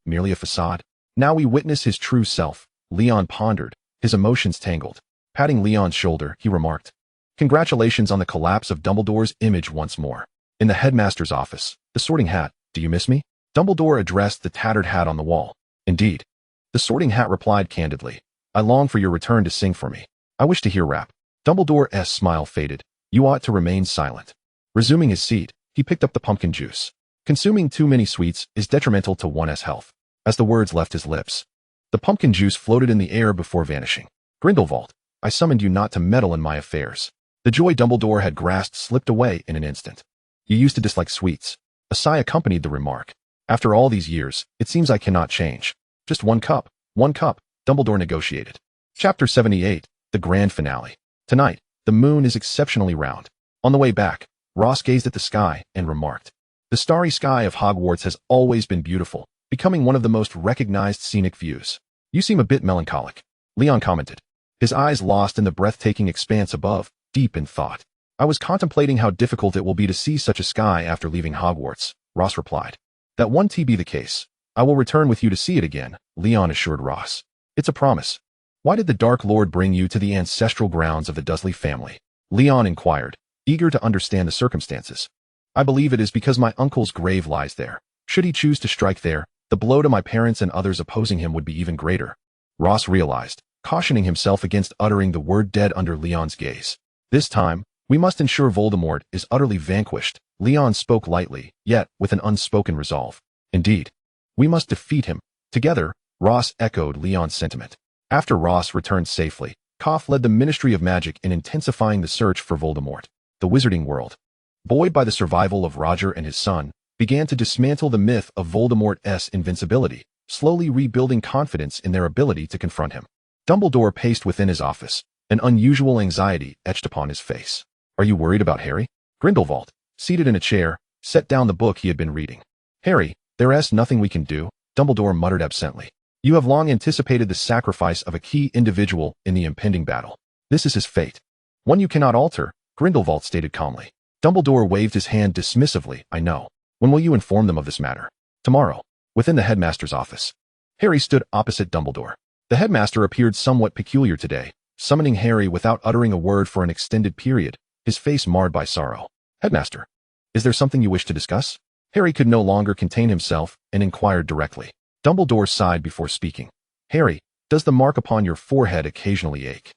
merely a facade? Now we witness his true self, Leon pondered, his emotions tangled. Patting Leon's shoulder, he remarked, Congratulations on the collapse of Dumbledore's image once more. In the headmaster's office, the Sorting Hat, do you miss me? Dumbledore addressed the tattered hat on the wall. Indeed. The Sorting Hat replied candidly, I long for your return to sing for me. I wish to hear rap. Dumbledore's smile faded. You ought to remain silent. Resuming his seat, he picked up the pumpkin juice. Consuming too many sweets is detrimental to one's health. As the words left his lips, the pumpkin juice floated in the air before vanishing. Grindelwald, I summoned you not to meddle in my affairs. The joy Dumbledore had grasped slipped away in an instant. You used to dislike sweets. A sigh accompanied the remark. After all these years, it seems I cannot change. Just one cup, Dumbledore negotiated. Chapter 78, the grand finale. Tonight, the moon is exceptionally round. On the way back, Ross gazed at the sky and remarked, The starry sky of Hogwarts has always been beautiful, becoming one of the most recognized scenic views. You seem a bit melancholic, Leon commented, his eyes lost in the breathtaking expanse above, deep in thought. I was contemplating how difficult it will be to see such a sky after leaving Hogwarts, Ross replied. That won't be the case. I will return with you to see it again, Leon assured Ross. It's a promise. Why did the Dark Lord bring you to the ancestral grounds of the Dursley family? Leon inquired, eager to understand the circumstances. I believe it is because my uncle's grave lies there. Should he choose to strike there, the blow to my parents and others opposing him would be even greater. Ross realized, cautioning himself against uttering the word dead under Leon's gaze. This time, we must ensure Voldemort is utterly vanquished. Leon spoke lightly, yet with an unspoken resolve. Indeed, we must defeat him. Together, Ross echoed Leon's sentiment. After Ross returned safely, Koff led the Ministry of Magic in intensifying the search for Voldemort. The Wizarding World, buoyed by the survival of Roger and his son, began to dismantle the myth of Voldemort's invincibility, slowly rebuilding confidence in their ability to confront him. Dumbledore paced within his office, an unusual anxiety etched upon his face. Are you worried about Harry? Grindelwald, seated in a chair, set down the book he had been reading. Harry, there's nothing we can do, Dumbledore muttered absently. You have long anticipated the sacrifice of a key individual in the impending battle. This is his fate. One you cannot alter, Grindelwald stated calmly. Dumbledore waved his hand dismissively. I know. When will you inform them of this matter? Tomorrow. Within the headmaster's office. Harry stood opposite Dumbledore. The headmaster appeared somewhat peculiar today, summoning Harry without uttering a word for an extended period, his face marred by sorrow. Headmaster, is there something you wish to discuss? Harry could no longer contain himself and inquired directly. Dumbledore sighed before speaking. Harry, does the mark upon your forehead occasionally ache?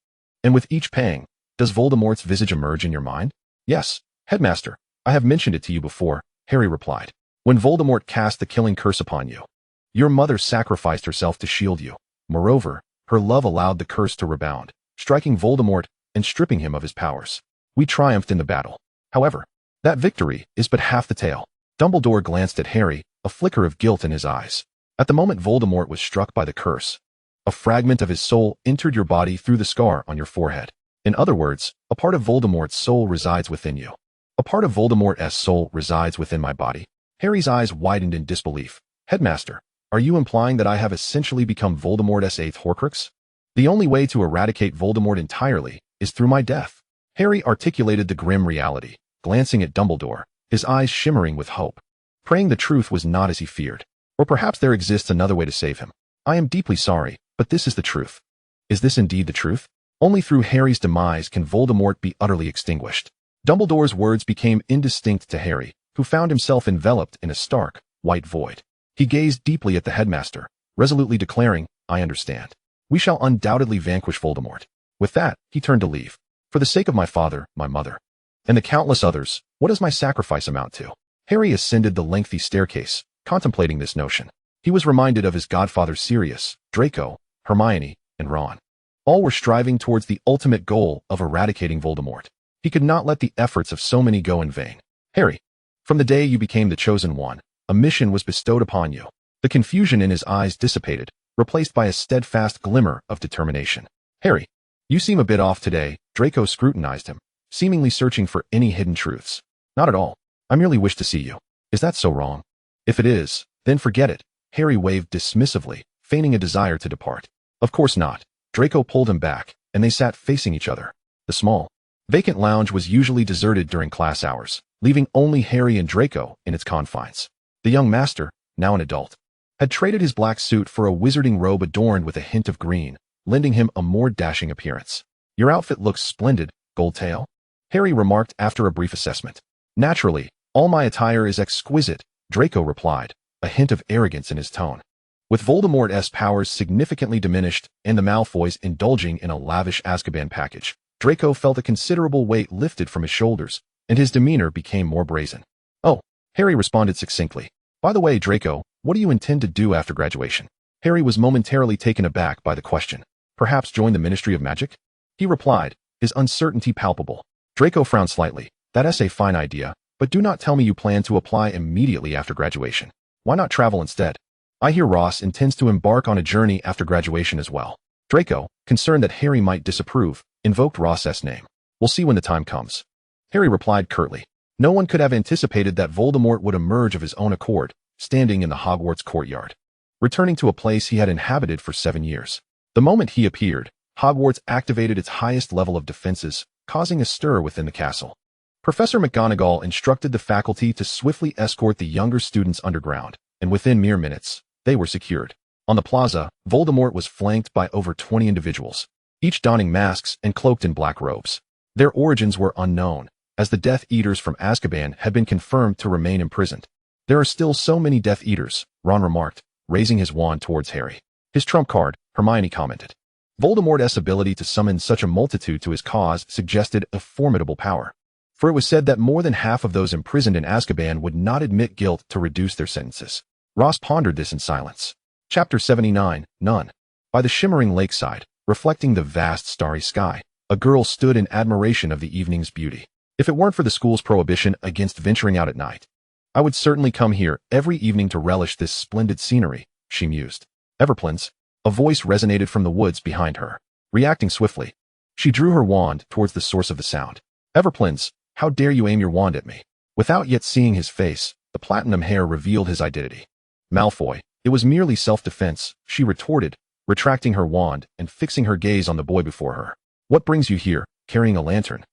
And with each pang, does Voldemort's visage emerge in your mind? Yes, Headmaster, I have mentioned it to you before, Harry replied. When Voldemort cast the killing curse upon you, your mother sacrificed herself to shield you. Moreover, her love allowed the curse to rebound, striking Voldemort and stripping him of his powers. We triumphed in the battle. However, that victory is but half the tale. Dumbledore glanced at Harry, a flicker of guilt in his eyes. At the moment Voldemort was struck by the curse, a fragment of his soul entered your body through the scar on your forehead. In other words, a part of Voldemort's soul resides within you. A part of Voldemort's soul resides within my body. Harry's eyes widened in disbelief. Headmaster, are you implying that I have essentially become Voldemort's eighth Horcrux? The only way to eradicate Voldemort entirely is through my death. Harry articulated the grim reality, glancing at Dumbledore, his eyes shimmering with hope. Praying the truth was not as he feared. Or perhaps there exists another way to save him. I am deeply sorry, but this is the truth. Is this indeed the truth? Only through Harry's demise can Voldemort be utterly extinguished. Dumbledore's words became indistinct to Harry, who found himself enveloped in a stark, white void. He gazed deeply at the headmaster, resolutely declaring, I understand. We shall undoubtedly vanquish Voldemort. With that, he turned to leave. For the sake of my father, my mother, and the countless others, what does my sacrifice amount to? Harry ascended the lengthy staircase, contemplating this notion. He was reminded of his godfathers Sirius, Draco, Hermione, and Ron. All were striving towards the ultimate goal of eradicating Voldemort. He could not let the efforts of so many go in vain. Harry, from the day you became the chosen one, a mission was bestowed upon you. The confusion in his eyes dissipated, replaced by a steadfast glimmer of determination. Harry, you seem a bit off today. Draco scrutinized him, seemingly searching for any hidden truths. Not at all. I merely wish to see you. Is that so wrong? If it is, then forget it. Harry waved dismissively, feigning a desire to depart. Of course not. Draco pulled him back, and they sat facing each other. The small, vacant lounge was usually deserted during class hours, leaving only Harry and Draco in its confines. The young master, now an adult, had traded his black suit for a wizarding robe adorned with a hint of green, lending him a more dashing appearance. Your outfit looks splendid, Goldtail, Harry remarked after a brief assessment. Naturally, all my attire is exquisite, Draco replied, a hint of arrogance in his tone. With Voldemort's powers significantly diminished and the Malfoys indulging in a lavish Azkaban package, Draco felt a considerable weight lifted from his shoulders, and his demeanor became more brazen. Oh, Harry responded succinctly. By the way, Draco, what do you intend to do after graduation? Harry was momentarily taken aback by the question. Perhaps join the Ministry of Magic? He replied, his uncertainty palpable. Draco frowned slightly. That's a fine idea, but do not tell me you plan to apply immediately after graduation. Why not travel instead? I hear Ross intends to embark on a journey after graduation as well. Draco, concerned that Harry might disapprove, invoked Ross's name. We'll see when the time comes. Harry replied curtly. No one could have anticipated that Voldemort would emerge of his own accord, standing in the Hogwarts courtyard, returning to a place he had inhabited for 7 years. The moment he appeared, Hogwarts activated its highest level of defenses, causing a stir within the castle. Professor McGonagall instructed the faculty to swiftly escort the younger students underground, and within mere minutes, they were secured. On the plaza, Voldemort was flanked by over 20 individuals, each donning masks and cloaked in black robes. Their origins were unknown, as the Death Eaters from Azkaban had been confirmed to remain imprisoned. There are still so many Death Eaters, Ron remarked, raising his wand towards Harry. His trump card, Hermione commented. Voldemort's ability to summon such a multitude to his cause suggested a formidable power. For it was said that more than half of those imprisoned in Azkaban would not admit guilt to reduce their sentences. Ross pondered this in silence. Chapter 79, None. By the shimmering lakeside, reflecting the vast starry sky, a girl stood in admiration of the evening's beauty. If it weren't for the school's prohibition against venturing out at night, I would certainly come here every evening to relish this splendid scenery, she mused. Everplans, a voice resonated from the woods behind her. Reacting swiftly, she drew her wand towards the source of the sound. Everplans, how dare you aim your wand at me? Without yet seeing his face, the platinum hair revealed his identity. Malfoy, it was merely self-defense, she retorted, retracting her wand and fixing her gaze on the boy before her. What brings you here, carrying a lantern?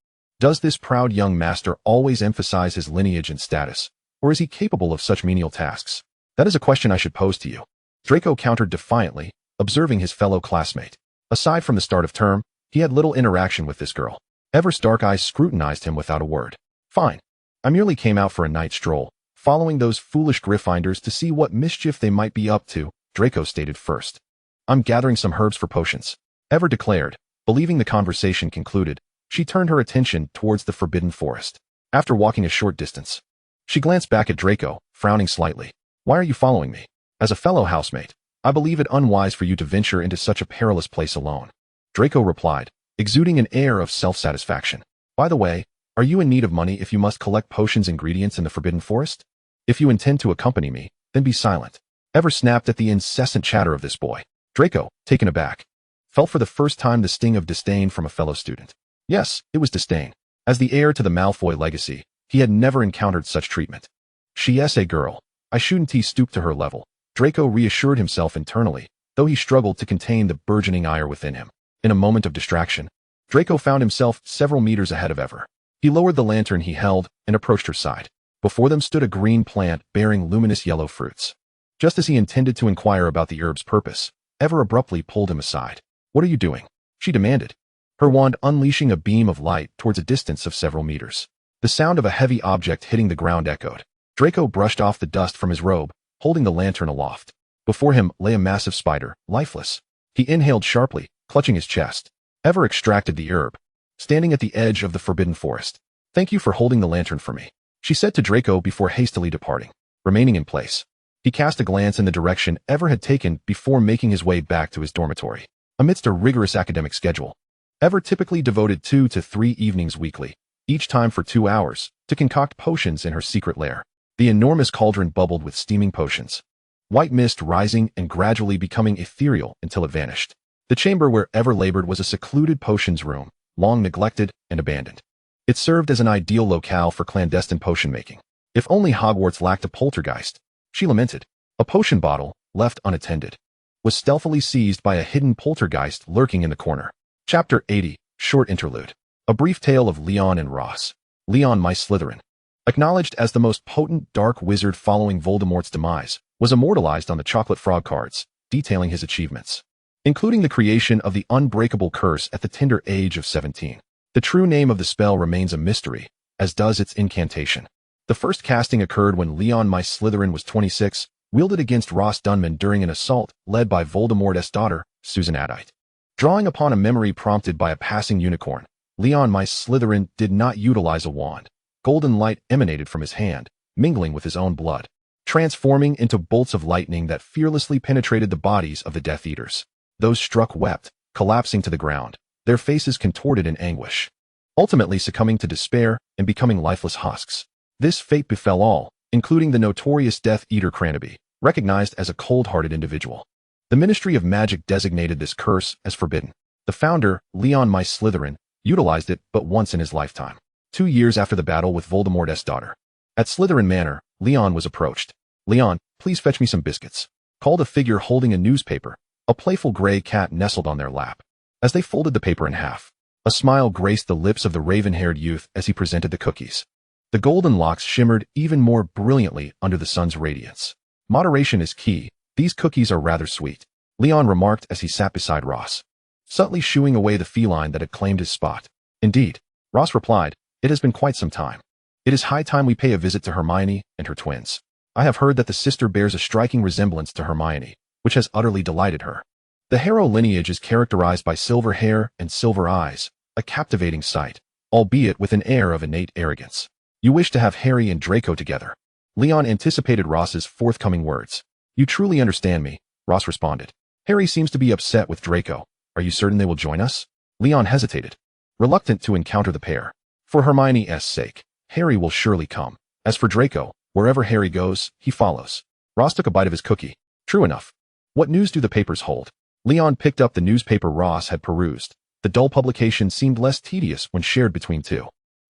Does this proud young master always emphasize his lineage and status, or is he capable of such menial tasks? That is a question I should pose to you. Draco countered defiantly, observing his fellow classmate. Aside from the start of term, he had little interaction with this girl. Ever's dark eyes scrutinized him without a word. Fine. I merely came out for a night stroll, following those foolish Gryffindors to see what mischief they might be up to, Draco stated first. I'm gathering some herbs for potions, Ever declared. Believing the conversation concluded, she turned her attention towards the forbidden forest. After walking a short distance, she glanced back at Draco, frowning slightly. Why are you following me? As a fellow housemate, I believe it unwise for you to venture into such a perilous place alone. Draco replied, exuding an air of self-satisfaction. By the way, are you in need of money if you must collect potions ingredients in the forbidden forest? If you intend to accompany me, then be silent. Ever snapped at the incessant chatter of this boy. Draco, taken aback, felt for the first time the sting of disdain from a fellow student. Yes, it was disdain. As the heir to the Malfoy legacy, he had never encountered such treatment. She's a girl. I shouldn't stoop to her level. Draco reassured himself internally, though he struggled to contain the burgeoning ire within him. In a moment of distraction, Draco found himself several meters ahead of Ever. He lowered the lantern he held and approached her side. Before them stood a green plant bearing luminous yellow fruits. Just as he intended to inquire about the herb's purpose, Ever abruptly pulled him aside. "What are you doing?" she demanded, her wand unleashing a beam of light towards a distance of several meters. The sound of a heavy object hitting the ground echoed. Draco brushed off the dust from his robe, holding the lantern aloft. Before him lay a massive spider, lifeless. He inhaled sharply, clutching his chest. Ever extracted the herb, standing at the edge of the forbidden forest. "Thank you for holding the lantern for me," she said to Draco before hastily departing. Remaining in place, he cast a glance in the direction Ever had taken before making his way back to his dormitory. Amidst a rigorous academic schedule, Ever typically devoted 2 to 3 evenings weekly, each time for 2 hours, to concoct potions in her secret lair. The enormous cauldron bubbled with steaming potions, white mist rising and gradually becoming ethereal until it vanished. The chamber where Ever labored was a secluded potions room, long neglected and abandoned. It served as an ideal locale for clandestine potion making. If only Hogwarts lacked a poltergeist, she lamented. A potion bottle, left unattended, was stealthily seized by a hidden poltergeist lurking in the corner. Chapter 80, Short Interlude. A brief tale of Leon and Ross. Leon, my Slytherin, acknowledged as the most potent dark wizard following Voldemort's demise, was immortalized on the chocolate frog cards, detailing his achievements, including the creation of the unbreakable curse at the tender age of 17. The true name of the spell remains a mystery, as does its incantation. The first casting occurred when Leon, my Slytherin, was 26, wielded against Ross Dunman during an assault led by Voldemort's daughter, Susan Addite. Drawing upon a memory prompted by a passing unicorn, Leon, my Slytherin, did not utilize a wand. Golden light emanated from his hand, mingling with his own blood, transforming into bolts of lightning that fearlessly penetrated the bodies of the Death Eaters. Those struck wept, collapsing to the ground, their faces contorted in anguish, ultimately succumbing to despair and becoming lifeless husks. This fate befell all, including the notorious Death Eater Cranabee, recognized as a cold-hearted individual. The Ministry of Magic designated this curse as forbidden. The founder, Leon, my Slytherin, utilized it but once in his lifetime. 2 years after the battle with Voldemort's daughter. At Slytherin Manor, Leon was approached. "Leon, please fetch me some biscuits," called a figure holding a newspaper. A playful gray cat nestled on their lap. As they folded the paper in half, a smile graced the lips of the raven-haired youth as he presented the cookies. The golden locks shimmered even more brilliantly under the sun's radiance. "Moderation is key. These cookies are rather sweet," Leon remarked as he sat beside Ross, subtly shooing away the feline that had claimed his spot. "Indeed," Ross replied, "it has been quite some time. It is high time we pay a visit to Hermione and her twins. I have heard that the sister bears a striking resemblance to Hermione, which has utterly delighted her. The Harrow lineage is characterized by silver hair and silver eyes, a captivating sight, albeit with an air of innate arrogance. You wish to have Harry and Draco together." Leon anticipated Ross's forthcoming words. "You truly understand me," Ross responded. "Harry seems to be upset with Draco. Are you certain they will join us?" Leon hesitated, reluctant to encounter the pair. "For Hermione's sake, Harry will surely come. As for Draco, wherever Harry goes, he follows." Ross took a bite of his cookie. "True enough. What news do the papers hold?" Leon picked up the newspaper Ross had perused. The dull publication seemed less tedious when shared between two.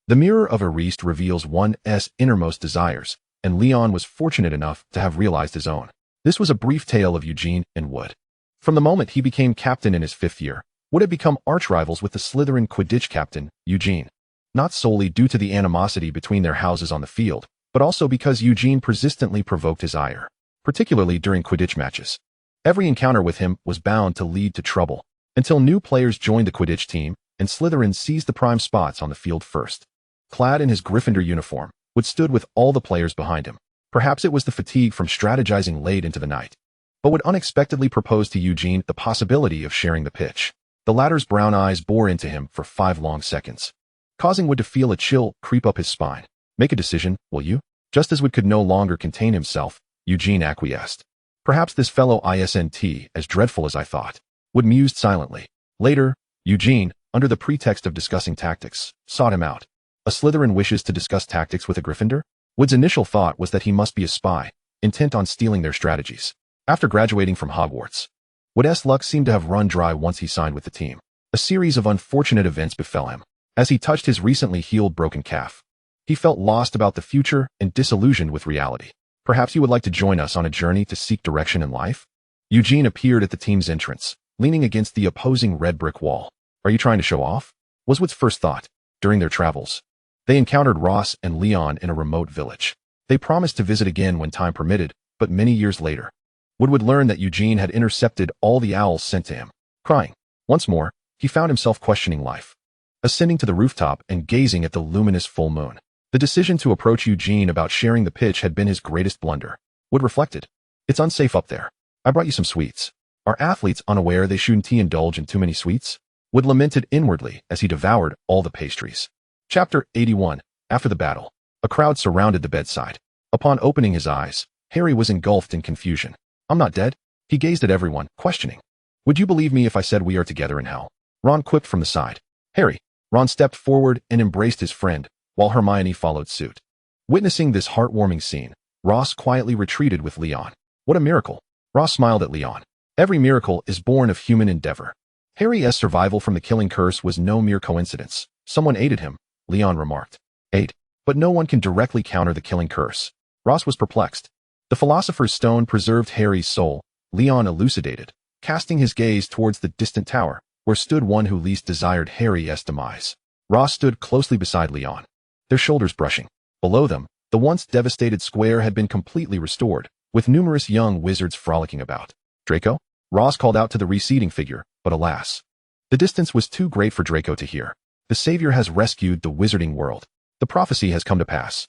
The mirror of Ariste reveals one's innermost desires, and Leon was fortunate enough to have realized his own. This was a brief tale of Eugene and Wood. From the moment he became captain in his 5th year, Wood had become arch-rivals with the Slytherin Quidditch captain, Eugene. Not solely due to the animosity between their houses on the field, but also because Eugene persistently provoked his ire, particularly during Quidditch matches. Every encounter with him was bound to lead to trouble, until new players joined the Quidditch team, and Slytherin seized the prime spots on the field first. Clad in his Gryffindor uniform, Wood stood with all the players behind him. Perhaps it was the fatigue from strategizing late into the night, but Wood unexpectedly proposed to Eugene the possibility of sharing the pitch. The latter's brown eyes bore into him for 5 long seconds, causing Wood to feel a chill creep up his spine. "Make a decision, will you?" Just as Wood could no longer contain himself, Eugene acquiesced. "Perhaps this fellow isn't as dreadful as I thought," Wood mused silently. Later, Eugene, under the pretext of discussing tactics, sought him out. A Slytherin wishes to discuss tactics with a Gryffindor? Wood's initial thought was that he must be a spy, intent on stealing their strategies. After graduating from Hogwarts, Wood's luck seemed to have run dry once he signed with the team. A series of unfortunate events befell him. As he touched his recently healed broken calf, he felt lost about the future and disillusioned with reality. "Perhaps you would like to join us on a journey to seek direction in life?" Eugene appeared at the team's entrance, leaning against the opposing red brick wall. "Are you trying to show off?" was Wood's first thought. During their travels, they encountered Ross and Leon in a remote village. They promised to visit again when time permitted, but many years later, Wood would learn that Eugene had intercepted all the owls sent to him. Crying. Once more, he found himself questioning life. Ascending to the rooftop and gazing at the luminous full moon. The decision to approach Eugene about sharing the pitch had been his greatest blunder. Wood reflected. It's unsafe up there. I brought you some sweets. Are athletes unaware they shouldn't indulge in too many sweets? Wood lamented inwardly as he devoured all the pastries. Chapter 81. After the battle. A crowd surrounded the bedside. Upon opening his eyes, Harry was engulfed in confusion. I'm not dead? He gazed at everyone, questioning. Would you believe me if I said we are together in hell? Ron quipped from the side. Harry. Ron stepped forward and embraced his friend, while Hermione followed suit. Witnessing this heartwarming scene, Ross quietly retreated with Leon. What a miracle. Ross smiled at Leon. Every miracle is born of human endeavor. Harry's survival from the killing curse was no mere coincidence. Someone aided him, Leon remarked. Aid. But no one can directly counter the killing curse. Ross was perplexed. The Philosopher's Stone preserved Harry's soul, Leon elucidated, casting his gaze towards the distant tower, where stood one who least desired Harry's demise. Ross stood closely beside Leon, their shoulders brushing. Below them, the once devastated square had been completely restored, with numerous young wizards frolicking about. Draco? Ross called out to the receding figure, but alas. The distance was too great for Draco to hear. The Savior has rescued the wizarding world. The prophecy has come to pass.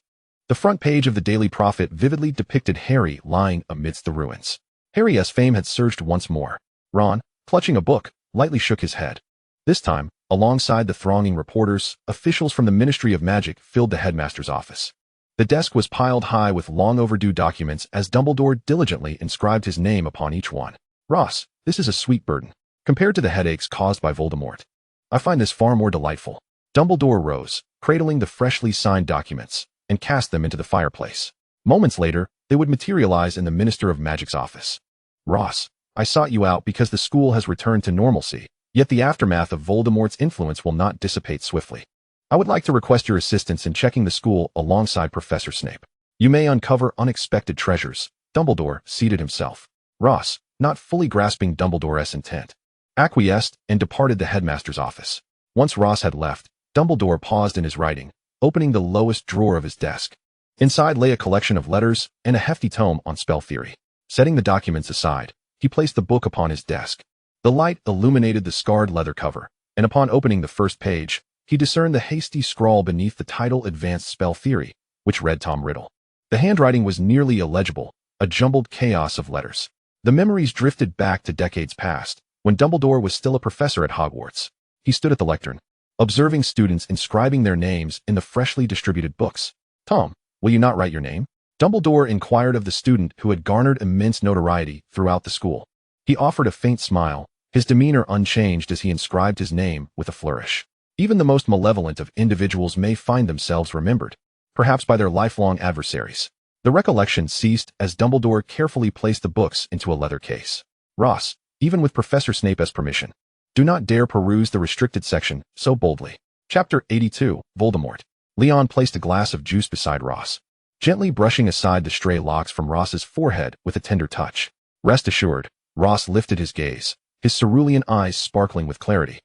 The front page of the Daily Prophet vividly depicted Harry lying amidst the ruins. Harry's fame had surged once more. Ron, clutching a book, lightly shook his head. This time, alongside the thronging reporters, officials from the Ministry of Magic filled the headmaster's office. The desk was piled high with long overdue documents as Dumbledore diligently inscribed his name upon each one. Ross, this is a sweet burden, compared to the headaches caused by Voldemort. I find this far more delightful. Dumbledore rose, cradling the freshly signed documents, and cast them into the fireplace. Moments later, they would materialize in the Minister of Magic's office. Ross, I sought you out because the school has returned to normalcy, yet the aftermath of Voldemort's influence will not dissipate swiftly. I would like to request your assistance in checking the school alongside Professor Snape. You may uncover unexpected treasures. Dumbledore seated himself. Ross, not fully grasping Dumbledore's intent, acquiesced and departed the headmaster's office. Once Ross had left, Dumbledore paused in his writing, opening the lowest drawer of his desk. Inside lay a collection of letters and a hefty tome on spell theory. Setting the documents aside, he placed the book upon his desk. The light illuminated the scarred leather cover, and upon opening the first page, he discerned the hasty scrawl beneath the title Advanced Spell Theory, which read Tom Riddle. The handwriting was nearly illegible, a jumbled chaos of letters. The memories drifted back to decades past, when Dumbledore was still a professor at Hogwarts. He stood at the lectern, observing students inscribing their names in the freshly distributed books. Tom, will you not write your name? Dumbledore inquired of the student who had garnered immense notoriety throughout the school. He offered a faint smile, his demeanor unchanged as he inscribed his name with a flourish. Even the most malevolent of individuals may find themselves remembered, perhaps by their lifelong adversaries. The recollection ceased as Dumbledore carefully placed the books into a leather case. Ross, even with Professor Snape's permission, do not dare peruse the restricted section so boldly. Chapter 82, Voldemort. Leon placed a glass of juice beside Ross, gently brushing aside the stray locks from Ross's forehead with a tender touch. Rest assured, Ross lifted his gaze, his cerulean eyes sparkling with clarity.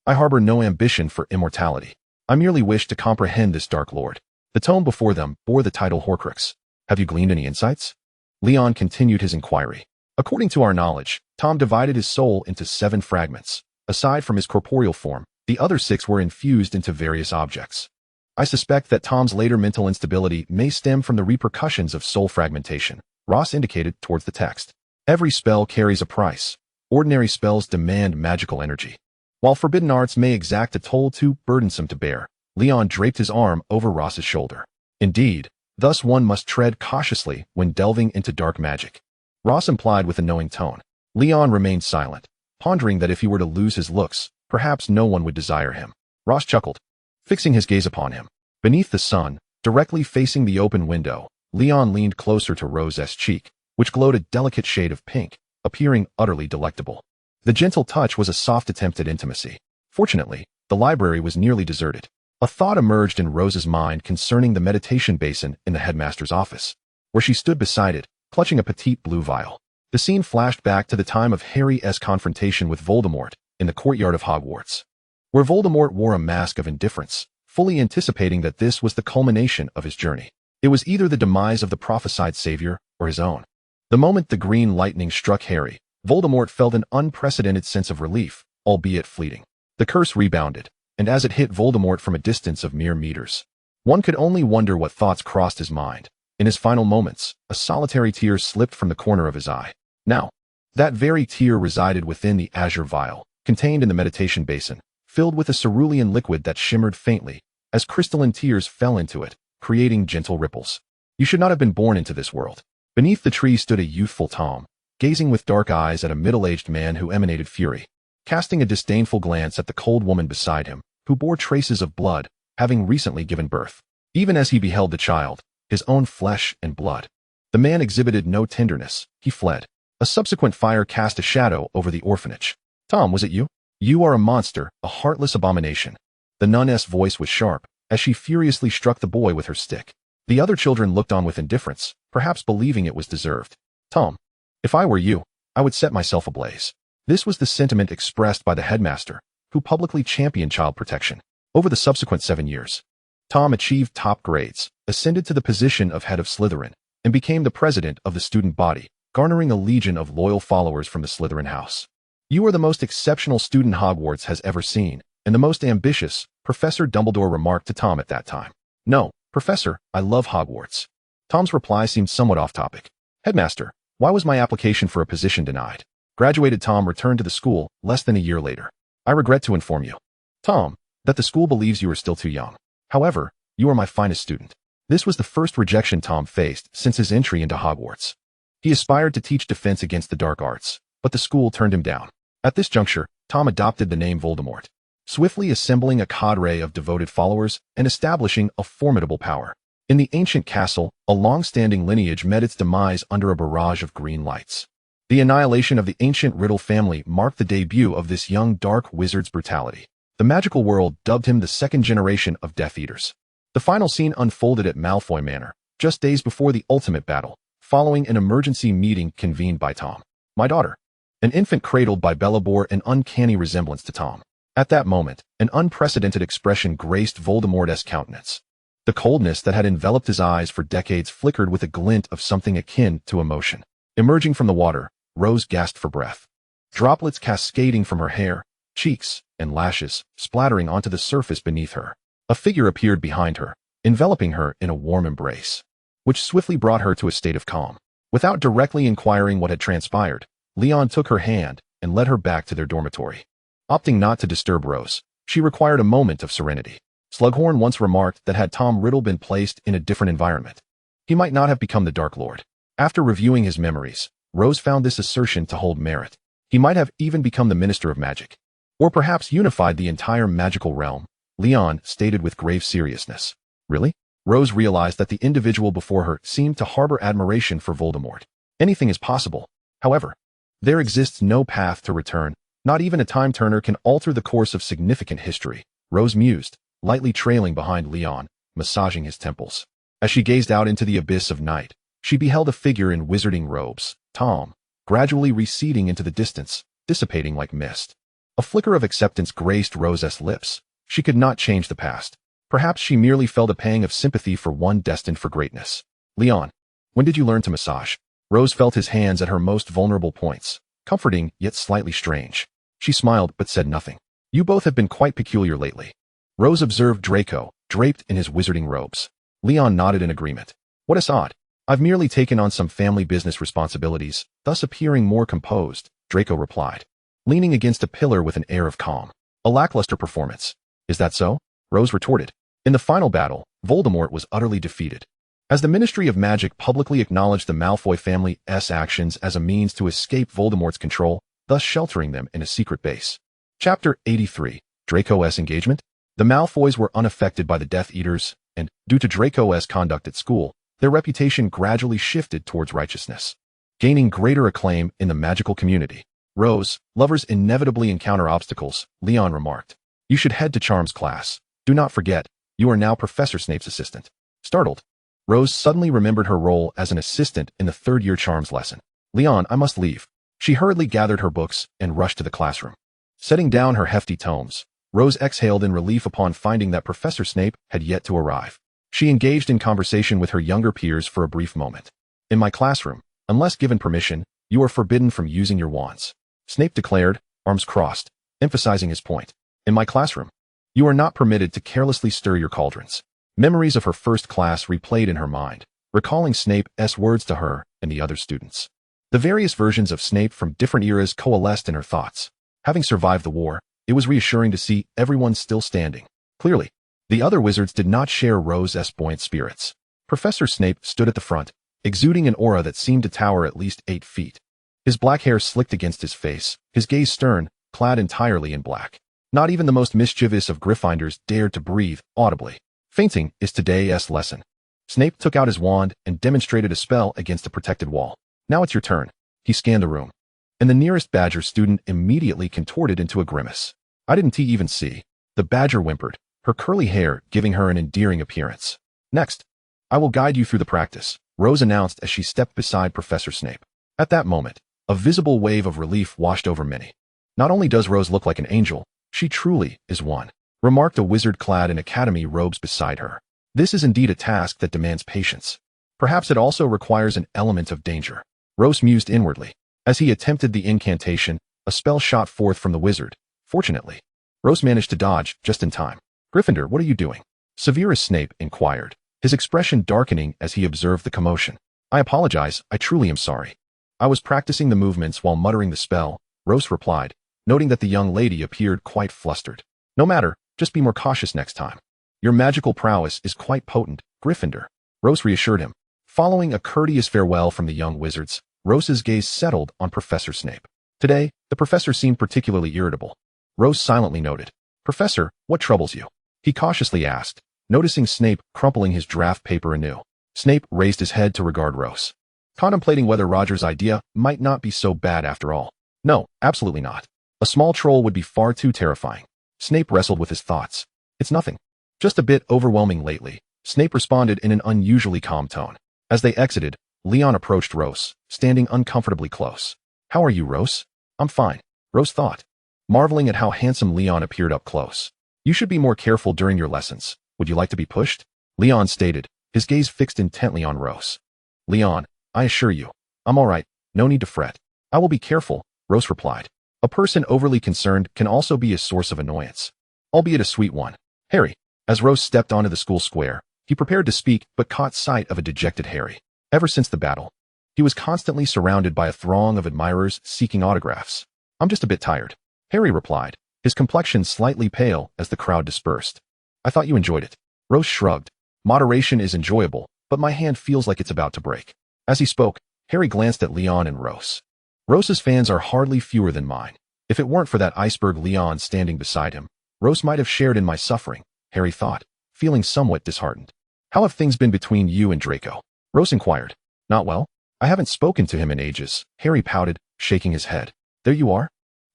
I harbor no ambition for immortality. I merely wish to comprehend this dark lord. The tome before them bore the title Horcrux. Have you gleaned any insights? Leon continued his inquiry. According to our knowledge, Tom divided his soul into 7 fragments. Aside from his corporeal form, the other 6 were infused into various objects. I suspect that Tom's later mental instability may stem from the repercussions of soul fragmentation. Ross indicated towards the text. Every spell carries a price. Ordinary spells demand magical energy, while forbidden arts may exact a toll too burdensome to bear. Leon draped his arm over Ross's shoulder. Indeed, thus one must tread cautiously when delving into dark magic. Ross implied with a knowing tone. Leon remained silent, pondering that if he were to lose his looks, perhaps no one would desire him. Ross chuckled, fixing his gaze upon him. Beneath the sun, directly facing the open window, Leon leaned closer to Rose's cheek, which glowed a delicate shade of pink, appearing utterly delectable. The gentle touch was a soft attempt at intimacy. Fortunately, the library was nearly deserted. A thought emerged in Rose's mind concerning the meditation basin in the headmaster's office, where she stood beside it, clutching a petite blue vial. The scene flashed back to the time of Harry's confrontation with Voldemort in the courtyard of Hogwarts, where Voldemort wore a mask of indifference, fully anticipating that this was the culmination of his journey. It was either the demise of the prophesied savior or his own. The moment the green lightning struck Harry, Voldemort felt an unprecedented sense of relief, albeit fleeting. The curse rebounded, and as it hit Voldemort from a distance of mere meters, one could only wonder what thoughts crossed his mind. In his final moments, a solitary tear slipped from the corner of his eye. Now, that very tear resided within the azure vial, contained in the meditation basin, filled with a cerulean liquid that shimmered faintly, as crystalline tears fell into it, creating gentle ripples. You should not have been born into this world. Beneath the tree stood a youthful Tom, gazing with dark eyes at a middle-aged man who emanated fury, casting a disdainful glance at the cold woman beside him, who bore traces of blood, having recently given birth. Even as he beheld the child, his own flesh and blood, the man exhibited no tenderness. He fled. A subsequent fire cast a shadow over the orphanage. Tom, was it you? You are a monster, a heartless abomination. The nun's voice was sharp, as she furiously struck the boy with her stick. The other children looked on with indifference, perhaps believing it was deserved. Tom, if I were you, I would set myself ablaze. This was the sentiment expressed by the headmaster, who publicly championed child protection. Over the subsequent 7 years, Tom achieved top grades, ascended to the position of head of Slytherin, and became the president of the student body, garnering a legion of loyal followers from the Slytherin house. You are the most exceptional student Hogwarts has ever seen, and the most ambitious, Professor Dumbledore remarked to Tom at that time. No, Professor, I love Hogwarts. Tom's reply seemed somewhat off-topic. Headmaster, why was my application for a position denied? Graduated Tom returned to the school less than a year later. I regret to inform you, Tom, that the school believes you are still too young. However, you are my finest student. This was the first rejection Tom faced since his entry into Hogwarts. He aspired to teach defense against the dark arts, but the school turned him down. At this juncture, Tom adopted the name Voldemort, swiftly assembling a cadre of devoted followers and establishing a formidable power. In the ancient castle, a long-standing lineage met its demise under a barrage of green lights. The annihilation of the ancient Riddle family marked the debut of this young dark wizard's brutality. The magical world dubbed him the second generation of Death Eaters. The final scene unfolded at Malfoy Manor, just days before the ultimate battle, following an emergency meeting convened by Tom. My daughter. An infant cradled by Bella bore an uncanny resemblance to Tom. At that moment, an unprecedented expression graced Voldemort's countenance. The coldness that had enveloped his eyes for decades flickered with a glint of something akin to emotion. Emerging from the water, Rose gasped for breath. Droplets cascading from her hair, cheeks, and lashes, splattering onto the surface beneath her. A figure appeared behind her, enveloping her in a warm embrace, which swiftly brought her to a state of calm. Without directly inquiring what had transpired, Leon took her hand and led her back to their dormitory. Opting not to disturb Rose, she required a moment of serenity. Slughorn once remarked that had Tom Riddle been placed in a different environment, he might not have become the Dark Lord. After reviewing his memories, Rose found this assertion to hold merit. He might have even become the Minister of Magic, or perhaps unified the entire magical realm, Leon stated with grave seriousness. Really? Rose realized that the individual before her seemed to harbor admiration for Voldemort. Anything is possible. However, there exists no path to return. Not even a time turner can alter the course of significant history, Rose mused, lightly trailing behind Leon, massaging his temples. As she gazed out into the abyss of night, she beheld a figure in wizarding robes, Tom, gradually receding into the distance, dissipating like mist. A flicker of acceptance graced Rose's lips. She could not change the past. Perhaps she merely felt a pang of sympathy for one destined for greatness. Leon, when did you learn to massage? Rose felt his hands at her most vulnerable points, comforting yet slightly strange. She smiled but said nothing. You both have been quite peculiar lately. Rose observed Draco, draped in his wizarding robes. Leon nodded in agreement. What is odd? I've merely taken on some family business responsibilities, thus appearing more composed, Draco replied, leaning against a pillar with an air of calm. A lackluster performance. Is that so? Rose retorted. In the final battle, Voldemort was utterly defeated. As the Ministry of Magic publicly acknowledged the Malfoy family's actions as a means to escape Voldemort's control, thus sheltering them in a secret base. Chapter 83. Draco's Engagement. The Malfoys were unaffected by the Death Eaters, and, due to Draco's conduct at school, their reputation gradually shifted towards righteousness, gaining greater acclaim in the magical community. Rose, lovers inevitably encounter obstacles, Leon remarked. You should head to Charms class. Do not forget, you are now Professor Snape's assistant. Startled, Rose suddenly remembered her role as an assistant in the third-year Charms lesson. Leon, I must leave. She hurriedly gathered her books and rushed to the classroom. Setting down her hefty tomes, Rose exhaled in relief upon finding that Professor Snape had yet to arrive. She engaged in conversation with her younger peers for a brief moment. In my classroom, unless given permission, you are forbidden from using your wands, Snape declared, arms crossed, emphasizing his point. In my classroom, you are not permitted to carelessly stir your cauldrons. Memories of her first class replayed in her mind, recalling Snape's words to her and the other students. The various versions of Snape from different eras coalesced in her thoughts. Having survived the war, it was reassuring to see everyone still standing. Clearly, the other wizards did not share Rose's buoyant spirits. Professor Snape stood at the front, exuding an aura that seemed to tower at least 8 feet. His black hair slicked against his face, his gaze stern, clad entirely in black. Not even the most mischievous of Gryffindors dared to breathe audibly. Fainting is today's lesson. Snape took out his wand and demonstrated a spell against the protected wall. Now it's your turn. He scanned the room, and the nearest Badger student immediately contorted into a grimace. I didn't even see. The Badger whimpered, her curly hair giving her an endearing appearance. Next, I will guide you through the practice, Rose announced as she stepped beside Professor Snape. At that moment, a visible wave of relief washed over many. Not only does Rose look like an angel, she truly is one, remarked a wizard clad in academy robes beside her. This is indeed a task that demands patience. Perhaps it also requires an element of danger. Rose mused inwardly. As he attempted the incantation, a spell shot forth from the wizard. Fortunately, Rose managed to dodge just in time. Gryffindor, what are you doing? Severus Snape inquired, his expression darkening as he observed the commotion. I apologize, I truly am sorry. I was practicing the movements while muttering the spell, Rose replied, noting that the young lady appeared quite flustered. No matter, just be more cautious next time. Your magical prowess is quite potent, Gryffindor, Rose reassured him. Following a courteous farewell from the young wizards, Rose's gaze settled on Professor Snape. Today, the professor seemed particularly irritable. Rose silently noted. Professor, what troubles you? He cautiously asked, noticing Snape crumpling his draft paper anew. Snape raised his head to regard Rose, contemplating whether Roger's idea might not be so bad after all. No, absolutely not. A small troll would be far too terrifying. Snape wrestled with his thoughts. It's nothing. Just a bit overwhelming lately, Snape responded in an unusually calm tone. As they exited, Leon approached Rose, standing uncomfortably close. How are you, Rose? I'm fine, Rose thought, marveling at how handsome Leon appeared up close. You should be more careful during your lessons. Would you like to be pushed? Leon stated, his gaze fixed intently on Rose. Leon, I assure you, I'm all right, no need to fret. I will be careful, Rose replied. A person overly concerned can also be a source of annoyance, albeit a sweet one. Harry, as Rose stepped onto the school square, he prepared to speak but caught sight of a dejected Harry. Ever since the battle, he was constantly surrounded by a throng of admirers seeking autographs. I'm just a bit tired, Harry replied, his complexion slightly pale as the crowd dispersed. I thought you enjoyed it. Rose shrugged. Moderation is enjoyable, but my hand feels like it's about to break. As he spoke, Harry glanced at Leon and Rose. Rose's fans are hardly fewer than mine. If it weren't for that iceberg Leon standing beside him, Rose might have shared in my suffering, Harry thought, feeling somewhat disheartened. How have things been between you and Draco? Rose inquired. Not well. I haven't spoken to him in ages, Harry pouted, shaking his head. There you are.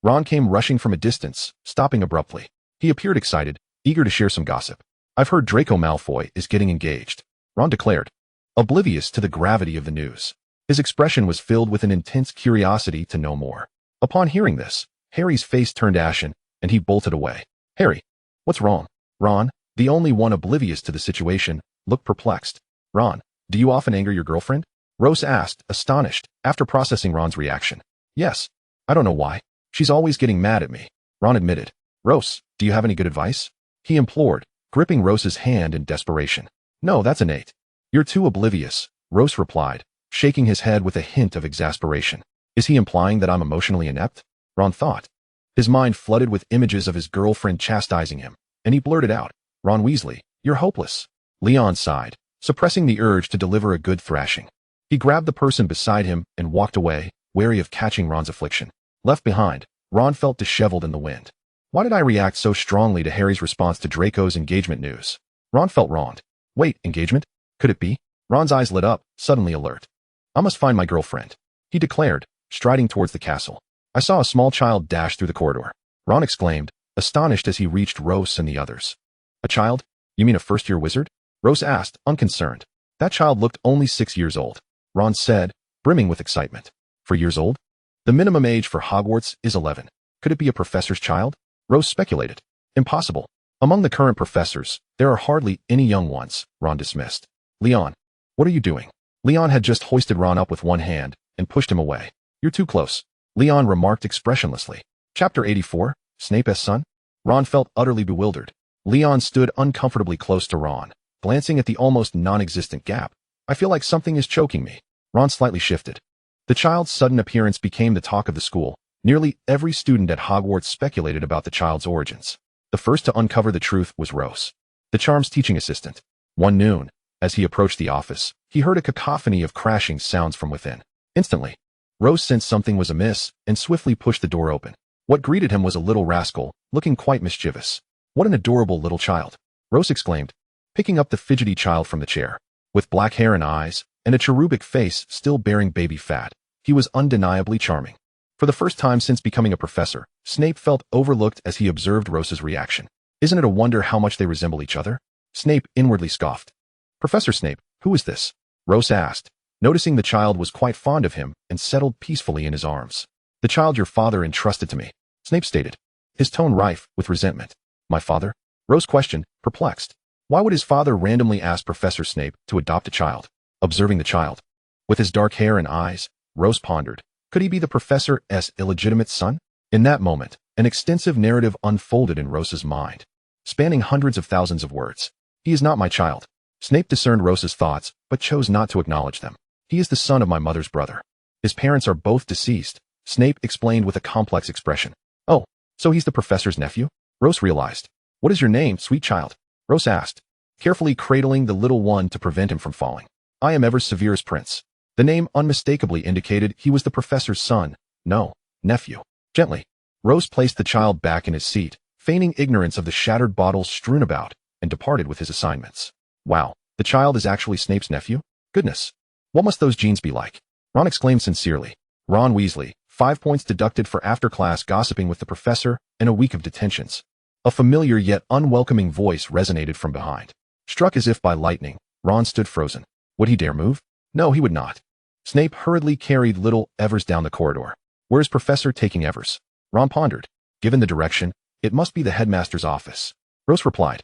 Ron came rushing from a distance, stopping abruptly. He appeared excited, eager to share some gossip. I've heard Draco Malfoy is getting engaged, Ron declared, oblivious to the gravity of the news. His expression was filled with an intense curiosity to know more. Upon hearing this, Harry's face turned ashen, and he bolted away. Harry, what's wrong? Ron, the only one oblivious to the situation, looked perplexed. Ron, do you often anger your girlfriend? Rose asked, astonished, after processing Ron's reaction. Yes. I don't know why. She's always getting mad at me, Ron admitted. Rose, do you have any good advice? He implored, gripping Rose's hand in desperation. No, that's innate. You're too oblivious, Rose replied, shaking his head with a hint of exasperation. Is he implying that I'm emotionally inept? Ron thought. His mind flooded with images of his girlfriend chastising him, and he blurted out, Ron Weasley, you're hopeless. Leon sighed, suppressing the urge to deliver a good thrashing. He grabbed the person beside him and walked away, wary of catching Ron's affliction. Left behind, Ron felt disheveled in the wind. Why did I react so strongly to Harry's response to Draco's engagement news? Ron felt wronged. Wait, engagement? Could it be? Ron's eyes lit up, suddenly alert. I must find my girlfriend, he declared, striding towards the castle. I saw a small child dash through the corridor. Ron exclaimed, astonished as he reached Rose and the others. A child? You mean a first-year wizard? Rose asked, unconcerned. That child looked only 6 years old, Ron said, brimming with excitement. 4 years old? The minimum age for Hogwarts is 11. Could it be a professor's child? Rose speculated. Impossible. Among the current professors, there are hardly any young ones, Ron dismissed. Leon, what are you doing? Leon had just hoisted Ron up with one hand and pushed him away. You're too close, Leon remarked expressionlessly. Chapter 84, Snape's son? Ron felt utterly bewildered. Leon stood uncomfortably close to Ron, glancing at the almost non-existent gap. I feel like something is choking me. Ron slightly shifted. The child's sudden appearance became the talk of the school. Nearly every student at Hogwarts speculated about the child's origins. The first to uncover the truth was Rose, the charm's teaching assistant. One noon, as he approached the office, he heard a cacophony of crashing sounds from within. Instantly, Rose sensed something was amiss and swiftly pushed the door open. What greeted him was a little rascal, looking quite mischievous. What an adorable little child, Rose exclaimed, picking up the fidgety child from the chair. With black hair and eyes, and a cherubic face still bearing baby fat, he was undeniably charming. For the first time since becoming a professor, Snape felt overlooked as he observed Rose's reaction. Isn't it a wonder how much they resemble each other? Snape inwardly scoffed. Professor Snape, who is this? Rose asked, noticing the child was quite fond of him and settled peacefully in his arms. The child your father entrusted to me, Snape stated, his tone rife with resentment. My father? Rose questioned, perplexed. Why would his father randomly ask Professor Snape to adopt a child? Observing the child, with his dark hair and eyes, Rose pondered. Could he be the professor's illegitimate son? In that moment, an extensive narrative unfolded in Rose's mind, spanning hundreds of thousands of words. He is not my child. Snape discerned Rose's thoughts, but chose not to acknowledge them. He is the son of my mother's brother. His parents are both deceased, Snape explained with a complex expression. Oh, so he's the professor's nephew? Rose realized. What is your name, sweet child? Rose asked, carefully cradling the little one to prevent him from falling. I am ever Severus Prince. The name unmistakably indicated he was the professor's son, no, nephew. Gently, Rose placed the child back in his seat, feigning ignorance of the shattered bottles strewn about, and departed with his assignments. Wow, the child is actually Snape's nephew? Goodness. What must those genes be like? Ron exclaimed sincerely. Ron Weasley, 5 points deducted for after-class gossiping with the professor and a week of detentions. A familiar yet unwelcoming voice resonated from behind. Struck as if by lightning, Ron stood frozen. Would he dare move? No, he would not. Snape hurriedly carried little Evers down the corridor. Where is Professor taking Evers? Ron pondered. Given the direction, it must be the headmaster's office. Rose replied.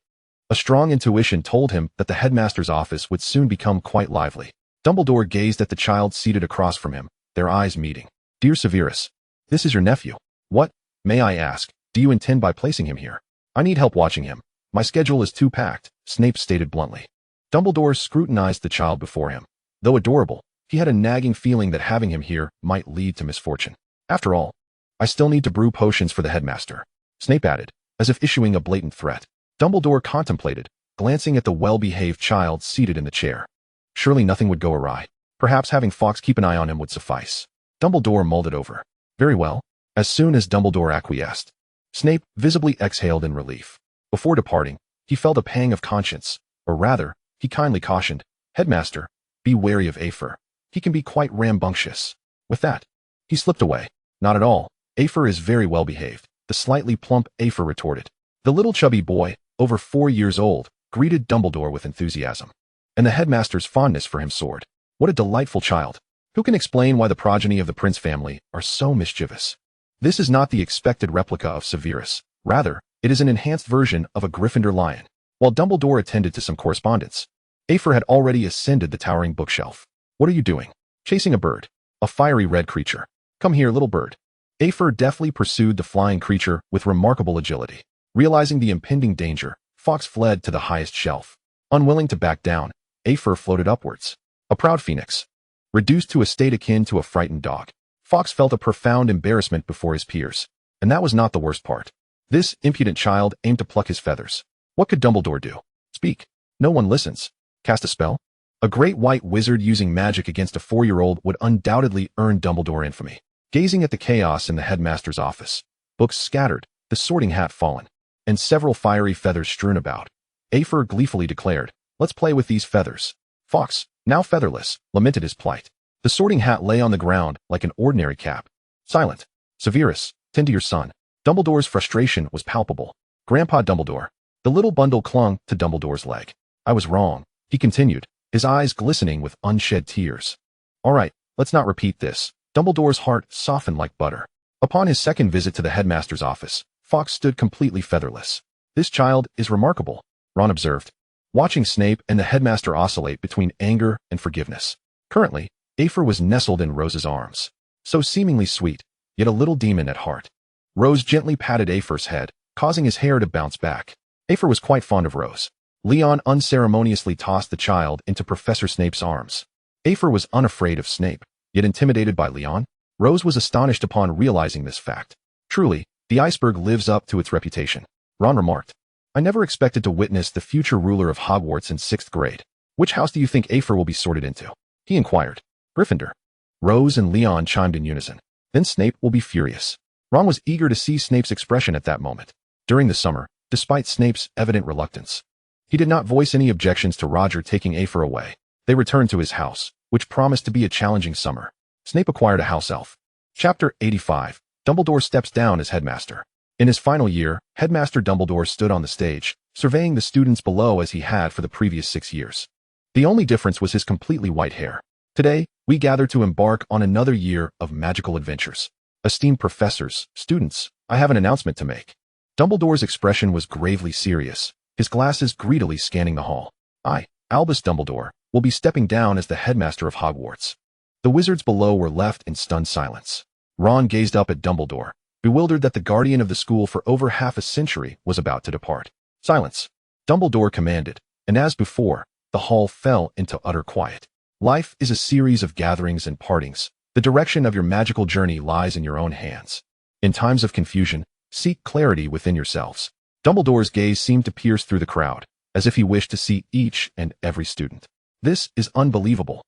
A strong intuition told him that the headmaster's office would soon become quite lively. Dumbledore gazed at the child seated across from him, their eyes meeting. Dear Severus, this is your nephew. What, may I ask, do you intend by placing him here? I need help watching him. My schedule is too packed, Snape stated bluntly. Dumbledore scrutinized the child before him. Though adorable, he had a nagging feeling that having him here might lead to misfortune. After all, I still need to brew potions for the headmaster, Snape added, as if issuing a blatant threat. Dumbledore contemplated, glancing at the well-behaved child seated in the chair. Surely nothing would go awry. Perhaps having Fawkes keep an eye on him would suffice. Dumbledore mulled it over. Very well. As soon as Dumbledore acquiesced, Snape visibly exhaled in relief. Before departing, he felt a pang of conscience, or rather, he kindly cautioned, Headmaster, be wary of Afer. He can be quite rambunctious. With that, he slipped away. Not at all. Afer is very well behaved, the slightly plump Afer retorted. The little chubby boy, over 4 years old, greeted Dumbledore with enthusiasm. And the headmaster's fondness for him soared. What a delightful child. Who can explain why the progeny of the Prince family are so mischievous? This is not the expected replica of Severus. Rather, it is an enhanced version of a Gryffindor lion. While Dumbledore attended to some correspondence, Afer had already ascended the towering bookshelf. What are you doing? Chasing a bird. A fiery red creature. Come here, little bird. Afer deftly pursued the flying creature with remarkable agility. Realizing the impending danger, Fawkes fled to the highest shelf. Unwilling to back down, Afer floated upwards. A proud phoenix. Reduced to a state akin to a frightened dog, Fawkes felt a profound embarrassment before his peers. And that was not the worst part. This impudent child aimed to pluck his feathers. What could Dumbledore do? Speak. No one listens. Cast a spell? A great white wizard using magic against a 4-year-old would undoubtedly earn Dumbledore infamy. Gazing at the chaos in the headmaster's office, books scattered, the sorting hat fallen, and several fiery feathers strewn about, Afer gleefully declared, let's play with these feathers. Fawkes, now featherless, lamented his plight. The sorting hat lay on the ground like an ordinary cap. Silent. Severus, tend to your son. Dumbledore's frustration was palpable. Grandpa Dumbledore. The little bundle clung to Dumbledore's leg. I was wrong, he continued, his eyes glistening with unshed tears. All right, let's not repeat this. Dumbledore's heart softened like butter. Upon his second visit to the headmaster's office, Fawkes stood completely featherless. This child is remarkable, Ron observed, watching Snape and the headmaster oscillate between anger and forgiveness. Currently, Aphra was nestled in Rose's arms, so seemingly sweet, yet a little demon at heart. Rose gently patted Aphra's head, causing his hair to bounce back. Aphra was quite fond of Rose. Leon unceremoniously tossed the child into Professor Snape's arms. Aphra was unafraid of Snape, yet intimidated by Leon. Rose was astonished upon realizing this fact. Truly, the iceberg lives up to its reputation, Ron remarked. I never expected to witness the future ruler of Hogwarts in 6th grade. Which house do you think Aphra will be sorted into? He inquired. Gryffindor. Rose and Leon chimed in unison. Then Snape will be furious. Ron was eager to see Snape's expression at that moment. During the summer, despite Snape's evident reluctance, he did not voice any objections to Roger taking Aphra away. They returned to his house, which promised to be a challenging summer. Snape acquired a house elf. Chapter 85. Dumbledore steps down as headmaster. In his final year, Headmaster Dumbledore stood on the stage, surveying the students below as he had for the previous 6 years. The only difference was his completely white hair. Today, we gather to embark on another year of magical adventures. Esteemed professors, students, I have an announcement to make. Dumbledore's expression was gravely serious, his glasses greedily scanning the hall. I, Albus Dumbledore, will be stepping down as the headmaster of Hogwarts. The wizards below were left in stunned silence. Ron gazed up at Dumbledore, bewildered that the guardian of the school for over half a century was about to depart. Silence, Dumbledore commanded, and as before, the hall fell into utter quiet. Life is a series of gatherings and partings. The direction of your magical journey lies in your own hands. In times of confusion, seek clarity within yourselves. Dumbledore's gaze seemed to pierce through the crowd, as if he wished to see each and every student. This is unbelievable.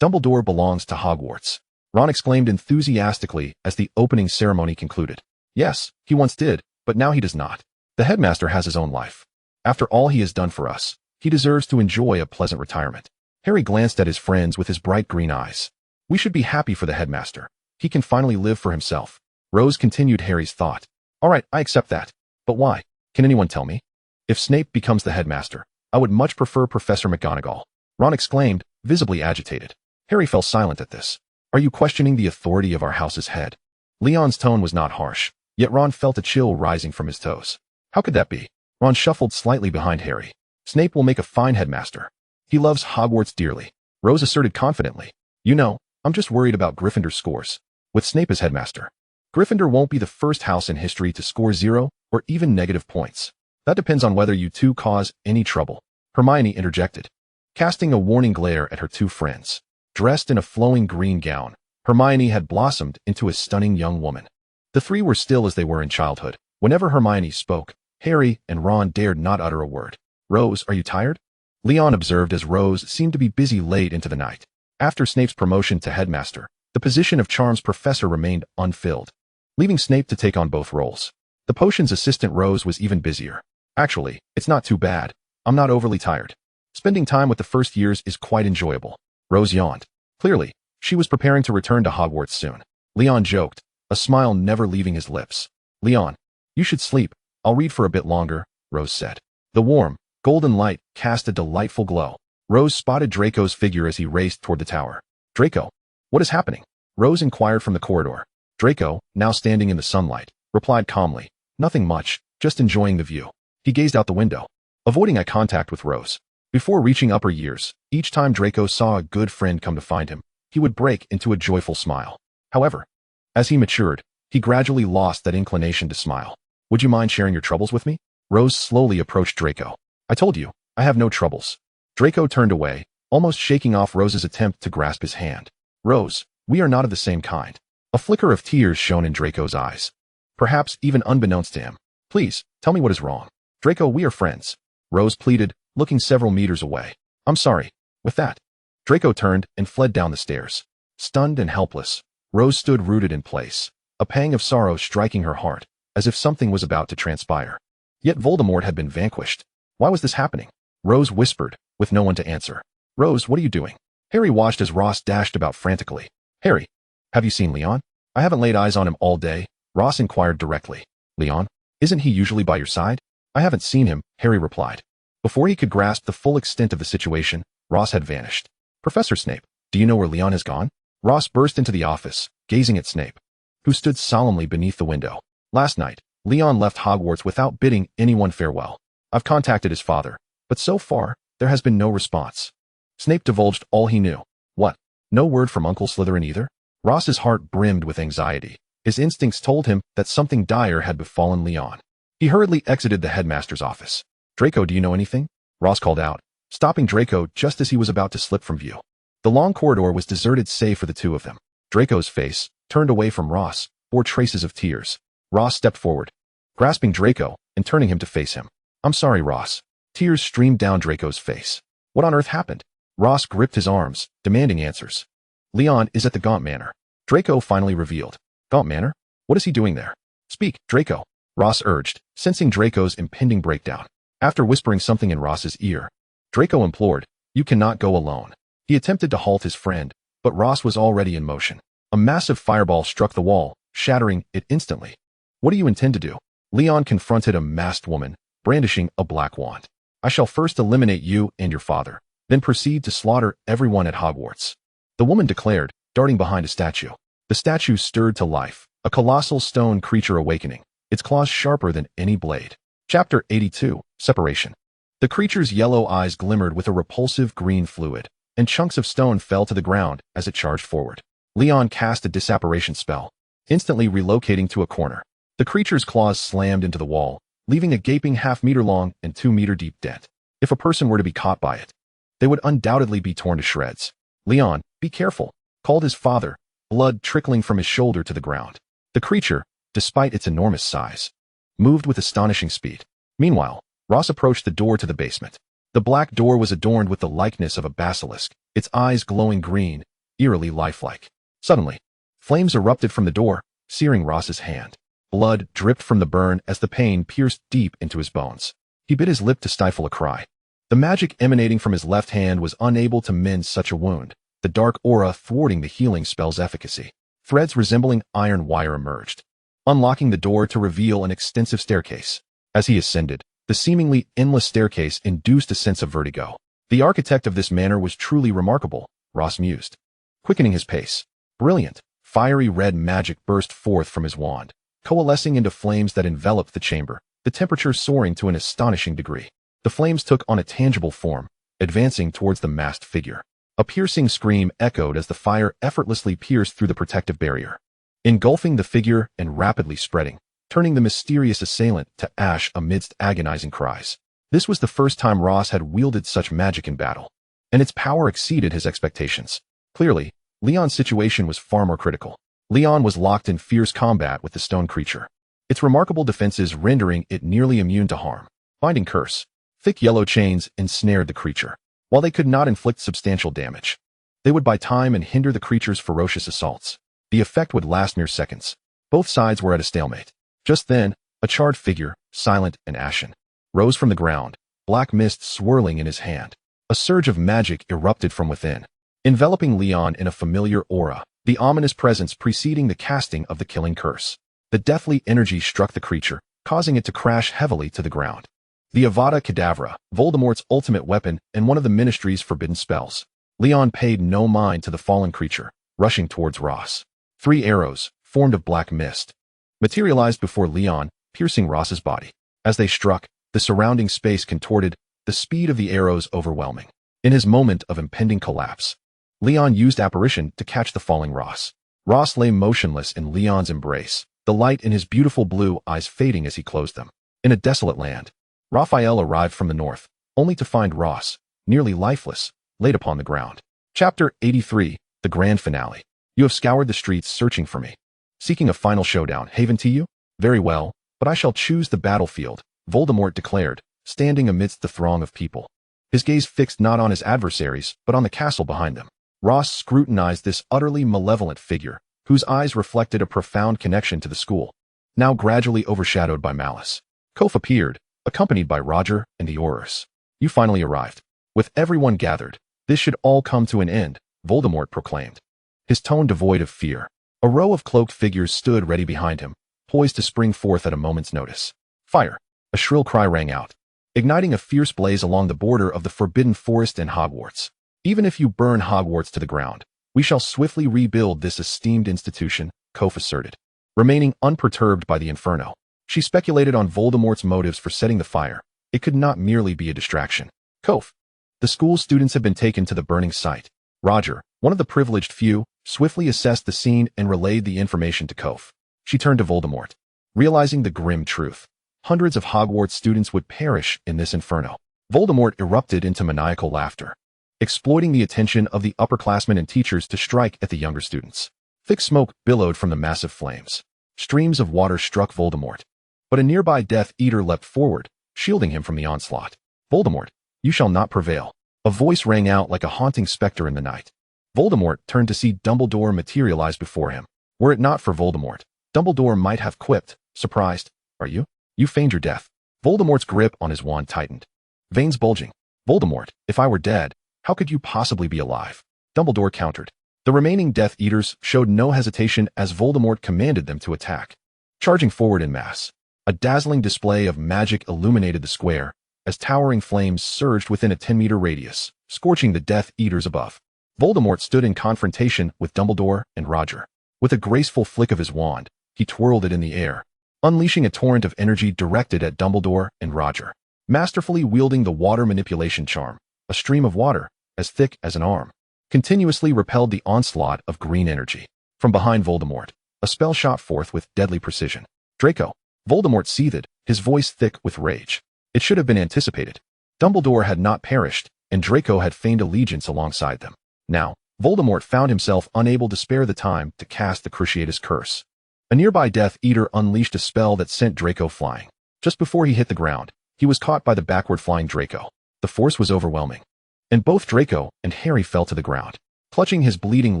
Dumbledore belongs to Hogwarts, Ron exclaimed enthusiastically as the opening ceremony concluded. Yes, he once did, but now he does not. The headmaster has his own life. After all he has done for us, he deserves to enjoy a pleasant retirement. Harry glanced at his friends with his bright green eyes. We should be happy for the headmaster. He can finally live for himself. Rose continued Harry's thought. All right, I accept that. But why? Can anyone tell me? If Snape becomes the headmaster, I would much prefer Professor McGonagall, Ron exclaimed, visibly agitated. Harry fell silent at this. Are you questioning the authority of our house's head? Leon's tone was not harsh, yet Ron felt a chill rising from his toes. How could that be? Ron shuffled slightly behind Harry. Snape will make a fine headmaster. He loves Hogwarts dearly, Rose asserted confidently. You know, I'm just worried about Gryffindor's scores. With Snape as headmaster, Gryffindor won't be the first house in history to score 0 or even negative points. That depends on whether you two cause any trouble, Hermione interjected, casting a warning glare at her two friends. Dressed in a flowing green gown, Hermione had blossomed into a stunning young woman. The three were still as they were in childhood. Whenever Hermione spoke, Harry and Ron dared not utter a word. Rose, are you tired? Leon observed as Rose seemed to be busy late into the night. After Snape's promotion to headmaster, the position of Charms Professor remained unfilled, leaving Snape to take on both roles. The potions assistant Rose was even busier. Actually, it's not too bad. I'm not overly tired. Spending time with the first years is quite enjoyable. Rose yawned. Clearly, she was preparing to return to Hogwarts soon. Leon joked, a smile never leaving his lips. Leon, you should sleep. I'll read for a bit longer, Rose said. The warm, golden light cast a delightful glow. Rose spotted Draco's figure as he raced toward the tower. Draco, what is happening? Rose inquired from the corridor. Draco, now standing in the sunlight, replied calmly, nothing much, just enjoying the view. He gazed out the window, avoiding eye contact with Rose. Before reaching upper years, each time Draco saw a good friend come to find him, he would break into a joyful smile. However, as he matured, he gradually lost that inclination to smile. Would you mind sharing your troubles with me? Rose slowly approached Draco. I told you, I have no troubles. Draco turned away, almost shaking off Rose's attempt to grasp his hand. Rose, we are not of the same kind. A flicker of tears shone in Draco's eyes. Perhaps even unbeknownst to him. Please, tell me what is wrong. Draco, we are friends. Rose pleaded, looking several meters away. I'm sorry. With that, Draco turned and fled down the stairs. Stunned and helpless, Rose stood rooted in place, a pang of sorrow striking her heart, as if something was about to transpire. Yet Voldemort had been vanquished. Why was this happening? Rose whispered, with no one to answer. Rose, what are you doing? Harry watched as Ross dashed about frantically. Harry, have you seen Leon? I haven't laid eyes on him all day, Ross inquired directly. Leon? Isn't he usually by your side? I haven't seen him, Harry replied. Before he could grasp the full extent of the situation, Ross had vanished. Professor Snape, do you know where Leon has gone? Ross burst into the office, gazing at Snape, who stood solemnly beneath the window. Last night, Leon left Hogwarts without bidding anyone farewell. I've contacted his father, but so far, there has been no response. Snape divulged all he knew. What? No word from Uncle Slytherin either? Ross's heart brimmed with anxiety. His instincts told him that something dire had befallen Leon. He hurriedly exited the headmaster's office. Draco, do you know anything? Ross called out, stopping Draco just as he was about to slip from view. The long corridor was deserted save for the two of them. Draco's face, turned away from Ross, bore traces of tears. Ross stepped forward, grasping Draco and turning him to face him. I'm sorry, Ross. Tears streamed down Draco's face. What on earth happened? Ross gripped his arms, demanding answers. Leon is at the Gaunt Manor. Draco finally revealed. Gaunt Manor? What is he doing there? Speak, Draco, Ross urged, sensing Draco's impending breakdown. After whispering something in Ross's ear, Draco implored, you cannot go alone. He attempted to halt his friend, but Ross was already in motion. A massive fireball struck the wall, shattering it instantly. What do you intend to do? Leon confronted a masked woman, brandishing a black wand. I shall first eliminate you and your father, then proceed to slaughter everyone at Hogwarts. The woman declared, darting behind a statue. The statue stirred to life, a colossal stone creature awakening, its claws sharper than any blade. Chapter 82, Separation. The creature's yellow eyes glimmered with a repulsive green fluid, and chunks of stone fell to the ground as it charged forward. Leon cast a disapparation spell, instantly relocating to a corner. The creature's claws slammed into the wall, leaving a gaping half-meter-long and 2-meter-deep dent. If a person were to be caught by it, they would undoubtedly be torn to shreds. Leon, be careful, called his father, blood trickling from his shoulder to the ground. The creature, despite its enormous size, moved with astonishing speed. Meanwhile, Ross approached the door to the basement. The black door was adorned with the likeness of a basilisk, its eyes glowing green, eerily lifelike. Suddenly, flames erupted from the door, searing Ross's hand. Blood dripped from the burn as the pain pierced deep into his bones. He bit his lip to stifle a cry. The magic emanating from his left hand was unable to mend such a wound, the dark aura thwarting the healing spell's efficacy. Threads resembling iron wire emerged, unlocking the door to reveal an extensive staircase. As he ascended, the seemingly endless staircase induced a sense of vertigo. The architect of this manor was truly remarkable, Ross mused. Quickening his pace, brilliant, fiery red magic burst forth from his wand, coalescing into flames that enveloped the chamber, the temperature soaring to an astonishing degree. The flames took on a tangible form, advancing towards the masked figure. A piercing scream echoed as the fire effortlessly pierced through the protective barrier, engulfing the figure and rapidly spreading, turning the mysterious assailant to ash amidst agonizing cries. This was the first time Ross had wielded such magic in battle, and its power exceeded his expectations. Clearly, Leon's situation was far more critical. Leon was locked in fierce combat with the stone creature, its remarkable defenses rendering it nearly immune to harm. Binding curse. Thick yellow chains ensnared the creature. While they could not inflict substantial damage, they would buy time and hinder the creature's ferocious assaults. The effect would last mere seconds. Both sides were at a stalemate. Just then, a charred figure, silent and ashen, rose from the ground, black mist swirling in his hand. A surge of magic erupted from within, enveloping Leon in a familiar aura, the ominous presence preceding the casting of the killing curse. The deathly energy struck the creature, causing it to crash heavily to the ground. The Avada Kedavra, Voldemort's ultimate weapon and one of the Ministry's forbidden spells. Leon paid no mind to the fallen creature, rushing towards Ross. 3 arrows, formed of black mist, materialized before Leon, piercing Ross's body. As they struck, the surrounding space contorted, the speed of the arrows overwhelming. In his moment of impending collapse, Leon used apparition to catch the falling Ross. Ross lay motionless in Leon's embrace, the light in his beautiful blue eyes fading as he closed them. In a desolate land, Raphael arrived from the north, only to find Ross, nearly lifeless, laid upon the ground. Chapter 83, The Grand Finale. You have scoured the streets searching for me, seeking a final showdown. Haven to you? Very well, but I shall choose the battlefield, Voldemort declared, standing amidst the throng of people. His gaze fixed not on his adversaries, but on the castle behind them. Ross scrutinized this utterly malevolent figure, whose eyes reflected a profound connection to the school, now gradually overshadowed by malice. Kof appeared, accompanied by Roger and the Aurors. You finally arrived. With everyone gathered, this should all come to an end, Voldemort proclaimed, his tone devoid of fear. A row of cloaked figures stood ready behind him, poised to spring forth at a moment's notice. Fire! A shrill cry rang out, igniting a fierce blaze along the border of the Forbidden Forest and Hogwarts. Even if you burn Hogwarts to the ground, we shall swiftly rebuild this esteemed institution, Kof asserted, remaining unperturbed by the inferno. She speculated on Voldemort's motives for setting the fire. It could not merely be a distraction. Cove. The school students had been taken to the burning site. Roger, one of the privileged few, swiftly assessed the scene and relayed the information to Cove. She turned to Voldemort. Realizing the grim truth, hundreds of Hogwarts students would perish in this inferno. Voldemort erupted into maniacal laughter, exploiting the attention of the upperclassmen and teachers to strike at the younger students. Thick smoke billowed from the massive flames. Streams of water struck Voldemort, but a nearby Death Eater leapt forward, shielding him from the onslaught. Voldemort, you shall not prevail. A voice rang out like a haunting specter in the night. Voldemort turned to see Dumbledore materialize before him. Were it not for Voldemort, Dumbledore might have quipped, surprised, "Are you? You feigned your death." Voldemort's grip on his wand tightened, veins bulging. "Voldemort, if I were dead, how could you possibly be alive?" Dumbledore countered. The remaining Death Eaters showed no hesitation as Voldemort commanded them to attack. Charging forward in mass, a dazzling display of magic illuminated the square as towering flames surged within a 10-meter radius, scorching the Death Eaters above. Voldemort stood in confrontation with Dumbledore and Roger. With a graceful flick of his wand, he twirled it in the air, unleashing a torrent of energy directed at Dumbledore and Roger. Masterfully wielding the water manipulation charm, a stream of water, as thick as an arm, continuously repelled the onslaught of green energy. From behind Voldemort, a spell shot forth with deadly precision. "Draco!" Voldemort seethed, his voice thick with rage. It should have been anticipated. Dumbledore had not perished, and Draco had feigned allegiance alongside them. Now, Voldemort found himself unable to spare the time to cast the Cruciatus Curse. A nearby Death Eater unleashed a spell that sent Draco flying. Just before he hit the ground, he was caught by the backward-flying Draco. The force was overwhelming, and both Draco and Harry fell to the ground. Clutching his bleeding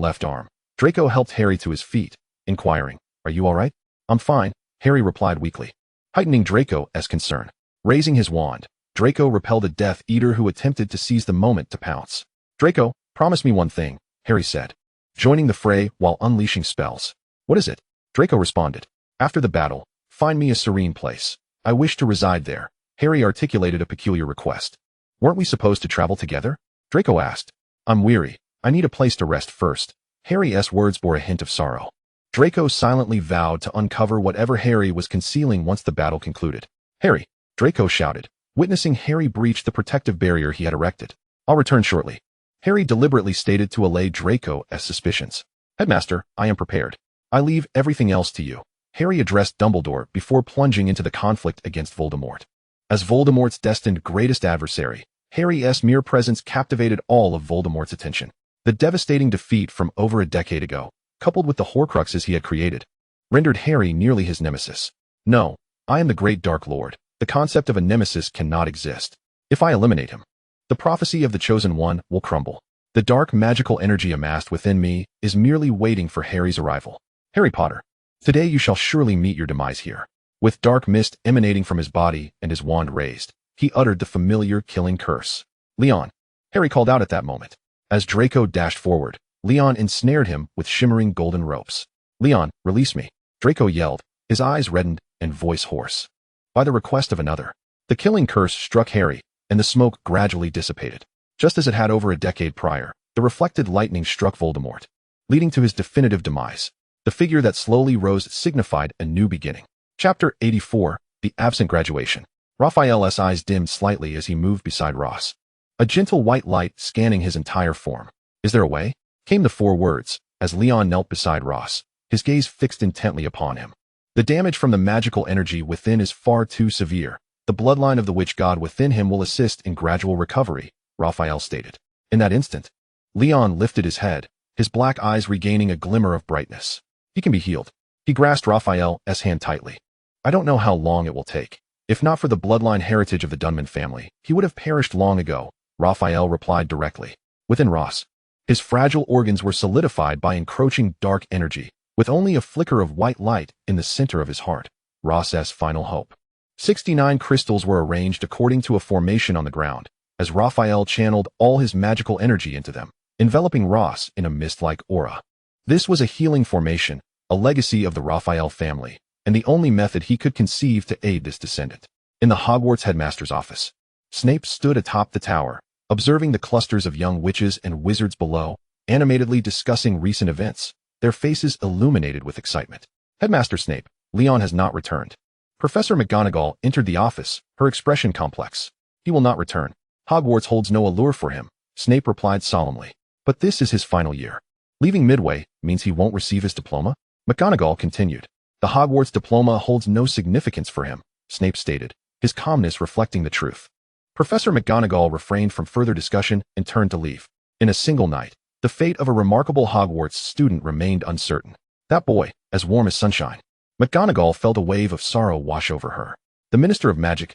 left arm, Draco helped Harry to his feet, inquiring, "Are you all right?" "I'm fine," Harry replied weakly, heightening Draco's concern. Raising his wand, Draco repelled a Death Eater who attempted to seize the moment to pounce. "Draco, promise me one thing," Harry said, joining the fray while unleashing spells. "What is it?" Draco responded. "After the battle, find me a serene place. I wish to reside there." Harry articulated a peculiar request. "Weren't we supposed to travel together?" Draco asked. "I'm weary. I need a place to rest first." Harry's words bore a hint of sorrow. Draco silently vowed to uncover whatever Harry was concealing once the battle concluded. "Harry!" Draco shouted, witnessing Harry breach the protective barrier he had erected. "I'll return shortly." Harry deliberately stated to allay Draco's suspicions. "Headmaster, I am prepared. I leave everything else to you." Harry addressed Dumbledore before plunging into the conflict against Voldemort. As Voldemort's destined greatest adversary, Harry's mere presence captivated all of Voldemort's attention. The devastating defeat from over a decade ago, coupled with the Horcruxes he had created, rendered Harry nearly his nemesis. "No, I am the great Dark Lord. The concept of a nemesis cannot exist. If I eliminate him, the prophecy of the Chosen One will crumble. The dark magical energy amassed within me is merely waiting for Harry's arrival. Harry Potter, today you shall surely meet your demise here." With dark mist emanating from his body and his wand raised, he uttered the familiar killing curse. "Leon!" Harry called out at that moment. As Draco dashed forward, Leon ensnared him with shimmering golden ropes. "Leon, release me!" Draco yelled, his eyes reddened and voice hoarse. By the request of another, the killing curse struck Harry, and the smoke gradually dissipated. Just as it had over a decade prior, the reflected lightning struck Voldemort, leading to his definitive demise. The figure that slowly rose signified a new beginning. Chapter 84, The Absent Graduation. Raphael's eyes dimmed slightly as he moved beside Ross. A gentle white light scanning his entire form. "Is there a way?" came the 4 words, as Leon knelt beside Ross, his gaze fixed intently upon him. "The damage from the magical energy within is far too severe. The bloodline of the witch god within him will assist in gradual recovery," Raphael stated. In that instant, Leon lifted his head, his black eyes regaining a glimmer of brightness. "He can be healed." He grasped Raphael's hand tightly. "I don't know how long it will take. If not for the bloodline heritage of the Dunman family, he would have perished long ago," Raphael replied directly. Within Ross, his fragile organs were solidified by encroaching dark energy, with only a flicker of white light in the center of his heart. Ross's final hope. 69 crystals were arranged according to a formation on the ground, as Raphael channeled all his magical energy into them, enveloping Ross in a mist-like aura. This was a healing formation, a legacy of the Raphael family, and the only method he could conceive to aid this descendant. In the Hogwarts headmaster's office, Snape stood atop the tower, observing the clusters of young witches and wizards below, animatedly discussing recent events, their faces illuminated with excitement. "Headmaster Snape, Leon has not returned." Professor McGonagall entered the office, her expression complex. He will not return. Hogwarts holds no allure for him, Snape replied solemnly. But this is his final year. Leaving midway means he won't receive his diploma? McGonagall continued. The Hogwarts diploma holds no significance for him, Snape stated, his calmness reflecting the truth. Professor McGonagall refrained from further discussion and turned to leave. In a single night, the fate of a remarkable Hogwarts student remained uncertain. That boy, as warm as sunshine. McGonagall felt a wave of sorrow wash over her. The Minister of Magic,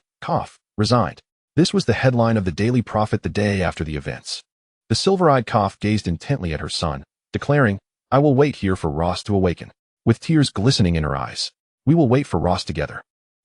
resigned. This was the headline of the Daily Prophet the day after the events. The silver-eyed gazed intently at her son, declaring, I will wait here for Ross to awaken. With tears glistening in her eyes, we will wait for Ross together.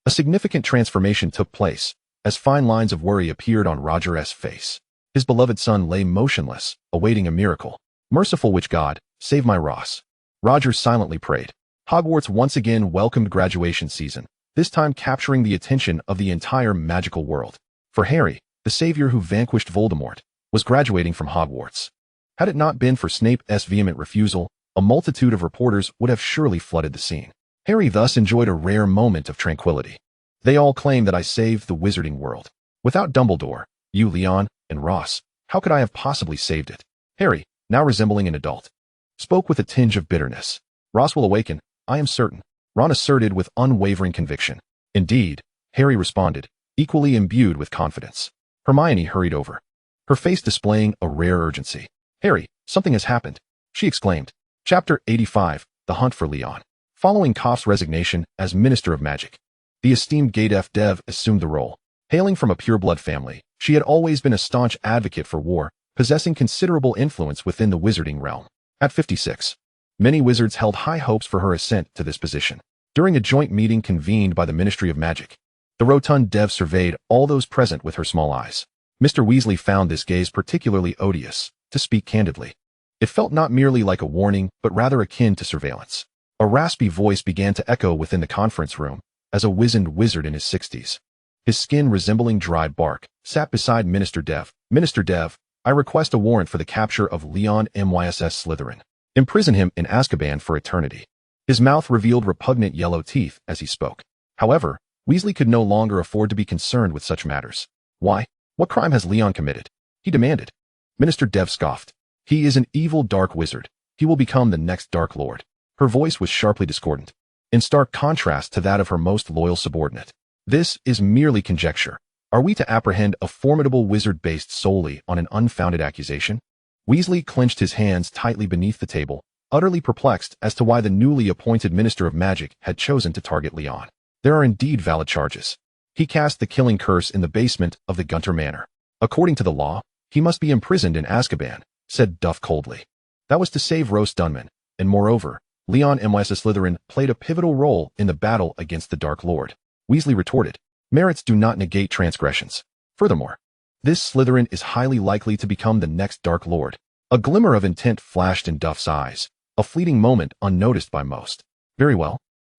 A significant transformation took place, as fine lines of worry appeared on Roger's face. His beloved son lay motionless, awaiting a miracle. Merciful witch God, save my Ross. Roger silently prayed. Hogwarts once again welcomed graduation season, this time capturing the attention of the entire magical world. For Harry, the savior who vanquished Voldemort, was graduating from Hogwarts. Had it not been for Snape's vehement refusal, a multitude of reporters would have surely flooded the scene. Harry thus enjoyed a rare moment of tranquility. They all claim that I saved the wizarding world. Without Dumbledore, you, Leon, and Ross, how could I have possibly saved it? Harry, now resembling an adult, spoke with a tinge of bitterness. Ross will awaken, I am certain, Ron asserted with unwavering conviction. Indeed, Harry responded, equally imbued with confidence. Hermione hurried over, her face displaying a rare urgency. Harry, something has happened, she exclaimed. Chapter 85, The Hunt for Leon. Following Koff's resignation as Minister of Magic, the esteemed Dev assumed the role. Hailing from a pureblood family, she had always been a staunch advocate for war, possessing considerable influence within the wizarding realm. At 56, many wizards held high hopes for her ascent to this position. During a joint meeting convened by the Ministry of Magic, the rotund Dev surveyed all those present with her small eyes. Mr. Weasley found this gaze particularly odious, to speak candidly. It felt not merely like a warning, but rather akin to surveillance. A raspy voice began to echo within the conference room, as a wizened wizard in his 60s, his skin resembling dried bark, sat beside Minister Dev. Minister Dev, I request a warrant for the capture of Leon Myss Slytherin. Imprison him in Azkaban for eternity. His mouth revealed repugnant yellow teeth as he spoke. However, Weasley could no longer afford to be concerned with such matters. Why? What crime has Leon committed? He demanded. Minister Dev scoffed. He is an evil dark wizard. He will become the next Dark Lord. Her voice was sharply discordant, in stark contrast to that of her most loyal subordinate. This is merely conjecture. Are we to apprehend a formidable wizard based solely on an unfounded accusation? Weasley clenched his hands tightly beneath the table, utterly perplexed as to why the newly appointed Minister of Magic had chosen to target Leon. There are indeed valid charges. He cast the killing curse in the basement of the Gunter Manor. According to the law, he must be imprisoned in Azkaban, said Duff coldly. That was to save Rose Dunman, and moreover, Leon Myss Slytherin played a pivotal role in the battle against the Dark Lord. Weasley retorted, merits do not negate transgressions. Furthermore, this Slytherin is highly likely to become the next Dark Lord. A glimmer of intent flashed in Duff's eyes, a fleeting moment unnoticed by most. Very well.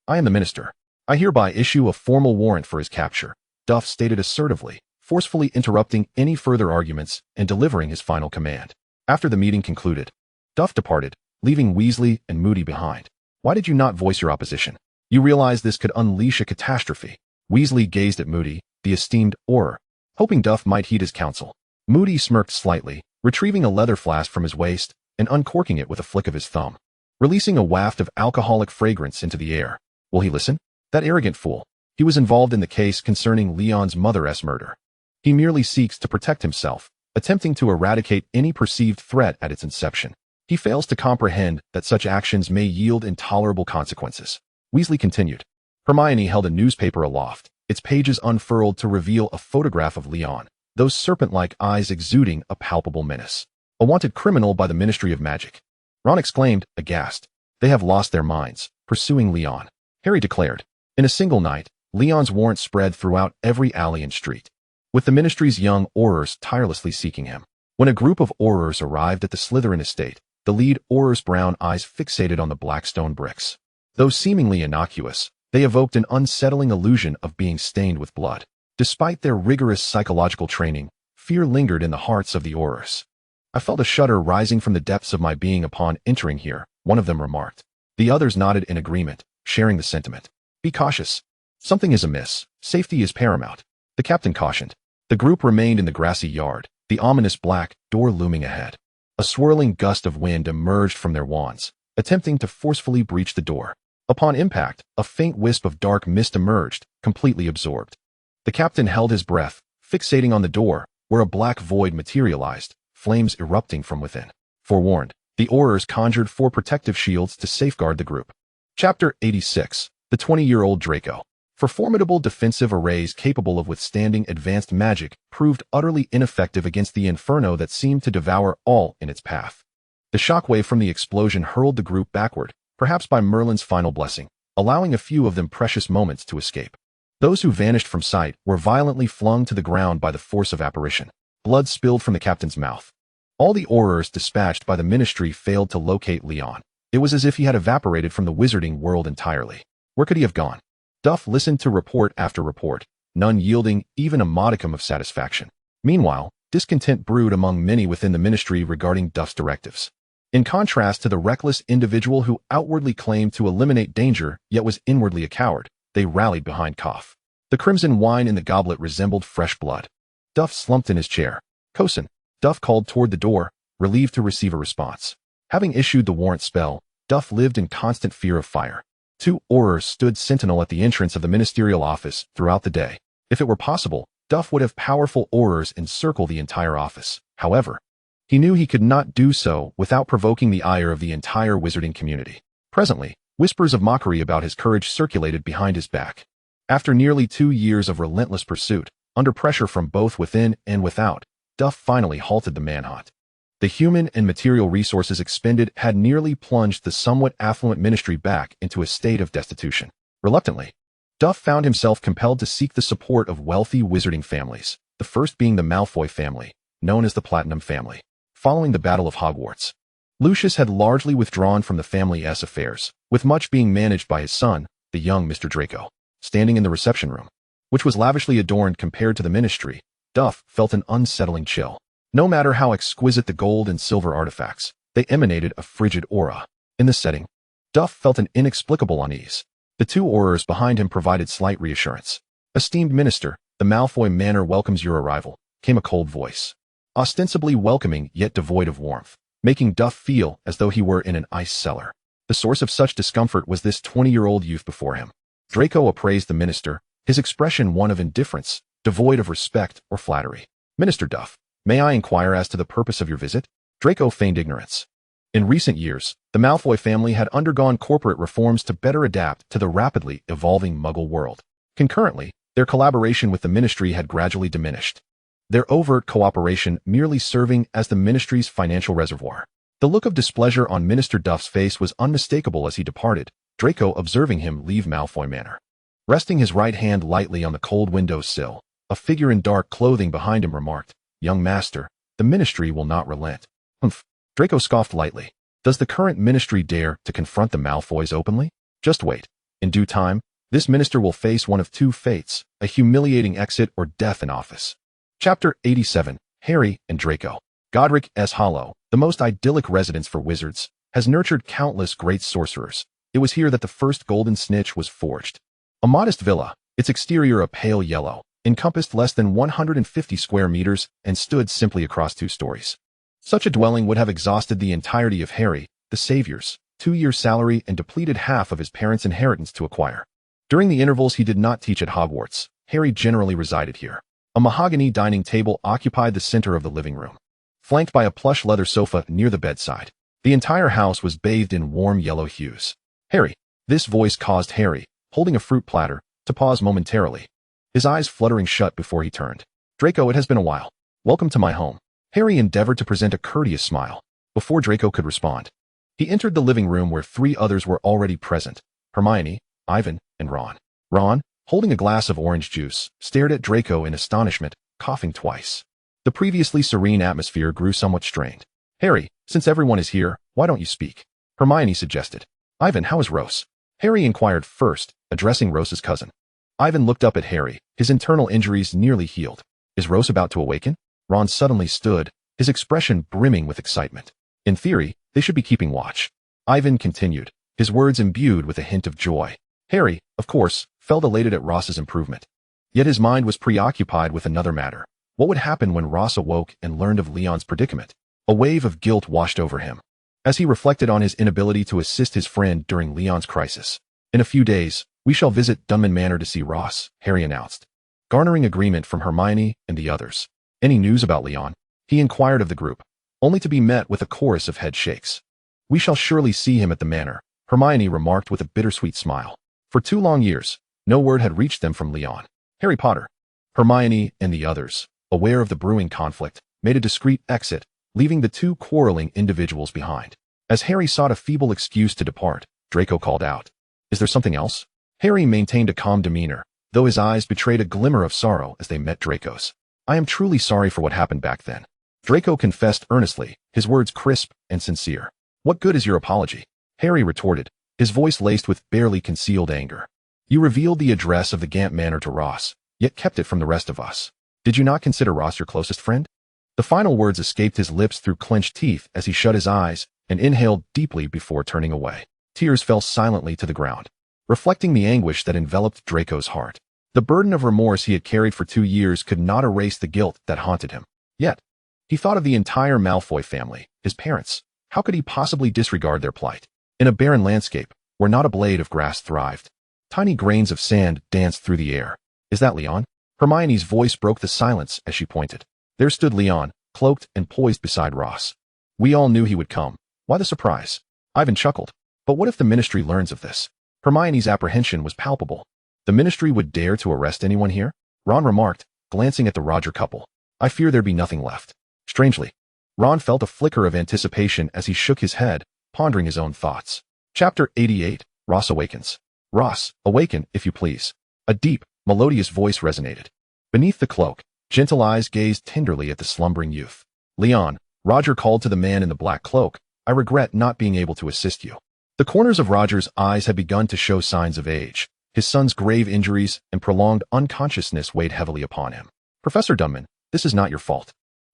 I am the minister. I hereby issue a formal warrant for his capture, Duff stated assertively, forcefully interrupting any further arguments and delivering his final command. After the meeting concluded, Duff departed, leaving Weasley and Moody behind. Why did you not voice your opposition? You realize this could unleash a catastrophe. Weasley gazed at Moody, the esteemed Auror, hoping Duff might heed his counsel. Moody smirked slightly, retrieving a leather flask from his waist and uncorking it with a flick of his thumb, releasing a waft of alcoholic fragrance into the air. Will he listen? That arrogant fool. He was involved in the case concerning Leon's mother's murder. He merely seeks to protect himself, attempting to eradicate any perceived threat at its inception. He fails to comprehend that such actions may yield intolerable consequences. Weasley continued. Hermione held a newspaper aloft, its pages unfurled to reveal a photograph of Leon, those serpent-like eyes exuding a palpable menace. A wanted criminal by the Ministry of Magic. Ron exclaimed, aghast. They have lost their minds, pursuing Leon. Harry declared. In a single night, Leon's warrant spread throughout every alley and street, with the Ministry's young Aurors tirelessly seeking him. When a group of Aurors arrived at the Slytherin estate, the lead Auror's brown eyes fixated on the black stone bricks. Though seemingly innocuous, they evoked an unsettling illusion of being stained with blood. Despite their rigorous psychological training, fear lingered in the hearts of the Aurors. I felt a shudder rising from the depths of my being upon entering here, one of them remarked. The others nodded in agreement, sharing the sentiment. Be cautious. Something is amiss. Safety is paramount, the captain cautioned. The group remained in the grassy yard, the ominous black door looming ahead. A swirling gust of wind emerged from their wands, attempting to forcefully breach the door. Upon impact, a faint wisp of dark mist emerged, completely absorbed. The captain held his breath, fixating on the door, where a black void materialized, flames erupting from within. Forewarned, the Aurors conjured 4 protective shields to safeguard the group. Chapter 86. The 20-year-old Draco. For formidable defensive arrays capable of withstanding advanced magic proved utterly ineffective against the inferno that seemed to devour all in its path. The shockwave from the explosion hurled the group backward, perhaps by Merlin's final blessing, allowing a few of them precious moments to escape. Those who vanished from sight were violently flung to the ground by the force of apparition. Blood spilled from the captain's mouth. All the Aurors dispatched by the ministry failed to locate Leon. It was as if he had evaporated from the wizarding world entirely. Where could he have gone? Duff listened to report after report, none yielding even a modicum of satisfaction. Meanwhile, discontent brewed among many within the ministry regarding Duff's directives. In contrast to the reckless individual who outwardly claimed to eliminate danger yet was inwardly a coward, they rallied behind Cough. The crimson wine in the goblet resembled fresh blood. Duff slumped in his chair. Cosin. Duff called toward the door, relieved to receive a response. Having issued the warrant spell, Duff lived in constant fear of fire. 2 Aurors stood sentinel at the entrance of the ministerial office throughout the day. If it were possible, Duff would have powerful Aurors encircle the entire office. However, he knew he could not do so without provoking the ire of the entire wizarding community. Presently, whispers of mockery about his courage circulated behind his back. After nearly 2 years of relentless pursuit, under pressure from both within and without, Duff finally halted the manhunt. The human and material resources expended had nearly plunged the somewhat affluent ministry back into a state of destitution. Reluctantly, Duff found himself compelled to seek the support of wealthy wizarding families, the first being the Malfoy family, known as the Platinum family. Following the Battle of Hogwarts, Lucius had largely withdrawn from the family's affairs, with much being managed by his son, the young Mr. Draco. Standing in the reception room, which was lavishly adorned compared to the ministry, Duff felt an unsettling chill. No matter how exquisite the gold and silver artifacts, they emanated a frigid aura. In the setting, Duff felt an inexplicable unease. The 2 Aurors behind him provided slight reassurance. Esteemed minister, the Malfoy Manor welcomes your arrival, came a cold voice. Ostensibly welcoming yet devoid of warmth, making Duff feel as though he were in an ice cellar. The source of such discomfort was this 20-year-old youth before him. Draco appraised the minister, his expression one of indifference, devoid of respect or flattery. Minister Duff, may I inquire as to the purpose of your visit? Draco feigned ignorance. In recent years, the Malfoy family had undergone corporate reforms to better adapt to the rapidly evolving Muggle world. Concurrently, their collaboration with the ministry had gradually diminished, their overt cooperation merely serving as the ministry's financial reservoir. The look of displeasure on Minister Duff's face was unmistakable as he departed, Draco observing him leave Malfoy Manor. Resting his right hand lightly on the cold window sill, a figure in dark clothing behind him remarked, "Young master, the ministry will not relent." Humph. Draco scoffed lightly. Does the current ministry dare to confront the Malfoys openly? Just wait. In due time, this minister will face one of 2 fates, a humiliating exit or death in office. Chapter 87. Harry and Draco. Godric S. Hollow, the most idyllic residence for wizards, has nurtured countless great sorcerers. It was here that the first golden snitch was forged. A modest villa, its exterior a pale yellow, encompassed less than 150 square meters and stood simply across 2 stories. Such a dwelling would have exhausted the entirety of Harry, the Savior's, 2-year salary and depleted half of his parents' inheritance to acquire. During the intervals he did not teach at Hogwarts, Harry generally resided here. A mahogany dining table occupied the center of the living room, flanked by a plush leather sofa near the bedside. The entire house was bathed in warm yellow hues. Harry. This voice caused Harry, holding a fruit platter, to pause momentarily, his eyes fluttering shut before he turned. Draco, it has been a while. Welcome to my home. Harry endeavored to present a courteous smile. Before Draco could respond, he entered the living room where 3 others were already present, Hermione, Ivan, and Ron. Ron, holding a glass of orange juice, stared at Draco in astonishment, coughing twice. The previously serene atmosphere grew somewhat strained. Harry, since everyone is here, why don't you speak? Hermione suggested. Ivan, how is Rose? Harry inquired first, addressing Rose's cousin. Ivan looked up at Harry, his internal injuries nearly healed. Is Rose about to awaken? Ron suddenly stood, his expression brimming with excitement. In theory, they should be keeping watch. Ivan continued, his words imbued with a hint of joy. Harry, of course, felt elated at Ross's improvement. Yet his mind was preoccupied with another matter. What would happen when Ross awoke and learned of Leon's predicament? A wave of guilt washed over him, as he reflected on his inability to assist his friend during Leon's crisis. In a few days, we shall visit Dunman Manor to see Ross, Harry announced, garnering agreement from Hermione and the others. Any news about Leon? He inquired of the group, only to be met with a chorus of head shakes. We shall surely see him at the manor, Hermione remarked with a bittersweet smile. For 2 long years, no word had reached them from Leon. Harry Potter. Hermione and the others, aware of the brewing conflict, made a discreet exit, leaving the 2 quarreling individuals behind. As Harry sought a feeble excuse to depart, Draco called out, "Is there something else?" Harry maintained a calm demeanor, though his eyes betrayed a glimmer of sorrow as they met Draco's. "I am truly sorry for what happened back then," Draco confessed earnestly, his words crisp and sincere. "What good is your apology?" Harry retorted, his voice laced with barely concealed anger. "You revealed the address of the Gant Manor to Ross, yet kept it from the rest of us. Did you not consider Ross your closest friend?" The final words escaped his lips through clenched teeth as he shut his eyes and inhaled deeply before turning away. Tears fell silently to the ground, reflecting the anguish that enveloped Draco's heart. The burden of remorse he had carried for 2 years could not erase the guilt that haunted him. Yet, he thought of the entire Malfoy family, his parents. How could he possibly disregard their plight? In a barren landscape, where not a blade of grass thrived, tiny grains of sand danced through the air. "Is that Leon?" Hermione's voice broke the silence as she pointed. There stood Leon, cloaked and poised beside Ross. "We all knew he would come. Why the surprise?" Ivan chuckled. "But what if the Ministry learns of this?" Hermione's apprehension was palpable. "The Ministry would dare to arrest anyone here?" Ron remarked, glancing at the Roger couple. "I fear there'd be nothing left." Strangely, Ron felt a flicker of anticipation as he shook his head, pondering his own thoughts. Chapter 88, Ross Awakens. "Ross, awaken, if you please." A deep, melodious voice resonated. Beneath the cloak, gentle eyes gazed tenderly at the slumbering youth. "Leon," Roger called to the man in the black cloak, "I regret not being able to assist you." The corners of Roger's eyes had begun to show signs of age. His son's grave injuries and prolonged unconsciousness weighed heavily upon him. "Professor Dunman, this is not your fault."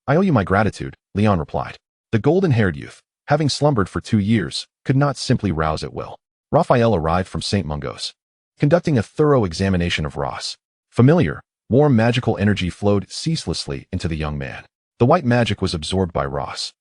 "I owe you my gratitude," Leon replied. The golden-haired youth, having slumbered for 2 years, could not simply rouse at will. Raphael arrived from St. Mungo's, conducting a thorough examination of Ross. Familiar, warm magical energy flowed ceaselessly into the young man. The white magic was absorbed by Ross,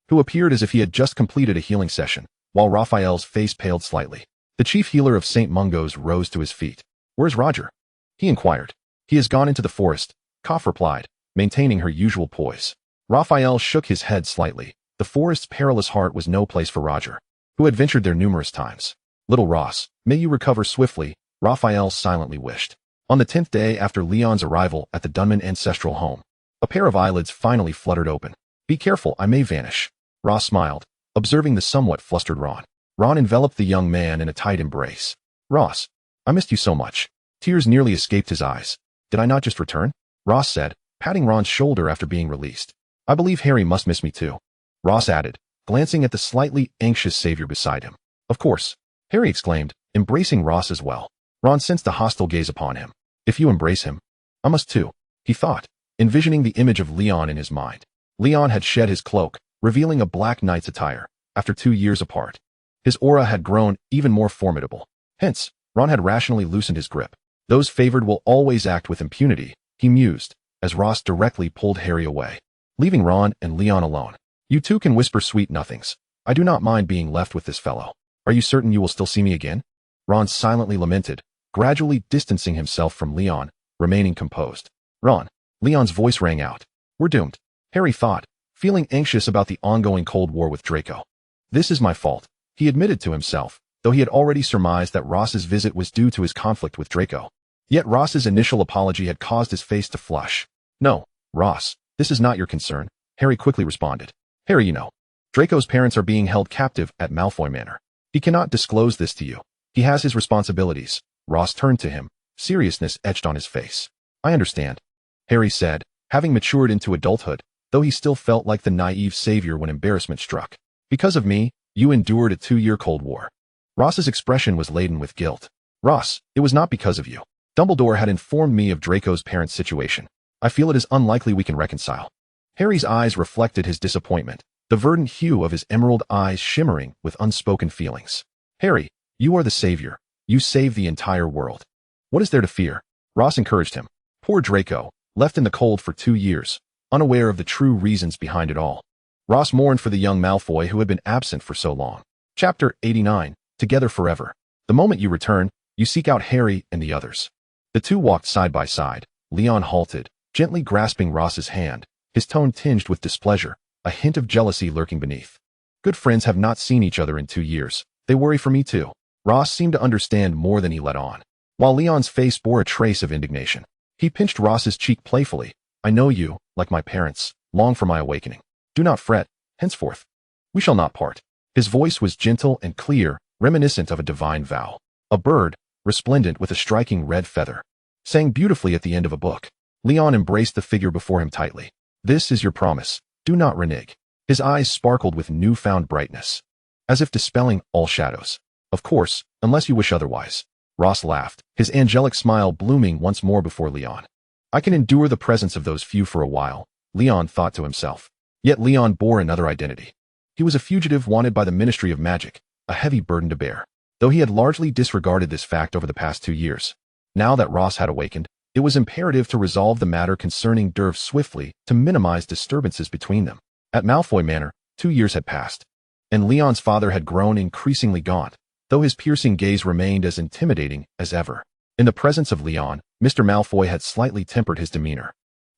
who appeared as if he had just completed a healing session, while Raphael's face paled slightly. The chief healer of St. Mungo's rose to his feet. "Where's Roger?" he inquired. "He has gone into the forest," Koph replied, maintaining her usual poise. Raphael shook his head slightly. The forest's perilous heart was no place for Roger, who had ventured there numerous times. "Little Ross, may you recover swiftly," Raphael silently wished. On the 10th day after Leon's arrival at the Dunman ancestral home, a pair of eyelids finally fluttered open. "Be careful, I may vanish." Ross smiled, observing the somewhat flustered Ron. Ron enveloped the young man in a tight embrace. "Ross, I missed you so much." Tears nearly escaped his eyes. "Did I not just return?" Ross said, patting Ron's shoulder after being released. "I believe Harry must miss me too," Ross added, glancing at the slightly anxious savior beside him. "Of course," Harry exclaimed, embracing Ross as well. Ron sensed a hostile gaze upon him. "If you embrace him, I must too," he thought, envisioning the image of Leon in his mind. Leon had shed his cloak, revealing a black knight's attire. After 2 years apart, his aura had grown even more formidable. Hence, Ron had rationally loosened his grip. "Those favored will always act with impunity," he mused, as Ross directly pulled Harry away, leaving Ron and Leon alone. "You two can whisper sweet nothings. I do not mind being left with this fellow. Are you certain you will still see me again?" Ron silently lamented, gradually distancing himself from Leon, remaining composed. "Ron," Leon's voice rang out. "We're doomed," Harry thought, feeling anxious about the ongoing Cold War with Draco. "This is my fault," he admitted to himself, though he had already surmised that Ross's visit was due to his conflict with Draco. Yet Ross's initial apology had caused his face to flush. "No, Ross, this is not your concern," Harry quickly responded. "Harry, you know, Draco's parents are being held captive at Malfoy Manor. He cannot disclose this to you. He has his responsibilities." Ross turned to him, seriousness etched on his face. "I understand," Harry said, having matured into adulthood, though he still felt like the naive savior when embarrassment struck. "Because of me, you endured a 2-year Cold War." Ross's expression was laden with guilt. "Ross, it was not because of you. Dumbledore had informed me of Draco's parents' situation. I feel it is unlikely we can reconcile." Harry's eyes reflected his disappointment, the verdant hue of his emerald eyes shimmering with unspoken feelings. "Harry, you are the savior," You saved the entire world. What is there to fear? Ross encouraged him. Poor Draco, left in the cold for 2 years, unaware of the true reasons behind it all. Ross mourned for the young Malfoy who had been absent for so long. Chapter 89, Together Forever. The moment you return, you seek out Harry and the others. The two walked side by side. Leon halted, gently grasping Ross's hand, his tone tinged with displeasure, a hint of jealousy lurking beneath. Good friends have not seen each other in 2 years. They worry for me too. Ross seemed to understand more than he let on. While Leon's face bore a trace of indignation, he pinched Ross's cheek playfully. I know you, like my parents, long for my awakening. Do not fret, henceforth. We shall not part. His voice was gentle and clear, reminiscent of a divine vow. A bird, resplendent with a striking red feather, sang beautifully at the end of a book. Leon embraced the figure before him tightly. This is your promise. Do not renege. His eyes sparkled with newfound brightness, as if dispelling all shadows. Of course, unless you wish otherwise. Ross laughed, his angelic smile blooming once more before Leon. I can endure the presence of those few for a while, Leon thought to himself. Yet Leon bore another identity. He was a fugitive wanted by the Ministry of Magic, a heavy burden to bear. Though he had largely disregarded this fact over the past 2 years. Now that Ross had awakened, it was imperative to resolve the matter concerning Durv swiftly to minimize disturbances between them. At Malfoy Manor, 2 years had passed, and Leon's father had grown increasingly gaunt, though his piercing gaze remained as intimidating as ever. In the presence of Leon, Mr. Malfoy had slightly tempered his demeanor.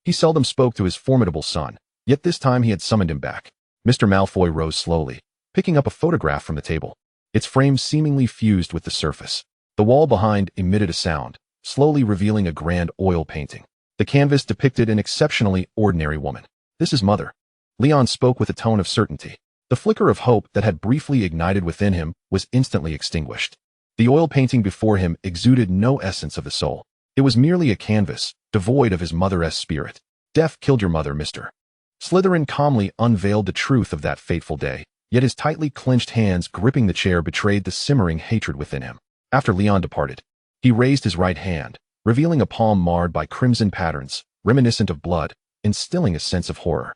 He seldom spoke to his formidable son, yet this time he had summoned him back. Mr. Malfoy rose slowly, picking up a photograph from the table. Its frame seemingly fused with the surface. The wall behind emitted a sound, slowly revealing a grand oil painting. The canvas depicted an exceptionally ordinary woman. This is Mother. Leon spoke with a tone of certainty. The flicker of hope that had briefly ignited within him was instantly extinguished. The oil painting before him exuded no essence of the soul. It was merely a canvas, devoid of his mother-esque spirit. Death killed your mother, Mr. Slytherin calmly unveiled the truth of that fateful day, yet his tightly clenched hands gripping the chair betrayed the simmering hatred within him. After Leon departed, he raised his right hand, revealing a palm marred by crimson patterns, reminiscent of blood, instilling a sense of horror.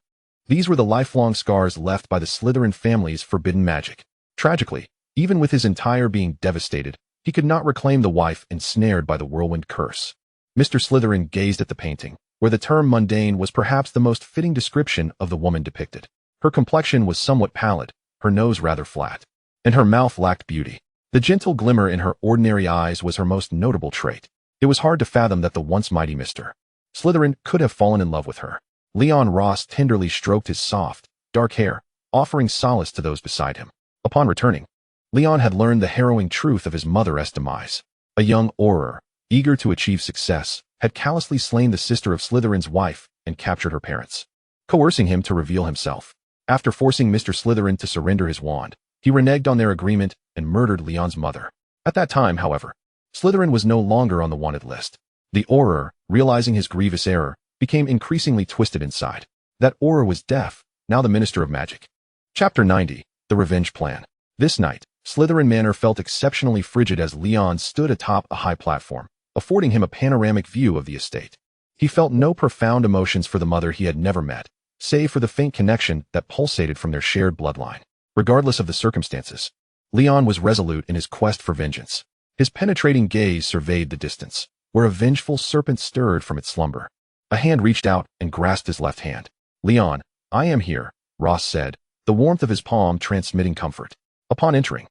These were the lifelong scars left by the Slytherin family's forbidden magic. Tragically, even with his entire being devastated, he could not reclaim the wife ensnared by the whirlwind curse. Mr. Slytherin gazed at the painting, where the term mundane was perhaps the most fitting description of the woman depicted. Her complexion was somewhat pallid, her nose rather flat, and her mouth lacked beauty. The gentle glimmer in her ordinary eyes was her most notable trait. It was hard to fathom that the once mighty Mr. Slytherin could have fallen in love with her. Leon Ross tenderly stroked his soft, dark hair, offering solace to those beside him. Upon returning, Leon had learned the harrowing truth of his mother's demise. A young Auror, eager to achieve success, had callously slain the sister of Slytherin's wife and captured her parents, coercing him to reveal himself. After forcing Mr. Slytherin to surrender his wand, he reneged on their agreement and murdered Leon's mother. At that time, however, Slytherin was no longer on the wanted list. The Auror, realizing his grievous error, became increasingly twisted inside. That Auror was deaf, now the Minister of Magic. Chapter 90, The Revenge Plan. This night, Slytherin Manor felt exceptionally frigid as Leon stood atop a high platform, affording him a panoramic view of the estate. He felt no profound emotions for the mother he had never met, save for the faint connection that pulsated from their shared bloodline. Regardless of the circumstances, Leon was resolute in his quest for vengeance. His penetrating gaze surveyed the distance, where a vengeful serpent stirred from its slumber. A hand reached out and grasped his left hand. Leon, I am here, Ross said, the warmth of his palm transmitting comfort. Upon entering,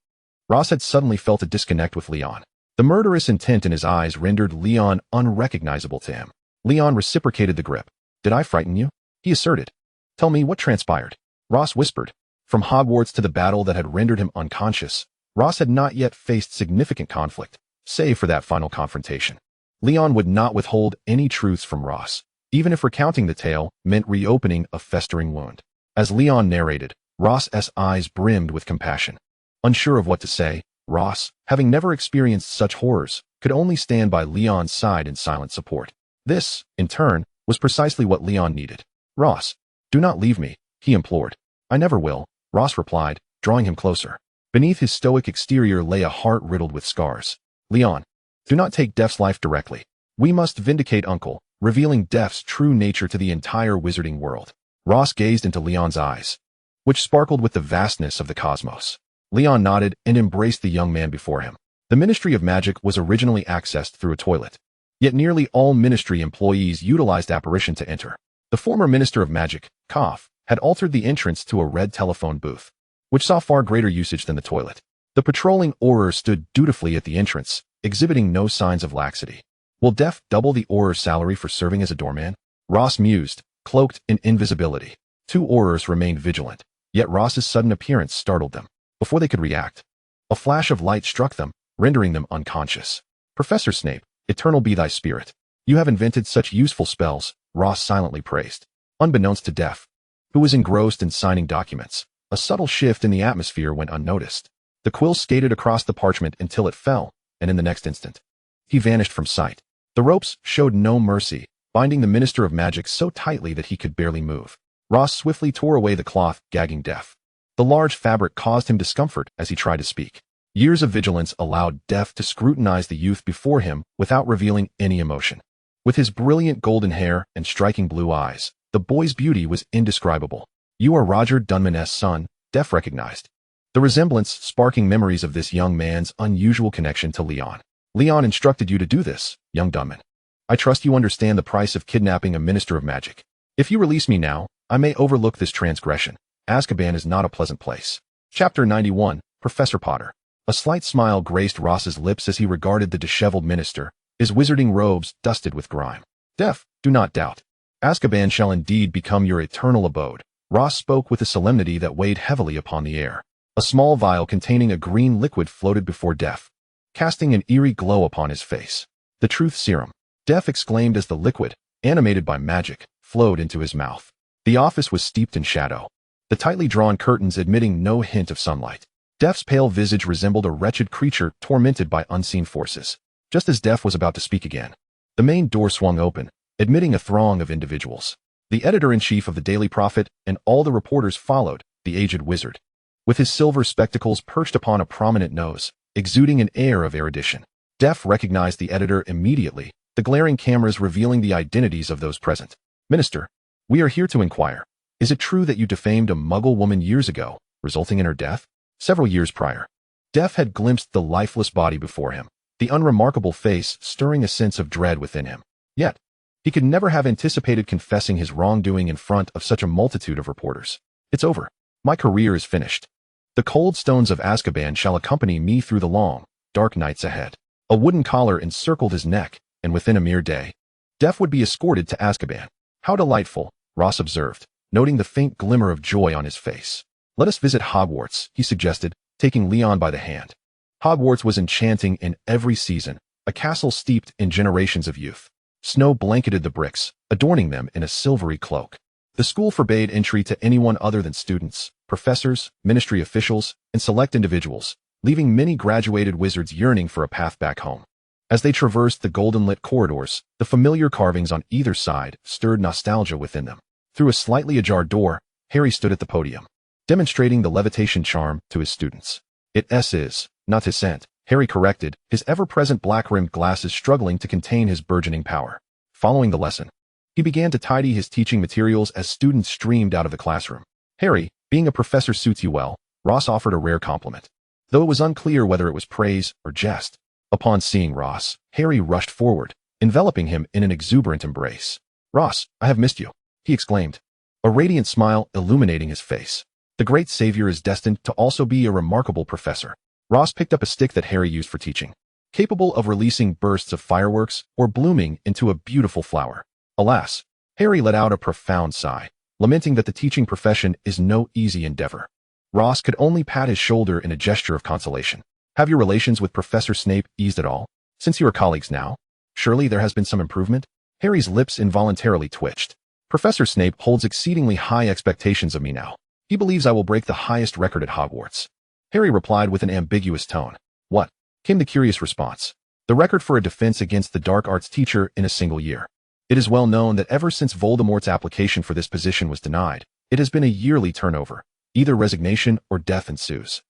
Ross had suddenly felt a disconnect with Leon. The murderous intent in his eyes rendered Leon unrecognizable to him. Leon reciprocated the grip. Did I frighten you? He asserted. Tell me what transpired. Ross whispered. From Hogwarts to the battle that had rendered him unconscious, Ross had not yet faced significant conflict, save for that final confrontation. Leon would not withhold any truths from Ross, even if recounting the tale meant reopening a festering wound. As Leon narrated, Ross's eyes brimmed with compassion. Unsure of what to say, Ross, having never experienced such horrors, could only stand by Leon's side in silent support. This, in turn, was precisely what Leon needed. Ross, do not leave me, he implored. I never will, Ross replied, drawing him closer. Beneath his stoic exterior lay a heart riddled with scars. Leon, do not take Death's life directly. We must vindicate Uncle, revealing Death's true nature to the entire wizarding world. Ross gazed into Leon's eyes, which sparkled with the vastness of the cosmos. Leon nodded and embraced the young man before him. The Ministry of Magic was originally accessed through a toilet, yet nearly all Ministry employees utilized apparition to enter. The former Minister of Magic, Koff, had altered the entrance to a red telephone booth, which saw far greater usage than the toilet. The patrolling Auror stood dutifully at the entrance, exhibiting no signs of laxity. Will Def double the Auror's salary for serving as a doorman? Ross mused, cloaked in invisibility. 2 Aurors remained vigilant, yet Ross's sudden appearance startled them. Before they could react, a flash of light struck them, rendering them unconscious. Professor Snape, eternal be thy spirit. You have invented such useful spells, Ross silently praised. Unbeknownst to Def, who was engrossed in signing documents, a subtle shift in the atmosphere went unnoticed. The quill skated across the parchment until it fell, and in the next instant, he vanished from sight. The ropes showed no mercy, binding the Minister of Magic so tightly that he could barely move. Ross swiftly tore away the cloth, gagging Def. The large fabric caused him discomfort as he tried to speak. Years of vigilance allowed Def to scrutinize the youth before him without revealing any emotion. With his brilliant golden hair and striking blue eyes, the boy's beauty was indescribable. You are Roger Dunman's son, Def recognized. The resemblance sparking memories of this young man's unusual connection to Leon. Leon instructed you to do this, young Dunman. I trust you understand the price of kidnapping a Minister of Magic. If you release me now, I may overlook this transgression. Azkaban is not a pleasant place. Chapter 91, Professor Potter. A slight smile graced Ross's lips as he regarded the disheveled minister, his wizarding robes dusted with grime. Def, do not doubt. Azkaban shall indeed become your eternal abode. Ross spoke with a solemnity that weighed heavily upon the air. A small vial containing a green liquid floated before Def, casting an eerie glow upon his face. The truth serum. Def exclaimed as the liquid, animated by magic, flowed into his mouth. The office was steeped in shadow, the tightly drawn curtains admitting no hint of sunlight. Def's pale visage resembled a wretched creature tormented by unseen forces. Just as Def was about to speak again, the main door swung open, admitting a throng of individuals. The editor-in-chief of the Daily Prophet and all the reporters followed, the aged wizard, with his silver spectacles perched upon a prominent nose, exuding an air of erudition. Def recognized the editor immediately, the glaring cameras revealing the identities of those present. Minister, we are here to inquire. Is it true that you defamed a Muggle woman years ago, resulting in her death? Several years prior, Def had glimpsed the lifeless body before him, the unremarkable face stirring a sense of dread within him. Yet, he could never have anticipated confessing his wrongdoing in front of such a multitude of reporters. It's over. My career is finished. The cold stones of Azkaban shall accompany me through the long, dark nights ahead. A wooden collar encircled his neck, and within a mere day, Def would be escorted to Azkaban. How delightful, Ross observed, noting the faint glimmer of joy on his face. Let us visit Hogwarts, he suggested, taking Leon by the hand. Hogwarts was enchanting in every season, a castle steeped in generations of youth. Snow blanketed the bricks, adorning them in a silvery cloak. The school forbade entry to anyone other than students, professors, ministry officials, and select individuals, leaving many graduated wizards yearning for a path back home. As they traversed the golden-lit corridors, the familiar carvings on either side stirred nostalgia within them. Through a slightly ajar door, Harry stood at the podium, demonstrating the levitation charm to his students. It is, not his scent, Harry corrected, his ever-present black-rimmed glasses struggling to contain his burgeoning power. Following the lesson, he began to tidy his teaching materials as students streamed out of the classroom. Harry, being a professor suits you well, Ross offered a rare compliment, though it was unclear whether it was praise or jest. Upon seeing Ross, Harry rushed forward, enveloping him in an exuberant embrace. Ross, I have missed you, he exclaimed, a radiant smile illuminating his face. The great savior is destined to also be a remarkable professor. Ross picked up a stick that Harry used for teaching, capable of releasing bursts of fireworks or blooming into a beautiful flower. Alas, Harry let out a profound sigh, lamenting that the teaching profession is no easy endeavor. Ross could only pat his shoulder in a gesture of consolation. Have your relations with Professor Snape eased at all? Since you are colleagues now, surely there has been some improvement? Harry's lips involuntarily twitched. Professor Snape holds exceedingly high expectations of me now. He believes I will break the highest record at Hogwarts. Harry replied with an ambiguous tone. What? Came the curious response. The record for a defense against the dark arts teacher in a single year. It is well known that ever since Voldemort's application for this position was denied, it has been a yearly turnover. Either resignation or death ensues.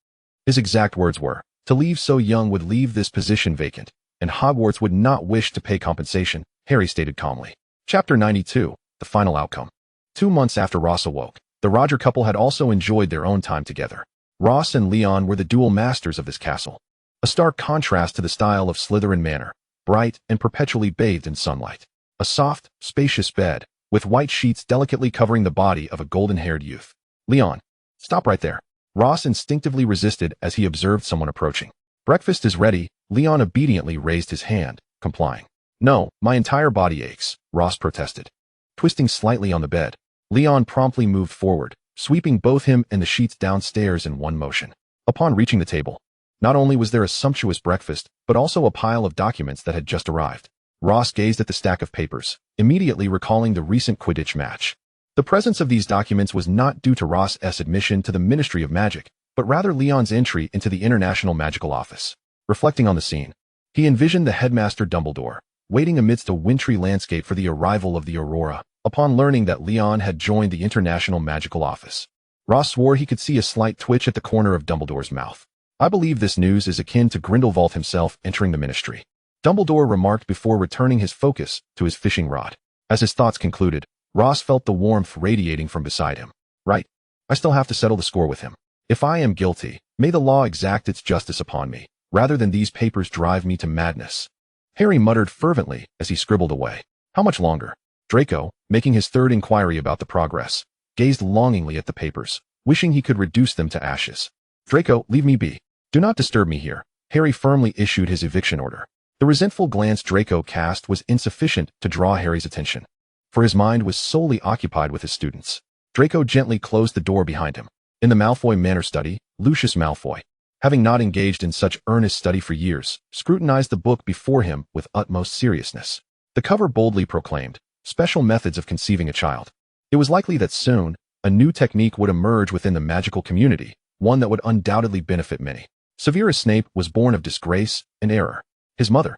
His exact words were, to leave so young would leave this position vacant, and Hogwarts would not wish to pay compensation, Harry stated calmly. Chapter 92, the final outcome. 2 months after Ross awoke, the Roger couple had also enjoyed their own time together. Ross and Leon were the dual masters of this castle, a stark contrast to the style of Slytherin Manor, bright and perpetually bathed in sunlight. A soft, spacious bed, with white sheets delicately covering the body of a golden-haired youth. Leon, stop right there. Ross instinctively resisted as he observed someone approaching. Breakfast is ready. Leon obediently raised his hand, complying. No, my entire body aches, Ross protested. Twisting slightly on the bed, Leon promptly moved forward, sweeping both him and the sheets downstairs in one motion. Upon reaching the table, not only was there a sumptuous breakfast, but also a pile of documents that had just arrived. Ross gazed at the stack of papers, immediately recalling the recent Quidditch match. The presence of these documents was not due to Ross's admission to the Ministry of Magic, but rather Leon's entry into the International Magical Office. Reflecting on the scene, he envisioned the headmaster Dumbledore, waiting amidst a wintry landscape for the arrival of the Aurora, upon learning that Leon had joined the International Magical Office. Ross swore he could see a slight twitch at the corner of Dumbledore's mouth. I believe this news is akin to Grindelwald himself entering the ministry, Dumbledore remarked before returning his focus to his fishing rod. As his thoughts concluded, Ross felt the warmth radiating from beside him. Right. I still have to settle the score with him. If I am guilty, may the law exact its justice upon me, rather than these papers drive me to madness. Harry muttered fervently as he scribbled away. How much longer? Draco, making his third inquiry about the progress, gazed longingly at the papers, wishing he could reduce them to ashes. Draco, leave me be. Do not disturb me here. Harry firmly issued his eviction order. The resentful glance Draco cast was insufficient to draw Harry's attention, for his mind was solely occupied with his students. Draco gently closed the door behind him. In the Malfoy Manor study, Lucius Malfoy, having not engaged in such earnest study for years, scrutinized the book before him with utmost seriousness. The cover boldly proclaimed, "Special Methods of Conceiving a Child." It was likely that soon, a new technique would emerge within the magical community, one that would undoubtedly benefit many. Severus Snape was born of disgrace and error. His mother,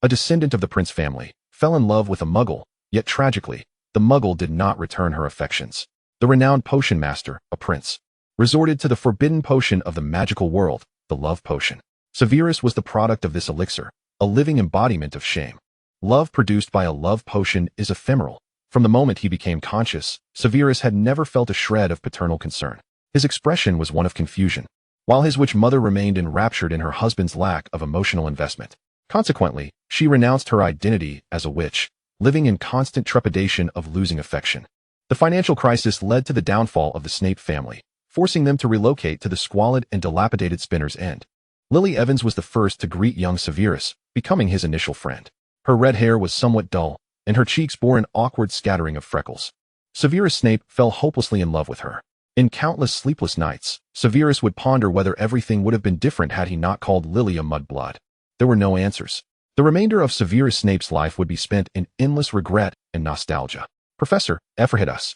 a descendant of the Prince family, fell in love with a Muggle, yet tragically, the Muggle did not return her affections. The renowned potion master, a prince, resorted to the forbidden potion of the magical world, the love potion. Severus was the product of this elixir, a living embodiment of shame. Love produced by a love potion is ephemeral. From the moment he became conscious, Severus had never felt a shred of paternal concern. His expression was one of confusion, while his witch mother remained enraptured in her husband's lack of emotional investment. Consequently, she renounced her identity as a witch, living in constant trepidation of losing affection. The financial crisis led to the downfall of the Snape family, forcing them to relocate to the squalid and dilapidated Spinner's End. Lily Evans was the first to greet young Severus, becoming his initial friend. Her red hair was somewhat dull, and her cheeks bore an awkward scattering of freckles. Severus Snape fell hopelessly in love with her. In countless sleepless nights, Severus would ponder whether everything would have been different had he not called Lily a mudblood. There were no answers. The remainder of Severus Snape's life would be spent in endless regret and nostalgia. Professor, Ephraimidus,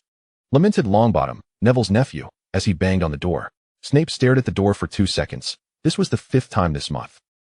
lamented Longbottom, Neville's nephew, as he banged on the door. Snape stared at the door for 2 seconds. This was the 5th time this month.